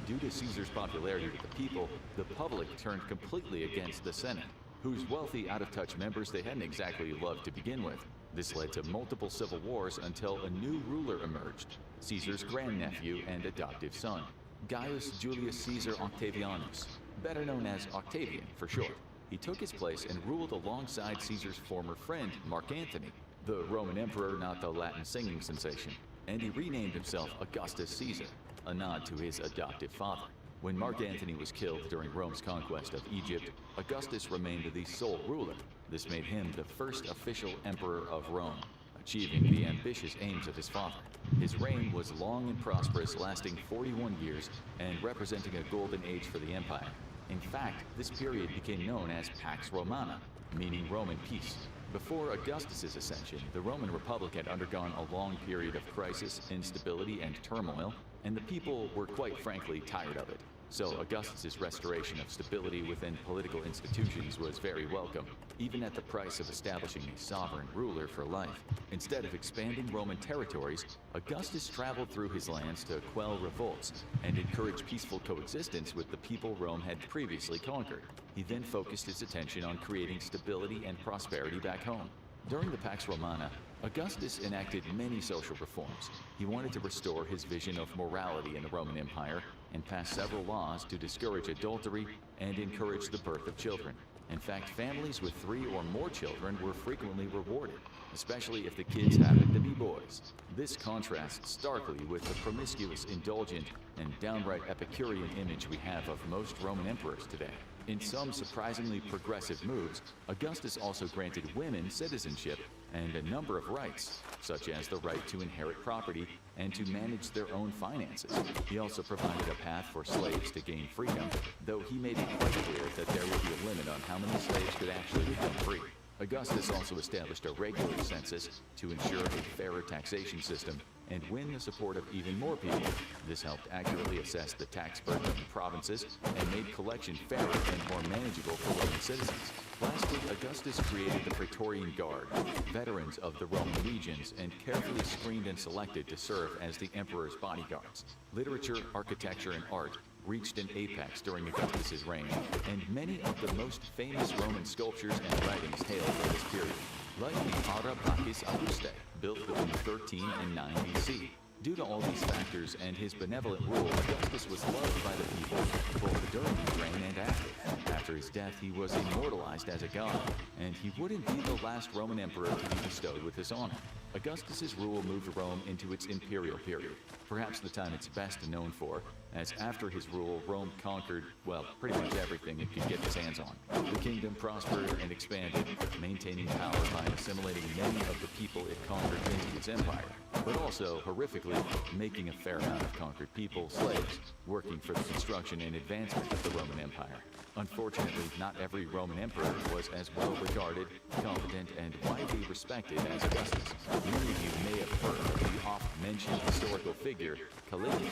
Due to Caesar's popularity with the people, the public turned completely against the Senate, whose wealthy, out-of-touch members they hadn't exactly loved to begin with. This led to multiple civil wars until a new ruler emerged, Caesar's grandnephew and adoptive son, Gaius Julius Caesar Octavianus, better known as Octavian for short. He took his place and ruled alongside Caesar's former friend, Mark Antony, the Roman emperor, not the Latin singing sensation, and he renamed himself Augustus Caesar, a nod to his adoptive father. When Mark Antony was killed during Rome's conquest of Egypt, Augustus remained the sole ruler. This made him the first official emperor of Rome, achieving the ambitious aims of his father. His reign was long and prosperous, lasting 41 years and representing a golden age for the empire. In fact, this period became known as Pax Romana, meaning Roman peace. Before Augustus's ascension, the Roman Republic had undergone a long period of crisis, instability, and turmoil, and the people were quite frankly tired of it. So Augustus's restoration of stability within political institutions was very welcome, even at the price of establishing a sovereign ruler for life. Instead of expanding Roman territories, Augustus traveled through his lands to quell revolts and encourage peaceful coexistence with the people Rome had previously conquered. He then focused his attention on creating stability and prosperity back home. During the Pax Romana, Augustus enacted many social reforms. He wanted to restore his vision of morality in the Roman Empire and passed several laws to discourage adultery and encourage the birth of children. In fact, families with 3 or more children were frequently rewarded, especially if the kids happened to be boys. This contrasts starkly with the promiscuous, indulgent, and downright Epicurean image we have of most Roman emperors today. In some surprisingly progressive moves, Augustus also granted women citizenship and a number of rights, such as the right to inherit property and to manage their own finances. He also provided a path for slaves to gain freedom, though he made it quite clear that there would be a limit on how many slaves could actually become free. Augustus also established a regular census to ensure a fairer taxation system and win the support of even more people. This helped accurately assess the tax burden of the provinces and made collection fairer and more manageable for Roman citizens. Lastly, Augustus created the Praetorian Guard, veterans of the Roman legions, and carefully screened and selected to serve as the emperor's bodyguards. Literature, architecture, and art reached an apex during Augustus's reign, and many of the most famous Roman sculptures and writings hail from this period, like the Ara Pacis Augustae, built between 13 and 9 BC. Due to all these factors and his benevolent rule, Augustus was loved by the people both during his reign and after. After his death, he was immortalized as a god, and he wouldn't be the last Roman emperor to be bestowed with this honor. Augustus's rule moved Rome into its imperial period, perhaps the time it's best known for, as after his rule, Rome conquered, well, pretty much everything it could get its hands on. The kingdom prospered and expanded, maintaining power by assimilating many of the people it conquered into its empire, but also, horrifically, making a fair amount of conquered people slaves, working for the construction and advancement of the Roman Empire. Unfortunately, not every Roman emperor was as well regarded, competent, and widely respected as Augustus. Many of you may have heard of the oft-mentioned historical figure, Caligula.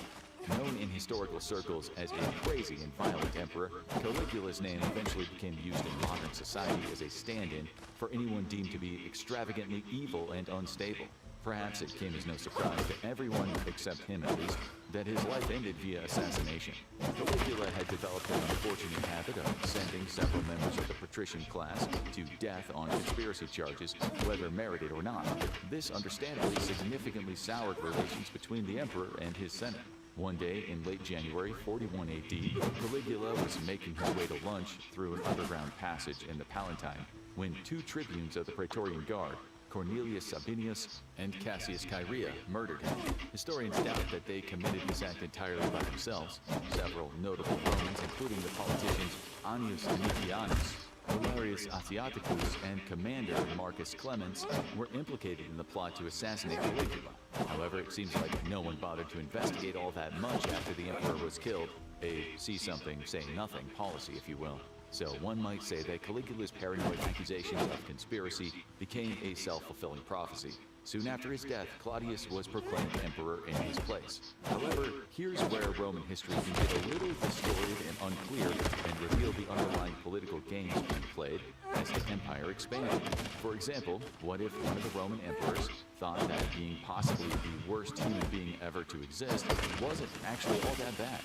Known in historical circles as a crazy and violent emperor, Caligula's name eventually became used in modern society as a stand-in for anyone deemed to be extravagantly evil and unstable. Perhaps it came as no surprise to everyone, except him at least, that his life ended via assassination. Caligula had developed an unfortunate habit of sending several members of the patrician class to death on conspiracy charges, whether merited or not. This understandably significantly soured relations between the emperor and his senate. One day in late January 41 AD, Caligula was making his way to lunch through an underground passage in the Palatine when two tribunes of the Praetorian Guard, Cornelius Sabinius and Cassius Chaerea, murdered him. Historians doubt that they committed this act entirely by themselves. Several notable Romans, including the politicians Annius Domitianus, Valerius Asiaticus, and commander Marcus Clemens, were implicated in the plot to assassinate Caligula. However, it seems like no one bothered to investigate all that much after the emperor was killed. A see something, say nothing policy, if you will. So one might say that Caligula's paranoid accusations of conspiracy became a self-fulfilling prophecy. Soon after his death, Claudius was proclaimed emperor in his place. However, here's where Roman history can get a little distorted and unclear and reveal the underlying political games being played as the empire expanded. For example, what if one of the Roman emperors thought that being possibly the worst human being ever to exist wasn't actually all that bad?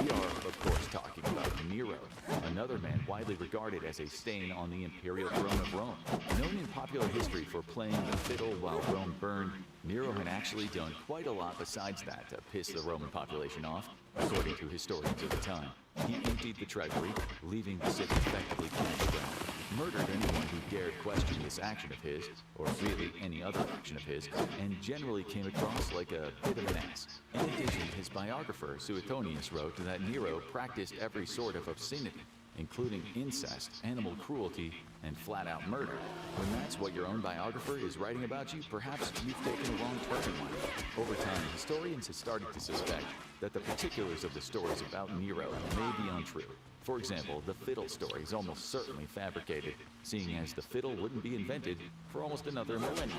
We are, of course, talking about Nero, another man widely regarded as a stain on the imperial throne of Rome. Known in popular history for playing the fiddle while Rome burned, Nero had actually done quite a lot besides that to piss the Roman population off, according to historians of the time. He emptied the treasury, leaving the city effectively cash-strapped, murdered anyone who dared question this action of his, or really any other action of his, and generally came across like a bit of an ass. In addition, his biographer, Suetonius, wrote that Nero practiced every sort of obscenity, including incest, animal cruelty, and flat-out murder. When that's what your own biographer is writing about you, perhaps you've taken a wrong turn in life. Over time, historians have started to suspect that the particulars of the stories about Nero may be untrue. For example, the fiddle story is almost certainly fabricated, seeing as the fiddle wouldn't be invented for almost another millennium.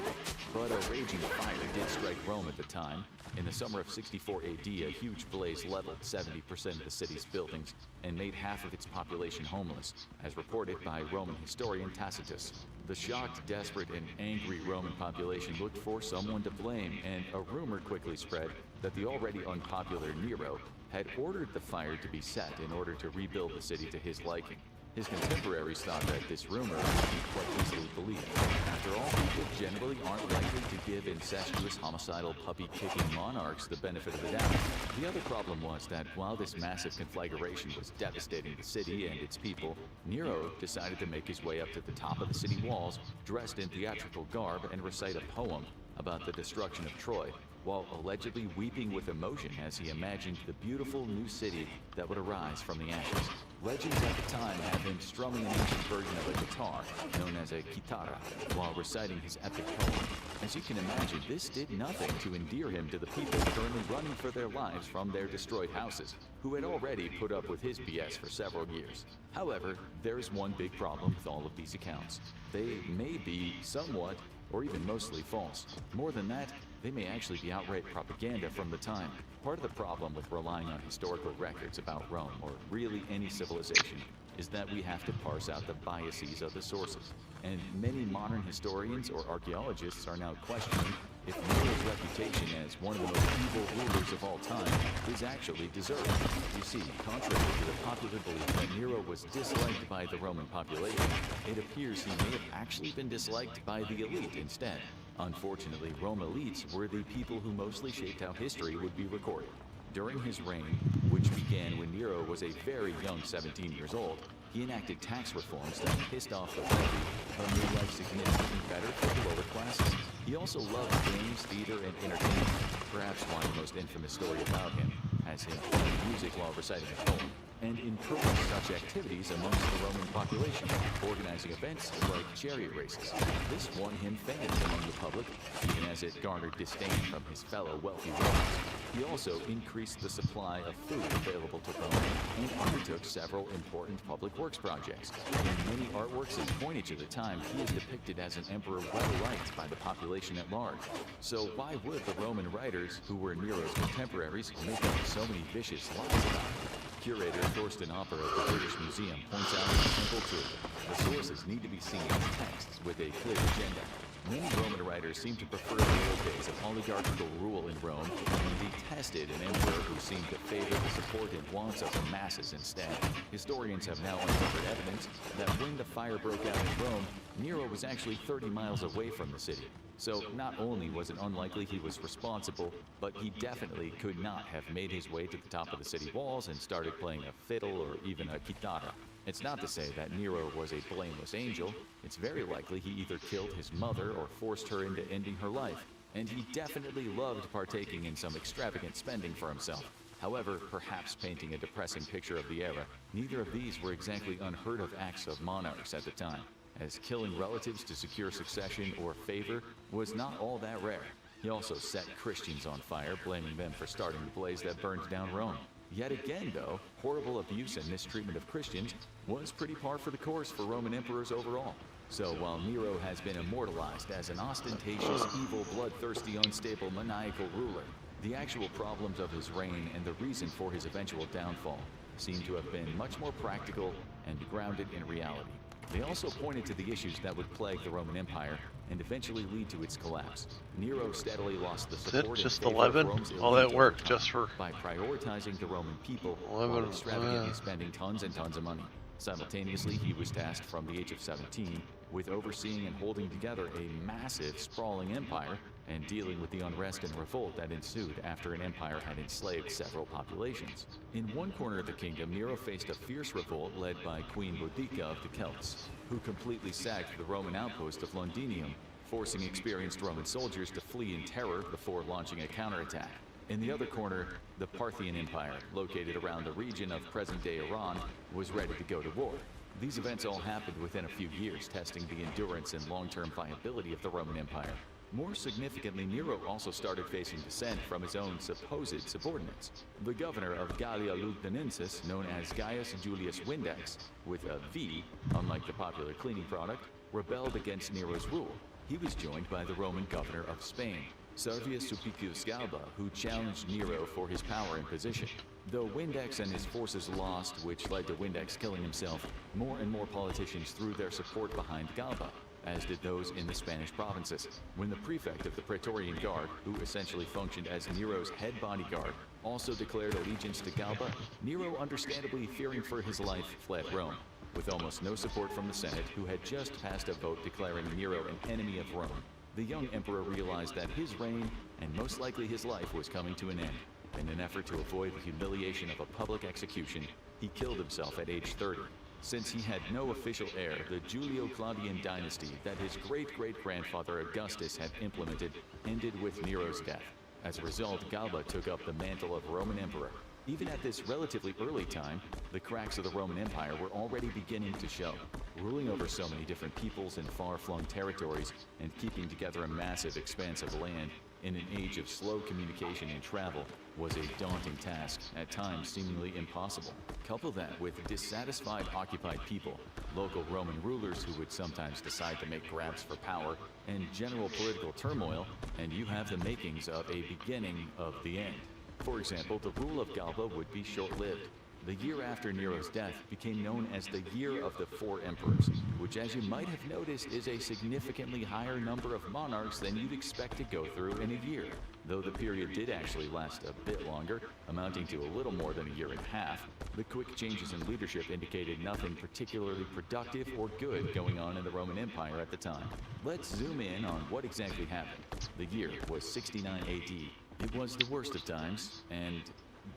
But a raging fire did strike Rome at the time. In the summer of 64 AD, a huge blaze leveled 70% of the city's buildings and made half of its population homeless, as reported by Roman historian Tacitus. The shocked, desperate, and angry Roman population looked for someone to blame, and a rumor quickly spread that the already unpopular Nero had ordered the fire to be set in order to rebuild the city to his liking. His contemporaries thought that this rumor would be quite easily believed. After all, people generally aren't likely to give incestuous, homicidal, puppy-kicking monarchs the benefit of the doubt. The other problem was that while this massive conflagration was devastating the city and its people, Nero decided to make his way up to the top of the city walls, dressed in theatrical garb, and recite a poem about the destruction of Troy, while allegedly weeping with emotion as he imagined the beautiful new city that would arise from the ashes. Legends at the time have him strumming an ancient version of a guitar, known as a chitarra, while reciting his epic poem. As you can imagine, this did nothing to endear him to the people currently running for their lives from their destroyed houses, who had already put up with his BS for several years. However, there's one big problem with all of these accounts. They may be somewhat or even mostly false. More than that, They may actually be outright propaganda from the time. Part of the problem with relying on historical records about Rome, or really any civilization, is that we have to parse out the biases of the sources. And many modern historians or archaeologists are now questioning if Nero's reputation as one of the most evil rulers of all time is actually deserved. You see, contrary to the popular belief that Nero was disliked by the Roman population, it appears he may have actually been disliked by the elite instead. Unfortunately, Rome elites were the people who mostly shaped how history would be recorded. During his reign, which began when Nero was a very young 17 years old, he enacted tax reforms that pissed off the wealthy, but made life significantly better for the lower classes. He also loved games, theater, and entertainment. Perhaps one of the most infamous story about him has him playing music while reciting a poem, and encouraged such activities amongst the Roman population, organizing events like chariot races. This won him fame among the public, even as it garnered disdain from his fellow wealthy Romans. He also increased the supply of food available to Rome and undertook several important public works projects. In many artworks and coinage of the time, he is depicted as an emperor well-liked by the population at large. So why would the Roman writers, who were Nero's contemporaries, make up so many vicious lies about him? Curator Thorsten Opper of the British Museum points out a simple truth. The sources need to be seen as texts with a clear agenda. Many Roman writers seem to prefer the old days of oligarchical rule in Rome and detested an emperor who seemed to favor the support and wants of the masses instead. Historians have now uncovered evidence that when the fire broke out in Rome, Nero was actually 30 miles away from the city. So not only was it unlikely he was responsible, but he definitely could not have made his way to the top of the city walls and started playing a fiddle or even a chitarra. It's not to say that Nero was a blameless angel. It's very likely he either killed his mother or forced her into ending her life. And he definitely loved partaking in some extravagant spending for himself. However, perhaps painting a depressing picture of the era, neither of these were exactly unheard of acts of monarchs at the time, as killing relatives to secure succession or favor was not all that rare. He also set Christians on fire, blaming them for starting the blaze that burned down Rome. Yet again, though, horrible abuse and mistreatment of Christians was pretty par for the course for Roman emperors overall. So while Nero has been immortalized as an ostentatious, evil, bloodthirsty, unstable, maniacal ruler, the actual problems of his reign and the reason for his eventual downfall seem to have been much more practical and grounded in reality. They also pointed to the issues that would plague the Roman Empire and eventually lead to its collapse. Nero steadily lost the support just and favor 11? of Rome's All that elite work over time just for by prioritizing the Roman people 11, while extravagantly spending tons and tons of money. Simultaneously, he was tasked from the age of 17 with overseeing and holding together a massive, sprawling empire and dealing with the unrest and revolt that ensued after an empire had enslaved several populations. In one corner of the kingdom, Nero faced a fierce revolt led by Queen Boudicca of the Celts, who completely sacked the Roman outpost of Londinium, forcing experienced Roman soldiers to flee in terror before launching a counterattack. In the other corner, the Parthian Empire, located around the region of present-day Iran, was ready to go to war. These events all happened within a few years, testing the endurance and long-term viability of the Roman Empire. More significantly, Nero also started facing dissent from his own supposed subordinates. The governor of Gallia Lugdunensis, known as Gaius Julius Vindex, with a V, unlike the popular cleaning product, rebelled against Nero's rule. He was joined by the Roman governor of Spain, Servius Sulpicius Galba, who challenged Nero for his power and position. Though Vindex and his forces lost, which led to Vindex killing himself, more and more politicians threw their support behind Galba, as did those in the Spanish provinces. When the prefect of the Praetorian Guard, who essentially functioned as Nero's head bodyguard, also declared allegiance to Galba, Nero, understandably fearing for his life, fled Rome, with almost no support from the Senate, who had just passed a vote declaring Nero an enemy of Rome. The young emperor realized that his reign, and most likely his life, was coming to an end. In an effort to avoid the humiliation of a public execution, he killed himself at age 30. Since he had no official heir, the Julio-Claudian dynasty that his great-great-grandfather Augustus had implemented ended with Nero's death. As a result, Galba took up the mantle of Roman emperor. Even at this relatively early time, the cracks of the Roman Empire were already beginning to show. Ruling over so many different peoples in far-flung territories and keeping together a massive expanse of land, in an age of slow communication and travel was a daunting task, at times seemingly impossible. Couple that with dissatisfied occupied people, local Roman rulers who would sometimes decide to make grabs for power, and general political turmoil, and you have the makings of a beginning of the end. For example, the rule of Galba would be short-lived. The year after Nero's death became known as the Year of the Four Emperors, which, as you might have noticed, is a significantly higher number of monarchs than you'd expect to go through in a year. Though the period did actually last a bit longer, amounting to a little more than a year and a half, the quick changes in leadership indicated nothing particularly productive or good going on in the Roman Empire at the time. Let's zoom in on what exactly happened. The year was 69 AD. It was the worst of times, and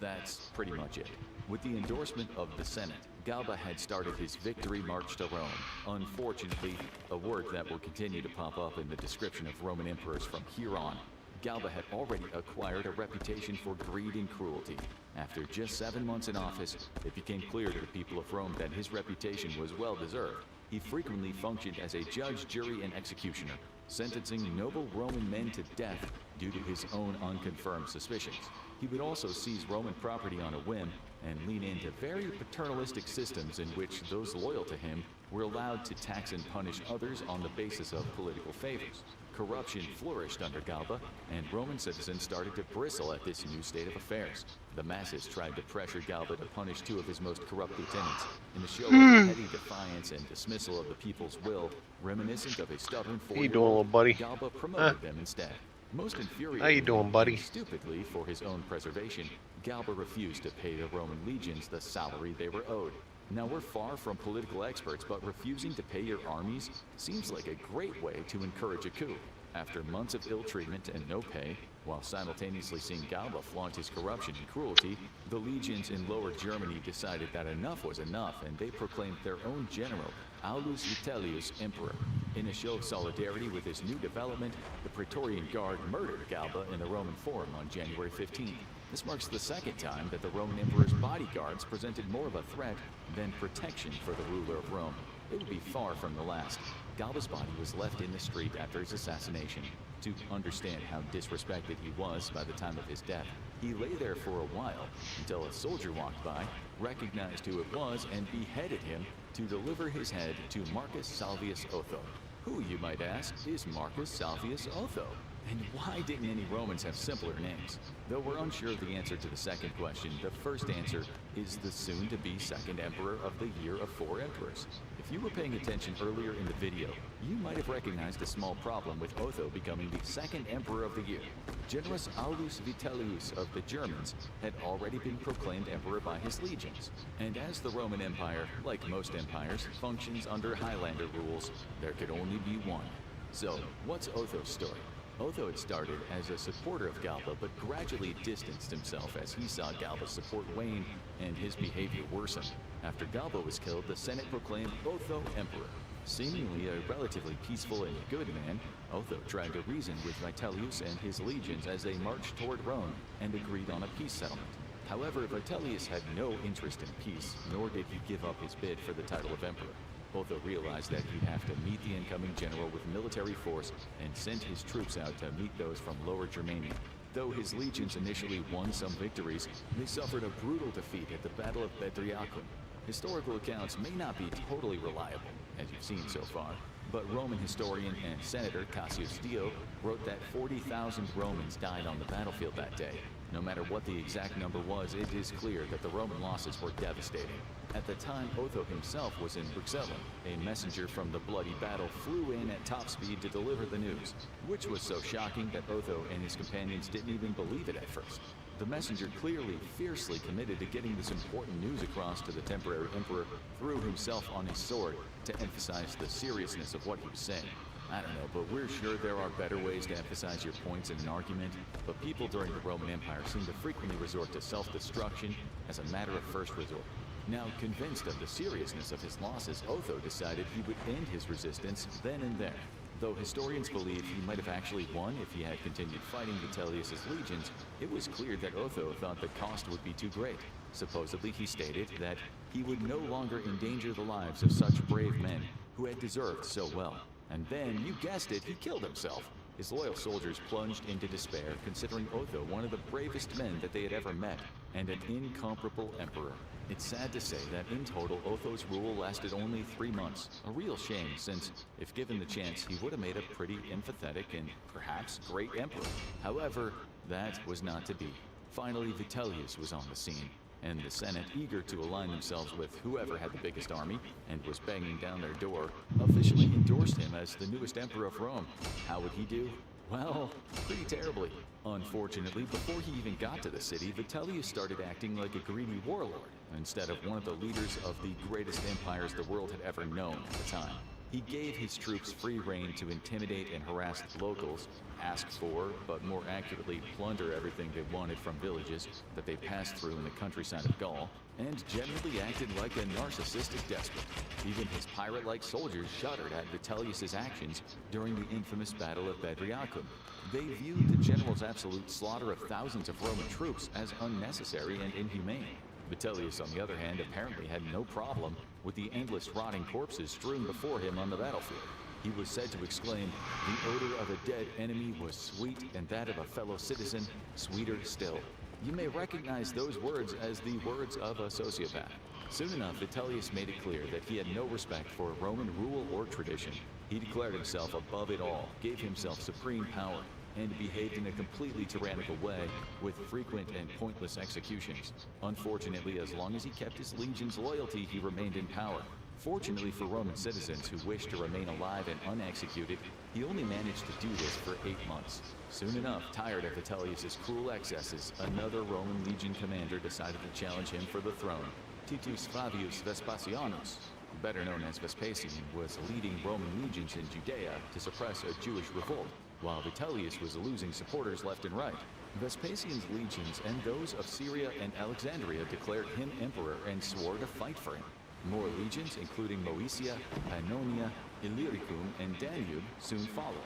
that's pretty much it. With the endorsement of the Senate, Galba had started his victory march to Rome. Unfortunately, a word that will continue to pop up in the description of Roman emperors from here on. Galba had already acquired a reputation for greed and cruelty. After just 7 months in office, it became clear to the people of Rome that his reputation was well-deserved. He frequently functioned as a judge, jury, and executioner, sentencing noble Roman men to death due to his own unconfirmed suspicions. He would also seize Roman property on a whim and lean into very paternalistic systems in which those loyal to him were allowed to tax and punish others on the basis of political favors. Corruption flourished under Galba, and Roman citizens started to bristle at this new state of affairs. The masses tried to pressure Galba to punish 2 of his most corrupt lieutenants, in a show of petty defiance and dismissal of the people's will, reminiscent of a stubborn 4-year-old. Galba promoted them instead. Most infuriating, how you doing, buddy? Stupidly, for his own preservation, Galba refused to pay the Roman legions the salary they were owed. Now, we're far from political experts, but refusing to pay your armies seems like a great way to encourage a coup. After months of ill treatment and no pay, while simultaneously seeing Galba flaunt his corruption and cruelty, the legions in Lower Germany decided that enough was enough, and they proclaimed their own general, Aulus Vitellius, emperor. In a show of solidarity with this new development, the Praetorian Guard murdered Galba in the Roman Forum on January 15th. This marks the second time that the Roman emperor's bodyguards presented more of a threat than protection for the ruler of Rome. It would be far from the last. Galba's body was left in the street after his assassination. To understand how disrespected he was by the time of his death, he lay there for a while until a soldier walked by, recognized who it was, and beheaded him to deliver his head to Marcus Salvius Otho. Who, you might ask, is Marcus Salvius Otho? And why didn't any Romans have simpler names? Though we're unsure of the answer to the second question, the first answer is the soon-to-be second emperor of the Year of Four Emperors. If you were paying attention earlier in the video, you might have recognized a small problem with Otho becoming the second emperor of the year. Generous Aulus Vitellius of the Germans had already been proclaimed emperor by his legions. And as the Roman Empire, like most empires, functions under Highlander rules, there could only be one. So, what's Otho's story? Otho had started as a supporter of Galba, but gradually distanced himself as he saw Galba's support wane and his behavior worsen. After Galba was killed, the Senate proclaimed Otho emperor. Seemingly a relatively peaceful and good man, Otho tried to reason with Vitellius and his legions as they marched toward Rome and agreed on a peace settlement. However, Vitellius had no interest in peace, nor did he give up his bid for the title of emperor. Otho realized that he'd have to meet the incoming general with military force and sent his troops out to meet those from Lower Germania. Though his legions initially won some victories, they suffered a brutal defeat at the Battle of Bedriacum. Historical accounts may not be totally reliable, as you've seen so far, but Roman historian and senator Cassius Dio wrote that 40,000 Romans died on the battlefield that day. No matter what the exact number was, it is clear that the Roman losses were devastating. At the time, Otho himself was in Brixellum. A messenger from the bloody battle flew in at top speed to deliver the news, which was so shocking that Otho and his companions didn't even believe it at first. The messenger, clearly fiercely committed to getting this important news across to the temporary emperor, threw himself on his sword to emphasize the seriousness of what he was saying. I don't know, but we're sure there are better ways to emphasize your points in an argument, but people during the Roman Empire seemed to frequently resort to self-destruction as a matter of first resort. Now, convinced of the seriousness of his losses, Otho decided he would end his resistance then and there. Though historians believe he might have actually won if he had continued fighting Vitellius' legions, it was clear that Otho thought the cost would be too great. Supposedly, he stated that he would no longer endanger the lives of such brave men who had deserved so well. And then, you guessed it, he killed himself. His loyal soldiers plunged into despair, considering Otho one of the bravest men that they had ever met, and an incomparable emperor. It's sad to say that in total, Otho's rule lasted only 3 months. A real shame, since if given the chance, he would have made a pretty empathetic and perhaps great emperor. However, that was not to be. Finally, Vitellius was on the scene, and the Senate, eager to align themselves with whoever had the biggest army and was banging down their door, officially endorsed him as the newest emperor of Rome. How would he do? Well, pretty terribly. Unfortunately, before he even got to the city, Vitellius started acting like a greedy warlord instead of one of the leaders of the greatest empires the world had ever known at the time. He gave his troops free rein to intimidate and harass the locals, ask for, but more accurately, plunder everything they wanted from villages that they passed through in the countryside of Gaul, and generally acted like a narcissistic despot. Even his pirate-like soldiers shuddered at Vitellius's actions during the infamous Battle of Bedriacum. They viewed the general's absolute slaughter of thousands of Roman troops as unnecessary and inhumane. Vitellius, on the other hand, apparently had no problem with the endless rotting corpses strewn before him on the battlefield. He was said to exclaim, "The odor of a dead enemy was sweet, and that of a fellow citizen sweeter still." You may recognize those words as the words of a sociopath. Soon enough, Vitellius made it clear that he had no respect for Roman rule or tradition. He declared himself above it all, gave himself supreme power, and behaved in a completely tyrannical way, with frequent and pointless executions. Unfortunately, as long as he kept his legion's loyalty, he remained in power. Fortunately for Roman citizens who wished to remain alive and unexecuted, he only managed to do this for 8 months. Soon enough, tired of Vitellius's cruel excesses, another Roman legion commander decided to challenge him for the throne. Titus Fabius Vespasianus, better known as Vespasian, was leading Roman legions in Judea to suppress a Jewish revolt, while Vitellius was losing supporters left and right. Vespasian's legions and those of Syria and Alexandria declared him emperor and swore to fight for him. More legions, including Moesia, Pannonia, Illyricum, and Danube, soon followed.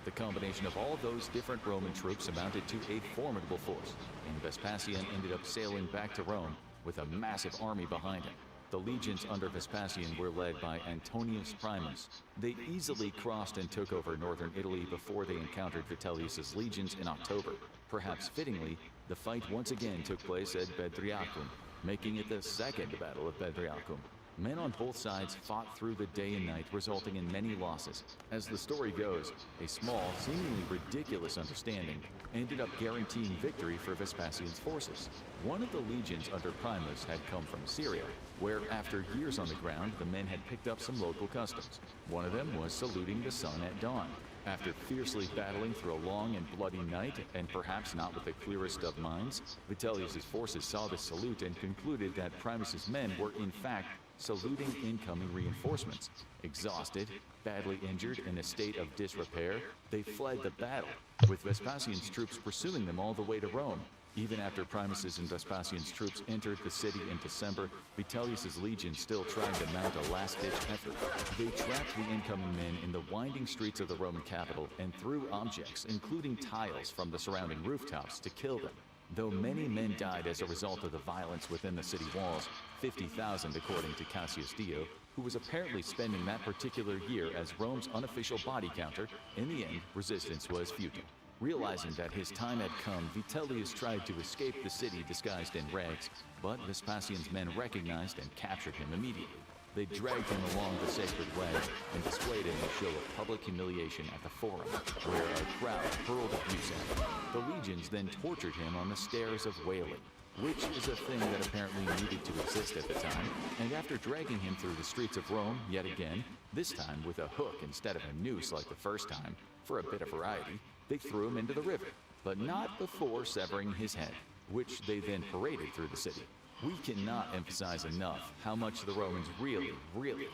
The combination of all those different Roman troops amounted to a formidable force, and Vespasian ended up sailing back to Rome with a massive army behind him. The legions under Vespasian were led by Antonius Primus. They easily crossed and took over northern Italy before they encountered Vitellius's legions in October. Perhaps fittingly, the fight once again took place at Bedriacum, making it the second Battle of Bedriacum. Men on both sides fought through the day and night, resulting in many losses. As the story goes, a small, seemingly ridiculous understanding ended up guaranteeing victory for Vespasian's forces. One of the legions under Primus had come from Syria, where after years on the ground, the men had picked up some local customs. One of them was saluting the sun at dawn. After fiercely battling through a long and bloody night, and perhaps not with the clearest of minds, Vitellius's forces saw the salute and concluded that Primus's men were in fact saluting incoming reinforcements. Exhausted, badly injured, in a state of disrepair, they fled the battle, with Vespasian's troops pursuing them all the way to Rome. Even after Primus's and Vespasian's troops entered the city in December, Vitellius's legion still tried to mount a last-ditch effort. They trapped the incoming men in the winding streets of the Roman capital and threw objects, including tiles from the surrounding rooftops, to kill them. Though many men died as a result of the violence within the city walls, 50,000 according to Cassius Dio, who was apparently spending that particular year as Rome's unofficial body counter, in the end, resistance was futile. Realizing that his time had come, Vitellius tried to escape the city disguised in rags, but Vespasian's men recognized and captured him immediately. They dragged him along the sacred way and displayed him a show of public humiliation at the Forum, where a crowd hurled abuse at him. The legions then tortured him on the stairs of wailing, which is a thing that apparently needed to exist at the time, and after dragging him through the streets of Rome yet again, this time with a hook instead of a noose like the first time, for a bit of variety, they threw him into the river, but not before severing his head, which they then paraded through the city. We cannot emphasize enough how much the Romans really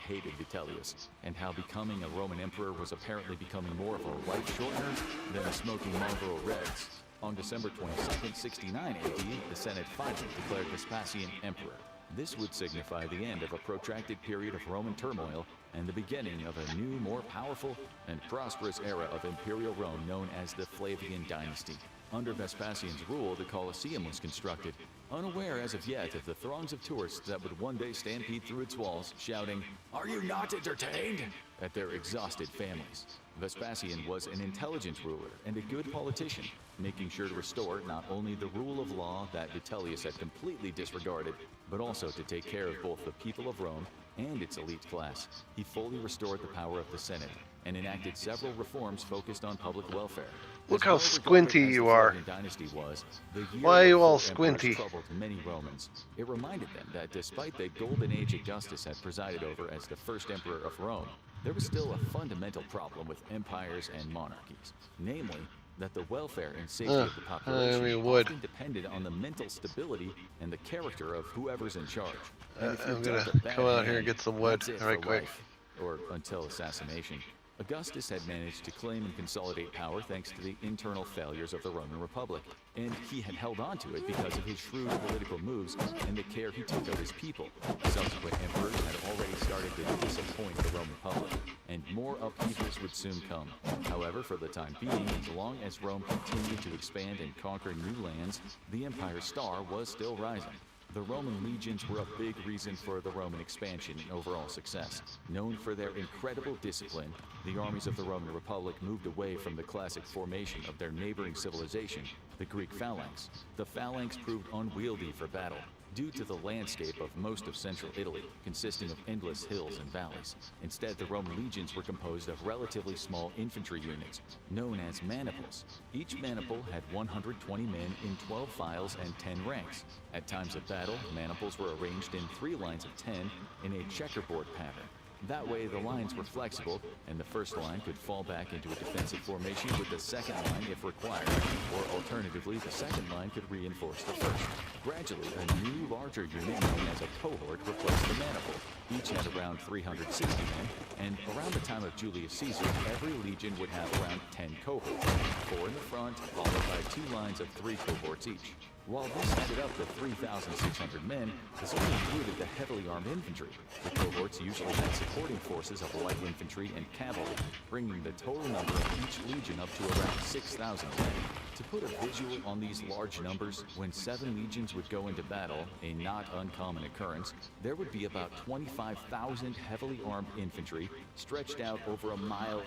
hated Vitellius, and how becoming a Roman emperor was apparently becoming more of a life shortener than a smoking Marlboro Reds. On December 22nd, 69 AD, the Senate finally declared Vespasian emperor. This would signify the end of a protracted period of Roman turmoil and the beginning of a new, more powerful and prosperous era of imperial Rome known as the Flavian dynasty. Under Vespasian's rule, the Colosseum was constructed, unaware as of yet of the throngs of tourists that would one day stampede through its walls, shouting, "Are you not entertained?" at their exhausted families. Vespasian was an intelligent ruler and a good politician, making sure to restore not only the rule of law that Vitellius had completely disregarded, but also to take care of both the people of Rome and its elite class. He fully restored the power of the Senate and enacted several reforms focused on public welfare. Look how squinty you are. Dynasty was, the year Why are you all before squinty? emperors troubled many Romans. It reminded them that despite the golden age Augustus had presided over as the first emperor of Rome, there was still a fundamental problem with empires and monarchies, namely that the welfare and safety of the population often depended on the mental stability and the character of whoever's in charge. And if I'm you're gonna dealt a bad come out hand, here and get some wood that's it right for quick. life, or until assassination. Augustus had managed to claim and consolidate power thanks to the internal failures of the Roman Republic, and he had held on to it because of his shrewd political moves and the care he took of his people. Subsequent emperors had already started to disappoint the Roman public, and more upheavals would soon come. However, for the time being, as long as Rome continued to expand and conquer new lands, the empire's star was still rising. The Roman legions were a big reason for the Roman expansion and overall success. Known for their incredible discipline, the armies of the Roman Republic moved away from the classic formation of their neighboring civilization, the Greek phalanx. The phalanx proved unwieldy for battle, due to the landscape of most of central Italy, consisting of endless hills and valleys. Instead, the Roman legions were composed of relatively small infantry units, known as maniples. Each maniple had 120 men in 12 files and 10 ranks. At times of battle, maniples were arranged in 3 lines of 10 in a checkerboard pattern. That way, the lines were flexible, and the first line could fall back into a defensive formation with the second line if required, or alternatively, the second line could reinforce the first. Gradually, a new, larger unit known as a cohort replaced the maniple. Each had around 360 men, and around the time of Julius Caesar, every legion would have around 10 cohorts, 4 in the front, followed by 2 lines of 3 cohorts each. While this added up to 3,600 men, this only included the heavily armed infantry. The cohorts usually had supporting forces of light infantry and cavalry, bringing the total number of each legion up to around 6,000 men. To put a visual on these large numbers, when 7 legions would go into battle, a not uncommon occurrence, there would be about 25,000 heavily armed infantry stretched out over 1.5 miles.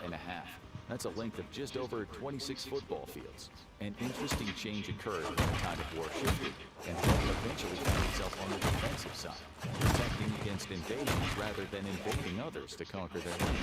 That's a length of just over 26 football fields. An interesting change occurred when the tide of war shifted, and Rome eventually found itself on the defensive side, protecting against invasions rather than invading others to conquer their land.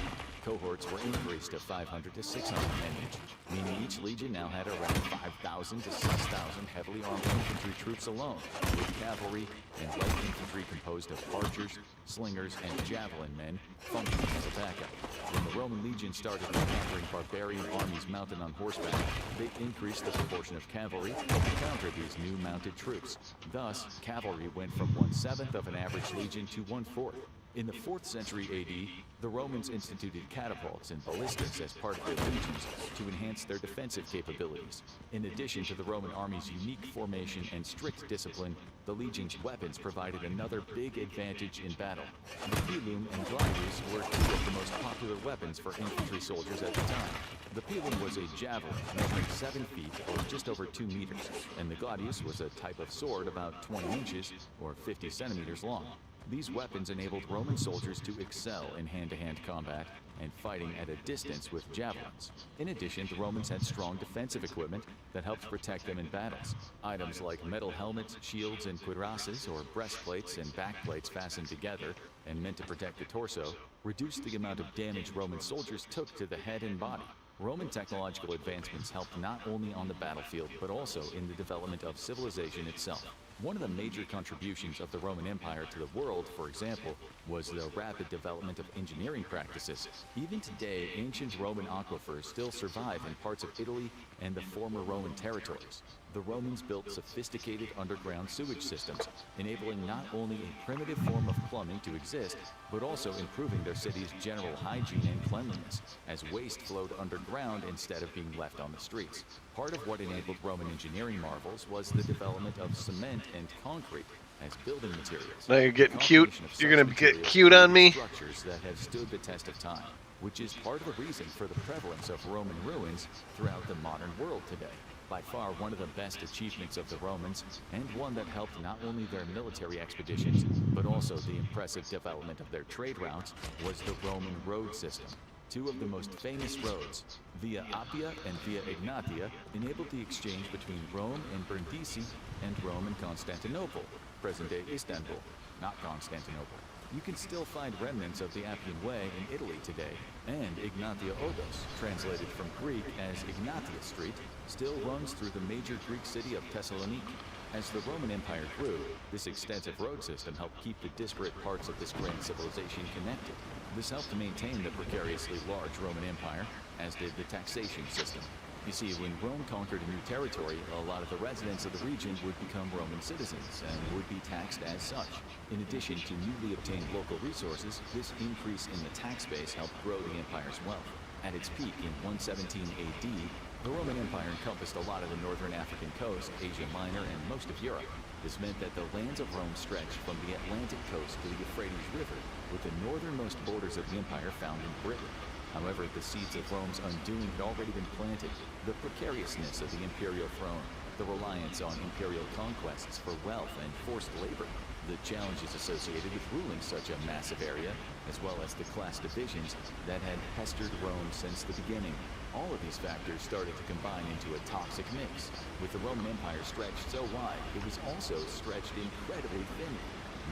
Cohorts were increased to 500 to 600 men each, meaning each legion now had around 5,000 to 6,000 heavily armed infantry troops alone, with cavalry and light infantry composed of archers, slingers, and javelin men functioning as a backup. When the Roman legion started encountering barbarian armies mounted on horseback, they increased the proportion of cavalry to counter these new mounted troops. Thus, cavalry went from 1/7 of an average legion to 1/4. In the 4th century AD, the Romans instituted catapults and ballistics as part of their legions to enhance their defensive capabilities. In addition to the Roman army's unique formation and strict discipline, the legion's weapons provided another big advantage in battle. The pilum and gladius were 2 of the most popular weapons for infantry soldiers at the time. The pilum was a javelin measuring 7 feet or just over 2 meters, and the gladius was a type of sword about 20 inches or 50 centimeters long. These weapons enabled Roman soldiers to excel in hand-to-hand combat and fighting at a distance with javelins. In addition, the Romans had strong defensive equipment that helped protect them in battles. Items like metal helmets, shields, and cuirasses, or breastplates and backplates fastened together and meant to protect the torso, reduced the amount of damage Roman soldiers took to the head and body. Roman technological advancements helped not only on the battlefield, but also in the development of civilization itself. One of the major contributions of the Roman Empire to the world, for example, was the rapid development of engineering practices. Even today, ancient Roman aquifers still survive in parts of Italy and the former Roman territories. The Romans built sophisticated underground sewage systems, enabling not only a primitive form of plumbing to exist, but also improving their city's general hygiene and cleanliness, as waste flowed underground instead of being left on the streets. Part of what enabled Roman engineering marvels was the development of cement and concrete as building materials. Now you're getting cute. You're gonna get cute on me. Structures that have stood the test of time, which is part of the reason for the prevalence of Roman ruins throughout the modern world today. by far one of the best achievements of the Romans, and one that helped not only their military expeditions, but also the impressive development of their trade routes, was the Roman road system. Two of the most famous roads, Via Appia and Via Egnatia, enabled the exchange between Rome and Brindisi and Rome and Constantinople, present-day Istanbul, not Constantinople. You can still find remnants of the Appian Way in Italy today, and Ignatia Odos, translated from Greek as Ignatia Street, still runs through the major Greek city of Thessaloniki. As the Roman Empire grew, this extensive road system helped keep the disparate parts of this grand civilization connected. This helped maintain the precariously large Roman Empire, as did the taxation system. You see, when Rome conquered a new territory, a lot of the residents of the region would become Roman citizens and would be taxed as such. In addition to newly obtained local resources, this increase in the tax base helped grow the empire's wealth. At its peak in 117 AD, the Roman Empire encompassed a lot of the northern African coast, Asia Minor, and most of Europe. This meant that the lands of Rome stretched from the Atlantic coast to the Euphrates River, with the northernmost borders of the empire found in Britain. However, the seeds of Rome's undoing had already been planted. The precariousness of the imperial throne, the reliance on imperial conquests for wealth and forced labor, the challenges associated with ruling such a massive area, as well as the class divisions that had pestered Rome since the beginning. All of these factors started to combine into a toxic mix. With the Roman Empire stretched so wide, it was also stretched incredibly thin.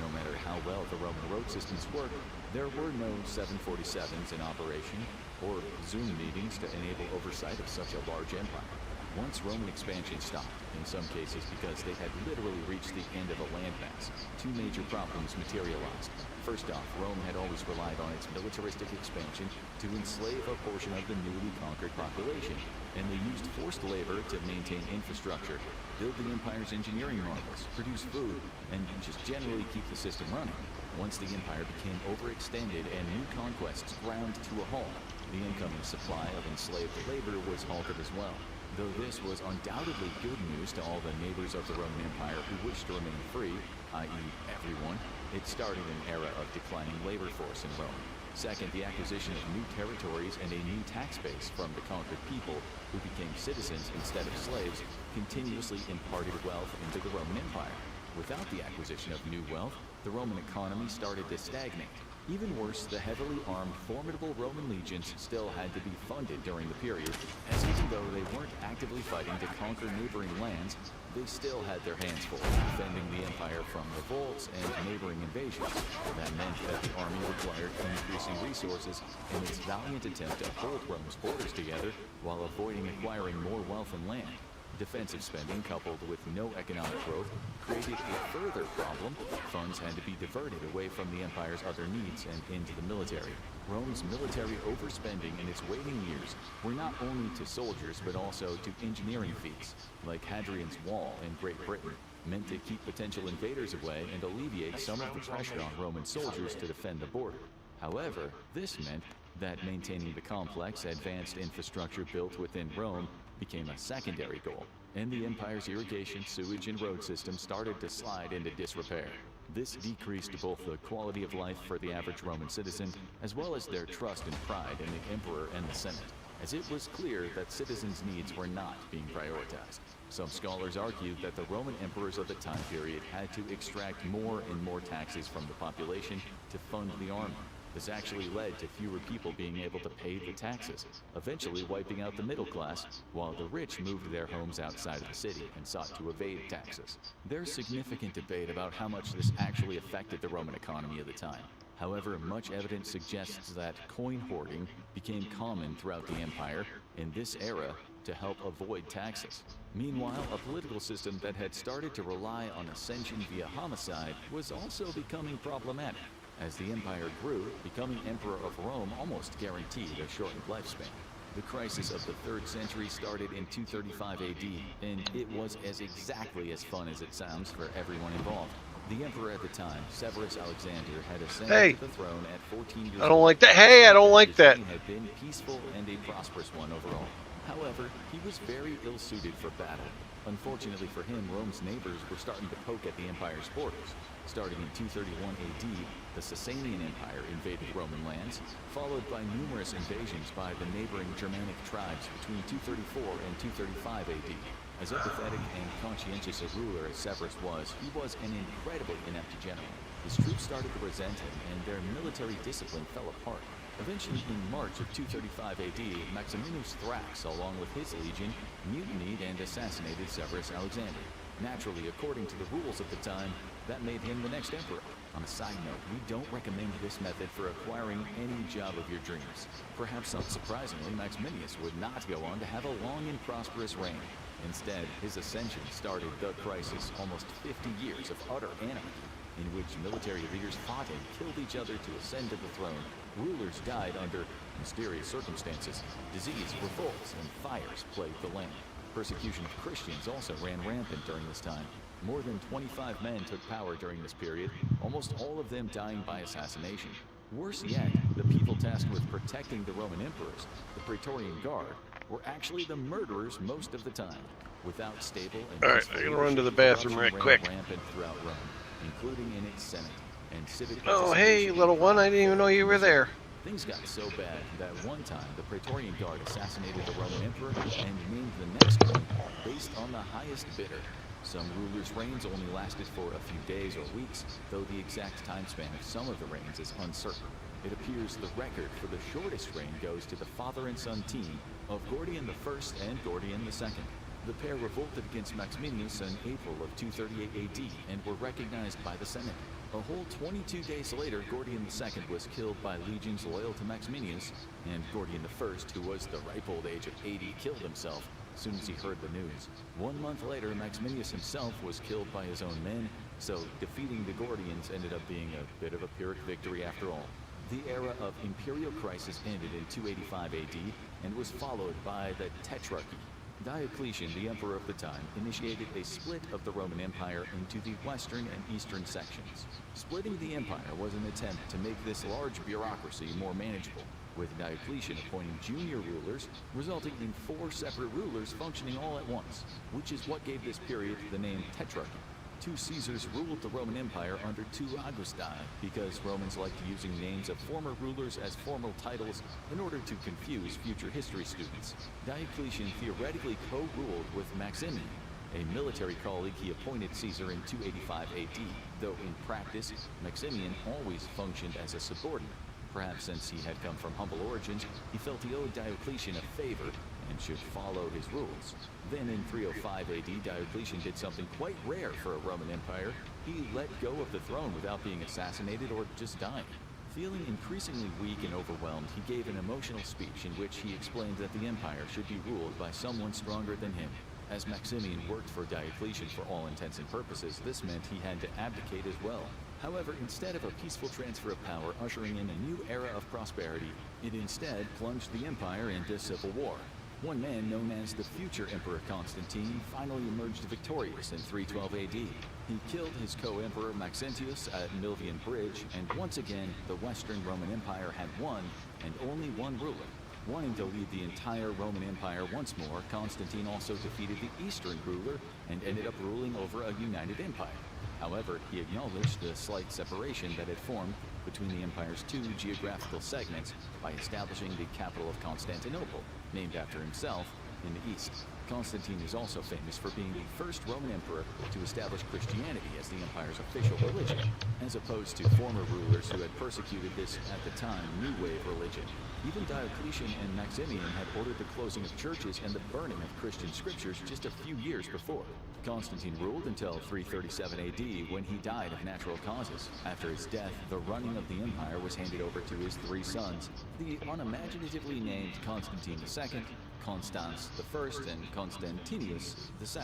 No matter how well the Roman road systems worked, there were no 747s in operation, or Zoom meetings to enable oversight of such a large empire. Once Roman expansion stopped, in some cases because they had literally reached the end of a landmass, two major problems materialized. First off, Rome had always relied on its militaristic expansion to enslave a portion of the newly conquered population, and they used forced labor to maintain infrastructure, build the empire's engineering marvels, produce food, and just generally keep the system running. Once the empire became overextended and new conquests ground to a halt, the incoming supply of enslaved labor was halted as well. Though this was undoubtedly good news to all the neighbors of the Roman Empire who wished to remain free, i.e. everyone, it started an era of declining labor force in Rome. Second, the acquisition of new territories and a new tax base from the conquered people who became citizens instead of slaves continuously imparted wealth into the Roman Empire. Without the acquisition of new wealth, the Roman economy started to stagnate. Even worse, the heavily armed, formidable Roman legions still had to be funded during the period, as even though they weren't actively fighting to conquer neighboring lands, they still had their hands full, defending the empire from revolts and neighboring invasions. That meant that the army required increasing resources in its valiant attempt to hold Rome's borders together while avoiding acquiring more wealth and land. Defensive spending, coupled with no economic growth, created a further problem. Funds had to be diverted away from the empire's other needs and into the military. Rome's military overspending in its waning years were not only to soldiers but also to engineering feats, like Hadrian's Wall in Great Britain, meant to keep potential invaders away and alleviate some of the pressure on Roman soldiers to defend the border. However, this meant that maintaining the complex, advanced infrastructure built within Rome became a secondary goal, and the empire's irrigation, sewage, and road system started to slide into disrepair. This decreased both the quality of life for the average Roman citizen, as well as their trust and pride in the emperor and the Senate, as it was clear that citizens' needs were not being prioritized. Some scholars argued that the Roman emperors of the time period had to extract more and more taxes from the population to fund the army. This actually led to fewer people being able to pay the taxes, eventually wiping out the middle class, while the rich moved their homes outside of the city and sought to evade taxes. There's significant debate about how much this actually affected the Roman economy at the time. However, much evidence suggests that coin hoarding became common throughout the empire in this era to help avoid taxes. Meanwhile, a political system that had started to rely on ascension via homicide was also becoming problematic. As the empire grew, becoming emperor of Rome almost guaranteed a shortened lifespan. The crisis of the 3rd century started in 235 AD, and it was exactly as fun as it sounds for everyone involved. The emperor at the time, Severus Alexander, had ascended to the throne at 14 years old. I don't like that. Hey, I don't like that. His reign had been peaceful and a prosperous one overall. However, he was very ill-suited for battle. Unfortunately for him, Rome's neighbors were starting to poke at the empire's borders. Starting in 231 AD, the Sasanian Empire invaded Roman lands, followed by numerous invasions by the neighboring Germanic tribes between 234 and 235 AD. As empathetic and conscientious a ruler as Severus was, he was an incredibly inept general. His troops started to resent him, and their military discipline fell apart. Eventually, in March of 235 AD, Maximinus Thrax, along with his legion, mutinied and assassinated Severus Alexander. Naturally, according to the rules of the time, that made him the next emperor. On a side note, we don't recommend this method for acquiring any job of your dreams. Perhaps unsurprisingly, Maximinus would not go on to have a long and prosperous reign. Instead, his ascension started the crisis, almost 50 years of utter anarchy, in which military leaders fought and killed each other to ascend to the throne. Rulers died under mysterious circumstances. Disease, revolts, and fires plagued the land. Persecution of Christians also ran rampant during this time. More than 25 men took power during this period, almost all of them dying by assassination. Worse yet, the people tasked with protecting the Roman emperors, the Praetorian Guard, were actually the murderers most of the time. Without stable and all right, I'm gonna run to the bathroom right quick. Rampant throughout Rome, including in its Senate and civic. Oh, hey, little one! I didn't even know you were there. Things got so bad that one time the Praetorian Guard assassinated the Roman emperor and named the next one based on the highest bidder. Some rulers' reigns only lasted for a few days or weeks, though the exact time span of some of the reigns is uncertain. It appears the record for the shortest reign goes to the father and son team of Gordian I and Gordian II. The pair revolted against Maximinus in April of 238 AD and were recognized by the Senate. A whole 22 days later, Gordian II was killed by legions loyal to Maximinus, and Gordian I, who was the ripe old age of 80, killed himself as soon as he heard the news. 1 month later, Maximinus himself was killed by his own men, so defeating the Gordians ended up being a bit of a Pyrrhic victory after all. The era of imperial crisis ended in 285 AD and was followed by the Tetrarchy. Diocletian, the emperor of the time, initiated a split of the Roman Empire into the western and eastern sections. Splitting the empire was an attempt to make this large bureaucracy more manageable, with Diocletian appointing junior rulers, resulting in 4 separate rulers functioning all at once, which is what gave this period the name Tetrarchy. 2 Caesars ruled the Roman Empire under 2 Augusti, because Romans liked using names of former rulers as formal titles in order to confuse future history students. Diocletian theoretically co-ruled with Maximian, a military colleague he appointed Caesar in 285 AD, though in practice, Maximian always functioned as a subordinate. Perhaps since he had come from humble origins, he felt he owed Diocletian a favor and should follow his rules. Then in 305 AD, Diocletian did something quite rare for a Roman Empire. He let go of the throne without being assassinated or just dying. Feeling increasingly weak and overwhelmed, he gave an emotional speech in which he explained that the empire should be ruled by someone stronger than him. As Maximian worked for Diocletian for all intents and purposes, this meant he had to abdicate as well. However, instead of a peaceful transfer of power ushering in a new era of prosperity, it instead plunged the empire into civil war. One man, known as the future Emperor Constantine, finally emerged victorious in 312 AD. He killed his co-emperor Maxentius at Milvian Bridge, and once again, the Western Roman Empire had one, and only one ruler. Wanting to lead the entire Roman Empire once more, Constantine also defeated the Eastern ruler and ended up ruling over a united empire. However, he acknowledged the slight separation that had formed between the empire's 2 geographical segments by establishing the capital of Constantinople, named after himself, in the east. Constantine is also famous for being the first Roman emperor to establish Christianity as the empire's official religion, as opposed to former rulers who had persecuted this, at the time, new wave religion. Even Diocletian and Maximian had ordered the closing of churches and the burning of Christian scriptures just a few years before. Constantine ruled until 337 AD, when he died of natural causes. After his death, the running of the empire was handed over to his 3 sons, the unimaginatively named Constantine II, Constans I, and Constantinius II.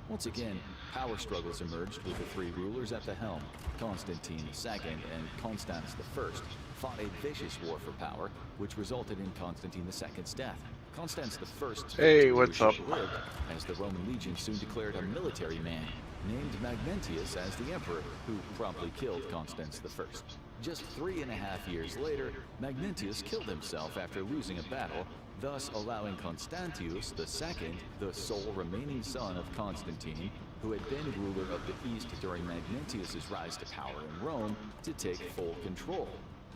Once again, power struggles emerged with the 3 rulers at the helm. Constantine II and Constans I fought a vicious war for power, which resulted in Constantine II's death. Constans I hey, what's up? Lived, as the Roman legion soon declared a military man, named Magnentius as the emperor, who promptly killed Constans I. Just 3.5 years later, Magnentius killed himself after losing a battle, thus allowing Constantius II, the sole remaining son of Constantine, who had been ruler of the East during Magnentius's rise to power in Rome, to take full control.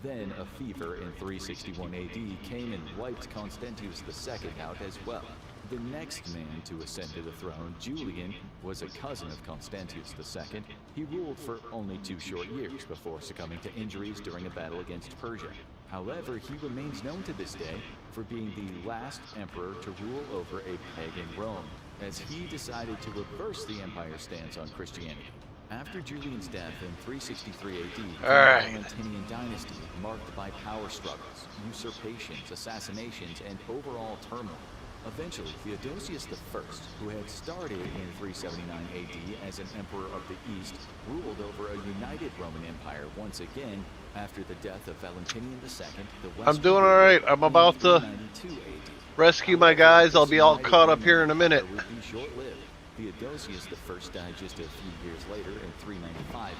Then a fever in 361 AD came and wiped Constantius II out as well. The next man to ascend to the throne, Julian, was a cousin of Constantius II. He ruled for only 2 short years before succumbing to injuries during a battle against Persia. However, he remains known to this day for being the last emperor to rule over a pagan Rome, as he decided to reverse the empire's stance on Christianity. After Julian's death in 363 AD, the Valentinian dynasty, marked by power struggles, usurpations, assassinations, and overall turmoil. Eventually, Theodosius I, who had started in 379 AD as an emperor of the East, ruled over a united Roman Empire once again after the death of Valentinian II. I'm doing all right. I'm about to rescue my guys. I'll be all caught up here in a minute. Theodosius I died just a few years later in 395 AD.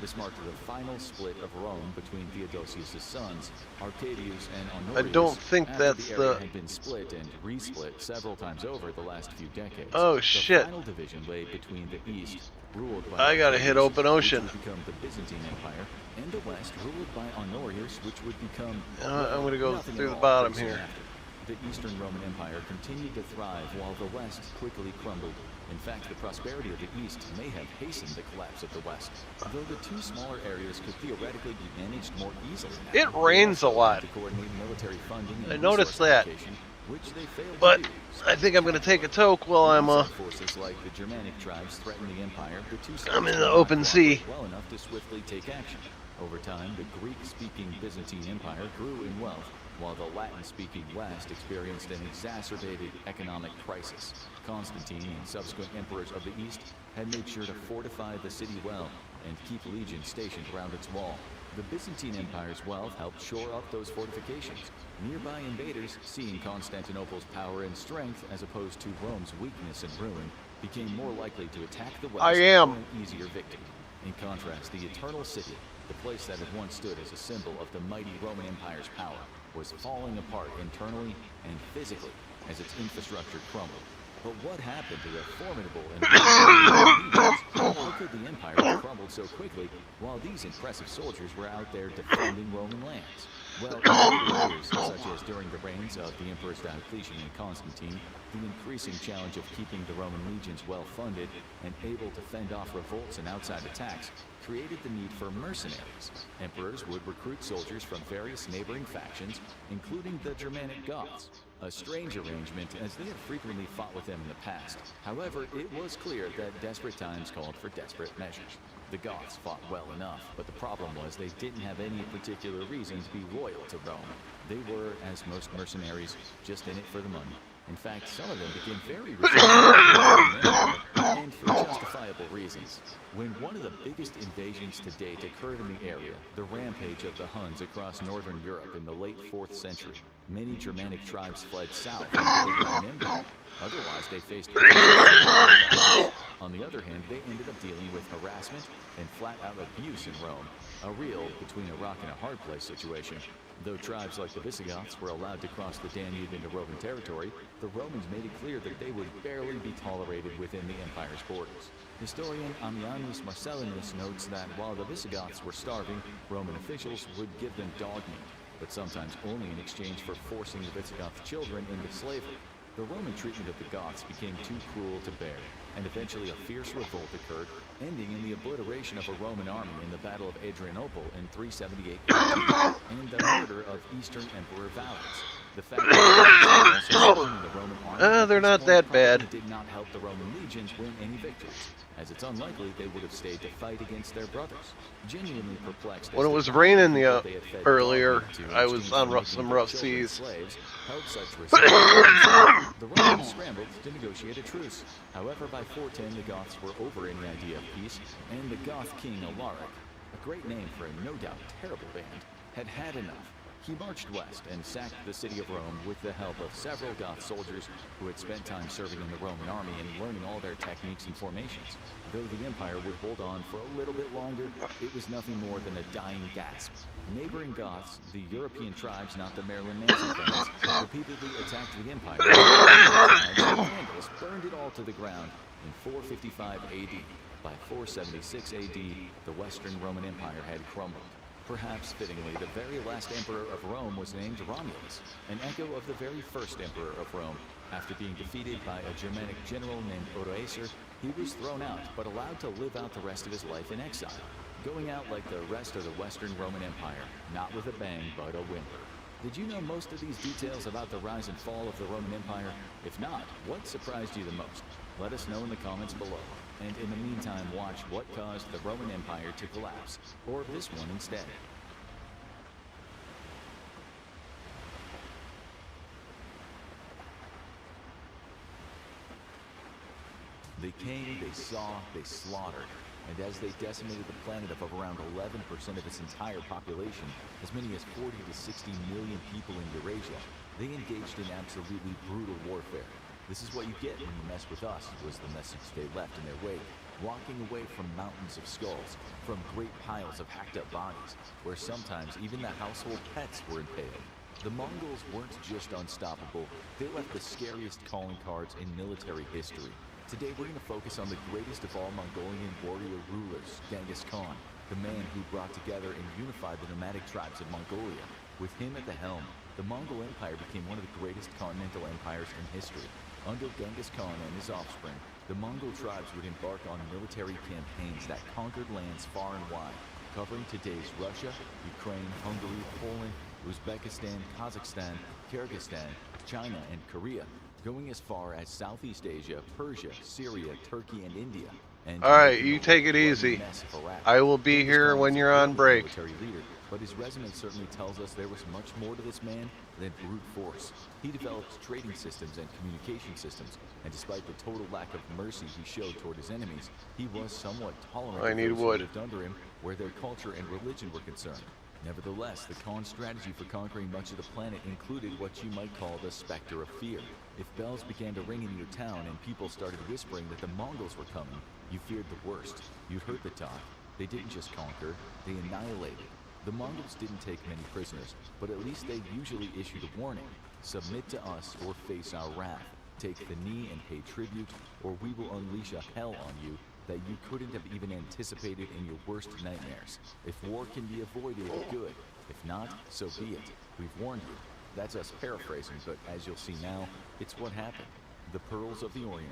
This marked the final split of Rome between Theodosius' sons, Arcadius and Honorius. I don't think that's the area had been split and resplit several times over the last few decades. Oh shit! The final division lay between the East, ruled by I gotta hit open ocean. Which would become the Byzantine Empire, and the West, ruled by Honorius, which would become. I'm gonna go through the bottom here. The Eastern Roman Empire continued to thrive while the West quickly crumbled. In fact, the prosperity of the East may have hastened the collapse of the West, though the 2 smaller areas could theoretically be managed more easily. It rains a lot. To coordinate military funding and I noticed that. Which they failed But to do. I think I'm gonna take a toke while I'm forces like the Germanic tribes threaten the empire. The 2 sides I'm in the open sea. well enough to swiftly take action. Over time, the Greek-speaking Byzantine Empire grew in wealth, while the Latin-speaking West experienced an exacerbated economic crisis. Constantine and subsequent emperors of the East had made sure to fortify the city well and keep legions stationed around its wall. The Byzantine Empire's wealth helped shore up those fortifications. Nearby invaders, seeing Constantinople's power and strength as opposed to Rome's weakness and ruin, became more likely to attack the West for an easier victory. In contrast, the Eternal City, the place that had once stood as a symbol of the mighty Roman Empire's power, was falling apart internally and physically as its infrastructure crumbled. But what happened to the formidable and how could the empire have crumbled so quickly while these impressive soldiers were out there defending Roman lands? Well, in later years, such as during the reigns of the emperors Diocletian and Constantine, the increasing challenge of keeping the Roman legions well-funded and able to fend off revolts and outside attacks created the need for mercenaries. Emperors would recruit soldiers from various neighboring factions, including the Germanic Goths. A strange arrangement, as they had frequently fought with them in the past. However, it was clear that desperate times called for desperate measures. The Goths fought well enough, but the problem was they didn't have any particular reason to be loyal to Rome. They were, as most mercenaries, just in it for the money. In fact, some of them became very resentful, and for justifiable reasons. When one of the biggest invasions to date occurred in the area, the rampage of the Huns across northern Europe in the late 4th century, many Germanic tribes fled south into the Roman Empire. Otherwise, they faced On the other hand, they ended up dealing with harassment and flat-out abuse in Rome, a real between-a-rock-and-a-hard-place situation. Though tribes like the Visigoths were allowed to cross the Danube into Roman territory, the Romans made it clear that they would barely be tolerated within the empire's borders. Historian Ammianus Marcellinus notes that while the Visigoths were starving, Roman officials would give them dog meat, but sometimes only in exchange for forcing the Visigoth children into slavery. The Roman treatment of the Goths became too cruel to bear, and eventually a fierce revolt occurred, ending in the obliteration of a Roman army in the Battle of Adrianople in 378 and the murder of Eastern Emperor Valens. The fact that the Roman army they're not that bad. Did not help the Roman legions win any victories, as it's unlikely they would have stayed to fight against their brothers. Genuinely perplexed. When it was raining earlier, I was on some rough seas. The Romans scrambled to negotiate a truce. However, by 410, the Goths were over any idea of peace, and the Goth king Alaric, a great name for a no doubt terrible band, had had enough. He marched west and sacked the city of Rome with the help of several Goth soldiers who had spent time serving in the Roman army and learning all their techniques and formations. Though the empire would hold on for a little bit longer, it was nothing more than a dying gasp. Neighboring Goths, the European tribes, not the Marilyn Manson fans, repeatedly attacked the empire. The Vandals burned it all to the ground in 455 AD. By 476 AD, the Western Roman Empire had crumbled. Perhaps fittingly, the very last emperor of Rome was named Romulus, an echo of the very first emperor of Rome, After being defeated by a Germanic general named Odoacer, he was thrown out, but allowed to live out the rest of his life in exile, going out like the rest of the Western Roman Empire, not with a bang, but a whimper. Did you know most of these details about the rise and fall of the Roman Empire? If not, what surprised you the most? Let us know in the comments below. And in the meantime, watch what caused the Roman Empire to collapse, or this one instead. They came, they saw, they slaughtered. And as they decimated the planet of around 11% of its entire population, as many as 40 to 60 million people in Eurasia, they engaged in absolutely brutal warfare. This is what you get when you mess with us, was the message they left in their wake, walking away from mountains of skulls, from great piles of hacked up bodies, where sometimes even the household pets were impaled. The Mongols weren't just unstoppable, they left the scariest calling cards in military history. Today we're going to focus on the greatest of all Mongolian warrior rulers, Genghis Khan, the man who brought together and unified the nomadic tribes of Mongolia. With him at the helm, the Mongol Empire became one of the greatest continental empires in history. Under Genghis Khan and his offspring, the Mongol tribes would embark on military campaigns that conquered lands far and wide, covering today's Russia, Ukraine, Hungary, Poland, Uzbekistan, Kazakhstan, Kyrgyzstan, China, and Korea, going as far as Southeast Asia, Persia, Syria, Turkey, and India. And alright, you take it easy. I will be here when you're on break. Leader, but his resume certainly tells us there was much more to this man than brute force. He developed trading systems and communication systems, and despite the total lack of mercy he showed toward his enemies, he was somewhat tolerant of those who lived under him where their culture and religion were concerned. Nevertheless, the Khan strategy for conquering much of the planet included what you might call the specter of fear. If bells began to ring in your town and people started whispering that the Mongols were coming, you feared the worst. You'd heard the talk. They didn't just conquer, they annihilated. The Mongols didn't take many prisoners, but at least they usually issued a warning. Submit to us or face our wrath. Take the knee and pay tribute, or we will unleash a hell on you that you couldn't have even anticipated in your worst nightmares. If war can be avoided, good. If not, so be it. We've warned you. That's us paraphrasing, but as you'll see now, it's what happened. The Pearls of the Orient.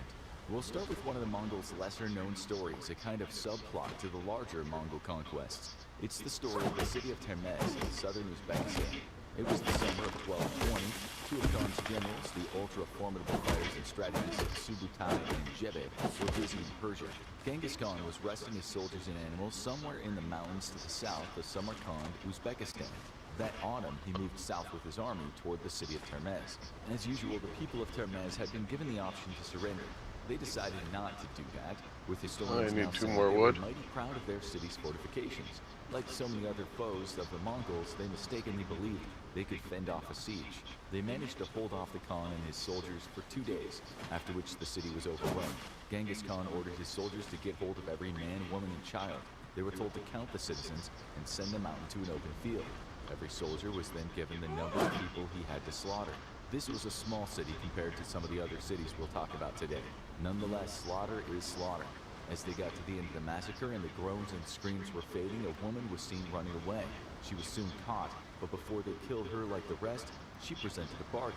We'll start with one of the Mongols' lesser-known stories, a kind of subplot to the larger Mongol conquests. It's the story of the city of Termez in southern Uzbekistan. It was the summer of 1220. Two of Khan's generals, the ultra-formidable fighters and strategists of Subutai and Jebe, were busy in Persia. Genghis Khan was resting his soldiers and animals somewhere in the mountains to the south of Samarkand, Uzbekistan. That autumn, he moved south with his army toward the city of Termez. As usual, the people of Termez had been given the option to surrender. They decided not to do that, with historians now saying they were mighty proud of their city's fortifications. Like so many other foes of the Mongols, they mistakenly believed they could fend off a siege. They managed to hold off the Khan and his soldiers for 2 days, after which the city was overwhelmed. Genghis Khan ordered his soldiers to get hold of every man, woman, and child. They were told to count the citizens and send them out into an open field. Every soldier was then given the number of people he had to slaughter. This was a small city compared to some of the other cities we'll talk about today. Nonetheless, slaughter is slaughter. As they got to the end of the massacre and the groans and screams were fading, a woman was seen running away. She was soon caught, but before they killed her like the rest, she presented a bargain.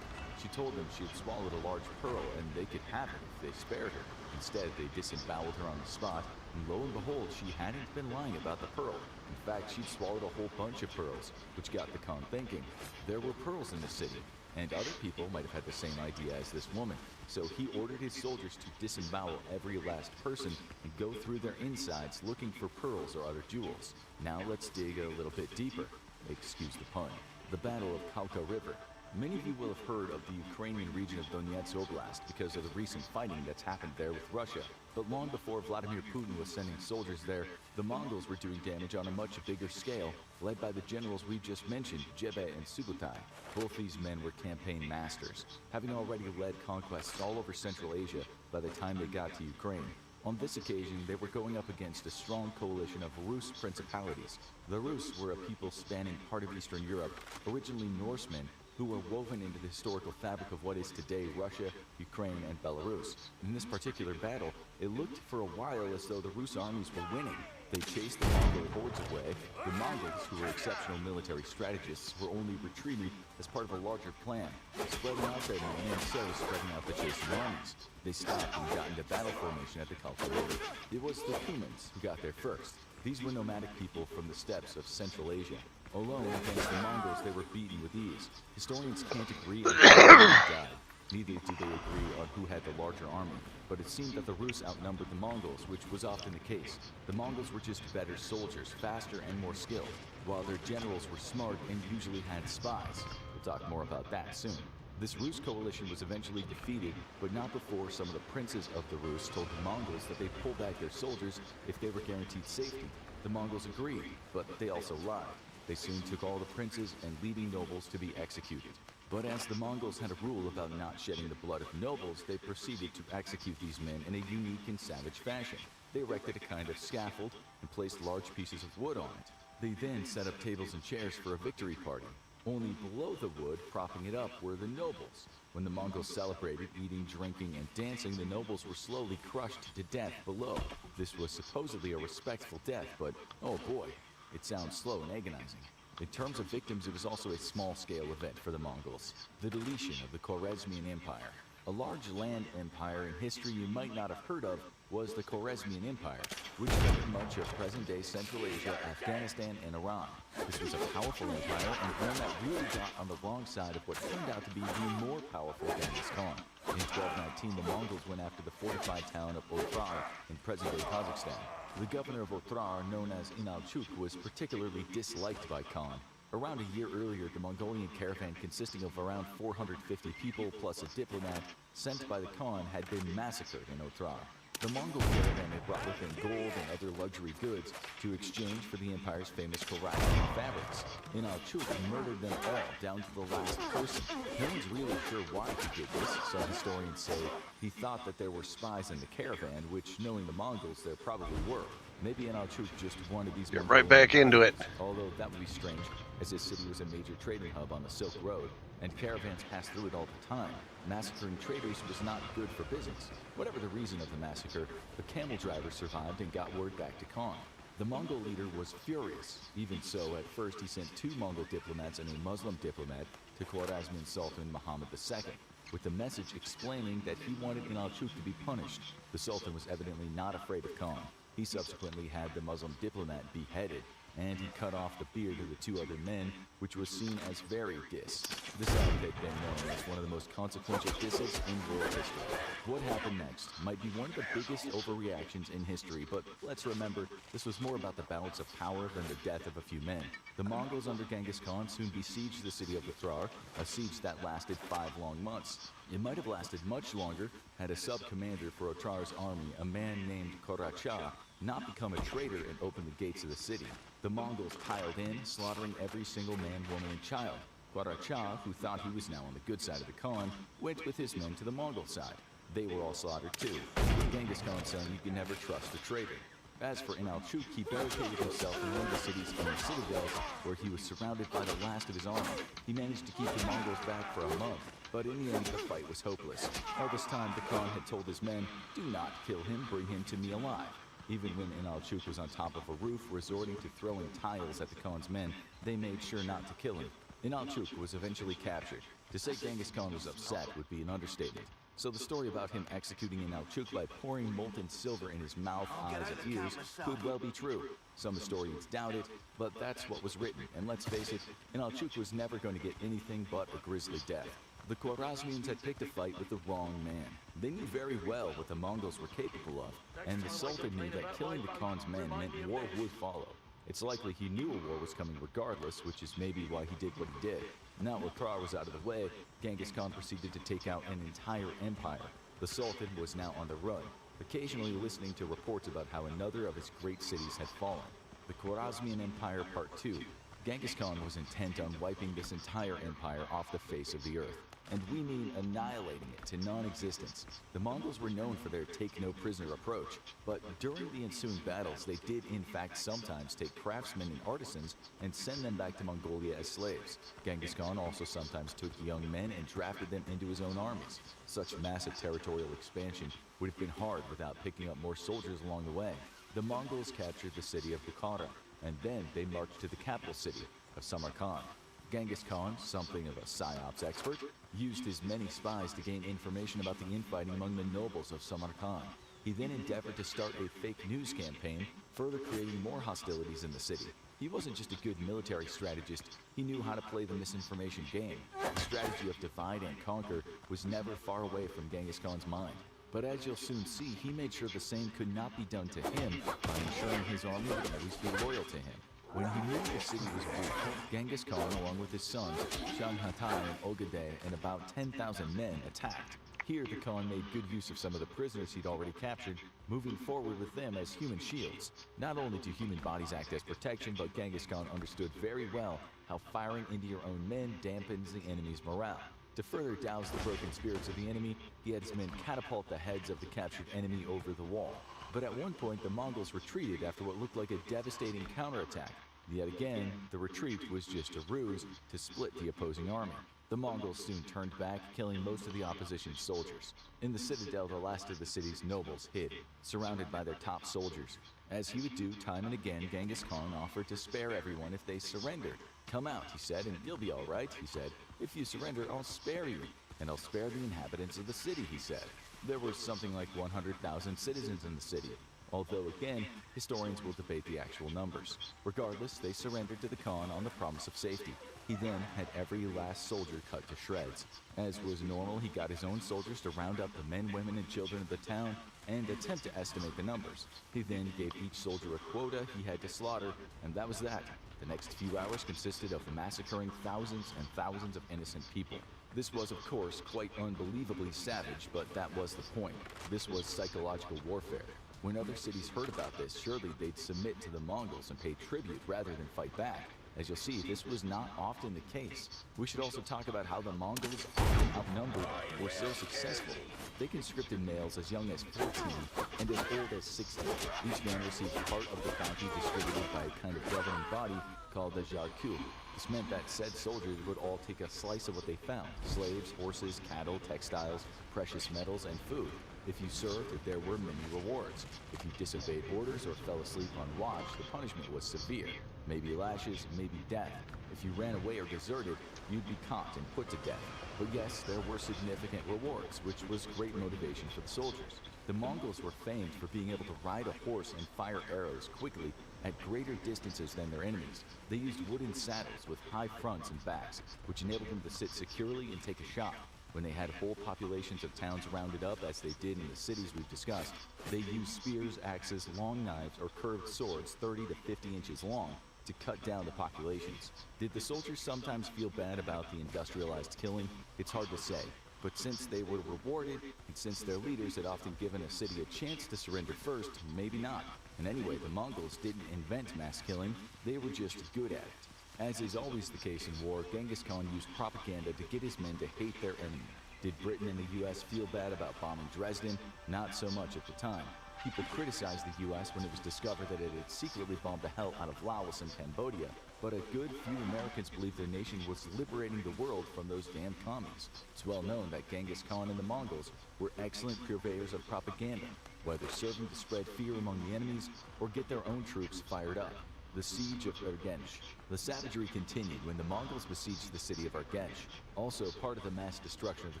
She told them she had swallowed a large pearl and they could have it if they spared her. Instead, they disemboweled her on the spot, and lo and behold, she hadn't been lying about the pearl. In fact, she'd swallowed a whole bunch of pearls, which got the Khan thinking. There were pearls in the city, and other people might have had the same idea as this woman. So he ordered his soldiers to disembowel every last person and go through their insides looking for pearls or other jewels. Now let's dig a little bit deeper. Excuse the pun. The Battle of Kalka River. Many of you will have heard of the Ukrainian region of Donetsk Oblast because of the recent fighting that's happened there with Russia. But long before Vladimir Putin was sending soldiers there, the Mongols were doing damage on a much bigger scale, led by the generals we just mentioned, Jebe and Subutai. Both these men were campaign masters, having already led conquests all over Central Asia by the time they got to Ukraine. On this occasion, they were going up against a strong coalition of Rus principalities. The Rus were a people spanning part of Eastern Europe, originally Norsemen, who were woven into the historical fabric of what is today Russia, Ukraine, and Belarus. In this particular battle, it looked for a while as though the Rus armies were winning, They chased the Mongol hordes away. The Mongols, who were exceptional military strategists, were only retreating as part of a larger plan, spreading out their men and so spreading out the chasing armies. They stopped and got into battle formation at the Khalkha River. It was the Cumans who got there first. These were nomadic people from the steppes of Central Asia. Alone against the Mongols, they were beaten with ease. Historians can't agree on who died. Neither do they agree on who had the larger army, but it seemed that the Rus outnumbered the Mongols, which was often the case. The Mongols were just better soldiers, faster and more skilled, while their generals were smart and usually had spies. We'll talk more about that soon. This Rus coalition was eventually defeated, but not before some of the princes of the Rus told the Mongols that they'd pull back their soldiers if they were guaranteed safety. The Mongols agreed, but they also lied. They soon took all the princes and leading nobles to be executed. But as the Mongols had a rule about not shedding the blood of nobles, they proceeded to execute these men in a unique and savage fashion. They erected a kind of scaffold and placed large pieces of wood on it. They then set up tables and chairs for a victory party. Only below the wood, propping it up, were the nobles. When the Mongols celebrated, eating, drinking, and dancing, the nobles were slowly crushed to death below. This was supposedly a respectful death, but oh boy, it sounds slow and agonizing. In terms of victims, it was also a small-scale event for the Mongols. The deletion of the Khwarezmian Empire. A large land empire in history you might not have heard of was the Khwarezmian Empire, which covered much of present-day Central Asia, Afghanistan, and Iran. This was a powerful empire, and one that really got on the wrong side of what turned out to be the more powerful Genghis Khan. In 1219, the Mongols went after the fortified town of Otrar in present-day Kazakhstan. The governor of Otrar, known as Inalchuk, was particularly disliked by Khan. Around a year earlier, the Mongolian caravan consisting of around 450 people plus a diplomat sent by the Khan had been massacred in Otrar. The Mongol caravan had brought with them gold and other luxury goods to exchange for the empire's famous Khwarezmian fabrics. Inalchuk murdered them all down to the last person. No one's really sure why he did this. Some historians say he thought that there were spies in the caravan, which, knowing the Mongols, there probably were. Maybe Inalchuk just wanted these Get right back into it. Although that would be strange, as this city was a major trading hub on the Silk Road, and caravans passed through it all the time. Massacring traders was not good for business. Whatever the reason of the massacre, the camel driver survived and got word back to Khan. The Mongol leader was furious. Even so, at first he sent 2 Mongol diplomats and a Muslim diplomat to Khwarezmian Sultan Muhammad II, with the message explaining that he wanted Inalchuk to be punished. The Sultan was evidently not afraid of Khan. He subsequently had the Muslim diplomat beheaded, and he cut off the beard of the 2 other men, which was seen as very dis. This act had been known as one of the most consequential disses in world history. What happened next might be one of the biggest overreactions in history, but let's remember, this was more about the balance of power than the death of a few men. The Mongols under Genghis Khan soon besieged the city of Otrar, a siege that lasted 5 long months. It might have lasted much longer had a sub-commander for Otrar's army, a man named Koracha, not become a traitor and open the gates of the city. The Mongols piled in, slaughtering every single man, woman, and child. Koracha, who thought he was now on the good side of the Khan, went with his men to the Mongol side. They were all slaughtered too. With Genghis Khan saying you can never trust a traitor. As for Inalchuk, he barricaded himself in one of the city's own citadels, where he was surrounded by the last of his army. He managed to keep the Mongols back for a month, but in the end the fight was hopeless. All this time the Khan had told his men, do not kill him, bring him to me alive. Even when Inalchuk was on top of a roof, resorting to throwing tiles at the Khan's men, they made sure not to kill him. Inalchuk was eventually captured. To say Genghis Khan was upset would be an understatement. So the story about him executing Inalchuk by pouring molten silver in his mouth, eyes, and ears could well be true. Some historians doubt it, but that's what was written, and let's face it, Inalchuk was never going to get anything but a grisly death. The Khwarezmians had picked a fight with the wrong man. They knew very well what the Mongols were capable of, and the Sultan knew that killing the Khan's men meant war would follow. It's likely he knew a war was coming regardless, which is maybe why he did what he did. Now Otrar was out of the way, Genghis Khan proceeded to take out an entire empire. The Sultan was now on the run, occasionally listening to reports about how another of his great cities had fallen. The Khwarezmian Empire Part 2. Genghis Khan was intent on wiping this entire empire off the face of the earth. And we mean annihilating it to non-existence. The Mongols were known for their take-no-prisoner approach, but during the ensuing battles, they did in fact sometimes take craftsmen and artisans and send them back to Mongolia as slaves. Genghis Khan also sometimes took young men and drafted them into his own armies. Such massive territorial expansion would have been hard without picking up more soldiers along the way. The Mongols captured the city of Bukhara, and then they marched to the capital city of Samarkand. Genghis Khan, something of a psyops expert, used his many spies to gain information about the infighting among the nobles of Samarkand. He then endeavored to start a fake news campaign, further creating more hostilities in the city. He wasn't just a good military strategist, he knew how to play the misinformation game. The strategy of divide and conquer was never far away from Genghis Khan's mind. But as you'll soon see, he made sure the same could not be done to him by ensuring his army would always be loyal to him. When he knew the city was weak, Genghis Khan, along with his sons, Shanghatai and Ogedei, and about 10,000 men, attacked. Here, the Khan made good use of some of the prisoners he'd already captured, moving forward with them as human shields. Not only do human bodies act as protection, but Genghis Khan understood very well how firing into your own men dampens the enemy's morale. To further douse the broken spirits of the enemy, he had his men catapult the heads of the captured enemy over the wall. But at one point, the Mongols retreated after what looked like a devastating counterattack. Yet again, the retreat was just a ruse to split the opposing army. The Mongols soon turned back, killing most of the opposition's soldiers. In the citadel, the last of the city's nobles hid, surrounded by their top soldiers. As he would do time and again, Genghis Khan offered to spare everyone if they surrendered. "Come out," he said, "and you'll be all right," he said. "If you surrender, I'll spare you, and I'll spare the inhabitants of the city," he said. There were something like 100,000 citizens in the city, although again, historians will debate the actual numbers. Regardless, they surrendered to the Khan on the promise of safety. He then had every last soldier cut to shreds. As was normal, he got his own soldiers to round up the men, women, and children of the town and attempt to estimate the numbers. He then gave each soldier a quota he had to slaughter, and that was that. The next few hours consisted of massacring thousands and thousands of innocent people. This was, of course, quite unbelievably savage, but that was the point. This was psychological warfare. When other cities heard about this, surely they'd submit to the Mongols and pay tribute rather than fight back. As you'll see, this was not often the case. We should also talk about how the Mongols, often outnumbered, were so successful. They conscripted males as young as 14 and as old as 60. Each man received part of the bounty distributed by a kind of governing body called the Jarku. This meant that said soldiers would all take a slice of what they found: slaves, horses, cattle, textiles, precious metals, and food. If you served, there were many rewards. If you disobeyed orders or fell asleep on watch, the punishment was severe. Maybe lashes, maybe death. If you ran away or deserted, you'd be caught and put to death. But yes, there were significant rewards, which was great motivation for the soldiers. The Mongols were famed for being able to ride a horse and fire arrows quickly at greater distances than their enemies. They used wooden saddles with high fronts and backs, which enabled them to sit securely and take a shot. When they had whole populations of towns rounded up, as they did in the cities we've discussed, they used spears, axes, long knives, or curved swords 30 to 50 inches long to cut down the populations. Did the soldiers sometimes feel bad about the industrialized killing? It's hard to say. But since they were rewarded, and since their leaders had often given a city a chance to surrender first, maybe not. And anyway, the Mongols didn't invent mass killing, they were just good at it. As is always the case in war, Genghis Khan used propaganda to get his men to hate their enemy. Did Britain and the US feel bad about bombing Dresden? Not so much at the time. People criticized the US when it was discovered that it had secretly bombed the hell out of Laos and Cambodia, but a good few Americans believed their nation was liberating the world from those damn commies. It's well known that Genghis Khan and the Mongols were excellent purveyors of propaganda, whether serving to spread fear among the enemies or get their own troops fired up. The Siege of Urgench. The savagery continued when the Mongols besieged the city of Urgench, also part of the mass destruction of the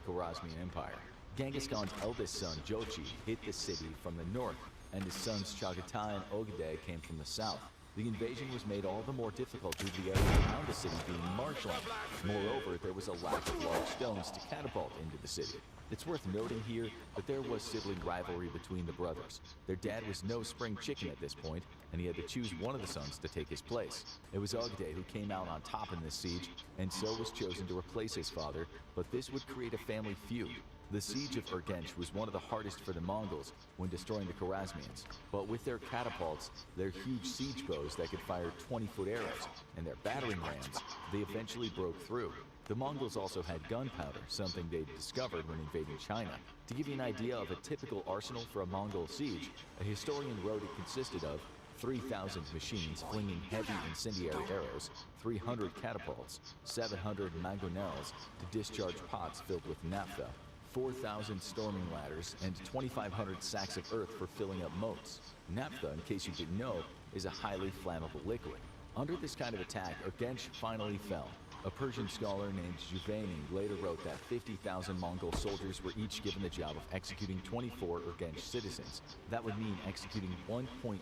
Khwarezmian Empire. Genghis Khan's eldest son, Jochi, hit the city from the north, and his sons Chagatai and Ogedei came from the south. The invasion was made all the more difficult due to the area around the city being marshland. Moreover, there was a lack of large stones to catapult into the city. It's worth noting here that there was sibling rivalry between the brothers. Their dad was no spring chicken at this point, and he had to choose one of the sons to take his place. It was Ogedei who came out on top in this siege, and so was chosen to replace his father, but this would create a family feud. The siege of Urgench was one of the hardest for the Mongols when destroying the Khwarezmians, but with their catapults, their huge siege bows that could fire 20-foot arrows, and their battering rams, they eventually broke through. The Mongols also had gunpowder, something they'd discovered when invading China. To give you an idea of a typical arsenal for a Mongol siege, a historian wrote it consisted of 3,000 machines flinging heavy incendiary arrows, 300 catapults, 700 mangonels to discharge pots filled with naphtha, 4,000 storming ladders, and 2,500 sacks of earth for filling up moats. Naphtha, in case you didn't know, is a highly flammable liquid. Under this kind of attack, Urgench finally fell. A Persian scholar named Juvayni later wrote that 50,000 Mongol soldiers were each given the job of executing 24 Urgench citizens. That would mean executing 1.2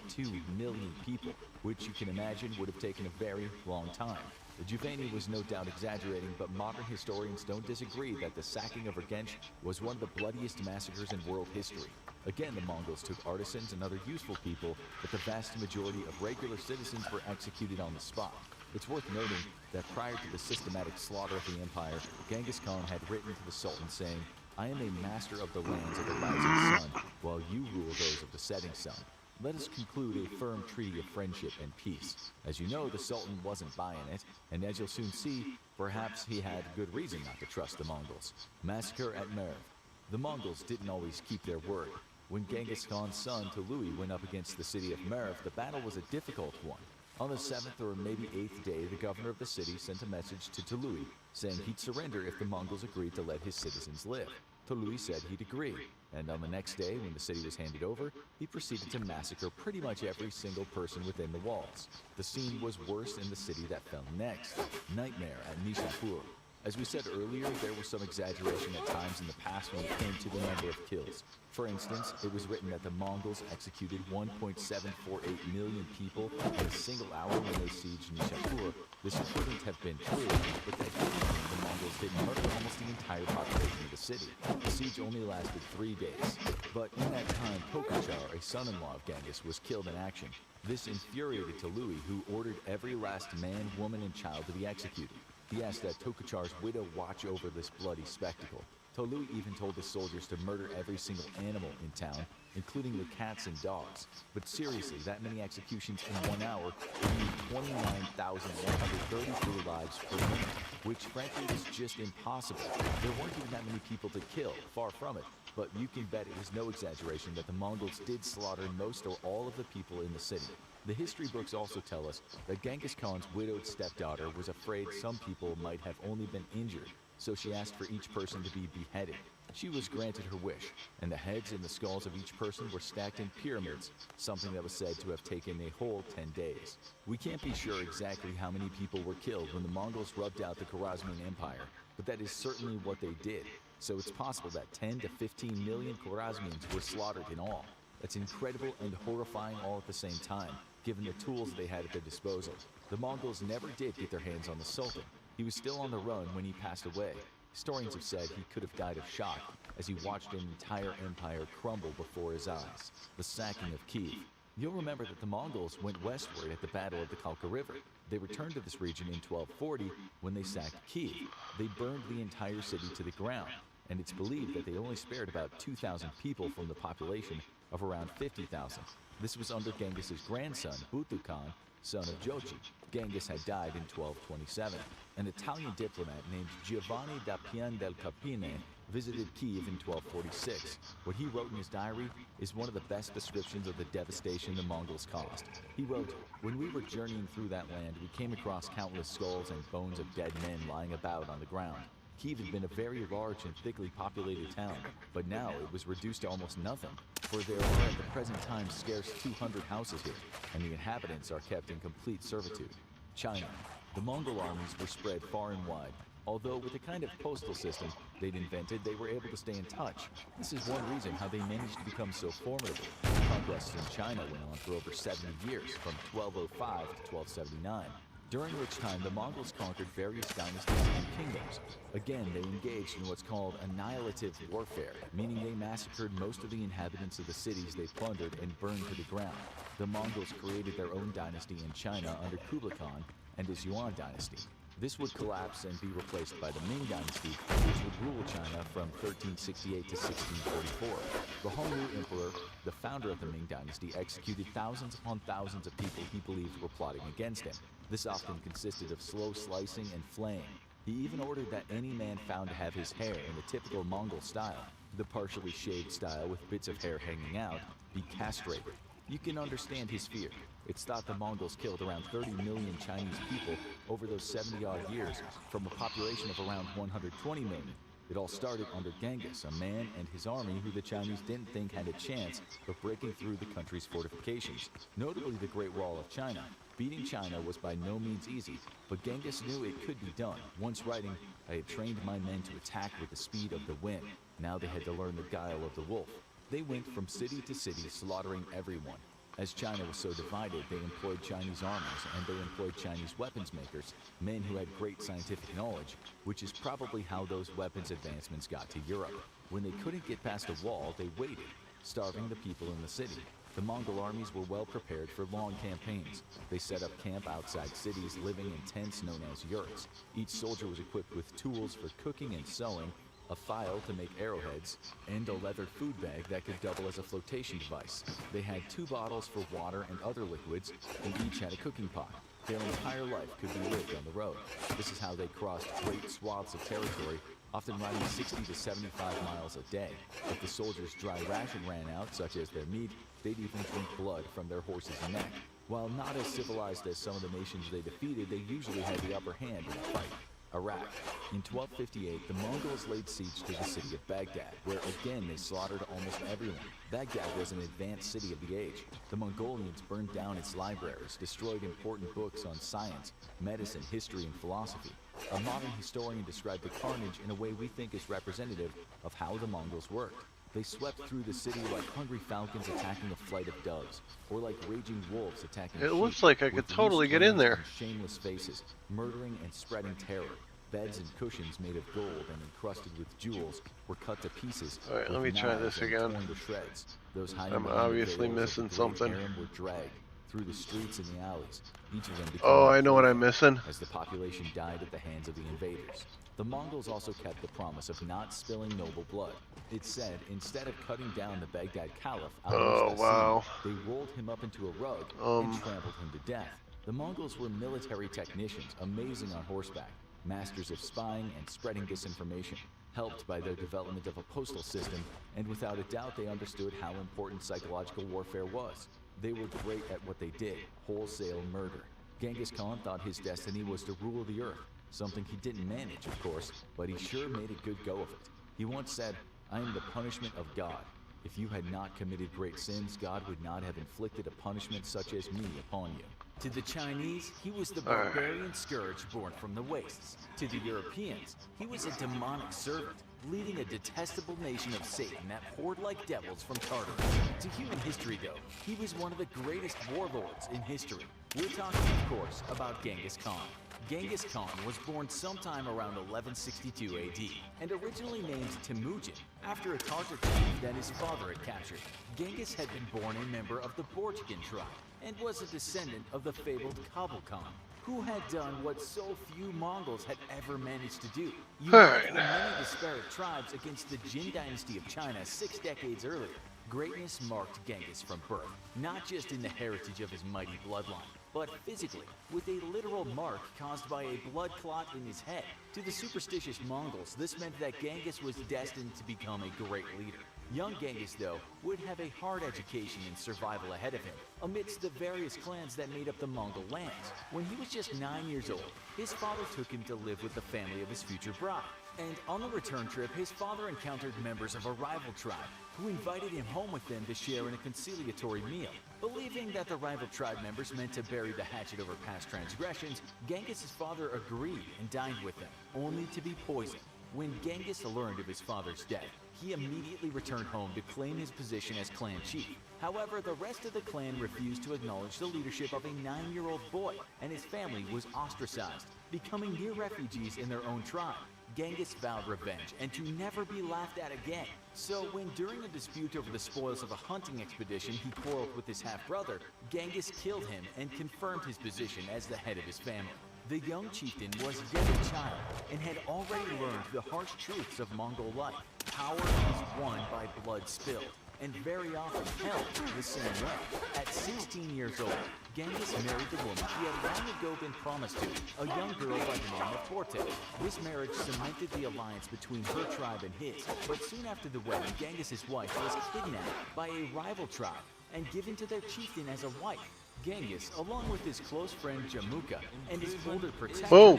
million people, which you can imagine would have taken a very long time. Juvayni was no doubt exaggerating, but modern historians don't disagree that the sacking of Urgench was one of the bloodiest massacres in world history. Again, the Mongols took artisans and other useful people, but the vast majority of regular citizens were executed on the spot. It's worth noting that prior to the systematic slaughter of the empire, Genghis Khan had written to the Sultan saying, "I am a master of the lands of the rising sun, while you rule those of the setting sun. Let us conclude a firm treaty of friendship and peace." As you know, the Sultan wasn't buying it, and as you'll soon see, perhaps he had good reason not to trust the Mongols. Massacre at Merv. The Mongols didn't always keep their word. When Genghis Khan's son Tului went up against the city of Merv, the battle was a difficult one. On the 7th or maybe 8th day, the governor of the city sent a message to Tului, saying he'd surrender if the Mongols agreed to let his citizens live. Tului said he'd agree, and on the next day, when the city was handed over, he proceeded to massacre pretty much every single person within the walls. The scene was worse in the city that fell next, Nightmare at Nishapur. As we said earlier, there was some exaggeration at times in the past when it came to the number of kills. For instance, it was written that the Mongols executed 1.748 million people in a single hour when they sieged Nishapur. This couldn't have been true, but that didn't mean the Mongols didn't murder almost the entire population of the city. The siege only lasted 3 days. But in that time, Tokuchar, a son-in-law of Genghis, was killed in action. This infuriated Tului, who ordered every last man, woman, and child to be executed. He asked that Tokuchar's widow watch over this bloody spectacle. Tului even told his soldiers to murder every single animal in town, including the cats and dogs. But seriously, that many executions in 1 hour would mean 29,133 lives per minute, which frankly was just impossible. There weren't even that many people to kill, far from it. But you can bet it was no exaggeration that the Mongols did slaughter most or all of the people in the city. The history books also tell us that Genghis Khan's widowed stepdaughter was afraid some people might have only been injured, so she asked for each person to be beheaded. She was granted her wish, and the heads and the skulls of each person were stacked in pyramids, something that was said to have taken a whole 10 days. We can't be sure exactly how many people were killed when the Mongols rubbed out the Khwarezmian Empire, but that is certainly what they did. So it's possible that 10 to 15 million Khwarezmians were slaughtered in all. That's incredible and horrifying all at the same time, given the tools they had at their disposal. The Mongols never did get their hands on the Sultan. He was still on the run when he passed away. Historians have said he could have died of shock as he watched an entire empire crumble before his eyes. The sacking of Kiev. You'll remember that the Mongols went westward at the Battle of the Kalka River. They returned to this region in 1240 when they sacked Kiev. They burned the entire city to the ground, and it's believed that they only spared about 2,000 people from the population of around 50,000. This was under Genghis's grandson, Butu Khan, son of Jochi. Genghis had died in 1227. An Italian diplomat named Giovanni da Pian del Capine visited Kiev in 1246. What he wrote in his diary is one of the best descriptions of the devastation the Mongols caused. He wrote, "When we were journeying through that land, we came across countless skulls and bones of dead men lying about on the ground. Kiev had been a very large and thickly populated town, but now it was reduced to almost nothing, for there are at the present time scarce 200 houses here, and the inhabitants are kept in complete servitude." China. The Mongol armies were spread far and wide. Although with the kind of postal system they'd invented, they were able to stay in touch. This is one reason how they managed to become so formidable. Conquests in China went on for over 70 years, from 1205 to 1279. During which time the Mongols conquered various dynasties and kingdoms. Again, they engaged in what's called annihilative warfare, meaning they massacred most of the inhabitants of the cities they plundered and burned to the ground. The Mongols created their own dynasty in China under Kublai Khan and his Yuan dynasty. This would collapse and be replaced by the Ming dynasty, which would rule China from 1368 to 1644. The Hongwu Emperor, the founder of the Ming dynasty, executed thousands upon thousands of people he believed were plotting against him. This often consisted of slow slicing and flaying. He even ordered that any man found to have his hair in the typical Mongol style, the partially shaved style with bits of hair hanging out, be castrated. You can understand his fear. It's thought the Mongols killed around 30 million Chinese people over those 70-odd years from a population of around 120 million. It all started under Genghis, a man and his army who the Chinese didn't think had a chance of breaking through the country's fortifications, notably the Great Wall of China. Beating China was by no means easy, but Genghis knew it could be done. Once writing, "I had trained my men to attack with the speed of the wind." Now they had to learn the guile of the wolf. They went from city to city, slaughtering everyone. As China was so divided, they employed Chinese armies and they employed Chinese weapons makers, men who had great scientific knowledge, which is probably how those weapons advancements got to Europe. When they couldn't get past a wall, they waited, starving the people in the city. The Mongol armies were well prepared for long campaigns. They set up camp outside cities, living in tents known as yurts. Each soldier was equipped with tools for cooking and sewing, a file to make arrowheads, and a leather food bag that could double as a flotation device. They had 2 bottles for water and other liquids, and each had a cooking pot. Their entire life could be lived on the road. This is how they crossed great swaths of territory, often riding 60 to 75 miles a day. If the soldiers' dry ration ran out, such as their meat, they'd even drink blood from their horse's neck. While not as civilized as some of the nations they defeated, they usually had the upper hand in the fight. Iraq. In 1258, the Mongols laid siege to the city of Baghdad, where again they slaughtered almost everyone. Baghdad was an advanced city of the age. The Mongolians burned down its libraries, destroyed important books on science, medicine, history, and philosophy. A modern historian described the carnage in a way we think is representative of how the Mongols worked. They swept through the city like hungry falcons attacking a flight of doves, or like raging wolves attacking It sheep, looks like I could with totally loose get in limbs there. and shameless faces, murdering and spreading terror. Beds and cushions made of gold and encrusted with jewels were cut to pieces. Alright, with let me try knives this and again. torn to shreds. Those hiding I'm behind the obviously veils of the missing great something. harem were dragged through the streets and the alleys. Each of them became Oh, a I know what I'm plaything missing. as the population died at the hands of the invaders. The Mongols also kept the promise of not spilling noble blood. It said, instead of cutting down the Baghdad Caliph, Oh, wow. they rolled him up into a rug and trampled him to death. The Mongols were military technicians, amazing on horseback, masters of spying and spreading disinformation, helped by their development of a postal system, and without a doubt they understood how important psychological warfare was. They were great at what they did, wholesale murder. Genghis Khan thought his destiny was to rule the earth, something he didn't manage, of course, but he sure made a good go of it. He once said, "I am the punishment of God. If you had not committed great sins, God would not have inflicted a punishment such as me upon you." To the Chinese, he was the barbarian scourge born from the wastes. To the Europeans, he was a demonic servant, leading a detestable nation of Satan that poured like devils from Tartarus. To human history, though, he was one of the greatest warlords in history. We're talking, of course, about Genghis Khan. Genghis Khan was born sometime around 1162 AD, and originally named Temujin, after a Tartar chief that his father had captured. Genghis had been born a member of the Borjigin tribe, and was a descendant of the fabled Kabul Khan, who had done what so few Mongols had ever managed to do. Unite the many disparate tribes against the Jin dynasty of China 6 decades earlier. Greatness marked Genghis from birth, not just in the heritage of his mighty bloodline, but physically, with a literal mark caused by a blood clot in his head. To the superstitious Mongols, this meant that Genghis was destined to become a great leader. Young Genghis, though, would have a hard education and survival ahead of him, amidst the various clans that made up the Mongol lands. When he was just 9 years old, his father took him to live with the family of his future bride. And on the return trip, his father encountered members of a rival tribe, who invited him home with them to share in a conciliatory meal. Believing that the rival tribe members meant to bury the hatchet over past transgressions, Genghis' father agreed and dined with them, only to be poisoned. When Genghis learned of his father's death, he immediately returned home to claim his position as clan chief. However, the rest of the clan refused to acknowledge the leadership of a 9-year-old boy, and his family was ostracized, becoming near refugees in their own tribe. Genghis vowed revenge and to never be laughed at again. So when during a dispute over the spoils of a hunting expedition he quarreled with his half-brother, Genghis killed him and confirmed his position as the head of his family. The young chieftain was yet a child and had already learned the harsh truths of Mongol life. Power is won by blood spilled, and very often held the same way. At 16 years old, Genghis married the woman he had long ago been promised to, a young girl by the name of Forte. This marriage cemented the alliance between her tribe and his, but soon after the wedding, Genghis' wife was kidnapped by a rival tribe and given to their chieftain as a wife. Genghis, along with his close friend Jamuka and his older protector Tolkien,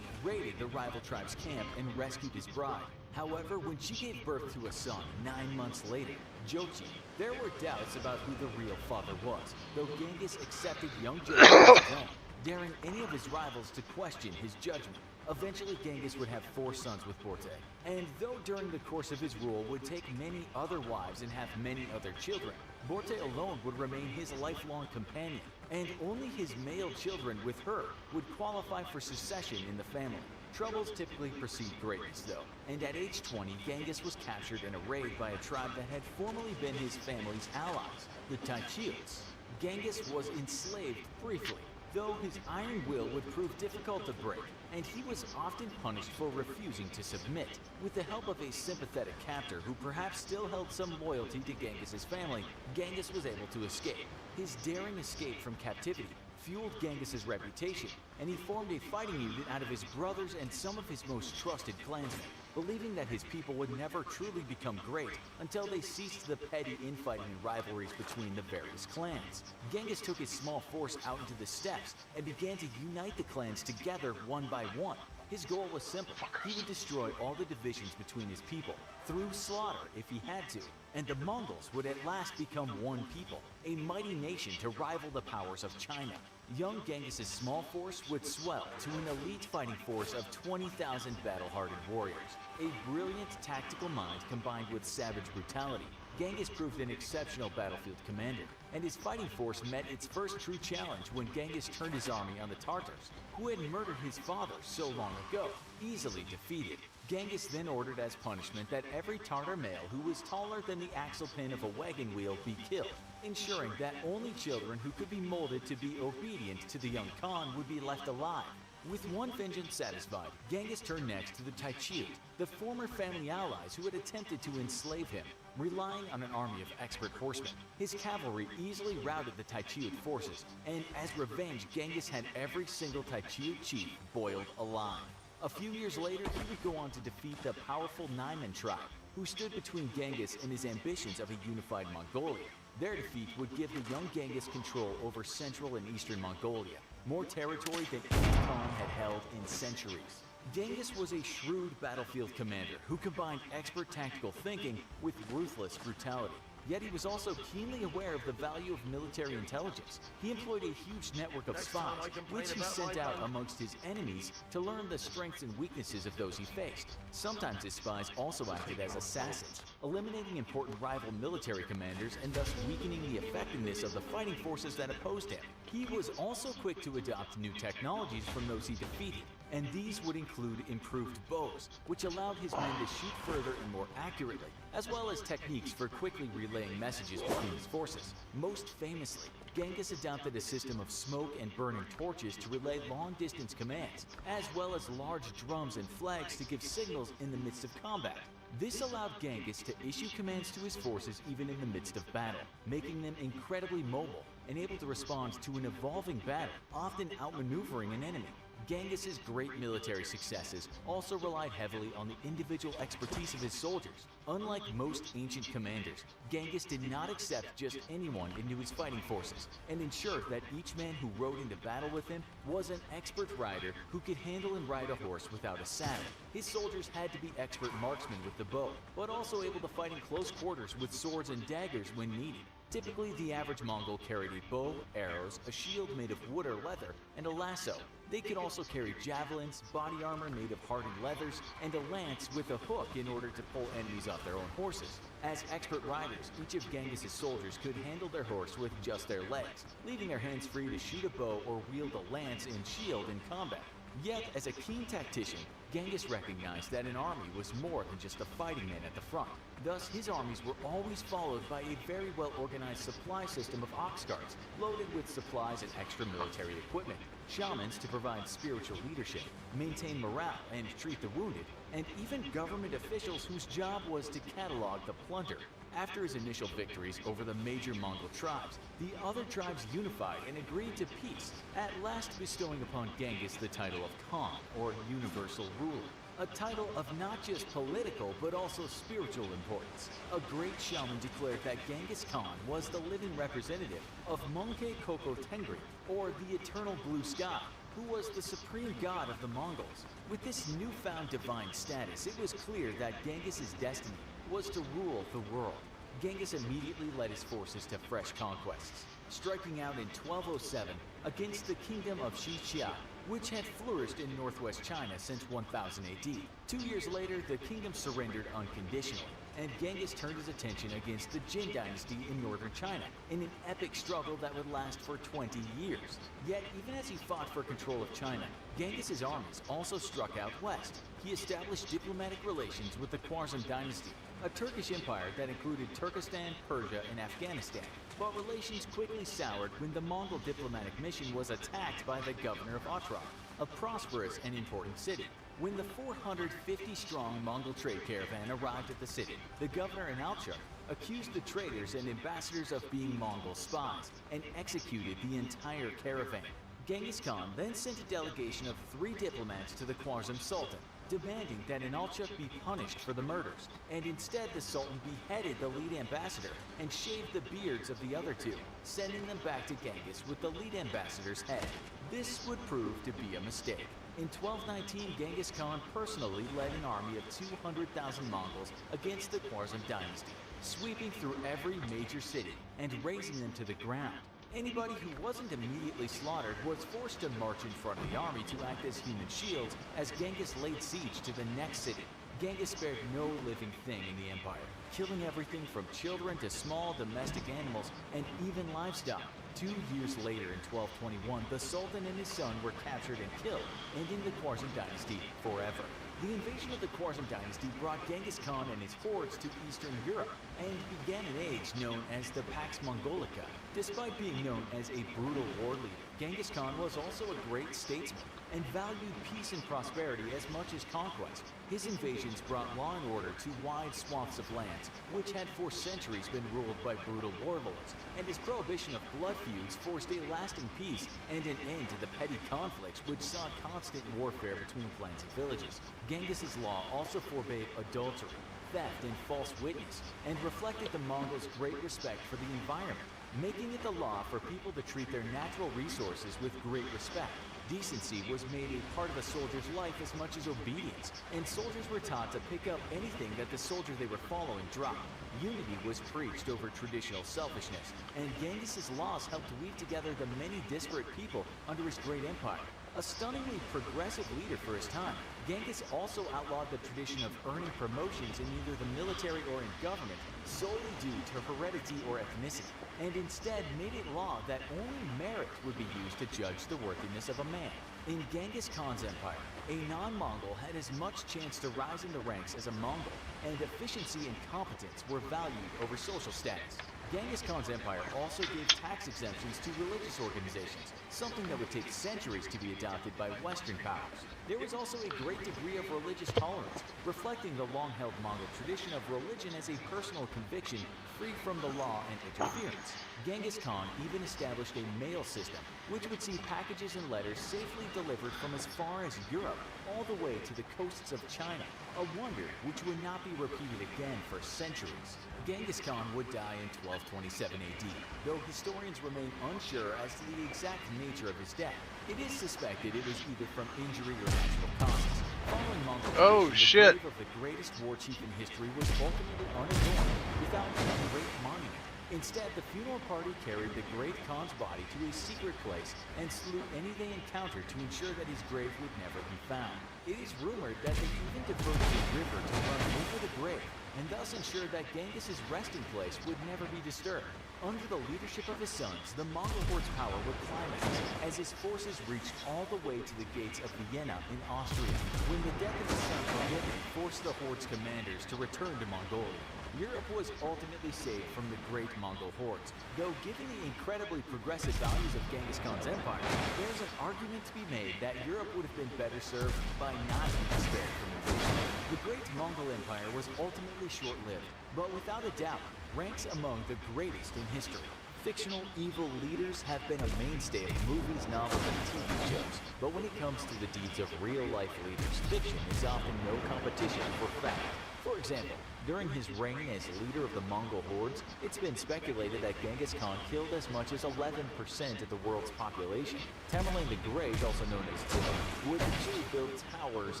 raided the rival tribe's camp and rescued his bride. However, when she gave birth to a son 9 months later, Jochi, there were doubts about who the real father was, though Genghis accepted young Genghis as his own, daring any of his rivals to question his judgment. Eventually, Genghis would have 4 sons with Borte, and though during the course of his rule would take many other wives and have many other children, Borte alone would remain his lifelong companion, and only his male children with her would qualify for succession in the family. Troubles typically precede greatness, though, and at age 20, Genghis was captured in a raid by a tribe that had formerly been his family's allies, the Taichiots. Genghis was enslaved briefly, though his iron will would prove difficult to break, and he was often punished for refusing to submit. With the help of a sympathetic captor who perhaps still held some loyalty to Genghis's family, Genghis was able to escape. His daring escape from captivity fueled Genghis's reputation, and he formed a fighting unit out of his brothers and some of his most trusted clansmen, believing that his people would never truly become great until they ceased the petty infighting and rivalries between the various clans. Genghis took his small force out into the steppes and began to unite the clans together one by one. His goal was simple. He would destroy all the divisions between his people, through slaughter if he had to, and the Mongols would at last become one people, a mighty nation to rival the powers of China. Young Genghis's small force would swell to an elite fighting force of 20,000 battle-hardened warriors. A brilliant tactical mind combined with savage brutality, Genghis proved an exceptional battlefield commander, and his fighting force met its first true challenge when Genghis turned his army on the Tartars, who had murdered his father so long ago. Easily defeated, Genghis then ordered as punishment that every Tartar male who was taller than the axle pin of a wagon wheel be killed, ensuring that only children who could be molded to be obedient to the young Khan would be left alive. With one vengeance satisfied, Genghis turned next to the Taichiote, the former family allies who had attempted to enslave him. Relying on an army of expert horsemen, his cavalry easily routed the Taichiote forces, and as revenge, Genghis had every single Taichiote chief boiled alive. A few years later, he would go on to defeat the powerful Naiman tribe, who stood between Genghis and his ambitions of a unified Mongolia. Their defeat would give the young Genghis control over central and eastern Mongolia, more territory than any Khan had held in centuries. Genghis was a shrewd battlefield commander who combined expert tactical thinking with ruthless brutality. Yet he was also keenly aware of the value of military intelligence. He employed a huge network of spies, which he sent out amongst his enemies to learn the strengths and weaknesses of those he faced. Sometimes his spies also acted as assassins, eliminating important rival military commanders and thus weakening the effectiveness of the fighting forces that opposed him. He was also quick to adopt new technologies from those he defeated, and these would include improved bows, which allowed his men to shoot further and more accurately, as well as techniques for quickly relaying messages between his forces. Most famously, Genghis adopted a system of smoke and burning torches to relay long-distance commands, as well as large drums and flags to give signals in the midst of combat. This allowed Genghis to issue commands to his forces even in the midst of battle, making them incredibly mobile and able to respond to an evolving battle, often outmaneuvering an enemy. Genghis's great military successes also relied heavily on the individual expertise of his soldiers. Unlike most ancient commanders, Genghis did not accept just anyone into his fighting forces, and ensured that each man who rode into battle with him was an expert rider who could handle and ride a horse without a saddle. His soldiers had to be expert marksmen with the bow, but also able to fight in close quarters with swords and daggers when needed. Typically, the average Mongol carried a bow, arrows, a shield made of wood or leather, and a lasso. They could also carry javelins, body armor made of hardened leathers, and a lance with a hook in order to pull enemies off their own horses. As expert riders, each of Genghis's soldiers could handle their horse with just their legs, leaving their hands free to shoot a bow or wield a lance and shield in combat. Yet, as a keen tactician, Genghis recognized that an army was more than just a fighting man at the front. Thus, his armies were always followed by a very well-organized supply system of ox carts, loaded with supplies and extra military equipment, shamans to provide spiritual leadership, maintain morale and treat the wounded, and even government officials whose job was to catalog the plunder. After his initial victories over the major Mongol tribes, the other tribes unified and agreed to peace, at last bestowing upon Genghis the title of Khan, or Universal Ruler. A title of not just political, but also spiritual importance. A great shaman declared that Genghis Khan was the living representative of Monke Koko Tengri, or the eternal blue sky. who was the supreme god of the Mongols. With this newfound divine status, it was clear that Genghis's destiny was to rule the world. Genghis immediately led his forces to fresh conquests, striking out in 1207 against the kingdom of Xi'Xia, which had flourished in northwest China since 1000 AD. 2 years later, the kingdom surrendered unconditionally, and Genghis turned his attention against the Jin dynasty in northern China in an epic struggle that would last for 20 years. Yet, even as he fought for control of China, Genghis's armies also struck out west. He established diplomatic relations with the Khwarizm dynasty, a Turkish empire that included Turkestan, Persia, and Afghanistan. But relations quickly soured when the Mongol diplomatic mission was attacked by the governor of Otrar, a prosperous and important city. When the 450-strong Mongol trade caravan arrived at the city, the governor and Alchar accused the traders and ambassadors of being Mongol spies and executed the entire caravan. Genghis Khan then sent a delegation of 3 diplomats to the Khwarizm Sultan, demanding that Inalchuq be punished for the murders, and instead the Sultan beheaded the lead ambassador and shaved the beards of the other 2, sending them back to Genghis with the lead ambassador's head. This would prove to be a mistake. In 1219, Genghis Khan personally led an army of 200,000 Mongols against the Khwarizm dynasty, sweeping through every major city and razing them to the ground. Anybody who wasn't immediately slaughtered was forced to march in front of the army to act as human shields as Genghis laid siege to the next city. Genghis spared no living thing in the empire, killing everything from children to small domestic animals and even livestock. 2 years later, in 1221, the Sultan and his son were captured and killed, ending the Khwarizm dynasty forever. The invasion of the Khwarizm dynasty brought Genghis Khan and his hordes to Eastern Europe and began an age known as the Pax Mongolica. Despite being known as a brutal war leader, Genghis Khan was also a great statesman and valued peace and prosperity as much as conquest. His invasions brought law and order to wide swaths of lands, which had for centuries been ruled by brutal warlords, and his prohibition of blood feuds forced a lasting peace and an end to the petty conflicts which saw constant warfare between clans and villages. Genghis's law also forbade adultery, theft, and false witness, and reflected the Mongols' great respect for the environment, making it the law for people to treat their natural resources with great respect. Decency was made a part of a soldier's life as much as obedience, and soldiers were taught to pick up anything that the soldier they were following dropped. Unity was preached over traditional selfishness, and Genghis's laws helped weave together the many disparate people under his great empire. A stunningly progressive leader for his time, Genghis also outlawed the tradition of earning promotions in either the military or in government solely due to heredity or ethnicity, and instead made it law that only merit would be used to judge the worthiness of a man. In Genghis Khan's empire, a non-Mongol had as much chance to rise in the ranks as a Mongol, and efficiency and competence were valued over social status. Genghis Khan's empire also gave tax exemptions to religious organizations, something that would take centuries to be adopted by Western powers. There was also a great degree of religious tolerance, reflecting the long-held Mongol tradition of religion as a personal conviction free from the law and interference. Genghis Khan even established a mail system, which would see packages and letters safely delivered from as far as Europe all the way to the coasts of China, a wonder which would not be repeated again for centuries. Genghis Khan would die in 1227 AD, though historians remain unsure as to the exact nature of his death. It is suspected it was either from injury or natural causes. Following Mongol tradition, the grave of the greatest war chief in history was ultimately unadorned, without a great monument. Instead, the funeral party carried the great Khan's body to a secret place and slew any they encountered to ensure that his grave would never be found. It is rumored that they even diverted a river to run over the grave, and thus ensured that Genghis's resting place would never be disturbed. Under the leadership of his sons, the Mongol horde's power would climax as his forces reached all the way to the gates of Vienna in Austria, when the death of his son Orhan forced the horde's commanders to return to Mongolia. Europe was ultimately saved from the great Mongol hordes, though given the incredibly progressive values of Genghis Khan's empire, there's an argument to be made that Europe would have been better served by not being spared from invasion. The great Mongol empire was ultimately short-lived, but without a doubt, ranks among the greatest in history. Fictional evil leaders have been a mainstay of movies, novels, and TV shows, but when it comes to the deeds of real-life leaders, fiction is often no competition for fact. For example, during his reign as leader of the Mongol hordes, it's been speculated that Genghis Khan killed as much as 11% of the world's population. Tamerlane the Great, also known as Tito, would actually build towers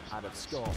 out of skulls.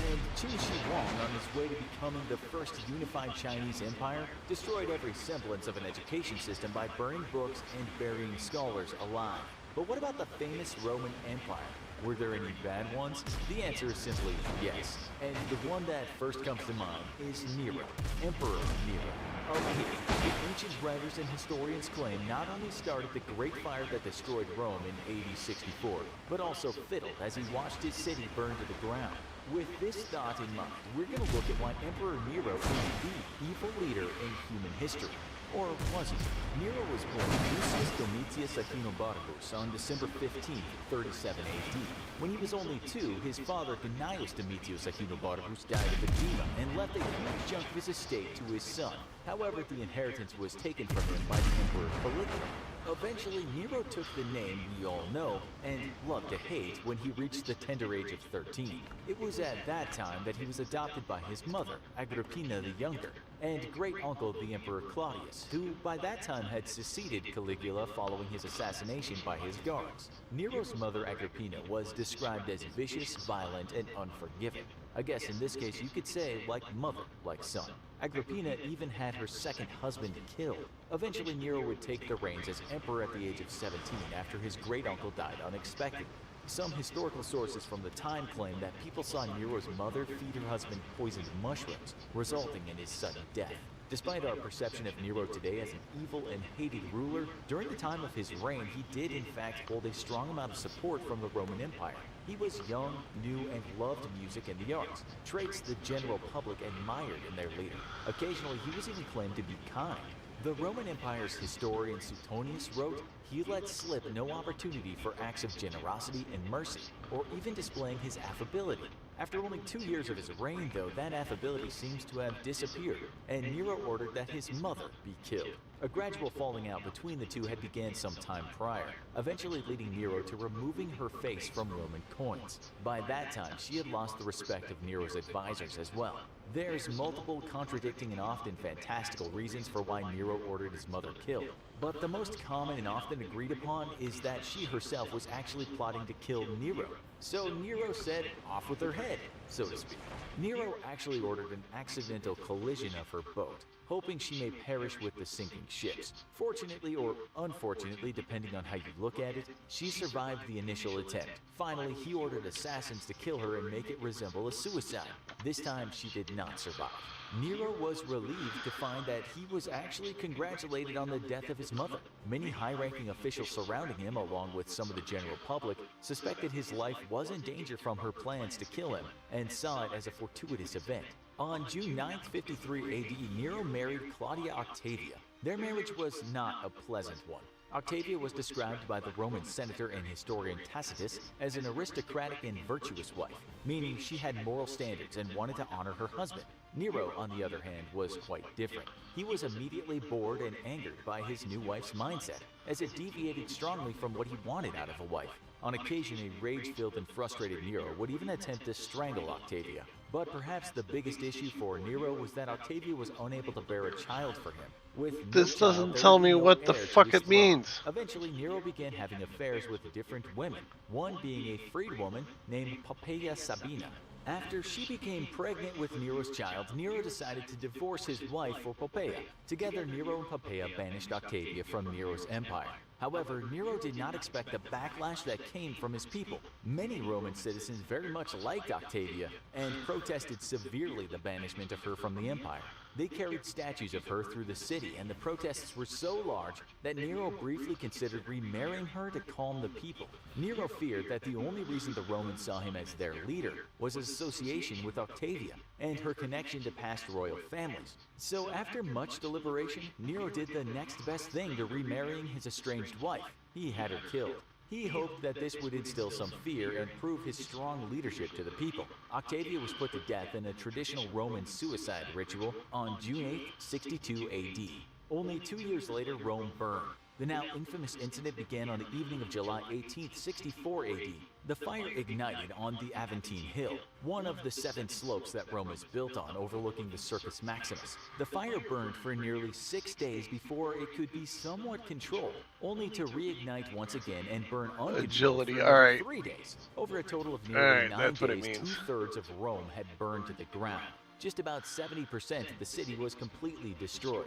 And Qin Shi Huang, on his way to becoming the first unified Chinese empire, destroyed every semblance of an education system by burning books and burying scholars alive. But what about the famous Roman Empire? Were there any bad ones? The answer is simply yes. And the one that first comes to mind is Nero, Emperor Nero. The ancient writers and historians claim not only started the great fire that destroyed Rome in AD 64, but also fiddled as he watched his city burn to the ground. With this thought in mind, we're going to look at why Emperor Nero is the evil leader in human history. Or was he? Nero was born Lucius Domitius Aethinobarbus on December 15, 37 AD. When he was only 2, his father Gnaeus Domitius Aethinobarbus died of edema and left a huge chunk of his estate to his son. However, the inheritance was taken from him by the Emperor Caligula. Eventually, Nero took the name we all know and love to hate when he reached the tender age of 13. It was at that time that he was adopted by his mother, Agrippina the Younger, and great-uncle the Emperor Claudius, who by that time had succeeded Caligula following his assassination by his guards. Nero's mother, Agrippina, was described as vicious, violent, and unforgiving. I guess in this case you could say like mother, like son. Agrippina even had her second husband killed. Eventually Nero would take the reins as emperor at the age of 17 after his great-uncle died unexpectedly. Some historical sources from the time claim that people saw Nero's mother feed her husband poisoned mushrooms, resulting in his sudden death. Despite our perception of Nero today as an evil and hated ruler, during the time of his reign he did in fact hold a strong amount of support from the Roman Empire. He was young, new, and loved music and the arts, traits the general public admired in their leader. Occasionally he was even claimed to be kind. The Roman Empire's historian Suetonius wrote, "He let slip no opportunity for acts of generosity and mercy, or even displaying his affability." After only 2 years of his reign, though, that affability seems to have disappeared, and Nero ordered that his mother be killed. A gradual falling out between the two had began some time prior, eventually leading Nero to removing her face from Roman coins. By that time, she had lost the respect of Nero's advisors as well. There's multiple contradicting and often fantastical reasons for why Nero ordered his mother killed, but the most common and often agreed upon is that she herself was actually plotting to kill Nero. So Nero said, off with her head, so to speak. Nero actually ordered an accidental collision of her boat, hoping she may perish with the sinking ships. Fortunately or unfortunately, depending on how you look at it, she survived the initial attempt. Finally, he ordered assassins to kill her and make it resemble a suicide. This time, she did not survive. Nero was relieved to find that he was actually congratulated on the death of his mother. Many high-ranking officials surrounding him, along with some of the general public, suspected his life was in danger from her plans to kill him, and saw it as a fortuitous event. On June 9, 53 AD, Nero married Claudia Octavia. Their marriage was not a pleasant one. Octavia was described by the Roman senator and historian Tacitus as an aristocratic and virtuous wife, meaning she had moral standards and wanted to honor her husband. Nero, on the other hand, was quite different. He was immediately bored and angered by his new wife's mindset, as it deviated strongly from what he wanted out of a wife. On occasion, a rage-filled and frustrated Nero would even attempt to strangle Octavia. But perhaps the biggest issue for Nero was that Octavia was unable to bear a child for him. With This no doesn't child, tell there me would be no what the heir to fuck his it throne. means. Eventually, Nero began having affairs with different women, one being a freedwoman named Poppaea Sabina. After she became pregnant with Nero's child, Nero decided to divorce his wife for Poppaea. Together, Nero and Poppaea banished Octavia from Nero's empire. However, Nero did not expect the backlash that came from his people. Many Roman citizens very much liked Octavia and protested severely the banishment of her from the empire. They carried statues of her through the city, and the protests were so large that Nero briefly considered remarrying her to calm the people. Nero feared that the only reason the Romans saw him as their leader was his association with Octavia and her connection to past royal families. So after much deliberation, Nero did the next best thing to remarrying his estranged wife. He had her killed. He hoped that this would instill some fear and prove his strong leadership to the people. Octavia was put to death in a traditional Roman suicide ritual on June 8, 62 AD. Only 2 years later, Rome burned. The now infamous incident began on the evening of July 18, 64 AD. The fire ignited on the Aventine Hill, one of the 7 slopes that Rome is built on overlooking the Circus Maximus. The fire burned for nearly 6 days before it could be somewhat controlled, only to reignite once again and burn uncontrolled Agility, for another alright. 3 days. Over a total of nearly Alright, 9 that's what it days, means. 2/3 of Rome had burned to the ground. Just about 70% of the city was completely destroyed.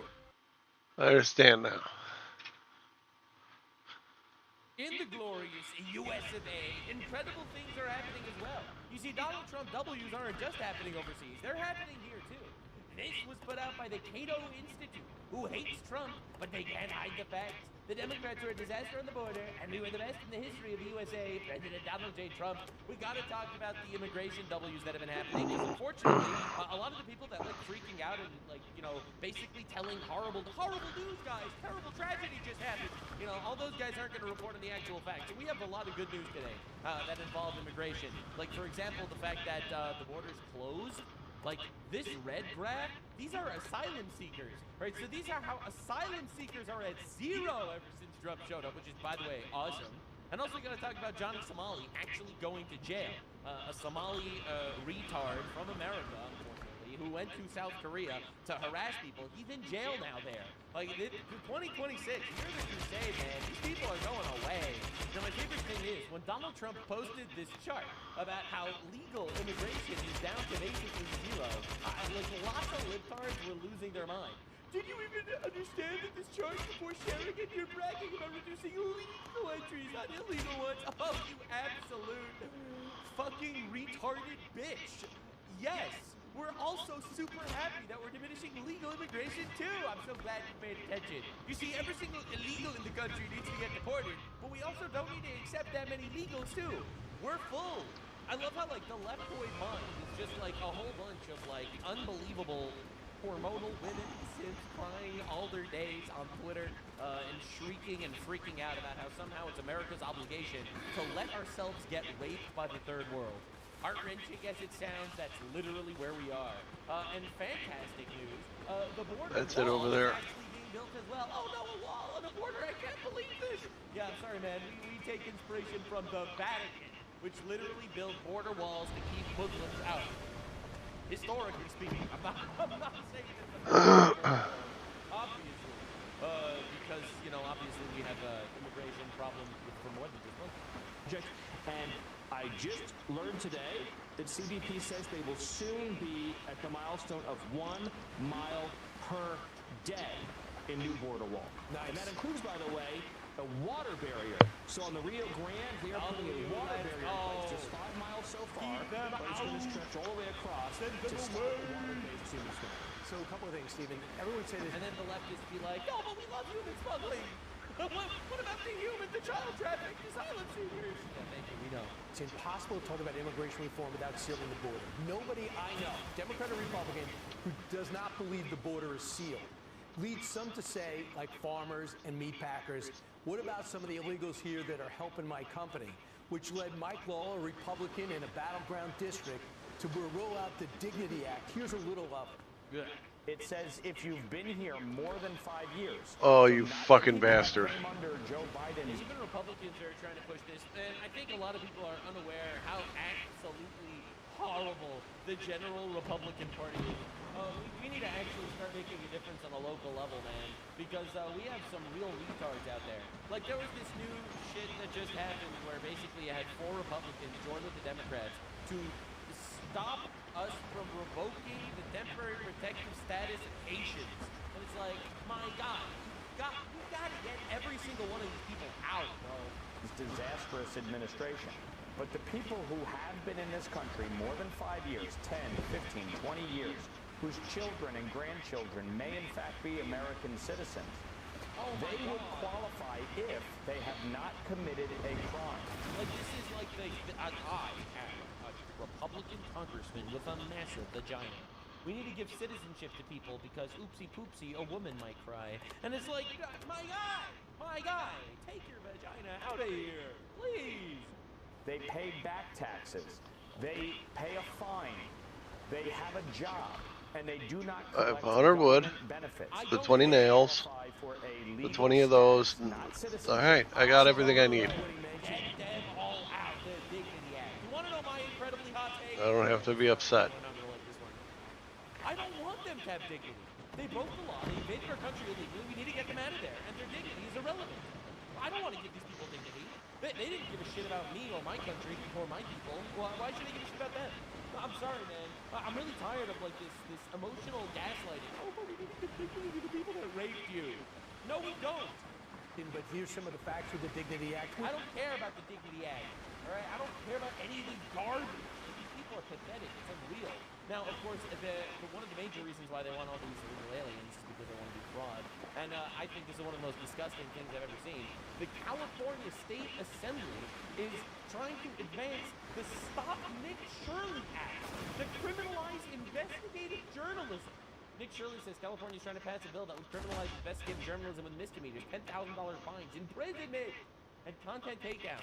I understand now. In the glorious US of A, incredible things are happening as well. You see, Donald Trump W's aren't just happening overseas, they're happening here too. This was put out by the Cato Institute, who hates Trump, but they can't hide the facts. The Democrats are a disaster on the border, and we were the best in the history of the USA. President Donald J. Trump. We gotta talk about the immigration W's that have been happening, because unfortunately, a lot of the people that like freaking out and like, you know, basically telling horrible news, guys, terrible tragedy just happened. You know, all those guys aren't gonna report on the actual facts. So we have a lot of good news today that involve immigration. Like, for example, the fact that the border's closed. Like, this red graph, these are asylum seekers, right? So these are how asylum seekers are at 0 ever since Trump showed up, which is, by the way, awesome. And also going to talk about Johnny Somali actually going to jail. A Somali retard from America, unfortunately, who went to South Korea to harass people. He's in jail now there. Like, 2026, here's the crusade, man. These people are going away. Now, my favorite thing is, when Donald Trump posted this chart about how legal immigration is down to basically 0, like, lots of libtards were losing their mind. Did you even understand that this chart before sharing it, you're bragging about reducing illegal entries, not illegal ones? Oh, you absolute fucking retarded bitch. Yes, we're also super happy that we're diminishing legal immigration too. I'm so glad you paid attention. You see, every single illegal in the country needs to get deported, but we also don't need to accept that many legals too. We're full. I love how, like, the left-boy mind is just like a whole bunch of like unbelievable hormonal women simps crying all their days on Twitter and shrieking and freaking out about how somehow it's America's obligation to let ourselves get raped by the third world. Heart-wrenching as it sounds, that's literally where we are. And fantastic news, the border That's it wall over there. is actually being built as well. Oh no, a wall on the border, I can't believe this! Yeah, I'm sorry, man, we take inspiration from the Vatican, which literally built border walls to keep Muslims out. Historically speaking, I'm not saying this, obviously, because, you know, obviously we have immigration problems for more than just one. And I just learned today that CBP says they will soon be at the milestone of 1 mile per day in new border wall. Nice. And that includes, by the way, a water barrier. So on the Rio Grande, they are putting a water barrier in place, just 5 miles so far, but it's going to stretch all the way across to stop water-based human smuggling. So a couple of things, Stephen. Everyone say this. And then the leftists be like, no, but we love human smuggling. What about the human, the child traffic, the asylum seekers? Yeah, thank you, we know. It's impossible to talk about immigration reform without sealing the border. Nobody I know, Democrat or Republican, who does not believe the border is sealed. Leads some to say, like farmers and meat packers, what about some of the illegals here that are helping my company? Which led Mike Law, a Republican in a battleground district, to roll out the Dignity Act. Here's a little of it. Good. It says if you've been here more than 5 years. Oh, you fucking bastard. Under Joe Biden. Even Republicans are trying to push this, and I think a lot of people are unaware how absolutely horrible the general Republican Party is. We need to actually start making a difference on a local level, man, because we have some real retards out there. Like, there was this new shit that just happened where basically you had 4 Republicans join with the Democrats to stop us from revoking the temporary protective status of Haitians. And it's like, my God, you gotta get every single one of these people out, bro. This disastrous administration. But the people who have been in this country more than 5 years, 10, 15, 20 years, whose children and grandchildren may in fact be American citizens, they would qualify if they have not committed a crime. Like, this is like I am a Republican congressman with a massive vagina. We need to give citizenship to people because oopsie poopsie, a woman might cry. And it's like, my guy, take your vagina out of here, please. They pay back taxes. They pay a fine. They have a job. And they do not collect 500 wood, benefits. the 20 nails, the 20 of those. Alright, I got everything I need. Get them all out. The I don't have to be upset. We're not gonna like this one. I don't want them to have dignity. They broke the law. They invaded our country illegally. We need to get them out of there. And their dignity is irrelevant. I don't want to give these people dignity. They didn't give a shit about me or my country or my people. Why should they give a shit about them? I'm sorry, man. I'm really tired of like this emotional gaslighting. Oh, but we need to give dignity to the people that raped you. No, we don't. But here's some of the facts with the Dignity Act. I don't care about the Dignity Act. All right, I don't care about any of these garbage. These people are pathetic. It's unreal. Now, of course, one of the major reasons why they want all these illegal aliens is because they want to do fraud. And I think this is one of the most disgusting things I've ever seen. The California State Assembly is trying to advance the Stop Nick Shirley Act that criminalize investigative journalism. Nick Shirley says California is trying to pass a bill that would criminalize investigative journalism with misdemeanors, $10,000 fines, imprisonment, and content takedown.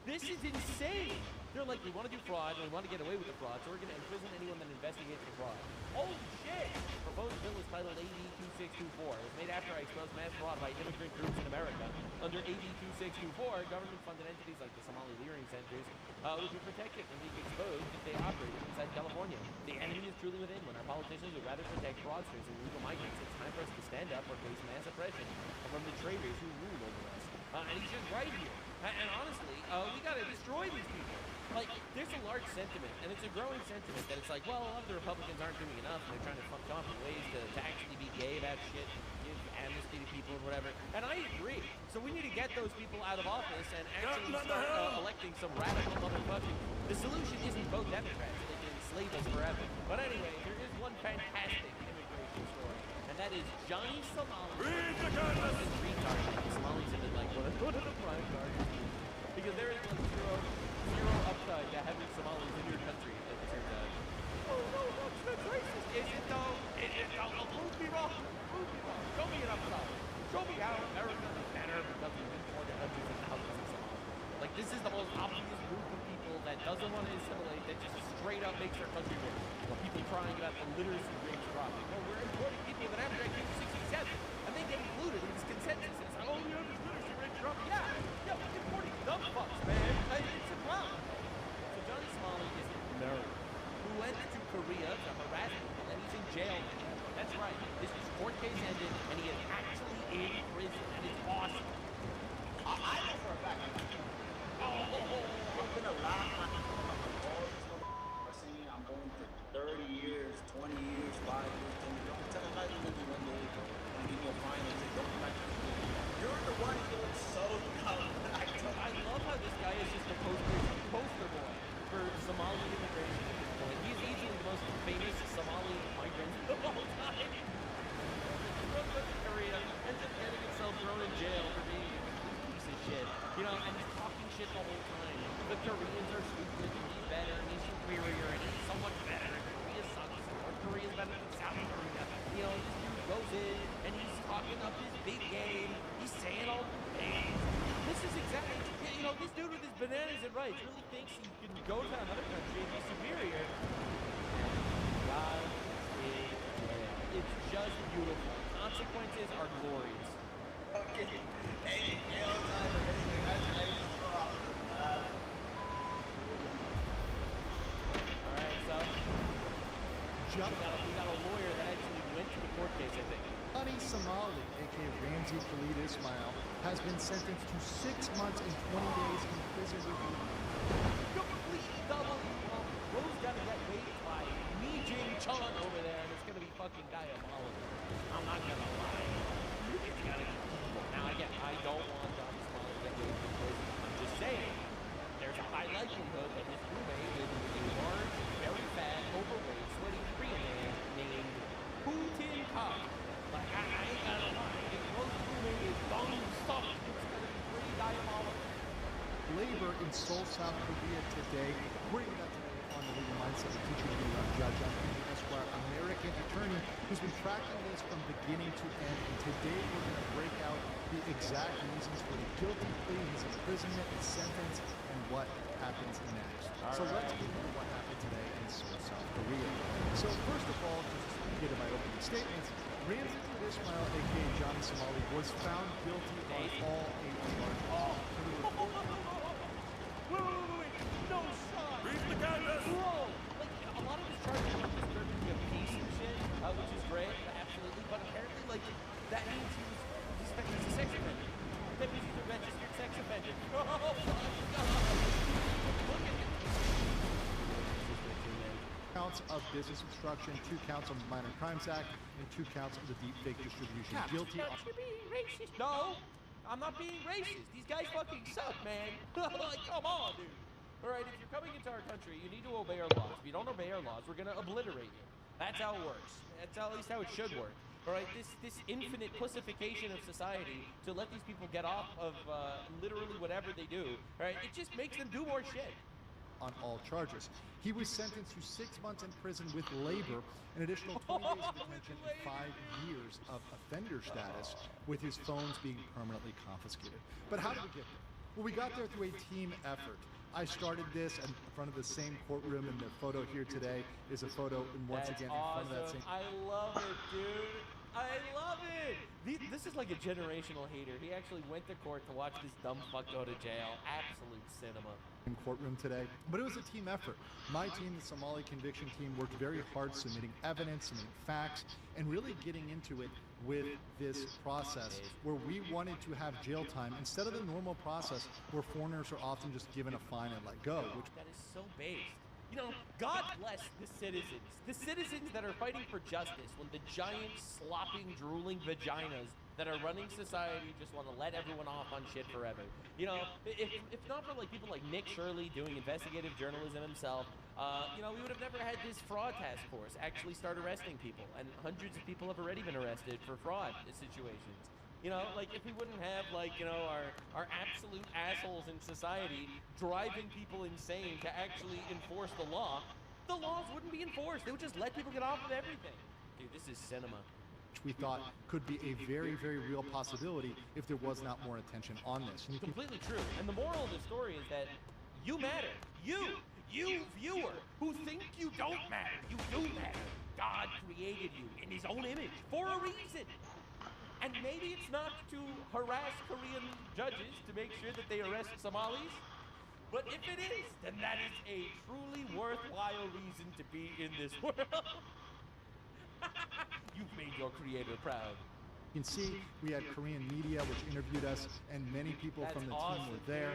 This is insane. They're like, we want to do fraud, and we want to get away with the fraud, so we're going to imprison anyone that investigates the fraud. Holy shit! Proposed bill is titled AB 2624. It was made after I exposed mass fraud by immigrant groups in America. Under AB 2624, government-funded entities like the Somali Learning Centers would be protected from being exposed if they operated inside California. The enemy is truly within when our politicians would rather protect fraudsters and illegal migrants. It's time for us to stand up or face mass oppression from the traitors who rule over us. And he's just right here. And honestly, we gotta destroy these people. Like, there's a large sentiment, and it's a growing sentiment that it's like, well, a lot of the Republicans aren't doing enough, and they're trying to come up with ways to actually be gay about shit, give amnesty to people and whatever. And I agree. So we need to get those people out of office and actually start electing some radical motherfucking. The solution isn't vote Democrats, they can enslave us forever. But anyway, there is one fantastic immigration story, and that is Johnny Somali. Retarded. Somalis have been like, what are the prime targets? Because there is like zero upside to having Somalis in your country, as it turns out. Oh no, that's racist. Is it though? Prove me wrong. Prove me wrong. Show me an upside. Show me how America is better because we've imported hundreds of thousands of Somalis. Like, this is the most obvious group of people that doesn't want to assimilate, that just straight up makes our country worse. Well, people crying about the literacy rates dropping. Well, we're importing people that average IQ 67, and they get included in this consensus. And it's like, oh, we have this literacy rate dropping. Yeah, we're importing dumb fucks, man. It's a problem. So Johnny Somali is a nerd who went to Korea to harass people, and he's in jail now. That's right. This court case ended, and he is actually in prison, and it's awesome. I know for a fact. I'm gonna laugh at all saying I'm going for 30 years, 20 years, 5 years, 10 years. Don't tell them how you're gonna be one day and give me a fine and say, don't come back to the school. You're the one doing so dumb. I love how this guy is just a poster boy for Somali immigration at this point. He's easily the most famous Somali migrant of all time. Runs up to Korea, ends up getting himself thrown in jail for being a piece of shit. You know, and he's talking shit the whole time. The Koreans are stupid, and he's better, and he's superior, and he's so much better. Korea sucks. North Korea's better than South Korea. You know, this dude goes in, and he's talking up his big game. He's saying all the things. This is exactly, you know, this dude with his bananas and rights really thinks he can go to another country and be superior. God is dead. It's just beautiful. Consequences are glorious. Okay. Hey, jail time or anything. Alright, so we got a lawyer that actually went to the court case, I think. Johnny Somali, aka Ramzi Khalid Ismail, has been sentenced to 6 months and 20 days in prison with complete double evil. Rose gotta get raped by Mi Jing Chun over there, and it's gonna be fucking diabolical. I'm not gonna lie. It's gotta be evil. Now again, I don't want Johnny Somali to get raped in prison. I'm just saying, there's a high likelihood that his roommate is a large, very fat, overweight, sweaty Korean man named Putin Kak. Like, I ain't gonna lie. If Rose's roommate is dumb stuff, it's gonna be pretty diabolical. labor in Seoul, South Korea today. Bringing that today on the Legal Mindset, a teacher video Judge Esquire, American attorney who's been tracking this from beginning to end. And today we're going to break out the exact reasons for the guilty plea, his imprisonment, his sentence, and what happens next. So let's get into what happened today in Seoul, South Korea. So first of all, just to get to my opening statements, Ramzi Khalid Ismail, aka Johnny Somali, was found guilty on all 8 charges. Wait, no, son! Read the guidance! Bro, counts of business obstruction, 2 counts of the Minor Crimes Act, and 2 counts of the deepfake distribution. Guilty. You're being racist. No, I'm not being racist. These guys fucking suck, man. Like, come on, dude. All right, if you're coming into our country, you need to obey our laws. If you don't obey our laws, we're gonna obliterate you. That's how it works. That's at least how it should work. All right, this infinite pussification of society to let these people get off of literally whatever they do, all right, it just makes them do more shit. On all charges. He was sentenced to 6 months in prison with labor, an additional 20 days of detention, and 5 years of offender status, with his phones being permanently confiscated. But how did we get there? Well, we got there through a team effort. I started this in front of the same courtroom, and the photo here today is a photo, and once That's again, awesome. in front of that same. I love it, dude. I love it. This is like a generational hater. He actually went to court to watch this dumb fuck go to jail. Absolute cinema. In courtroom today, but it was a team effort. My team, the Somali conviction team, worked very hard submitting evidence, submitting facts, and really getting into it with this process where we wanted to have jail time instead of the normal process where foreigners are often just given a fine and let go. Which that is so based. You know, God bless the citizens that are fighting for justice when the giant, slopping, drooling vaginas that are running society just want to let everyone off on shit forever. You know, if not for like people like Nick Shirley doing investigative journalism himself, you know, we would have never had this fraud task force actually start arresting people, and hundreds of people have already been arrested for fraud situations. You know, like if we wouldn't have like, you know, our absolute assholes in society driving people insane to actually enforce the laws wouldn't be enforced. They would just let people get off of everything. Dude, this is cinema. Which we thought could be a very, very real possibility if there was not more attention on this. And Completely true. And the moral of the story is that you matter. You viewer, who think you don't matter. You do matter. God created you in his own image for a reason. And maybe it's not to harass Korean judges to make sure that they arrest Somalis, but if it is, then that is a truly worthwhile reason to be in this world. You've made your creator proud. You can see we had Korean media which interviewed us, and many people from the team were there.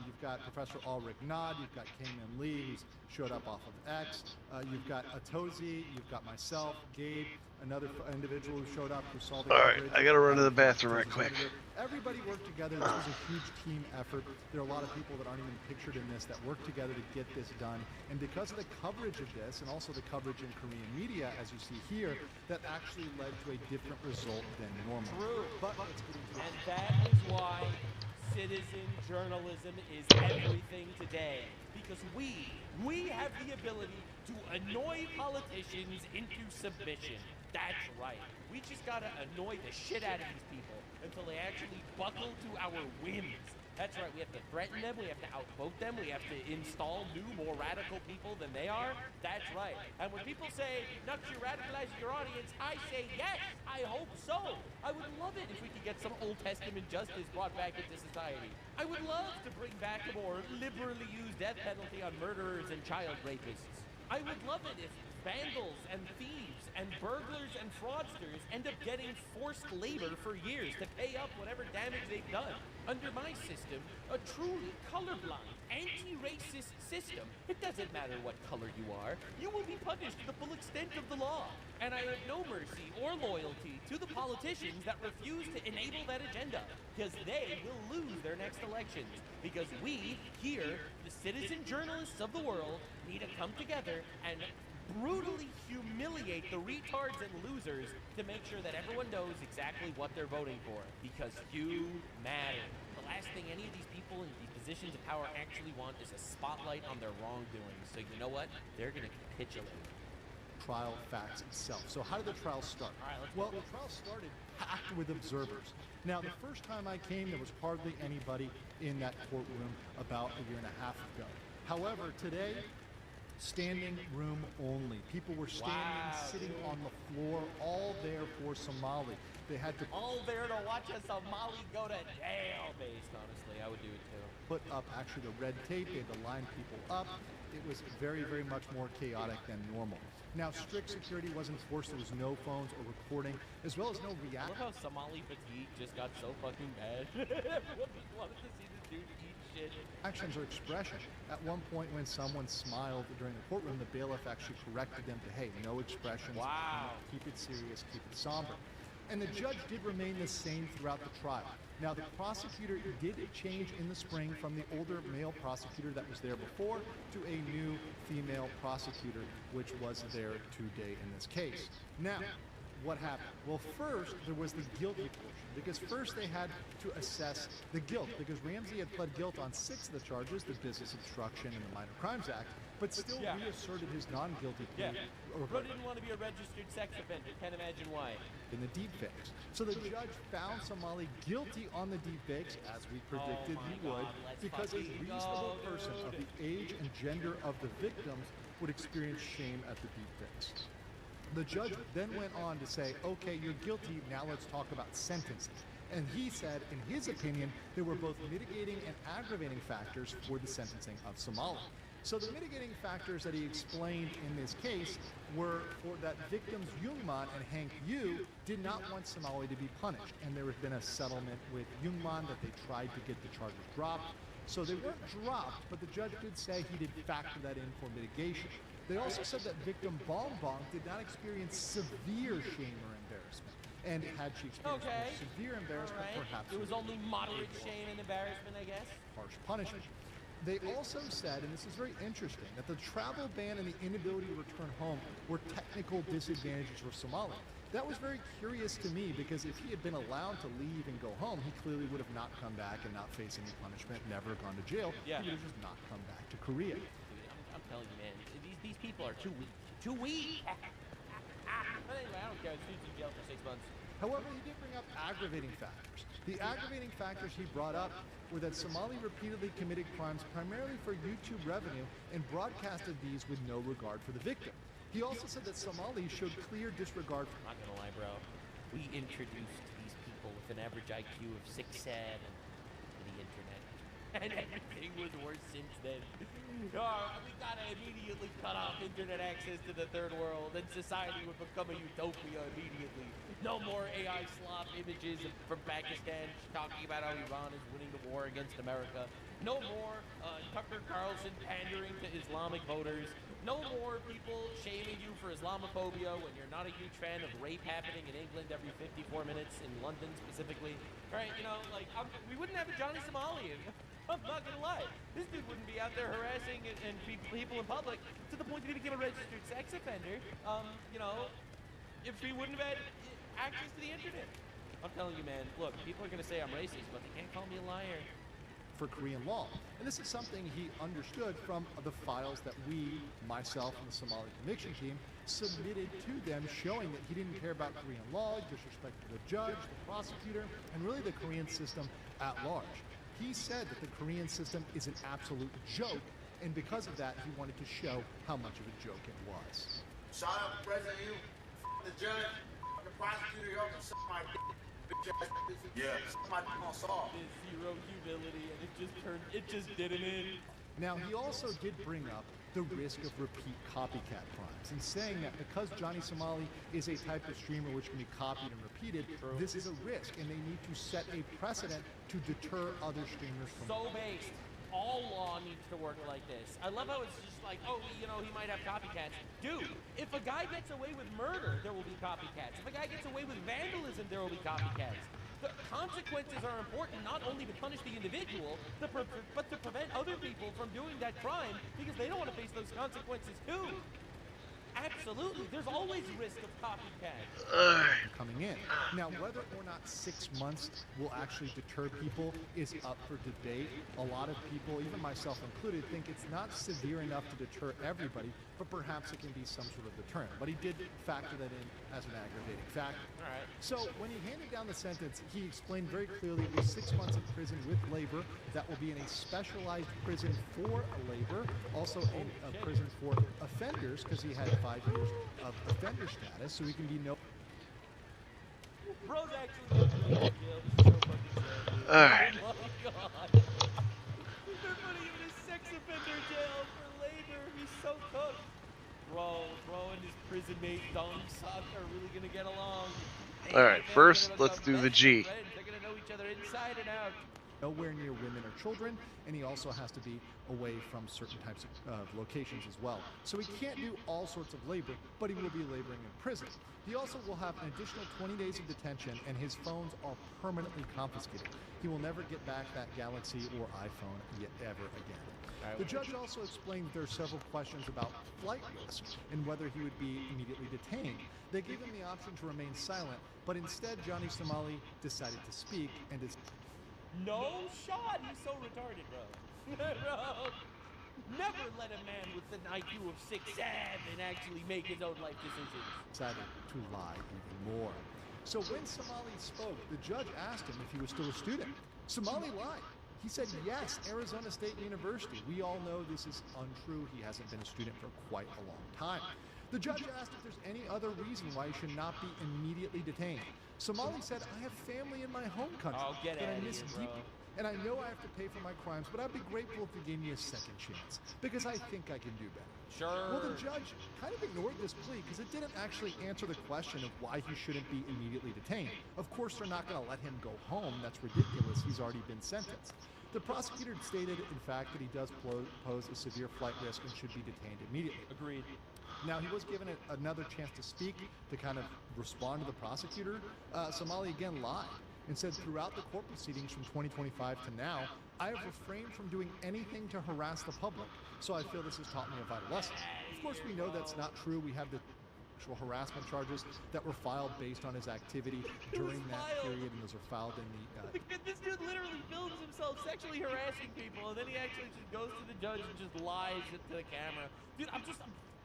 You've got Professor Ulrich Nod, you've got Kangmin Lee, who's showed up off of X, you've got Atozi, you've got myself, Gabe, another individual who showed up who saw the coverage. Alright, I gotta run to the bathroom right quick. Everybody worked together. This was a huge team effort. There are a lot of people that aren't even pictured in this that worked together to get this done. And because of the coverage of this, and also the coverage in Korean media, as you see here, that actually led to a different result than normal. True. But let's get into it. And that is why citizen journalism is everything today. Because we have the ability to annoy politicians into submission. That's right. We just gotta annoy the shit out of these people until they actually buckle to our whims. That's right, we have to threaten them, we have to outvote them, we have to install new, more radical people than they are. That's right. And when people say, Nux, you're radicalizing your audience, I say, yes, I hope so. I would love it if we could get some Old Testament justice brought back into society. I would love to bring back a more liberally used death penalty on murderers and child rapists. I would love it if vandals and thieves and burglars and fraudsters end up getting forced labor for years to pay up whatever damage they've done. Under my system, a truly colorblind, anti-racist system, it doesn't matter what color you are, you will be punished to the full extent of the law. And I have no mercy or loyalty to the politicians that refuse to enable that agenda, because they will lose their next elections. Because we, here, the citizen journalists of the world, need to come together and brutally humiliate the retards and losers to make sure that everyone knows exactly what they're voting for. Because you matter. The last thing any of these people in these positions of power actually want is a spotlight on their wrongdoings. So you know what? They're going to capitulate. Trial facts itself. So how did the trial start? Well, the trial started packed with observers. Now, the first time I came, there was hardly anybody in that courtroom about a year and a half ago. However, today, standing room only. People were standing, sitting on the floor, all there for Somali. They had to all there to watch a Somali go to jail. Based, honestly, I would do it too. Put up actually the red tape. They had to line people up. It was very, very much more chaotic than normal. Now, strict security was enforced. There was no phones or recording, as well as no reaction. I love how Somali fatigue just got so fucking bad. Everyone just wanted to see this dude eat shit. Actions or expression. At one point when someone smiled during the courtroom, the bailiff actually corrected them to, hey, no expressions. Wow. Keep it serious, keep it somber. And the judge did remain the same throughout the trial. Now, the prosecutor did change in the spring from the older male prosecutor that was there before to a new female prosecutor, which was there today in this case. Now, what happened? Well, first, there was the guilty portion, because first they had to assess the guilt, because Ramsey had pled guilt on 6 of the charges, the business obstruction and the Minor Crimes Act, but still reasserted his non-guilty plea. Bro didn't want to be a registered sex offender. Can't imagine why. In the deepfakes. So the judge found Somali guilty on the deepfakes, as we predicted he would, because a reasonable person of the age and gender of the victims would experience shame at the deepfakes. The judge then went on to say, okay, you're guilty, now let's talk about sentencing. And he said, in his opinion, there were both mitigating and aggravating factors for the sentencing of Somali. So the mitigating factors that he explained in this case were for that victims Jungman and Hank Yu did not want Somali to be punished. And there had been a settlement with Jungman that they tried to get the charges dropped. So they weren't dropped, but the judge did say he did factor that in for mitigation. They also said that victim Bong Bong did not experience severe shame or embarrassment. And had she experienced more severe embarrassment, perhaps it was only moderate shame and embarrassment, I guess. Harsh punishment. They also said, and this is very interesting, that the travel ban and the inability to return home were technical disadvantages for Somali. That was very curious to me, because if he had been allowed to leave and go home, he clearly would have not come back and not faced any punishment, never gone to jail. He would have just not come back to Korea. Dude, I'm telling you, man, these people are too weak. Too weak! But anyway, I don't care. It's in jail for 6 months. However, he did bring up aggravating factors. The aggravating factors he brought up were that Somali repeatedly committed crimes primarily for YouTube revenue and broadcasted these with no regard for the victim. He also said that Somali showed clear disregard for... I'm not gonna lie, bro. We introduced these people with an average IQ of 6'7" to the internet. And everything was worse since then. Oh, we gotta immediately cut off internet access to the third world, and society would become a utopia immediately. No more AI slop images from Pakistan talking about how Iran is winning the war against America. No more Tucker Carlson pandering to Islamic voters. No more people shaming you for Islamophobia when you're not a huge fan of rape happening in England every 54 minutes, in London specifically. Right? You know, like, we wouldn't have a Johnny Somali. I'm not gonna lie. This dude wouldn't be out there harassing and people in public to the point that he became a registered sex offender. You know, if he wouldn't have had access to the internet. I'm telling you, man, look, people are gonna say I'm racist, but they can't call me a liar. For Korean law. And this is something he understood from the files that we, myself and the Somali conviction team, submitted to them, showing that he didn't care about Korean law, disrespected the judge, the prosecutor, and really the Korean system at large. He said that the Korean system is an absolute joke, and because of that, he wanted to show how much of a joke it was. Shut up, President, you, the judge, the prosecutor, y'all can suck my dick. Yeah, my saw. Zero humility, and it just didn't end. Now, he also did bring up the risk of repeat copycat crimes, and saying that because Johnny Somali is a type of streamer which can be copied and repeated, this is a risk, and they need to set a precedent to deter other streamers from... So based. All law needs to work like this. I love how it's just like, oh, you know, he might have copycats. Dude, if a guy gets away with murder, there will be copycats. If a guy gets away with vandalism, there will be copycats. The consequences are important not only to punish the individual, but to prevent other people from doing that crime, because they don't want to face those consequences too. Absolutely. There's always risk of copycat coming in. Now, whether or not 6 months will actually deter people is up for debate. A lot of people, even myself included, think it's not severe enough to deter everybody, but perhaps it can be some sort of deterrent. But he did factor that in as an aggravating factor. All right. So when he handed down the sentence, he explained very clearly it was 6 months in prison with labor. That will be in a specialized prison for labor, also a prison for offenders, because he had 5 years of offender status, so he can be no... Bro's actually going to jail. This is so fucking sad. Alright. Oh my god. They're putting him in a sex offender jail for labor. He's so cooked. Bro and his prison mate Dong Suk are really gonna get along. Alright, first let's do the G. They're gonna know each other inside and out. nowhere near women or children, and he also has to be away from certain types of locations as well. So he can't do all sorts of labor, but he will be laboring in prison. He also will have an additional 20 days of detention, and his phones are permanently confiscated. He will never get back that Galaxy or iPhone yet ever again. The judge also explained that there are several questions about flight risk and whether he would be immediately detained. They gave him the option to remain silent, but instead Johnny Somali decided to speak and No shot, he's so retarded, bro. Bro, never let a man with an IQ of 6'7" actually make his own life decisions. decided to lie even more. So when Somali spoke, the judge asked him if he was still a student. Somali lied. He said, yes, Arizona State University. We all know this is untrue. He hasn't been a student for quite a long time. The judge asked if there's any other reason why he should not be immediately detained. Somali said, I have family in my home country Oh, get that I outta miss here, bro. deeply. And I know I have to pay for my crimes, but I'd be grateful if you gave me a second chance, because I think I can do better. Sure. Well, the judge kind of ignored this plea because it didn't actually answer the question of why he shouldn't be immediately detained. Of course, they're not going to let him go home. That's ridiculous. He's already been sentenced. The prosecutor stated, in fact, that he does pose a severe flight risk and should be detained immediately. Agreed. Now, he was given another chance to speak, to kind of respond to the prosecutor. Somali again lied and said, throughout the court proceedings from 2025 to now, I have refrained from doing anything to harass the public, so I feel this has taught me a vital lesson. Of course, we know that's not true. We have the actual harassment charges that were filed based on his activity during that period, and those are filed in the... This dude literally films himself sexually harassing people, and then he actually just goes to the judge and just lies to the camera. Dude, I'm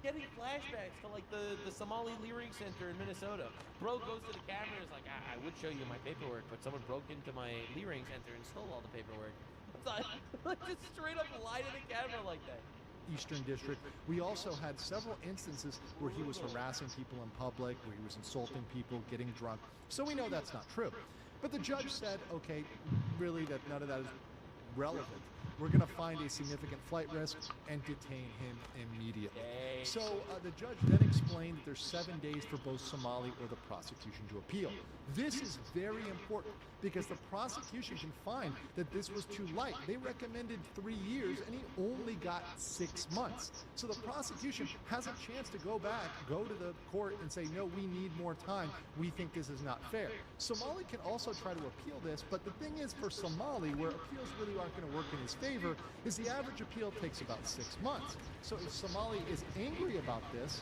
getting flashbacks to like the Somali Leering Center in Minnesota. Bro goes to the camera and is like, I would show you my paperwork, but someone broke into my Leering Center and stole all the paperwork. Like, just straight up lie to the camera like that. Eastern District. We also had several instances where he was harassing people in public, where he was insulting people, getting drunk. So we know that's not true. But the judge said, okay, really that none of that is relevant. We're going to find a significant flight risk and detain him immediately. So the judge then explained that there's 7 days for both Somali or the prosecution to appeal. This is very important because the prosecution can find that this was too light. They recommended 3 years and he only got 6 months. So the prosecution has a chance to go back, go to the court and say, no, we need more time. We think this is not fair. Somali can also try to appeal this, but the thing is for Somali, where appeals really aren't going to work in his favor, is the average appeal takes about 6 months. So if Somali is angry about this,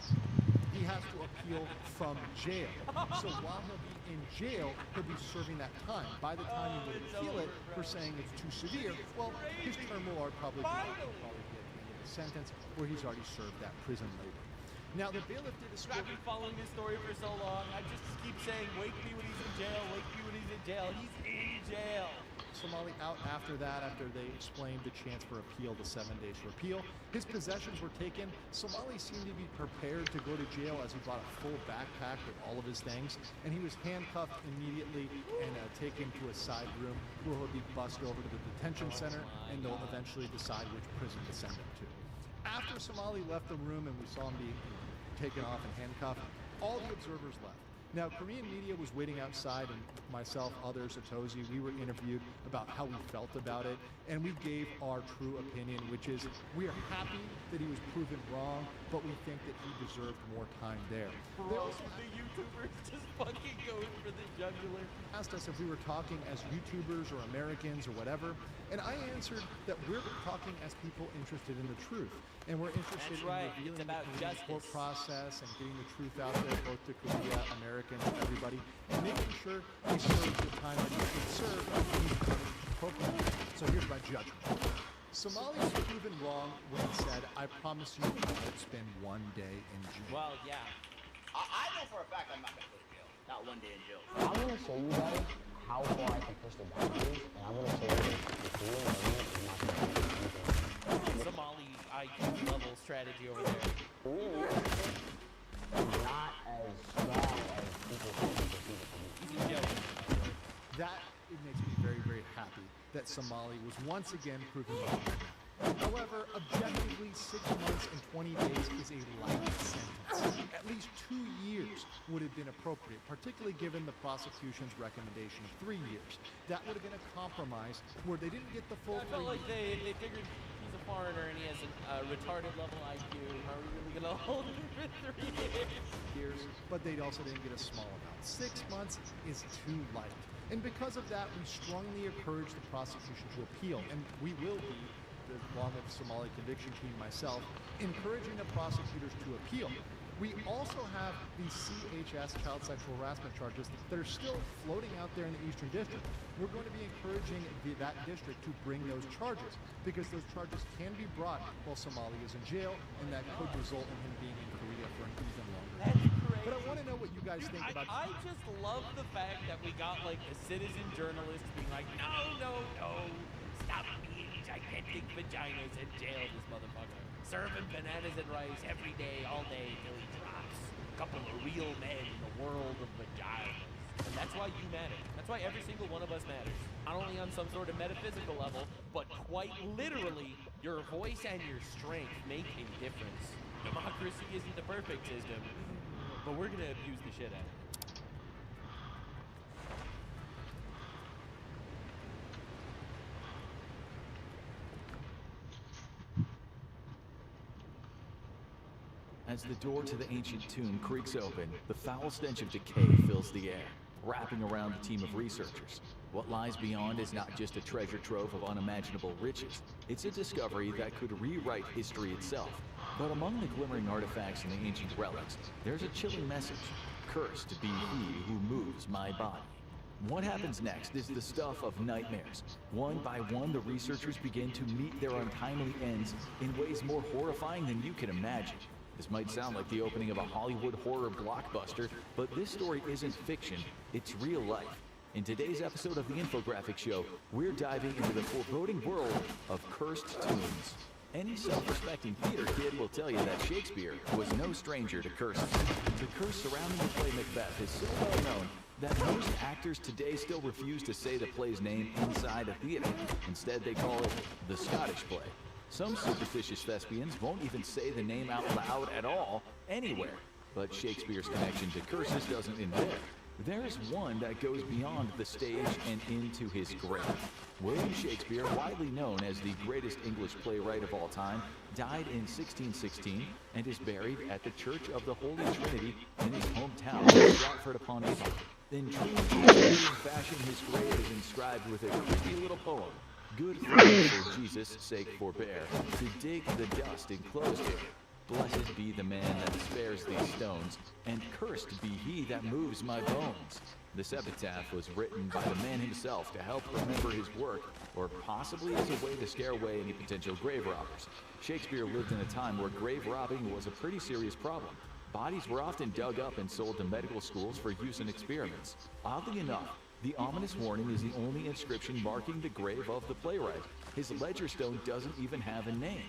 he has to appeal from jail. So while he'll be in jail, he'll be serving that time. By the time he would appeal it for saying it's too severe, well, his term will probably be a sentence where he's already served that prison labor. Now, the bailiff did a I've been following this story for so long. I just keep saying, wake me when he's in jail, wake me when he's in jail. He's in jail. Somali out after that, after they explained the chance for appeal, the 7 days for appeal. His possessions were taken. Somali seemed to be prepared to go to jail as he brought a full backpack with all of his things, and he was handcuffed immediately and taken to a side room where he'll be bussed over to the detention center, and they'll eventually decide which prison to send him to. After Somali left the room and we saw him be taken off and handcuffed, all the observers left. Now, Korean media was waiting outside, and myself, others, Atozi, we were interviewed about how we felt about it, and we gave our true opinion, which is we are happy that he was proven wrong, but we think that he deserved more time there. Bro, the YouTubers just fucking going for the jugular. Asked us if we were talking as YouTubers or Americans or whatever, and I answered that we're talking as people interested in the truth, and we're interested in revealing the court process and getting the truth out there, both to Korea, Americans, everybody, and making sure he serves the time that he should serve and he's punished appropriately. So here's my judgment. Somali was proven wrong when he said, I promise you I won't spend 1 day in jail. Well, yeah. I know for a fact I'm not going to go to jail. Not 1 day in jail. I'm going to show you guys how far I can push the boundaries, and I'm going to show you the Korean government is not going to do anything. Somali IQ level strategy over there. Korean is not as strong as people think it is. That it makes me very, very happy that Somali was once again proven wrong. However, objectively, 6 months and 20 days is a light sentence. At least 2 years would have been appropriate, particularly given the prosecution's recommendation of 3 years. That would have been a compromise where they didn't get the full I felt 3 like they figured he's a foreigner and he has a retarded level IQ. How are we really going to hold him for 3 years? But they also didn't get a small amount. 6 months is too light. And because of that, we strongly encourage the prosecution to appeal, and we will be, along with the Somali conviction team myself, encouraging the prosecutors to appeal. We also have the CHS child sexual harassment charges that are still floating out there in the Eastern District. We're going to be encouraging that district to bring those charges because those charges can be brought while Somali is in jail, and that could result in him being in Korea for an even longer time. But I want to know what you guys think about. I just love the fact that we got like a citizen journalist being like, no, stop being gigantic vaginas and jail this motherfucker. Serve him bananas and rice every day, all day till he drops. A couple of real men in the world of vaginas. And that's why you matter. That's why every single one of us matters. Not only on some sort of metaphysical level, but quite literally, your voice and your strength make a difference. Democracy isn't the perfect system, but we're gonna abuse the shit out of it. As the door to the ancient tomb creaks open, the foul stench of decay fills the air, wrapping around the team of researchers. What lies beyond is not just a treasure trove of unimaginable riches, it's a discovery that could rewrite history itself. But among the glimmering artifacts and the ancient relics, there's a chilling message. Cursed to be he who moves my body. What happens next is the stuff of nightmares. One by one, the researchers begin to meet their untimely ends in ways more horrifying than you can imagine. This might sound like the opening of a Hollywood horror blockbuster, but this story isn't fiction, it's real life. In today's episode of the Infographic Show, we're diving into the foreboding world of cursed tombs. Any self-respecting theater kid will tell you that Shakespeare was no stranger to curses. The curse surrounding the play Macbeth is so well known that most actors today still refuse to say the play's name inside a theater. Instead, they call it the Scottish play. Some superstitious thespians won't even say the name out loud at all, anywhere. But Shakespeare's connection to curses doesn't end there. There's one that goes beyond the stage and into his grave. William Shakespeare, widely known as the greatest English playwright of all time, died in 1616 and is buried at the Church of the Holy Trinity in his hometown of Stratford-upon-Avon. In true Shakespearean fashion, his grave is inscribed with a creepy little poem. Good friend, for Jesus' sake forbear, to dig the dust enclosed here. Blessed be the man that spares these stones, and cursed be he that moves my bones. This epitaph was written by the man himself to help remember his work, or possibly as a way to scare away any potential grave robbers. Shakespeare lived in a time where grave robbing was a pretty serious problem. Bodies were often dug up and sold to medical schools for use in experiments. Oddly enough, the ominous warning is the only inscription marking the grave of the playwright. His ledger stone doesn't even have a name.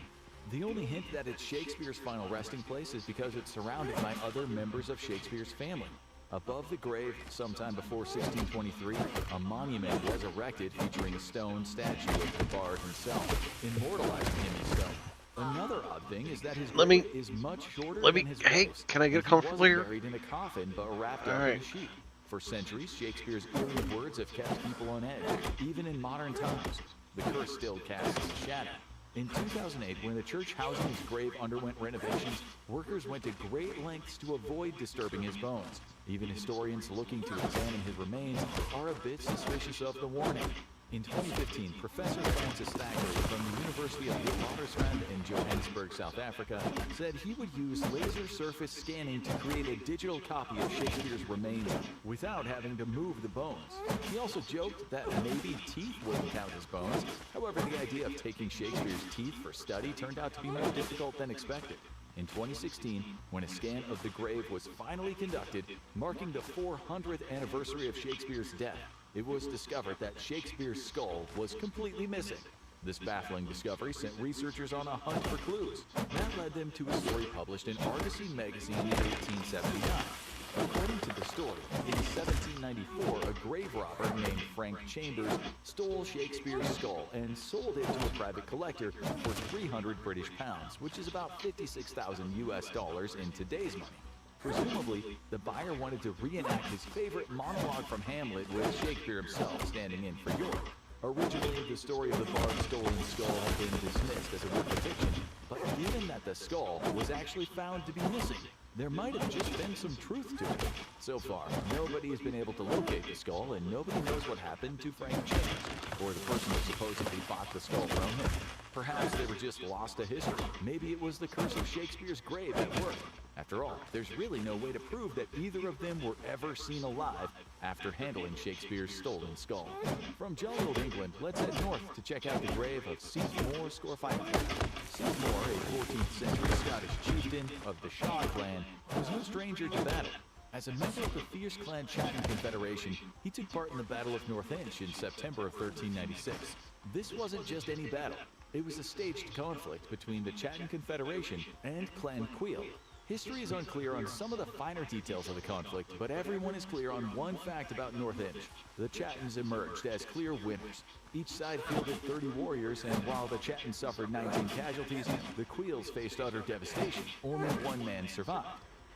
The only hint that it's Shakespeare's final resting place is because it's surrounded by other members of Shakespeare's family. Above the grave, sometime before 1623, a monument was erected featuring a stone statue of the bard himself, immortalizing him in stone. Another odd thing is that his grave is much shorter than his wife's. Can I get He comfortable wasn't here? buried in a coffin, but wrapped up in a sheet. For centuries, Shakespeare's eerie words have kept people on edge, even in modern times. The curse still casts a shadow. In 2008, when the church housing his grave underwent renovations, workers went to great lengths to avoid disturbing his bones. Even historians looking to examine his remains are a bit suspicious of the warning. In 2015, Professor Francis Thackeray from the University of Witwatersrand in Johannesburg, South Africa, said he would use laser surface scanning to create a digital copy of Shakespeare's remains without having to move the bones. He also joked that maybe teeth wouldn't count as bones. However, the idea of taking Shakespeare's teeth for study turned out to be more difficult than expected. In 2016, when a scan of the grave was finally conducted, marking the 400th anniversary of Shakespeare's death, it was discovered that Shakespeare's skull was completely missing. This baffling discovery sent researchers on a hunt for clues. That led them to a story published in Argosy magazine in 1879. According to the story, in 1794, a grave robber named Frank Chambers stole Shakespeare's skull and sold it to a private collector for 300 British pounds, which is about $56,000 US in today's money. Presumably, the buyer wanted to reenact his favorite monologue from Hamlet with Shakespeare himself standing in for York. Originally, the story of the bard's stolen skull had been dismissed as a work of fiction, but given that the skull was actually found to be missing, there might have just been some truth to it. So far, nobody has been able to locate the skull, and nobody knows what happened to Frank Chambers, or the person who supposedly bought the skull from him. Perhaps they were just lost to history. Maybe it was the curse of Shakespeare's grave at work. After all, there's really no way to prove that either of them were ever seen alive after handling Shakespeare's stolen skull. From jolly old England, let's head north to check out the grave of Seathmore Scorfield. Seathmore, a 14th century Scottish chieftain of the Shaw clan, was no stranger to battle. As a member of the fierce clan Chatham Confederation, he took part in the Battle of North Inch in September of 1396. This wasn't just any battle. It was a staged conflict between the Chatham Confederation and Clan Queel. History is unclear on some of the finer details of the conflict, but everyone is clear on one fact about North Inch. The Chathams emerged as clear winners. Each side fielded 30 warriors, and while the Chathams suffered 19 casualties, the Queels faced utter devastation. Only one man survived.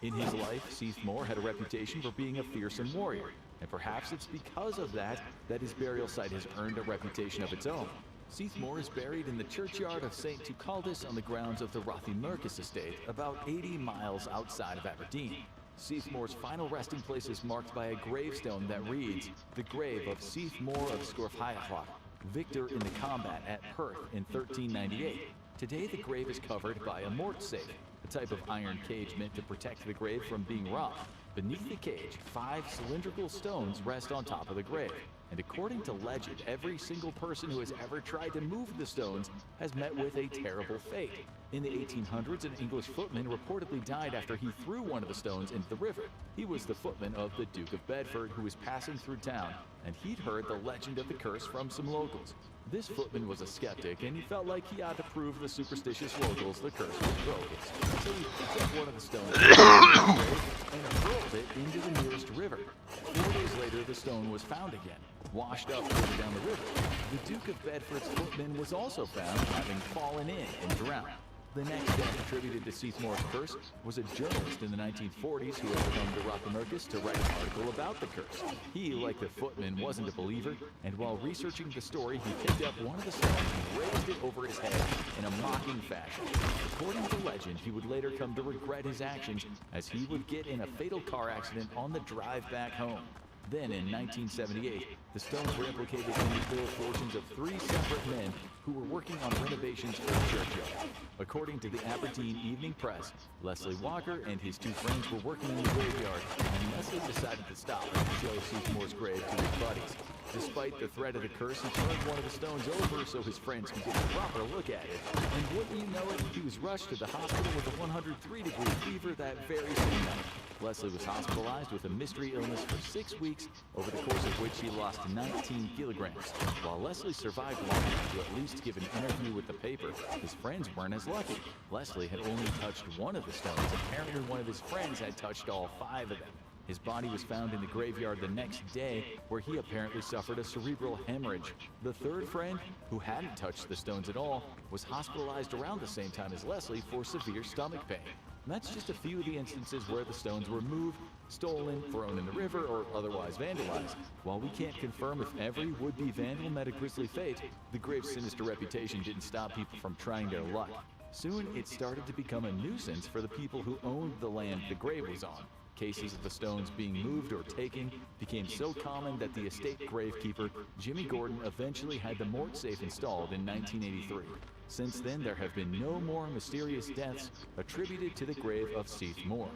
In his life, Seathmore had a reputation for being a fearsome warrior, and perhaps it's because of that his burial site has earned a reputation of its own. Seathmore is buried in the churchyard of St. Tucaldus on the grounds of the Rothiemurchus estate, about 80 miles outside of Aberdeen. Seathmore's final resting place is marked by a gravestone that reads, "The grave of Seathmore of Scorfield, victor in the combat at Perth in 1398. Today the grave is covered by a mort safe, a type of iron cage meant to protect the grave from being robbed. Beneath the cage, 5 cylindrical stones rest on top of the grave. And according to legend, every single person who has ever tried to move the stones has met with a terrible fate. In the 1800s, an English footman reportedly died after he threw one of the stones into the river. He was the footman of the Duke of Bedford, who was passing through town, and he'd heard the legend of the curse from some locals. This footman was a skeptic, and he felt like he ought to prove the superstitious locals the curse was bogus. So he picked up one of the stones and hurled it into the nearest river. 4 days later, the stone was found again, washed up further down the river. The Duke of Bedford's footman was also found having fallen in and drowned. The next death attributed to Seathmore's curse was a journalist in the 1940s who had come to Rothiemurchus to write an article about the curse. He, like the footman, wasn't a believer, and while researching the story, he picked up one of the stones and raised it over his head in a mocking fashion. According to legend, he would later come to regret his actions as he would get in a fatal car accident on the drive back home. Then, in 1978, the stones were implicated in the ill fortunes of 3 separate men who were working on renovations for the churchyard. According to the Aberdeen Evening Press, Leslie Walker and his 2 friends were working in the graveyard, and Leslie decided to stop and show Seathmore's grave to his buddies. Despite the threat of the curse, he turned one of the stones over so his friends could get a proper look at it. And wouldn't you know it, he was rushed to the hospital with a 103-degree fever that very same night. Leslie was hospitalized with a mystery illness for 6 weeks, over the course of which he lost 19 kilograms. While Leslie survived long enough to at least give an interview with the paper, his friends weren't as lucky. Leslie had only touched one of the stones. Apparently one of his friends had touched all 5 of them. His body was found in the graveyard the next day, where he apparently suffered a cerebral hemorrhage. The 3rd friend, who hadn't touched the stones at all, was hospitalized around the same time as Leslie for severe stomach pain. And that's just a few of the instances where the stones were moved, stolen, thrown in the river, or otherwise vandalized. While we can't confirm if every would-be vandal met a grisly fate, the grave's sinister reputation didn't stop people from trying their luck. Soon, it started to become a nuisance for the people who owned the land the grave was on. Cases of the stones being moved or taken became so common that the estate gravekeeper, Jimmy Gordon, eventually had the mort safe installed in 1983. Since then, there have been no more mysterious deaths attributed to the grave of Seathmore.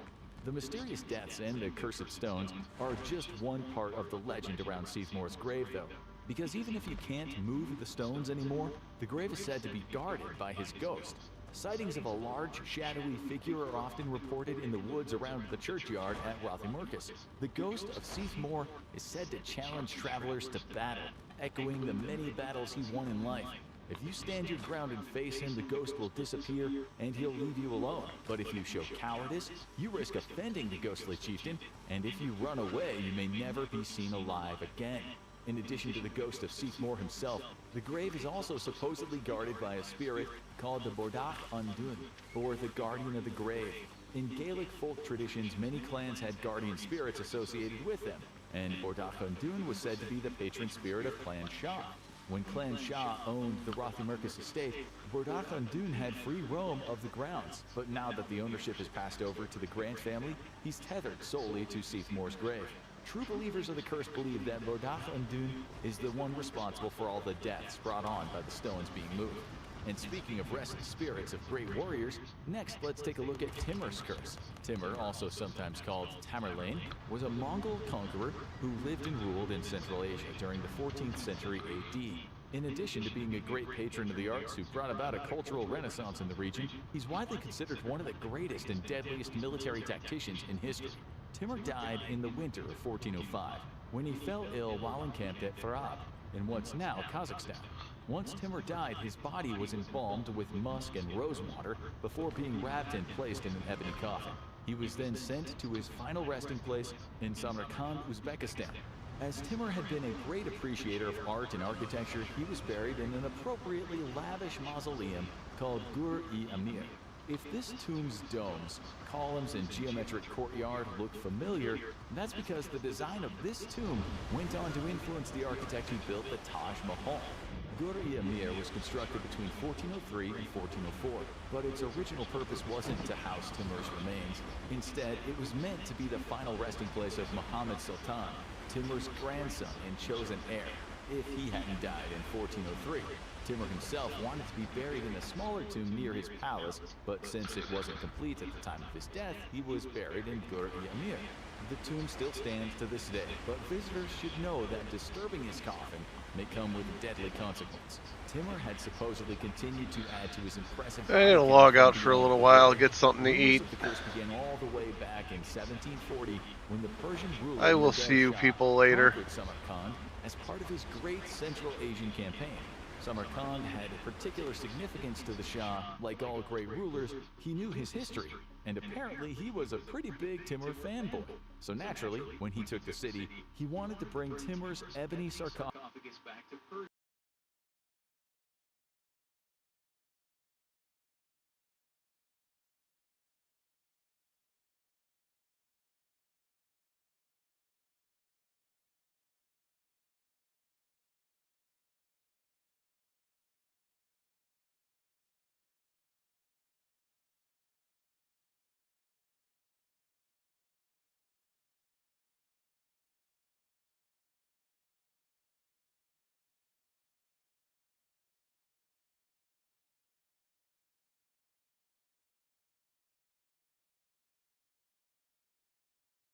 The mysterious deaths and the cursed stones are just one part of the legend around Seathmore's grave, though. Because even if you can't move the stones anymore, the grave is said to be guarded by his ghost. Sightings of a large, shadowy figure are often reported in the woods around the churchyard at Rothiemurchus. The ghost of Seathmore is said to challenge travelers to battle, echoing the many battles he won in life. If you stand your ground and face him, the ghost will disappear and he'll leave you alone. But if you show cowardice, you risk offending the ghostly chieftain, and if you run away, you may never be seen alive again. In addition to the ghost of Seathmore himself, the grave is also supposedly guarded by a spirit called the Bordach Undun, or the Guardian of the Grave. In Gaelic folk traditions, many clans had guardian spirits associated with them, and Bordach an Dún was said to be the patron spirit of Clan Shaw. When Clan Shaw owned the Rothimercus estate, Bordach an Dún had free roam of the grounds, but now that the ownership has passed over to the Grant family, he's tethered solely to Seathmore's grave. True believers of the curse believe that Bordach an Dún is the one responsible for all the deaths brought on by the stones being moved. And speaking of restless spirits of great warriors, next let's take a look at Timur's curse. Timur, also sometimes called Tamerlane, was a Mongol conqueror who lived and ruled in Central Asia during the 14th century AD. In addition to being a great patron of the arts who brought about a cultural renaissance in the region, he's widely considered one of the greatest and deadliest military tacticians in history. Timur died in the winter of 1405 when he fell ill while encamped at Farab, in what's now Kazakhstan. Once Timur died, his body was embalmed with musk and rosewater before being wrapped and placed in an ebony coffin. He was then sent to his final resting place in Samarkand, Uzbekistan. As Timur had been a great appreciator of art and architecture, he was buried in an appropriately lavish mausoleum called Gur-i-Amir. If this tomb's domes, columns, and geometric courtyard look familiar, that's because the design of this tomb went on to influence the architect who built the Taj Mahal. Gur-i-Amir was constructed between 1403 and 1404, but its original purpose wasn't to house Timur's remains. Instead, it was meant to be the final resting place of Muhammad Sultan, Timur's grandson and chosen heir, if he hadn't died in 1403. Timur himself wanted to be buried in a smaller tomb near his palace, but since it wasn't complete at the time of his death, he was buried in Gur-i-Amir. The tomb still stands to this day, but visitors should know that disturbing his coffin may come with a deadly consequence. Timur had supposedly continued to add to his impressive... I need to log out for a little while, get something to eat. The curse began all the way back in 1740 when the Persian ruler... I will see you people later. Samarkand as part of his great Central Asian campaign. Samarkand had a particular significance to the Shah. Like all great rulers, he knew his history, and apparently he was a pretty big Timur fanboy. So naturally, when he took the city, he wanted to bring Timur's ebony sarcophagus